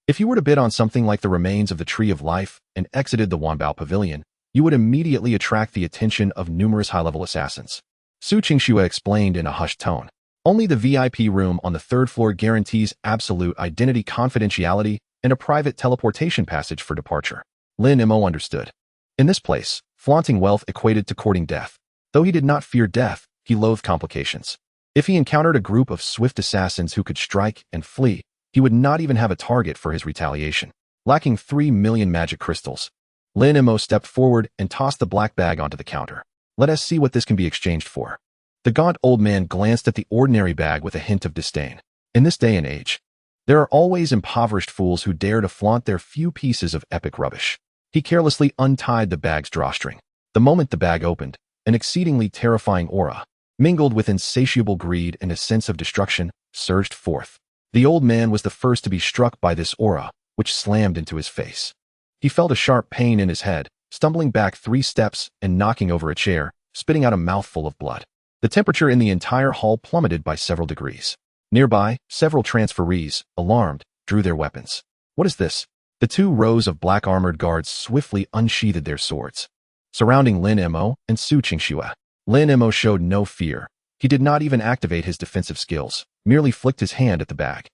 If you were to bid on something like the remains of the Tree of Life and exited the Wanbao Pavilion, you would immediately attract the attention of numerous high-level assassins. Su Qingxue explained in a hushed tone. Only the VIP room on the third floor guarantees absolute identity confidentiality and a private teleportation passage for departure. Lin Mo understood. In this place, flaunting wealth equated to courting death. Though he did not fear death, he loathed complications. If he encountered a group of swift assassins who could strike and flee, he would not even have a target for his retaliation. Lacking 3 million magic crystals, Lin Mo stepped forward and tossed the black bag onto the counter. Let us see what this can be exchanged for. The gaunt old man glanced at the ordinary bag with a hint of disdain. In this day and age, there are always impoverished fools who dare to flaunt their few pieces of epic rubbish. He carelessly untied the bag's drawstring. The moment the bag opened, an exceedingly terrifying aura, mingled with insatiable greed and a sense of destruction, surged forth. The old man was the first to be struck by this aura, which slammed into his face. He felt a sharp pain in his head, stumbling back 3 steps and knocking over a chair, spitting out a mouthful of blood. The temperature in the entire hall plummeted by several degrees. Nearby, several transferees, alarmed, drew their weapons. What is this? The 2 rows of black armored guards swiftly unsheathed their swords, surrounding Lin Mo and Su Qingxue. Lin Mo showed no fear. He did not even activate his defensive skills, merely flicked his hand at the bag.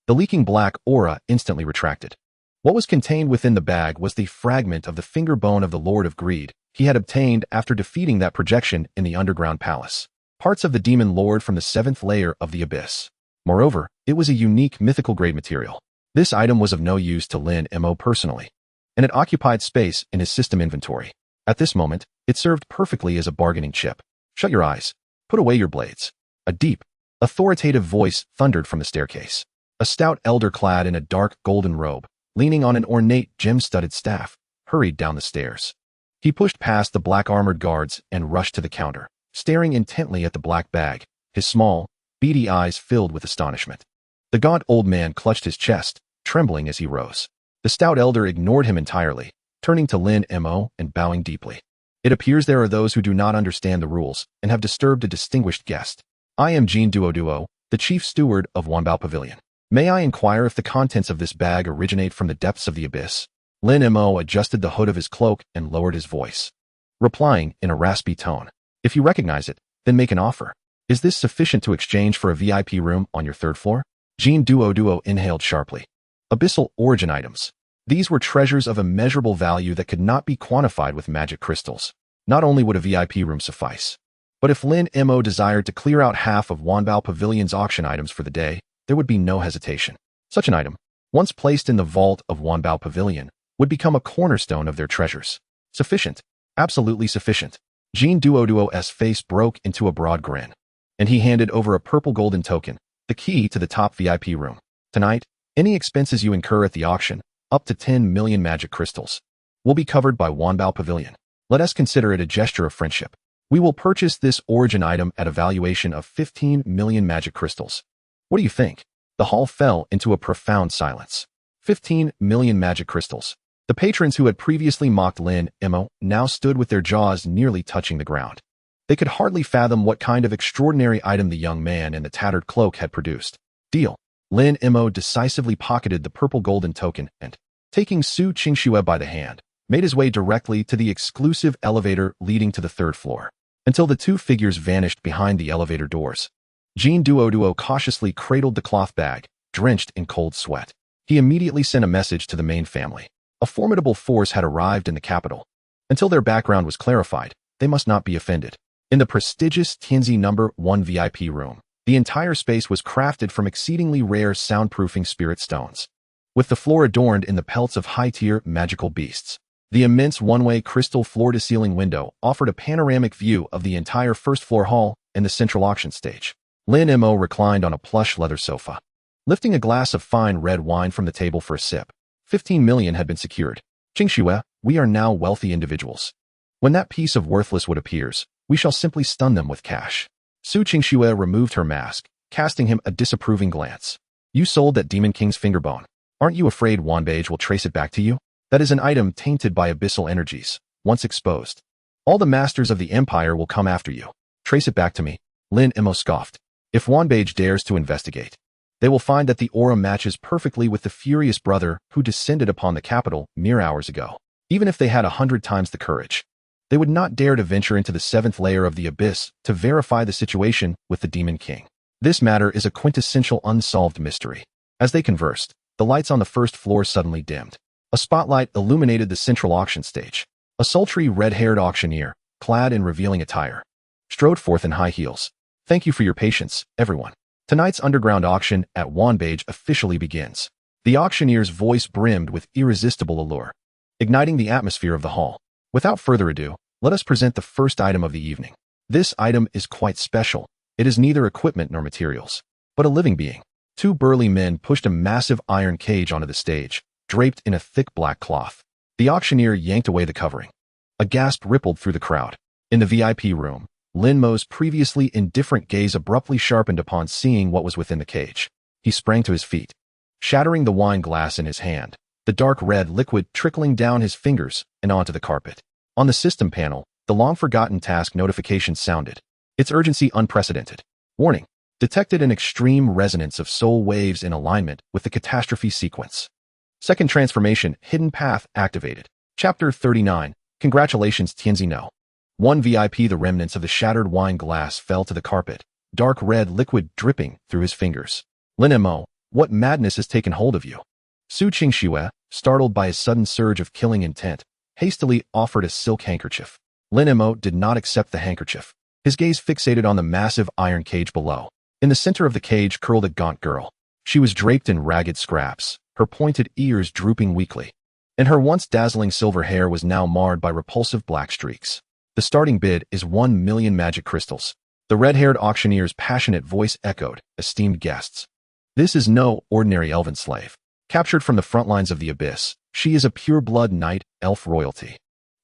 The leaking black aura instantly retracted. What was contained within the bag was the fragment of the finger bone of the Lord of Greed he had obtained after defeating that projection in the underground palace. Parts of the demon lord from the 7th layer of the abyss. Moreover, it was a unique mythical grade material. This item was of no use to Lin Mo personally, and it occupied space in his system inventory. At this moment, it served perfectly as a bargaining chip. Shut your eyes. Put away your blades. A deep, authoritative voice thundered from the staircase. A stout elder clad in a dark golden robe, leaning on an ornate gem-studded staff, hurried down the stairs. He pushed past the black-armored guards and rushed to the counter, staring intently at the black bag, his small, beady eyes filled with astonishment. The gaunt old man clutched his chest, trembling as he rose. The stout elder ignored him entirely, turning to Lin Mo and bowing deeply. It appears there are those who do not understand the rules and have disturbed a distinguished guest. I am Jean Duo, the chief steward of Wanbao Pavilion. May I inquire if the contents of this bag originate from the depths of the abyss? Lin Mo adjusted the hood of his cloak and lowered his voice, replying in a raspy tone. If you recognize it, then make an offer. Is this sufficient to exchange for a VIP room on your 3rd floor? Jean Duo inhaled sharply. Abyssal origin items. These were treasures of immeasurable value that could not be quantified with magic crystals. Not only would a VIP room suffice, but if Lin Mo desired to clear out half of Wanbao Pavilion's auction items for the day, there would be no hesitation. Such an item, once placed in the vault of Wanbao Pavilion, would become a cornerstone of their treasures. Sufficient. Absolutely sufficient. Jean Duo's face broke into a broad grin, and he handed over a purple golden token, the key to the top VIP room. Tonight, any expenses you incur at the auction, up to 10 million magic crystals, will be covered by Wanbao Pavilion. Let us consider it a gesture of friendship. We will purchase this origin item at a valuation of 15 million magic crystals. What do you think? The hall fell into a profound silence. 15 million magic crystals. The patrons who had previously mocked Lin Mo now stood with their jaws nearly touching the ground. They could hardly fathom what kind of extraordinary item the young man in the tattered cloak had produced. Deal. Lin Mo decisively pocketed the purple golden token and, taking Su Qingxue by the hand, made his way directly to the exclusive elevator leading to the 3rd floor, until the 2 figures vanished behind the elevator doors. Jean Duo cautiously cradled the cloth bag, drenched in cold sweat. He immediately sent a message to the main family. A formidable force had arrived in the capital. Until their background was clarified, they must not be offended. In the prestigious Tianzi No. 1 VIP room, the entire space was crafted from exceedingly rare soundproofing spirit stones, with the floor adorned in the pelts of high-tier magical beasts. The immense one-way crystal floor-to-ceiling window offered a panoramic view of the entire 1st floor hall and the central auction stage. Lin Mo reclined on a plush leather sofa, lifting a glass of fine red wine from the table for a sip. 15 million had been secured. Qingxue, we are now wealthy individuals. When that piece of worthless wood appears, we shall simply stun them with cash. Su Qingxue removed her mask, casting him a disapproving glance. You sold that Demon King's fingerbone. Aren't you afraid Wanbage will trace it back to you? That is an item tainted by abyssal energies, once exposed. All the masters of the Empire will come after you. Trace it back to me. Lin Mo scoffed. If Wanbage dares to investigate, they will find that the aura matches perfectly with the furious brother who descended upon the capital mere hours ago. Even if they had 100 times the courage, they would not dare to venture into the 7th layer of the abyss to verify the situation with the Demon King. This matter is a quintessential unsolved mystery. As they conversed, the lights on the 1st floor suddenly dimmed. A spotlight illuminated the central auction stage. A sultry red-haired auctioneer, clad in revealing attire, strode forth in high heels. Thank you for your patience, everyone. Tonight's underground auction at Wanbage officially begins. The auctioneer's voice brimmed with irresistible allure, igniting the atmosphere of the hall. Without further ado, let us present the first item of the evening. This item is quite special. It is neither equipment nor materials, but a living being. 2 burly men pushed a massive iron cage onto the stage, draped in a thick black cloth. The auctioneer yanked away the covering. A gasp rippled through the crowd. In the VIP room, Lin Mo's previously indifferent gaze abruptly sharpened upon seeing what was within the cage. He sprang to his feet, shattering the wine glass in his hand, the dark red liquid trickling down his fingers and onto the carpet. On the system panel, the long-forgotten task notification sounded, its urgency unprecedented. Warning. Detected an extreme resonance of soul waves in alignment with the catastrophe sequence. Second transformation, hidden path activated. Chapter 39. Congratulations, Tianzi No. 1 VIP. The remnants of the shattered wine glass fell to the carpet, dark red liquid dripping through his fingers. Lin Mo, what madness has taken hold of you? Su Qingxue, startled by a sudden surge of killing intent, hastily offered a silk handkerchief. Lin Mo did not accept the handkerchief. His gaze fixated on the massive iron cage below. In the center of the cage curled a gaunt girl. She was draped in ragged scraps, her pointed ears drooping weakly, and her once dazzling silver hair was now marred by repulsive black streaks. The starting bid is 1 million magic crystals. The red-haired auctioneer's passionate voice echoed, esteemed guests. This is no ordinary elven slave. Captured from the front lines of the abyss, she is a pure-blood knight, elf royalty.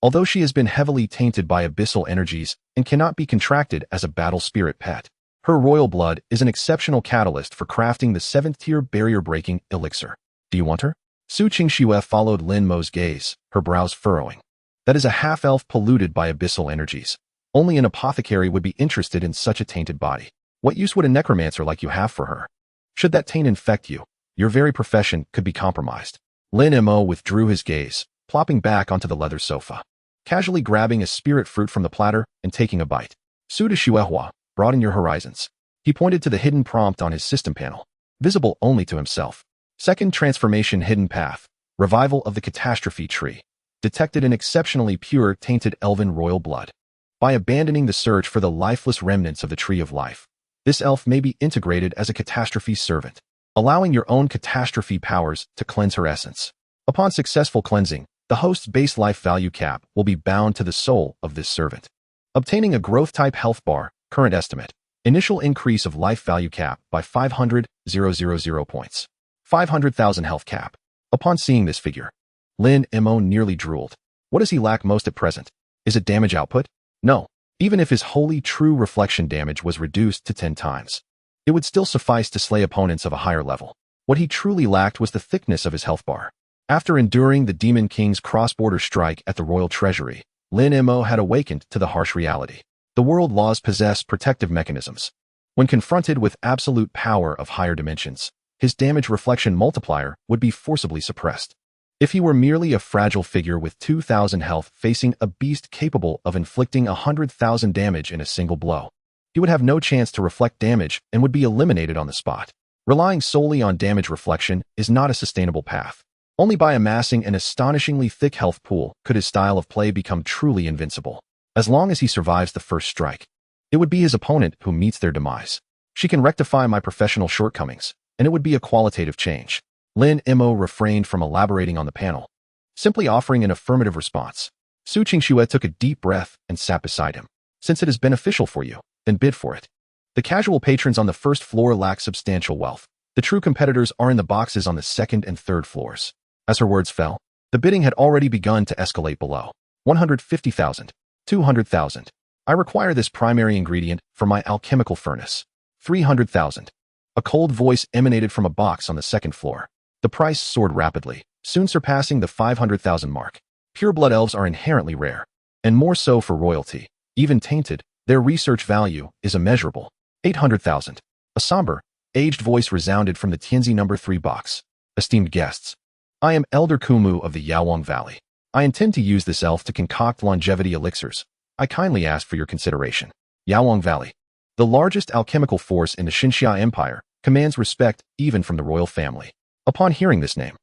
Although she has been heavily tainted by abyssal energies and cannot be contracted as a battle spirit pet, her royal blood is an exceptional catalyst for crafting the 7th-tier barrier-breaking elixir. Do you want her? Su Qingxue followed Lin Mo's gaze, her brows furrowing. That is a half-elf polluted by abyssal energies. Only an apothecary would be interested in such a tainted body. What use would a necromancer like you have for her? Should that taint infect you, your very profession could be compromised. Lin Mo withdrew his gaze, plopping back onto the leather sofa, casually grabbing a spirit fruit from the platter and taking a bite. Su de Shuehua, broaden your horizons. He pointed to the hidden prompt on his system panel, visible only to himself. Second transformation, hidden path, revival of the catastrophe tree. Detected an exceptionally pure tainted elven royal blood. By abandoning the search for the lifeless remnants of the tree of life, this elf may be integrated as a catastrophe servant, allowing your own catastrophe powers to cleanse her essence. Upon successful cleansing, the host's base life value cap will be bound to the soul of this servant. Obtaining a growth-type health bar, current estimate, initial increase of life value cap by 500,000 points. 500,000 health cap. Upon seeing this figure, Lin Mo nearly drooled. What does he lack most at present? Is it damage output? No. Even if his wholly true reflection damage was reduced to 10 times, it would still suffice to slay opponents of a higher level. What he truly lacked was the thickness of his health bar. After enduring the Demon King's cross-border strike at the Royal Treasury, Lin Mo had awakened to the harsh reality. The world laws possess protective mechanisms. When confronted with absolute power of higher dimensions, his damage reflection multiplier would be forcibly suppressed. If he were merely a fragile figure with 2,000 health facing a beast capable of inflicting 100,000 damage in a single blow, he would have no chance to reflect damage and would be eliminated on the spot. Relying solely on damage reflection is not a sustainable path. Only by amassing an astonishingly thick health pool could his style of play become truly invincible. As long as he survives the first strike, it would be his opponent who meets their demise. She can rectify my professional shortcomings, and it would be a qualitative change. Lin Mo refrained from elaborating on the panel, simply offering an affirmative response. Su Qingxue took a deep breath and sat beside him. Since it is beneficial for you, then bid for it. The casual patrons on the first floor lack substantial wealth. The true competitors are in the boxes on the second and third floors. As her words fell, the bidding had already begun to escalate below. 150,000. 200,000. I require this primary ingredient for my alchemical furnace. 300,000. A cold voice emanated from a box on the second floor. The price soared rapidly, soon surpassing the 500,000 mark. Pure-blood elves are inherently rare, and more so for royalty. Even tainted, their research value is immeasurable. 800,000. A somber, aged voice resounded from the Tianzi No. 3 box. Esteemed guests, I am Elder Kumu of the Yaowang Valley. I intend to use this elf to concoct longevity elixirs. I kindly ask for your consideration. Yaowang Valley, the largest alchemical force in the Xinxia Empire, commands respect even from the royal family. Upon hearing this name,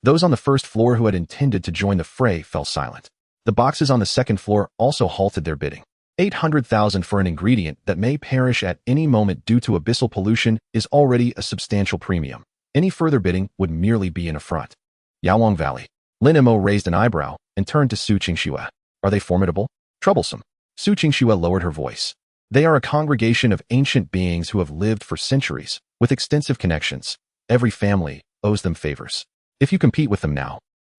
those on the first floor who had intended to join the fray fell silent. The boxes on the second floor also halted their bidding. 800,000 for an ingredient that may perish at any moment due to abyssal pollution is already a substantial premium. Any further bidding would merely be an affront. Yaowang Valley. Lin Mo raised an eyebrow and turned to Su Qingxue. Are they formidable? Troublesome. Su Qingxue lowered her voice. They are a congregation of ancient beings who have lived for centuries, with extensive connections. Every family owes them favors. If you compete with them now,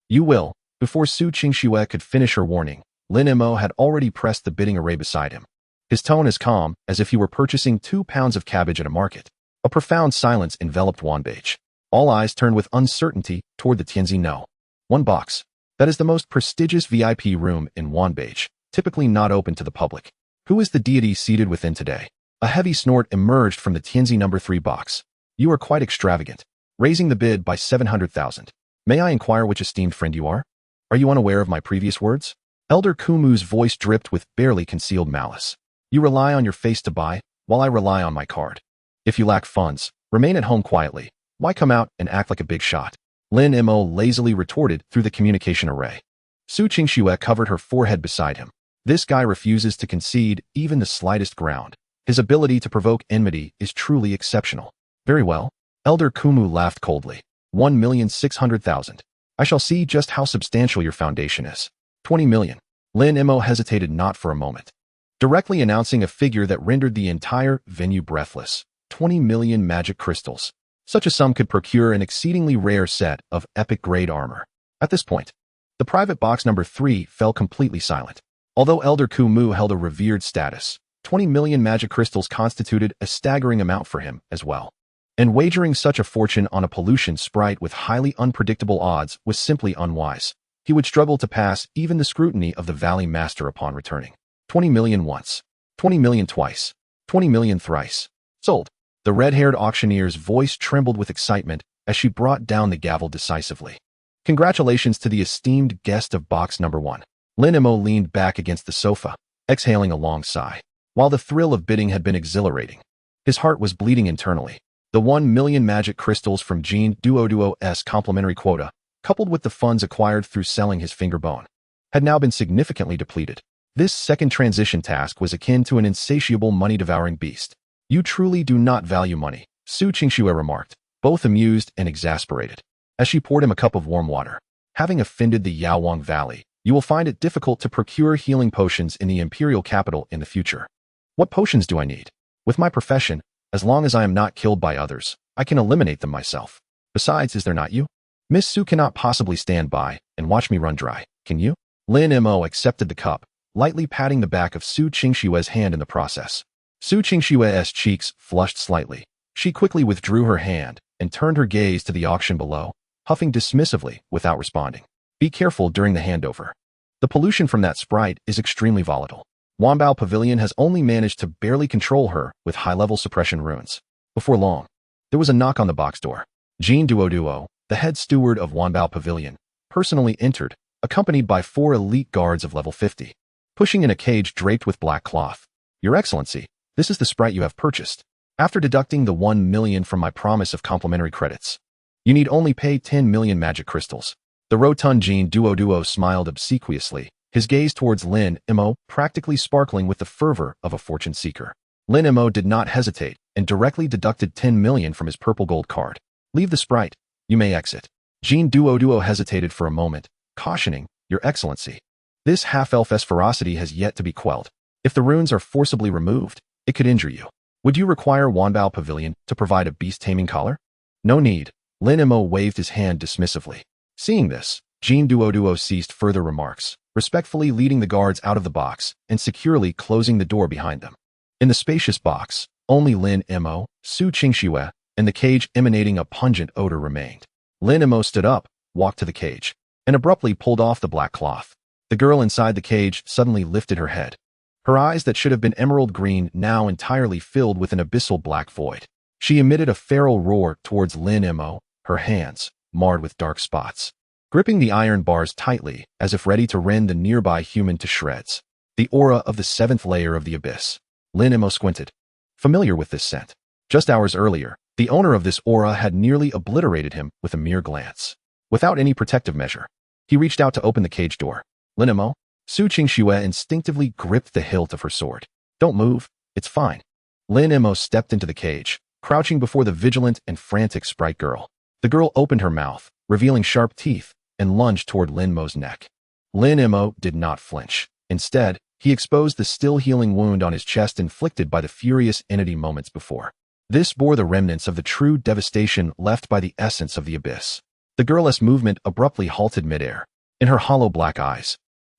you will. Before Su Qingxue could finish her warning, Lin Mo had already pressed the bidding array beside him. His tone as calm as if he were purchasing 2 pounds of cabbage at a market. A profound silence enveloped Wanbage. All eyes turned with uncertainty toward the Tianzi No. 1 box. That is the most prestigious VIP room in Wanbage, typically not open to the public. Who is the deity seated within today? A heavy snort emerged from the Tianzi No. 3 box. You are quite extravagant, raising the bid by 700,000. May I inquire which esteemed friend you are? Are you unaware of my previous words? Elder Kumu's voice dripped with barely concealed malice. You rely on your face to buy, while I rely on my card. If you lack funds, remain at home quietly. Why come out and act like a big shot? Lin Mo lazily retorted through the communication array. Su Qingxue covered her forehead beside him. This guy refuses to concede even the slightest ground. His ability to provoke enmity is truly exceptional. Very well. Elder Kumu laughed coldly. 1,600,000. I shall see just how substantial your foundation is. 20 million. Lin Mo hesitated not for a moment, directly announcing a figure that rendered the entire venue breathless. 20 million magic crystals. Such a sum could procure an exceedingly rare set of epic-grade armor. At this point, the private box number 3 fell completely silent. Although Elder Kumu held a revered status, 20 million magic crystals constituted a staggering amount for him as well. And wagering such a fortune on a pollution sprite with highly unpredictable odds was simply unwise. He would struggle to pass even the scrutiny of the Valley Master upon returning. 20 million once. 20 million twice. 20 million thrice. Sold. The red-haired auctioneer's voice trembled with excitement as she brought down the gavel decisively. Congratulations to the esteemed guest of box number 1. Lin Mo leaned back against the sofa, exhaling a long sigh. While the thrill of bidding had been exhilarating, his heart was bleeding internally. The 1 million magic crystals from Jean Duoduo's complimentary quota, coupled with the funds acquired through selling his finger bone, had now been significantly depleted. This second transition task was akin to an insatiable money-devouring beast. You truly do not value money, Su Qingxue remarked, both amused and exasperated, as she poured him a cup of warm water. Having offended the Yaowang Valley, you will find it difficult to procure healing potions in the imperial capital in the future. What potions do I need? With my profession, as long as I am not killed by others, I can eliminate them myself. Besides, is there not you? Miss Su cannot possibly stand by and watch me run dry, can you? Lin Mo accepted the cup, lightly patting the back of Su Qingxue's hand in the process. Su Qingxue's cheeks flushed slightly. She quickly withdrew her hand and turned her gaze to the auction below, huffing dismissively without responding. Be careful during the handover. The pollution from that sprite is extremely volatile. Wanbao Pavilion has only managed to barely control her with high-level suppression runes. Before long, there was a knock on the box door. Jean Duoduo, the head steward of Wanbao Pavilion, personally entered, accompanied by 4 elite guards of level 50, pushing in a cage draped with black cloth. Your Excellency, this is the sprite you have purchased. After deducting the 1 million from my promise of complimentary credits, you need only pay 10 million magic crystals. The rotund Jean Duoduo smiled obsequiously, his gaze towards Lin Mo practically sparkling with the fervor of a fortune seeker. Lin Mo did not hesitate and directly deducted 10 million from his purple gold card. Leave the sprite. You may exit. Jean Duoduo hesitated for a moment, cautioning, Your Excellency, this half-elf's ferocity has yet to be quelled. If the runes are forcibly removed, it could injure you. Would you require Wanbao Pavilion to provide a beast-taming collar? No need. Lin Mo waved his hand dismissively. Seeing this, Jean Duoduo ceased further remarks, respectfully leading the guards out of the box and securely closing the door behind them. In the spacious box, only Lin Mo, Su Qingxue, and the cage emanating a pungent odor remained. Lin Mo stood up, walked to the cage, and abruptly pulled off the black cloth. The girl inside the cage suddenly lifted her head. Her eyes that should have been emerald green now entirely filled with an abyssal black void. She emitted a feral roar towards Lin Mo, her hands, marred with dark spots, gripping the iron bars tightly as if ready to rend the nearby human to shreds. The aura of the 7th layer of the abyss. Lin Mo squinted. Familiar with this scent. Just hours earlier, the owner of this aura had nearly obliterated him with a mere glance. Without any protective measure, he reached out to open the cage door. Lin Mo, Su Qingxue instinctively gripped the hilt of her sword. Don't move, it's fine. Lin Mo stepped into the cage, crouching before the vigilant and frantic sprite girl. The girl opened her mouth, revealing sharp teeth, and lunged toward Lin Mo's neck. Lin Mo did not flinch. Instead, he exposed the still-healing wound on his chest inflicted by the furious entity moments before. This bore the remnants of the true devastation left by the essence of the abyss. The girl's movement abruptly halted midair. In her hollow black eyes,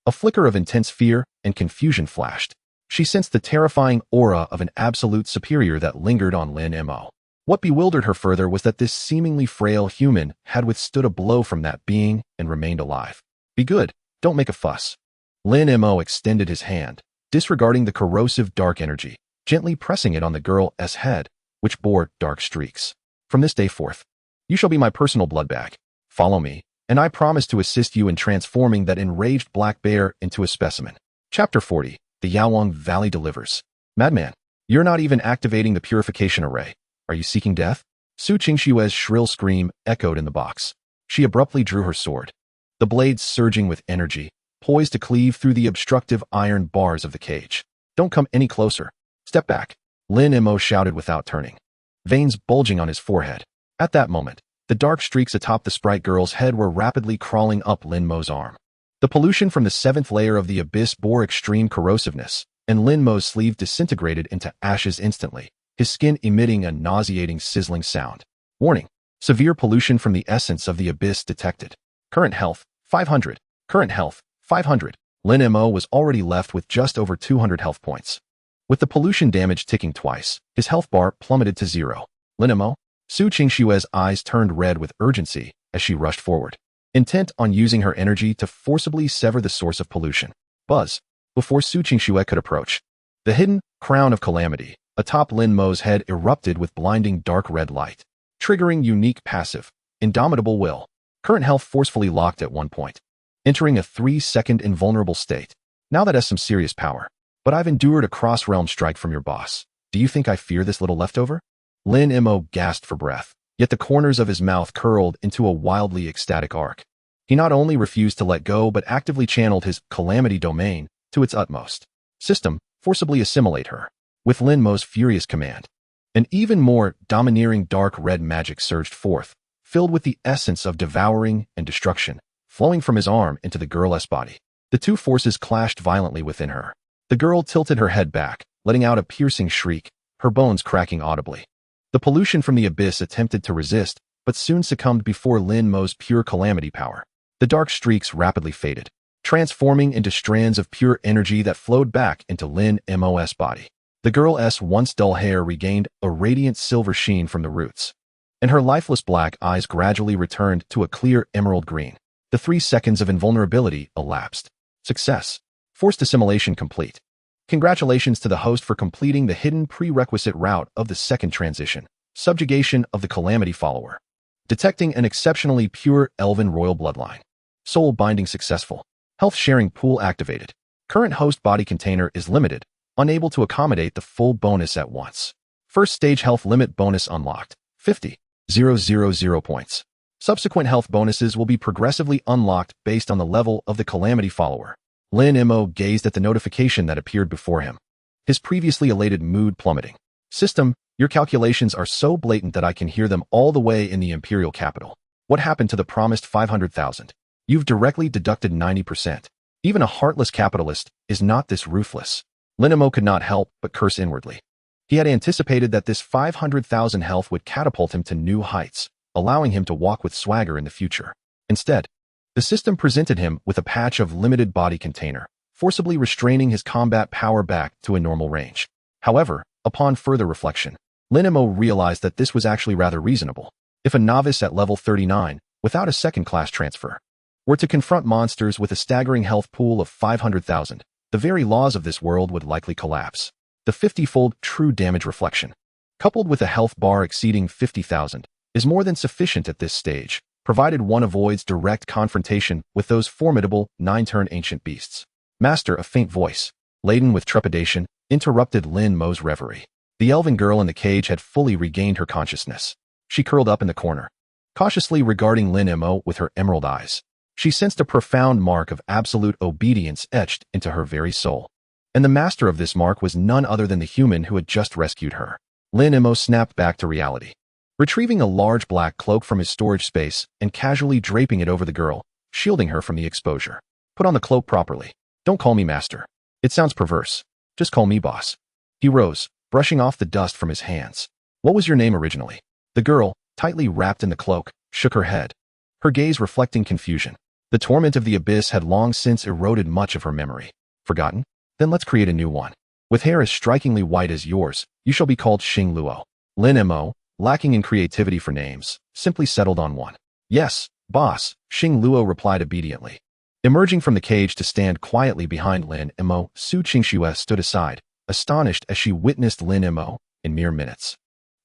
A flicker of intense fear and confusion flashed. She sensed the terrifying aura of an absolute superior that lingered on Lin Mo. What bewildered her further was that this seemingly frail human had withstood a blow from that being and remained alive. Be good, don't make a fuss. Lin Mo extended his hand, disregarding the corrosive dark energy, gently pressing it on the girl's head, which bore dark streaks. From this day forth, you shall be my personal blood bag. Follow me, and I promise to assist you in transforming that enraged black bear into a specimen. Chapter 40. The Yawang Valley delivers. Madman, you're not even activating the purification array. Are you seeking death? Su Qingshue's shrill scream echoed in the box. She abruptly drew her sword, the blade surging with energy, poised to cleave through the obstructive iron bars of the cage. Don't come any closer. Step back, Lin Mo shouted without turning, veins bulging on his forehead. At that moment, the dark streaks atop the sprite girl's head were rapidly crawling up Lin Mo's arm. The pollution from the 7th layer of the abyss bore extreme corrosiveness, and Lin Mo's sleeve disintegrated into ashes instantly, his skin emitting a nauseating sizzling sound. Warning: severe pollution from the essence of the abyss detected. Current health, 500. Current health, 500. Lin Mo was already left with just over 200 health points. With the pollution damage ticking twice, his health bar plummeted to 0. Lin Mo? Su Qingshue's eyes turned red with urgency as she rushed forward, intent on using her energy to forcibly sever the source of pollution. Buzz! Before Su Qingsue could approach, the hidden crown of calamity atop Lin Mo's head erupted with blinding dark red light, triggering unique passive, indomitable will. Current health forcefully locked at 1 point, entering a 3-second invulnerable state. Now that has some serious power. But I've endured a cross-realm strike from your boss. Do you think I fear this little leftover? Lin Mo gasped for breath, yet the corners of his mouth curled into a wildly ecstatic arc. He not only refused to let go but actively channeled his calamity domain to its utmost. System, forcibly assimilate her. With Lin Mo's furious command, an even more domineering dark red magic surged forth, filled with the essence of devouring and destruction, flowing from his arm into the girl's body. The two forces clashed violently within her. The girl tilted her head back, letting out a piercing shriek, her bones cracking audibly. The pollution from the abyss attempted to resist, but soon succumbed before Lin Mo's pure calamity power. The dark streaks rapidly faded, transforming into strands of pure energy that flowed back into Lin Mo's body. The girl's once dull hair regained a radiant silver sheen from the roots, and her lifeless black eyes gradually returned to a clear emerald green. The 3 seconds of invulnerability elapsed. Success. Forced assimilation complete. Congratulations to the host for completing the hidden prerequisite route of the second transition, subjugation of the calamity follower. Detecting an exceptionally pure elven royal bloodline. Soul binding successful. Health sharing pool activated. Current host body container is limited, unable to accommodate the full bonus at once. First stage health limit bonus unlocked. 50,000 points. Subsequent health bonuses will be progressively unlocked based on the level of the calamity follower. Lin Mo gazed at the notification that appeared before him, his previously elated mood plummeting. System, your calculations are so blatant that I can hear them all the way in the imperial capital. What happened to the promised 500,000? You've directly deducted 90%. Even a heartless capitalist is not this ruthless. Lin Mo could not help but curse inwardly. He had anticipated that this 500,000 health would catapult him to new heights, allowing him to walk with swagger in the future. Instead, the system presented him with a patch of limited body container, forcibly restraining his combat power back to a normal range. However, upon further reflection, Lin Mo realized that this was actually rather reasonable. If a novice at level 39, without a second-class transfer, were to confront monsters with a staggering health pool of 500,000, the very laws of this world would likely collapse. The 50-fold true damage reflection, coupled with a health bar exceeding 50,000, is more than sufficient at this stage, provided one avoids direct confrontation with those formidable 9-turn ancient beasts. Master, a faint voice, laden with trepidation, interrupted Lin Mo's reverie. The elven girl in the cage had fully regained her consciousness. She curled up in the corner, cautiously regarding Lin Mo with her emerald eyes. She sensed a profound mark of absolute obedience etched into her very soul. And the master of this mark was none other than the human who had just rescued her. Lin Mo snapped back to reality, retrieving a large black cloak from his storage space and casually draping it over the girl, shielding her from the exposure. Put on the cloak properly. Don't call me master. It sounds perverse. Just call me boss. He rose, brushing off the dust from his hands. What was your name originally? The girl, tightly wrapped in the cloak, shook her head, her gaze reflecting confusion. The torment of the abyss had long since eroded much of her memory. Forgotten? Then let's create a new one. With hair as strikingly white as yours, you shall be called Xing Luo. Lin Mo, lacking in creativity for names, simply settled on one. Yes, boss, Xing Luo replied obediently. Emerging from the cage to stand quietly behind Lin Mo, Su Qingxue stood aside, astonished as she witnessed Lin Mo, in mere minutes,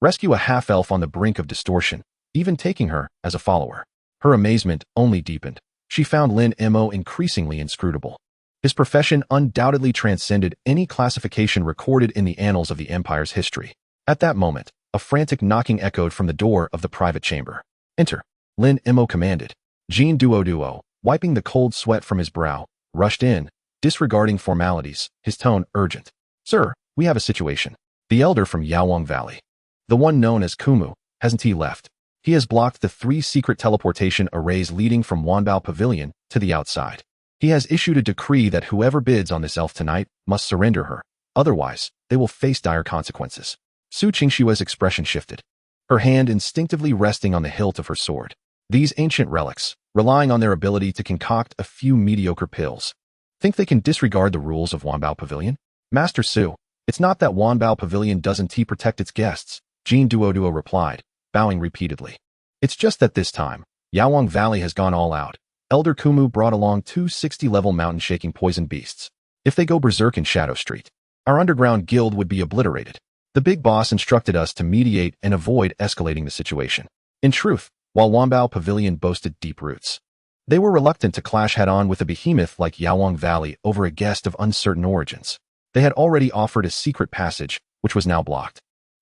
rescue a half-elf on the brink of distortion, even taking her as a follower. Her amazement only deepened. She found Lin Mo increasingly inscrutable. His profession undoubtedly transcended any classification recorded in the annals of the Empire's history. At that moment, a frantic knocking echoed from the door of the private chamber. Enter, Lin Mo commanded. Jean Duo, wiping the cold sweat from his brow, rushed in, disregarding formalities, his tone urgent. Sir, we have a situation. The elder from Yaowang Valley, the one known as Kumu, hasn't he left? He has blocked the 3 secret teleportation arrays leading from Wanbao Pavilion to the outside. He has issued a decree that whoever bids on this elf tonight must surrender her. Otherwise, they will face dire consequences. Su Qingshue's expression shifted, her hand instinctively resting on the hilt of her sword. These ancient relics, relying on their ability to concoct a few mediocre pills, think they can disregard the rules of Wanbao Pavilion? Master Su, it's not that Wanbao Pavilion doesn't protect its guests, Jean Duo replied, bowing repeatedly. It's just that this time, Yaowang Valley has gone all out. Elder Kumu brought along 2 60-level mountain-shaking poison beasts. If they go berserk in Shadow Street, our underground guild would be obliterated. The big boss instructed us to mediate and avoid escalating the situation. In truth, while Wanbao Pavilion boasted deep roots, they were reluctant to clash head-on with a behemoth like Yaowang Valley over a guest of uncertain origins. They had already offered a secret passage, which was now blocked,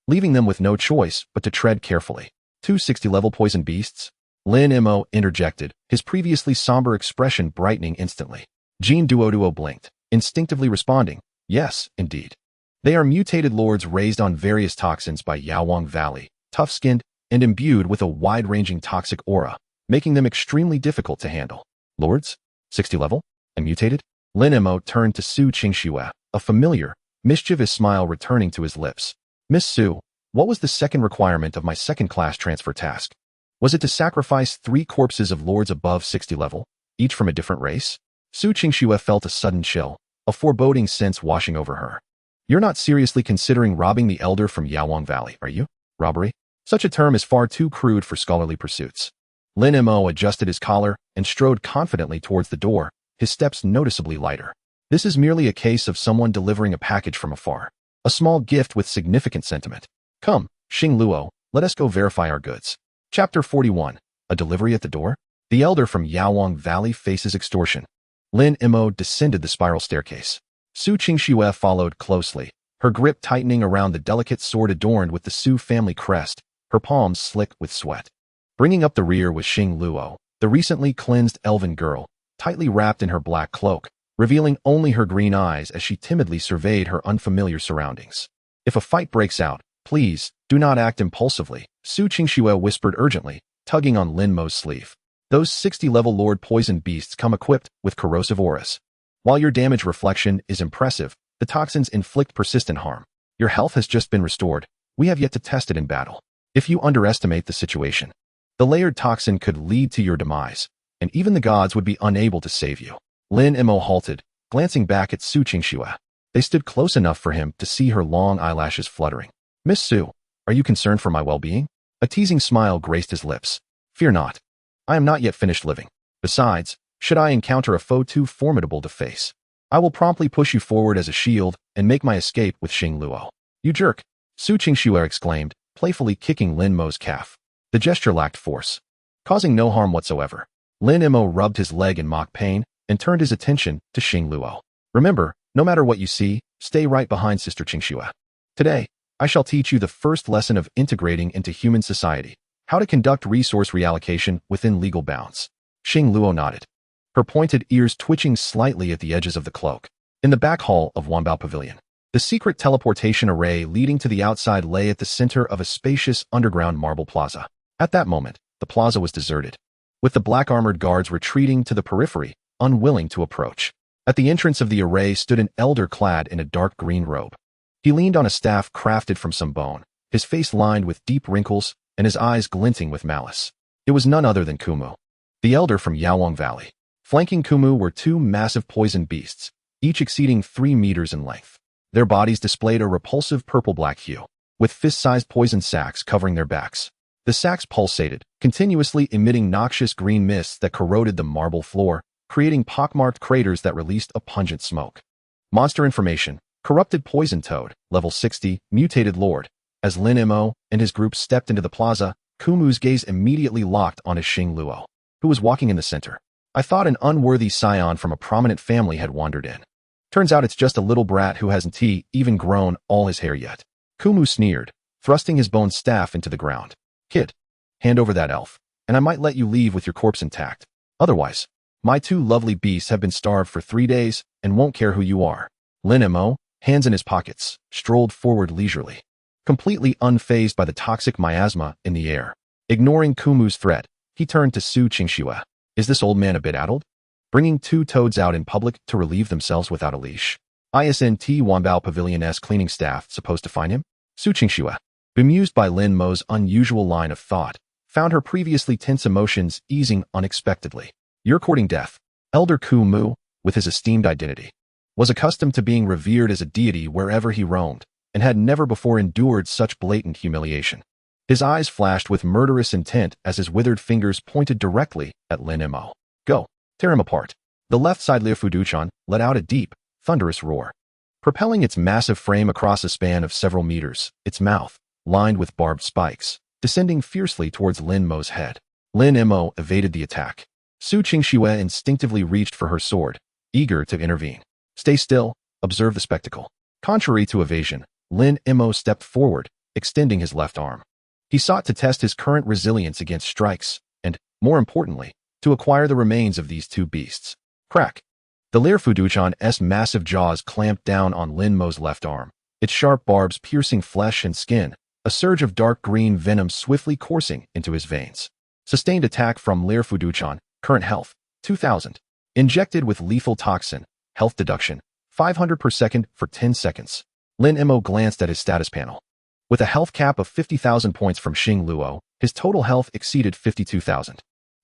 leaving them with no choice but to tread carefully. 2 60-level poison beasts? Lin Mo interjected, his previously somber expression brightening instantly. Jean Duo blinked, instinctively responding, yes, indeed. They are mutated lords raised on various toxins by Yaowang Valley, tough-skinned, and imbued with a wide-ranging toxic aura, making them extremely difficult to handle. Lords? 60 level? And mutated? Lin Mo turned to Su Qingxue, a familiar, mischievous smile returning to his lips. Miss Su, what was the second requirement of my second-class transfer task? Was it to sacrifice 3 corpses of lords above 60 level, each from a different race? Su Qingxue felt a sudden chill, a foreboding sense washing over her. You're not seriously considering robbing the elder from Yaowang Valley, are you? Robbery? Such a term is far too crude for scholarly pursuits. Lin Mo adjusted his collar and strode confidently towards the door, his steps noticeably lighter. This is merely a case of someone delivering a package from afar. A small gift with significant sentiment. Come, Xing Luo, let us go verify our goods. Chapter 41. A delivery at the door? The elder from Yaowang Valley faces extortion. Lin Mo descended the spiral staircase. Su Qingxue followed closely, her grip tightening around the delicate sword adorned with the Su family crest, her palms slick with sweat. Bringing up the rear was Xing Luo, the recently cleansed elven girl, tightly wrapped in her black cloak, revealing only her green eyes as she timidly surveyed her unfamiliar surroundings. If a fight breaks out, please, do not act impulsively, Su Qingxue whispered urgently, tugging on Lin Mo's sleeve. Those 60-level Lord Poison beasts come equipped with corrosive auras. While your damage reflection is impressive, the toxins inflict persistent harm. Your health has just been restored. We have yet to test it in battle. If you underestimate the situation, the layered toxin could lead to your demise, and even the gods would be unable to save you. Lin Mo halted, glancing back at Su Qingxue. They stood close enough for him to see her long eyelashes fluttering. Miss Su, are you concerned for my well-being? A teasing smile graced his lips. Fear not. I am not yet finished living. Besides, should I encounter a foe too formidable to face, I will promptly push you forward as a shield and make my escape with Xing Luo. You jerk, Su Qingxue exclaimed, playfully kicking Lin Mo's calf. The gesture lacked force, causing no harm whatsoever. Lin Mo rubbed his leg in mock pain and turned his attention to Xing Luo. Remember, no matter what you see, stay right behind Sister Qingxue. Today, I shall teach you the first lesson of integrating into human society, how to conduct resource reallocation within legal bounds. Xing Luo nodded, her pointed ears twitching slightly at the edges of the cloak. In the back hall of Wanbao Pavilion, the secret teleportation array leading to the outside lay at the center of a spacious underground marble plaza. At that moment, the plaza was deserted, with the black-armored guards retreating to the periphery, unwilling to approach. At the entrance of the array stood an elder clad in a dark green robe. He leaned on a staff crafted from some bone, his face lined with deep wrinkles and his eyes glinting with malice. It was none other than Kumu, the elder from Yaowang Valley. Flanking Kumu were two massive poison beasts, each exceeding 3 meters in length. Their bodies displayed a repulsive purple-black hue, with fist-sized poison sacs covering their backs. The sacs pulsated, continuously emitting noxious green mists that corroded the marble floor, creating pockmarked craters that released a pungent smoke. Monster information: Corrupted Poison Toad, Level 60, Mutated Lord. As Lin Mo and his group stepped into the plaza, Kumu's gaze immediately locked on his Xing Luo, who was walking in the center. I thought an unworthy scion from a prominent family had wandered in. Turns out it's just a little brat who hasn't even grown all his hair yet. Kumu sneered, thrusting his bone staff into the ground. Kid, hand over that elf, and I might let you leave with your corpse intact. Otherwise, my two lovely beasts have been starved for 3 days and won't care who you are. Lin Mo, hands in his pockets, strolled forward leisurely, completely unfazed by the toxic miasma in the air. Ignoring Kumu's threat, he turned to Su Qingxue. Is this old man a bit addled? Bringing 2 toads out in public to relieve themselves without a leash. Isn't Wanbao Pavilion's cleaning staff supposed to find him? Su Qingxue, bemused by Lin Mo's unusual line of thought, found her previously tense emotions easing unexpectedly. You're courting death. Elder Kumu, with his esteemed identity, was accustomed to being revered as a deity wherever he roamed, and had never before endured such blatant humiliation. His eyes flashed with murderous intent as his withered fingers pointed directly at Lin Mo. Go, tear him apart. The left side Liufuduchan let out a deep, thunderous roar, propelling its massive frame across a span of several meters, its mouth, lined with barbed spikes, descending fiercely towards Lin Mo's head. Lin Mo evaded the attack. Su Qingxue instinctively reached for her sword, eager to intervene. Stay still, observe the spectacle. Contrary to evasion, Lin Mo stepped forward, extending his left arm. He sought to test his current resilience against strikes, and, more importantly, to acquire the remains of these 2 beasts. Crack! The Liufuduchan's massive jaws clamped down on Lin Mo's left arm, its sharp barbs piercing flesh and skin, a surge of dark green venom swiftly coursing into his veins. Sustained attack from Liufuduchan, current health, 2000. Injected with lethal toxin, health deduction, 500 per second for 10 seconds. Lin Mo glanced at his status panel. With a health cap of 50,000 points from Xing Luo, his total health exceeded 52,000.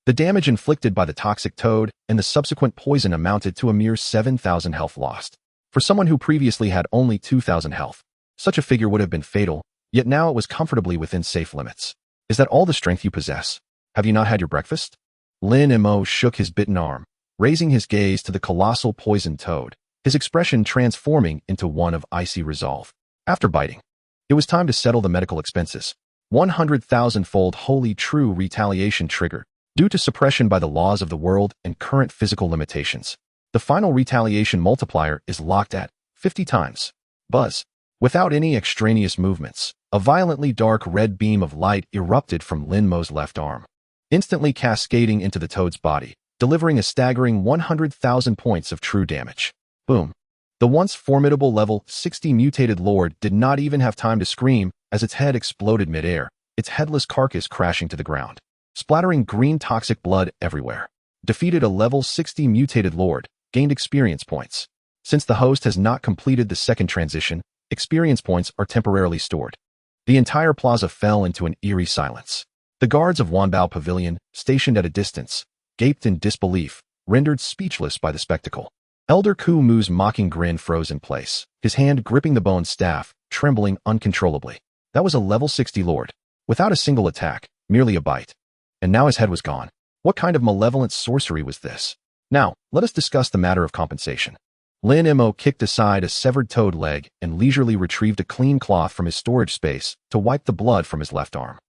The damage inflicted by the toxic toad and the subsequent poison amounted to a mere 7,000 health lost. For someone who previously had only 2,000 health, such a figure would have been fatal, yet now it was comfortably within safe limits. Is that all the strength you possess? Have you not had your breakfast? Lin Mo shook his bitten arm, raising his gaze to the colossal poison toad, his expression transforming into one of icy resolve. After biting, it was time to settle the medical expenses. 100,000-fold wholly true retaliation triggered, due to suppression by the laws of the world and current physical limitations. The final retaliation multiplier is locked at 50 times. Buzz. Without any extraneous movements, a violently dark red beam of light erupted from Lin Mo's left arm, instantly cascading into the toad's body, delivering a staggering 100,000 points of true damage. Boom. The once formidable level 60 mutated lord did not even have time to scream as its head exploded midair, its headless carcass crashing to the ground, splattering green toxic blood everywhere. Defeated a level 60 mutated lord, gained experience points. Since the host has not completed the second transition, experience points are temporarily stored. The entire plaza fell into an eerie silence. The guards of Wanbao Pavilion, stationed at a distance, gaped in disbelief, rendered speechless by the spectacle. Elder Kumu's mocking grin froze in place, his hand gripping the bone staff, trembling uncontrollably. That was a level 60 lord, without a single attack, merely a bite. And now his head was gone. What kind of malevolent sorcery was this? Now, let us discuss the matter of compensation. Lin Mo kicked aside a severed toad leg and leisurely retrieved a clean cloth from his storage space to wipe the blood from his left arm.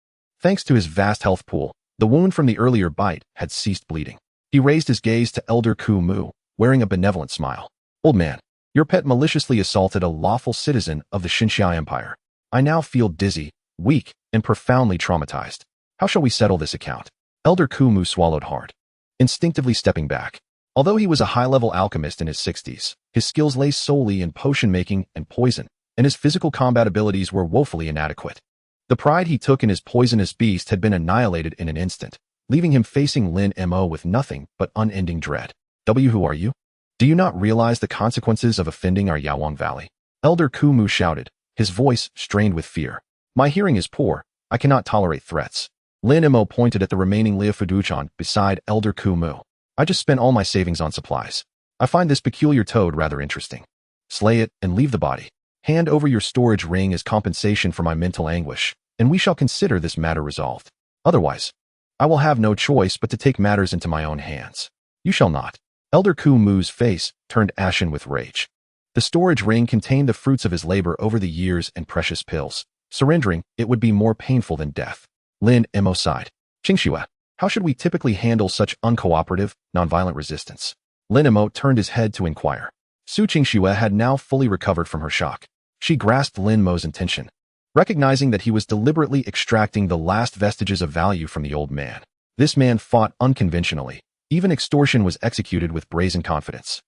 Thanks to his vast health pool, the wound from the earlier bite had ceased bleeding. He raised his gaze to Elder Kumu, wearing a benevolent smile. Old man, your pet maliciously assaulted a lawful citizen of the Xinxia Empire. I now feel dizzy, weak, and profoundly traumatized. How shall we settle this account? Elder Kumu swallowed hard, instinctively stepping back. Although he was a high-level alchemist in his 60s, his skills lay solely in potion-making and poison, and his physical combat abilities were woefully inadequate. The pride he took in his poisonous beast had been annihilated in an instant, leaving him facing Lin Mo with nothing but unending dread. Who are you? Do you not realize the consequences of offending our Yawang Valley? Elder Kumu shouted, his voice strained with fear. My hearing is poor. I cannot tolerate threats. Lin Mo pointed at the remaining Liufuduchan beside Elder Kumu. I just spent all my savings on supplies. I find this peculiar toad rather interesting. Slay it and leave the body. Hand over your storage ring as compensation for my mental anguish, and we shall consider this matter resolved. Otherwise, I will have no choice but to take matters into my own hands. You shall not. Elder Ku Mu's face turned ashen with rage. The storage ring contained the fruits of his labor over the years and precious pills. Surrendering it would be more painful than death. Lin Mo sighed. Qingxue, how should we typically handle such uncooperative, nonviolent resistance? Lin Mo turned his head to inquire. Su Qingxue had now fully recovered from her shock. She grasped Lin Mo's intention, recognizing that he was deliberately extracting the last vestiges of value from the old man. This man fought unconventionally. Even extortion was executed with brazen confidence.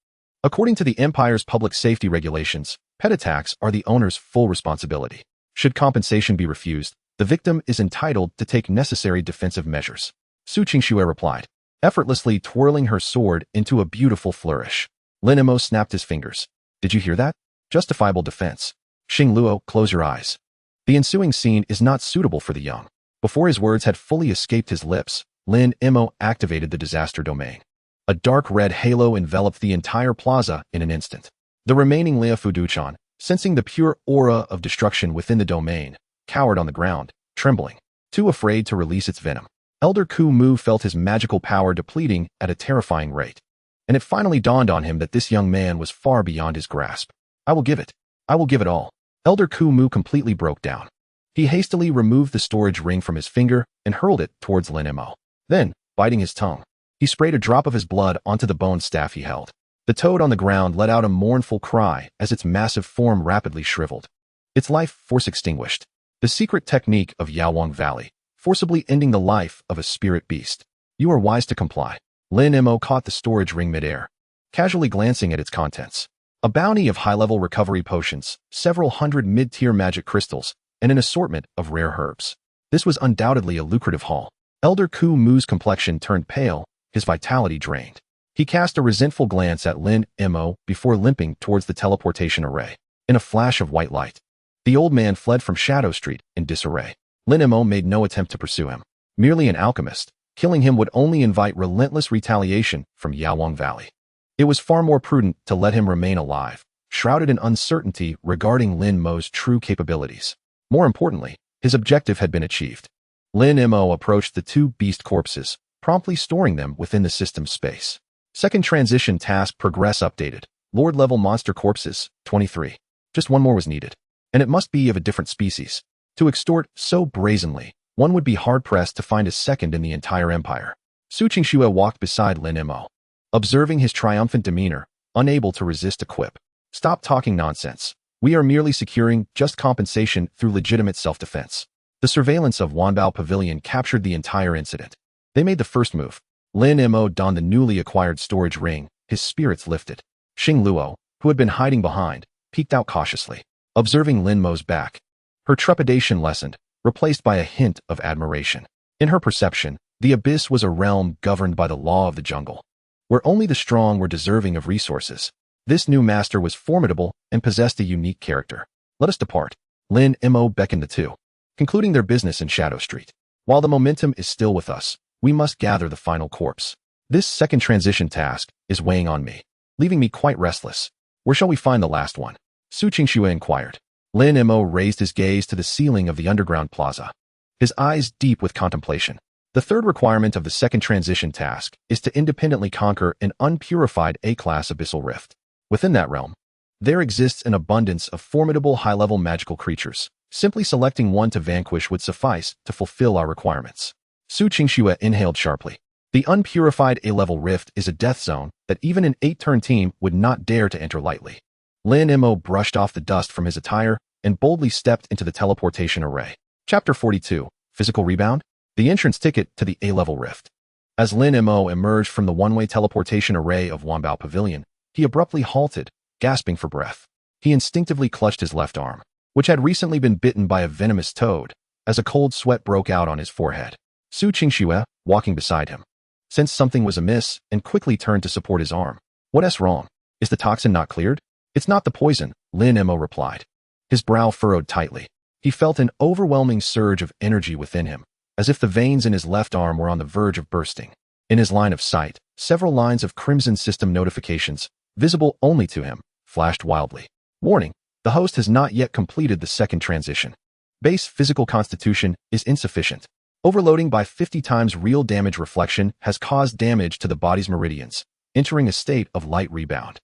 According to the Empire's public safety regulations, pet attacks are the owner's full responsibility. Should compensation be refused, the victim is entitled to take necessary defensive measures. Su Qingxue replied, effortlessly twirling her sword into a beautiful flourish. Lin Mo snapped his fingers. Did you hear that? Justifiable defense. Xing Luo, close your eyes. The ensuing scene is not suitable for the young. Before his words had fully escaped his lips, Lin Mo activated the disaster domain. A dark red halo enveloped the entire plaza in an instant. The remaining Lia Fuduchan, sensing the pure aura of destruction within the domain, cowered on the ground, trembling, too afraid to release its venom. Elder Ku Mu felt his magical power depleting at a terrifying rate, and it finally dawned on him that this young man was far beyond his grasp. I will give it. I will give it all. Elder Ku Mu completely broke down. He hastily removed the storage ring from his finger and hurled it towards Lin Mo. Then, biting his tongue, he sprayed a drop of his blood onto the bone staff he held. The toad on the ground let out a mournful cry as its massive form rapidly shriveled. Its life force extinguished. The secret technique of Yaowang Valley, forcibly ending the life of a spirit beast. You are wise to comply. Lin Mo caught the storage ring midair, casually glancing at its contents. A bounty of high-level recovery potions, several hundred mid-tier magic crystals, and an assortment of rare herbs. This was undoubtedly a lucrative haul. Elder Ku Mu's complexion turned pale, his vitality drained. He cast a resentful glance at Lin Mo before limping towards the teleportation array. In a flash of white light, the old man fled from Shadow Street in disarray. Lin Mo made no attempt to pursue him. Merely an alchemist, killing him would only invite relentless retaliation from Yaowang Valley. It was far more prudent to let him remain alive, shrouded in uncertainty regarding Lin Mo's true capabilities. More importantly, his objective had been achieved. Lin Mo approached the two beast corpses, promptly storing them within the system's space. Second transition task progress updated. Lord-level monster corpses, 23. Just one more was needed. And it must be of a different species. To extort so brazenly, one would be hard-pressed to find a second in the entire empire. Su Qingxue walked beside Lin Mo, observing his triumphant demeanor, unable to resist a quip. Stop talking nonsense. We are merely securing just compensation through legitimate self-defense. The surveillance of Wanbao Pavilion captured the entire incident. They made the first move. Lin Mo donned the newly acquired storage ring, his spirits lifted. Xing Luo, who had been hiding behind, peeked out cautiously, observing Lin Mo's back. Her trepidation lessened, replaced by a hint of admiration. In her perception, the abyss was a realm governed by the law of the jungle, where only the strong were deserving of resources. This new master was formidable and possessed a unique character. Let us depart. Lin Mo beckoned the two, concluding their business in Shadow Street. While the momentum is still with us, we must gather the final corpse. This second transition task is weighing on me, leaving me quite restless. Where shall we find the last one? Su Qingxue inquired. Lin Mo raised his gaze to the ceiling of the underground plaza, his eyes deep with contemplation. The third requirement of the second transition task is to independently conquer an unpurified A-class abyssal rift. Within that realm, there exists an abundance of formidable high-level magical creatures. Simply selecting one to vanquish would suffice to fulfill our requirements. Su Qingxue inhaled sharply. The unpurified A-level rift is a death zone that even an 8-turn team would not dare to enter lightly. Lin Mo brushed off the dust from his attire and boldly stepped into the teleportation array. Chapter 42, Physical Rebound? The entrance ticket to the A-level rift. As Lin Mo emerged from the one-way teleportation array of Wanbao Pavilion, he abruptly halted, gasping for breath. He instinctively clutched his left arm, which had recently been bitten by a venomous toad, as a cold sweat broke out on his forehead. Su Qingxue, walking beside him, sensed something was amiss and quickly turned to support his arm. What's wrong? Is the toxin not cleared? It's not the poison, Lin Mo replied. His brow furrowed tightly. He felt an overwhelming surge of energy within him, as if the veins in his left arm were on the verge of bursting. In his line of sight, several lines of Crimson system notifications, visible only to him, flashed wildly. Warning, the host has not yet completed the second transition. Base physical constitution is insufficient. Overloading by 50 times real damage reflection has caused damage to the body's meridians, entering a state of light rebound.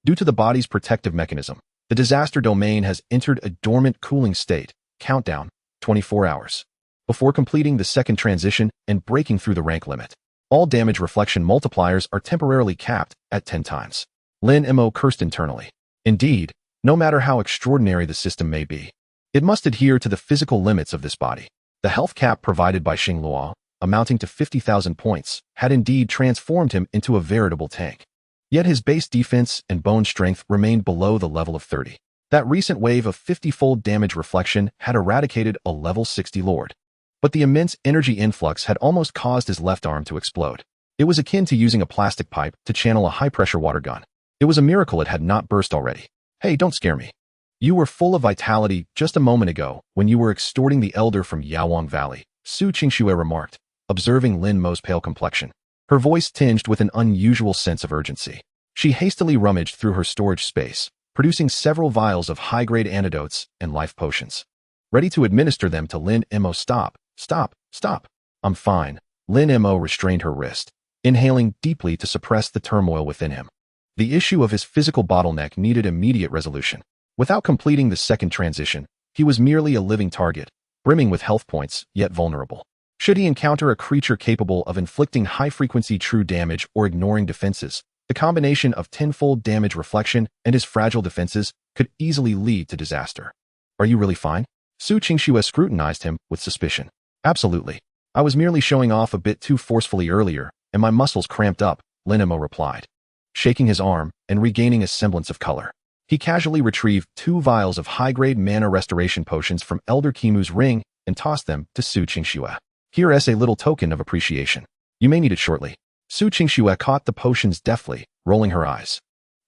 Due to the body's protective mechanism, the disaster domain has entered a dormant cooling state, countdown, 24 hours. Before completing the second transition and breaking through the rank limit, all damage reflection multipliers are temporarily capped at 10 times. Lin Mo cursed internally. Indeed, no matter how extraordinary the system may be, it must adhere to the physical limits of this body. The health cap provided by Xinglua, amounting to 50,000 points, had indeed transformed him into a veritable tank. Yet his base defense and bone strength remained below the level of 30. That recent wave of 50-fold damage reflection had eradicated a level 60 lord. But the immense energy influx had almost caused his left arm to explode. It was akin to using a plastic pipe to channel a high-pressure water gun. It was a miracle it had not burst already. Hey, don't scare me. You were full of vitality just a moment ago when you were extorting the elder from Yaowang Valley, Su Qingxue remarked, observing Lin Mo's pale complexion. Her voice tinged with an unusual sense of urgency. She hastily rummaged through her storage space, producing several vials of high-grade antidotes and life potions. Ready to administer them to Lin Mo. Stop. I'm fine. Lin Mo restrained her wrist, inhaling deeply to suppress the turmoil within him. The issue of his physical bottleneck needed immediate resolution. Without completing the second transition, he was merely a living target, brimming with health points, yet vulnerable. Should he encounter a creature capable of inflicting high-frequency true damage or ignoring defenses, the combination of tenfold damage reflection and his fragile defenses could easily lead to disaster. Are you really fine? Su Qingxue scrutinized him with suspicion. Absolutely. I was merely showing off a bit too forcefully earlier, and my muscles cramped up, Lin Mo replied. Shaking his arm and regaining a semblance of color, he casually retrieved 2 vials of high-grade mana restoration potions from Elder Kimu's ring and tossed them to Su Qingxue. Here is a little token of appreciation. You may need it shortly. Su Qingxue caught the potions deftly, rolling her eyes.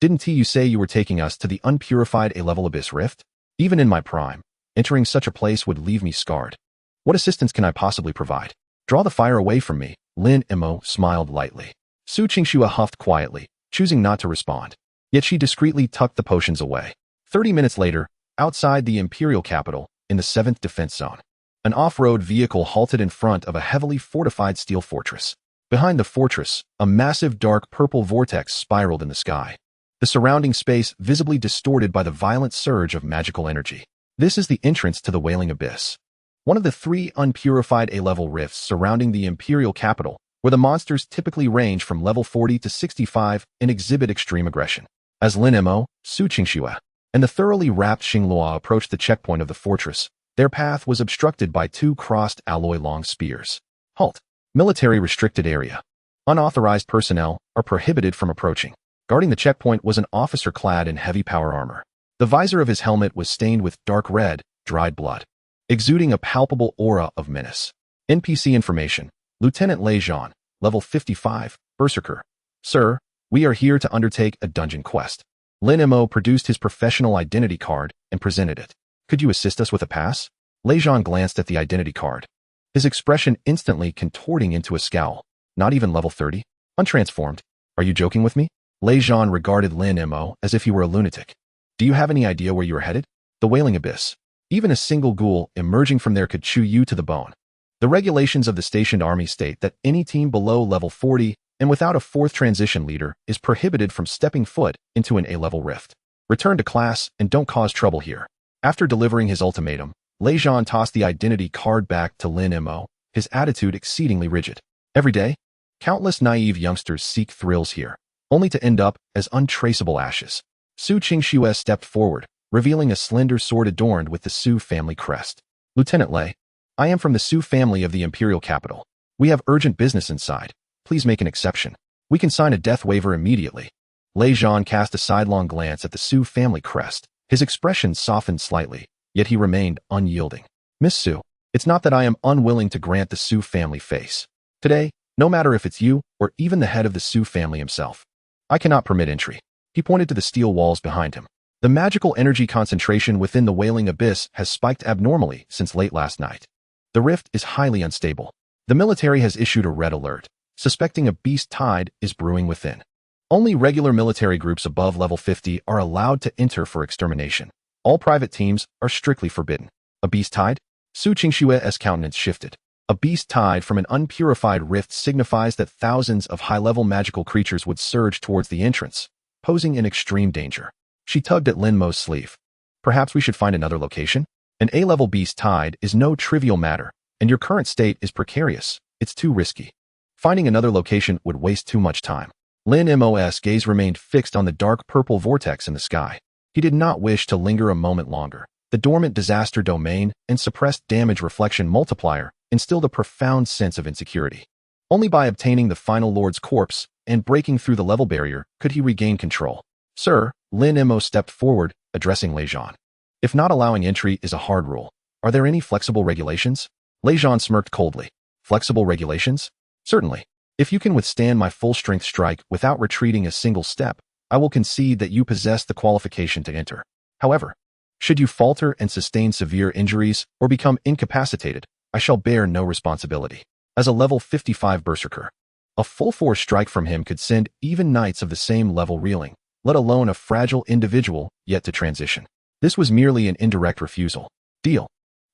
Didn't you say you were taking us to the unpurified A-level abyss rift? Even in my prime, entering such a place would leave me scarred. What assistance can I possibly provide? Draw the fire away from me, Lin Mo smiled lightly. Su Qingxue huffed quietly, choosing not to respond. Yet she discreetly tucked the potions away. 30 minutes later, outside the Imperial capital, in the 7th Defense Zone, an off-road vehicle halted in front of a heavily fortified steel fortress. Behind the fortress, a massive dark purple vortex spiraled in the sky, the surrounding space visibly distorted by the violent surge of magical energy. This is the entrance to the Wailing Abyss, one of the 3 unpurified A-level rifts surrounding the Imperial capital, where the monsters typically range from level 40 to 65 and exhibit extreme aggression. As Lin Mo, Su Qingxue, and the thoroughly wrapped Xinglua approached the checkpoint of the fortress, their path was obstructed by 2 crossed alloy-long spears. Halt. Military restricted area. Unauthorized personnel are prohibited from approaching. Guarding the checkpoint was an officer clad in heavy power armor. The visor of his helmet was stained with dark red, dried blood, exuding a palpable aura of menace. NPC information. Lieutenant Lei Zhan, level 55, Berserker. Sir, we are here to undertake a dungeon quest. Lin Mo produced his professional identity card and presented it. Could you assist us with a pass? Lei Zhan glanced at the identity card, his expression instantly contorting into a scowl. Not even level 30? Untransformed? Are you joking with me? Lei Zhan regarded Lin Mo as if he were a lunatic. Do you have any idea where you are headed? The Wailing Abyss. Even a single ghoul emerging from there could chew you to the bone. The regulations of the stationed army state that any team below level 40 and without a 4th transition leader is prohibited from stepping foot into an A-level rift. Return to class and don't cause trouble here. After delivering his ultimatum, Lei Zhan tossed the identity card back to Lin Mo, his attitude exceedingly rigid. Every day, countless naive youngsters seek thrills here, only to end up as untraceable ashes. Su Qingxue stepped forward, revealing a slender sword adorned with the Su family crest. Lieutenant Lei, I am from the Su family of the Imperial capital. We have urgent business inside. Please make an exception. We can sign a death waiver immediately. Lei Zhan cast a sidelong glance at the Su family crest. His expression softened slightly, yet he remained unyielding. Miss Su, it's not that I am unwilling to grant the Su family face. Today, no matter if it's you or even the head of the Su family himself, I cannot permit entry. He pointed to the steel walls behind him. The magical energy concentration within the Wailing Abyss has spiked abnormally since late last night. The rift is highly unstable. The military has issued a red alert, suspecting a beast tide is brewing within. Only regular military groups above level 50 are allowed to enter for extermination. All private teams are strictly forbidden. A beast tide? Su Qingshue's countenance shifted. A beast tide from an unpurified rift signifies that thousands of high-level magical creatures would surge towards the entrance, posing an extreme danger. She tugged at Lin Mo's sleeve. Perhaps we should find another location? An A-level beast tide is no trivial matter, and your current state is precarious. It's too risky. Finding another location would waste too much time. Lin Mo's gaze remained fixed on the dark purple vortex in the sky. He did not wish to linger a moment longer. The dormant disaster domain and suppressed damage reflection multiplier instilled a profound sense of insecurity. Only by obtaining the final Lord's corpse and breaking through the level barrier could he regain control. Sir, Lin Mo stepped forward, addressing Lejean. If not allowing entry is a hard rule, are there any flexible regulations? Lejean smirked coldly. Flexible regulations? Certainly. If you can withstand my full-strength strike without retreating a single step, I will concede that you possess the qualification to enter. However, should you falter and sustain severe injuries or become incapacitated, I shall bear no responsibility. As a level 55 berserker, a full-force strike from him could send even knights of the same level reeling, let alone a fragile individual yet to transition. This was merely an indirect refusal. Deal.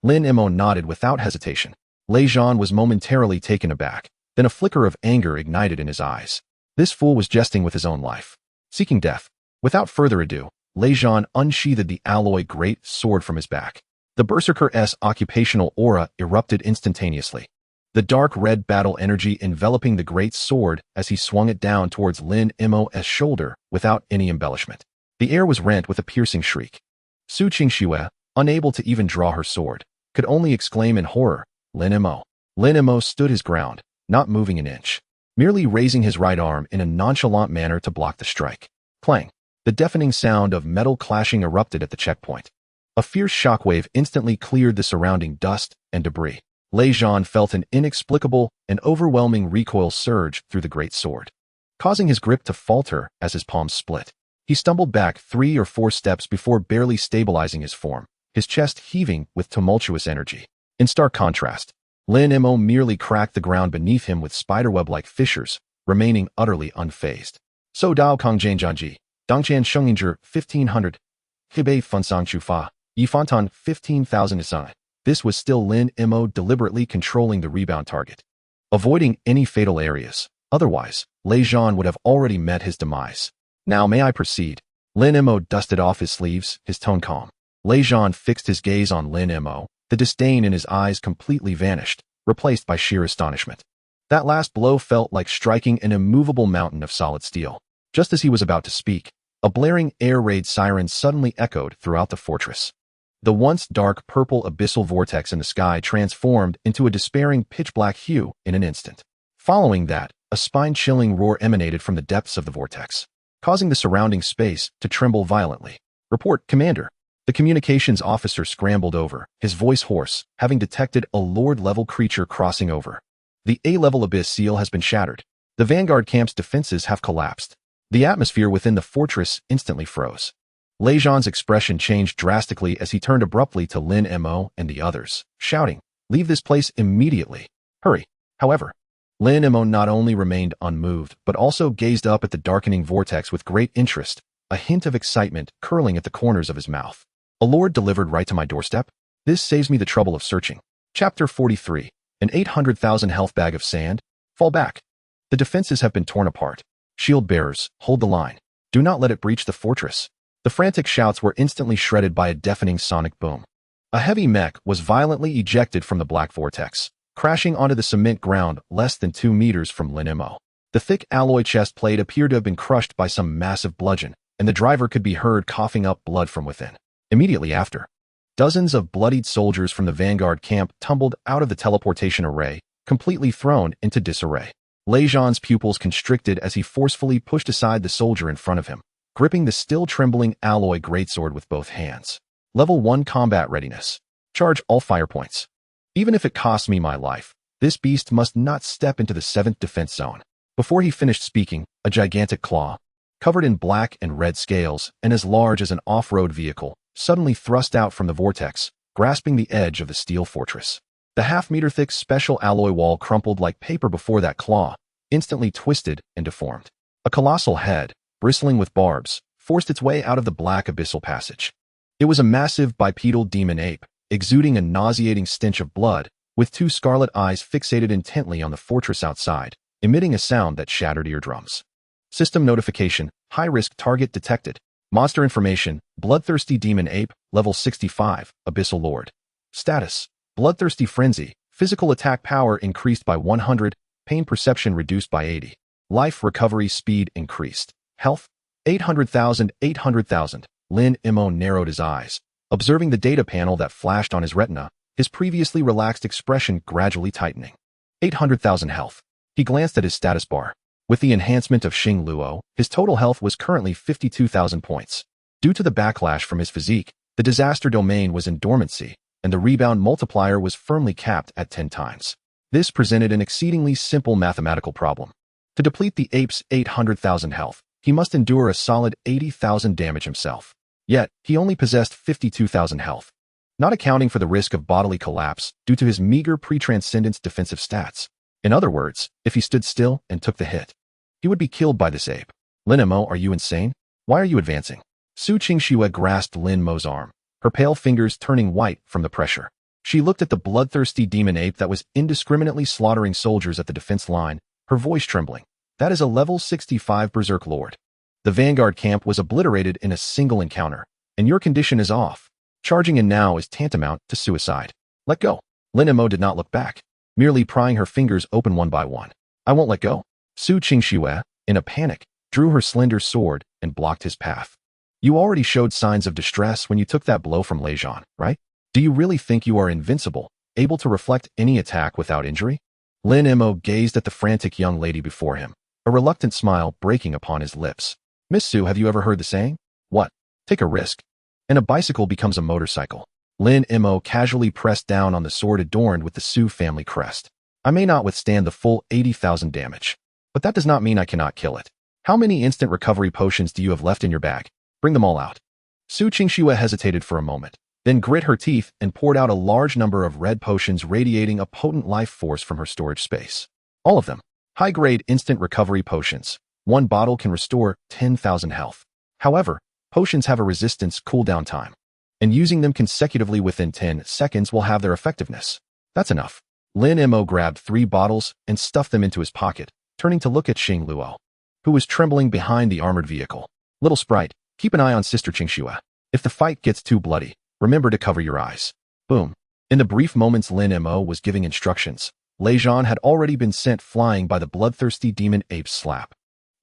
Lin Mo nodded without hesitation. Lejean was momentarily taken aback, then a flicker of anger ignited in his eyes. This fool was jesting with his own life. Seeking death. Without further ado, Lejean unsheathed the alloy great sword from his back. The berserker's occupational aura erupted instantaneously. The dark red battle energy enveloping the great sword as he swung it down towards Lin Mo's shoulder without any embellishment. The air was rent with a piercing shriek. Su Qingxue, unable to even draw her sword, could only exclaim in horror, Lin Mo. Lin Mo stood his ground, not moving an inch, merely raising his right arm in a nonchalant manner to block the strike. Clang! The deafening sound of metal clashing erupted at the checkpoint. A fierce shockwave instantly cleared the surrounding dust and debris. Lejean felt an inexplicable and overwhelming recoil surge through the great sword, causing his grip to falter as his palms split. He stumbled back 3 or 4 steps before barely stabilizing his form, his chest heaving with tumultuous energy. In stark contrast, Lin Mo merely cracked the ground beneath him with spiderweb-like fissures, remaining utterly unfazed. So Dao Kong Jian Jianji, Dongqian Shengyinger 1500, Hebei Funsang Chufa, Yifantan 15,000 Isai. This was still Lin Mo deliberately controlling the rebound target, avoiding any fatal areas. Otherwise, Lejean would have already met his demise. Now may I proceed? Lin Mo dusted off his sleeves, his tone calm. Lejean fixed his gaze on Lin Mo. The disdain in his eyes completely vanished, replaced by sheer astonishment. That last blow felt like striking an immovable mountain of solid steel. Just as he was about to speak, a blaring air raid siren suddenly echoed throughout the fortress. The once dark purple abyssal vortex in the sky transformed into a despairing pitch-black hue in an instant. Following that, a spine-chilling roar emanated from the depths of the vortex, causing the surrounding space to tremble violently. Report, Commander. The communications officer scrambled over, his voice hoarse, having detected a Lord-level creature crossing over. The A-level abyss seal has been shattered. The Vanguard camp's defenses have collapsed. The atmosphere within the fortress instantly froze. Lejean's expression changed drastically as he turned abruptly to Lin Mo and the others, shouting, "Leave this place immediately. Hurry." However, Lin Mo not only remained unmoved, but also gazed up at the darkening vortex with great interest, a hint of excitement curling at the corners of his mouth. A lord delivered right to my doorstep? This saves me the trouble of searching. Chapter 43. An 800,000 health bag of sand? Fall back. The defenses have been torn apart. Shield bearers, hold the line. Do not let it breach the fortress. The frantic shouts were instantly shredded by a deafening sonic boom. A heavy mech was violently ejected from the black vortex, crashing onto the cement ground less than 2 meters from Lin Mo. The thick alloy chest plate appeared to have been crushed by some massive bludgeon, and the driver could be heard coughing up blood from within. Immediately after, dozens of bloodied soldiers from the Vanguard camp tumbled out of the teleportation array, completely thrown into disarray. Lejean's pupils constricted as he forcefully pushed aside the soldier in front of him, gripping the still trembling alloy greatsword with both hands. Level 1 combat readiness. Charge all fire points. Even if it costs me my life, this beast must not step into the 7th defense zone. Before he finished speaking, a gigantic claw, covered in black and red scales and as large as an off-road vehicle, suddenly thrust out from the vortex, grasping the edge of the steel fortress. The half-meter-thick special alloy wall crumpled like paper before that claw, instantly twisted and deformed. A colossal head, bristling with barbs, forced its way out of the black abyssal passage. It was a massive bipedal demon ape, exuding a nauseating stench of blood, with two scarlet eyes fixated intently on the fortress outside, emitting a sound that shattered eardrums. System notification, high-risk target detected. Monster information, bloodthirsty demon ape, level 65, abyssal lord. Status, bloodthirsty frenzy, physical attack power increased by 100, pain perception reduced by 80. Life recovery speed increased. Health, 800,000. Lin Imo narrowed his eyes. Observing the data panel that flashed on his retina, his previously relaxed expression gradually tightening. 800,000 health. He glanced at his status bar. With the enhancement of Xing Luo, his total health was currently 52,000 points. Due to the backlash from his physique, the disaster domain was in dormancy, and the rebound multiplier was firmly capped at 10 times. This presented an exceedingly simple mathematical problem. To deplete the ape's 800,000 health, he must endure a solid 80,000 damage himself. Yet, he only possessed 52,000 health, not accounting for the risk of bodily collapse due to his meager pre-transcendence defensive stats. In other words, if he stood still and took the hit, he would be killed by this ape. Lin Mo, are you insane? Why are you advancing? Su Qingxue grasped Lin Mo's arm, her pale fingers turning white from the pressure. She looked at the bloodthirsty demon ape that was indiscriminately slaughtering soldiers at the defense line, her voice trembling. That is a level 65 berserk lord. The vanguard camp was obliterated in a single encounter, and your condition is off. Charging in now is tantamount to suicide. Let go. Lin Mo did not look back, merely prying her fingers open one by one. I won't let go. Su Qingxue, in a panic, drew her slender sword and blocked his path. You already showed signs of distress when you took that blow from Lei Zhan, right? Do you really think you are invincible, able to reflect any attack without injury? Lin Mo gazed at the frantic young lady before him, a reluctant smile breaking upon his lips. Miss Su, have you ever heard the saying? What? Take a risk, and a bicycle becomes a motorcycle. Lin Mo casually pressed down on the sword adorned with the Su family crest. I may not withstand the full 80,000 damage, but that does not mean I cannot kill it. How many instant recovery potions do you have left in your bag? Bring them all out. Su Qingxue hesitated for a moment, then grit her teeth and poured out a large number of red potions radiating a potent life force from her storage space. All of them. High-grade instant recovery potions. One bottle can restore 10,000 health. However, potions have a resistance cooldown time, and using them consecutively within 10 seconds will have their effectiveness. That's enough. Lin Mo grabbed 3 bottles and stuffed them into his pocket, turning to look at Xing Luo, who was trembling behind the armored vehicle. Little sprite, keep an eye on Sister Qingxue. If the fight gets too bloody, remember to cover your eyes. Boom. In the brief moments Lin Mo was giving instructions, Lei Zhan had already been sent flying by the bloodthirsty demon ape's slap.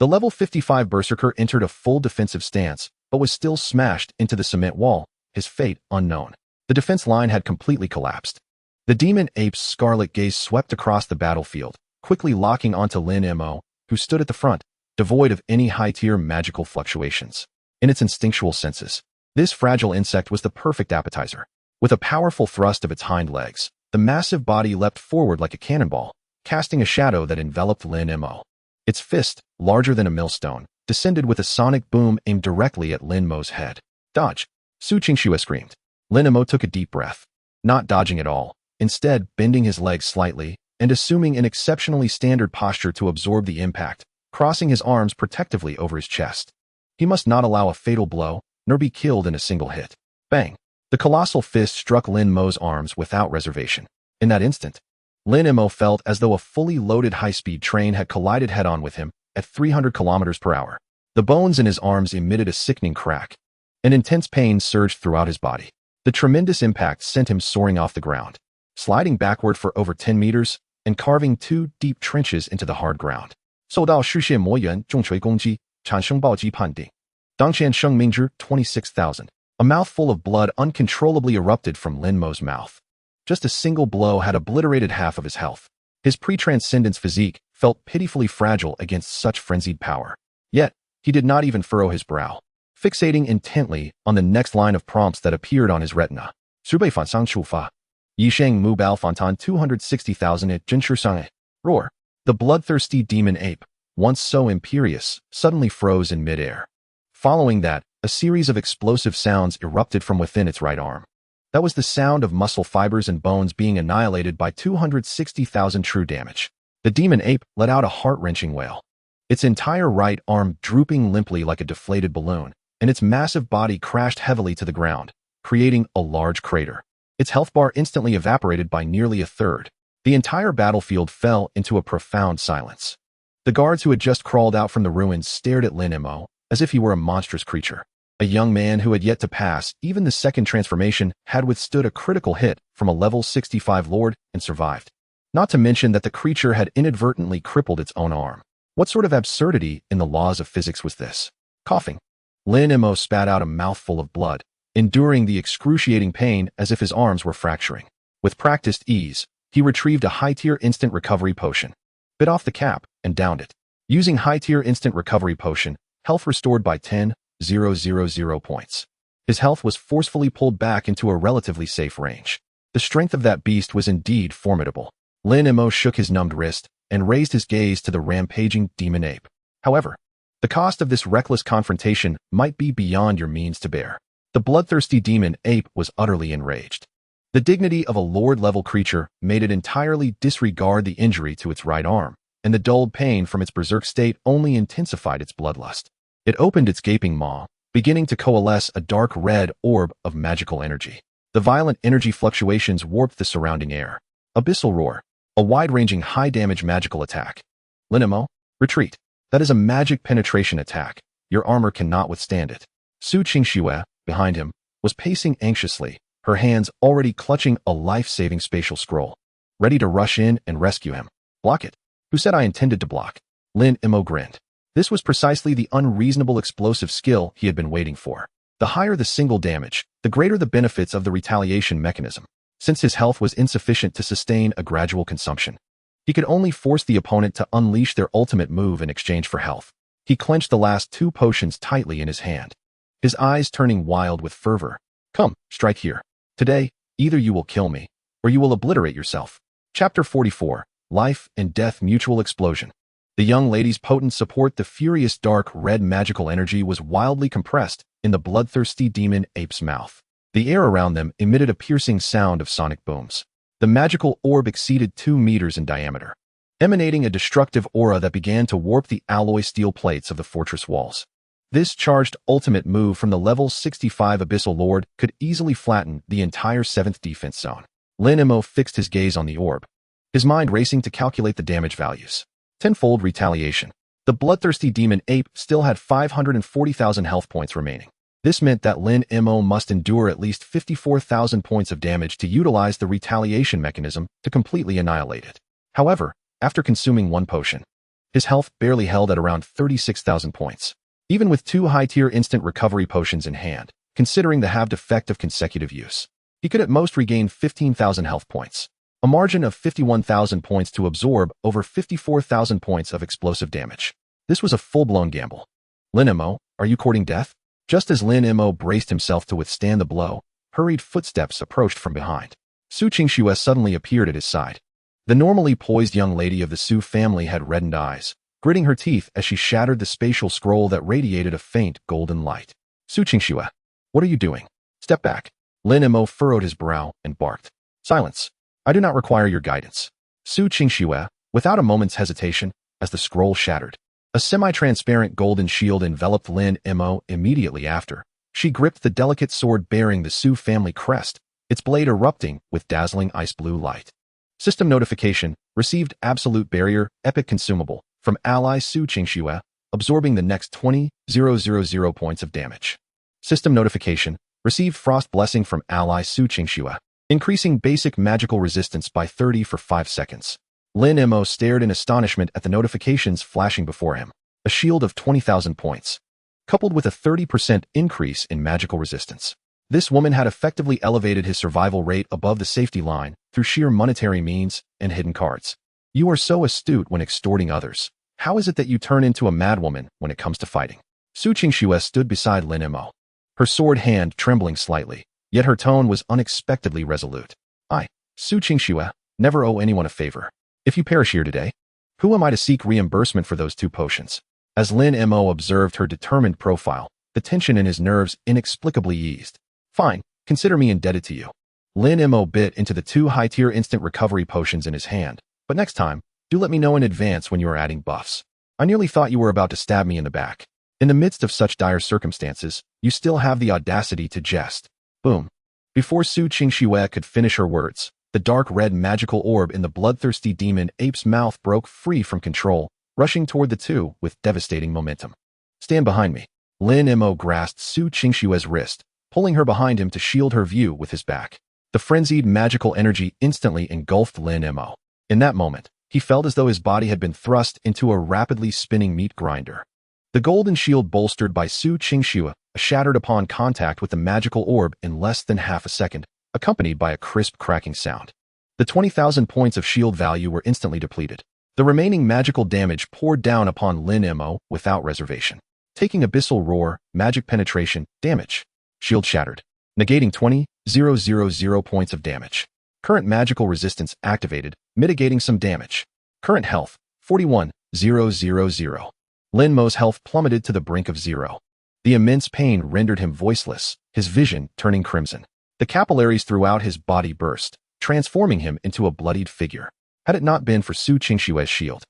The level 55 berserker entered a full defensive stance, but was still smashed into the cement wall, his fate unknown. The defense line had completely collapsed. The demon ape's scarlet gaze swept across the battlefield, quickly locking onto Lin Mo, who stood at the front, devoid of any high-tier magical fluctuations. In its instinctual senses, this fragile insect was the perfect appetizer. With a powerful thrust of its hind legs, the massive body leapt forward like a cannonball, casting a shadow that enveloped Lin Mo. Its fist, larger than a millstone, descended with a sonic boom aimed directly at Lin Mo's head. Dodge! Su Qingxue screamed. Lin Mo took a deep breath, not dodging at all, instead bending his legs slightly and assuming an exceptionally standard posture to absorb the impact, crossing his arms protectively over his chest. He must not allow a fatal blow, nor be killed in a single hit. Bang! The colossal fist struck Lin Mo's arms without reservation. In that instant, Lin Mo felt as though a fully loaded high-speed train had collided head-on with him at 300 kilometers per hour. The bones in his arms emitted a sickening crack. An intense pain surged throughout his body. The tremendous impact sent him soaring off the ground, sliding backward for over 10 meters and carving 2 deep trenches into the hard ground. 受到视线魔元重锤攻击，产生暴击判定。当前生命值 26,000. A mouthful of blood uncontrollably erupted from Lin Mo's mouth. Just a single blow had obliterated half of his health. His pre-transcendence physique felt pitifully fragile against such frenzied power. Yet, he did not even furrow his brow, fixating intently on the next line of prompts that appeared on his retina. 十倍反伤触发 Yisheng Mu Bao Fontan 260,000 at Jinshu Roar. The bloodthirsty demon ape, once so imperious, suddenly froze in midair. Following that, a series of explosive sounds erupted from within its right arm. That was the sound of muscle fibers and bones being annihilated by 260,000 true damage. The demon ape let out a heart-wrenching wail. Its entire right arm drooping limply like a deflated balloon, and its massive body crashed heavily to the ground, creating a large crater. Its health bar instantly evaporated by nearly a third. The entire battlefield fell into a profound silence. The guards who had just crawled out from the ruins stared at Lin Mo as if he were a monstrous creature. A young man who had yet to pass even the second transformation had withstood a critical hit from a level 65 lord and survived. Not to mention that the creature had inadvertently crippled its own arm. What sort of absurdity in the laws of physics was this? Coughing. Lin Mo spat out a mouthful of blood, enduring the excruciating pain as if his arms were fracturing. With practiced ease, he retrieved a high-tier instant recovery potion, bit off the cap, and downed it. Using high-tier instant recovery potion, health restored by 10,000 points. His health was forcefully pulled back into a relatively safe range. The strength of that beast was indeed formidable. Lin Mo shook his numbed wrist and raised his gaze to the rampaging demon ape. However, the cost of this reckless confrontation might be beyond your means to bear. The bloodthirsty demon ape was utterly enraged. The dignity of a lord-level creature made it entirely disregard the injury to its right arm, and the dulled pain from its berserk state only intensified its bloodlust. It opened its gaping maw, beginning to coalesce a dark red orb of magical energy. The violent energy fluctuations warped the surrounding air. Abyssal Roar, a wide-ranging high-damage magical attack. Lin Mo, retreat. That is a magic penetration attack. Your armor cannot withstand it. Su Qingxue, behind him, was pacing anxiously, her hands already clutching a life-saving spatial scroll, ready to rush in and rescue him. Block it. Who said I intended to block? Lin Mo grinned. This was precisely the unreasonable explosive skill he had been waiting for. The higher the single damage, the greater the benefits of the retaliation mechanism. Since his health was insufficient to sustain a gradual consumption, he could only force the opponent to unleash their ultimate move in exchange for health. He clenched the last two potions tightly in his hand, his eyes turning wild with fervor. Come, strike here. Today, either you will kill me, or you will obliterate yourself. Chapter 44, Life and Death Mutual Explosion. The young lady's potent support, the furious dark red magical energy was wildly compressed in the bloodthirsty demon ape's mouth. The air around them emitted a piercing sound of sonic booms. The magical orb exceeded 2 meters in diameter, emanating a destructive aura that began to warp the alloy steel plates of the fortress walls. This charged ultimate move from the level 65 Abyssal Lord could easily flatten the entire 7th defense zone. Lin Mo fixed his gaze on the orb, his mind racing to calculate the damage values. Tenfold retaliation. The bloodthirsty demon ape still had 540,000 health points remaining. This meant that Lin Mo must endure at least 54,000 points of damage to utilize the retaliation mechanism to completely annihilate it. However, after consuming one potion, his health barely held at around 36,000 points. Even with 2 high-tier instant recovery potions in hand, considering the halved effect of consecutive use, he could at most regain 15,000 health points, a margin of 51,000 points to absorb over 54,000 points of explosive damage. This was a full-blown gamble. Lin Mo, are you courting death? Just as Lin Mo braced himself to withstand the blow, hurried footsteps approached from behind. Su Qingxue suddenly appeared at his side. The normally poised young lady of the Su family had reddened eyes, gritting her teeth as she shattered the spatial scroll that radiated a faint golden light. Su Qingxue, what are you doing? Step back. Lin Mo furrowed his brow and barked. Silence. I do not require your guidance. Su Qingxue, without a moment's hesitation, as the scroll shattered. A semi-transparent golden shield enveloped Lin Mo immediately after. She gripped the delicate sword bearing the Su family crest, its blade erupting with dazzling ice blue light. System notification, received absolute barrier, epic consumable, from ally Su Qingxue, absorbing the next 20,000 points of damage. System notification, received frost blessing from ally Su Qingxue, increasing basic magical resistance by 30 for 5 seconds. Lin Mo stared in astonishment at the notifications flashing before him. A shield of 20,000 points, coupled with a 30% increase in magical resistance. This woman had effectively elevated his survival rate above the safety line through sheer monetary means and hidden cards. You are so astute when extorting others. How is it that you turn into a madwoman when it comes to fighting? Su Qingxue stood beside Lin Mo, her sword hand trembling slightly, yet her tone was unexpectedly resolute. I, Su Qingxue, never owe anyone a favor. If you perish here today, who am I to seek reimbursement for those 2 potions? As Lin Mo observed her determined profile, the tension in his nerves inexplicably eased. Fine, consider me indebted to you. Lin Mo bit into the 2 high-tier instant recovery potions in his hand, but next time, Do let me know in advance when you are adding buffs. I nearly thought you were about to stab me in the back. In the midst of such dire circumstances, you still have the audacity to jest. Boom. Before Su Qingxue could finish her words, the dark red magical orb in the bloodthirsty demon ape's mouth broke free from control, rushing toward the two with devastating momentum. Stand behind me. Lin Mo grasped Su Qingxue's wrist, pulling her behind him to shield her view with his back. The frenzied magical energy instantly engulfed Lin Mo. In that moment, he felt as though his body had been thrust into a rapidly spinning meat grinder. The golden shield bolstered by Su Qingxue shattered upon contact with the magical orb in less than half a second, accompanied by a crisp cracking sound. The 20,000 points of shield value were instantly depleted. The remaining magical damage poured down upon Lin Mo without reservation. Taking abyssal roar, magic penetration, damage. Shield shattered, negating 20,000 points of damage. Current magical resistance activated, mitigating some damage. Current health, 41,000. Lin Mo's health plummeted to the brink of zero. The immense pain rendered him voiceless, his vision turning crimson. The capillaries throughout his body burst, transforming him into a bloodied figure. Had it not been for Su Qingxue's shield,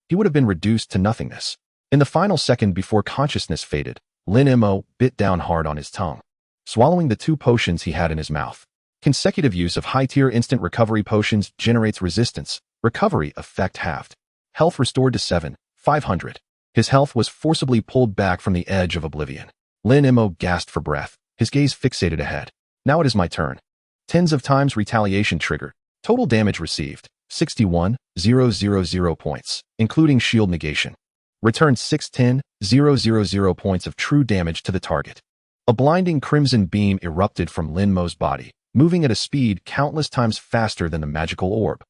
he would have been reduced to nothingness. In the final second before consciousness faded, Lin Mo bit down hard on his tongue, swallowing the 2 potions he had in his mouth. Consecutive use of high-tier instant recovery potions generates resistance. Recovery effect halved. Health restored to 7,500. His health was forcibly pulled back from the edge of oblivion. Lin Mo gasped for breath, his gaze fixated ahead. Now it is my turn. Tens of times retaliation triggered. Total damage received, 61,000 points, including shield negation. Returned 610,000 points of true damage to the target. A blinding crimson beam erupted from Lin Mo's body, moving at a speed countless times faster than the magical orb,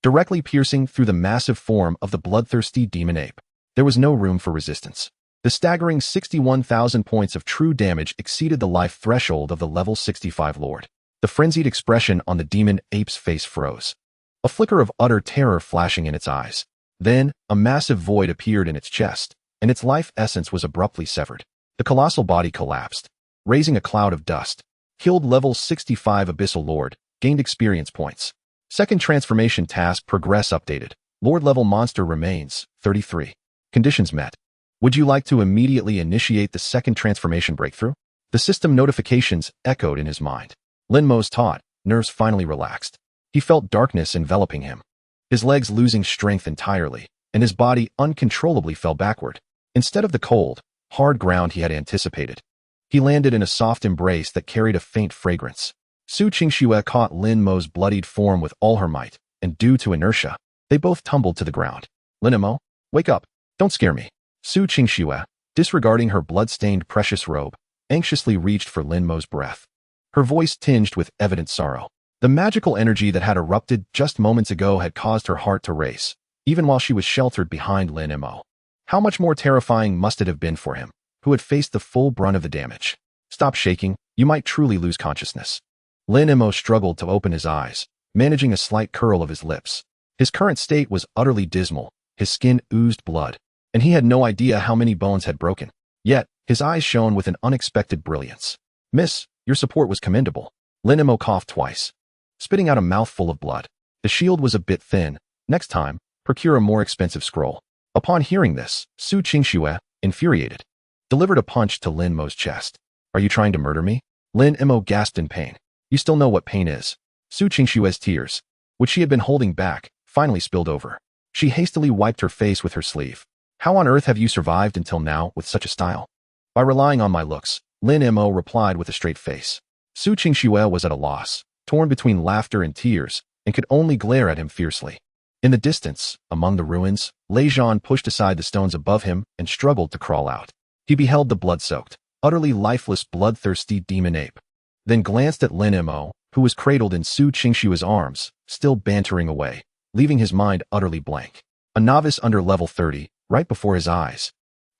directly piercing through the massive form of the bloodthirsty demon ape. There was no room for resistance. The staggering 61,000 points of true damage exceeded the life threshold of the level 65 lord. The frenzied expression on the demon ape's face froze, a flicker of utter terror flashing in its eyes. Then, a massive void appeared in its chest, and its life essence was abruptly severed. The colossal body collapsed, raising a cloud of dust. Killed level 65 abyssal lord, gained experience points. Second transformation task progress updated. Lord level monster remains, 33. Conditions met. Would you like to immediately initiate the second transformation breakthrough? The system notifications echoed in his mind. Lin Mo's taut nerves finally relaxed. He felt darkness enveloping him, his legs losing strength entirely, and his body uncontrollably fell backward. Instead of the cold, hard ground he had anticipated, he landed in a soft embrace that carried a faint fragrance. Su Qingxue caught Lin Mo's bloodied form with all her might, and due to inertia, they both tumbled to the ground. Lin Mo, wake up. Don't scare me. Su Qingxue, disregarding her blood-stained precious robe, anxiously reached for Lin Mo's breath. Her voice tinged with evident sorrow. The magical energy that had erupted just moments ago had caused her heart to race, even while she was sheltered behind Lin Mo. How much more terrifying must it have been for him, who had faced the full brunt of the damage? Stop shaking, you might truly lose consciousness. Lin Mo struggled to open his eyes, managing a slight curl of his lips. His current state was utterly dismal, his skin oozed blood, and he had no idea how many bones had broken. Yet, his eyes shone with an unexpected brilliance. Miss, your support was commendable. Lin Mo coughed twice, spitting out a mouthful of blood. The shield was a bit thin. Next time, procure a more expensive scroll. Upon hearing this, Su Qingxue, infuriated, delivered a punch to Lin Mo's chest. Are you trying to murder me? Lin Mo gasped in pain. You still know what pain is. Su Qingxue's tears, which she had been holding back, finally spilled over. She hastily wiped her face with her sleeve. How on earth have you survived until now with such a style? By relying on my looks, Lin Mo replied with a straight face. Su Qingxue was at a loss, torn between laughter and tears, and could only glare at him fiercely. In the distance, among the ruins, Lei Zhan pushed aside the stones above him and struggled to crawl out. He beheld the blood-soaked, utterly lifeless, bloodthirsty demon ape, then glanced at Lin Mo, who was cradled in Su Qingxue's arms, still bantering away, leaving his mind utterly blank. A novice under level 30, right before his eyes,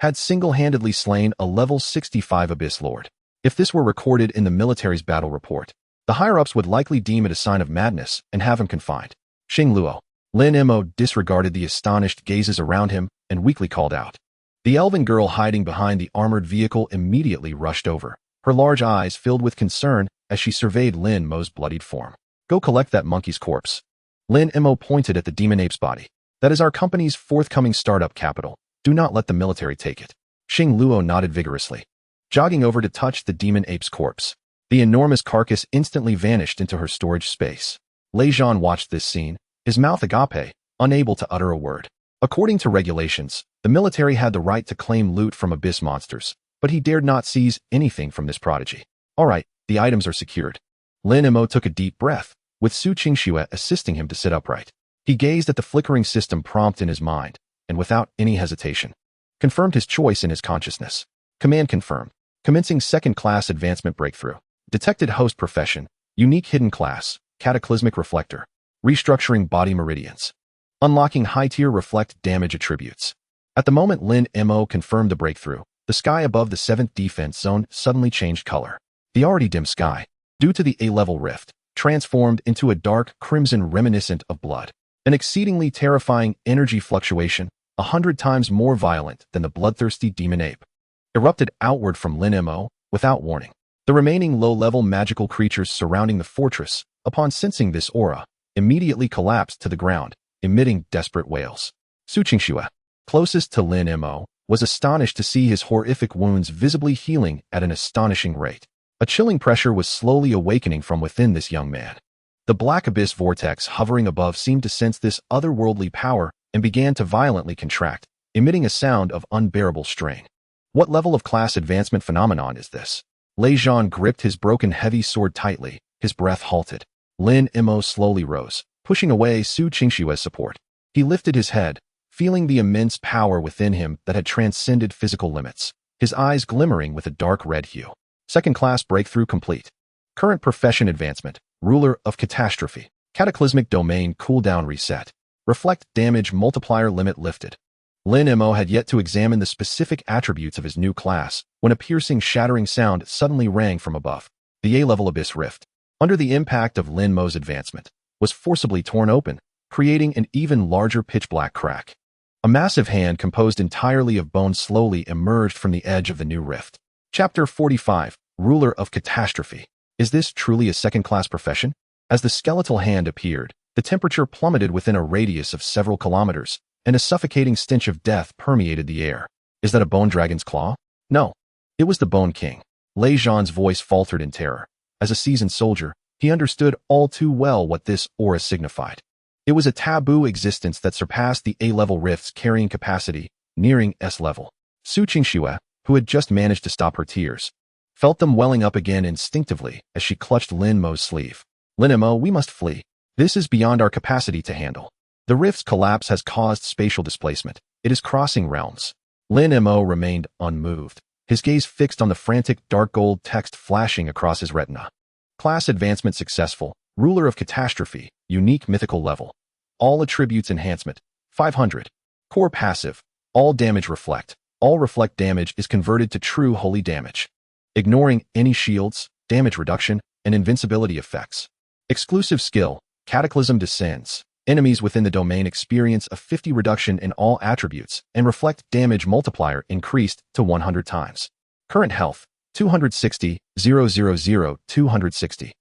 had single-handedly slain a level 65 Abyss Lord. If this were recorded in the military's battle report, the higher-ups would likely deem it a sign of madness and have him confined. Xing Luo. Lin Mo disregarded the astonished gazes around him and weakly called out. The elven girl hiding behind the armored vehicle immediately rushed over, her large eyes filled with concern as she surveyed Lin Mo's bloodied form. Go collect that monkey's corpse. Lin Mo pointed at the demon ape's body. That is our company's forthcoming startup capital. Do not let the military take it. Xing Luo nodded vigorously, jogging over to touch the demon ape's corpse. The enormous carcass instantly vanished into her storage space. Lei Zhan watched this scene, his mouth agape, unable to utter a word. According to regulations, the military had the right to claim loot from abyss monsters, but he dared not seize anything from this prodigy. All right, the items are secured. Lin Mo took a deep breath, with Su Qingxue assisting him to sit upright. He gazed at the flickering system prompt in his mind, and without any hesitation, confirmed his choice in his consciousness. Command confirmed. Commencing second-class advancement breakthrough. Detected host profession. Unique hidden class. Cataclysmic reflector. Restructuring body meridians. Unlocking high-tier reflect damage attributes. At the moment Lin Mo confirmed the breakthrough, the sky above the 7th defense zone suddenly changed color. The already dim sky, due to the A-level rift, transformed into a dark crimson reminiscent of blood. An exceedingly terrifying energy fluctuation, 100 times more violent than the bloodthirsty demon ape, erupted outward from Lin Mo without warning. The remaining low-level magical creatures surrounding the fortress, upon sensing this aura, immediately collapsed to the ground, emitting desperate wails. Su Qingxue, closest to Lin Mo, was astonished to see his horrific wounds visibly healing at an astonishing rate. A chilling pressure was slowly awakening from within this young man. The black abyss vortex hovering above seemed to sense this otherworldly power and began to violently contract, emitting a sound of unbearable strain. What level of class advancement phenomenon is this? Lei Zhan gripped his broken heavy sword tightly, his breath halted. Lin Mo slowly rose, pushing away Su Qingxue's support. He lifted his head, feeling the immense power within him that had transcended physical limits, his eyes glimmering with a dark red hue. Second-class breakthrough complete. Current profession advancement. Ruler of catastrophe. Cataclysmic domain cooldown reset. Reflect damage multiplier limit lifted. Lin Mo had yet to examine the specific attributes of his new class when a piercing, shattering sound suddenly rang from above. The A-level abyss rift, under the impact of Lin Mo's advancement, was forcibly torn open, creating an even larger pitch-black crack. A massive hand composed entirely of bone slowly emerged from the edge of the new rift. Chapter 45, Ruler of Catastrophe. Is this truly a second-class profession? As the skeletal hand appeared, the temperature plummeted within a radius of several kilometers, and a suffocating stench of death permeated the air. Is that a bone dragon's claw? No. It was the Bone King. Lei Zhan's voice faltered in terror. As a seasoned soldier, he understood all too well what this aura signified. It was a taboo existence that surpassed the A-level rift's carrying capacity, nearing S-level. Su Qingxue, who had just managed to stop her tears, felt them welling up again instinctively as she clutched Lin Mo's sleeve. Lin Mo, we must flee. This is beyond our capacity to handle. The rift's collapse has caused spatial displacement. It is crossing realms. Lin Mo remained unmoved, his gaze fixed on the frantic dark gold text flashing across his retina. Class advancement successful. Ruler of catastrophe. Unique mythical level. All attributes enhancement. 500. Core passive. All damage reflect. All reflect damage is converted to true holy damage, ignoring any shields, damage reduction, and invincibility effects. Exclusive skill. Cataclysm descends. Enemies within the domain experience a 50 reduction in all attributes and reflect damage multiplier increased to 100 times. Current health, 260, 000, 260.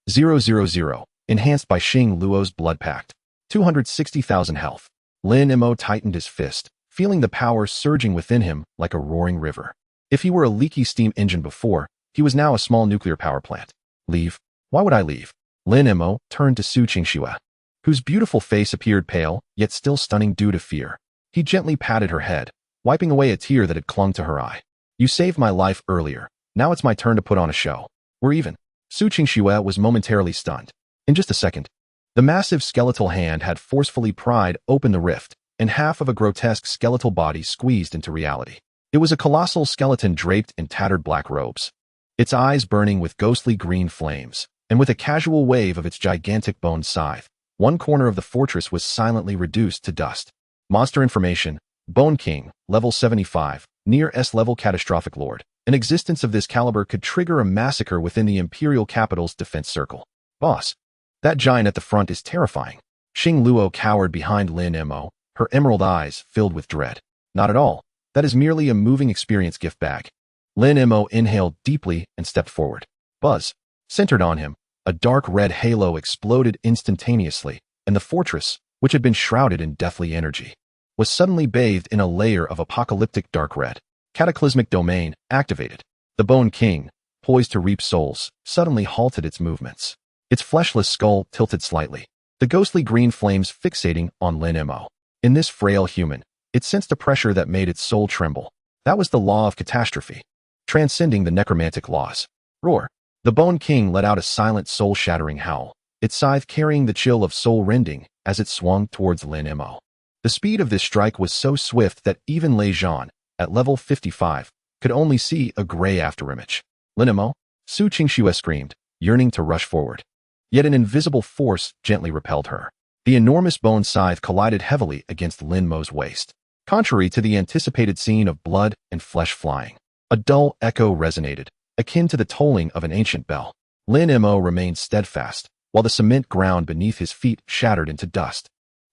000, enhanced by Xing Luo's blood pact. 260,000 health. Lin Mo tightened his fist, feeling the power surging within him like a roaring river. If he were a leaky steam engine before, he was now a small nuclear power plant. Leave? Why would I leave? Lin Mo turned to Su Qingxue, whose beautiful face appeared pale, yet still stunning due to fear. He gently patted her head, wiping away a tear that had clung to her eye. You saved my life earlier. Now it's my turn to put on a show. We're even. Su Qingxue was momentarily stunned. In just a second, the massive skeletal hand had forcefully pried open the rift, and half of a grotesque skeletal body squeezed into reality. It was a colossal skeleton draped in tattered black robes, its eyes burning with ghostly green flames, and with a casual wave of its gigantic bone scythe, one corner of the fortress was silently reduced to dust. Monster information, Bone King, level 75, near S-level catastrophic lord. An existence of this caliber could trigger a massacre within the Imperial capital's defense circle. Boss, that giant at the front is terrifying. Xing Luo cowered behind Lin Mo, her emerald eyes filled with dread. Not at all. That is merely a moving experience gift bag. Lin Mo inhaled deeply and stepped forward. Buzz. Centered on him, a dark red halo exploded instantaneously, and the fortress, which had been shrouded in deathly energy, was suddenly bathed in a layer of apocalyptic dark red. Cataclysmic domain activated. The Bone King, poised to reap souls, suddenly halted its movements. Its fleshless skull tilted slightly, the ghostly green flames fixating on Lin Mo. In this frail human, it sensed a pressure that made its soul tremble. That was the law of catastrophe, transcending the necromantic laws. Roar. The Bone King let out a silent soul-shattering howl, its scythe carrying the chill of soul-rending as it swung towards Lin Mo. The speed of this strike was so swift that even Lei Zhan, at level 55, could only see a gray afterimage. Lin Mo? Su Qingxue screamed, yearning to rush forward. Yet an invisible force gently repelled her. The enormous bone scythe collided heavily against Lin Mo's waist. Contrary to the anticipated scene of blood and flesh flying, a dull echo resonated, akin to the tolling of an ancient bell. Lin Mo remained steadfast, while the cement ground beneath his feet shattered into dust.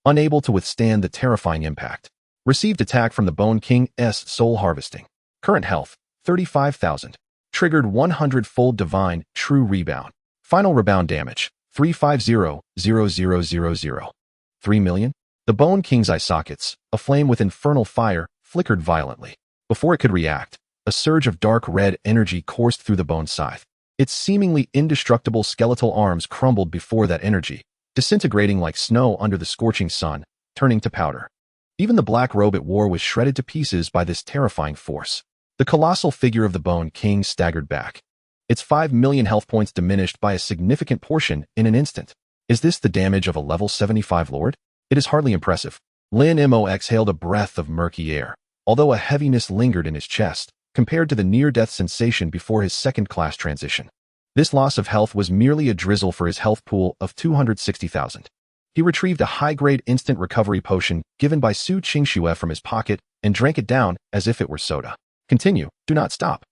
Unable to withstand the terrifying impact. Received attack from the Bone King's soul harvesting. Current health, 35,000. Triggered 100-fold divine true rebound. Final rebound damage, 350,000. 3 million? The Bone King's eye sockets, aflame with infernal fire, flickered violently. Before it could react, a surge of dark red energy coursed through the bone scythe. Its seemingly indestructible skeletal arms crumbled before that energy, disintegrating like snow under the scorching sun, turning to powder. Even the black robe it wore was shredded to pieces by this terrifying force. The colossal figure of the Bone King staggered back. Its 5 million health points diminished by a significant portion in an instant. Is this the damage of a level 75 lord? It is hardly impressive. Lin Mo exhaled a breath of murky air, although a heaviness lingered in his chest, compared to the near-death sensation before his second-class transition. This loss of health was merely a drizzle for his health pool of 260,000. He retrieved a high-grade instant recovery potion given by Su Qingxue from his pocket and drank it down as if it were soda. Continue, do not stop.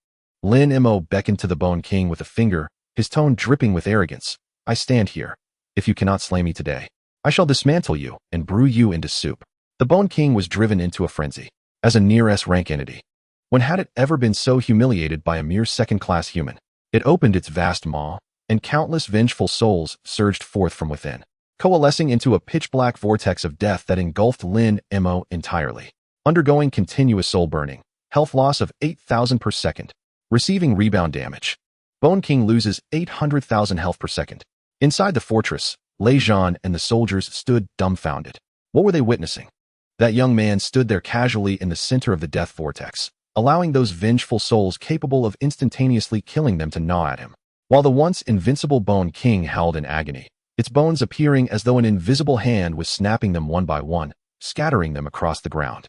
Lin Mo beckoned to the Bone King with a finger, his tone dripping with arrogance. I stand here. If you cannot slay me today, I shall dismantle you and brew you into soup. The Bone King was driven into a frenzy. As a near S-rank entity, when had it ever been so humiliated by a mere second-class human? It opened its vast maw, and countless vengeful souls surged forth from within, coalescing into a pitch-black vortex of death that engulfed Lin Mo entirely. Undergoing continuous soul burning, health loss of 8,000 per second. Receiving rebound damage. Bone King loses 800,000 health per second. Inside the fortress, Lei Zhan and the soldiers stood dumbfounded. What were they witnessing? That young man stood there casually in the center of the death vortex, allowing those vengeful souls capable of instantaneously killing them to gnaw at him. While the once invincible Bone King howled in agony, its bones appearing as though an invisible hand was snapping them one by one, scattering them across the ground.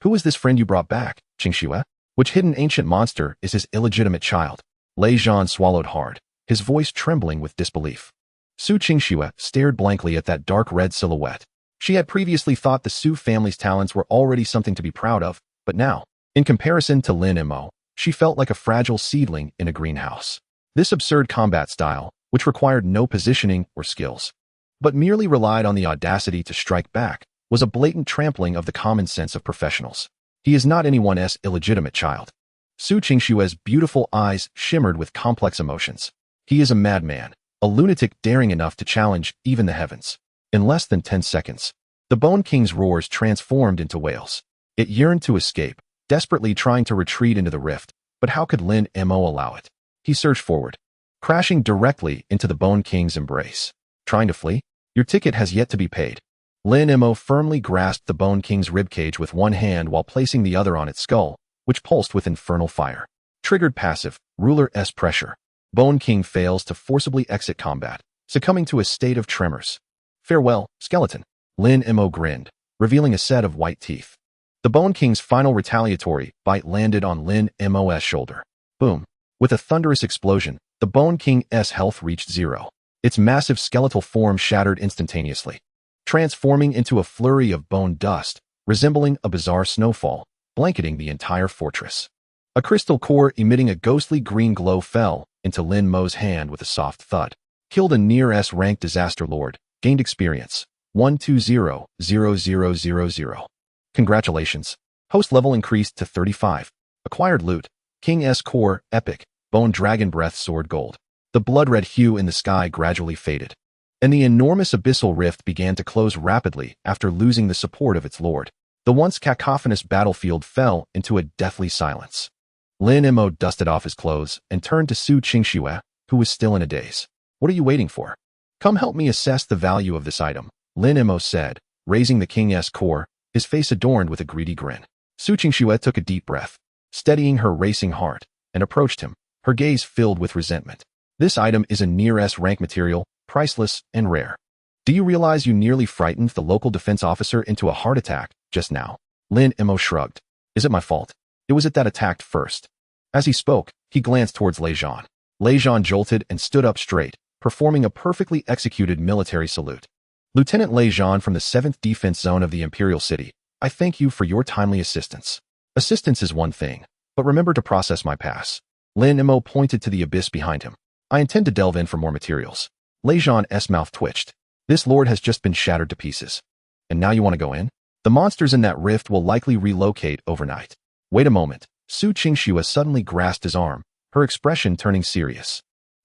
Who is this friend you brought back, Qingxue? Which hidden ancient monster is his illegitimate child? Lei Zhan swallowed hard, his voice trembling with disbelief. Su Qingxue stared blankly at that dark red silhouette. She had previously thought the Su family's talents were already something to be proud of, but now, in comparison to Lin Mo, she felt like a fragile seedling in a greenhouse. This absurd combat style, which required no positioning or skills, but merely relied on the audacity to strike back, was a blatant trampling of the common sense of professionals. He is not anyone's illegitimate child. Su Qingxue's beautiful eyes shimmered with complex emotions. He is a madman, a lunatic daring enough to challenge even the heavens. In less than 10 seconds, the Bone King's roars transformed into wails. It yearned to escape, desperately trying to retreat into the rift, but how could Lin Mo allow it? He surged forward, crashing directly into the Bone King's embrace. Trying to flee? Your ticket has yet to be paid. Lin Mo firmly grasped the Bone King's ribcage with one hand while placing the other on its skull, which pulsed with infernal fire. Triggered passive, Ruler S pressure. Bone King fails to forcibly exit combat, succumbing to a state of tremors. Farewell, skeleton. Lin Mo grinned, revealing a set of white teeth. The Bone King's final retaliatory bite landed on Lin Mo's shoulder. Boom. With a thunderous explosion, the Bone King's health reached zero. Its massive skeletal form shattered instantaneously, transforming into a flurry of bone dust, resembling a bizarre snowfall, blanketing the entire fortress. A crystal core emitting a ghostly green glow fell into Lin Mo's hand with a soft thud. Killed a near S-rank disaster lord. Gained experience. 120,000. Congratulations. Host level increased to 35. Acquired loot. King S core, epic, bone dragon breath sword gold. The blood-red hue in the sky gradually faded. and the enormous abyssal rift began to close rapidly after losing the support of its lord. The once cacophonous battlefield fell into a deathly silence. Lin Mo dusted off his clothes and turned to Su Qingxue, who was still in a daze. What are you waiting for? Come help me assess the value of this item, Lin Mo said, raising the king's core, his face adorned with a greedy grin. Su Qingxue took a deep breath, steadying her racing heart, and approached him, her gaze filled with resentment. This item is a near S-rank material, priceless and rare. Do you realize you nearly frightened the local defense officer into a heart attack just now? Lin Mo shrugged. Is it my fault? It was it that attacked first. As he spoke, he glanced towards Lei Zhan. Lei Zhan jolted and stood up straight, performing a perfectly executed military salute. Lieutenant Lei Zhan from the 7th Defense Zone of the Imperial City, I thank you for your timely assistance. Assistance is one thing, but remember to process my pass. Lin Mo pointed to the abyss behind him. I intend to delve in for more materials. Lei Zhan's mouth twitched. This lord has just been shattered to pieces. And now you want to go in? The monsters in that rift will likely relocate overnight. Wait a moment. Su Qingxue suddenly grasped his arm, her expression turning serious.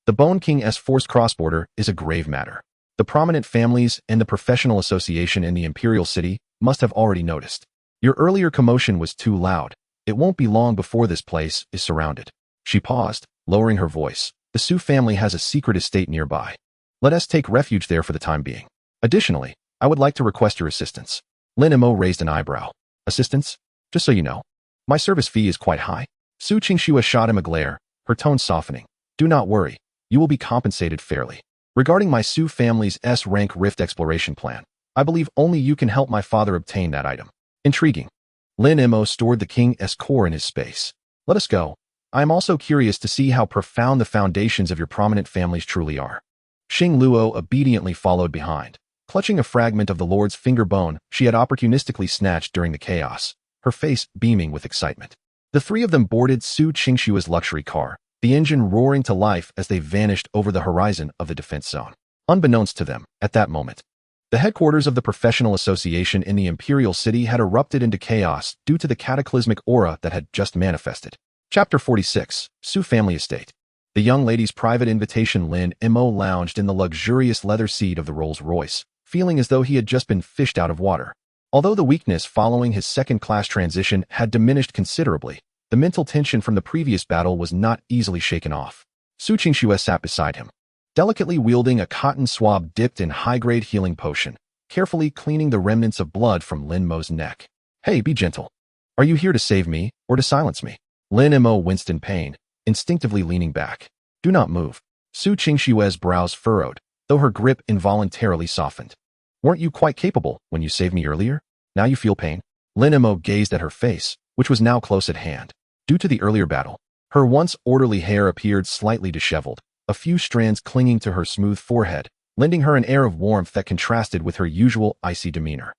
The Bone King's forced cross-border is a grave matter. The prominent families and the professional association in the Imperial City must have already noticed. Your earlier commotion was too loud. It won't be long before this place is surrounded. She paused, lowering her voice. The Su family has a secret estate nearby. Let us take refuge there for the time being. Additionally, I would like to request your assistance. Lin Mo raised an eyebrow. Assistance? Just so you know, my service fee is quite high. Su Qingxue shot him a glare, her tone softening. Do not worry. You will be compensated fairly. Regarding my Su family's S-rank rift exploration plan, I believe only you can help my father obtain that item. Intriguing. Lin Mo stored the king's core in his space. Let us go. I am also curious to see how profound the foundations of your prominent families truly are. Xing Luo obediently followed behind, clutching a fragment of the Lord's finger bone she had opportunistically snatched during the chaos, her face beaming with excitement. The three of them boarded Su Qingxue's luxury car, the engine roaring to life as they vanished over the horizon of the defense zone. Unbeknownst to them, at that moment, the headquarters of the professional association in the Imperial City had erupted into chaos due to the cataclysmic aura that had just manifested. Chapter 46, Su Family Estate. The young lady's private invitation. Lin Mo lounged in the luxurious leather seat of the Rolls-Royce, feeling as though he had just been fished out of water. Although the weakness following his second-class transition had diminished considerably, the mental tension from the previous battle was not easily shaken off. Su Qingxue sat beside him, delicately wielding a cotton swab dipped in high-grade healing potion, carefully cleaning the remnants of blood from Lin Mo's neck. Hey, be gentle. Are you here to save me or to silence me? Lin Mo winced in pain, instinctively leaning back. Do not move. Su Qingxue's brows furrowed, though her grip involuntarily softened. Weren't you quite capable when you saved me earlier? Now you feel pain? Lin Mo gazed at her face, which was now close at hand. Due to the earlier battle, her once orderly hair appeared slightly disheveled, a few strands clinging to her smooth forehead, lending her an air of warmth that contrasted with her usual icy demeanor.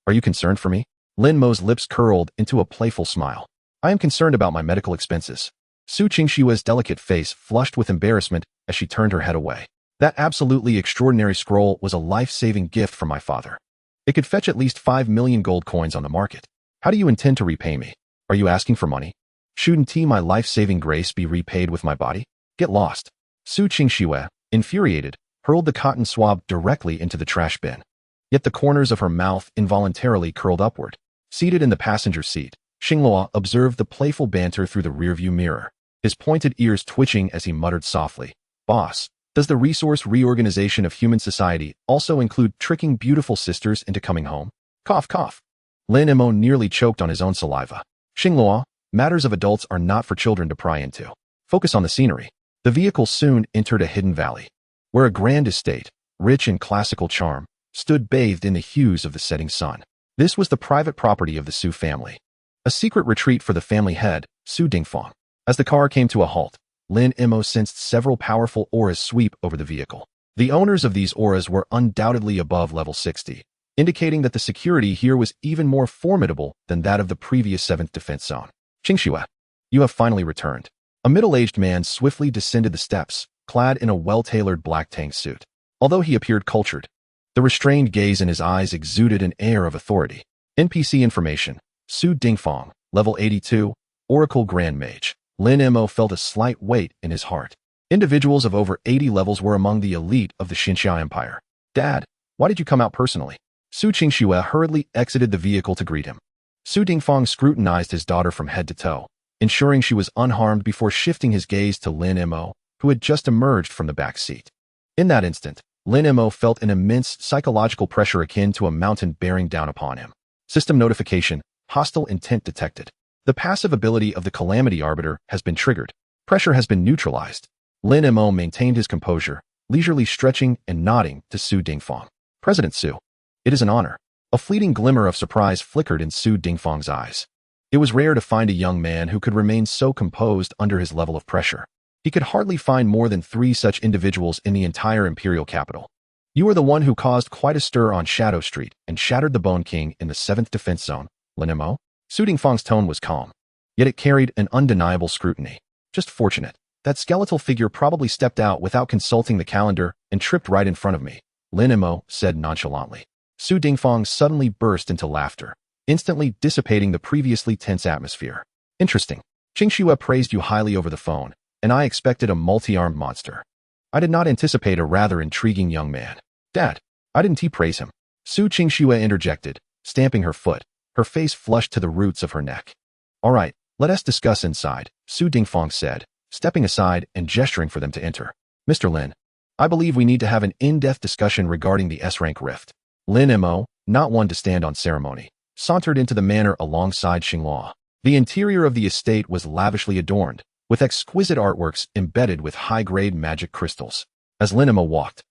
Are you concerned for me? Lin Mo's lips curled into a playful smile. I am concerned about my medical expenses. Su Qingxue's delicate face flushed with embarrassment as she turned her head away. That absolutely extraordinary scroll was a life-saving gift from my father. It could fetch at least 5 million gold coins on the market. How do you intend to repay me? Are you asking for money? Shouldn't my life-saving grace be repaid with my body? Get lost. Su Qingxue, infuriated, hurled the cotton swab directly into the trash bin. Yet the corners of her mouth involuntarily curled upward. Seated in the passenger seat, Xingluo observed the playful banter through the rearview mirror, his pointed ears twitching as he muttered softly, Boss, does the resource reorganization of human society also include tricking beautiful sisters into coming home? Cough, cough. Lin Mo nearly choked on his own saliva. Xingluo, matters of adults are not for children to pry into. Focus on the scenery. The vehicle soon entered a hidden valley, where a grand estate, rich in classical charm, stood bathed in the hues of the setting sun. This was the private property of the Su family, a secret retreat for the family head, Su Dingfang. As the car came to a halt, Lin Mo sensed several powerful auras sweep over the vehicle. The owners of these auras were undoubtedly above level 60, indicating that the security here was even more formidable than that of the previous 7th defense zone. Qingxue, you have finally returned. A middle-aged man swiftly descended the steps, clad in a well-tailored black tank suit. Although he appeared cultured, the restrained gaze in his eyes exuded an air of authority. NPC information. Su Dingfang, level 82, Oracle Grand Mage. Lin Mo felt a slight weight in his heart. Individuals of over 80 levels were among the elite of the Xinxia Empire. Dad, why did you come out personally? Su Qingxue hurriedly exited the vehicle to greet him. Su Dingfang scrutinized his daughter from head to toe, ensuring she was unharmed before shifting his gaze to Lin Mo, who had just emerged from the back seat. In that instant, Lin Mo felt an immense psychological pressure akin to a mountain bearing down upon him. System notification, hostile intent detected. The passive ability of the Calamity Arbiter has been triggered. Pressure has been neutralized. Lin Mo maintained his composure, leisurely stretching and nodding to Su Dingfang. President Su. It is an honor. A fleeting glimmer of surprise flickered in Su Dingfang's eyes. It was rare to find a young man who could remain so composed under his level of pressure. He could hardly find more than 3 such individuals in the entire imperial capital. You are the one who caused quite a stir on Shadow Street and shattered the Bone King in the 7th Defense Zone, Lin Mo? Su Dingfang's tone was calm, yet it carried an undeniable scrutiny. Just fortunate. That skeletal figure probably stepped out without consulting the calendar and tripped right in front of me, Lin Mo said nonchalantly. Su Dingfang suddenly burst into laughter, instantly dissipating the previously tense atmosphere. Interesting. Qingxue praised you highly over the phone, and I expected a multi-armed monster. I did not anticipate a rather intriguing young man. Dad, I didn't praise him. Su Qingxue interjected, stamping her foot, her face flushed to the roots of her neck. All right, let us discuss inside, Su Dingfang said, stepping aside and gesturing for them to enter. Mr. Lin, I believe we need to have an in-depth discussion regarding the S-rank rift. Lin Mo, not one to stand on ceremony, sauntered into the manor alongside Xinghua. The interior of the estate was lavishly adorned, with exquisite artworks embedded with high-grade magic crystals. As Lin Mo walked,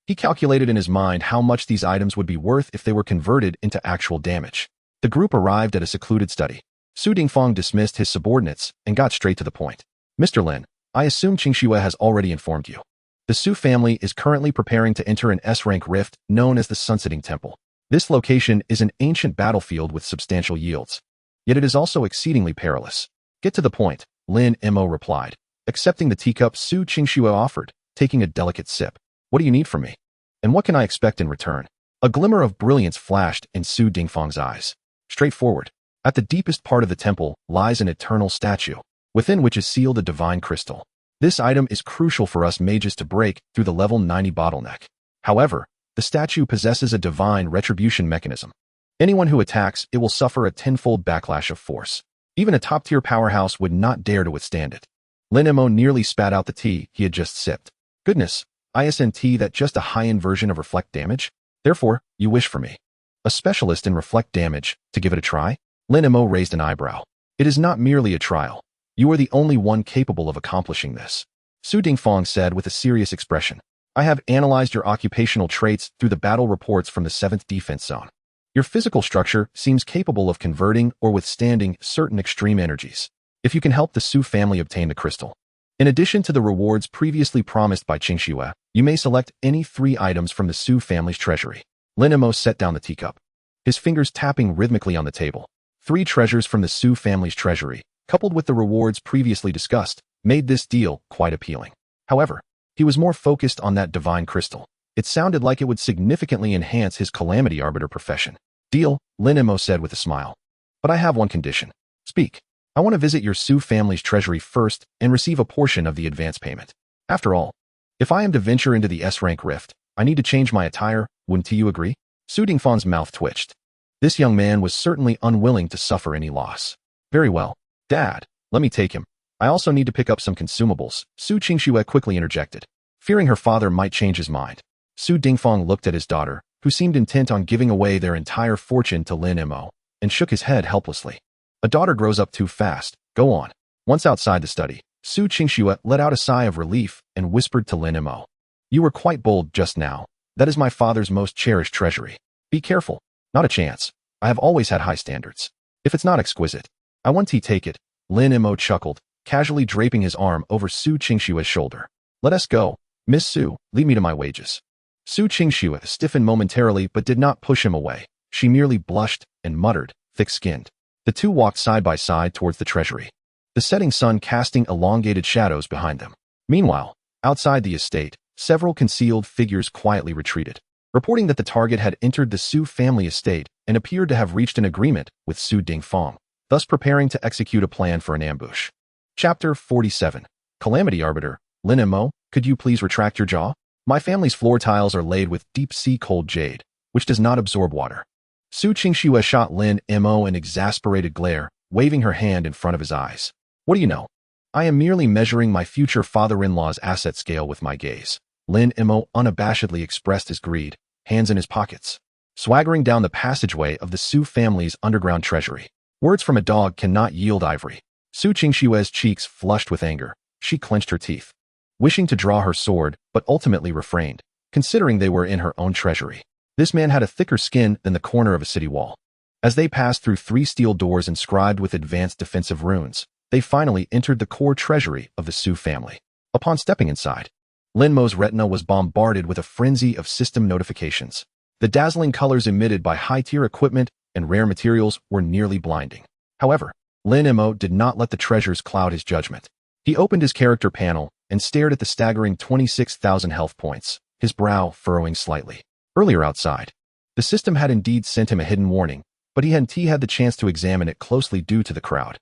he calculated in his mind how much these items would be worth if they were converted into actual damage. The group arrived at a secluded study. Su Dingfang dismissed his subordinates and got straight to the point. Mr. Lin, I assume Qingxue has already informed you. The Su family is currently preparing to enter an S-rank rift known as the Sunsetting Temple. This location is an ancient battlefield with substantial yields. Yet it is also exceedingly perilous. Get to the point, Lin Mo replied, accepting the teacup Su Qingxue offered, taking a delicate sip. What do you need from me? And what can I expect in return? A glimmer of brilliance flashed in Su Dingfang's eyes. Straightforward. At the deepest part of the temple lies an eternal statue, within which is sealed a divine crystal. This item is crucial for us mages to break through the level 90 bottleneck. However, the statue possesses a divine retribution mechanism. Anyone who attacks it will suffer a tenfold backlash of force. Even a top-tier powerhouse would not dare to withstand it. Lin Mo nearly spat out the tea he had just sipped. Goodness, isn't that just a high-end version of reflect damage? Therefore, you wish for me, a specialist in reflect damage, to give it a try? Lin Mo raised an eyebrow. It is not merely a trial. You are the only one capable of accomplishing this. Su Dingfang said with a serious expression. I have analyzed your occupational traits through the battle reports from the 7th Defense Zone. Your physical structure seems capable of converting or withstanding certain extreme energies. If you can help the Su family obtain the crystal. In addition to the rewards previously promised by Qingxue, you may select any 3 items from the Su family's treasury. Lin Mo set down the teacup, his fingers tapping rhythmically on the table. 3 treasures from the Su family's treasury, coupled with the rewards previously discussed, made this deal quite appealing. However, he was more focused on that divine crystal. It sounded like it would significantly enhance his Calamity Arbiter profession. Deal, Lin Mo said with a smile. But I have one condition. Speak. I want to visit your Su family's treasury first and receive a portion of the advance payment. After all, if I am to venture into the S-rank rift, I need to change my attire, wouldn't you agree? Su Dingfang's mouth twitched. This young man was certainly unwilling to suffer any loss. Very well. Dad, let me take him. I also need to pick up some consumables, Su Qingxue quickly interjected, fearing her father might change his mind. Su Dingfang looked at his daughter, who seemed intent on giving away their entire fortune to Lin Mo, and shook his head helplessly. A daughter grows up too fast. Go on. Once outside the study, Su Qingxue let out a sigh of relief and whispered to Lin Mo. You were quite bold just now. That is my father's most cherished treasury. Be careful. Not a chance. I have always had high standards. If it's not exquisite, I want to take it. Lin Mo chuckled, casually draping his arm over Su Qingxue's shoulder. Let us go. Miss Su, lead me to my wages. Su Qingxue stiffened momentarily but did not push him away. She merely blushed and muttered, thick-skinned. The two walked side by side towards the treasury, the setting sun casting elongated shadows behind them. Meanwhile, outside the estate, several concealed figures quietly retreated, reporting that the target had entered the Su family estate and appeared to have reached an agreement with Su Dingfang, thus preparing to execute a plan for an ambush. Chapter 47. Calamity Arbiter. Lin Mo, could you please retract your jaw? My family's floor tiles are laid with deep-sea cold jade, which does not absorb water. Su Qingxue shot Lin Mo an exasperated glare, waving her hand in front of his eyes. What do you know? I am merely measuring my future father-in-law's asset scale with my gaze. Lin Mo unabashedly expressed his greed, hands in his pockets, swaggering down the passageway of the Su family's underground treasury. Words from a dog cannot yield ivory. Su Qingxue's cheeks flushed with anger. She clenched her teeth, wishing to draw her sword, but ultimately refrained, considering they were in her own treasury. This man had a thicker skin than the corner of a city wall. As they passed through 3 steel doors inscribed with advanced defensive runes, they finally entered the core treasury of the Su family. Upon stepping inside, Lin Mo's retina was bombarded with a frenzy of system notifications. The dazzling colors emitted by high-tier equipment and rare materials were nearly blinding. However, Lin Mo did not let the treasures cloud his judgment. He opened his character panel and stared at the staggering 26,000 health points, his brow furrowing slightly. Earlier outside, the system had indeed sent him a hidden warning, but he hadn't had the chance to examine it closely due to the crowd.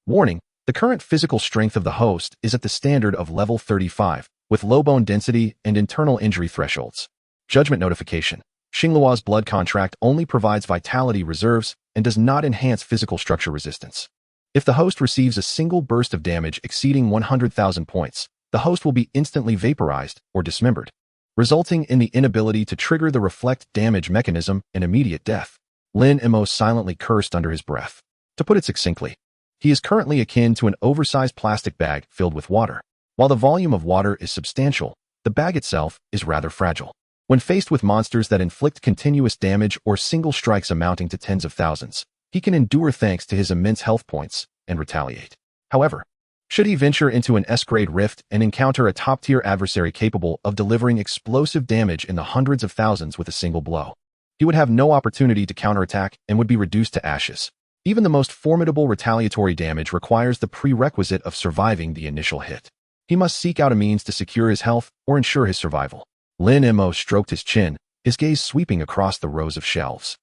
Warning: the current physical strength of the host is at the standard of level 35, with low bone density and internal injury thresholds. Judgment notification: Xingluo's blood contract only provides vitality reserves and does not enhance physical structure resistance. If the host receives a single burst of damage exceeding 100,000 points, the host will be instantly vaporized or dismembered, resulting in the inability to trigger the reflect damage mechanism and immediate death. Lin Mo silently cursed under his breath. To put it succinctly, he is currently akin to an oversized plastic bag filled with water. While the volume of water is substantial, the bag itself is rather fragile. When faced with monsters that inflict continuous damage or single strikes amounting to tens of thousands, he can endure thanks to his immense health points and retaliate. However, should he venture into an S-grade rift and encounter a top-tier adversary capable of delivering explosive damage in the hundreds of thousands with a single blow, he would have no opportunity to counterattack and would be reduced to ashes. Even the most formidable retaliatory damage requires the prerequisite of surviving the initial hit. He must seek out a means to secure his health or ensure his survival. Lin Mo stroked his chin, his gaze sweeping across the rows of shelves.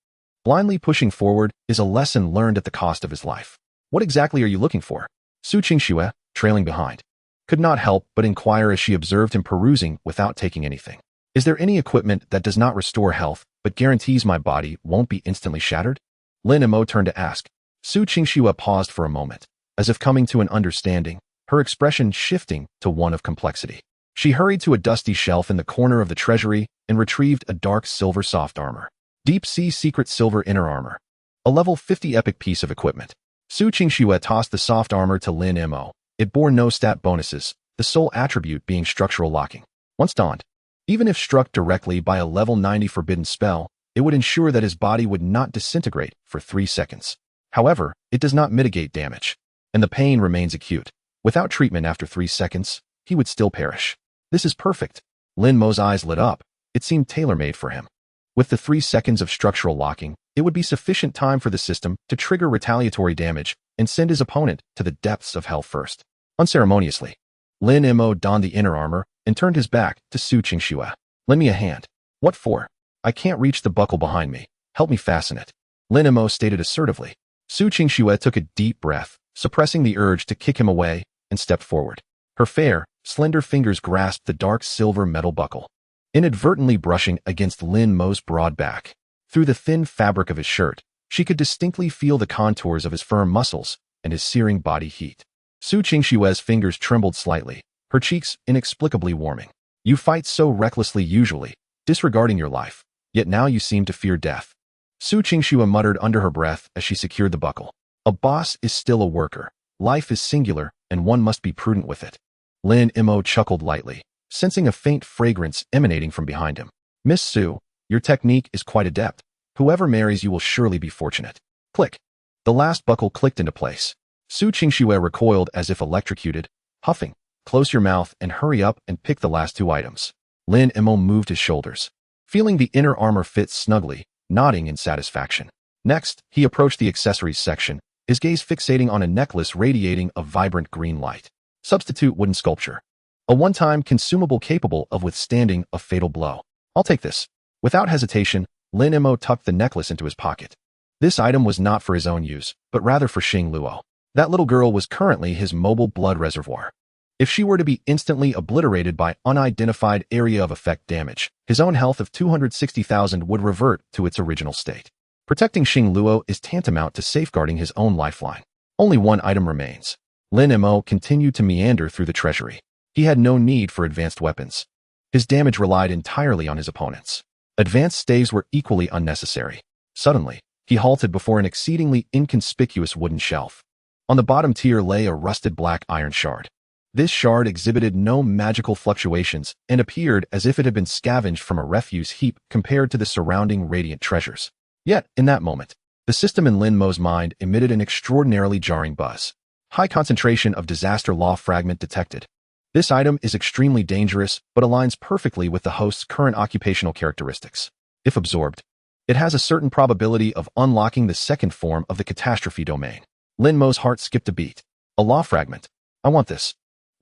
Blindly pushing forward is a lesson learned at the cost of his life. What exactly are you looking for? Su Qingxue, trailing behind, could not help but inquire as she observed him perusing without taking anything. Is there any equipment that does not restore health but guarantees my body won't be instantly shattered? Lin Mo turned to ask. Su Qingxue paused for a moment, as if coming to an understanding, her expression shifting to one of complexity. She hurried to a dusty shelf in the corner of the treasury and retrieved a dark silver soft armor. Deep Sea Secret Silver Inner Armor. A level 50 epic piece of equipment. Su Qingxue tossed the soft armor to Lin Mo. It bore no stat bonuses, the sole attribute being structural locking. Once donned, even if struck directly by a level 90 forbidden spell, it would ensure that his body would not disintegrate for 3 seconds. However, it does not mitigate damage, and the pain remains acute. Without treatment after 3 seconds, he would still perish. This is perfect. Lin Mo's eyes lit up. It seemed tailor-made for him. With the 3 seconds of structural locking, it would be sufficient time for the system to trigger retaliatory damage and send his opponent to the depths of hell first. Unceremoniously, Lin Mo donned the inner armor and turned his back to Su Qingxue. Lend me a hand. What for? I can't reach the buckle behind me. Help me fasten it. Lin Mo stated assertively. Su Qingxue took a deep breath, suppressing the urge to kick him away, and stepped forward. Her fair, slender fingers grasped the dark silver metal buckle, inadvertently brushing against Lin Mo's broad back. Through the thin fabric of his shirt, she could distinctly feel the contours of his firm muscles and his searing body heat. Su Qingxue's fingers trembled slightly, her cheeks inexplicably warming. You fight so recklessly usually, disregarding your life, yet now you seem to fear death. Su Qingxue muttered under her breath as she secured the buckle. A boss is still a worker. Life is singular, and one must be prudent with it. Lin Mo chuckled lightly, sensing a faint fragrance emanating from behind him. Miss Su, your technique is quite adept. Whoever marries you will surely be fortunate. Click. The last buckle clicked into place. Su Qingxue recoiled as if electrocuted, huffing. Close your mouth and hurry up and pick the last 2 items. Lin Mo moved his shoulders, feeling the inner armor fit snugly, nodding in satisfaction. Next, he approached the accessories section, his gaze fixating on a necklace radiating a vibrant green light. Substitute wooden sculpture. A one-time consumable capable of withstanding a fatal blow. I'll take this. Without hesitation, Lin Mo tucked the necklace into his pocket. This item was not for his own use, but rather for Xingluo. That little girl was currently his mobile blood reservoir. If she were to be instantly obliterated by unidentified area of effect damage, his own health of 260,000 would revert to its original state. Protecting Xing Luo is tantamount to safeguarding his own lifeline. Only one item remains. Lin Mo continued to meander through the treasury. He had no need for advanced weapons. His damage relied entirely on his opponents. Advanced staves were equally unnecessary. Suddenly, he halted before an exceedingly inconspicuous wooden shelf. On the bottom tier lay a rusted black iron shard. This shard exhibited no magical fluctuations and appeared as if it had been scavenged from a refuse heap compared to the surrounding radiant treasures. Yet, in that moment, the system in Lin Mo's mind emitted an extraordinarily jarring buzz. High concentration of disaster law fragment detected. This item is extremely dangerous, but aligns perfectly with the host's current occupational characteristics. If absorbed, it has a certain probability of unlocking the second form of the catastrophe domain. Lin Mo's heart skipped a beat. A law fragment. I want this.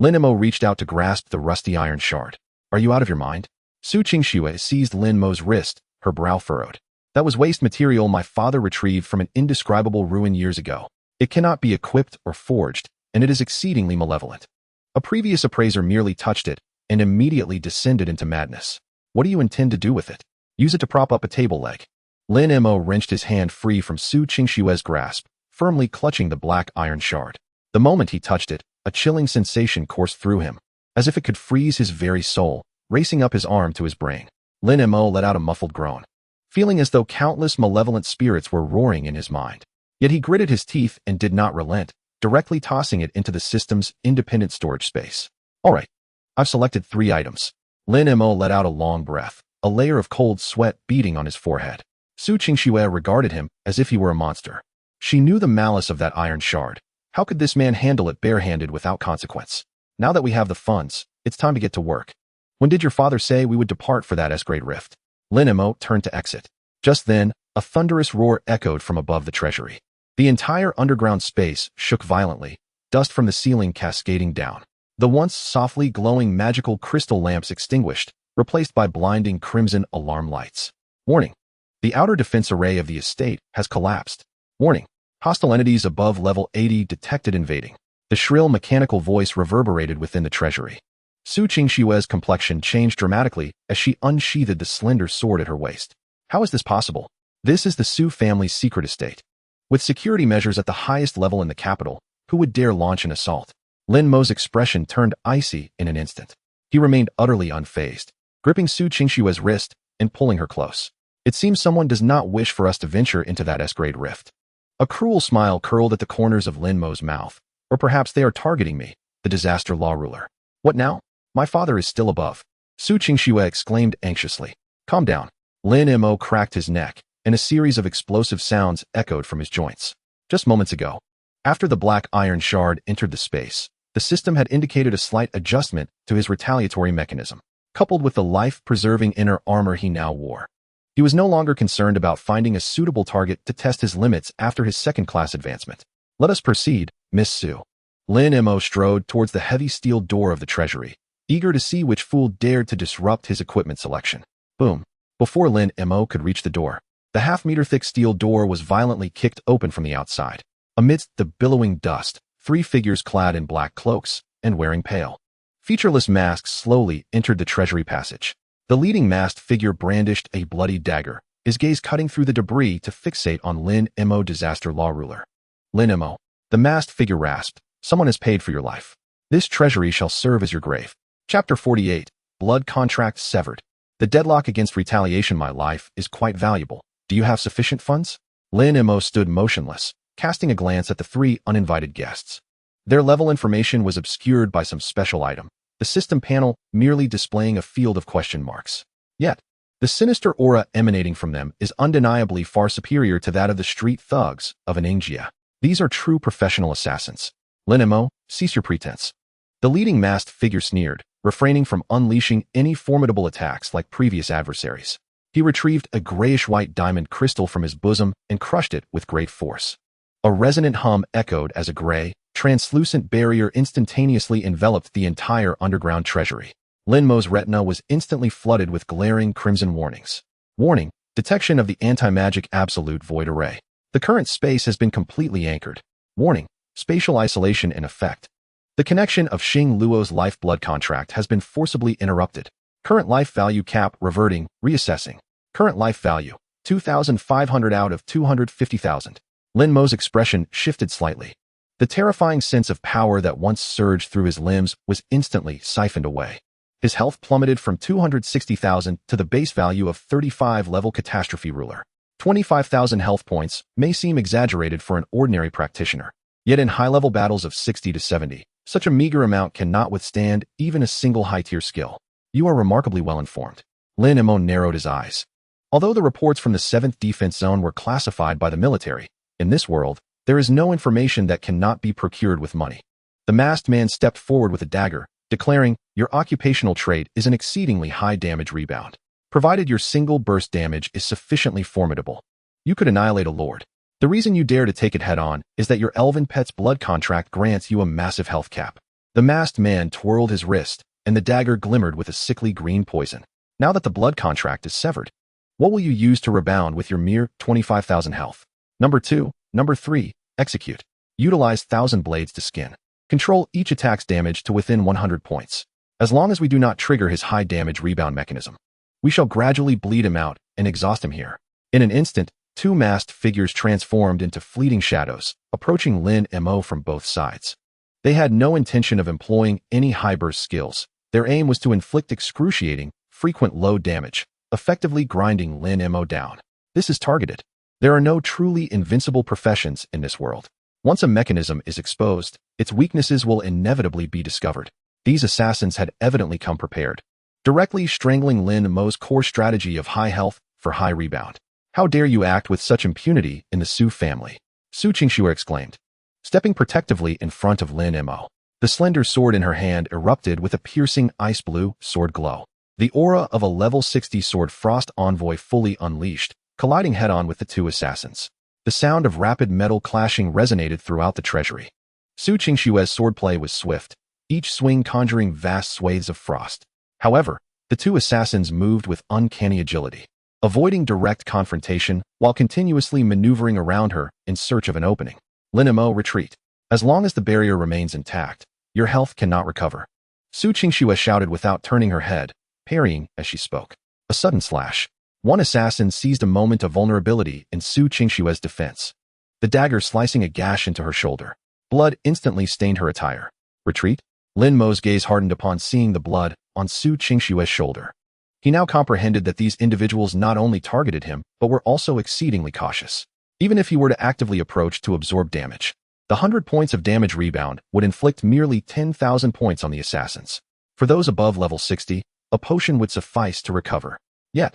Lin Mo reached out to grasp the rusty iron shard. Are you out of your mind? Su Qingxue seized Lin Mo's wrist, her brow furrowed. That was waste material my father retrieved from an indescribable ruin years ago. It cannot be equipped or forged, and it is exceedingly malevolent. A previous appraiser merely touched it and immediately descended into madness. What do you intend to do with it? Use it to prop up a table leg. Lin Mo wrenched his hand free from Su Qingshue's grasp, firmly clutching the black iron shard. The moment he touched it, a chilling sensation coursed through him, as if it could freeze his very soul, racing up his arm to his brain. Lin Mo let out a muffled groan, feeling as though countless malevolent spirits were roaring in his mind. Yet he gritted his teeth and did not relent, directly tossing it into the system's independent storage space. All right, I've selected 3 items. Lin Mo let out a long breath, a layer of cold sweat beading on his forehead. Su Qingxue regarded him as if he were a monster. She knew the malice of that iron shard. How could this man handle it barehanded without consequence? Now that we have the funds, it's time to get to work. When did your father say we would depart for that S-grade rift? Lin Mo turned to exit. Just then, a thunderous roar echoed from above the treasury. The entire underground space shook violently, dust from the ceiling cascading down. The once softly glowing magical crystal lamps extinguished, replaced by blinding crimson alarm lights. Warning. The outer defense array of the estate has collapsed. Warning. Hostile entities above level 80 detected invading. The shrill mechanical voice reverberated within the treasury. Su Qingshue's complexion changed dramatically as she unsheathed the slender sword at her waist. How is this possible? This is the Su family's secret estate. With security measures at the highest level in the capital, who would dare launch an assault? Lin Mo's expression turned icy in an instant. He remained utterly unfazed, gripping Su Qingshue's wrist and pulling her close. It seems someone does not wish for us to venture into that S-grade rift. A cruel smile curled at the corners of Lin Mo's mouth. Or perhaps they are targeting me, the disaster law ruler. What now? My father is still above. Su Qingxue exclaimed anxiously. Calm down. Lin Mo cracked his neck, and a series of explosive sounds echoed from his joints. Just moments ago, after the black iron shard entered the space, the system had indicated a slight adjustment to his retaliatory mechanism, coupled with the life-preserving inner armor he now wore. He was no longer concerned about finding a suitable target to test his limits after his second-class advancement. Let us proceed, Miss Su. Lin Mo strode towards the heavy steel door of the treasury, eager to see which fool dared to disrupt his equipment selection. Boom. Before Lin Mo could reach the door, the half-meter-thick steel door was violently kicked open from the outside. Amidst the billowing dust, 3 figures clad in black cloaks and wearing pale, featureless masks slowly entered the treasury passage. The leading masked figure brandished a bloody dagger, his gaze cutting through the debris to fixate on Lin Mo, disaster law ruler. Lin Mo, the masked figure rasped, someone has paid for your life. This treasury shall serve as your grave. Chapter 48, Blood Contract Severed. The deadlock against retaliation, my life, is quite valuable. Do you have sufficient funds? Lin Mo stood motionless, casting a glance at the 3 uninvited guests. Their level information was obscured by some special item, the system panel merely displaying a field of question marks. Yet, the sinister aura emanating from them is undeniably far superior to that of the street thugs of Anangia. These are true professional assassins. Lin Mo, cease your pretense. The leading masked figure sneered, refraining from unleashing any formidable attacks like previous adversaries. He retrieved a grayish-white diamond crystal from his bosom and crushed it with great force. A resonant hum echoed as a gray, translucent barrier instantaneously enveloped the entire underground treasury. Lin Mo's retina was instantly flooded with glaring crimson warnings. Warning: detection of the anti-magic absolute void array. The current space has been completely anchored. Warning: spatial isolation in effect. The connection of Xing Luo's lifeblood contract has been forcibly interrupted. Current life value cap reverting, reassessing. Current life value, 2,500 out of 250,000. Lin Mo's expression shifted slightly. The terrifying sense of power that once surged through his limbs was instantly siphoned away. His health plummeted from 260,000 to the base value of 35-level catastrophe ruler. 25,000 health points may seem exaggerated for an ordinary practitioner. Yet in high-level battles of 60 to 70, such a meager amount cannot withstand even a single high-tier skill. You are remarkably well-informed. Lin Mo narrowed his eyes. Although the reports from the 7th Defense Zone were classified by the military, in this world, there is no information that cannot be procured with money. The masked man stepped forward with a dagger, declaring, "Your occupational trait is an exceedingly high damage rebound. Provided your single burst damage is sufficiently formidable, you could annihilate a lord. The reason you dare to take it head-on is that your elven pet's blood contract grants you a massive health cap." The masked man twirled his wrist, and the dagger glimmered with a sickly green poison. Now that the blood contract is severed, what will you use to rebound with your mere 25,000 health? Number 2. Number 3. Execute. Utilize 1,000 blades to skin. Control each attack's damage to within 100 points. As long as we do not trigger his high damage rebound mechanism, we shall gradually bleed him out and exhaust him here. In an instant, 2 masked figures transformed into fleeting shadows, approaching Lin Mo from both sides. They had no intention of employing any high-burst skills. Their aim was to inflict excruciating, frequent low damage, effectively grinding Lin Mo down. This is targeted. There are no truly invincible professions in this world. Once a mechanism is exposed, its weaknesses will inevitably be discovered. These assassins had evidently come prepared, directly strangling Lin Mo's core strategy of high health for high rebound. "How dare you act with such impunity in the Su family?" Su Qingxue exclaimed, stepping protectively in front of Lin Mo. The slender sword in her hand erupted with a piercing ice-blue sword glow. The aura of a level 60 sword frost envoy fully unleashed, colliding head-on with the 2 assassins. The sound of rapid metal clashing resonated throughout the treasury. Su Qingxue's swordplay was swift, each swing conjuring vast swathes of frost. However, the 2 assassins moved with uncanny agility, avoiding direct confrontation while continuously maneuvering around her in search of an opening. "Lin Mo, retreat. As long as the barrier remains intact, your health cannot recover." Su Qingxue shouted without turning her head, parrying as she spoke. A sudden slash. One assassin seized a moment of vulnerability in Su Qingxue's defense, the dagger slicing a gash into her shoulder. Blood instantly stained her attire. "Retreat?" Lin Mo's gaze hardened upon seeing the blood on Su Qingxue's shoulder. He now comprehended that these individuals not only targeted him, but were also exceedingly cautious. Even if he were to actively approach to absorb damage, the 100 points of damage rebound would inflict merely 10,000 points on the assassins. For those above level 60, a potion would suffice to recover. Yet,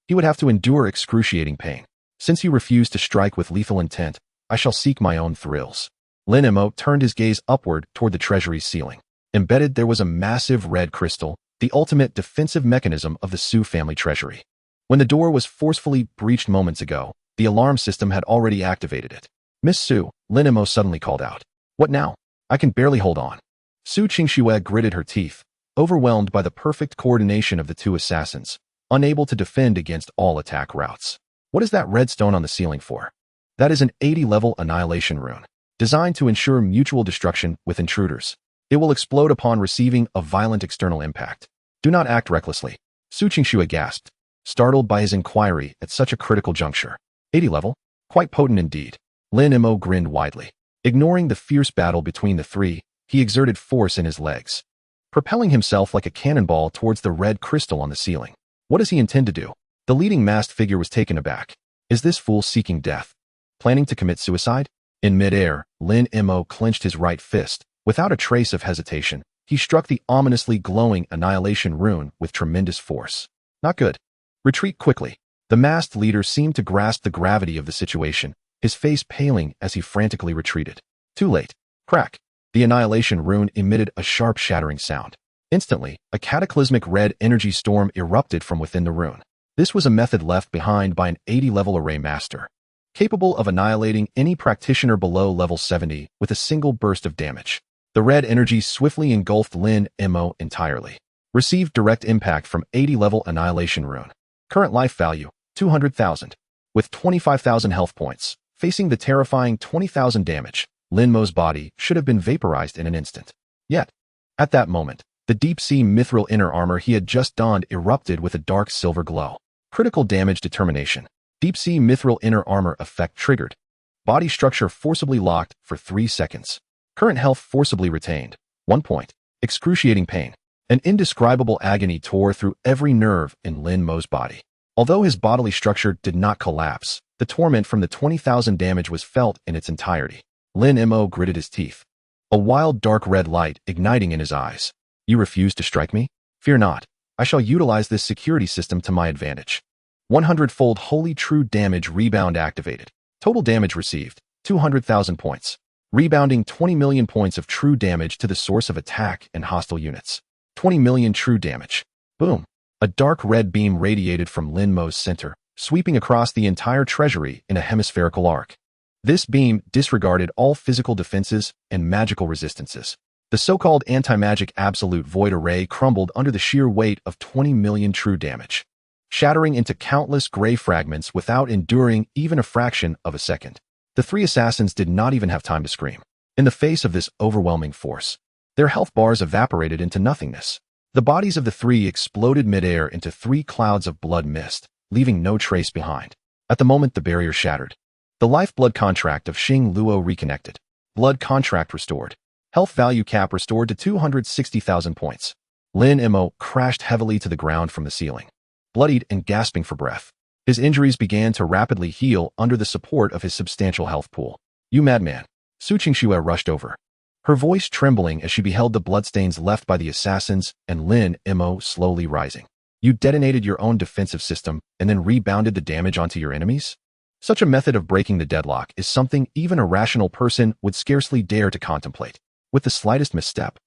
he would have to endure excruciating pain. Since he refused to strike with lethal intent, I shall seek my own thrills. Lin Mo turned his gaze upward toward the treasury's ceiling. Embedded there was a massive red crystal, the ultimate defensive mechanism of the Su family treasury. When the door was forcefully breached moments ago, the alarm system had already activated it. "Miss Su," Lin Mo suddenly called out. "What now? I can barely hold on." Su Qingxue gritted her teeth, overwhelmed by the perfect coordination of the 2 assassins, unable to defend against all attack routes. "What is that red stone on the ceiling for?" "That is an 80-level annihilation rune, designed to ensure mutual destruction with intruders. It will explode upon receiving a violent external impact. Do not act recklessly." Su Qingxue gasped, startled by his inquiry at such a critical juncture. 80 level? Quite potent indeed. Lin Mo grinned widely. Ignoring the fierce battle between the 3, he exerted force in his legs, propelling himself like a cannonball towards the red crystal on the ceiling. What does he intend to do? The leading masked figure was taken aback. Is this fool seeking death? Planning to commit suicide? In midair, Lin Mo clenched his right fist. Without a trace of hesitation, he struck the ominously glowing annihilation rune with tremendous force. Not good. Retreat quickly. The masked leader seemed to grasp the gravity of the situation, his face paling as he frantically retreated. Too late. Crack. The annihilation rune emitted a sharp shattering sound. Instantly, a cataclysmic red energy storm erupted from within the rune. This was a method left behind by an 80-level array master, capable of annihilating any practitioner below level 70 with a single burst of damage. The red energy swiftly engulfed Lin Mo entirely. Received direct impact from 80-level annihilation rune. Current life value, 200,000. With 25,000 health points, facing the terrifying 20,000 damage, Lin Mo's body should have been vaporized in an instant. Yet, at that moment, the deep-sea mithril inner armor he had just donned erupted with a dark silver glow. Critical damage determination. Deep-sea mithril inner armor effect triggered. Body structure forcibly locked for 3 seconds. Current health forcibly retained. 1 point. Excruciating pain. An indescribable agony tore through every nerve in Lin Mo's body. Although his bodily structure did not collapse, the torment from the 20,000 damage was felt in its entirety. Lin Mo gritted his teeth. A wild dark red light igniting in his eyes. You refuse to strike me? Fear not. I shall utilize this security system to my advantage. 100-fold holy true damage rebound activated. Total damage received, 200,000 points. Rebounding 20 million points of true damage to the source of attack and hostile units. 20 million true damage. Boom. A dark red beam radiated from Lin Mo's center, sweeping across the entire treasury in a hemispherical arc. This beam disregarded all physical defenses and magical resistances. The so-called anti-magic absolute void array crumbled under the sheer weight of 20 million true damage, shattering into countless gray fragments without enduring even a fraction of a second. The 3 assassins did not even have time to scream. In the face of this overwhelming force, their health bars evaporated into nothingness. The bodies of the 3 exploded midair into 3 clouds of blood mist, leaving no trace behind. At the moment the barrier shattered, the lifeblood contract of Xing Luo reconnected. Blood contract restored. Health value cap restored to 260,000 points. Lin Mo crashed heavily to the ground from the ceiling, bloodied and gasping for breath. His injuries began to rapidly heal under the support of his substantial health pool. You madman. Su Qingxue rushed over, her voice trembling as she beheld the bloodstains left by the assassins and Lin Mo slowly rising. You detonated your own defensive system and then rebounded the damage onto your enemies? Such a method of breaking the deadlock is something even a rational person would scarcely dare to contemplate. With the slightest misstep,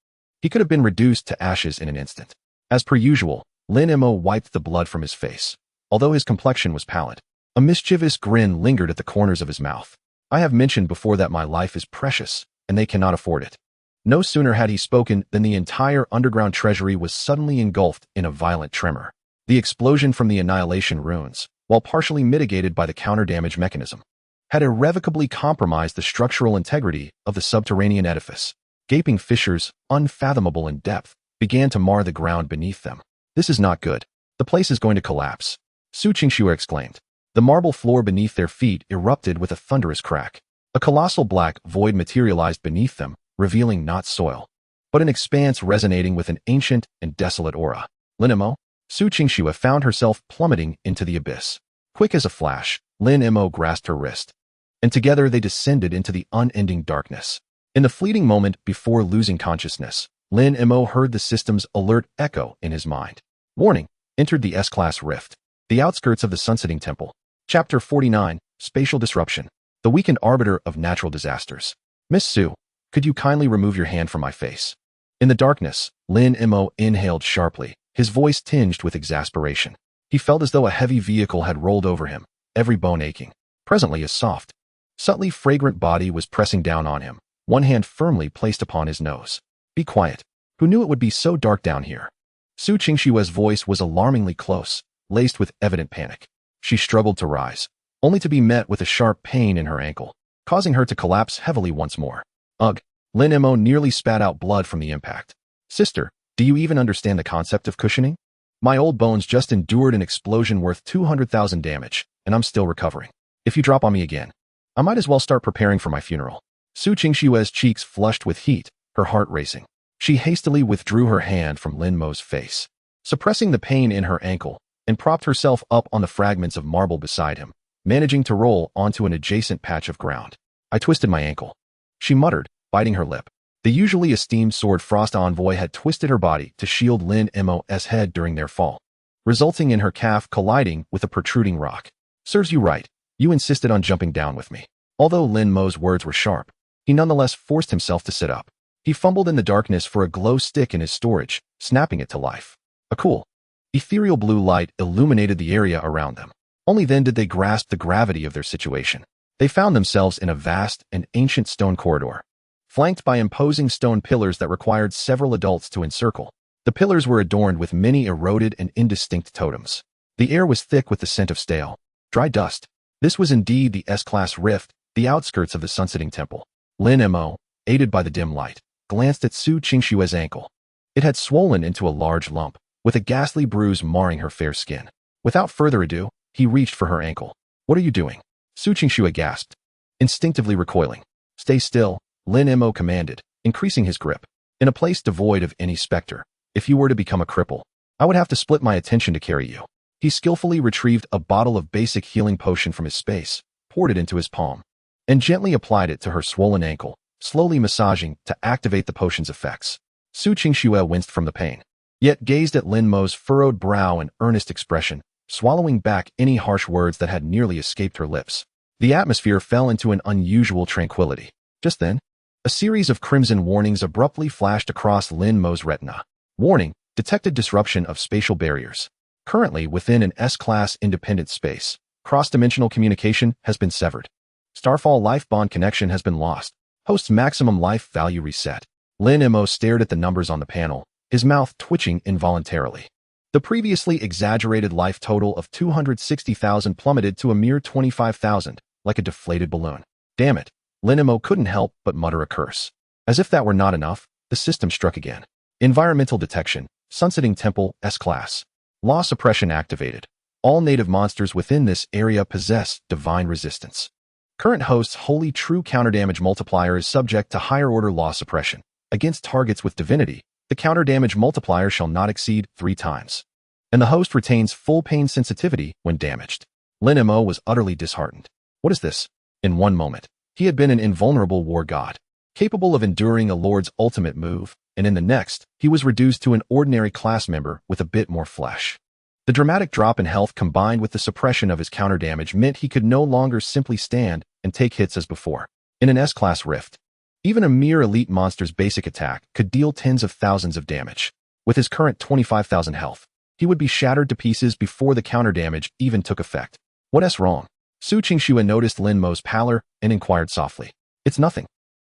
he could have been reduced to ashes in an instant. As per usual, Lin Mo wiped the blood from his face. Although his complexion was pallid, a mischievous grin lingered at the corners of his mouth. I have mentioned before that my life is precious, and they cannot afford it. No sooner had he spoken than the entire underground treasury was suddenly engulfed in a violent tremor. The explosion from the annihilation runes, while partially mitigated by the counter-damage mechanism, had irrevocably compromised the structural integrity of the subterranean edifice. Gaping fissures, unfathomable in depth, began to mar the ground beneath them. This is not good. The place is going to collapse. Su Qingxue exclaimed. The marble floor beneath their feet erupted with a thunderous crack. A colossal black void materialized beneath them, revealing not soil, but an expanse resonating with an ancient and desolate aura. Lin Mo? Su Qingxue found herself plummeting into the abyss. Quick as a flash, Lin Mo grasped her wrist, and together they descended into the unending darkness. In the fleeting moment before losing consciousness, Lin Mo heard the system's alert echo in his mind. Warning, entered the S-Class rift. The outskirts of the Sunsetting Temple. Chapter 49, Spatial Disruption. The weakened arbiter of natural disasters. Miss Su, could you kindly remove your hand from my face? In the darkness, Lin Mo inhaled sharply, his voice tinged with exasperation. He felt as though a heavy vehicle had rolled over him, every bone aching. Presently his soft, subtly fragrant body was pressing down on him, one hand firmly placed upon his nose. Be quiet. Who knew it would be so dark down here? Su Qingxue's voice was alarmingly close, laced with evident panic. She struggled to rise, only to be met with a sharp pain in her ankle, causing her to collapse heavily once more. Ugh! Lin Mo nearly spat out blood from the impact. Sister, do you even understand the concept of cushioning? My old bones just endured an explosion worth 200,000 damage, and I'm still recovering. If you drop on me again, I might as well start preparing for my funeral. Su Qingxue's cheeks flushed with heat, her heart racing. She hastily withdrew her hand from Lin Mo's face, suppressing the pain in her ankle, and propped herself up on the fragments of marble beside him, managing to roll onto an adjacent patch of ground. I twisted my ankle, she muttered, biting her lip. The usually esteemed Sword Frost Envoy had twisted her body to shield Lin Mo's head during their fall, resulting in her calf colliding with a protruding rock. Serves you right, you insisted on jumping down with me. Although Lin Mo's words were sharp, he nonetheless forced himself to sit up. He fumbled in the darkness for a glow stick in his storage, snapping it to life. A cool, ethereal blue light illuminated the area around them. Only then did they grasp the gravity of their situation. They found themselves in a vast and ancient stone corridor, flanked by imposing stone pillars that required several adults to encircle. The pillars were adorned with many eroded and indistinct totems. The air was thick with the scent of stale, dry dust. This was indeed the S-Class rift, the outskirts of the Sunsetting Temple. Lin Mo, aided by the dim light, glanced at Su Qingshue's ankle. It had swollen into a large lump, with a ghastly bruise marring her fair skin. Without further ado, he reached for her ankle. "What are you doing?" Su Qingxue gasped, instinctively recoiling. "Stay still," Lin Mo commanded, increasing his grip. "In a place devoid of any specter, if you were to become a cripple, I would have to split my attention to carry you." He skillfully retrieved a bottle of basic healing potion from his space, poured it into his palm, and gently applied it to her swollen ankle, slowly massaging to activate the potion's effects. Su Qingxue winced from the pain, yet gazed at Lin Mo's furrowed brow and earnest expression, swallowing back any harsh words that had nearly escaped her lips. The atmosphere fell into an unusual tranquility. Just then, a series of crimson warnings abruptly flashed across Lin Mo's retina. Warning: detected disruption of spatial barriers. Currently within an S-class independent space, cross-dimensional communication has been severed. Starfall life bond connection has been lost. Host's maximum life value reset. Lin Mo stared at the numbers on the panel, his mouth twitching involuntarily. The previously exaggerated life total of 260,000 plummeted to a mere 25,000, like a deflated balloon. Damn it, Lin Mo couldn't help but mutter a curse. As if that were not enough, the system struck again. Environmental detection, Sunsetting Temple, S-Class. Law suppression activated. All native monsters within this area possess divine resistance. Current host's Holy True Counterdamage multiplier is subject to higher-order law suppression. Against targets with divinity, the counter-damage multiplier shall not exceed 3 times. And the host retains full pain sensitivity when damaged. Lin Mo was utterly disheartened. What is this? In one moment, he had been an invulnerable war god, capable of enduring a lord's ultimate move, and in the next, he was reduced to an ordinary class member with a bit more flesh. The dramatic drop in health combined with the suppression of his counter-damage meant he could no longer simply stand and take hits as before. In an S-class rift, even a mere elite monster's basic attack could deal tens of thousands of damage. With his current 25,000 health, he would be shattered to pieces before the counter-damage even took effect. What's wrong? Su Qingxue noticed Lin Mo's pallor and inquired softly. "It's nothing.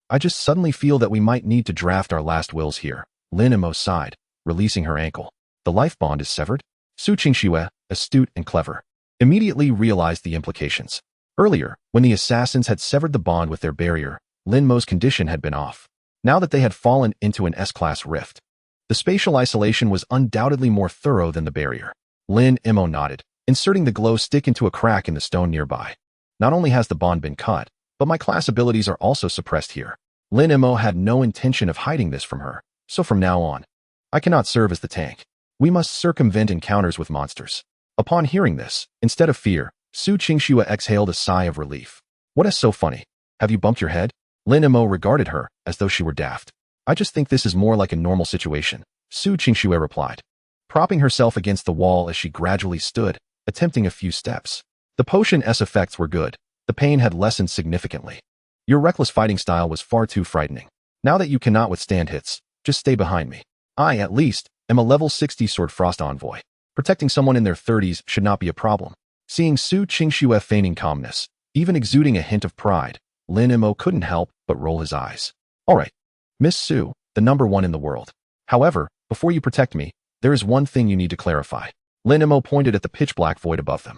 I just suddenly feel that we might need to draft our last wills here." Lin Mo sighed, releasing her ankle. "The life bond is severed?" Su Qingxue, astute and clever, immediately realized the implications. Earlier, when the assassins had severed the bond with their barrier, Lin Mo's condition had been off. Now that they had fallen into an S-class rift, the spatial isolation was undoubtedly more thorough than the barrier. Lin Mo nodded, inserting the glow stick into a crack in the stone nearby. "Not only has the bond been cut, but my class abilities are also suppressed here." Lin Mo had no intention of hiding this from her, so from now on, "I cannot serve as the tank. We must circumvent encounters with monsters." Upon hearing this, instead of fear, Su Qingxue exhaled a sigh of relief. "What is so funny? Have you bumped your head?" Lin Mo regarded her as though she were daft. "I just think this is more like a normal situation," Su Qingxue replied, propping herself against the wall as she gradually stood, attempting a few steps. The potion's effects were good. The pain had lessened significantly. "Your reckless fighting style was far too frightening. Now that you cannot withstand hits, just stay behind me. I, at least, am a level 60 Sword Frost envoy. Protecting someone in their 30s should not be a problem." Seeing Su Qingxue feigning calmness, even exuding a hint of pride, Lin Mo couldn't help but roll his eyes. "All right, Miss Su, the #1 in the world. However, before you protect me, there is one thing you need to clarify." Lin Mo pointed at the pitch-black void above them.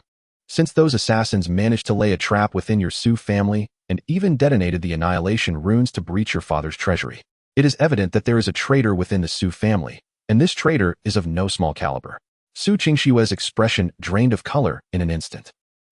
"Since those assassins managed to lay a trap within your Su family and even detonated the annihilation runes to breach your father's treasury, it is evident that there is a traitor within the Su family, and this traitor is of no small caliber." Su Qingxue's expression drained of color in an instant.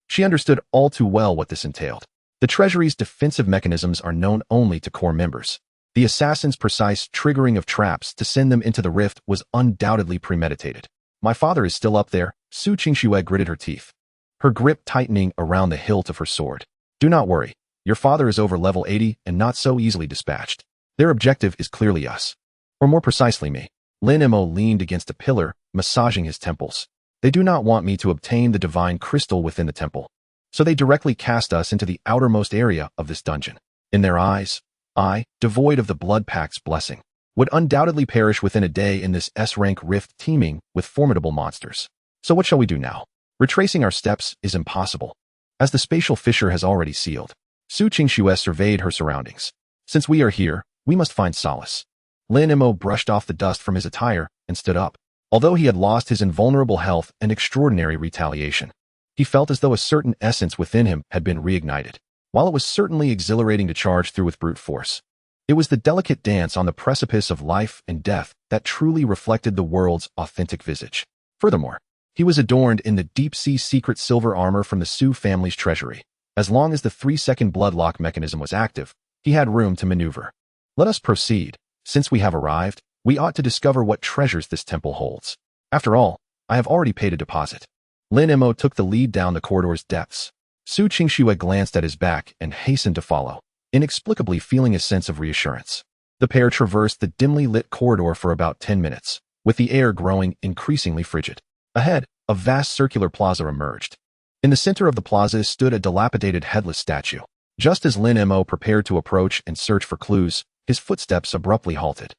She understood all too well what this entailed. The treasury's defensive mechanisms are known only to core members. The assassin's precise triggering of traps to send them into the rift was undoubtedly premeditated. "My father is still up there," Su Qingxue gritted her teeth, her grip tightening around the hilt of her sword. "Do not worry. Your father is over level 80 and not so easily dispatched. Their objective is clearly us. Or more precisely me." Lin Mo leaned against a pillar, massaging his temples. "They do not want me to obtain the divine crystal within the temple, so they directly cast us into the outermost area of this dungeon. In their eyes, I, devoid of the Blood Pact's blessing, would undoubtedly perish within a day in this S-rank rift teeming with formidable monsters. So what shall we do now? Retracing our steps is impossible, as the spatial fissure has already sealed." Su Qingxue surveyed her surroundings. "Since we are here, we must find solace." Lin Mo brushed off the dust from his attire and stood up. Although he had lost his invulnerable health and extraordinary retaliation, he felt as though a certain essence within him had been reignited. While it was certainly exhilarating to charge through with brute force, It was the delicate dance on the precipice of life and death that truly reflected the world's authentic visage. Furthermore, he was adorned in the deep-sea secret silver armor from the Sioux family's treasury. As long as the 3-second blood lock mechanism was active, he had room to maneuver. Let us proceed. Since we have arrived, we ought to discover what treasures this temple holds. After all, I have already paid a deposit. Lin Mo took the lead down the corridor's depths. Su Qingxue glanced at his back and hastened to follow, inexplicably feeling a sense of reassurance. The pair traversed the dimly lit corridor for about 10 minutes, with the air growing increasingly frigid. Ahead, a vast circular plaza emerged. In the center of the plaza stood a dilapidated headless statue. Just as Lin Mo prepared to approach and search for clues, his footsteps abruptly halted.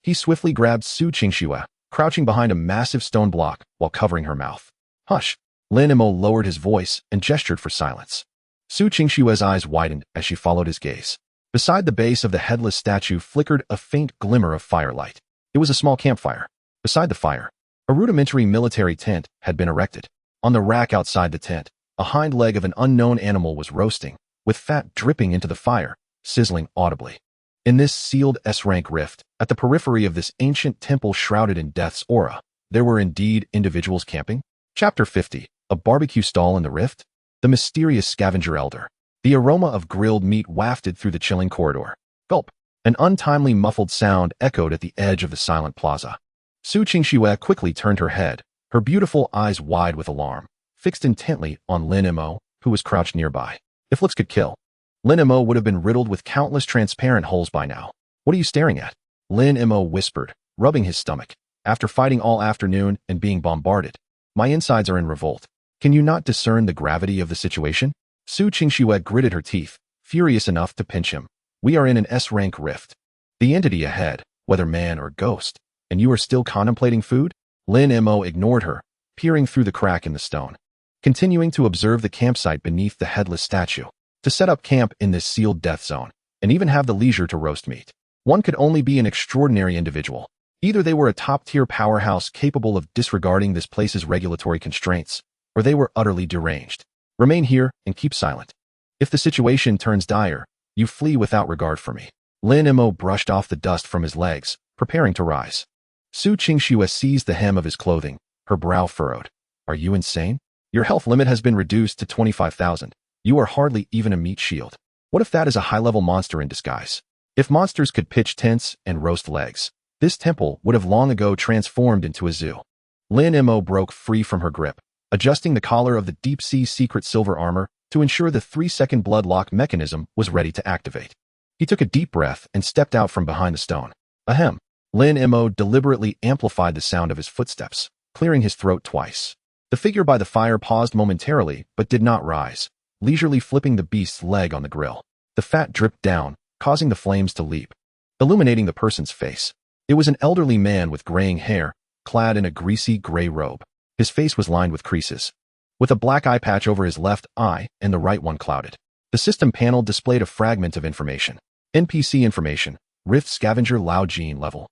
He swiftly grabbed Su Qingxue, crouching behind a massive stone block while covering her mouth. Hush! Lin Mo lowered his voice and gestured for silence. Su Qingxue's eyes widened as she followed his gaze. Beside the base of the headless statue flickered a faint glimmer of firelight. It was a small campfire. Beside the fire, a rudimentary military tent had been erected. On the rack outside the tent, a hind leg of an unknown animal was roasting, with fat dripping into the fire, sizzling audibly. In this sealed S-rank rift, at the periphery of this ancient temple shrouded in death's aura, there were indeed individuals camping. Chapter 50. A barbecue stall in the rift? The mysterious scavenger elder. The aroma of grilled meat wafted through the chilling corridor. Gulp. An untimely muffled sound echoed at the edge of the silent plaza. Su Qingxue quickly turned her head, her beautiful eyes wide with alarm, fixed intently on Lin Mo, who was crouched nearby. If looks could kill, Lin Mo would have been riddled with countless transparent holes by now. What are you staring at? Lin Mo whispered, rubbing his stomach. After fighting all afternoon and being bombarded, my insides are in revolt. Can you not discern the gravity of the situation? Su Qingxue gritted her teeth, furious enough to pinch him. We are in an S-rank rift. The entity ahead, whether man or ghost, and you are still contemplating food? Lin Mo ignored her, peering through the crack in the stone, continuing to observe the campsite beneath the headless statue. To set up camp in this sealed death zone, and even have the leisure to roast meat, one could only be an extraordinary individual. Either they were a top-tier powerhouse capable of disregarding this place's regulatory constraints, or they were utterly deranged. Remain here and keep silent. If the situation turns dire, you flee without regard for me. Lin Mo brushed off the dust from his legs, preparing to rise. Su Qingxue seized the hem of his clothing, her brow furrowed. Are you insane? Your health limit has been reduced to 25,000. You are hardly even a meat shield. What if that is a high-level monster in disguise? If monsters could pitch tents and roast legs, this temple would have long ago transformed into a zoo. Lin Mo broke free from her grip, adjusting the collar of the deep-sea secret silver armor to ensure the 3-second blood lock mechanism was ready to activate. He took a deep breath and stepped out from behind the stone. Ahem. Lin Mo deliberately amplified the sound of his footsteps, clearing his throat twice. The figure by the fire paused momentarily but did not rise, leisurely flipping the beast's leg on the grill. The fat dripped down, causing the flames to leap, illuminating the person's face. It was an elderly man with graying hair, clad in a greasy gray robe. His face was lined with creases, with a black eye patch over his left eye and the right one clouded. The system panel displayed a fragment of information. NPC information, Rift Scavenger Lao Jin level.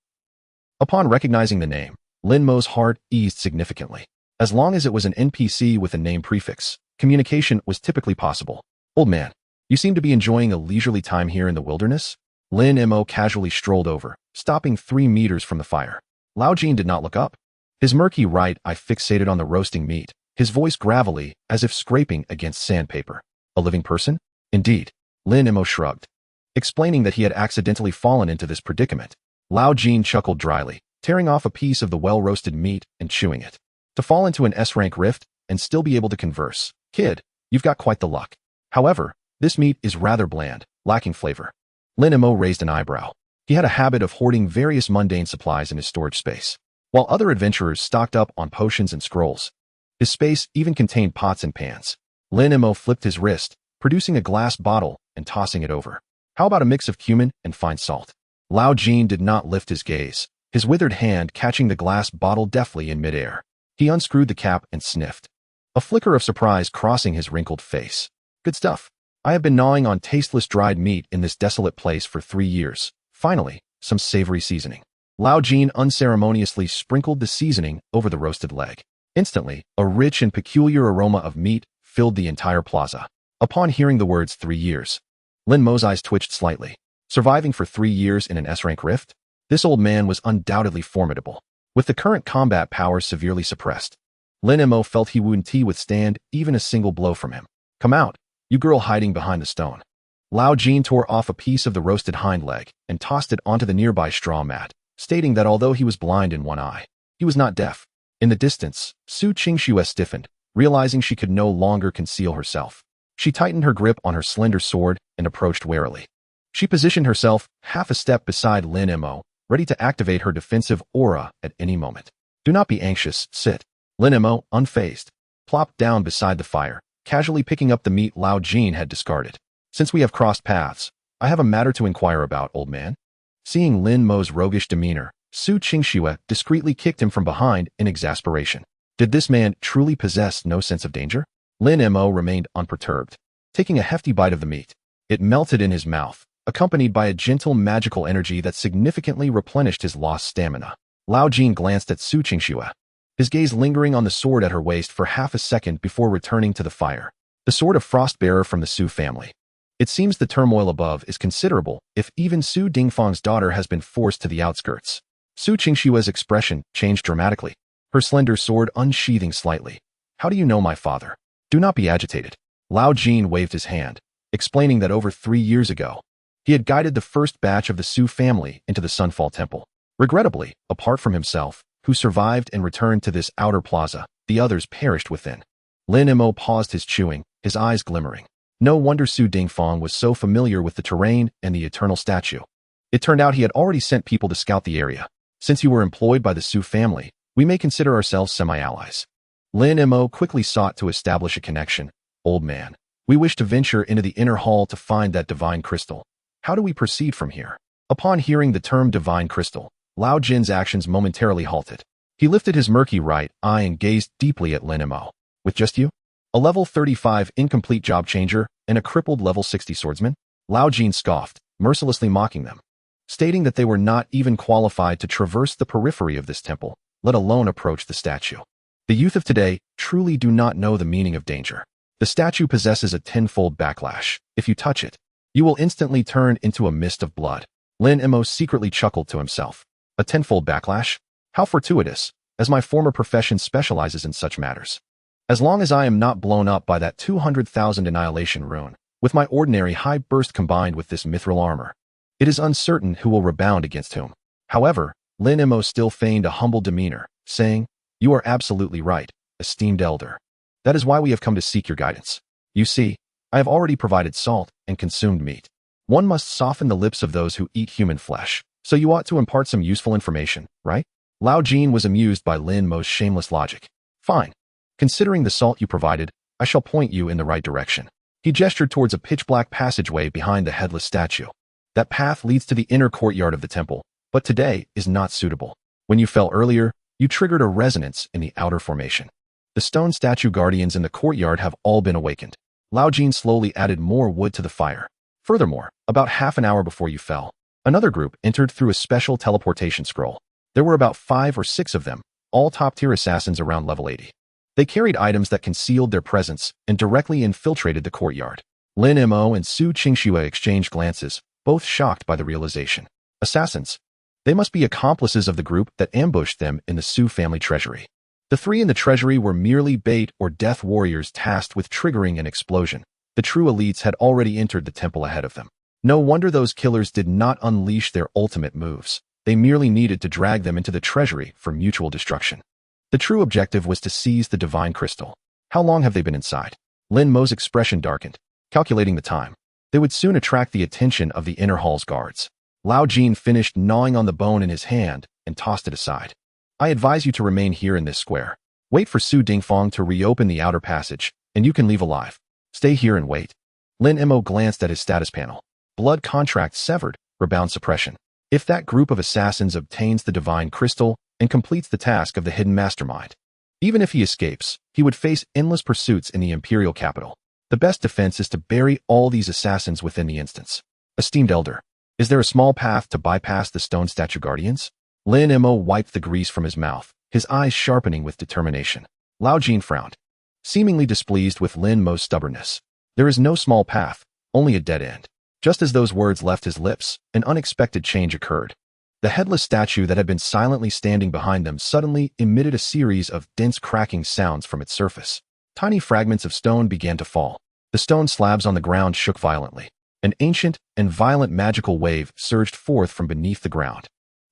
Upon recognizing the name, Lin Mo's heart eased significantly. As long as it was an NPC with a name prefix, communication was typically possible. Old man, you seem to be enjoying a leisurely time here in the wilderness? Lin Mo casually strolled over, stopping 3 meters from the fire. Lao Jin did not look up. His murky right eye fixated on the roasting meat, his voice gravelly as if scraping against sandpaper. A living person? Indeed. Lin Mo shrugged, explaining that he had accidentally fallen into this predicament. Lao Jin chuckled dryly, tearing off a piece of the well-roasted meat and chewing it. To fall into an S-rank rift and still be able to converse. Kid, you've got quite the luck. However, this meat is rather bland, lacking flavor. Lin Mo raised an eyebrow. He had a habit of hoarding various mundane supplies in his storage space, while other adventurers stocked up on potions and scrolls. His space even contained pots and pans. Lin Mo flipped his wrist, producing a glass bottle and tossing it over. How about a mix of cumin and fine salt? Lao Jin did not lift his gaze, his withered hand catching the glass bottle deftly in midair. He unscrewed the cap and sniffed, a flicker of surprise crossing his wrinkled face. Good stuff. I have been gnawing on tasteless dried meat in this desolate place for 3 years. Finally, some savory seasoning. Lao Jin unceremoniously sprinkled the seasoning over the roasted leg. Instantly, a rich and peculiar aroma of meat filled the entire plaza. Upon hearing the words 3 years, Lin Mo's eyes twitched slightly. surviving for 3 years in an S-rank rift? This old man was undoubtedly formidable, with the current combat power severely suppressed. Lin Mo felt he wouldn't withstand even a single blow from him. Come out, you girl hiding behind the stone. Lao Jin tore off a piece of the roasted hind leg and tossed it onto the nearby straw mat, stating that although he was blind in one eye, he was not deaf. In the distance, Su Qingxue stiffened, realizing she could no longer conceal herself. She tightened her grip on her slender sword and approached warily. She positioned herself half a step beside Lin Mo, ready to activate her defensive aura at any moment. Do not be anxious, sit. Lin Mo, unfazed, plopped down beside the fire, casually picking up the meat Lao Jin had discarded. Since we have crossed paths, I have a matter to inquire about, old man. Seeing Lin Mo's roguish demeanor, Su Qingxue discreetly kicked him from behind in exasperation. Did this man truly possess no sense of danger? Lin Mo remained unperturbed, taking a hefty bite of the meat. It melted in his mouth, accompanied by a gentle magical energy that significantly replenished his lost stamina. Lao Jin glanced at Su Qingxue, his gaze lingering on the sword at her waist for half a second before returning to the fire. The sword of Frostbearer from the Su family. It seems the turmoil above is considerable if even Su Dingfang's daughter has been forced to the outskirts. Su Qingxue's expression changed dramatically, her slender sword unsheathing slightly. How do you know my father? Do not be agitated. Lao Jin waved his hand, explaining that over 3 years ago, he had guided the first batch of the Su family into the Sunfall Temple. Regrettably, apart from himself, who survived and returned to this outer plaza, the others perished within. Lin Mo paused his chewing, his eyes glimmering. No wonder Su Dingfang was so familiar with the terrain and the eternal statue. It turned out he had already sent people to scout the area. Since you were employed by the Su family, we may consider ourselves semi-allies. Lin Mo quickly sought to establish a connection. Old man, we wish to venture into the inner hall to find that divine crystal. How do we proceed from here? Upon hearing the term divine crystal, Lao Jin's actions momentarily halted. He lifted his murky right eye and gazed deeply at Lin Mo. With just you? A level 35 incomplete job changer and a crippled level 60 swordsman? Lao Jin scoffed, mercilessly mocking them, stating that they were not even qualified to traverse the periphery of this temple, let alone approach the statue. The youth of today truly do not know the meaning of danger. The statue possesses a tenfold backlash. If you touch it, you will instantly turn into a mist of blood. Lin Mo secretly chuckled to himself. A tenfold backlash? How fortuitous, as my former profession specializes in such matters. As long as I am not blown up by that 200,000 annihilation rune, with my ordinary high burst combined with this mithril armor, it is uncertain who will rebound against whom. However, Lin Mo still feigned a humble demeanor, saying, You are absolutely right, esteemed elder. That is why we have come to seek your guidance. You see, I have already provided salt and consumed meat. One must soften the lips of those who eat human flesh, so you ought to impart some useful information, right? Lao Jin was amused by Lin Mo's shameless logic. Fine. Considering the salt you provided, I shall point you in the right direction. He gestured towards a pitch-black passageway behind the headless statue. That path leads to the inner courtyard of the temple, but today is not suitable. When you fell earlier, you triggered a resonance in the outer formation. The stone statue guardians in the courtyard have all been awakened. Lao Jin slowly added more wood to the fire. Furthermore, about half an hour before you fell, another group entered through a special teleportation scroll. There were about 5 or 6 of them, all top-tier assassins around level 80. They carried items that concealed their presence and directly infiltrated the courtyard. Lin Mo and Su Qingxue exchanged glances, both shocked by the realization. Assassins. They must be accomplices of the group that ambushed them in the Su family treasury. The 3 in the treasury were merely bait or death warriors tasked with triggering an explosion. The true elites had already entered the temple ahead of them. No wonder those killers did not unleash their ultimate moves. They merely needed to drag them into the treasury for mutual destruction. The true objective was to seize the divine crystal. How long have they been inside? Lin Mo's expression darkened, calculating the time. They would soon attract the attention of the inner hall's guards. Lao Jin finished gnawing on the bone in his hand and tossed it aside. I advise you to remain here in this square. Wait for Su Dingfang to reopen the outer passage, and you can leave alive. Stay here and wait. Lin Mo glanced at his status panel. Blood contract severed, rebound suppression. If that group of assassins obtains the divine crystal and completes the task of the hidden mastermind, even if he escapes, he would face endless pursuits in the imperial capital. The best defense is to bury all these assassins within the instance. Esteemed elder, is there a small path to bypass the stone statue guardians? Lin Mo wiped the grease from his mouth, his eyes sharpening with determination. Lao Jin frowned, seemingly displeased with Lin Mo's stubbornness. There is no small path, only a dead end. Just as those words left his lips, an unexpected change occurred. The headless statue that had been silently standing behind them suddenly emitted a series of dense cracking sounds from its surface. Tiny fragments of stone began to fall. The stone slabs on the ground shook violently. An ancient and violent magical wave surged forth from beneath the ground.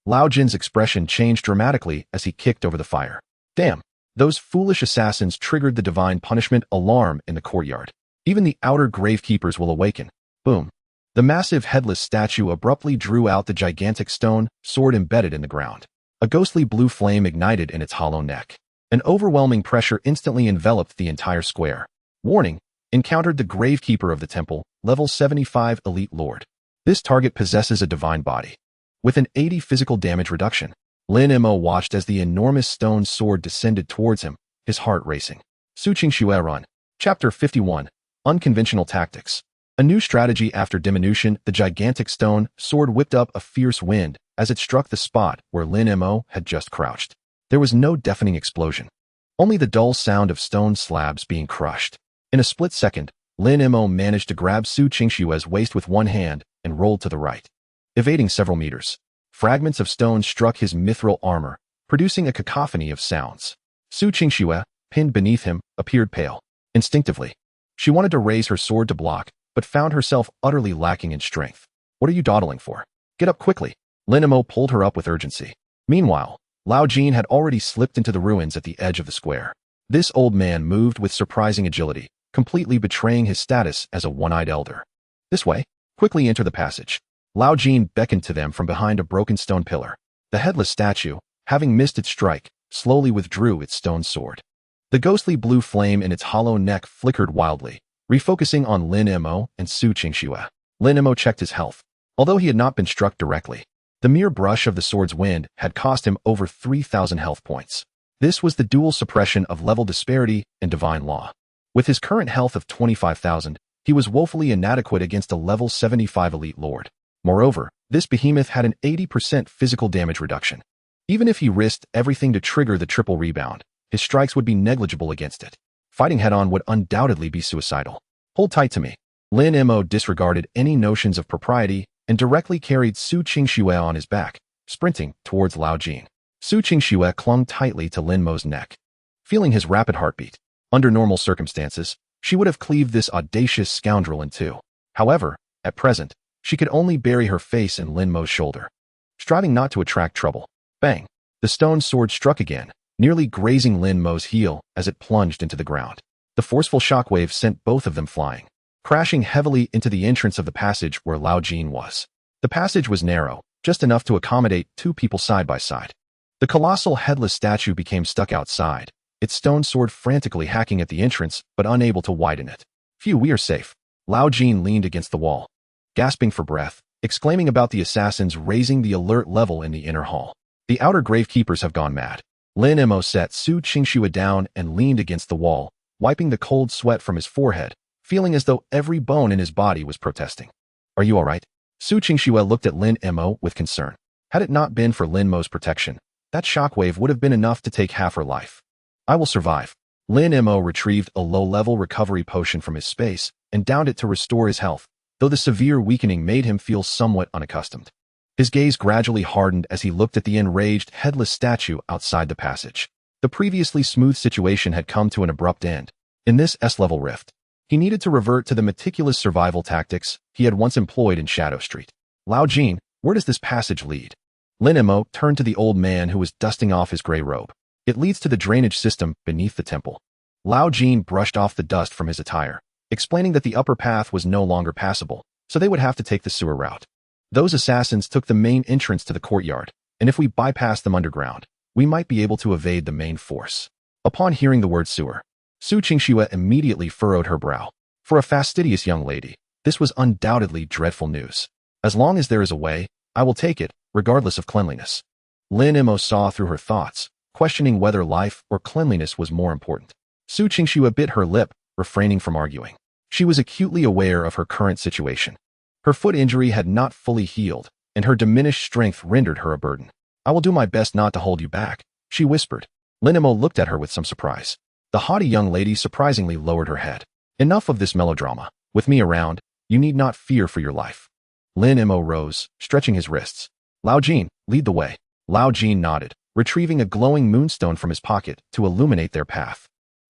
Lao Jin's expression changed dramatically as he kicked over the fire. Damn! Those foolish assassins triggered the divine punishment alarm in the courtyard. Even the outer gravekeepers will awaken. Boom! The massive headless statue abruptly drew out the gigantic stone sword embedded in the ground. A ghostly blue flame ignited in its hollow neck. An overwhelming pressure instantly enveloped the entire square. Warning! Encountered the gravekeeper of the temple, level 75 elite lord. This target possesses a divine body. With an 80 physical damage reduction, Lin Mo watched as the enormous stone sword descended towards him, his heart racing. Su Qingxue Run. Chapter 51. Unconventional Tactics. A new strategy after diminution, the gigantic stone sword whipped up a fierce wind as it struck the spot where Lin Mo had just crouched. There was no deafening explosion, only the dull sound of stone slabs being crushed. In a split second, Lin Mo managed to grab Su Qingxue's waist with one hand and rolled to the right. Evading several meters, fragments of stone struck his mithril armor, producing a cacophony of sounds. Su Qingxue, pinned beneath him, appeared pale. Instinctively, she wanted to raise her sword to block, but found herself utterly lacking in strength. What are you dawdling for? Get up quickly. Lin Mo pulled her up with urgency. Meanwhile, Lao Jin had already slipped into the ruins at the edge of the square. This old man moved with surprising agility, completely betraying his status as a one-eyed elder. This way, quickly enter the passage. Lao Jin beckoned to them from behind a broken stone pillar. The headless statue, having missed its strike, slowly withdrew its stone sword. The ghostly blue flame in its hollow neck flickered wildly, refocusing on Lin Mo and Su Qingxue. Lin Mo checked his health. Although he had not been struck directly, the mere brush of the sword's wind had cost him over 3,000 health points. This was the dual suppression of level disparity and divine law. With his current health of 25,000, he was woefully inadequate against a level 75 elite lord. Moreover, this behemoth had an 80% physical damage reduction. Even if he risked everything to trigger the triple rebound, his strikes would be negligible against it. Fighting head-on would undoubtedly be suicidal. Hold tight to me. Lin Mo disregarded any notions of propriety and directly carried Su Qingxue on his back, sprinting towards Lao Jin. Su Qingxue clung tightly to Lin Mo's neck. Feeling his rapid heartbeat, under normal circumstances, she would have cleaved this audacious scoundrel in two. However, at present, she could only bury her face in Lin Mo's shoulder. Striving not to attract trouble, bang! The stone sword struck again, nearly grazing Lin Mo's heel as it plunged into the ground. The forceful shockwave sent both of them flying, crashing heavily into the entrance of the passage where Lao Jin was. The passage was narrow, just enough to accommodate two people side by side. The colossal headless statue became stuck outside, its stone sword frantically hacking at the entrance but unable to widen it. Phew, we are safe. Lao Jin leaned against the wall, gasping for breath, exclaiming about the assassins raising the alert level in the inner hall. The outer gravekeepers have gone mad. Lin Mo set Su Qingxue down and leaned against the wall, wiping the cold sweat from his forehead, feeling as though every bone in his body was protesting. Are you all right? Su Qingxue looked at Lin Mo with concern. Had it not been for Lin Mo's protection, that shockwave would have been enough to take half her life. I will survive. Lin Mo retrieved a low-level recovery potion from his space and downed it to restore his health, though the severe weakening made him feel somewhat unaccustomed. His gaze gradually hardened as he looked at the enraged, headless statue outside the passage. The previously smooth situation had come to an abrupt end. In this S-level rift, he needed to revert to the meticulous survival tactics he had once employed in Shadow Street. Lao Jin, where does this passage lead? Lin Mo turned to the old man who was dusting off his gray robe. It leads to the drainage system beneath the temple. Lao Jin brushed off the dust from his attire, explaining that the upper path was no longer passable, so they would have to take the sewer route. Those assassins took the main entrance to the courtyard, and if we bypass them underground, we might be able to evade the main force. Upon hearing the word sewer, Su Qingxue immediately furrowed her brow. For a fastidious young lady, this was undoubtedly dreadful news. As long as there is a way, I will take it, regardless of cleanliness. Lin Mo saw through her thoughts, questioning whether life or cleanliness was more important. Su Qingxue bit her lip, refraining from arguing. She was acutely aware of her current situation. Her foot injury had not fully healed, and her diminished strength rendered her a burden. I will do my best not to hold you back, she whispered. Lin Mo looked at her with some surprise. The haughty young lady surprisingly lowered her head. Enough of this melodrama. With me around, You need not fear for your life. Lin Mo rose, stretching his wrists. Lao Jin, lead the way. Lao Jin nodded, retrieving a glowing moonstone from his pocket to illuminate their path.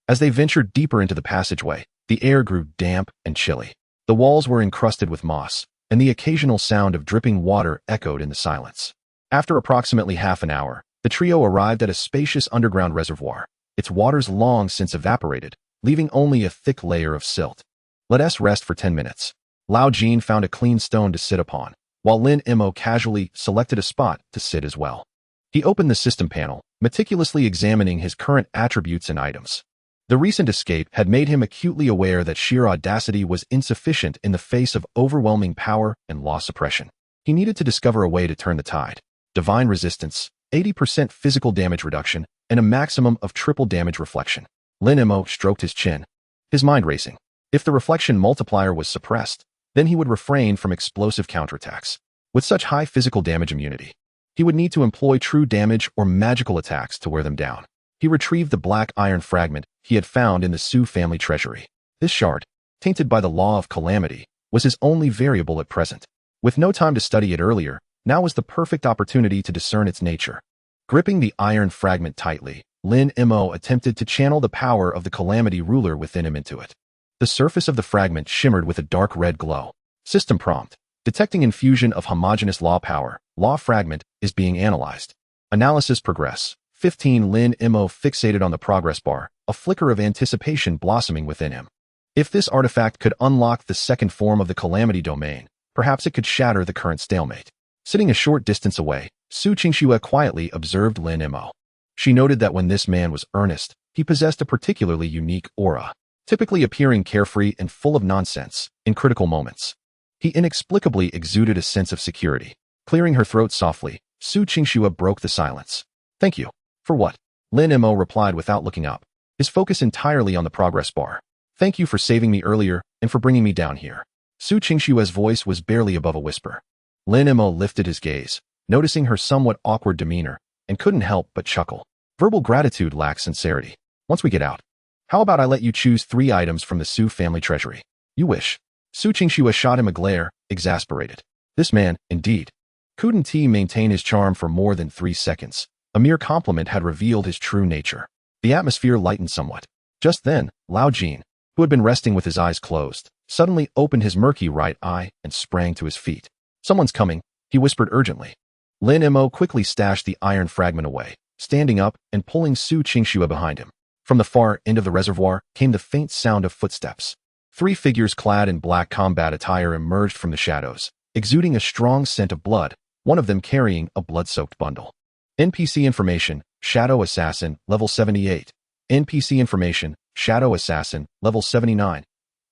As they ventured deeper into the passageway, the air grew damp and chilly. The walls were encrusted with moss, and the occasional sound of dripping water echoed in the silence. After approximately half an hour, the trio arrived at a spacious underground reservoir, its waters long since evaporated, leaving only a thick layer of silt. Let us rest for 10 minutes. Lao Jin found a clean stone to sit upon, while Lin Mo casually selected a spot to sit as well. He opened the system panel, meticulously examining his current attributes and items. The recent escape had made him acutely aware that sheer audacity was insufficient in the face of overwhelming power and law suppression. He needed to discover a way to turn the tide. Divine resistance, 80% physical damage reduction, and a maximum of triple damage reflection. Lin Mo stroked his chin, his mind racing. If the reflection multiplier was suppressed, then he would refrain from explosive counterattacks. With such high physical damage immunity, he would need to employ true damage or magical attacks to wear them down. He retrieved the black iron fragment he had found in the Su family treasury. This shard, tainted by the law of calamity, was his only variable at present. With no time to study it earlier, now was the perfect opportunity to discern its nature. Gripping the iron fragment tightly, Lin Mo attempted to channel the power of the calamity ruler within him into it. The surface of the fragment shimmered with a dark red glow. System prompt. Detecting infusion of homogeneous law power. Law fragment is being analyzed. Analysis progress. 15 Lin Mo fixated on the progress bar, a flicker of anticipation blossoming within him. If this artifact could unlock the second form of the calamity domain, perhaps it could shatter the current stalemate. Sitting a short distance away, Su Qingxue quietly observed Lin Mo. She noted that when this man was earnest, he possessed a particularly unique aura, typically appearing carefree and full of nonsense in critical moments. He inexplicably exuded a sense of security. Clearing her throat softly, Su Qingxue broke the silence. Thank you. For what? Lin Mo replied without looking up, his focus entirely on the progress bar. Thank you for saving me earlier and for bringing me down here. Su Qingxue's voice was barely above a whisper. Lin Mo lifted his gaze, noticing her somewhat awkward demeanor, and couldn't help but chuckle. Verbal gratitude lacks sincerity. Once we get out, how about I let you choose 3 items from the Su family treasury? You wish. Su Qingxue shot him a glare, exasperated. This man, indeed, couldn't he maintain his charm for more than 3 seconds. A mere compliment had revealed his true nature. The atmosphere lightened somewhat. Just then, Lao Jin, who had been resting with his eyes closed, suddenly opened his murky right eye and sprang to his feet. Someone's coming, he whispered urgently. Lin Mo quickly stashed the iron fragment away, standing up and pulling Su Qingxue behind him. From the far end of the reservoir came the faint sound of footsteps. 3 figures clad in black combat attire emerged from the shadows, exuding a strong scent of blood, one of them carrying a blood-soaked bundle. NPC information, Shadow Assassin, level 78. NPC information, Shadow Assassin, level 79.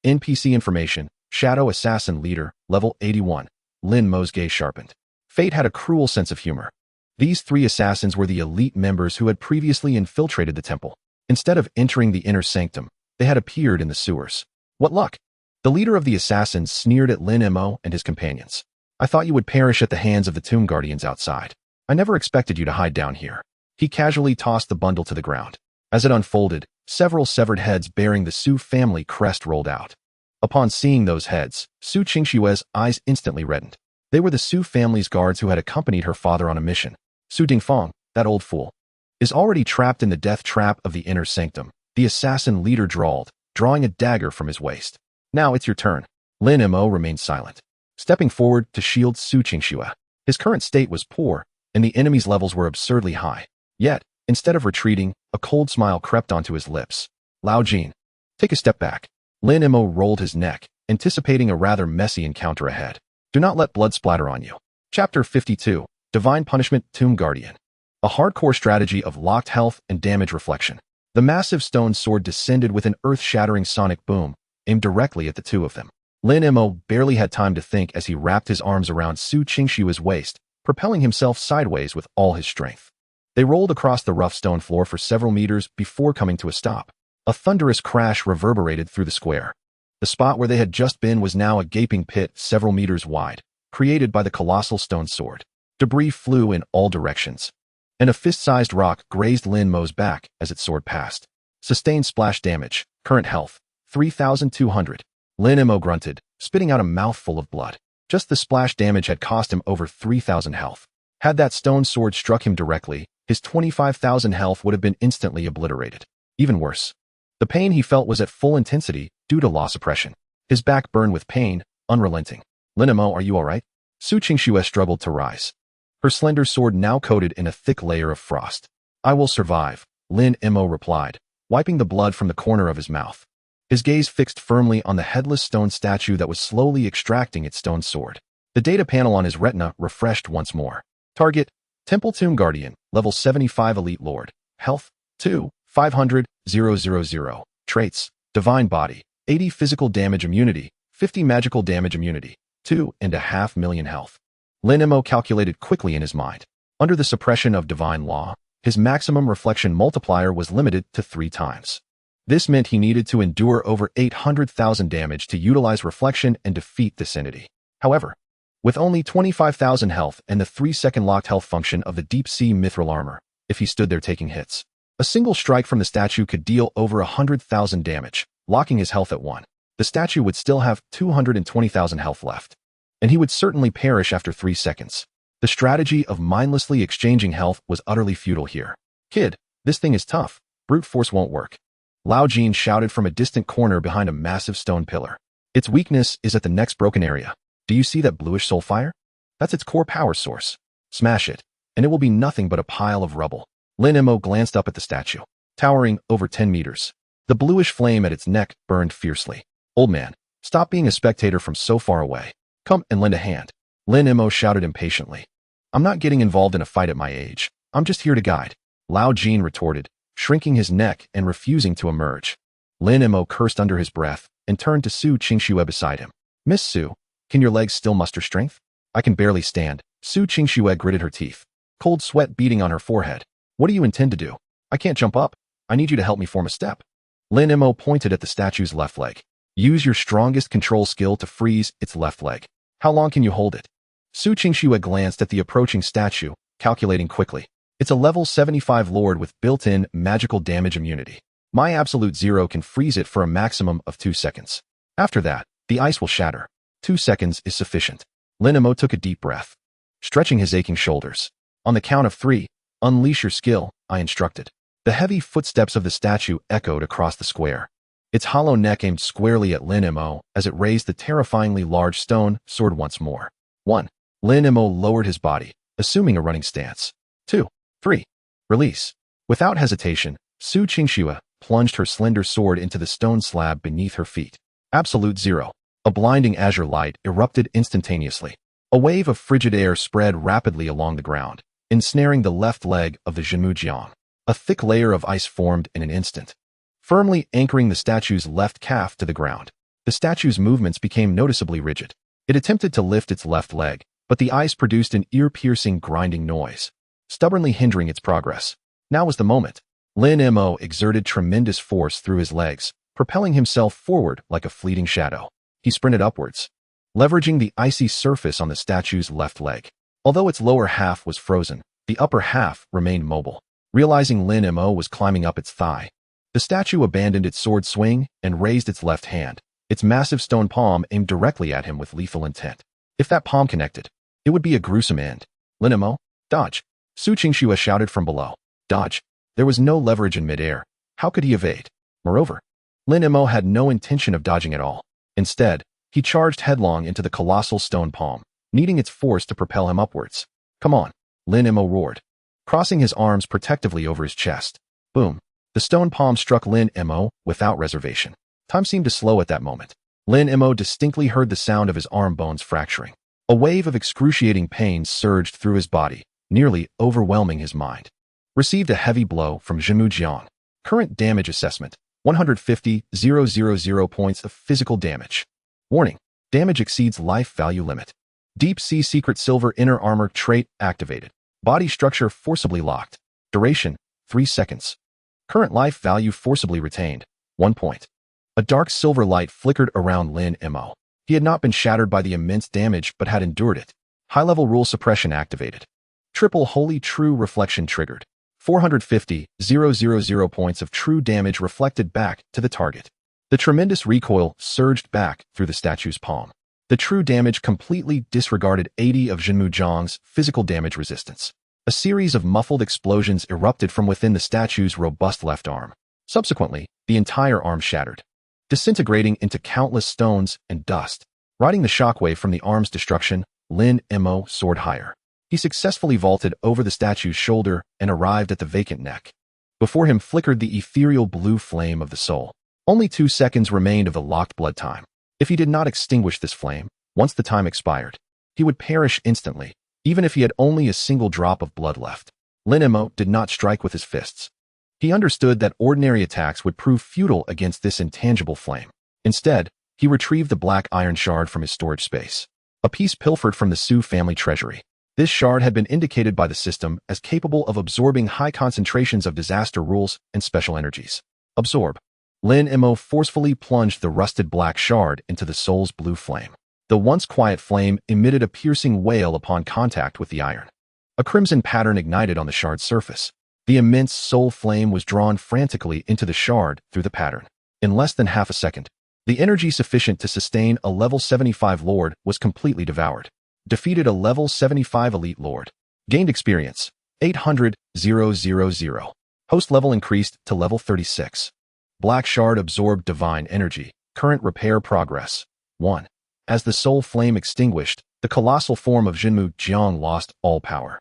NPC information, Shadow Assassin Leader, level 81. Lin Mo's gaze sharpened. Fate had a cruel sense of humor. These 3 assassins were the elite members who had previously infiltrated the temple. Instead of entering the inner sanctum, they had appeared in the sewers. What luck! The leader of the assassins sneered at Lin Mo and his companions. I thought you would perish at the hands of the tomb guardians outside. I never expected you to hide down here. He casually tossed the bundle to the ground. As it unfolded, several severed heads bearing the Su family crest rolled out. Upon seeing those heads, Su Qingxue's eyes instantly reddened. They were the Su family's guards who had accompanied her father on a mission. Su Dingfeng, that old fool, is already trapped in the death trap of the inner sanctum, the assassin leader drawled, drawing a dagger from his waist. Now it's your turn. Lin Mo remained silent, stepping forward to shield Su Qingxue. His current state was poor, and the enemy's levels were absurdly high. Yet, instead of retreating, a cold smile crept onto his lips. Lao Jin, take a step back. Lin Mo rolled his neck, anticipating a rather messy encounter ahead. Do not let blood splatter on you. Chapter 52, Divine Punishment Tomb Guardian. A hardcore strategy of locked health and damage reflection. The massive stone sword descended with an earth-shattering sonic boom, aimed directly at the 2 of them. Lin Mo barely had time to think as he wrapped his arms around Su Qingxue's waist, propelling himself sideways with all his strength. They rolled across the rough stone floor for several meters before coming to a stop. A thunderous crash reverberated through the square. The spot where they had just been was now a gaping pit several meters wide, created by the colossal stone sword. Debris flew in all directions, and a fist-sized rock grazed Lin Mo's back as it soared past. Sustained splash damage, current health, 3,200. Lin Mo grunted, spitting out a mouthful of blood. Just the splash damage had cost him over 3,000 health. Had that stone sword struck him directly, his 25,000 health would have been instantly obliterated. Even worse, the pain he felt was at full intensity due to law suppression. His back burned with pain, unrelenting. Lin Mo, are you alright? Su Qingxue struggled to rise, her slender sword now coated in a thick layer of frost. I will survive, Lin Mo replied, wiping the blood from the corner of his mouth. His gaze fixed firmly on the headless stone statue that was slowly extracting its stone sword. The data panel on his retina refreshed once more. Target, Temple Tomb Guardian, level 75 Elite Lord. Health, 2, 500, 000. Traits, Divine Body, 80 Physical Damage Immunity, 50 Magical Damage Immunity, 2.5 million health. Lin Mo calculated quickly in his mind. Under the suppression of Divine Law, his maximum reflection multiplier was limited to 3 times. This meant he needed to endure over 800,000 damage to utilize reflection and defeat this entity. However, with only 25,000 health and the 3-second locked health function of the deep-sea mithril armor, if he stood there taking hits, a single strike from the statue could deal over 100,000 damage, locking his health at 1. The statue would still have 220,000 health left, and he would certainly perish after 3 seconds. The strategy of mindlessly exchanging health was utterly futile here. Kid, this thing is tough. Brute force won't work. Lao Jin shouted from a distant corner behind a massive stone pillar. Its weakness is at the next broken area. Do you see that bluish soul fire? That's its core power source. Smash it, and it will be nothing but a pile of rubble. Lin Mo glanced up at the statue, towering over 10 meters. The bluish flame at its neck burned fiercely. Old man, stop being a spectator from so far away. Come and lend a hand. Lin Mo shouted impatiently. I'm not getting involved in a fight at my age. I'm just here to guide. Lao Jin retorted, shrinking his neck and refusing to emerge. Lin Mo cursed under his breath and turned to Su Qingxue beside him. Miss Su, can your legs still muster strength? I can barely stand. Su Qingxue gritted her teeth, cold sweat beading on her forehead. What do you intend to do? I can't jump up. I need you to help me form a step. Lin Mo pointed at the statue's left leg. Use your strongest control skill to freeze its left leg. How long can you hold it? Su Qingxue glanced at the approaching statue, calculating quickly. It's a level 75 lord with built-in magical damage immunity. My absolute zero can freeze it for a maximum of 2 seconds. After that, the ice will shatter. 2 seconds is sufficient. Lin Mo took a deep breath, stretching his aching shoulders. On the count of 3, unleash your skill, I instructed. The heavy footsteps of the statue echoed across the square. Its hollow neck aimed squarely at Lin Mo as it raised the terrifyingly large stone sword once more. 1. Lin Mo lowered his body, assuming a running stance. 2. 3. Release. Without hesitation, Su Qingxue plunged her slender sword into the stone slab beneath her feet. Absolute zero. A blinding azure light erupted instantaneously. A wave of frigid air spread rapidly along the ground, ensnaring the left leg of the Zhenmujiang. A thick layer of ice formed in an instant, firmly anchoring the statue's left calf to the ground. The statue's movements became noticeably rigid. It attempted to lift its left leg, but the ice produced an ear-piercing grinding noise, stubbornly hindering its progress. Now was the moment. Lin Mo exerted tremendous force through his legs, propelling himself forward like a fleeting shadow. He sprinted upwards, leveraging the icy surface on the statue's left leg. Although its lower half was frozen, the upper half remained mobile. Realizing Lin Mo was climbing up its thigh, the statue abandoned its sword swing and raised its left hand. Its massive stone palm aimed directly at him with lethal intent. If that palm connected, it would be a gruesome end. Lin Mo, dodge. Su Qingxue shouted from below. Dodge. There was no leverage in midair. How could he evade? Moreover, Lin Mo had no intention of dodging at all. Instead, he charged headlong into the colossal stone palm, needing its force to propel him upwards. Come on, Lin Mo roared, crossing his arms protectively over his chest. Boom. The stone palm struck Lin Mo without reservation. Time seemed to slow at that moment. Lin Mo distinctly heard the sound of his arm bones fracturing. A wave of excruciating pain surged through his body, nearly overwhelming his mind. Received a heavy blow from Zhenmujiang. Current damage assessment, 150,000 points of physical damage. Warning, damage exceeds life value limit. Deep Sea Secret Silver Inner Armor trait activated. Body structure forcibly locked. Duration, 3 seconds. Current life value forcibly retained, 1 point. A dark silver light flickered around Lin Mo. He had not been shattered by the immense damage but had endured it. High-level rule suppression activated. Triple Holy True Reflection triggered. 450,000 points of true damage reflected back to the target. The tremendous recoil surged back through the statue's palm. The true damage completely disregarded 80 of Jinmu Jiang's physical damage resistance. A series of muffled explosions erupted from within the statue's robust left arm. Subsequently, the entire arm shattered, disintegrating into countless stones and dust. Riding the shockwave from the arm's destruction, Lin Mo soared higher. He successfully vaulted over the statue's shoulder and arrived at the vacant neck. Before him flickered the ethereal blue flame of the soul. Only 2 seconds remained of the locked blood time. If he did not extinguish this flame, once the time expired, he would perish instantly, even if he had only a single drop of blood left. Lin Mo did not strike with his fists. He understood that ordinary attacks would prove futile against this intangible flame. Instead, he retrieved the black iron shard from his storage space, a piece pilfered from the Su family treasury. This shard had been indicated by the system as capable of absorbing high concentrations of disaster rules and special energies. Absorb. Lin Mo forcefully plunged the rusted black shard into the soul's blue flame. The once quiet flame emitted a piercing wail upon contact with the iron. A crimson pattern ignited on the shard's surface. The immense soul flame was drawn frantically into the shard through the pattern. In less than half a second, the energy sufficient to sustain a level 75 lord was completely devoured. Defeated a level 75 elite lord. Gained experience, 800,000. Host level increased to level 36. Black shard absorbed divine energy. Current repair progress, 1. As the soul flame extinguished, the colossal form of Jinmu Jiang lost all power.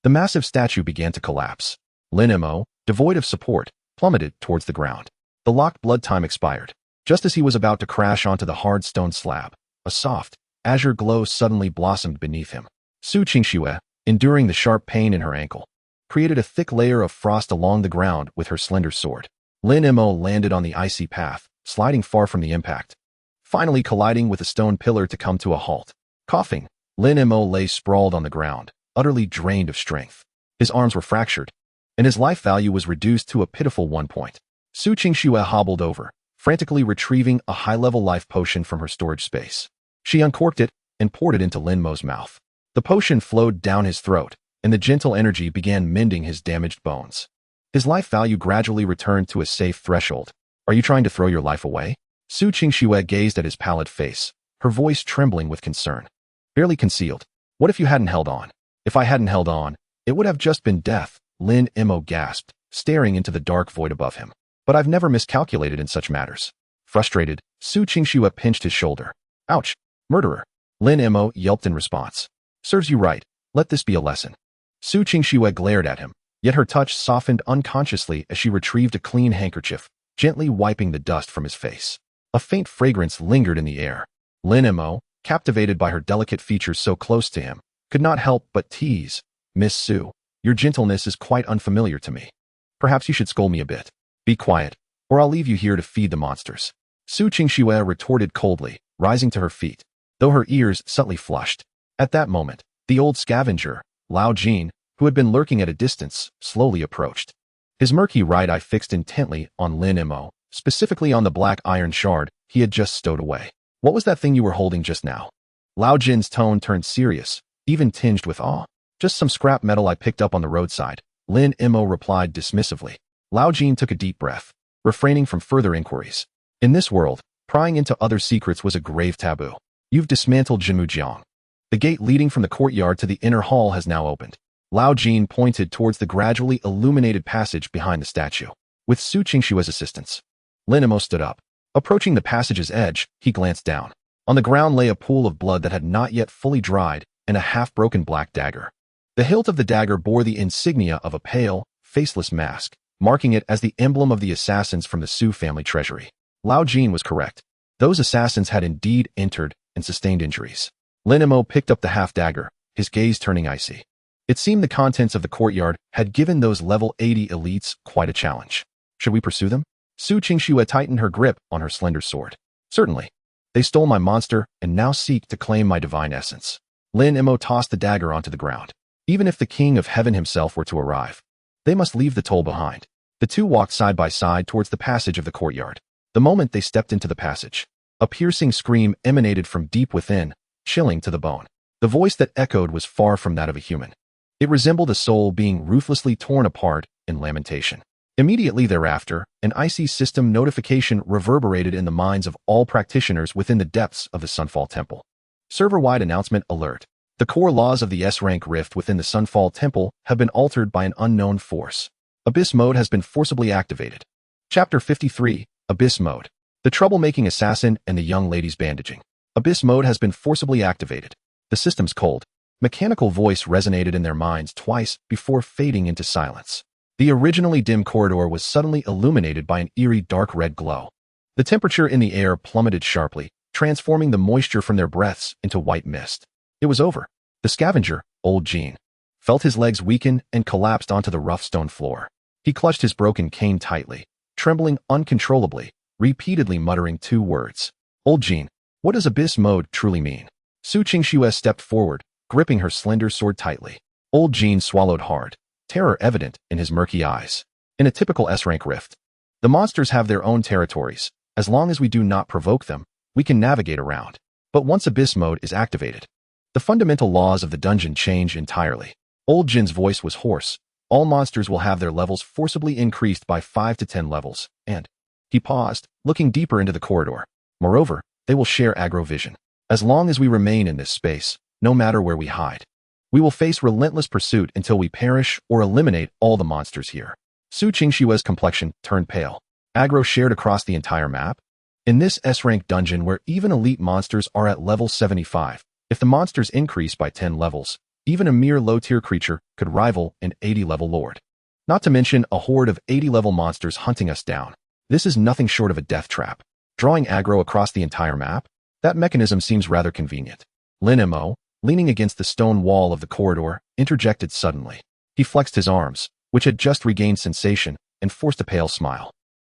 The massive statue began to collapse. Lin Mo, devoid of support, plummeted towards the ground. The locked blood time expired. Just as he was about to crash onto the hard stone slab, a soft, azure glow suddenly blossomed beneath him. Su Qingxue, enduring the sharp pain in her ankle, created a thick layer of frost along the ground with her slender sword. Lin Mo landed on the icy path, sliding far from the impact, finally colliding with a stone pillar to come to a halt. Coughing, Lin Mo lay sprawled on the ground, utterly drained of strength. His arms were fractured, and his life value was reduced to a pitiful 1 point. Su Qingxue hobbled over, frantically retrieving a high-level life potion from her storage space. She uncorked it and poured it into Lin Mo's mouth. The potion flowed down his throat, and the gentle energy began mending his damaged bones. His life value gradually returned to a safe threshold. Are you trying to throw your life away? Su Qingxue gazed at his pallid face, her voice trembling with concern. Barely concealed. What if you hadn't held on? If I hadn't held on, it would have just been death, Lin Mo gasped, staring into the dark void above him. But I've never miscalculated in such matters. Frustrated, Su Qingxue pinched his shoulder. Ouch! Murderer! Lin Mo yelped in response. Serves you right. Let this be a lesson. Su Qingxue glared at him, yet her touch softened unconsciously as she retrieved a clean handkerchief, gently wiping the dust from his face. A faint fragrance lingered in the air. Lin Mo, captivated by her delicate features so close to him, could not help but tease. Miss Su, your gentleness is quite unfamiliar to me. Perhaps you should scold me a bit. Be quiet, or I'll leave you here to feed the monsters. Su Qingxue retorted coldly, rising to her feet, though her ears subtly flushed. At that moment, the old scavenger, Lao Jin, who had been lurking at a distance, slowly approached. His murky right eye fixed intently on Lin Mo, specifically on the black iron shard he had just stowed away. What was that thing you were holding just now? Lao Jin's tone turned serious, even tinged with awe. Just some scrap metal I picked up on the roadside, Lin Mo replied dismissively. Lao Jin took a deep breath, refraining from further inquiries. In this world, prying into other secrets was a grave taboo. You've dismantled Jinmu Jiang. The gate leading from the courtyard to the inner hall has now opened. Lao Jin pointed towards the gradually illuminated passage behind the statue. With Su Qingxue's assistance, Lin Mo stood up. Approaching the passage's edge, he glanced down. On the ground lay a pool of blood that had not yet fully dried and a half-broken black dagger. The hilt of the dagger bore the insignia of a pale, faceless mask, marking it as the emblem of the assassins from the Su family treasury. Lao Jin was correct. Those assassins had indeed entered and sustained injuries. Lin Mo picked up the half-dagger, his gaze turning icy. It seemed the contents of the courtyard had given those level 80 elites quite a challenge. Should we pursue them? Su Qingxue tightened her grip on her slender sword. Certainly. They stole my monster and now seek to claim my divine essence. Lin Mo tossed the dagger onto the ground. Even if the king of heaven himself were to arrive, they must leave the toll behind. The two walked side by side towards the passage of the courtyard. The moment they stepped into the passage, a piercing scream emanated from deep within, chilling to the bone. The voice that echoed was far from that of a human. It resembled a soul being ruthlessly torn apart in lamentation. Immediately thereafter, an icy system notification reverberated in the minds of all practitioners within the depths of the Sunfall Temple. Server-wide announcement alert. The core laws of the S-rank rift within the Sunfall Temple have been altered by an unknown force. Abyss mode has been forcibly activated. Chapter 53, Abyss mode. The troublemaking assassin and the young lady's bandaging. Abyss mode has been forcibly activated. The system's cold, mechanical voice resonated in their minds twice before fading into silence. The originally dim corridor was suddenly illuminated by an eerie dark red glow. The temperature in the air plummeted sharply, transforming the moisture from their breaths into white mist. It was over. The scavenger, old Jean, felt his legs weaken and collapsed onto the rough stone floor. He clutched his broken cane tightly, trembling uncontrollably, repeatedly muttering two words. Old Jean, what does Abyss mode truly mean? Su Qingxue stepped forward, gripping her slender sword tightly. Old Jean swallowed hard, terror evident in his murky eyes. In a typical S-rank rift, the monsters have their own territories. As long as we do not provoke them, we can navigate around. But once Abyss mode is activated, the fundamental laws of the dungeon change entirely. Old Jin's voice was hoarse. All monsters will have their levels forcibly increased by 5 to 10 levels, and he paused, looking deeper into the corridor. Moreover, they will share aggro vision. As long as we remain in this space, no matter where we hide, we will face relentless pursuit until we perish or eliminate all the monsters here. Su Qingxue's complexion turned pale. Aggro shared across the entire map? In this S-rank dungeon where even elite monsters are at level 75, if the monsters increase by 10 levels, even a mere low-tier creature could rival an 80-level lord. Not to mention a horde of 80-level monsters hunting us down. This is nothing short of a death trap. Drawing aggro across the entire map? That mechanism seems rather convenient. Lin Mo, leaning against the stone wall of the corridor, interjected suddenly. He flexed his arms, which had just regained sensation, and forced a pale smile.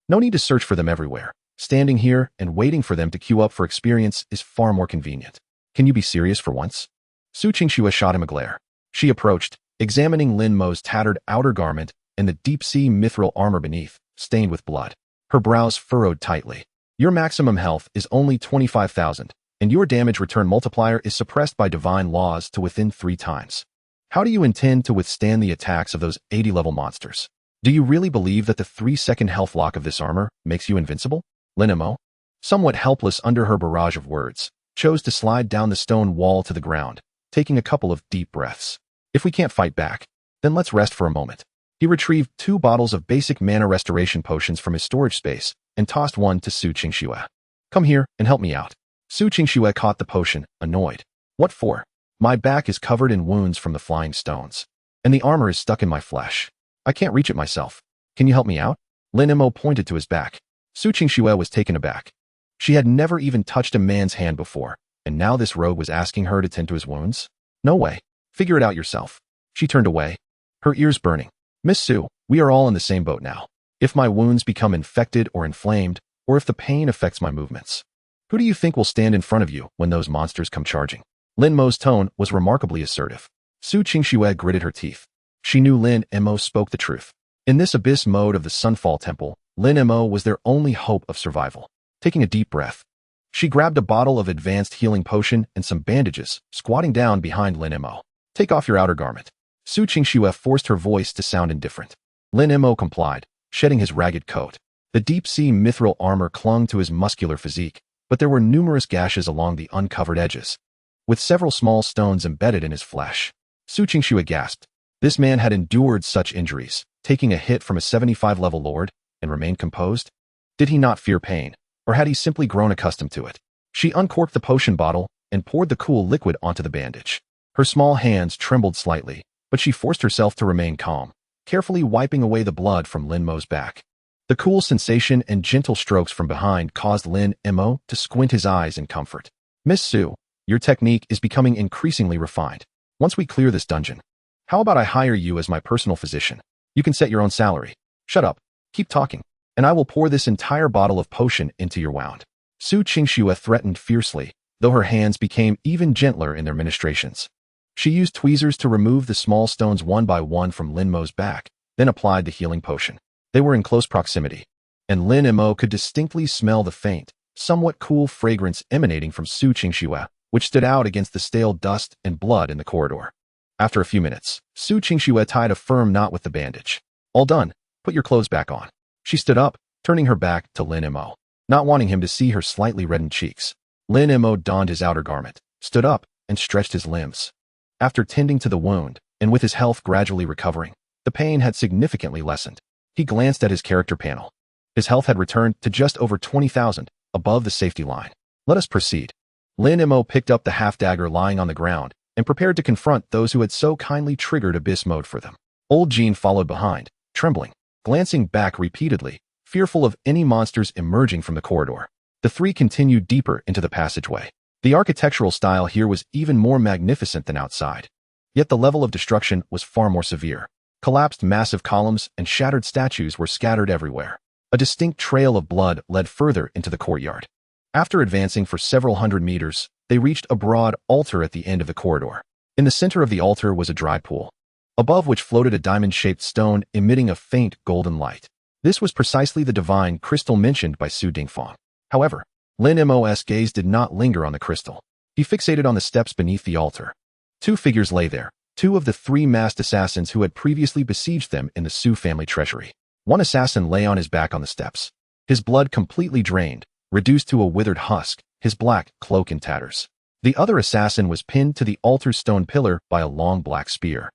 No need to search for them everywhere. Standing here and waiting for them to queue up for experience is far more convenient. Can you be serious for once? Su Qingxue shot him a glare. She approached, examining Lin Mo's tattered outer garment and the deep-sea mithril armor beneath, stained with blood. Her brows furrowed tightly. Your maximum health is only 25,000, and your damage return multiplier is suppressed by divine laws to within 3 times. How do you intend to withstand the attacks of those 80-level monsters? Do you really believe that the 3-second health lock of this armor makes you invincible? Lin Mo, somewhat helpless under her barrage of words, chose to slide down the stone wall to the ground, taking a couple of deep breaths. If we can't fight back, then let's rest for a moment. He retrieved 2 bottles of basic mana restoration potions from his storage space and tossed one to Su Qingxue. Come here and help me out. Su Qingxue caught the potion, annoyed. What for? My back is covered in wounds from the flying stones, and the armor is stuck in my flesh. I can't reach it myself. Can you help me out? Lin Mo pointed to his back. Su Qingxue was taken aback. She had never even touched a man's hand before, and now this rogue was asking her to tend to his wounds? No way. Figure it out yourself. She turned away, her ears burning. Miss Su, we are all in the same boat now. If my wounds become infected or inflamed, or if the pain affects my movements, who do you think will stand in front of you when those monsters come charging? Lin Mo's tone was remarkably assertive. Su Qingxue gritted her teeth. She knew Lin Mo spoke the truth. In this abyss mode of the Sunfall Temple, Lin Mo was their only hope of survival. Taking a deep breath, she grabbed a bottle of advanced healing potion and some bandages, squatting down behind Lin Mo. Take off your outer garment. Su Qingxue forced her voice to sound indifferent. Lin Mo complied, shedding his ragged coat. The deep-sea mithril armor clung to his muscular physique, but there were numerous gashes along the uncovered edges, with several small stones embedded in his flesh. Su Qingxue gasped. This man had endured such injuries, taking a hit from a 75-level lord, and remained composed? Did he not fear pain, or had he simply grown accustomed to it? She uncorked the potion bottle and poured the cool liquid onto the bandage. Her small hands trembled slightly, but she forced herself to remain calm, carefully wiping away the blood from Lin Mo's back. The cool sensation and gentle strokes from behind caused Lin Mo to squint his eyes in comfort. Miss Su, your technique is becoming increasingly refined. Once we clear this dungeon, how about I hire you as my personal physician? You can set your own salary. Shut up. Keep talking, and I will pour this entire bottle of potion into your wound. Su Qingxue threatened fiercely, though her hands became even gentler in their ministrations. She used tweezers to remove the small stones one by one from Lin Mo's back, then applied the healing potion. They were in close proximity, and Lin Mo could distinctly smell the faint, somewhat cool fragrance emanating from Su Qingxue, which stood out against the stale dust and blood in the corridor. After a few minutes, Su Qingxue tied a firm knot with the bandage. All done. Put your clothes back on. She stood up, turning her back to Lin Mo, not wanting him to see her slightly reddened cheeks. Lin Mo donned his outer garment, stood up, and stretched his limbs. After tending to the wound, and with his health gradually recovering, the pain had significantly lessened. He glanced at his character panel. His health had returned to just over 20,000, above the safety line. Let us proceed. Lin Mo picked up the half-dagger lying on the ground and prepared to confront those who had so kindly triggered Abyss Mode for them. Old Jean followed behind, trembling, glancing back repeatedly, fearful of any monsters emerging from the corridor. The three continued deeper into the passageway. The architectural style here was even more magnificent than outside. Yet the level of destruction was far more severe. Collapsed massive columns and shattered statues were scattered everywhere. A distinct trail of blood led further into the courtyard. After advancing for several hundred meters, they reached a broad altar at the end of the corridor. In the center of the altar was a dry pool, above which floated a diamond-shaped stone emitting a faint golden light. This was precisely the divine crystal mentioned by Su Dingfang. However, Lin Mo's gaze did not linger on the crystal. He fixated on the steps beneath the altar. Two figures lay there, two of the three masked assassins who had previously besieged them in the Su family treasury. One assassin lay on his back on the steps, his blood completely drained, reduced to a withered husk, his black cloak in tatters. The other assassin was pinned to the altar's stone pillar by a long black spear,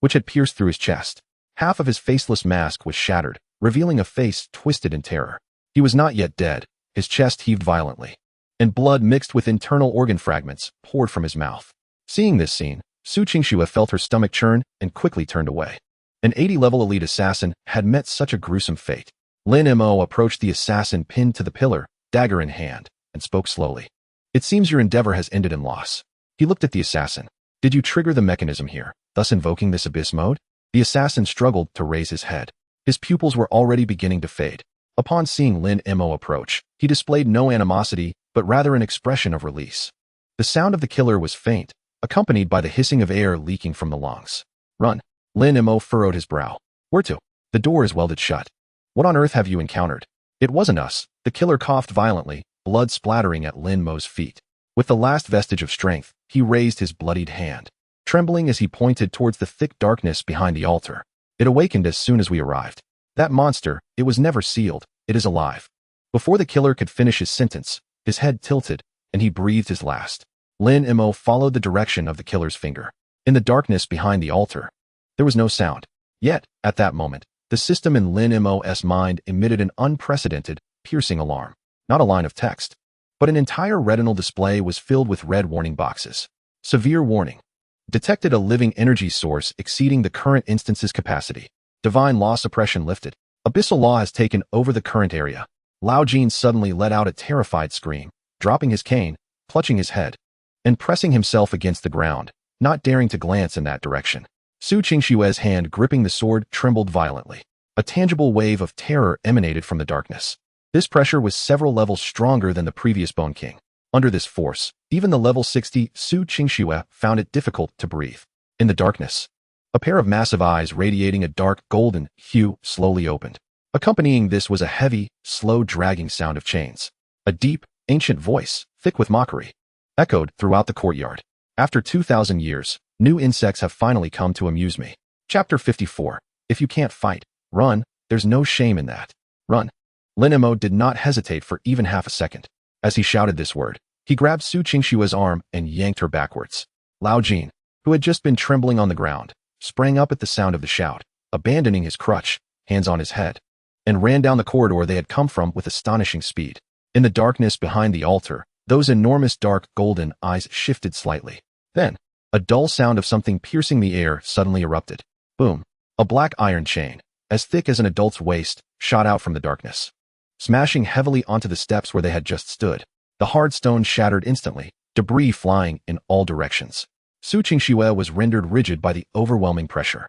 which had pierced through his chest. Half of his faceless mask was shattered, revealing a face twisted in terror. He was not yet dead. His chest heaved violently, and blood mixed with internal organ fragments poured from his mouth. Seeing this scene, Su Qingxue felt her stomach churn and quickly turned away. An 80-level elite assassin had met such a gruesome fate. Lin Mo approached the assassin pinned to the pillar, dagger in hand, and spoke slowly. It seems your endeavor has ended in loss. He looked at the assassin. Did you trigger the mechanism here, thus invoking this abyss mode? The assassin struggled to raise his head. His pupils were already beginning to fade. Upon seeing Lin Mo approach, he displayed no animosity, but rather an expression of release. The sound of the killer was faint, accompanied by the hissing of air leaking from the lungs. Run. Lin Mo furrowed his brow. Where to? The door is welded shut. What on earth have you encountered? It wasn't us. The killer coughed violently, blood splattering at Lin Mo's feet. With the last vestige of strength, he raised his bloodied hand, trembling as he pointed towards the thick darkness behind the altar. It awakened as soon as we arrived. That monster, it was never sealed, it is alive. Before the killer could finish his sentence, his head tilted, and he breathed his last. Lin Mo followed the direction of the killer's finger. In the darkness behind the altar, there was no sound. Yet, at that moment, the system in Lin Mo's mind emitted an unprecedented, piercing alarm. Not a line of text, but an entire retinal display was filled with red warning boxes. Severe warning. Detected a living energy source exceeding the current instance's capacity. Divine law suppression lifted. Abyssal law has taken over the current area. Lao Jin suddenly let out a terrified scream, dropping his cane, clutching his head, and pressing himself against the ground, not daring to glance in that direction. Su Qingxue's hand gripping the sword trembled violently. A tangible wave of terror emanated from the darkness. This pressure was several levels stronger than the previous Bone King. Under this force, even the level 60 Su Qingxue found it difficult to breathe. In the darkness, a pair of massive eyes radiating a dark golden hue slowly opened. Accompanying this was a heavy, slow dragging sound of chains. A deep, ancient voice, thick with mockery, echoed throughout the courtyard. After 2,000 years, new insects have finally come to amuse me. Chapter 54. If you can't fight, run. There's no shame in that. Run. Lin Mo did not hesitate for even half a second. As he shouted this word, he grabbed Su Qingxue's arm and yanked her backwards. Lao Jin, who had just been trembling on the ground, sprang up at the sound of the shout, abandoning his crutch, hands on his head, and ran down the corridor they had come from with astonishing speed. In the darkness behind the altar, those enormous dark golden eyes shifted slightly. Then, a dull sound of something piercing the air suddenly erupted. Boom. A black iron chain, as thick as an adult's waist, shot out from the darkness, smashing heavily onto the steps where they had just stood. The hard stone shattered instantly, debris flying in all directions. Su Qingxue was rendered rigid by the overwhelming pressure.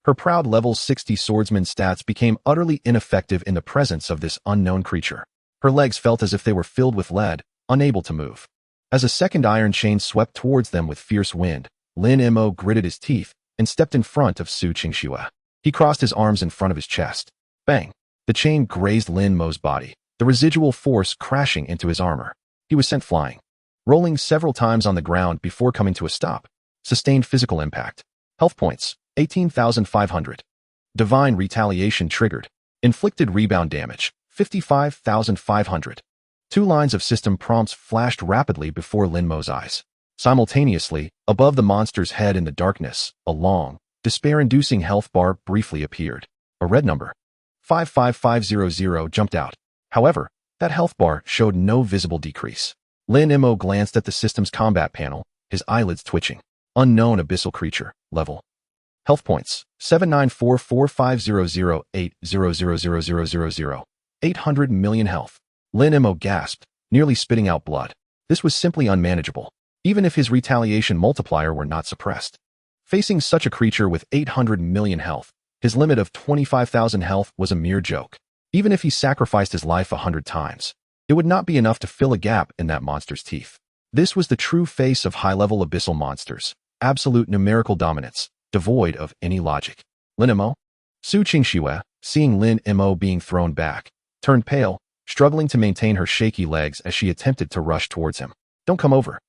Her proud level 60 swordsman stats became utterly ineffective in the presence of this unknown creature. Her legs felt as if they were filled with lead, unable to move. As a second iron chain swept towards them with fierce wind, Lin Mo gritted his teeth and stepped in front of Su Qingxue. He crossed his arms in front of his chest. Bang! The chain grazed Lin Mo's body, the residual force crashing into his armor. He was sent flying, rolling several times on the ground before coming to a stop. Sustained physical impact. Health points, 18,500. Divine retaliation triggered. Inflicted rebound damage, 55,500. Two lines of system prompts flashed rapidly before Lin Mo's eyes. Simultaneously, above the monster's head in the darkness, a long, despair-inducing health bar briefly appeared. A red number, 55500, jumped out. However, that health bar showed no visible decrease. Lin Mo glanced at the system's combat panel, his eyelids twitching. Unknown abyssal creature, level. Health points, 79445008000000. 800 million health. Lin Mo gasped, nearly spitting out blood. This was simply unmanageable, even if his retaliation multiplier were not suppressed. Facing such a creature with 800 million health, his limit of 25,000 health was a mere joke. Even if he sacrificed his life 100 times, it would not be enough to fill a gap in that monster's teeth. This was the true face of high-level abyssal monsters. Absolute numerical dominance, devoid of any logic. Lin Mo? Su Qingxue, seeing Lin Mo being thrown back, turned pale, struggling to maintain her shaky legs as she attempted to rush towards him. Don't come over.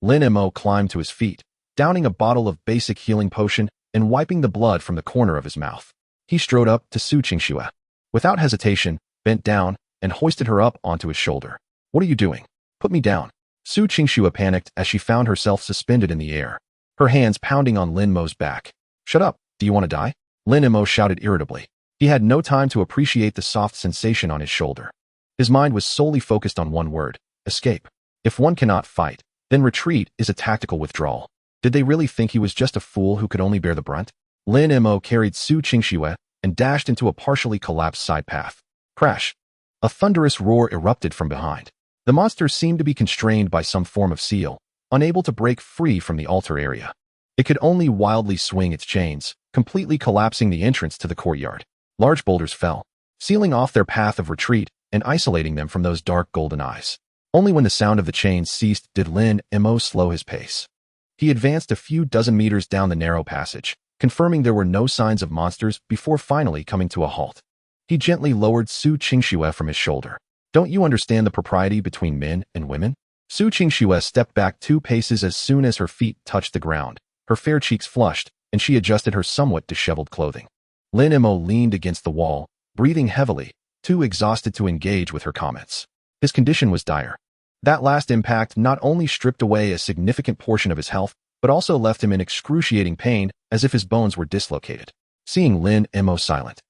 Lin Mo climbed to his feet, downing a bottle of basic healing potion and wiping the blood from the corner of his mouth. He strode up to Su Qingxue. Without hesitation, bent down and hoisted her up onto his shoulder. What are you doing? Put me down. Su Qingxue panicked as she found herself suspended in the air, her hands pounding on Lin Mo's back. Shut up. Do you want to die? Lin Mo shouted irritably. He had no time to appreciate the soft sensation on his shoulder. His mind was solely focused on one word: escape. If one cannot fight, then retreat is a tactical withdrawal. Did they really think he was just a fool who could only bear the brunt? Lin Mo carried Su Qingxue and dashed into a partially collapsed side path. Crash! A thunderous roar erupted from behind. The monster seemed to be constrained by some form of seal, unable to break free from the altar area. It could only wildly swing its chains, completely collapsing the entrance to the courtyard. Large boulders fell, sealing off their path of retreat and isolating them from those dark golden eyes. Only when the sound of the chains ceased did Lin Mo slow his pace. He advanced a few dozen meters down the narrow passage, confirming there were no signs of monsters before finally coming to a halt. He gently lowered Su Qingxue from his shoulder. Don't you understand the propriety between men and women? Su Qingxue stepped back 2 paces as soon as her feet touched the ground. Her fair cheeks flushed, and she adjusted her somewhat disheveled clothing. Lin Mo leaned against the wall, breathing heavily, too exhausted to engage with her comments. His condition was dire. That last impact not only stripped away a significant portion of his health, but also left him in excruciating pain, as if his bones were dislocated. Seeing Lin Mo silent,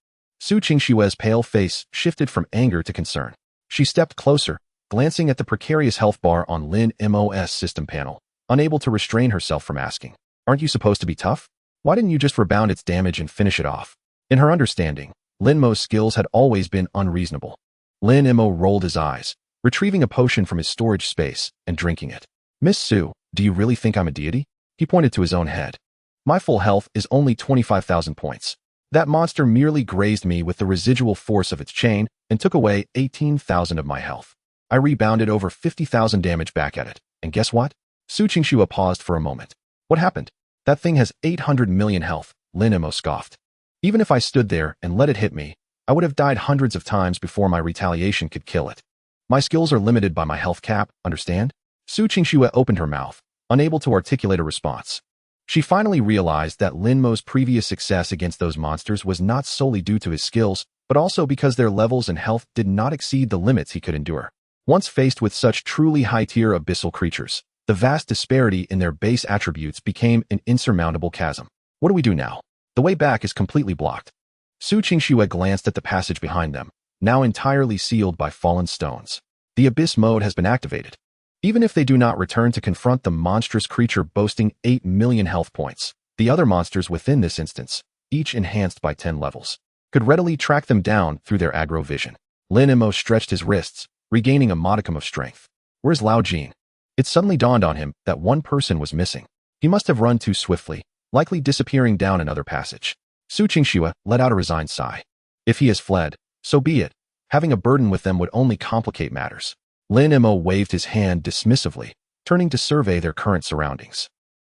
Su Qingxue's pale face shifted from anger to concern. She stepped closer, glancing at the precarious health bar on Lin Mo's system panel, unable to restrain herself from asking, "Aren't you supposed to be tough? Why didn't you just rebound its damage and finish it off?" In her understanding, Lin Mo's skills had always been unreasonable. Lin Mo rolled his eyes, retrieving a potion from his storage space and drinking it. "Miss Su, do you really think I'm a deity?" He pointed to his own head. "My full health is only 25,000 points. That monster merely grazed me with the residual force of its chain and took away 18,000 of my health. I rebounded over 50,000 damage back at it, and guess what?" Su Qingxue paused for a moment. "What happened?" "That thing has 800 million health," Lin Mo scoffed. "Even if I stood there and let it hit me, I would have died hundreds of times before my retaliation could kill it. My skills are limited by my health cap, understand?" Su Qingxue opened her mouth, unable to articulate a response. She finally realized that Lin Mo's previous success against those monsters was not solely due to his skills, but also because their levels and health did not exceed the limits he could endure. Once faced with such truly high-tier abyssal creatures, the vast disparity in their base attributes became an insurmountable chasm. What do we do now? The way back is completely blocked. Su Qingxue glanced at the passage behind them, now entirely sealed by fallen stones. The abyss mode has been activated. Even if they do not return to confront the monstrous creature boasting 8 million health points, the other monsters within this instance, each enhanced by 10 levels, could readily track them down through their aggro vision. Lin Mo stretched his wrists, regaining a modicum of strength. Where's Lao Jin? It suddenly dawned on him that one person was missing. He must have run too swiftly, likely disappearing down another passage. Su Qingxue let out a resigned sigh. If he has fled, so be it. Having a burden with them would only complicate matters. Lin Mo waved his hand dismissively, turning to survey their current surroundings.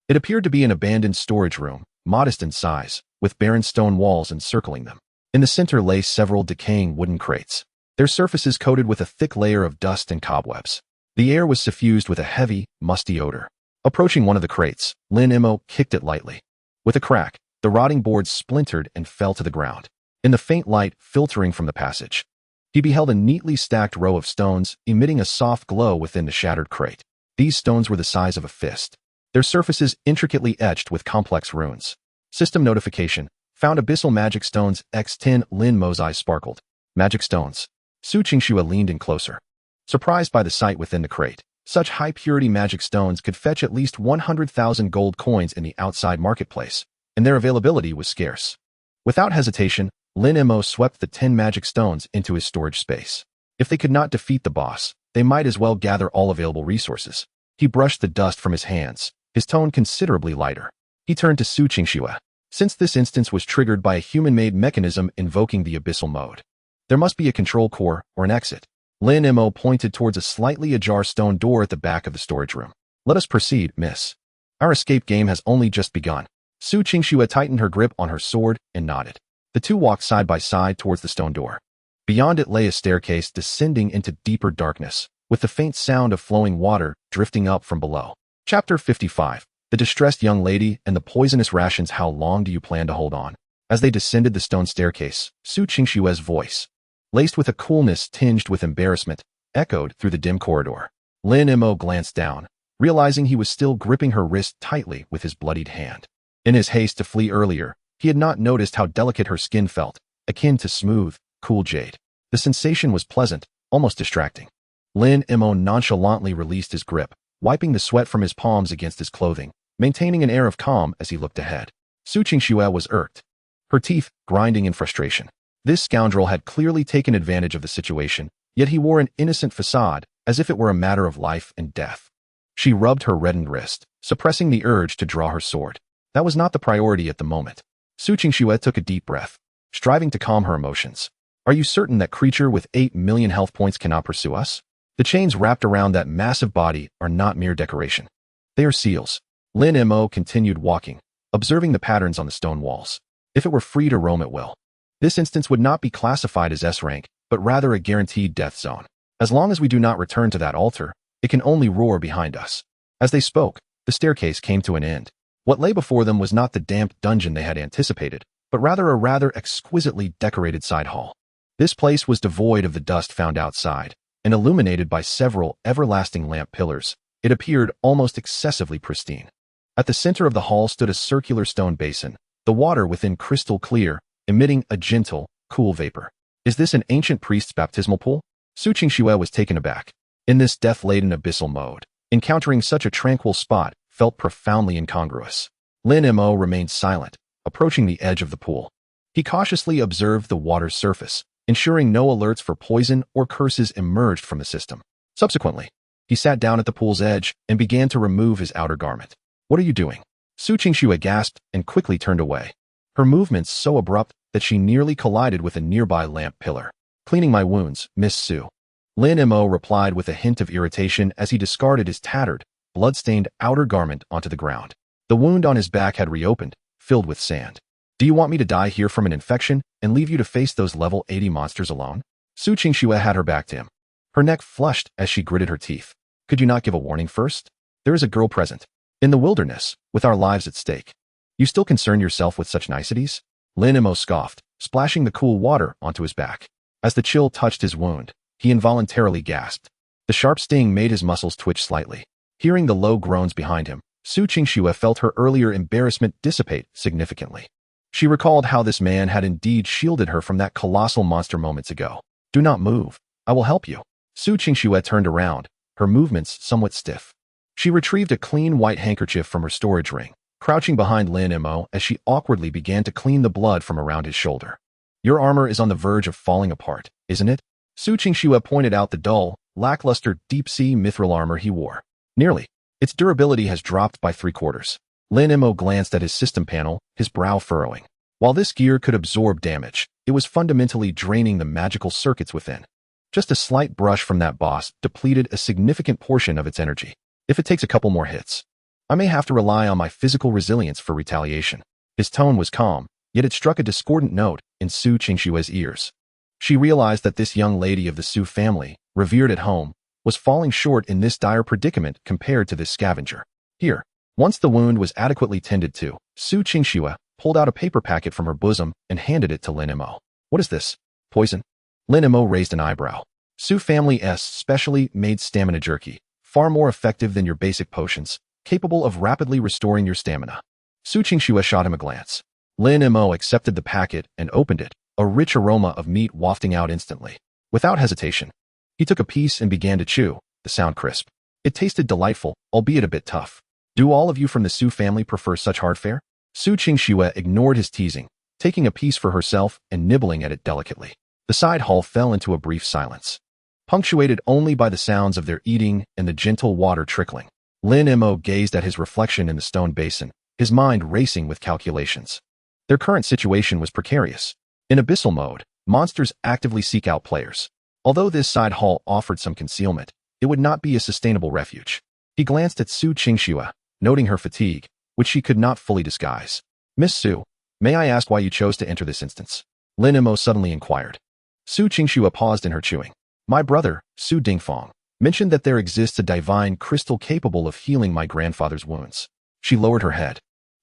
It appeared to be an abandoned storage room, modest in size, with barren stone walls encircling them. In the center lay several decaying wooden crates, their surfaces coated with a thick layer of dust and cobwebs. The air was suffused with a heavy, musty odor. Approaching one of the crates, Lin Mo kicked it lightly. With a crack, the rotting boards splintered and fell to the ground. In the faint light filtering from the passage, he beheld a neatly stacked row of stones emitting a soft glow within the shattered crate. These stones were the size of a fist. their surfaces intricately etched with complex runes. System notification. Found abyssal magic stones X10. Lin Mo's eyes sparkled. Magic stones. Su Qingxue leaned in closer. Surprised by the sight within the crate, such high-purity magic stones could fetch at least 100,000 gold coins in the outside marketplace, and their availability was scarce. Without hesitation, Lin Mo swept the 10 magic stones into his storage space. If they could not defeat the boss, they might as well gather all available resources. He brushed the dust from his hands, his tone considerably lighter. He turned to Su Qingxue. Since this instance was triggered by a human-made mechanism invoking the abyssal mode, there must be a control core or an exit. Lin Mo pointed towards a slightly ajar stone door at the back of the storage room. Let us proceed, miss. Our escape game has only just begun. Su Qingxue tightened her grip on her sword and nodded. The two walked side by side towards the stone door. Beyond it lay a staircase descending into deeper darkness, with the faint sound of flowing water drifting up from below. Chapter 55. The distressed young lady and the poisonous rations. How long do you plan to hold on? As they descended the stone staircase, Su Qingxue's voice, laced with a coolness tinged with embarrassment, echoed through the dim corridor. Lin Mo glanced down, realizing he was still gripping her wrist tightly with his bloodied hand. In his haste to flee earlier, he had not noticed how delicate her skin felt, akin to smooth, cool jade. The sensation was pleasant, almost distracting. Lin Mo nonchalantly released his grip, wiping the sweat from his palms against his clothing, maintaining an air of calm as he looked ahead. Su Qingxue was irked, her teeth grinding in frustration. This scoundrel had clearly taken advantage of the situation, yet he wore an innocent facade, as if it were a matter of life and death. She rubbed her reddened wrist, suppressing the urge to draw her sword. That was not the priority at the moment. Su Qingxue took a deep breath, striving to calm her emotions. Are you certain that creature with 8 million health points cannot pursue us? The chains wrapped around that massive body are not mere decoration. They are seals. Lin Mo continued walking, observing the patterns on the stone walls. If it were free to roam at will, this instance would not be classified as S-rank, but rather a guaranteed death zone. As long as we do not return to that altar, it can only roar behind us. As they spoke, the staircase came to an end. What lay before them was not the damp dungeon they had anticipated, but rather a rather exquisitely decorated side hall. This place was devoid of the dust found outside, and illuminated by several everlasting lamp pillars. It appeared almost excessively pristine. At the center of the hall stood a circular stone basin, the water within crystal clear, emitting a gentle, cool vapor. Is this an ancient priest's baptismal pool? Su Qingxue was taken aback. In this death-laden abyssal mode, encountering such a tranquil spot felt profoundly incongruous. Lin Mo remained silent, approaching the edge of the pool. He cautiously observed the water's surface, ensuring no alerts for poison or curses emerged from the system. Subsequently, he sat down at the pool's edge and began to remove his outer garment. What are you doing? Su Qingxue gasped and quickly turned away, her movements so abrupt that she nearly collided with a nearby lamp pillar. Cleaning my wounds, Miss Su. Lin Mo replied with a hint of irritation as he discarded his tattered, blood-stained outer garment onto the ground. The wound on his back had reopened, filled with sand. Do you want me to die here from an infection and leave you to face those level 80 monsters alone? Su Qingxue had her back to him. Her neck flushed as she gritted her teeth. Could you not give a warning first? There is a girl present. In the wilderness, with our lives at stake. You still concern yourself with such niceties? Lin Mo scoffed, splashing the cool water onto his back. As the chill touched his wound, he involuntarily gasped. The sharp sting made his muscles twitch slightly. Hearing the low groans behind him, Su Qingxue felt her earlier embarrassment dissipate significantly. She recalled how this man had indeed shielded her from that colossal monster moments ago. Do not move. I will help you. Su Qingxue turned around, her movements somewhat stiff. She retrieved a clean white handkerchief from her storage ring, crouching behind Lin Mo as she awkwardly began to clean the blood from around his shoulder. Your armor is on the verge of falling apart, isn't it? Su Qingxue pointed out the dull, lackluster deep-sea mithril armor he wore. Nearly. Its durability has dropped by 3/4. Lin Mo glanced at his system panel, his brow furrowing. While this gear could absorb damage, it was fundamentally draining the magical circuits within. Just a slight brush from that boss depleted a significant portion of its energy. If it takes a couple more hits, I may have to rely on my physical resilience for retaliation. His tone was calm, yet it struck a discordant note in Su Qingxue's ears. She realized that this young lady of the Su family, revered at home, was falling short in this dire predicament compared to this scavenger. Here, once the wound was adequately tended to, Su Qingxue pulled out a paper packet from her bosom and handed it to Lin Mo. What is this? Poison? Lin Mo raised an eyebrow. Su family's specially made stamina jerky, far more effective than your basic potions, capable of rapidly restoring your stamina. Su Qingxue shot him a glance. Lin Mo accepted the packet and opened it, a rich aroma of meat wafting out instantly. Without hesitation, he took a piece and began to chew, the sound crisp. It tasted delightful, albeit a bit tough. Do all of you from the Su family prefer such hard fare? Su Qingxue ignored his teasing, taking a piece for herself and nibbling at it delicately. The side hall fell into a brief silence, punctuated only by the sounds of their eating and the gentle water trickling. Lin Mo gazed at his reflection in the stone basin, his mind racing with calculations. Their current situation was precarious. In abyssal mode, monsters actively seek out players. Although this side hall offered some concealment, it would not be a sustainable refuge. He glanced at Su Qingxue, noting her fatigue, which she could not fully disguise. Miss Su, may I ask why you chose to enter this instance? Lin Mo suddenly inquired. Su Qingxue paused in her chewing. My brother, Su Dingfang, mentioned that there exists a divine crystal capable of healing my grandfather's wounds. She lowered her head,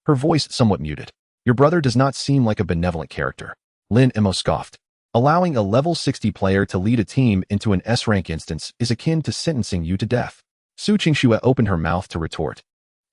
her voice somewhat muted. Your brother does not seem like a benevolent character. Lin Mo scoffed. Allowing a level 60 player to lead a team into an S-rank instance is akin to sentencing you to death. Su Qingxue opened her mouth to retort,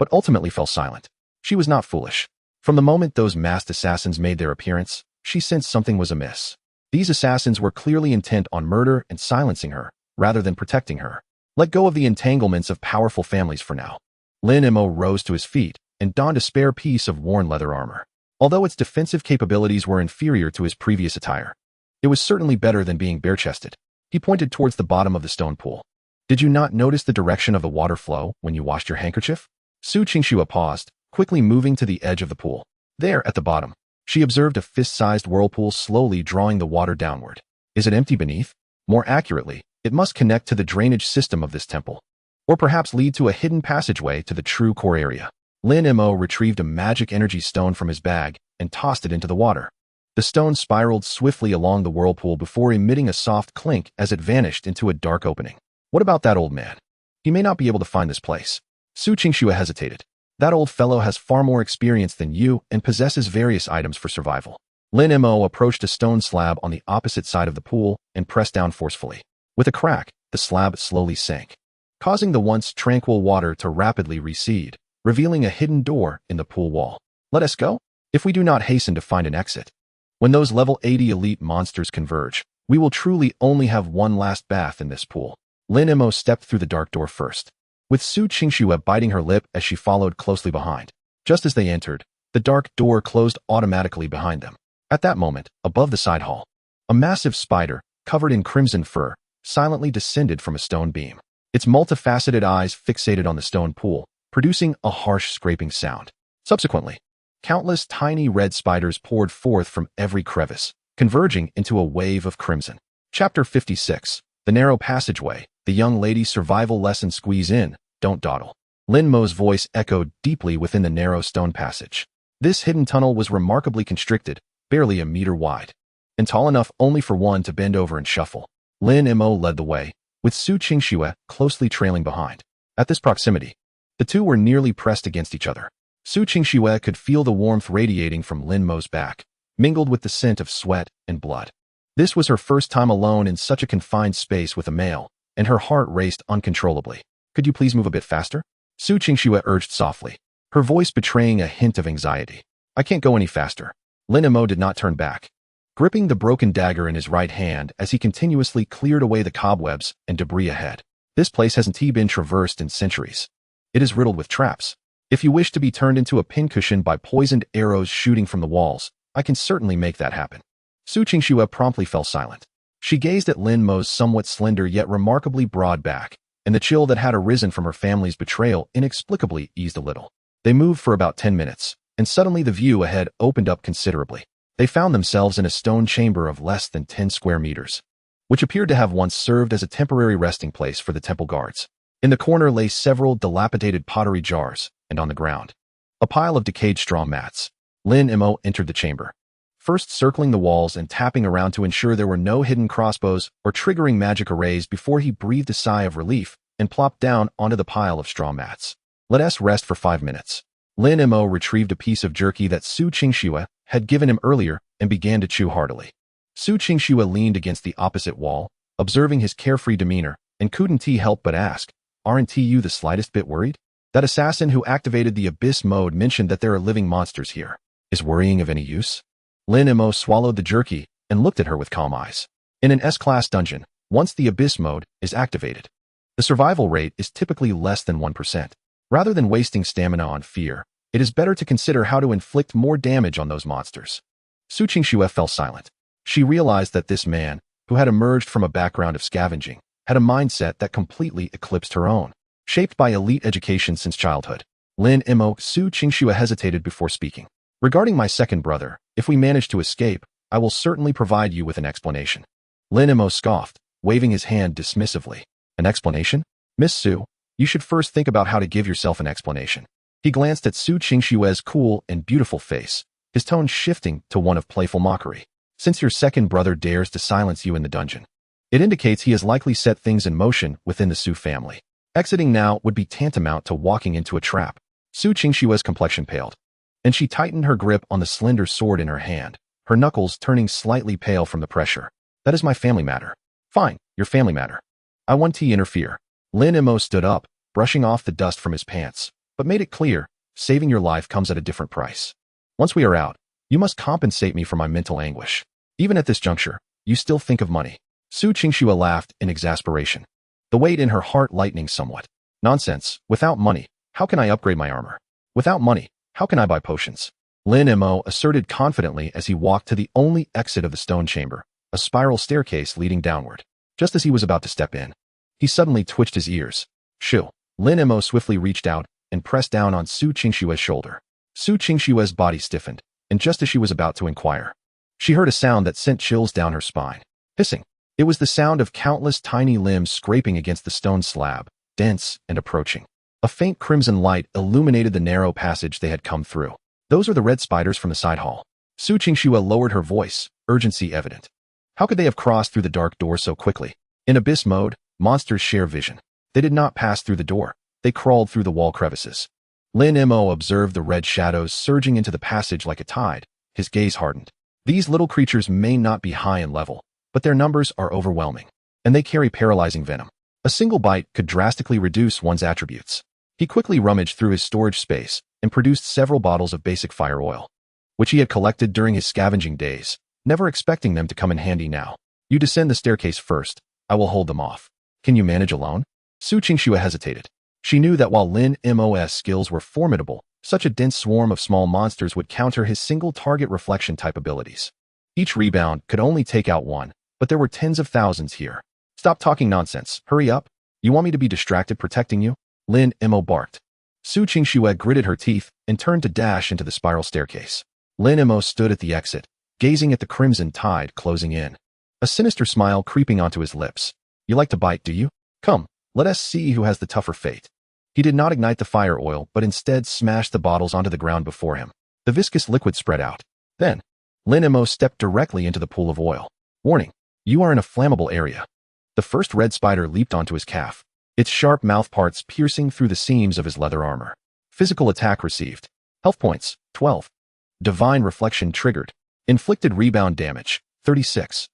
but ultimately fell silent. She was not foolish. From the moment those masked assassins made their appearance, she sensed something was amiss. These assassins were clearly intent on murder and silencing her, rather than protecting her. Let go of the entanglements of powerful families for now. Lin Mo rose to his feet and donned a spare piece of worn leather armor. Although its defensive capabilities were inferior to his previous attire, it was certainly better than being bare-chested. He pointed towards the bottom of the stone pool. Did you not notice the direction of the water flow when you washed your handkerchief? Su Qingxue paused, quickly moving to the edge of the pool. There, at the bottom, she observed a fist-sized whirlpool slowly drawing the water downward. Is it empty beneath? More accurately, it must connect to the drainage system of this temple, or perhaps lead to a hidden passageway to the true core area. Lin Mo retrieved a magic energy stone from his bag and tossed it into the water. The stone spiraled swiftly along the whirlpool before emitting a soft clink as it vanished into a dark opening. What about that old man? He may not be able to find this place. Su Qingxue hesitated. That old fellow has far more experience than you and possesses various items for survival. Lin Mo approached a stone slab on the opposite side of the pool and pressed down forcefully. With a crack, the slab slowly sank, causing the once tranquil water to rapidly recede, revealing a hidden door in the pool wall. Let us go? If we do not hasten to find an exit, when those level 80 elite monsters converge, we will truly only have one last bath in this pool. Lin Mo stepped through the dark door first, with Su Qingxue biting her lip as she followed closely behind. Just as they entered, the dark door closed automatically behind them. At that moment, above the side hall, a massive spider, covered in crimson fur, silently descended from a stone beam. Its multifaceted eyes fixated on the stone pool, producing a harsh scraping sound. Subsequently, countless tiny red spiders poured forth from every crevice, converging into a wave of crimson. Chapter 56. The Narrow Passageway. The young lady's survival lesson. Squeeze in, don't dawdle. Lin Mo's voice echoed deeply within the narrow stone passage. This hidden tunnel was remarkably constricted, barely a meter wide, and tall enough only for one to bend over and shuffle. Lin Mo led the way, with Su Qingxue closely trailing behind. At this proximity, the two were nearly pressed against each other. Su Qingxue could feel the warmth radiating from Lin Mo's back, mingled with the scent of sweat and blood. This was her first time alone in such a confined space with a male, and her heart raced uncontrollably. Could you please move a bit faster? Su Qingxue urged softly, her voice betraying a hint of anxiety. I can't go any faster. Lin Mo did not turn back, gripping the broken dagger in his right hand as he continuously cleared away the cobwebs and debris ahead. This place hasn't been traversed in centuries. It is riddled with traps. If you wish to be turned into a pincushion by poisoned arrows shooting from the walls, I can certainly make that happen. Su Qingxue promptly fell silent. She gazed at Lin Mo's somewhat slender yet remarkably broad back, and the chill that had arisen from her family's betrayal inexplicably eased a little. They moved for about 10 minutes, and suddenly the view ahead opened up considerably. They found themselves in a stone chamber of less than 10 square meters, which appeared to have once served as a temporary resting place for the temple guards. In the corner lay several dilapidated pottery jars, and on the ground, a pile of decayed straw mats. Lin Mo entered the chamber, first circling the walls and tapping around to ensure there were no hidden crossbows or triggering magic arrays before he breathed a sigh of relief and plopped down onto the pile of straw mats. Let us rest for 5 minutes. Lin Mo retrieved a piece of jerky that Su Qingxue had given him earlier and began to chew heartily. Su Qingxue leaned against the opposite wall, observing his carefree demeanor, and couldn't he help but ask, aren't you the slightest bit worried? That assassin who activated the Abyss mode mentioned that there are living monsters here. Is worrying of any use? Lin Mo swallowed the jerky and looked at her with calm eyes. In an S-class dungeon, once the Abyss mode is activated, the survival rate is typically less than 1%. Rather than wasting stamina on fear, it is better to consider how to inflict more damage on those monsters. Su Qingxue fell silent. She realized that this man, who had emerged from a background of scavenging, had a mindset that completely eclipsed her own. Shaped by elite education since childhood, Lin Mo Su Qingxue hesitated before speaking. Regarding my second brother, if we manage to escape, I will certainly provide you with an explanation. Lin Mo scoffed, waving his hand dismissively. An explanation? Miss Su, you should first think about how to give yourself an explanation. He glanced at Su Qingxue's cool and beautiful face, his tone shifting to one of playful mockery. Since your second brother dares to silence you in the dungeon, it indicates he has likely set things in motion within the Su family. Exiting now would be tantamount to walking into a trap. Su Qingxue's complexion paled, and she tightened her grip on the slender sword in her hand, her knuckles turning slightly pale from the pressure. That is my family matter. Fine, your family matter. I won't interfere. Lin Mo stood up, brushing off the dust from his pants, but made it clear, saving your life comes at a different price. Once we are out, you must compensate me for my mental anguish. Even at this juncture, you still think of money. Su Qingxue laughed in exasperation, the weight in her heart lightening somewhat. Nonsense. Without money, how can I upgrade my armor? Without money, how can I buy potions? Lin Mo asserted confidently as he walked to the only exit of the stone chamber, a spiral staircase leading downward. Just as he was about to step in, he suddenly twitched his ears. Shoo. Lin Mo swiftly reached out and pressed down on Su Qingxue's shoulder. Su Qingxue's body stiffened, and just as she was about to inquire, she heard a sound that sent chills down her spine. Hissing. It was the sound of countless tiny limbs scraping against the stone slab, dense and approaching. A faint crimson light illuminated the narrow passage they had come through. Those are the red spiders from the side hall. Su Qingxue lowered her voice, urgency evident. How could they have crossed through the dark door so quickly? In Abyss mode, monsters share vision. They did not pass through the door. They crawled through the wall crevices. Lin Mo observed the red shadows surging into the passage like a tide. His gaze hardened. These little creatures may not be high in level, but their numbers are overwhelming, and they carry paralyzing venom. A single bite could drastically reduce one's attributes. He quickly rummaged through his storage space and produced several bottles of basic fire oil, which he had collected during his scavenging days, never expecting them to come in handy now. You descend the staircase first. I will hold them off. Can you manage alone? Su Qingxue hesitated. She knew that while Lin Mo's skills were formidable, such a dense swarm of small monsters would counter his single target reflection type abilities. Each rebound could only take out one, but there were tens of thousands here. Stop talking nonsense. Hurry up. You want me to be distracted protecting you? Lin Mo barked. Su Qingxue gritted her teeth and turned to dash into the spiral staircase. Lin Mo stood at the exit, gazing at the crimson tide closing in. A sinister smile creeping onto his lips. You like to bite, do you? Come, let us see who has the tougher fate. He did not ignite the fire oil, but instead smashed the bottles onto the ground before him. The viscous liquid spread out. Then, Lin Mo stepped directly into the pool of oil. Warning, you are in a flammable area. The first red spider leaped onto his calf, its sharp mouthparts piercing through the seams of his leather armor. Physical attack received. Health points, 12. Divine reflection triggered. Inflicted rebound damage, 36.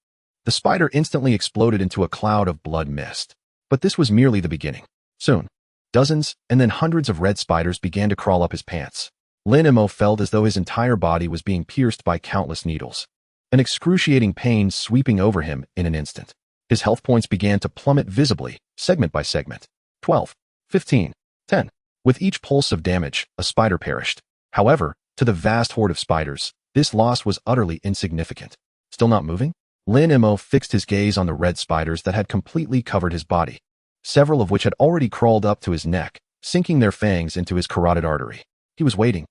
The spider instantly exploded into a cloud of blood mist. But this was merely the beginning. Soon, dozens and then hundreds of red spiders began to crawl up his pants. Lin Mo felt as though his entire body was being pierced by countless needles. An excruciating pain sweeping over him in an instant. His health points began to plummet visibly, segment by segment. 12, 15, 10. With each pulse of damage, a spider perished. However, to the vast horde of spiders, this loss was utterly insignificant. Still not moving? Lin Mo fixed his gaze on the red spiders that had completely covered his body, several of which had already crawled up to his neck, sinking their fangs into his carotid artery. He was waiting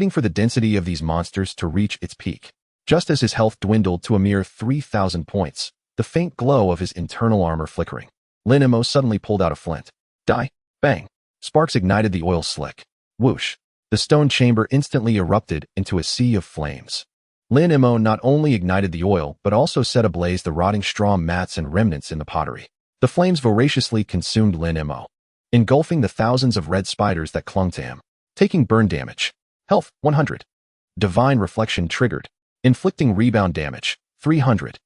for the density of these monsters to reach its peak. Just as his health dwindled to a mere 3,000 points, the faint glow of his internal armor flickering, Lin Mo suddenly pulled out a flint. Die! Bang! Sparks ignited the oil slick. Whoosh! The stone chamber instantly erupted into a sea of flames. Lin Mo not only ignited the oil, but also set ablaze the rotting straw mats and remnants in the pottery. The flames voraciously consumed Lin Mo, engulfing the thousands of red spiders that clung to him. Taking burn damage. Health, 100. Divine reflection triggered, inflicting rebound damage, 300.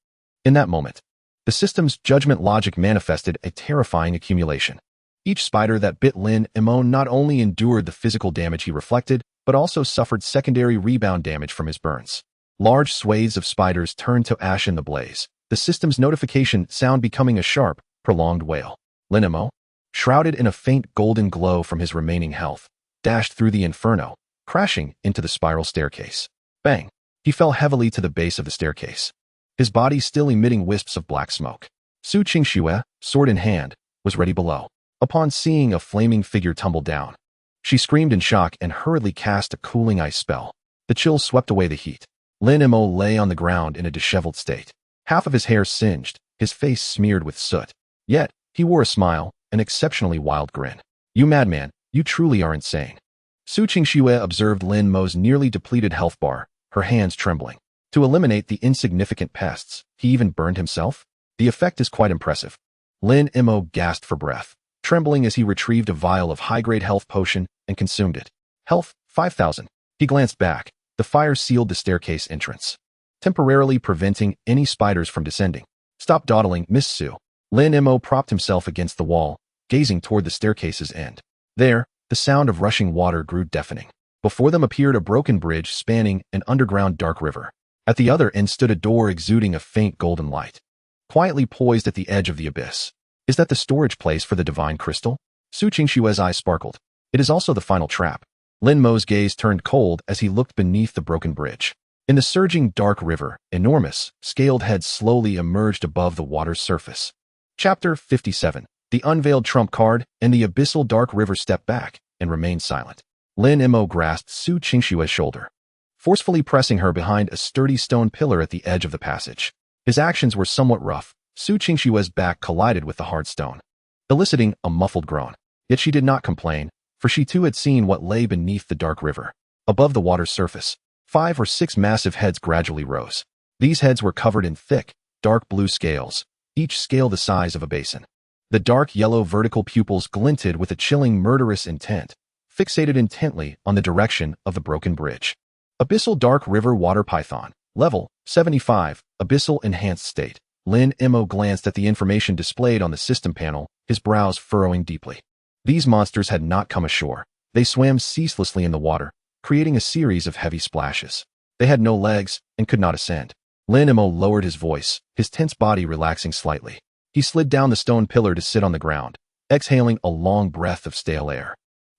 In that moment, the system's judgment logic manifested a terrifying accumulation. Each spider that bit Lin Mo not only endured the physical damage he reflected, but also suffered secondary rebound damage from his burns. Large swathes of spiders turned to ash in the blaze, the system's notification sound becoming a sharp, prolonged wail. Lin Mo, shrouded in a faint golden glow from his remaining health, dashed through the inferno, crashing into the spiral staircase. Bang! He fell heavily to the base of the staircase, his body still emitting wisps of black smoke. Su Qingxue, sword in hand, was ready below. Upon seeing a flaming figure tumble down, she screamed in shock and hurriedly cast a cooling ice spell. The chill swept away the heat. Lin Mo lay on the ground in a disheveled state, half of his hair singed, his face smeared with soot. Yet, he wore a smile, an exceptionally wild grin. "You madman, you truly are insane." Su Qingxue observed Lin Mo's nearly depleted health bar, her hands trembling. To eliminate the insignificant pests, he even burned himself? The effect is quite impressive. Lin Mo gasped for breath, trembling as he retrieved a vial of high-grade health potion and consumed it. Health, 5,000. He glanced back. The fire sealed the staircase entrance, temporarily preventing any spiders from descending. "Stop dawdling, Miss Su." Lin Mo propped himself against the wall, gazing toward the staircase's end. There, the sound of rushing water grew deafening. Before them appeared a broken bridge spanning an underground dark river. At the other end stood a door exuding a faint golden light, quietly poised at the edge of the abyss. Is that the storage place for the divine crystal? Su Qingxue's eyes sparkled. It is also the final trap. Lin Mo's gaze turned cold as he looked beneath the broken bridge. In the surging dark river, enormous, scaled heads slowly emerged above the water's surface. Chapter 57. The unveiled trump card and the abyssal dark river stepped back and remained silent. Lin Mo grasped Su Qingxue's shoulder, forcefully pressing her behind a sturdy stone pillar at the edge of the passage. His actions were somewhat rough. Su Qingxue's back collided with the hard stone, eliciting a muffled groan. Yet she did not complain, for she too had seen what lay beneath the dark river. Above the water's surface, 5 or 6 massive heads gradually rose. These heads were covered in thick, dark blue scales, each scale the size of a basin. The dark yellow vertical pupils glinted with a chilling murderous intent, fixated intently on the direction of the broken bridge. Abyssal Dark River Water Python. Level 75. Abyssal Enhanced State. Lin Mo glanced at the information displayed on the system panel, his brows furrowing deeply. These monsters had not come ashore. They swam ceaselessly in the water, creating a series of heavy splashes. They had no legs and could not ascend. Lin Mo lowered his voice, his tense body relaxing slightly. He slid down the stone pillar to sit on the ground, exhaling a long breath of stale air.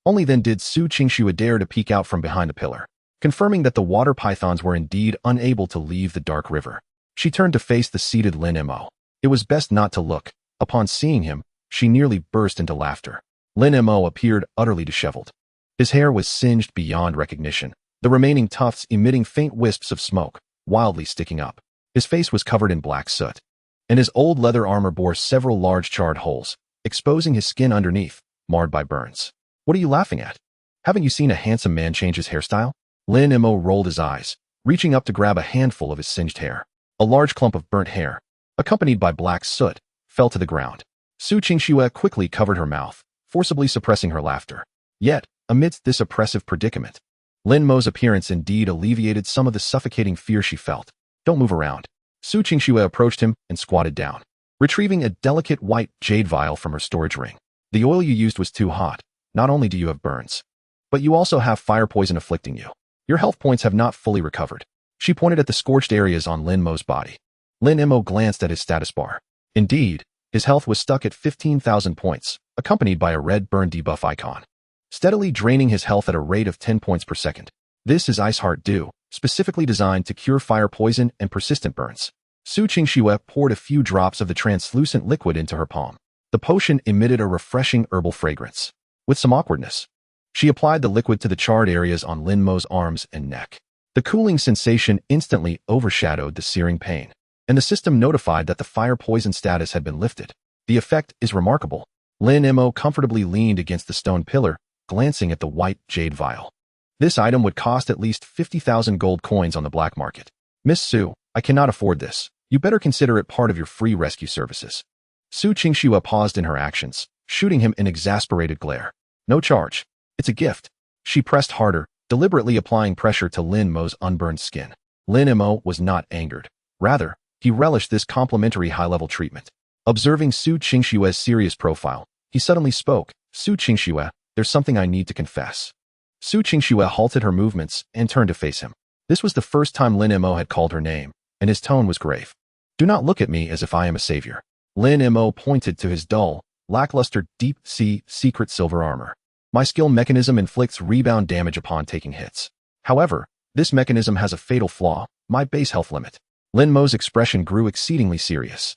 Only then did Su Qingxue dare to peek out from behind the pillar, confirming that the water pythons were indeed unable to leave the dark river. She turned to face the seated Lin Mo. It was best not to look. Upon seeing him, she nearly burst into laughter. Lin Mo appeared utterly disheveled. His hair was singed beyond recognition, the remaining tufts emitting faint wisps of smoke, wildly sticking up. His face was covered in black soot, and his old leather armor bore several large charred holes, exposing his skin underneath, marred by burns. "What are you laughing at? Haven't you seen a handsome man change his hairstyle?" Lin Mo rolled his eyes, reaching up to grab a handful of his singed hair. A large clump of burnt hair, accompanied by black soot, fell to the ground. Su Qingxue quickly covered her mouth, forcibly suppressing her laughter. Yet, amidst this oppressive predicament, Lin Mo's appearance indeed alleviated some of the suffocating fear she felt. "Don't move around." Su Qingxue approached him and squatted down, retrieving a delicate white jade vial from her storage ring. "The oil you used was too hot. Not only do you have burns, but you also have fire poison afflicting you. Your health points have not fully recovered." She pointed at the scorched areas on Lin Mo's body. Lin Mo glanced at his status bar. Indeed, his health was stuck at 15,000 points, accompanied by a red burn debuff icon, steadily draining his health at a rate of 10 points per second. This is Ice Heart Dew, specifically designed to cure fire poison and persistent burns. Su Qingxue poured a few drops of the translucent liquid into her palm. The potion emitted a refreshing herbal fragrance. With some awkwardness, she applied the liquid to the charred areas on Lin Mo's arms and neck. The cooling sensation instantly overshadowed the searing pain, and the system notified that the fire poison status had been lifted. The effect is remarkable. Lin Mo comfortably leaned against the stone pillar, glancing at the white jade vial. This item would cost at least 50,000 gold coins on the black market. "Miss Su, I cannot afford this. You better consider it part of your free rescue services." Su Qingxue paused in her actions, shooting him an exasperated glare. "No charge. It's a gift." She pressed harder, deliberately applying pressure to Lin Mo's unburned skin. Lin Mo was not angered. Rather, he relished this complimentary high-level treatment. Observing Su Qingxue's serious profile, He suddenly spoke. Su Qingxue, there's something I need to confess. Su Qingxue halted her movements and turned to face him. This was the first time Lin Mo had called her name, and his tone was grave. Do not look at me as if I am a savior. Lin Mo pointed to his dull, lackluster deep-sea secret silver armor. My skill mechanism inflicts rebound damage upon taking hits. However, this mechanism has a fatal flaw, my base health limit. Lin Mo's expression grew exceedingly serious.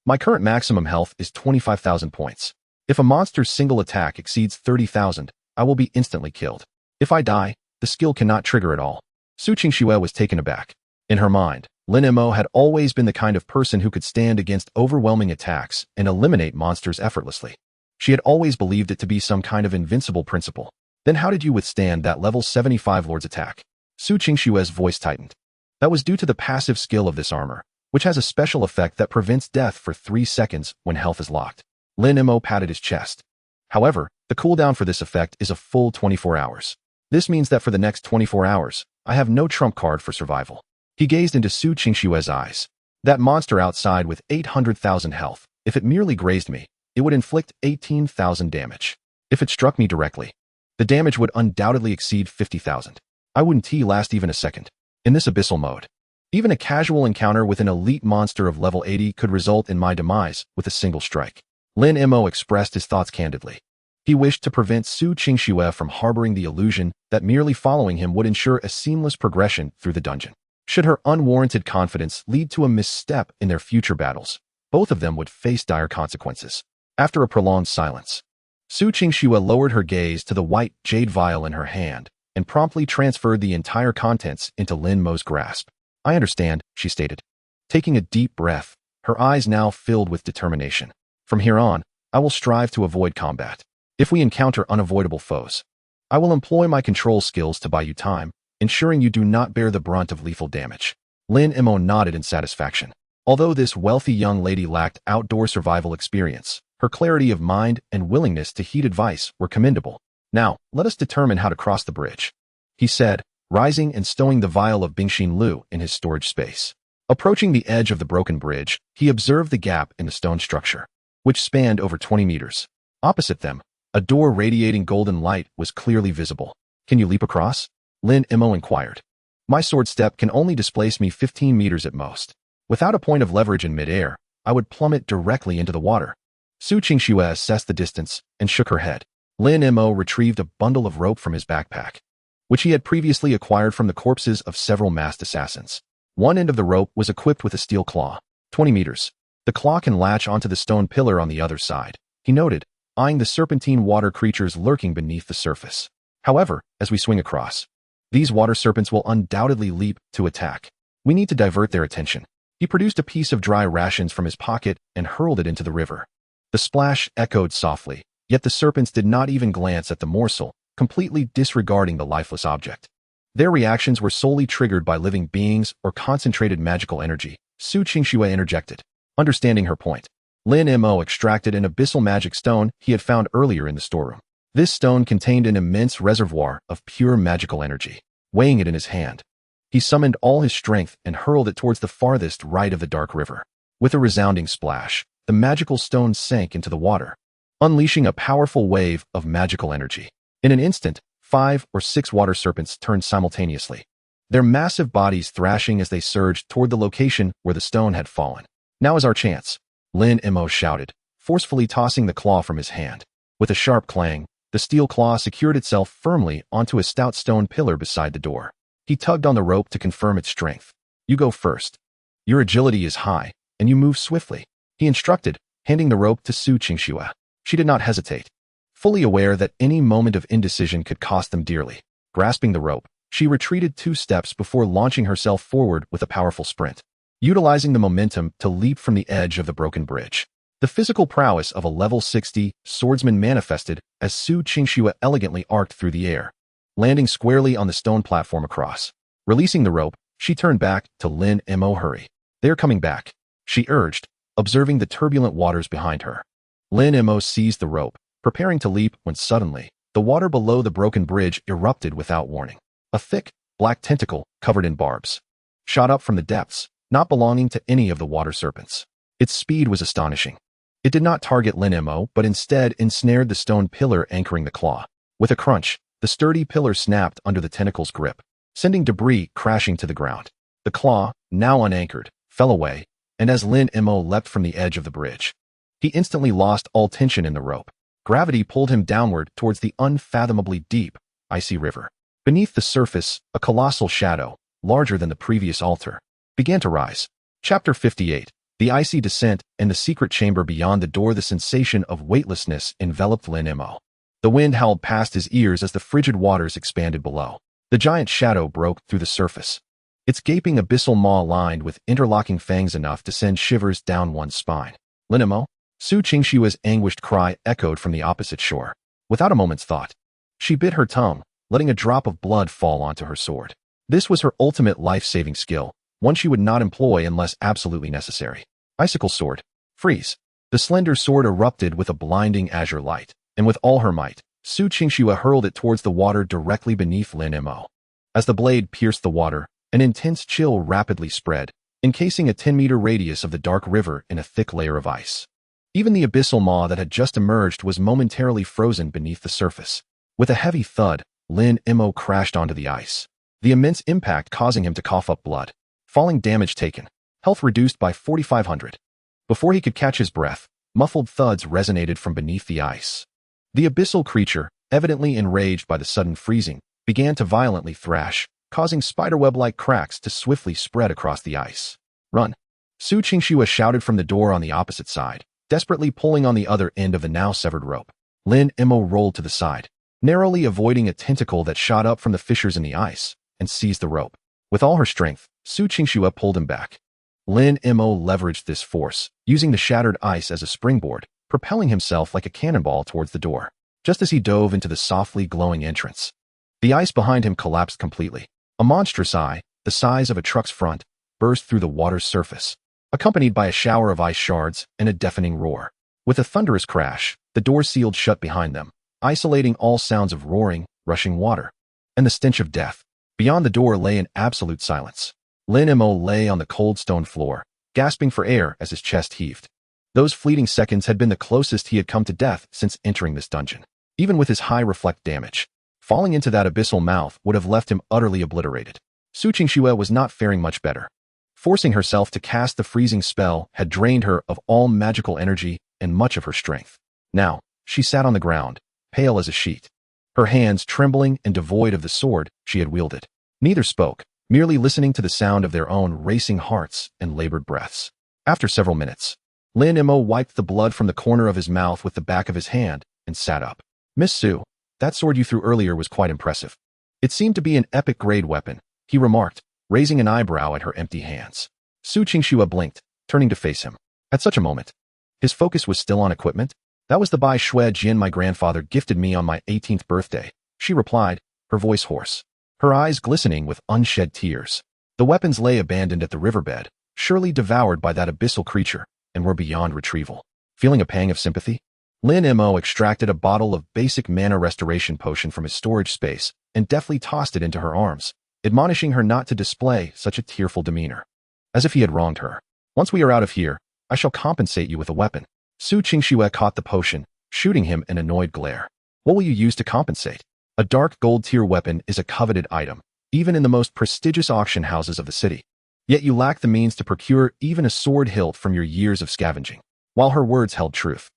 My current maximum health is 25,000 points. If a monster's single attack exceeds 30,000, I will be instantly killed. If I die, the skill cannot trigger at all. Su Qingxue was taken aback. In her mind, Lin Mo had always been the kind of person who could stand against overwhelming attacks and eliminate monsters effortlessly. She had always believed it to be some kind of invincible principle. Then how did you withstand that level 75 Lord's attack? Su Qingxue's voice tightened. That was due to the passive skill of this armor, which has a special effect that prevents death for 3 seconds when health is locked. Lin Mo patted his chest. However, the cooldown for this effect is a full 24 hours. This means that for the next 24 hours, I have no trump card for survival. He gazed into Su Qingxue's eyes. That monster outside with 800,000 health, if it merely grazed me, it would inflict 18,000 damage. If it struck me directly, the damage would undoubtedly exceed 50,000. I wouldn't last even a second. In this abyssal mode, even a casual encounter with an elite monster of level 80 could result in my demise with a single strike. Lin Mo expressed his thoughts candidly. He wished to prevent Su Qingxue from harboring the illusion that merely following him would ensure a seamless progression through the dungeon. Should her unwarranted confidence lead to a misstep in their future battles, both of them would face dire consequences. After a prolonged silence, Su Qingxue lowered her gaze to the white jade vial in her hand and promptly transferred the entire contents into Lin Mo's grasp. I understand, she stated. Taking a deep breath, her eyes now filled with determination. From here on, I will strive to avoid combat. If we encounter unavoidable foes, I will employ my control skills to buy you time, ensuring you do not bear the brunt of lethal damage. Lin Mo nodded in satisfaction. Although this wealthy young lady lacked outdoor survival experience, her clarity of mind and willingness to heed advice were commendable. Now, let us determine how to cross the bridge, he said, rising and stowing the vial of Bingxin Lu in his storage space. Approaching the edge of the broken bridge, he observed the gap in the stone structure, which spanned over 20 meters. Opposite them, a door radiating golden light was clearly visible. Can you leap across? Lin Mo inquired. My sword step can only displace me 15 meters at most. Without a point of leverage in midair, I would plummet directly into the water. Su Qingxue assessed the distance and shook her head. Lin Mo retrieved a bundle of rope from his backpack, which he had previously acquired from the corpses of several masked assassins. One end of the rope was equipped with a steel claw. 20 meters. The claw can latch onto the stone pillar on the other side, he noted, eyeing the serpentine water creatures lurking beneath the surface. However, as we swing across, these water serpents will undoubtedly leap to attack. We need to divert their attention. He produced a piece of dry rations from his pocket and hurled it into the river. The splash echoed softly, yet the serpents did not even glance at the morsel, completely disregarding the lifeless object. Their reactions were solely triggered by living beings or concentrated magical energy. Su Qingxue interjected. Understanding her point, Lin Mo extracted an abyssal magic stone he had found earlier in the storeroom. This stone contained an immense reservoir of pure magical energy. Weighing it in his hand, he summoned all his strength and hurled it towards the farthest right of the dark river. With a resounding splash, the magical stone sank into the water, unleashing a powerful wave of magical energy. In an instant, 5 or 6 water serpents turned simultaneously, their massive bodies thrashing as they surged toward the location where the stone had fallen. Now is our chance, Lin Mo shouted, forcefully tossing the claw from his hand. With a sharp clang, the steel claw secured itself firmly onto a stout stone pillar beside the door. He tugged on the rope to confirm its strength. You go first. Your agility is high, and you move swiftly, he instructed, handing the rope to Su Qingxue. She did not hesitate, fully aware that any moment of indecision could cost them dearly. Grasping the rope, she retreated 2 steps before launching herself forward with a powerful sprint, utilizing the momentum to leap from the edge of the broken bridge. The physical prowess of a level 60 swordsman manifested as Su Qingxue elegantly arced through the air, landing squarely on the stone platform across. Releasing the rope, she turned back to Lin Mo. Hurry. They're coming back, she urged, observing the turbulent waters behind her. Lin Mo seized the rope, preparing to leap when suddenly, the water below the broken bridge erupted without warning. A thick, black tentacle, covered in barbs, shot up from the depths, not belonging to any of the water serpents. Its speed was astonishing. It did not target Lin Mo, but instead ensnared the stone pillar anchoring the claw. With a crunch, the sturdy pillar snapped under the tentacle's grip, sending debris crashing to the ground. The claw, now unanchored, fell away, and as Lin Mo leapt from the edge of the bridge, he instantly lost all tension in the rope. Gravity pulled him downward towards the unfathomably deep, icy river. Beneath the surface, a colossal shadow, larger than the previous altar, began to rise. Chapter 58. The icy descent and the secret chamber beyond the door. The sensation of weightlessness enveloped Lin Mo. The wind howled past his ears as the frigid waters expanded below. The giant shadow broke through the surface, its gaping abyssal maw lined with interlocking fangs enough to send shivers down one's spine. Lin Mo? Su Qingshua's anguished cry echoed from the opposite shore. Without a moment's thought, she bit her tongue, letting a drop of blood fall onto her sword. This was her ultimate life-saving skill, one she would not employ unless absolutely necessary. Icicle sword. Freeze. The slender sword erupted with a blinding azure light, and with all her might, Su Qingxue hurled it towards the water directly beneath Lin Mo. As the blade pierced the water, an intense chill rapidly spread, encasing a 10-meter radius of the dark river in a thick layer of ice. Even the abyssal maw that had just emerged was momentarily frozen beneath the surface. With a heavy thud, Lin Mo crashed onto the ice, the immense impact causing him to cough up blood. Falling damage taken, health reduced by 4,500. Before he could catch his breath, muffled thuds resonated from beneath the ice. The abyssal creature, evidently enraged by the sudden freezing, began to violently thrash, causing spiderweb-like cracks to swiftly spread across the ice. Run! Su Qingxue shouted from the door on the opposite side, desperately pulling on the other end of the now severed rope. Lin Mo rolled to the side, narrowly avoiding a tentacle that shot up from the fissures in the ice, and seized the rope. With all her strength, Su Qingxue pulled him back. Lin Mo leveraged this force, using the shattered ice as a springboard, propelling himself like a cannonball towards the door. Just as he dove into the softly glowing entrance, the ice behind him collapsed completely. A monstrous eye, the size of a truck's front, burst through the water's surface, accompanied by a shower of ice shards and a deafening roar. With a thunderous crash, the door sealed shut behind them, isolating all sounds of roaring, rushing water, and the stench of death. Beyond the door lay an absolute silence. Lin Mo lay on the cold stone floor, gasping for air as his chest heaved. Those fleeting seconds had been the closest he had come to death since entering this dungeon. Even with his high reflect damage, falling into that abyssal mouth would have left him utterly obliterated. Su Qingxue was not faring much better. Forcing herself to cast the freezing spell had drained her of all magical energy and much of her strength. Now, she sat on the ground, pale as a sheet, her hands trembling and devoid of the sword she had wielded. Neither spoke, merely listening to the sound of their own racing hearts and labored breaths. After several minutes, Lin Mo wiped the blood from the corner of his mouth with the back of his hand and sat up. Miss Su, that sword you threw earlier was quite impressive. It seemed to be an epic-grade weapon, he remarked, raising an eyebrow at her empty hands. Su Qingxue blinked, turning to face him. At such a moment, his focus was still on equipment. That was the Bai Shui Jin my grandfather gifted me on my 18th birthday, she replied, her voice hoarse, her eyes glistening with unshed tears. The weapons lay abandoned at the riverbed, surely devoured by that abyssal creature, and were beyond retrieval. Feeling a pang of sympathy, Lin Mo extracted a bottle of basic mana restoration potion from his storage space and deftly tossed it into her arms, admonishing her not to display such a tearful demeanor. As if he had wronged her. Once we are out of here, I shall compensate you with a weapon. Su Qingxue caught the potion, shooting him an annoyed glare. What will you use to compensate? A dark gold-tier weapon is a coveted item, even in the most prestigious auction houses of the city. Yet you lack the means to procure even a sword hilt from your years of scavenging. While her words held truth,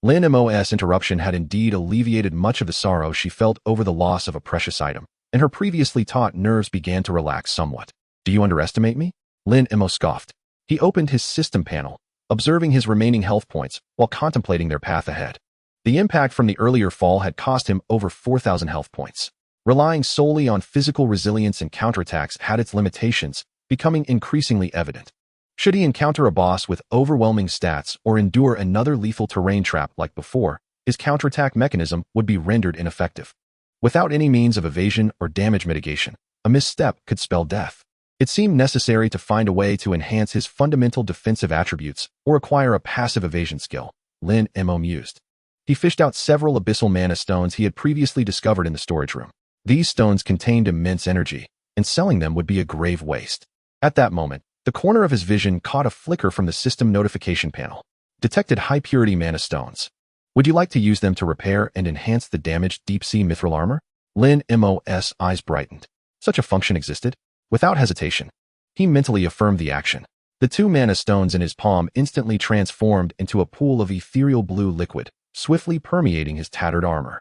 Lin Mo's interruption had indeed alleviated much of the sorrow she felt over the loss of a precious item, and her previously taut nerves began to relax somewhat. Do you underestimate me? Lin Mo scoffed. He opened his system panel, observing his remaining health points while contemplating their path ahead. The impact from the earlier fall had cost him over 4,000 health points. Relying solely on physical resilience and counterattacks had its limitations, becoming increasingly evident. Should he encounter a boss with overwhelming stats or endure another lethal terrain trap like before, his counterattack mechanism would be rendered ineffective. Without any means of evasion or damage mitigation, a misstep could spell death. It seemed necessary to find a way to enhance his fundamental defensive attributes or acquire a passive evasion skill, Lin Mo mused. He fished out several abyssal mana stones he had previously discovered in the storage room. These stones contained immense energy, and selling them would be a grave waste. At that moment, the corner of his vision caught a flicker from the system notification panel. Detected high-purity mana stones. Would you like to use them to repair and enhance the damaged deep-sea mithril armor? Lin Mo's eyes brightened. Such a function existed? Without hesitation, he mentally affirmed the action. The 2 mana stones in his palm instantly transformed into a pool of ethereal blue liquid, swiftly permeating his tattered armor.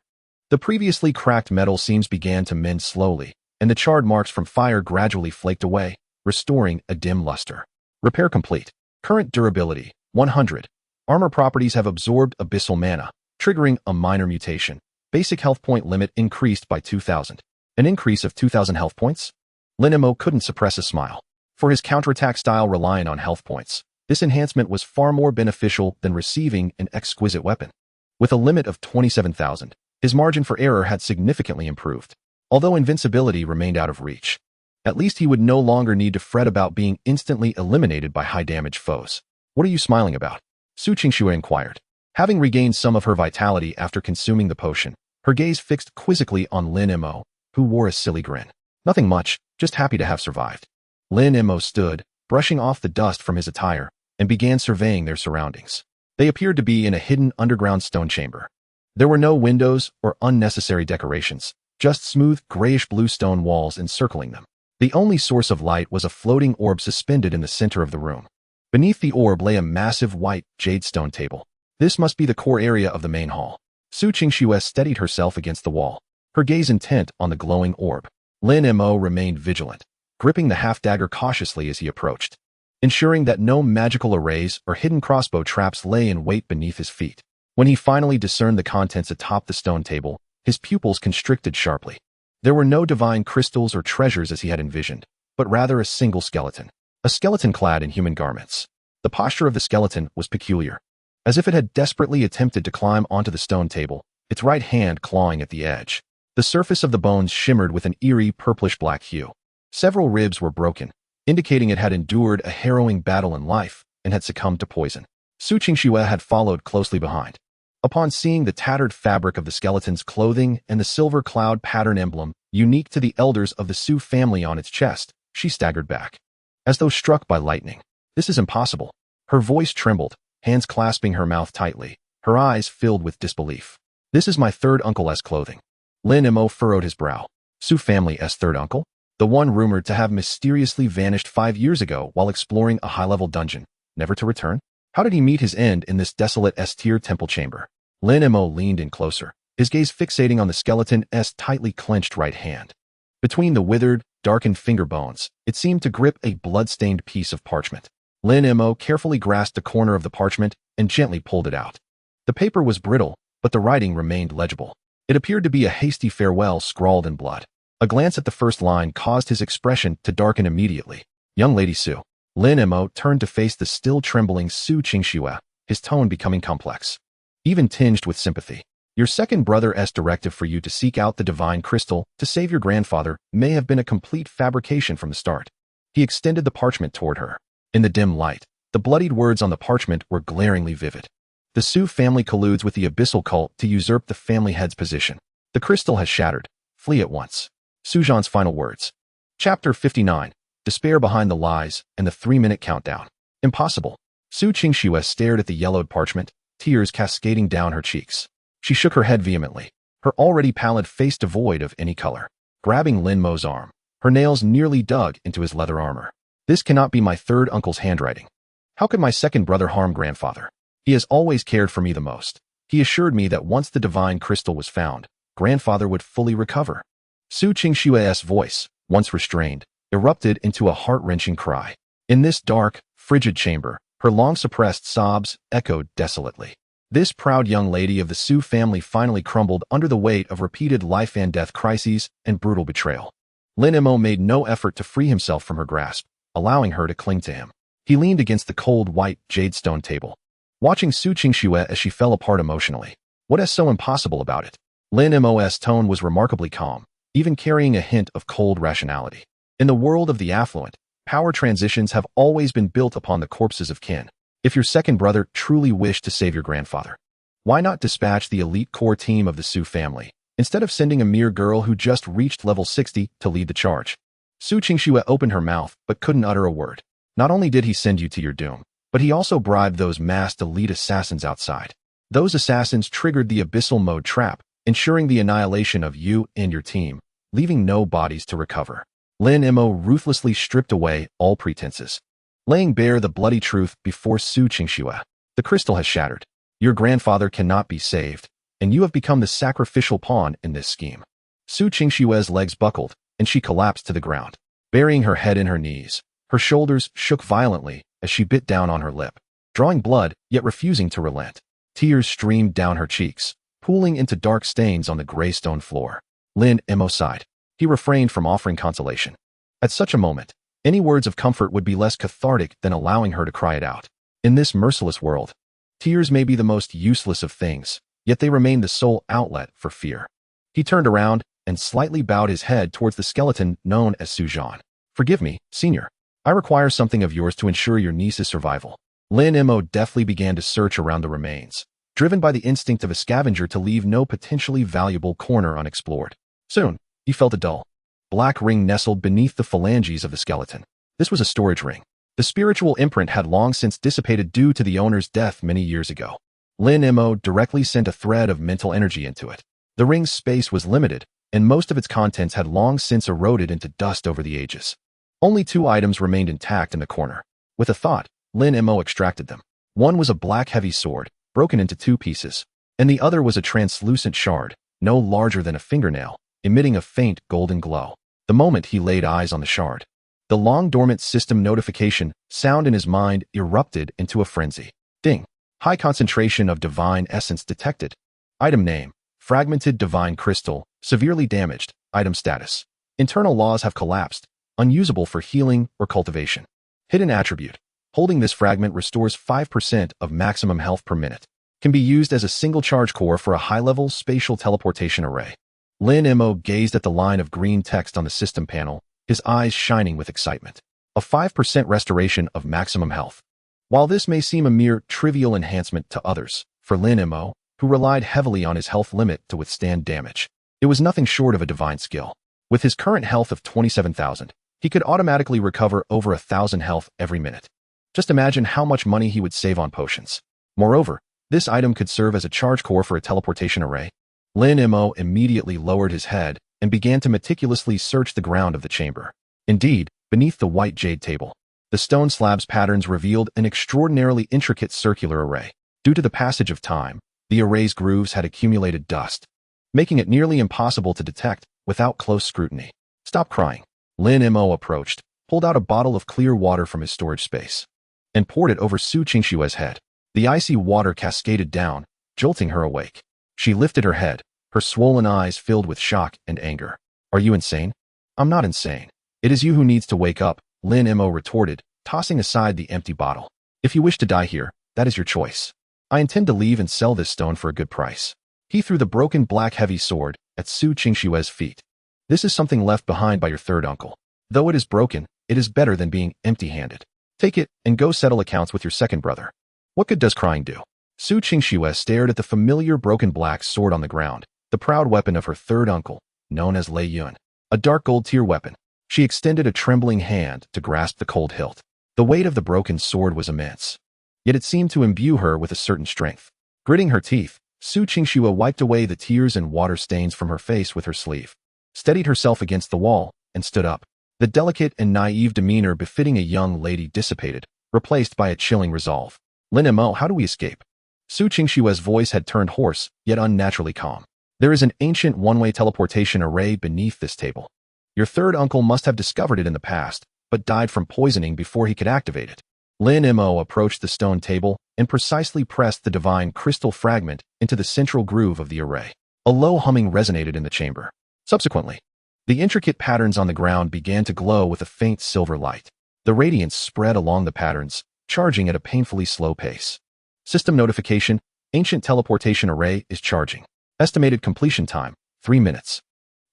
The previously cracked metal seams began to mend slowly, and the charred marks from fire gradually flaked away, restoring a dim luster. Repair complete. Current durability, 100. Armor properties have absorbed abyssal mana, triggering a minor mutation. Basic health point limit increased by 2,000. An increase of 2,000 health points? Lin Mo couldn't suppress a smile. For his counterattack style relying on health points, this enhancement was far more beneficial than receiving an exquisite weapon. With a limit of 27,000, his margin for error had significantly improved, although invincibility remained out of reach. At least he would no longer need to fret about being instantly eliminated by high-damage foes. What are you smiling about? Su Qingxue inquired. Having regained some of her vitality after consuming the potion, her gaze fixed quizzically on Lin Mo, who wore a silly grin. Nothing much, just happy to have survived. Lin Mo stood, brushing off the dust from his attire, and began surveying their surroundings. They appeared to be in a hidden underground stone chamber. There were no windows or unnecessary decorations, just smooth grayish-blue stone walls encircling them. The only source of light was a floating orb suspended in the center of the room. Beneath the orb lay a massive white jade stone table. This must be the core area of the main hall. Su Qingxue steadied herself against the wall, her gaze intent on the glowing orb. Lin Mo remained vigilant, gripping the half-dagger cautiously as he approached, ensuring that no magical arrays or hidden crossbow traps lay in wait beneath his feet. When he finally discerned the contents atop the stone table, his pupils constricted sharply. There were no divine crystals or treasures as he had envisioned, but rather a single skeleton. A skeleton clad in human garments. The posture of the skeleton was peculiar, as if it had desperately attempted to climb onto the stone table, its right hand clawing at the edge. The surface of the bones shimmered with an eerie purplish-black hue. Several ribs were broken, indicating it had endured a harrowing battle in life and had succumbed to poison. Su Qingxue had followed closely behind. Upon seeing the tattered fabric of the skeleton's clothing and the silver cloud pattern emblem, unique to the elders of the Su family on its chest, she staggered back, as though struck by lightning. This is impossible. Her voice trembled, hands clasping her mouth tightly, her eyes filled with disbelief. This is my third uncle's clothing. Lin Mo furrowed his brow. Su family's third uncle? The one rumored to have mysteriously vanished 5 years ago while exploring a high-level dungeon, never to return? How did he meet his end in this desolate S-tier temple chamber? Lin Mo leaned in closer, his gaze fixating on the skeleton's tightly clenched right hand. Between the withered, darkened finger bones, it seemed to grip a blood-stained piece of parchment. Lin Mo carefully grasped a corner of the parchment and gently pulled it out. The paper was brittle, but the writing remained legible. It appeared to be a hasty farewell scrawled in blood. A glance at the first line caused his expression to darken immediately. Young Lady Su. Lin Mo turned to face the still trembling Su Qingxue, his tone becoming complex, even tinged with sympathy. Your second brother's directive for you to seek out the divine crystal to save your grandfather may have been a complete fabrication from the start. He extended the parchment toward her. In the dim light, the bloodied words on the parchment were glaringly vivid. The Su family colludes with the abyssal cult to usurp the family head's position. The crystal has shattered. Flee at once. Su Zhan's final words. Chapter 59. Despair behind the lies and the 3-minute countdown. Impossible. Su Qingxue stared at the yellowed parchment, tears cascading down her cheeks. She shook her head vehemently, her already pallid face devoid of any color. Grabbing Lin Mo's arm, her nails nearly dug into his leather armor. This cannot be my third uncle's handwriting. How could my second brother harm grandfather? He has always cared for me the most. He assured me that once the divine crystal was found, grandfather would fully recover. Su Qingxue's voice, once restrained, erupted into a heart-wrenching cry. In this dark, frigid chamber, her long-suppressed sobs echoed desolately. This proud young lady of the Su family finally crumbled under the weight of repeated life-and-death crises and brutal betrayal. Lin Mo made no effort to free himself from her grasp, allowing her to cling to him. He leaned against the cold white jade-stone table, watching Su Qingxue as she fell apart emotionally. What is so impossible about it? Lin Mo's tone was remarkably calm, even carrying a hint of cold rationality. In the world of the affluent, power transitions have always been built upon the corpses of kin. If your second brother truly wished to save your grandfather, why not dispatch the elite core team of the Su family, instead of sending a mere girl who just reached level 60 to lead the charge? Su Qingxue opened her mouth but couldn't utter a word. Not only did he send you to your doom, But he also bribed those masked elite assassins outside. Those assassins triggered the abyssal mode trap, ensuring the annihilation of you and your team, leaving no bodies to recover. Lin Mo ruthlessly stripped away all pretenses, laying bare the bloody truth before Su Qingxue. The crystal has shattered. Your grandfather cannot be saved, and you have become the sacrificial pawn in this scheme. Su Qingxue's legs buckled, and she collapsed to the ground, burying her head in her knees. Her shoulders shook violently as she bit down on her lip, drawing blood, yet refusing to relent. Tears streamed down her cheeks, pooling into dark stains on the gray stone floor. Lin Mo sighed. He refrained from offering consolation. At such a moment, any words of comfort would be less cathartic than allowing her to cry it out. In this merciless world, tears may be the most useless of things, yet they remain the sole outlet for fear. He turned around and slightly bowed his head towards the skeleton known as Su Zhan. Forgive me, Senior. I require something of yours to ensure your niece's survival. Lin Mo deftly began to search around the remains, driven by the instinct of a scavenger to leave no potentially valuable corner unexplored. Soon, he felt a dull, black ring nestled beneath the phalanges of the skeleton. This was a storage ring. The spiritual imprint had long since dissipated due to the owner's death many years ago. Lin Mo directly sent a thread of mental energy into it. The ring's space was limited, and most of its contents had long since eroded into dust over the ages. Only 2 items remained intact in the corner. With a thought, Lin Mo extracted them. One was a black heavy sword, broken into 2 pieces, and the other was a translucent shard, no larger than a fingernail, emitting a faint golden glow. The moment he laid eyes on the shard, the long-dormant system notification sound in his mind erupted into a frenzy. Ding! High concentration of divine essence detected. Item name: fragmented divine crystal, severely damaged. Item status: internal laws have collapsed, unusable for healing or cultivation. Hidden attribute: holding this fragment restores 5% of maximum health per minute. Can be used as a single charge core for a high-level spatial teleportation array. Lin Mo gazed at the line of green text on the system panel, his eyes shining with excitement. A 5% restoration of maximum health. While this may seem a mere trivial enhancement to others, for Lin Mo, who relied heavily on his health limit to withstand damage, it was nothing short of a divine skill. With his current health of 27,000, he could automatically recover over 1,000 health every minute. Just imagine how much money he would save on potions. Moreover, this item could serve as a charge core for a teleportation array. Lin Mo immediately lowered his head and began to meticulously search the ground of the chamber. Indeed, beneath the white jade table, the stone slab's patterns revealed an extraordinarily intricate circular array. Due to the passage of time, the array's grooves had accumulated dust, making it nearly impossible to detect without close scrutiny. Stop crying. Lin Mo approached, pulled out a bottle of clear water from his storage space, and poured it over Su Qingxue's head. The icy water cascaded down, jolting her awake. She lifted her head, her swollen eyes filled with shock and anger. Are you insane? I'm not insane. It is you who needs to wake up, Lin Mo retorted, tossing aside the empty bottle. If you wish to die here, that is your choice. I intend to leave and sell this stone for a good price. He threw the broken black heavy sword at Su Qingxue's feet. This is something left behind by your third uncle. Though it is broken, it is better than being empty-handed. Take it and go settle accounts with your second brother. What good does crying do? Su Qingxue stared at the familiar broken black sword on the ground, the proud weapon of her third uncle, known as Lei Yun, a dark gold tier weapon. She extended a trembling hand to grasp the cold hilt. The weight of the broken sword was immense, yet it seemed to imbue her with a certain strength. Gritting her teeth, Su Qingxue wiped away the tears and water stains from her face with her sleeve, steadied herself against the wall, and stood up. The delicate and naive demeanor befitting a young lady dissipated, replaced by a chilling resolve. Lin Mo, how do we escape? Su Qingxue's voice had turned hoarse, yet unnaturally calm. There is an ancient one-way teleportation array beneath this table. Your third uncle must have discovered it in the past, but died from poisoning before he could activate it. Lin Mo approached the stone table and precisely pressed the divine crystal fragment into the central groove of the array. A low humming resonated in the chamber. Subsequently, the intricate patterns on the ground began to glow with a faint silver light. The radiance spread along the patterns, charging at a painfully slow pace. System notification: ancient teleportation array is charging. Estimated completion time: 3 minutes.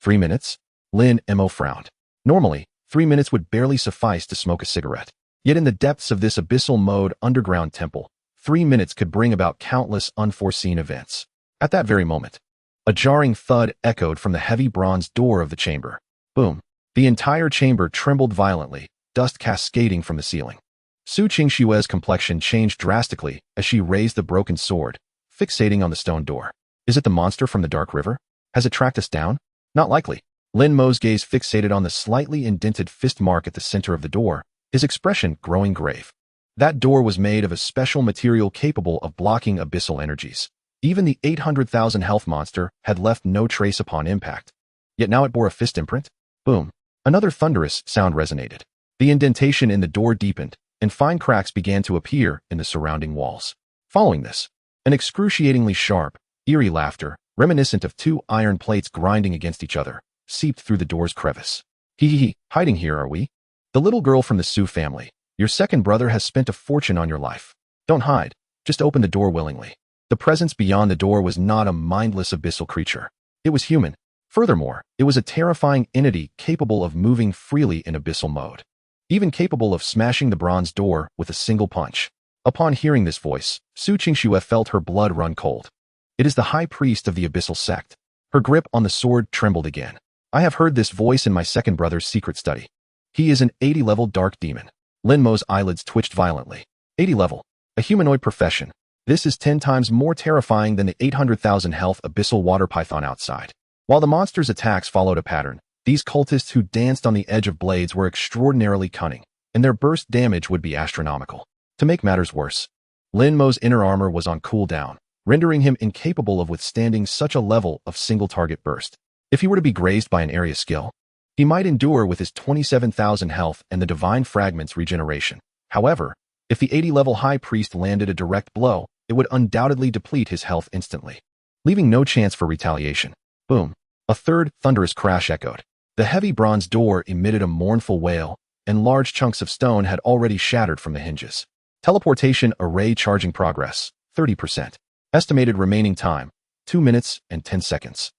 3 minutes? Lin Mo frowned. Normally, 3 minutes would barely suffice to smoke a cigarette. Yet in the depths of this abyssal mode underground temple, 3 minutes could bring about countless unforeseen events. At that very moment, a jarring thud echoed from the heavy bronze door of the chamber. Boom. The entire chamber trembled violently, dust cascading from the ceiling. Su Qingshue's complexion changed drastically as she raised the broken sword, fixating on the stone door. Is it the monster from the Dark River? Has it tracked us down? Not likely. Lin Mo's gaze fixated on the slightly indented fist mark at the center of the door, his expression growing grave. That door was made of a special material capable of blocking abyssal energies. Even the 800,000 health monster had left no trace upon impact. Yet now it bore a fist imprint. Boom. Another thunderous sound resonated. The indentation in the door deepened, and fine cracks began to appear in the surrounding walls. Following this, an excruciatingly sharp, eerie laughter, reminiscent of two iron plates grinding against each other, seeped through the door's crevice. Hee, hiding here are we? The little girl from the Su family. Your second brother has spent a fortune on your life. Don't hide, just open the door willingly. The presence beyond the door was not a mindless abyssal creature. It was human. Furthermore, it was a terrifying entity capable of moving freely in abyssal mode, even capable of smashing the bronze door with a single punch. Upon hearing this voice, Su Qingxue felt her blood run cold. It is the high priest of the abyssal sect. Her grip on the sword trembled again. I have heard this voice in my second brother's secret study. He is an 80-level dark demon. Lin Mo's eyelids twitched violently. 80 level. A humanoid profession. This is 10 times more terrifying than the 800,000 health abyssal water python outside. While the monster's attacks followed a pattern, these cultists who danced on the edge of blades were extraordinarily cunning, and their burst damage would be astronomical. To make matters worse, Lin Mo's inner armor was on cooldown, rendering him incapable of withstanding such a level of single-target burst. If he were to be grazed by an area skill, he might endure with his 27,000 health and the divine fragment's regeneration. However, if the 80-level high priest landed a direct blow, it would undoubtedly deplete his health instantly, leaving no chance for retaliation. Boom. A third thunderous crash echoed. The heavy bronze door emitted a mournful wail, and large chunks of stone had already shattered from the hinges. Teleportation array charging progress, 30%. Estimated remaining time, 2 minutes and 10 seconds.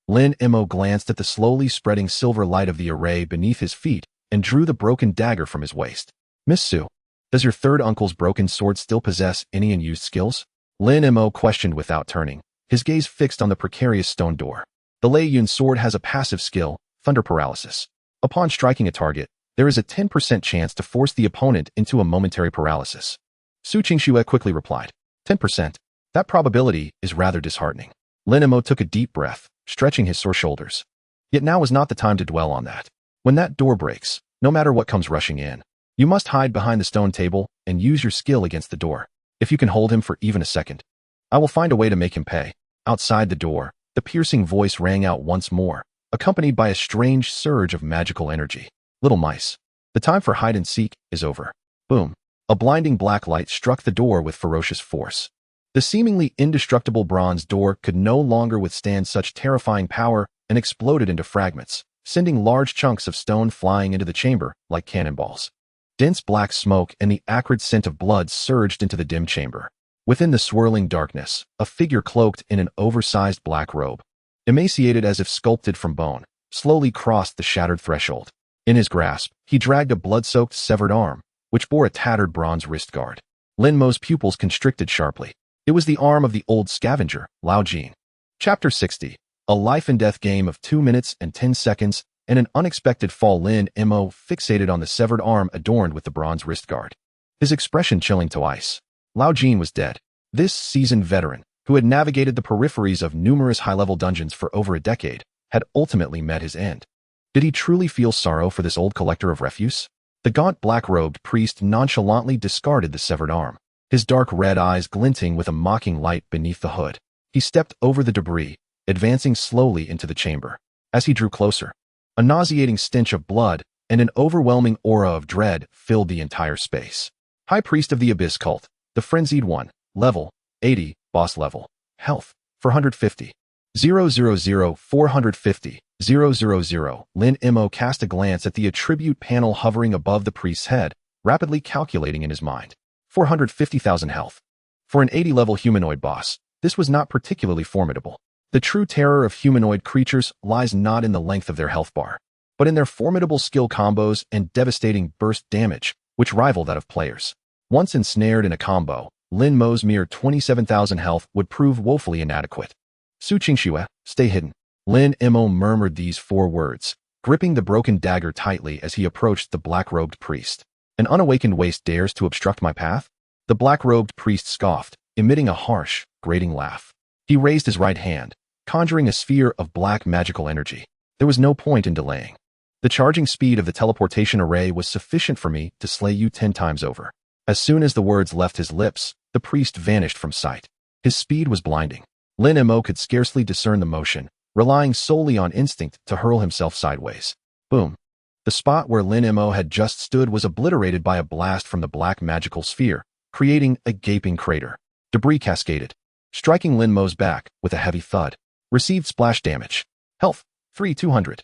Lin Mo glanced at the slowly spreading silver light of the array beneath his feet and drew the broken dagger from his waist. Miss Su, does your third uncle's broken sword still possess any unused skills? Lin Mo questioned without turning, his gaze fixed on the precarious stone door. The Lei Yun sword has a passive skill, Thunder Paralysis. Upon striking a target, there is a 10% chance to force the opponent into a momentary paralysis. Su Qingxue quickly replied, 10%. That probability is rather disheartening. Lin Mo took a deep breath, stretching his sore shoulders. Yet now was not the time to dwell on that. When that door breaks, no matter what comes rushing in, you must hide behind the stone table and use your skill against the door. If you can hold him for even a second, I will find a way to make him pay. Outside the door, the piercing voice rang out once more, accompanied by a strange surge of magical energy. Little mice, the time for hide and seek is over. Boom. A blinding black light struck the door with ferocious force. The seemingly indestructible bronze door could no longer withstand such terrifying power and exploded into fragments, sending large chunks of stone flying into the chamber like cannonballs. Dense black smoke and the acrid scent of blood surged into the dim chamber. Within the swirling darkness, a figure cloaked in an oversized black robe, emaciated as if sculpted from bone, slowly crossed the shattered threshold. In his grasp, he dragged a blood-soaked severed arm, which bore a tattered bronze wrist guard. Lin Mo's pupils constricted sharply. It was the arm of the old scavenger, Lao Jin. Chapter 60. A life-and-death game of 2 minutes and 10 seconds, and an unexpected fall. Lin Mo fixated on the severed arm adorned with the bronze wrist guard, his expression chilling to ice. Lao Jin was dead. This seasoned veteran, who had navigated the peripheries of numerous high-level dungeons for over a decade, had ultimately met his end. Did he truly feel sorrow for this old collector of refuse? The gaunt black-robed priest nonchalantly discarded the severed arm, his dark red eyes glinting with a mocking light beneath the hood. He stepped over the debris, advancing slowly into the chamber. As he drew closer, a nauseating stench of blood and an overwhelming aura of dread filled the entire space. High Priest of the Abyss Cult, the Frenzied One, level 80, boss level, health 450, 000 450, 000. Lin Mo cast a glance at the attribute panel hovering above the priest's head, rapidly calculating in his mind. 450,000 health. For an 80-level humanoid boss, this was not particularly formidable. The true terror of humanoid creatures lies not in the length of their health bar, but in their formidable skill combos and devastating burst damage, which rival that of players. Once ensnared in a combo, Lin Mo's mere 27,000 health would prove woefully inadequate. Su Qingxue, stay hidden. Lin Mo murmured these 4 words, gripping the broken dagger tightly as he approached the black-robed priest. An unawakened waste dares to obstruct my path? The black-robed priest scoffed, emitting a harsh, grating laugh. He raised his right hand, conjuring a sphere of black magical energy. There was no point in delaying. The charging speed of the teleportation array was sufficient for me to slay you 10 times over. As soon as the words left his lips, the priest vanished from sight. His speed was blinding. Lin Mo could scarcely discern the motion, relying solely on instinct to hurl himself sideways. Boom. The spot where Lin Mo had just stood was obliterated by a blast from the black magical sphere, creating a gaping crater. Debris cascaded, striking Lin Mo's back with a heavy thud. Received splash damage. Health, 3,200.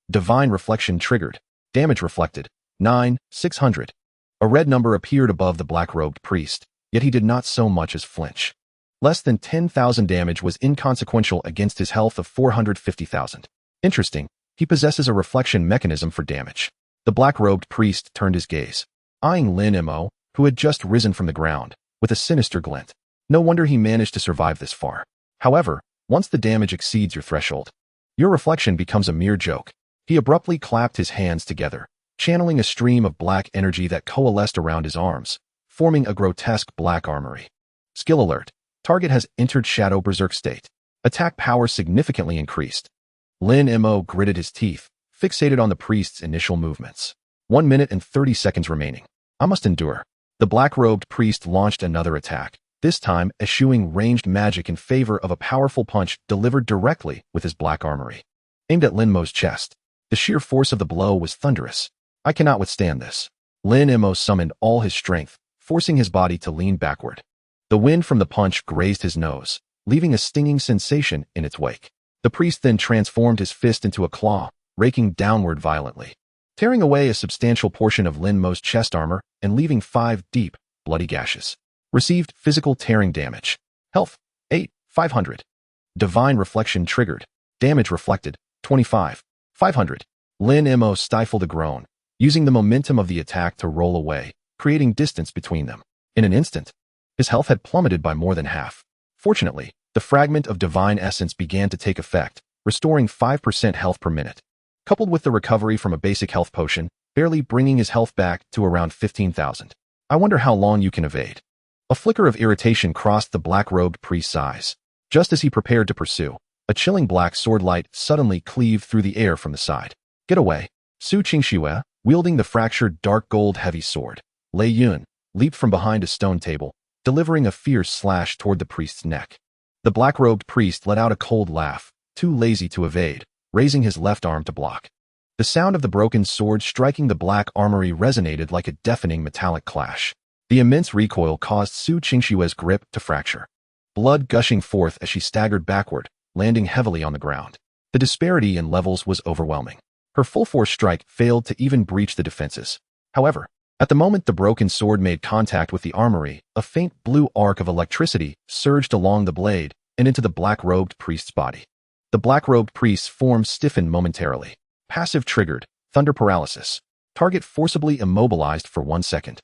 Divine reflection triggered. Damage reflected, 9,600. A red number appeared above the black-robed priest, yet he did not so much as flinch. Less than 10,000 damage was inconsequential against his health of 450,000. Interesting, he possesses a reflection mechanism for damage. The black-robed priest turned his gaze, eyeing Lin Mo, who had just risen from the ground, with a sinister glint. No wonder he managed to survive this far. However, once the damage exceeds your threshold, your reflection becomes a mere joke. He abruptly clapped his hands together, channeling a stream of black energy that coalesced around his arms, forming a grotesque black armory. Skill alert. Target has entered Shadow Berserk state. Attack power significantly increased. Lin Mo gritted his teeth, fixated on the priest's initial movements. 1 minute and 30 seconds remaining. I must endure. The black-robed priest launched another attack, this time eschewing ranged magic in favor of a powerful punch delivered directly with his black armory. Aimed at Lin Mo's chest. The sheer force of the blow was thunderous. I cannot withstand this. Lin Mo summoned all his strength, forcing his body to lean backward. The wind from the punch grazed his nose, leaving a stinging sensation in its wake. The priest then transformed his fist into a claw, raking downward violently, tearing away a substantial portion of Lin Mo's chest armor and leaving 5 deep, bloody gashes. Received physical tearing damage. Health, 8,500. Divine reflection triggered. Damage reflected, 25,500. Lin Mo stifled a groan, using the momentum of the attack to roll away, creating distance between them. In an instant, his health had plummeted by more than half. Fortunately, the fragment of divine essence began to take effect, restoring 5% health per minute. Coupled with the recovery from a basic health potion, barely bringing his health back to around 15,000. I wonder how long you can evade. A flicker of irritation crossed the black-robed priest's eyes. Just as he prepared to pursue, a chilling black sword light suddenly cleaved through the air from the side. Get away. Su Qingxue, wielding the fractured dark gold heavy sword, Lei Yun, leaped from behind a stone table, delivering a fierce slash toward the priest's neck. The black-robed priest let out a cold laugh, too lazy to evade, raising his left arm to block. The sound of the broken sword striking the black armory resonated like a deafening metallic clash. The immense recoil caused Su Qingxue's grip to fracture, blood gushing forth as she staggered backward, landing heavily on the ground. The disparity in levels was overwhelming. Her full-force strike failed to even breach the defenses. However, at the moment the broken sword made contact with the armory, a faint blue arc of electricity surged along the blade and into the black-robed priest's body. The black-robed priest's form stiffened momentarily. Passive triggered, thunder paralysis. Target forcibly immobilized for 1 second.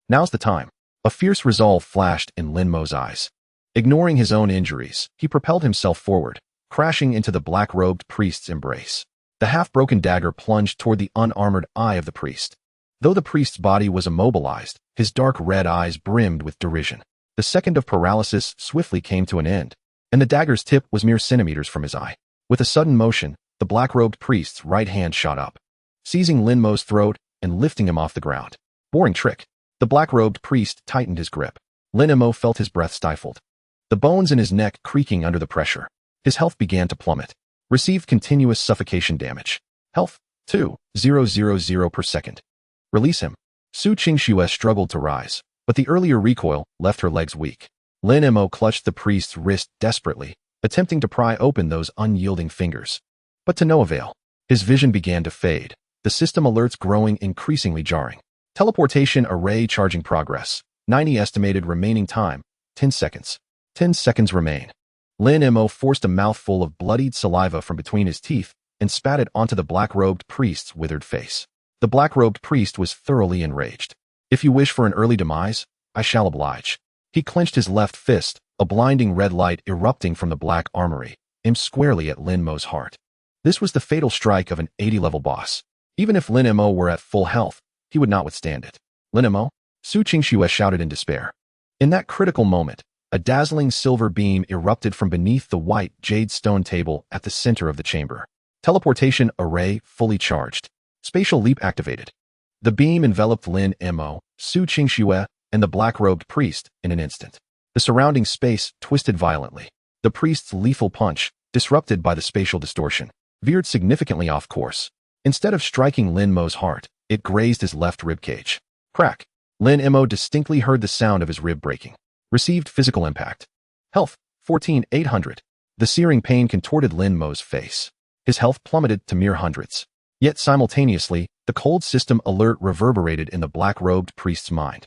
Now's the time. A fierce resolve flashed in Lin Mo's eyes. Ignoring his own injuries, he propelled himself forward, crashing into the black-robed priest's embrace. The half-broken dagger plunged toward the unarmored eye of the priest. Though the priest's body was immobilized, his dark red eyes brimmed with derision. The second of paralysis swiftly came to an end, and the dagger's tip was mere centimeters from his eye. With a sudden motion, the black-robed priest's right hand shot up, seizing Lin Mo's throat and lifting him off the ground. Boring trick. The black-robed priest tightened his grip. Lin Mo felt his breath stifled, the bones in his neck creaking under the pressure. His health began to plummet. Received continuous suffocation damage. Health, 2,000 per second. Release him. Su Qingxue struggled to rise, but the earlier recoil left her legs weak. Lin Mo clutched the priest's wrist desperately, attempting to pry open those unyielding fingers. But to no avail. His vision began to fade, the system alerts growing increasingly jarring. Teleportation array charging progress. 90 estimated remaining time. 10 seconds. 10 seconds remain. Lin Mo forced a mouthful of bloodied saliva from between his teeth and spat it onto the black-robed priest's withered face. The black-robed priest was thoroughly enraged. If you wish for an early demise, I shall oblige. He clenched his left fist, a blinding red light erupting from the black armory, aimed squarely at Lin Mo's heart. This was the fatal strike of an 80-level boss. Even if Lin Mo were at full health, he would not withstand it. Linimo? Su Qingxue shouted in despair. In that critical moment, a dazzling silver beam erupted from beneath the white jade stone table at the center of the chamber. Teleportation array fully charged. Spatial leap activated. The beam enveloped Lin Mo, Su Qingxue, and the black-robed priest in an instant. The surrounding space twisted violently. The priest's lethal punch, disrupted by the spatial distortion, veered significantly off course. Instead of striking Lin Mo's heart, it grazed his left ribcage. Crack. Lin Mo distinctly heard the sound of his rib breaking. Received physical impact. Health, 14,800. The searing pain contorted Lin Mo's face. His health plummeted to mere hundreds. Yet simultaneously, the cold system alert reverberated in the black-robed priest's mind.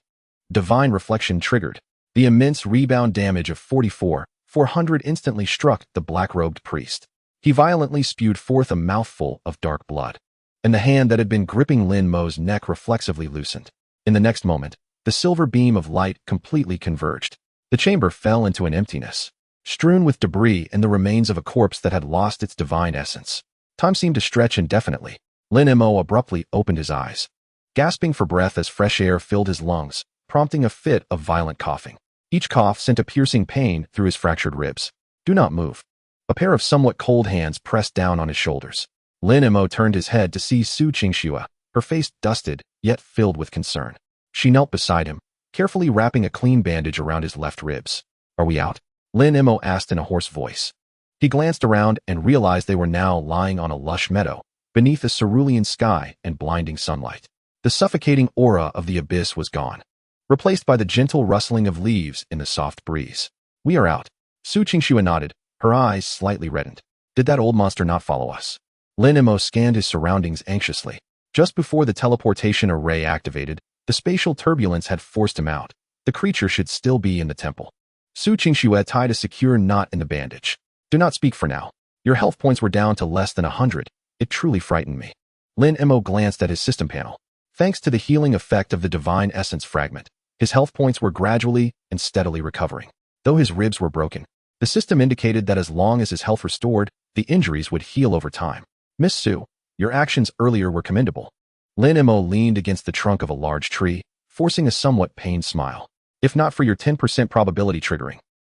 Divine reflection triggered. The immense rebound damage of 4,400 instantly struck the black-robed priest. He violently spewed forth a mouthful of dark blood, and the hand that had been gripping Lin Mo's neck reflexively loosened. In the next moment, the silver beam of light completely converged. The chamber fell into an emptiness, strewn with debris and the remains of a corpse that had lost its divine essence. Time seemed to stretch indefinitely. Lin Mo abruptly opened his eyes, gasping for breath as fresh air filled his lungs, prompting a fit of violent coughing. Each cough sent a piercing pain through his fractured ribs. Do not move. A pair of somewhat cold hands pressed down on his shoulders. Lin Mo turned his head to see Su Qingxue, her face dusted, yet filled with concern. She knelt beside him, carefully wrapping a clean bandage around his left ribs. Are we out? Lin Mo asked in a hoarse voice. He glanced around and realized they were now lying on a lush meadow, beneath a cerulean sky and blinding sunlight. The suffocating aura of the abyss was gone, replaced by the gentle rustling of leaves in the soft breeze. We are out. Su Qingxue nodded, her eyes slightly reddened. Did that old monster not follow us? Lin Mo scanned his surroundings anxiously. Just before the teleportation array activated, the spatial turbulence had forced him out. The creature should still be in the temple. Su Qingxue tied a secure knot in the bandage. Do not speak for now. Your health points were down to less than 100. It truly frightened me. Lin Mo glanced at his system panel. Thanks to the healing effect of the divine essence fragment, his health points were gradually and steadily recovering. Though his ribs were broken, the system indicated that as long as his health restored, the injuries would heal over time. Miss Su, your actions earlier were commendable. Lin Mo leaned against the trunk of a large tree, forcing a somewhat pained smile. If not for your 10% probability triggering,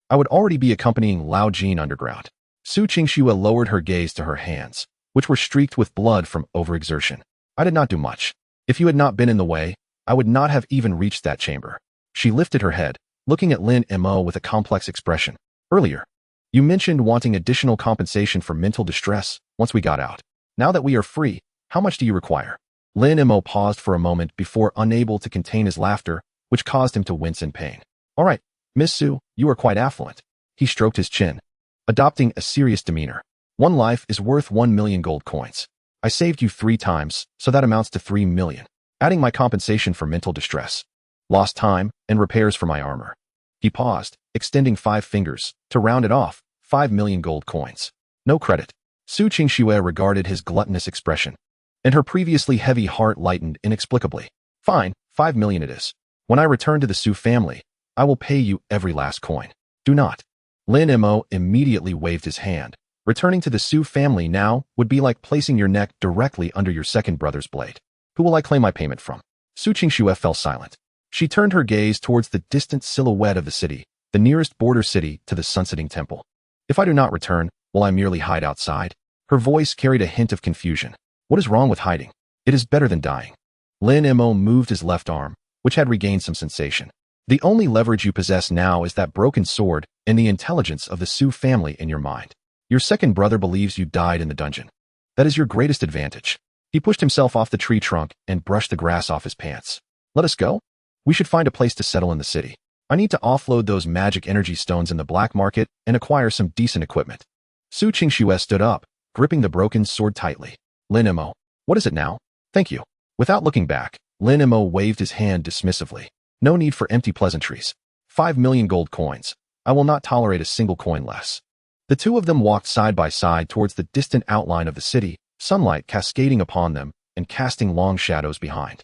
I would already be accompanying Lao Jin underground. Su Qingxue lowered her gaze to her hands, which were streaked with blood from overexertion. I did not do much. If you had not been in the way, I would not have even reached that chamber. She lifted her head, looking at Lin Mo with a complex expression. Earlier, you mentioned wanting additional compensation for mental distress once we got out. Now that we are free, how much do you require? Lin Mo paused for a moment before unable to contain his laughter, which caused him to wince in pain. All right, Miss Su, you are quite affluent. He stroked his chin, adopting a serious demeanor. One life is worth 1 million gold coins. I saved you 3 times, so that amounts to 3 million, adding my compensation for mental distress, lost time, and repairs for my armor. He paused, extending 5 fingers, to round it off, 5 million gold coins. No credit. Su Qingxue regarded his gluttonous expression, and her previously heavy heart lightened inexplicably. Fine, 5 million it is. When I return to the Su family, I will pay you every last coin. Do not. Lin Mo immediately waved his hand. Returning to the Su family now would be like placing your neck directly under your second brother's blade. Who will I claim my payment from? Su Qingxue fell silent. She turned her gaze towards the distant silhouette of the city, the nearest border city to the sunsetting temple. If I do not return, will I merely hide outside? Her voice carried a hint of confusion. What is wrong with hiding? It is better than dying. Lin Mo moved his left arm, which had regained some sensation. The only leverage you possess now is that broken sword and the intelligence of the Su family in your mind. Your second brother believes you died in the dungeon. That is your greatest advantage. He pushed himself off the tree trunk and brushed the grass off his pants. Let us go? We should find a place to settle in the city. I need to offload those magic energy stones in the black market and acquire some decent equipment. Su Qingxue stood up, gripping the broken sword tightly. Lin Mo, what is it now? Thank you. Without looking back, Lin Mo waved his hand dismissively. No need for empty pleasantries. 5 million gold coins. I will not tolerate a single coin less. The two of them walked side by side towards the distant outline of the city, sunlight cascading upon them and casting long shadows behind.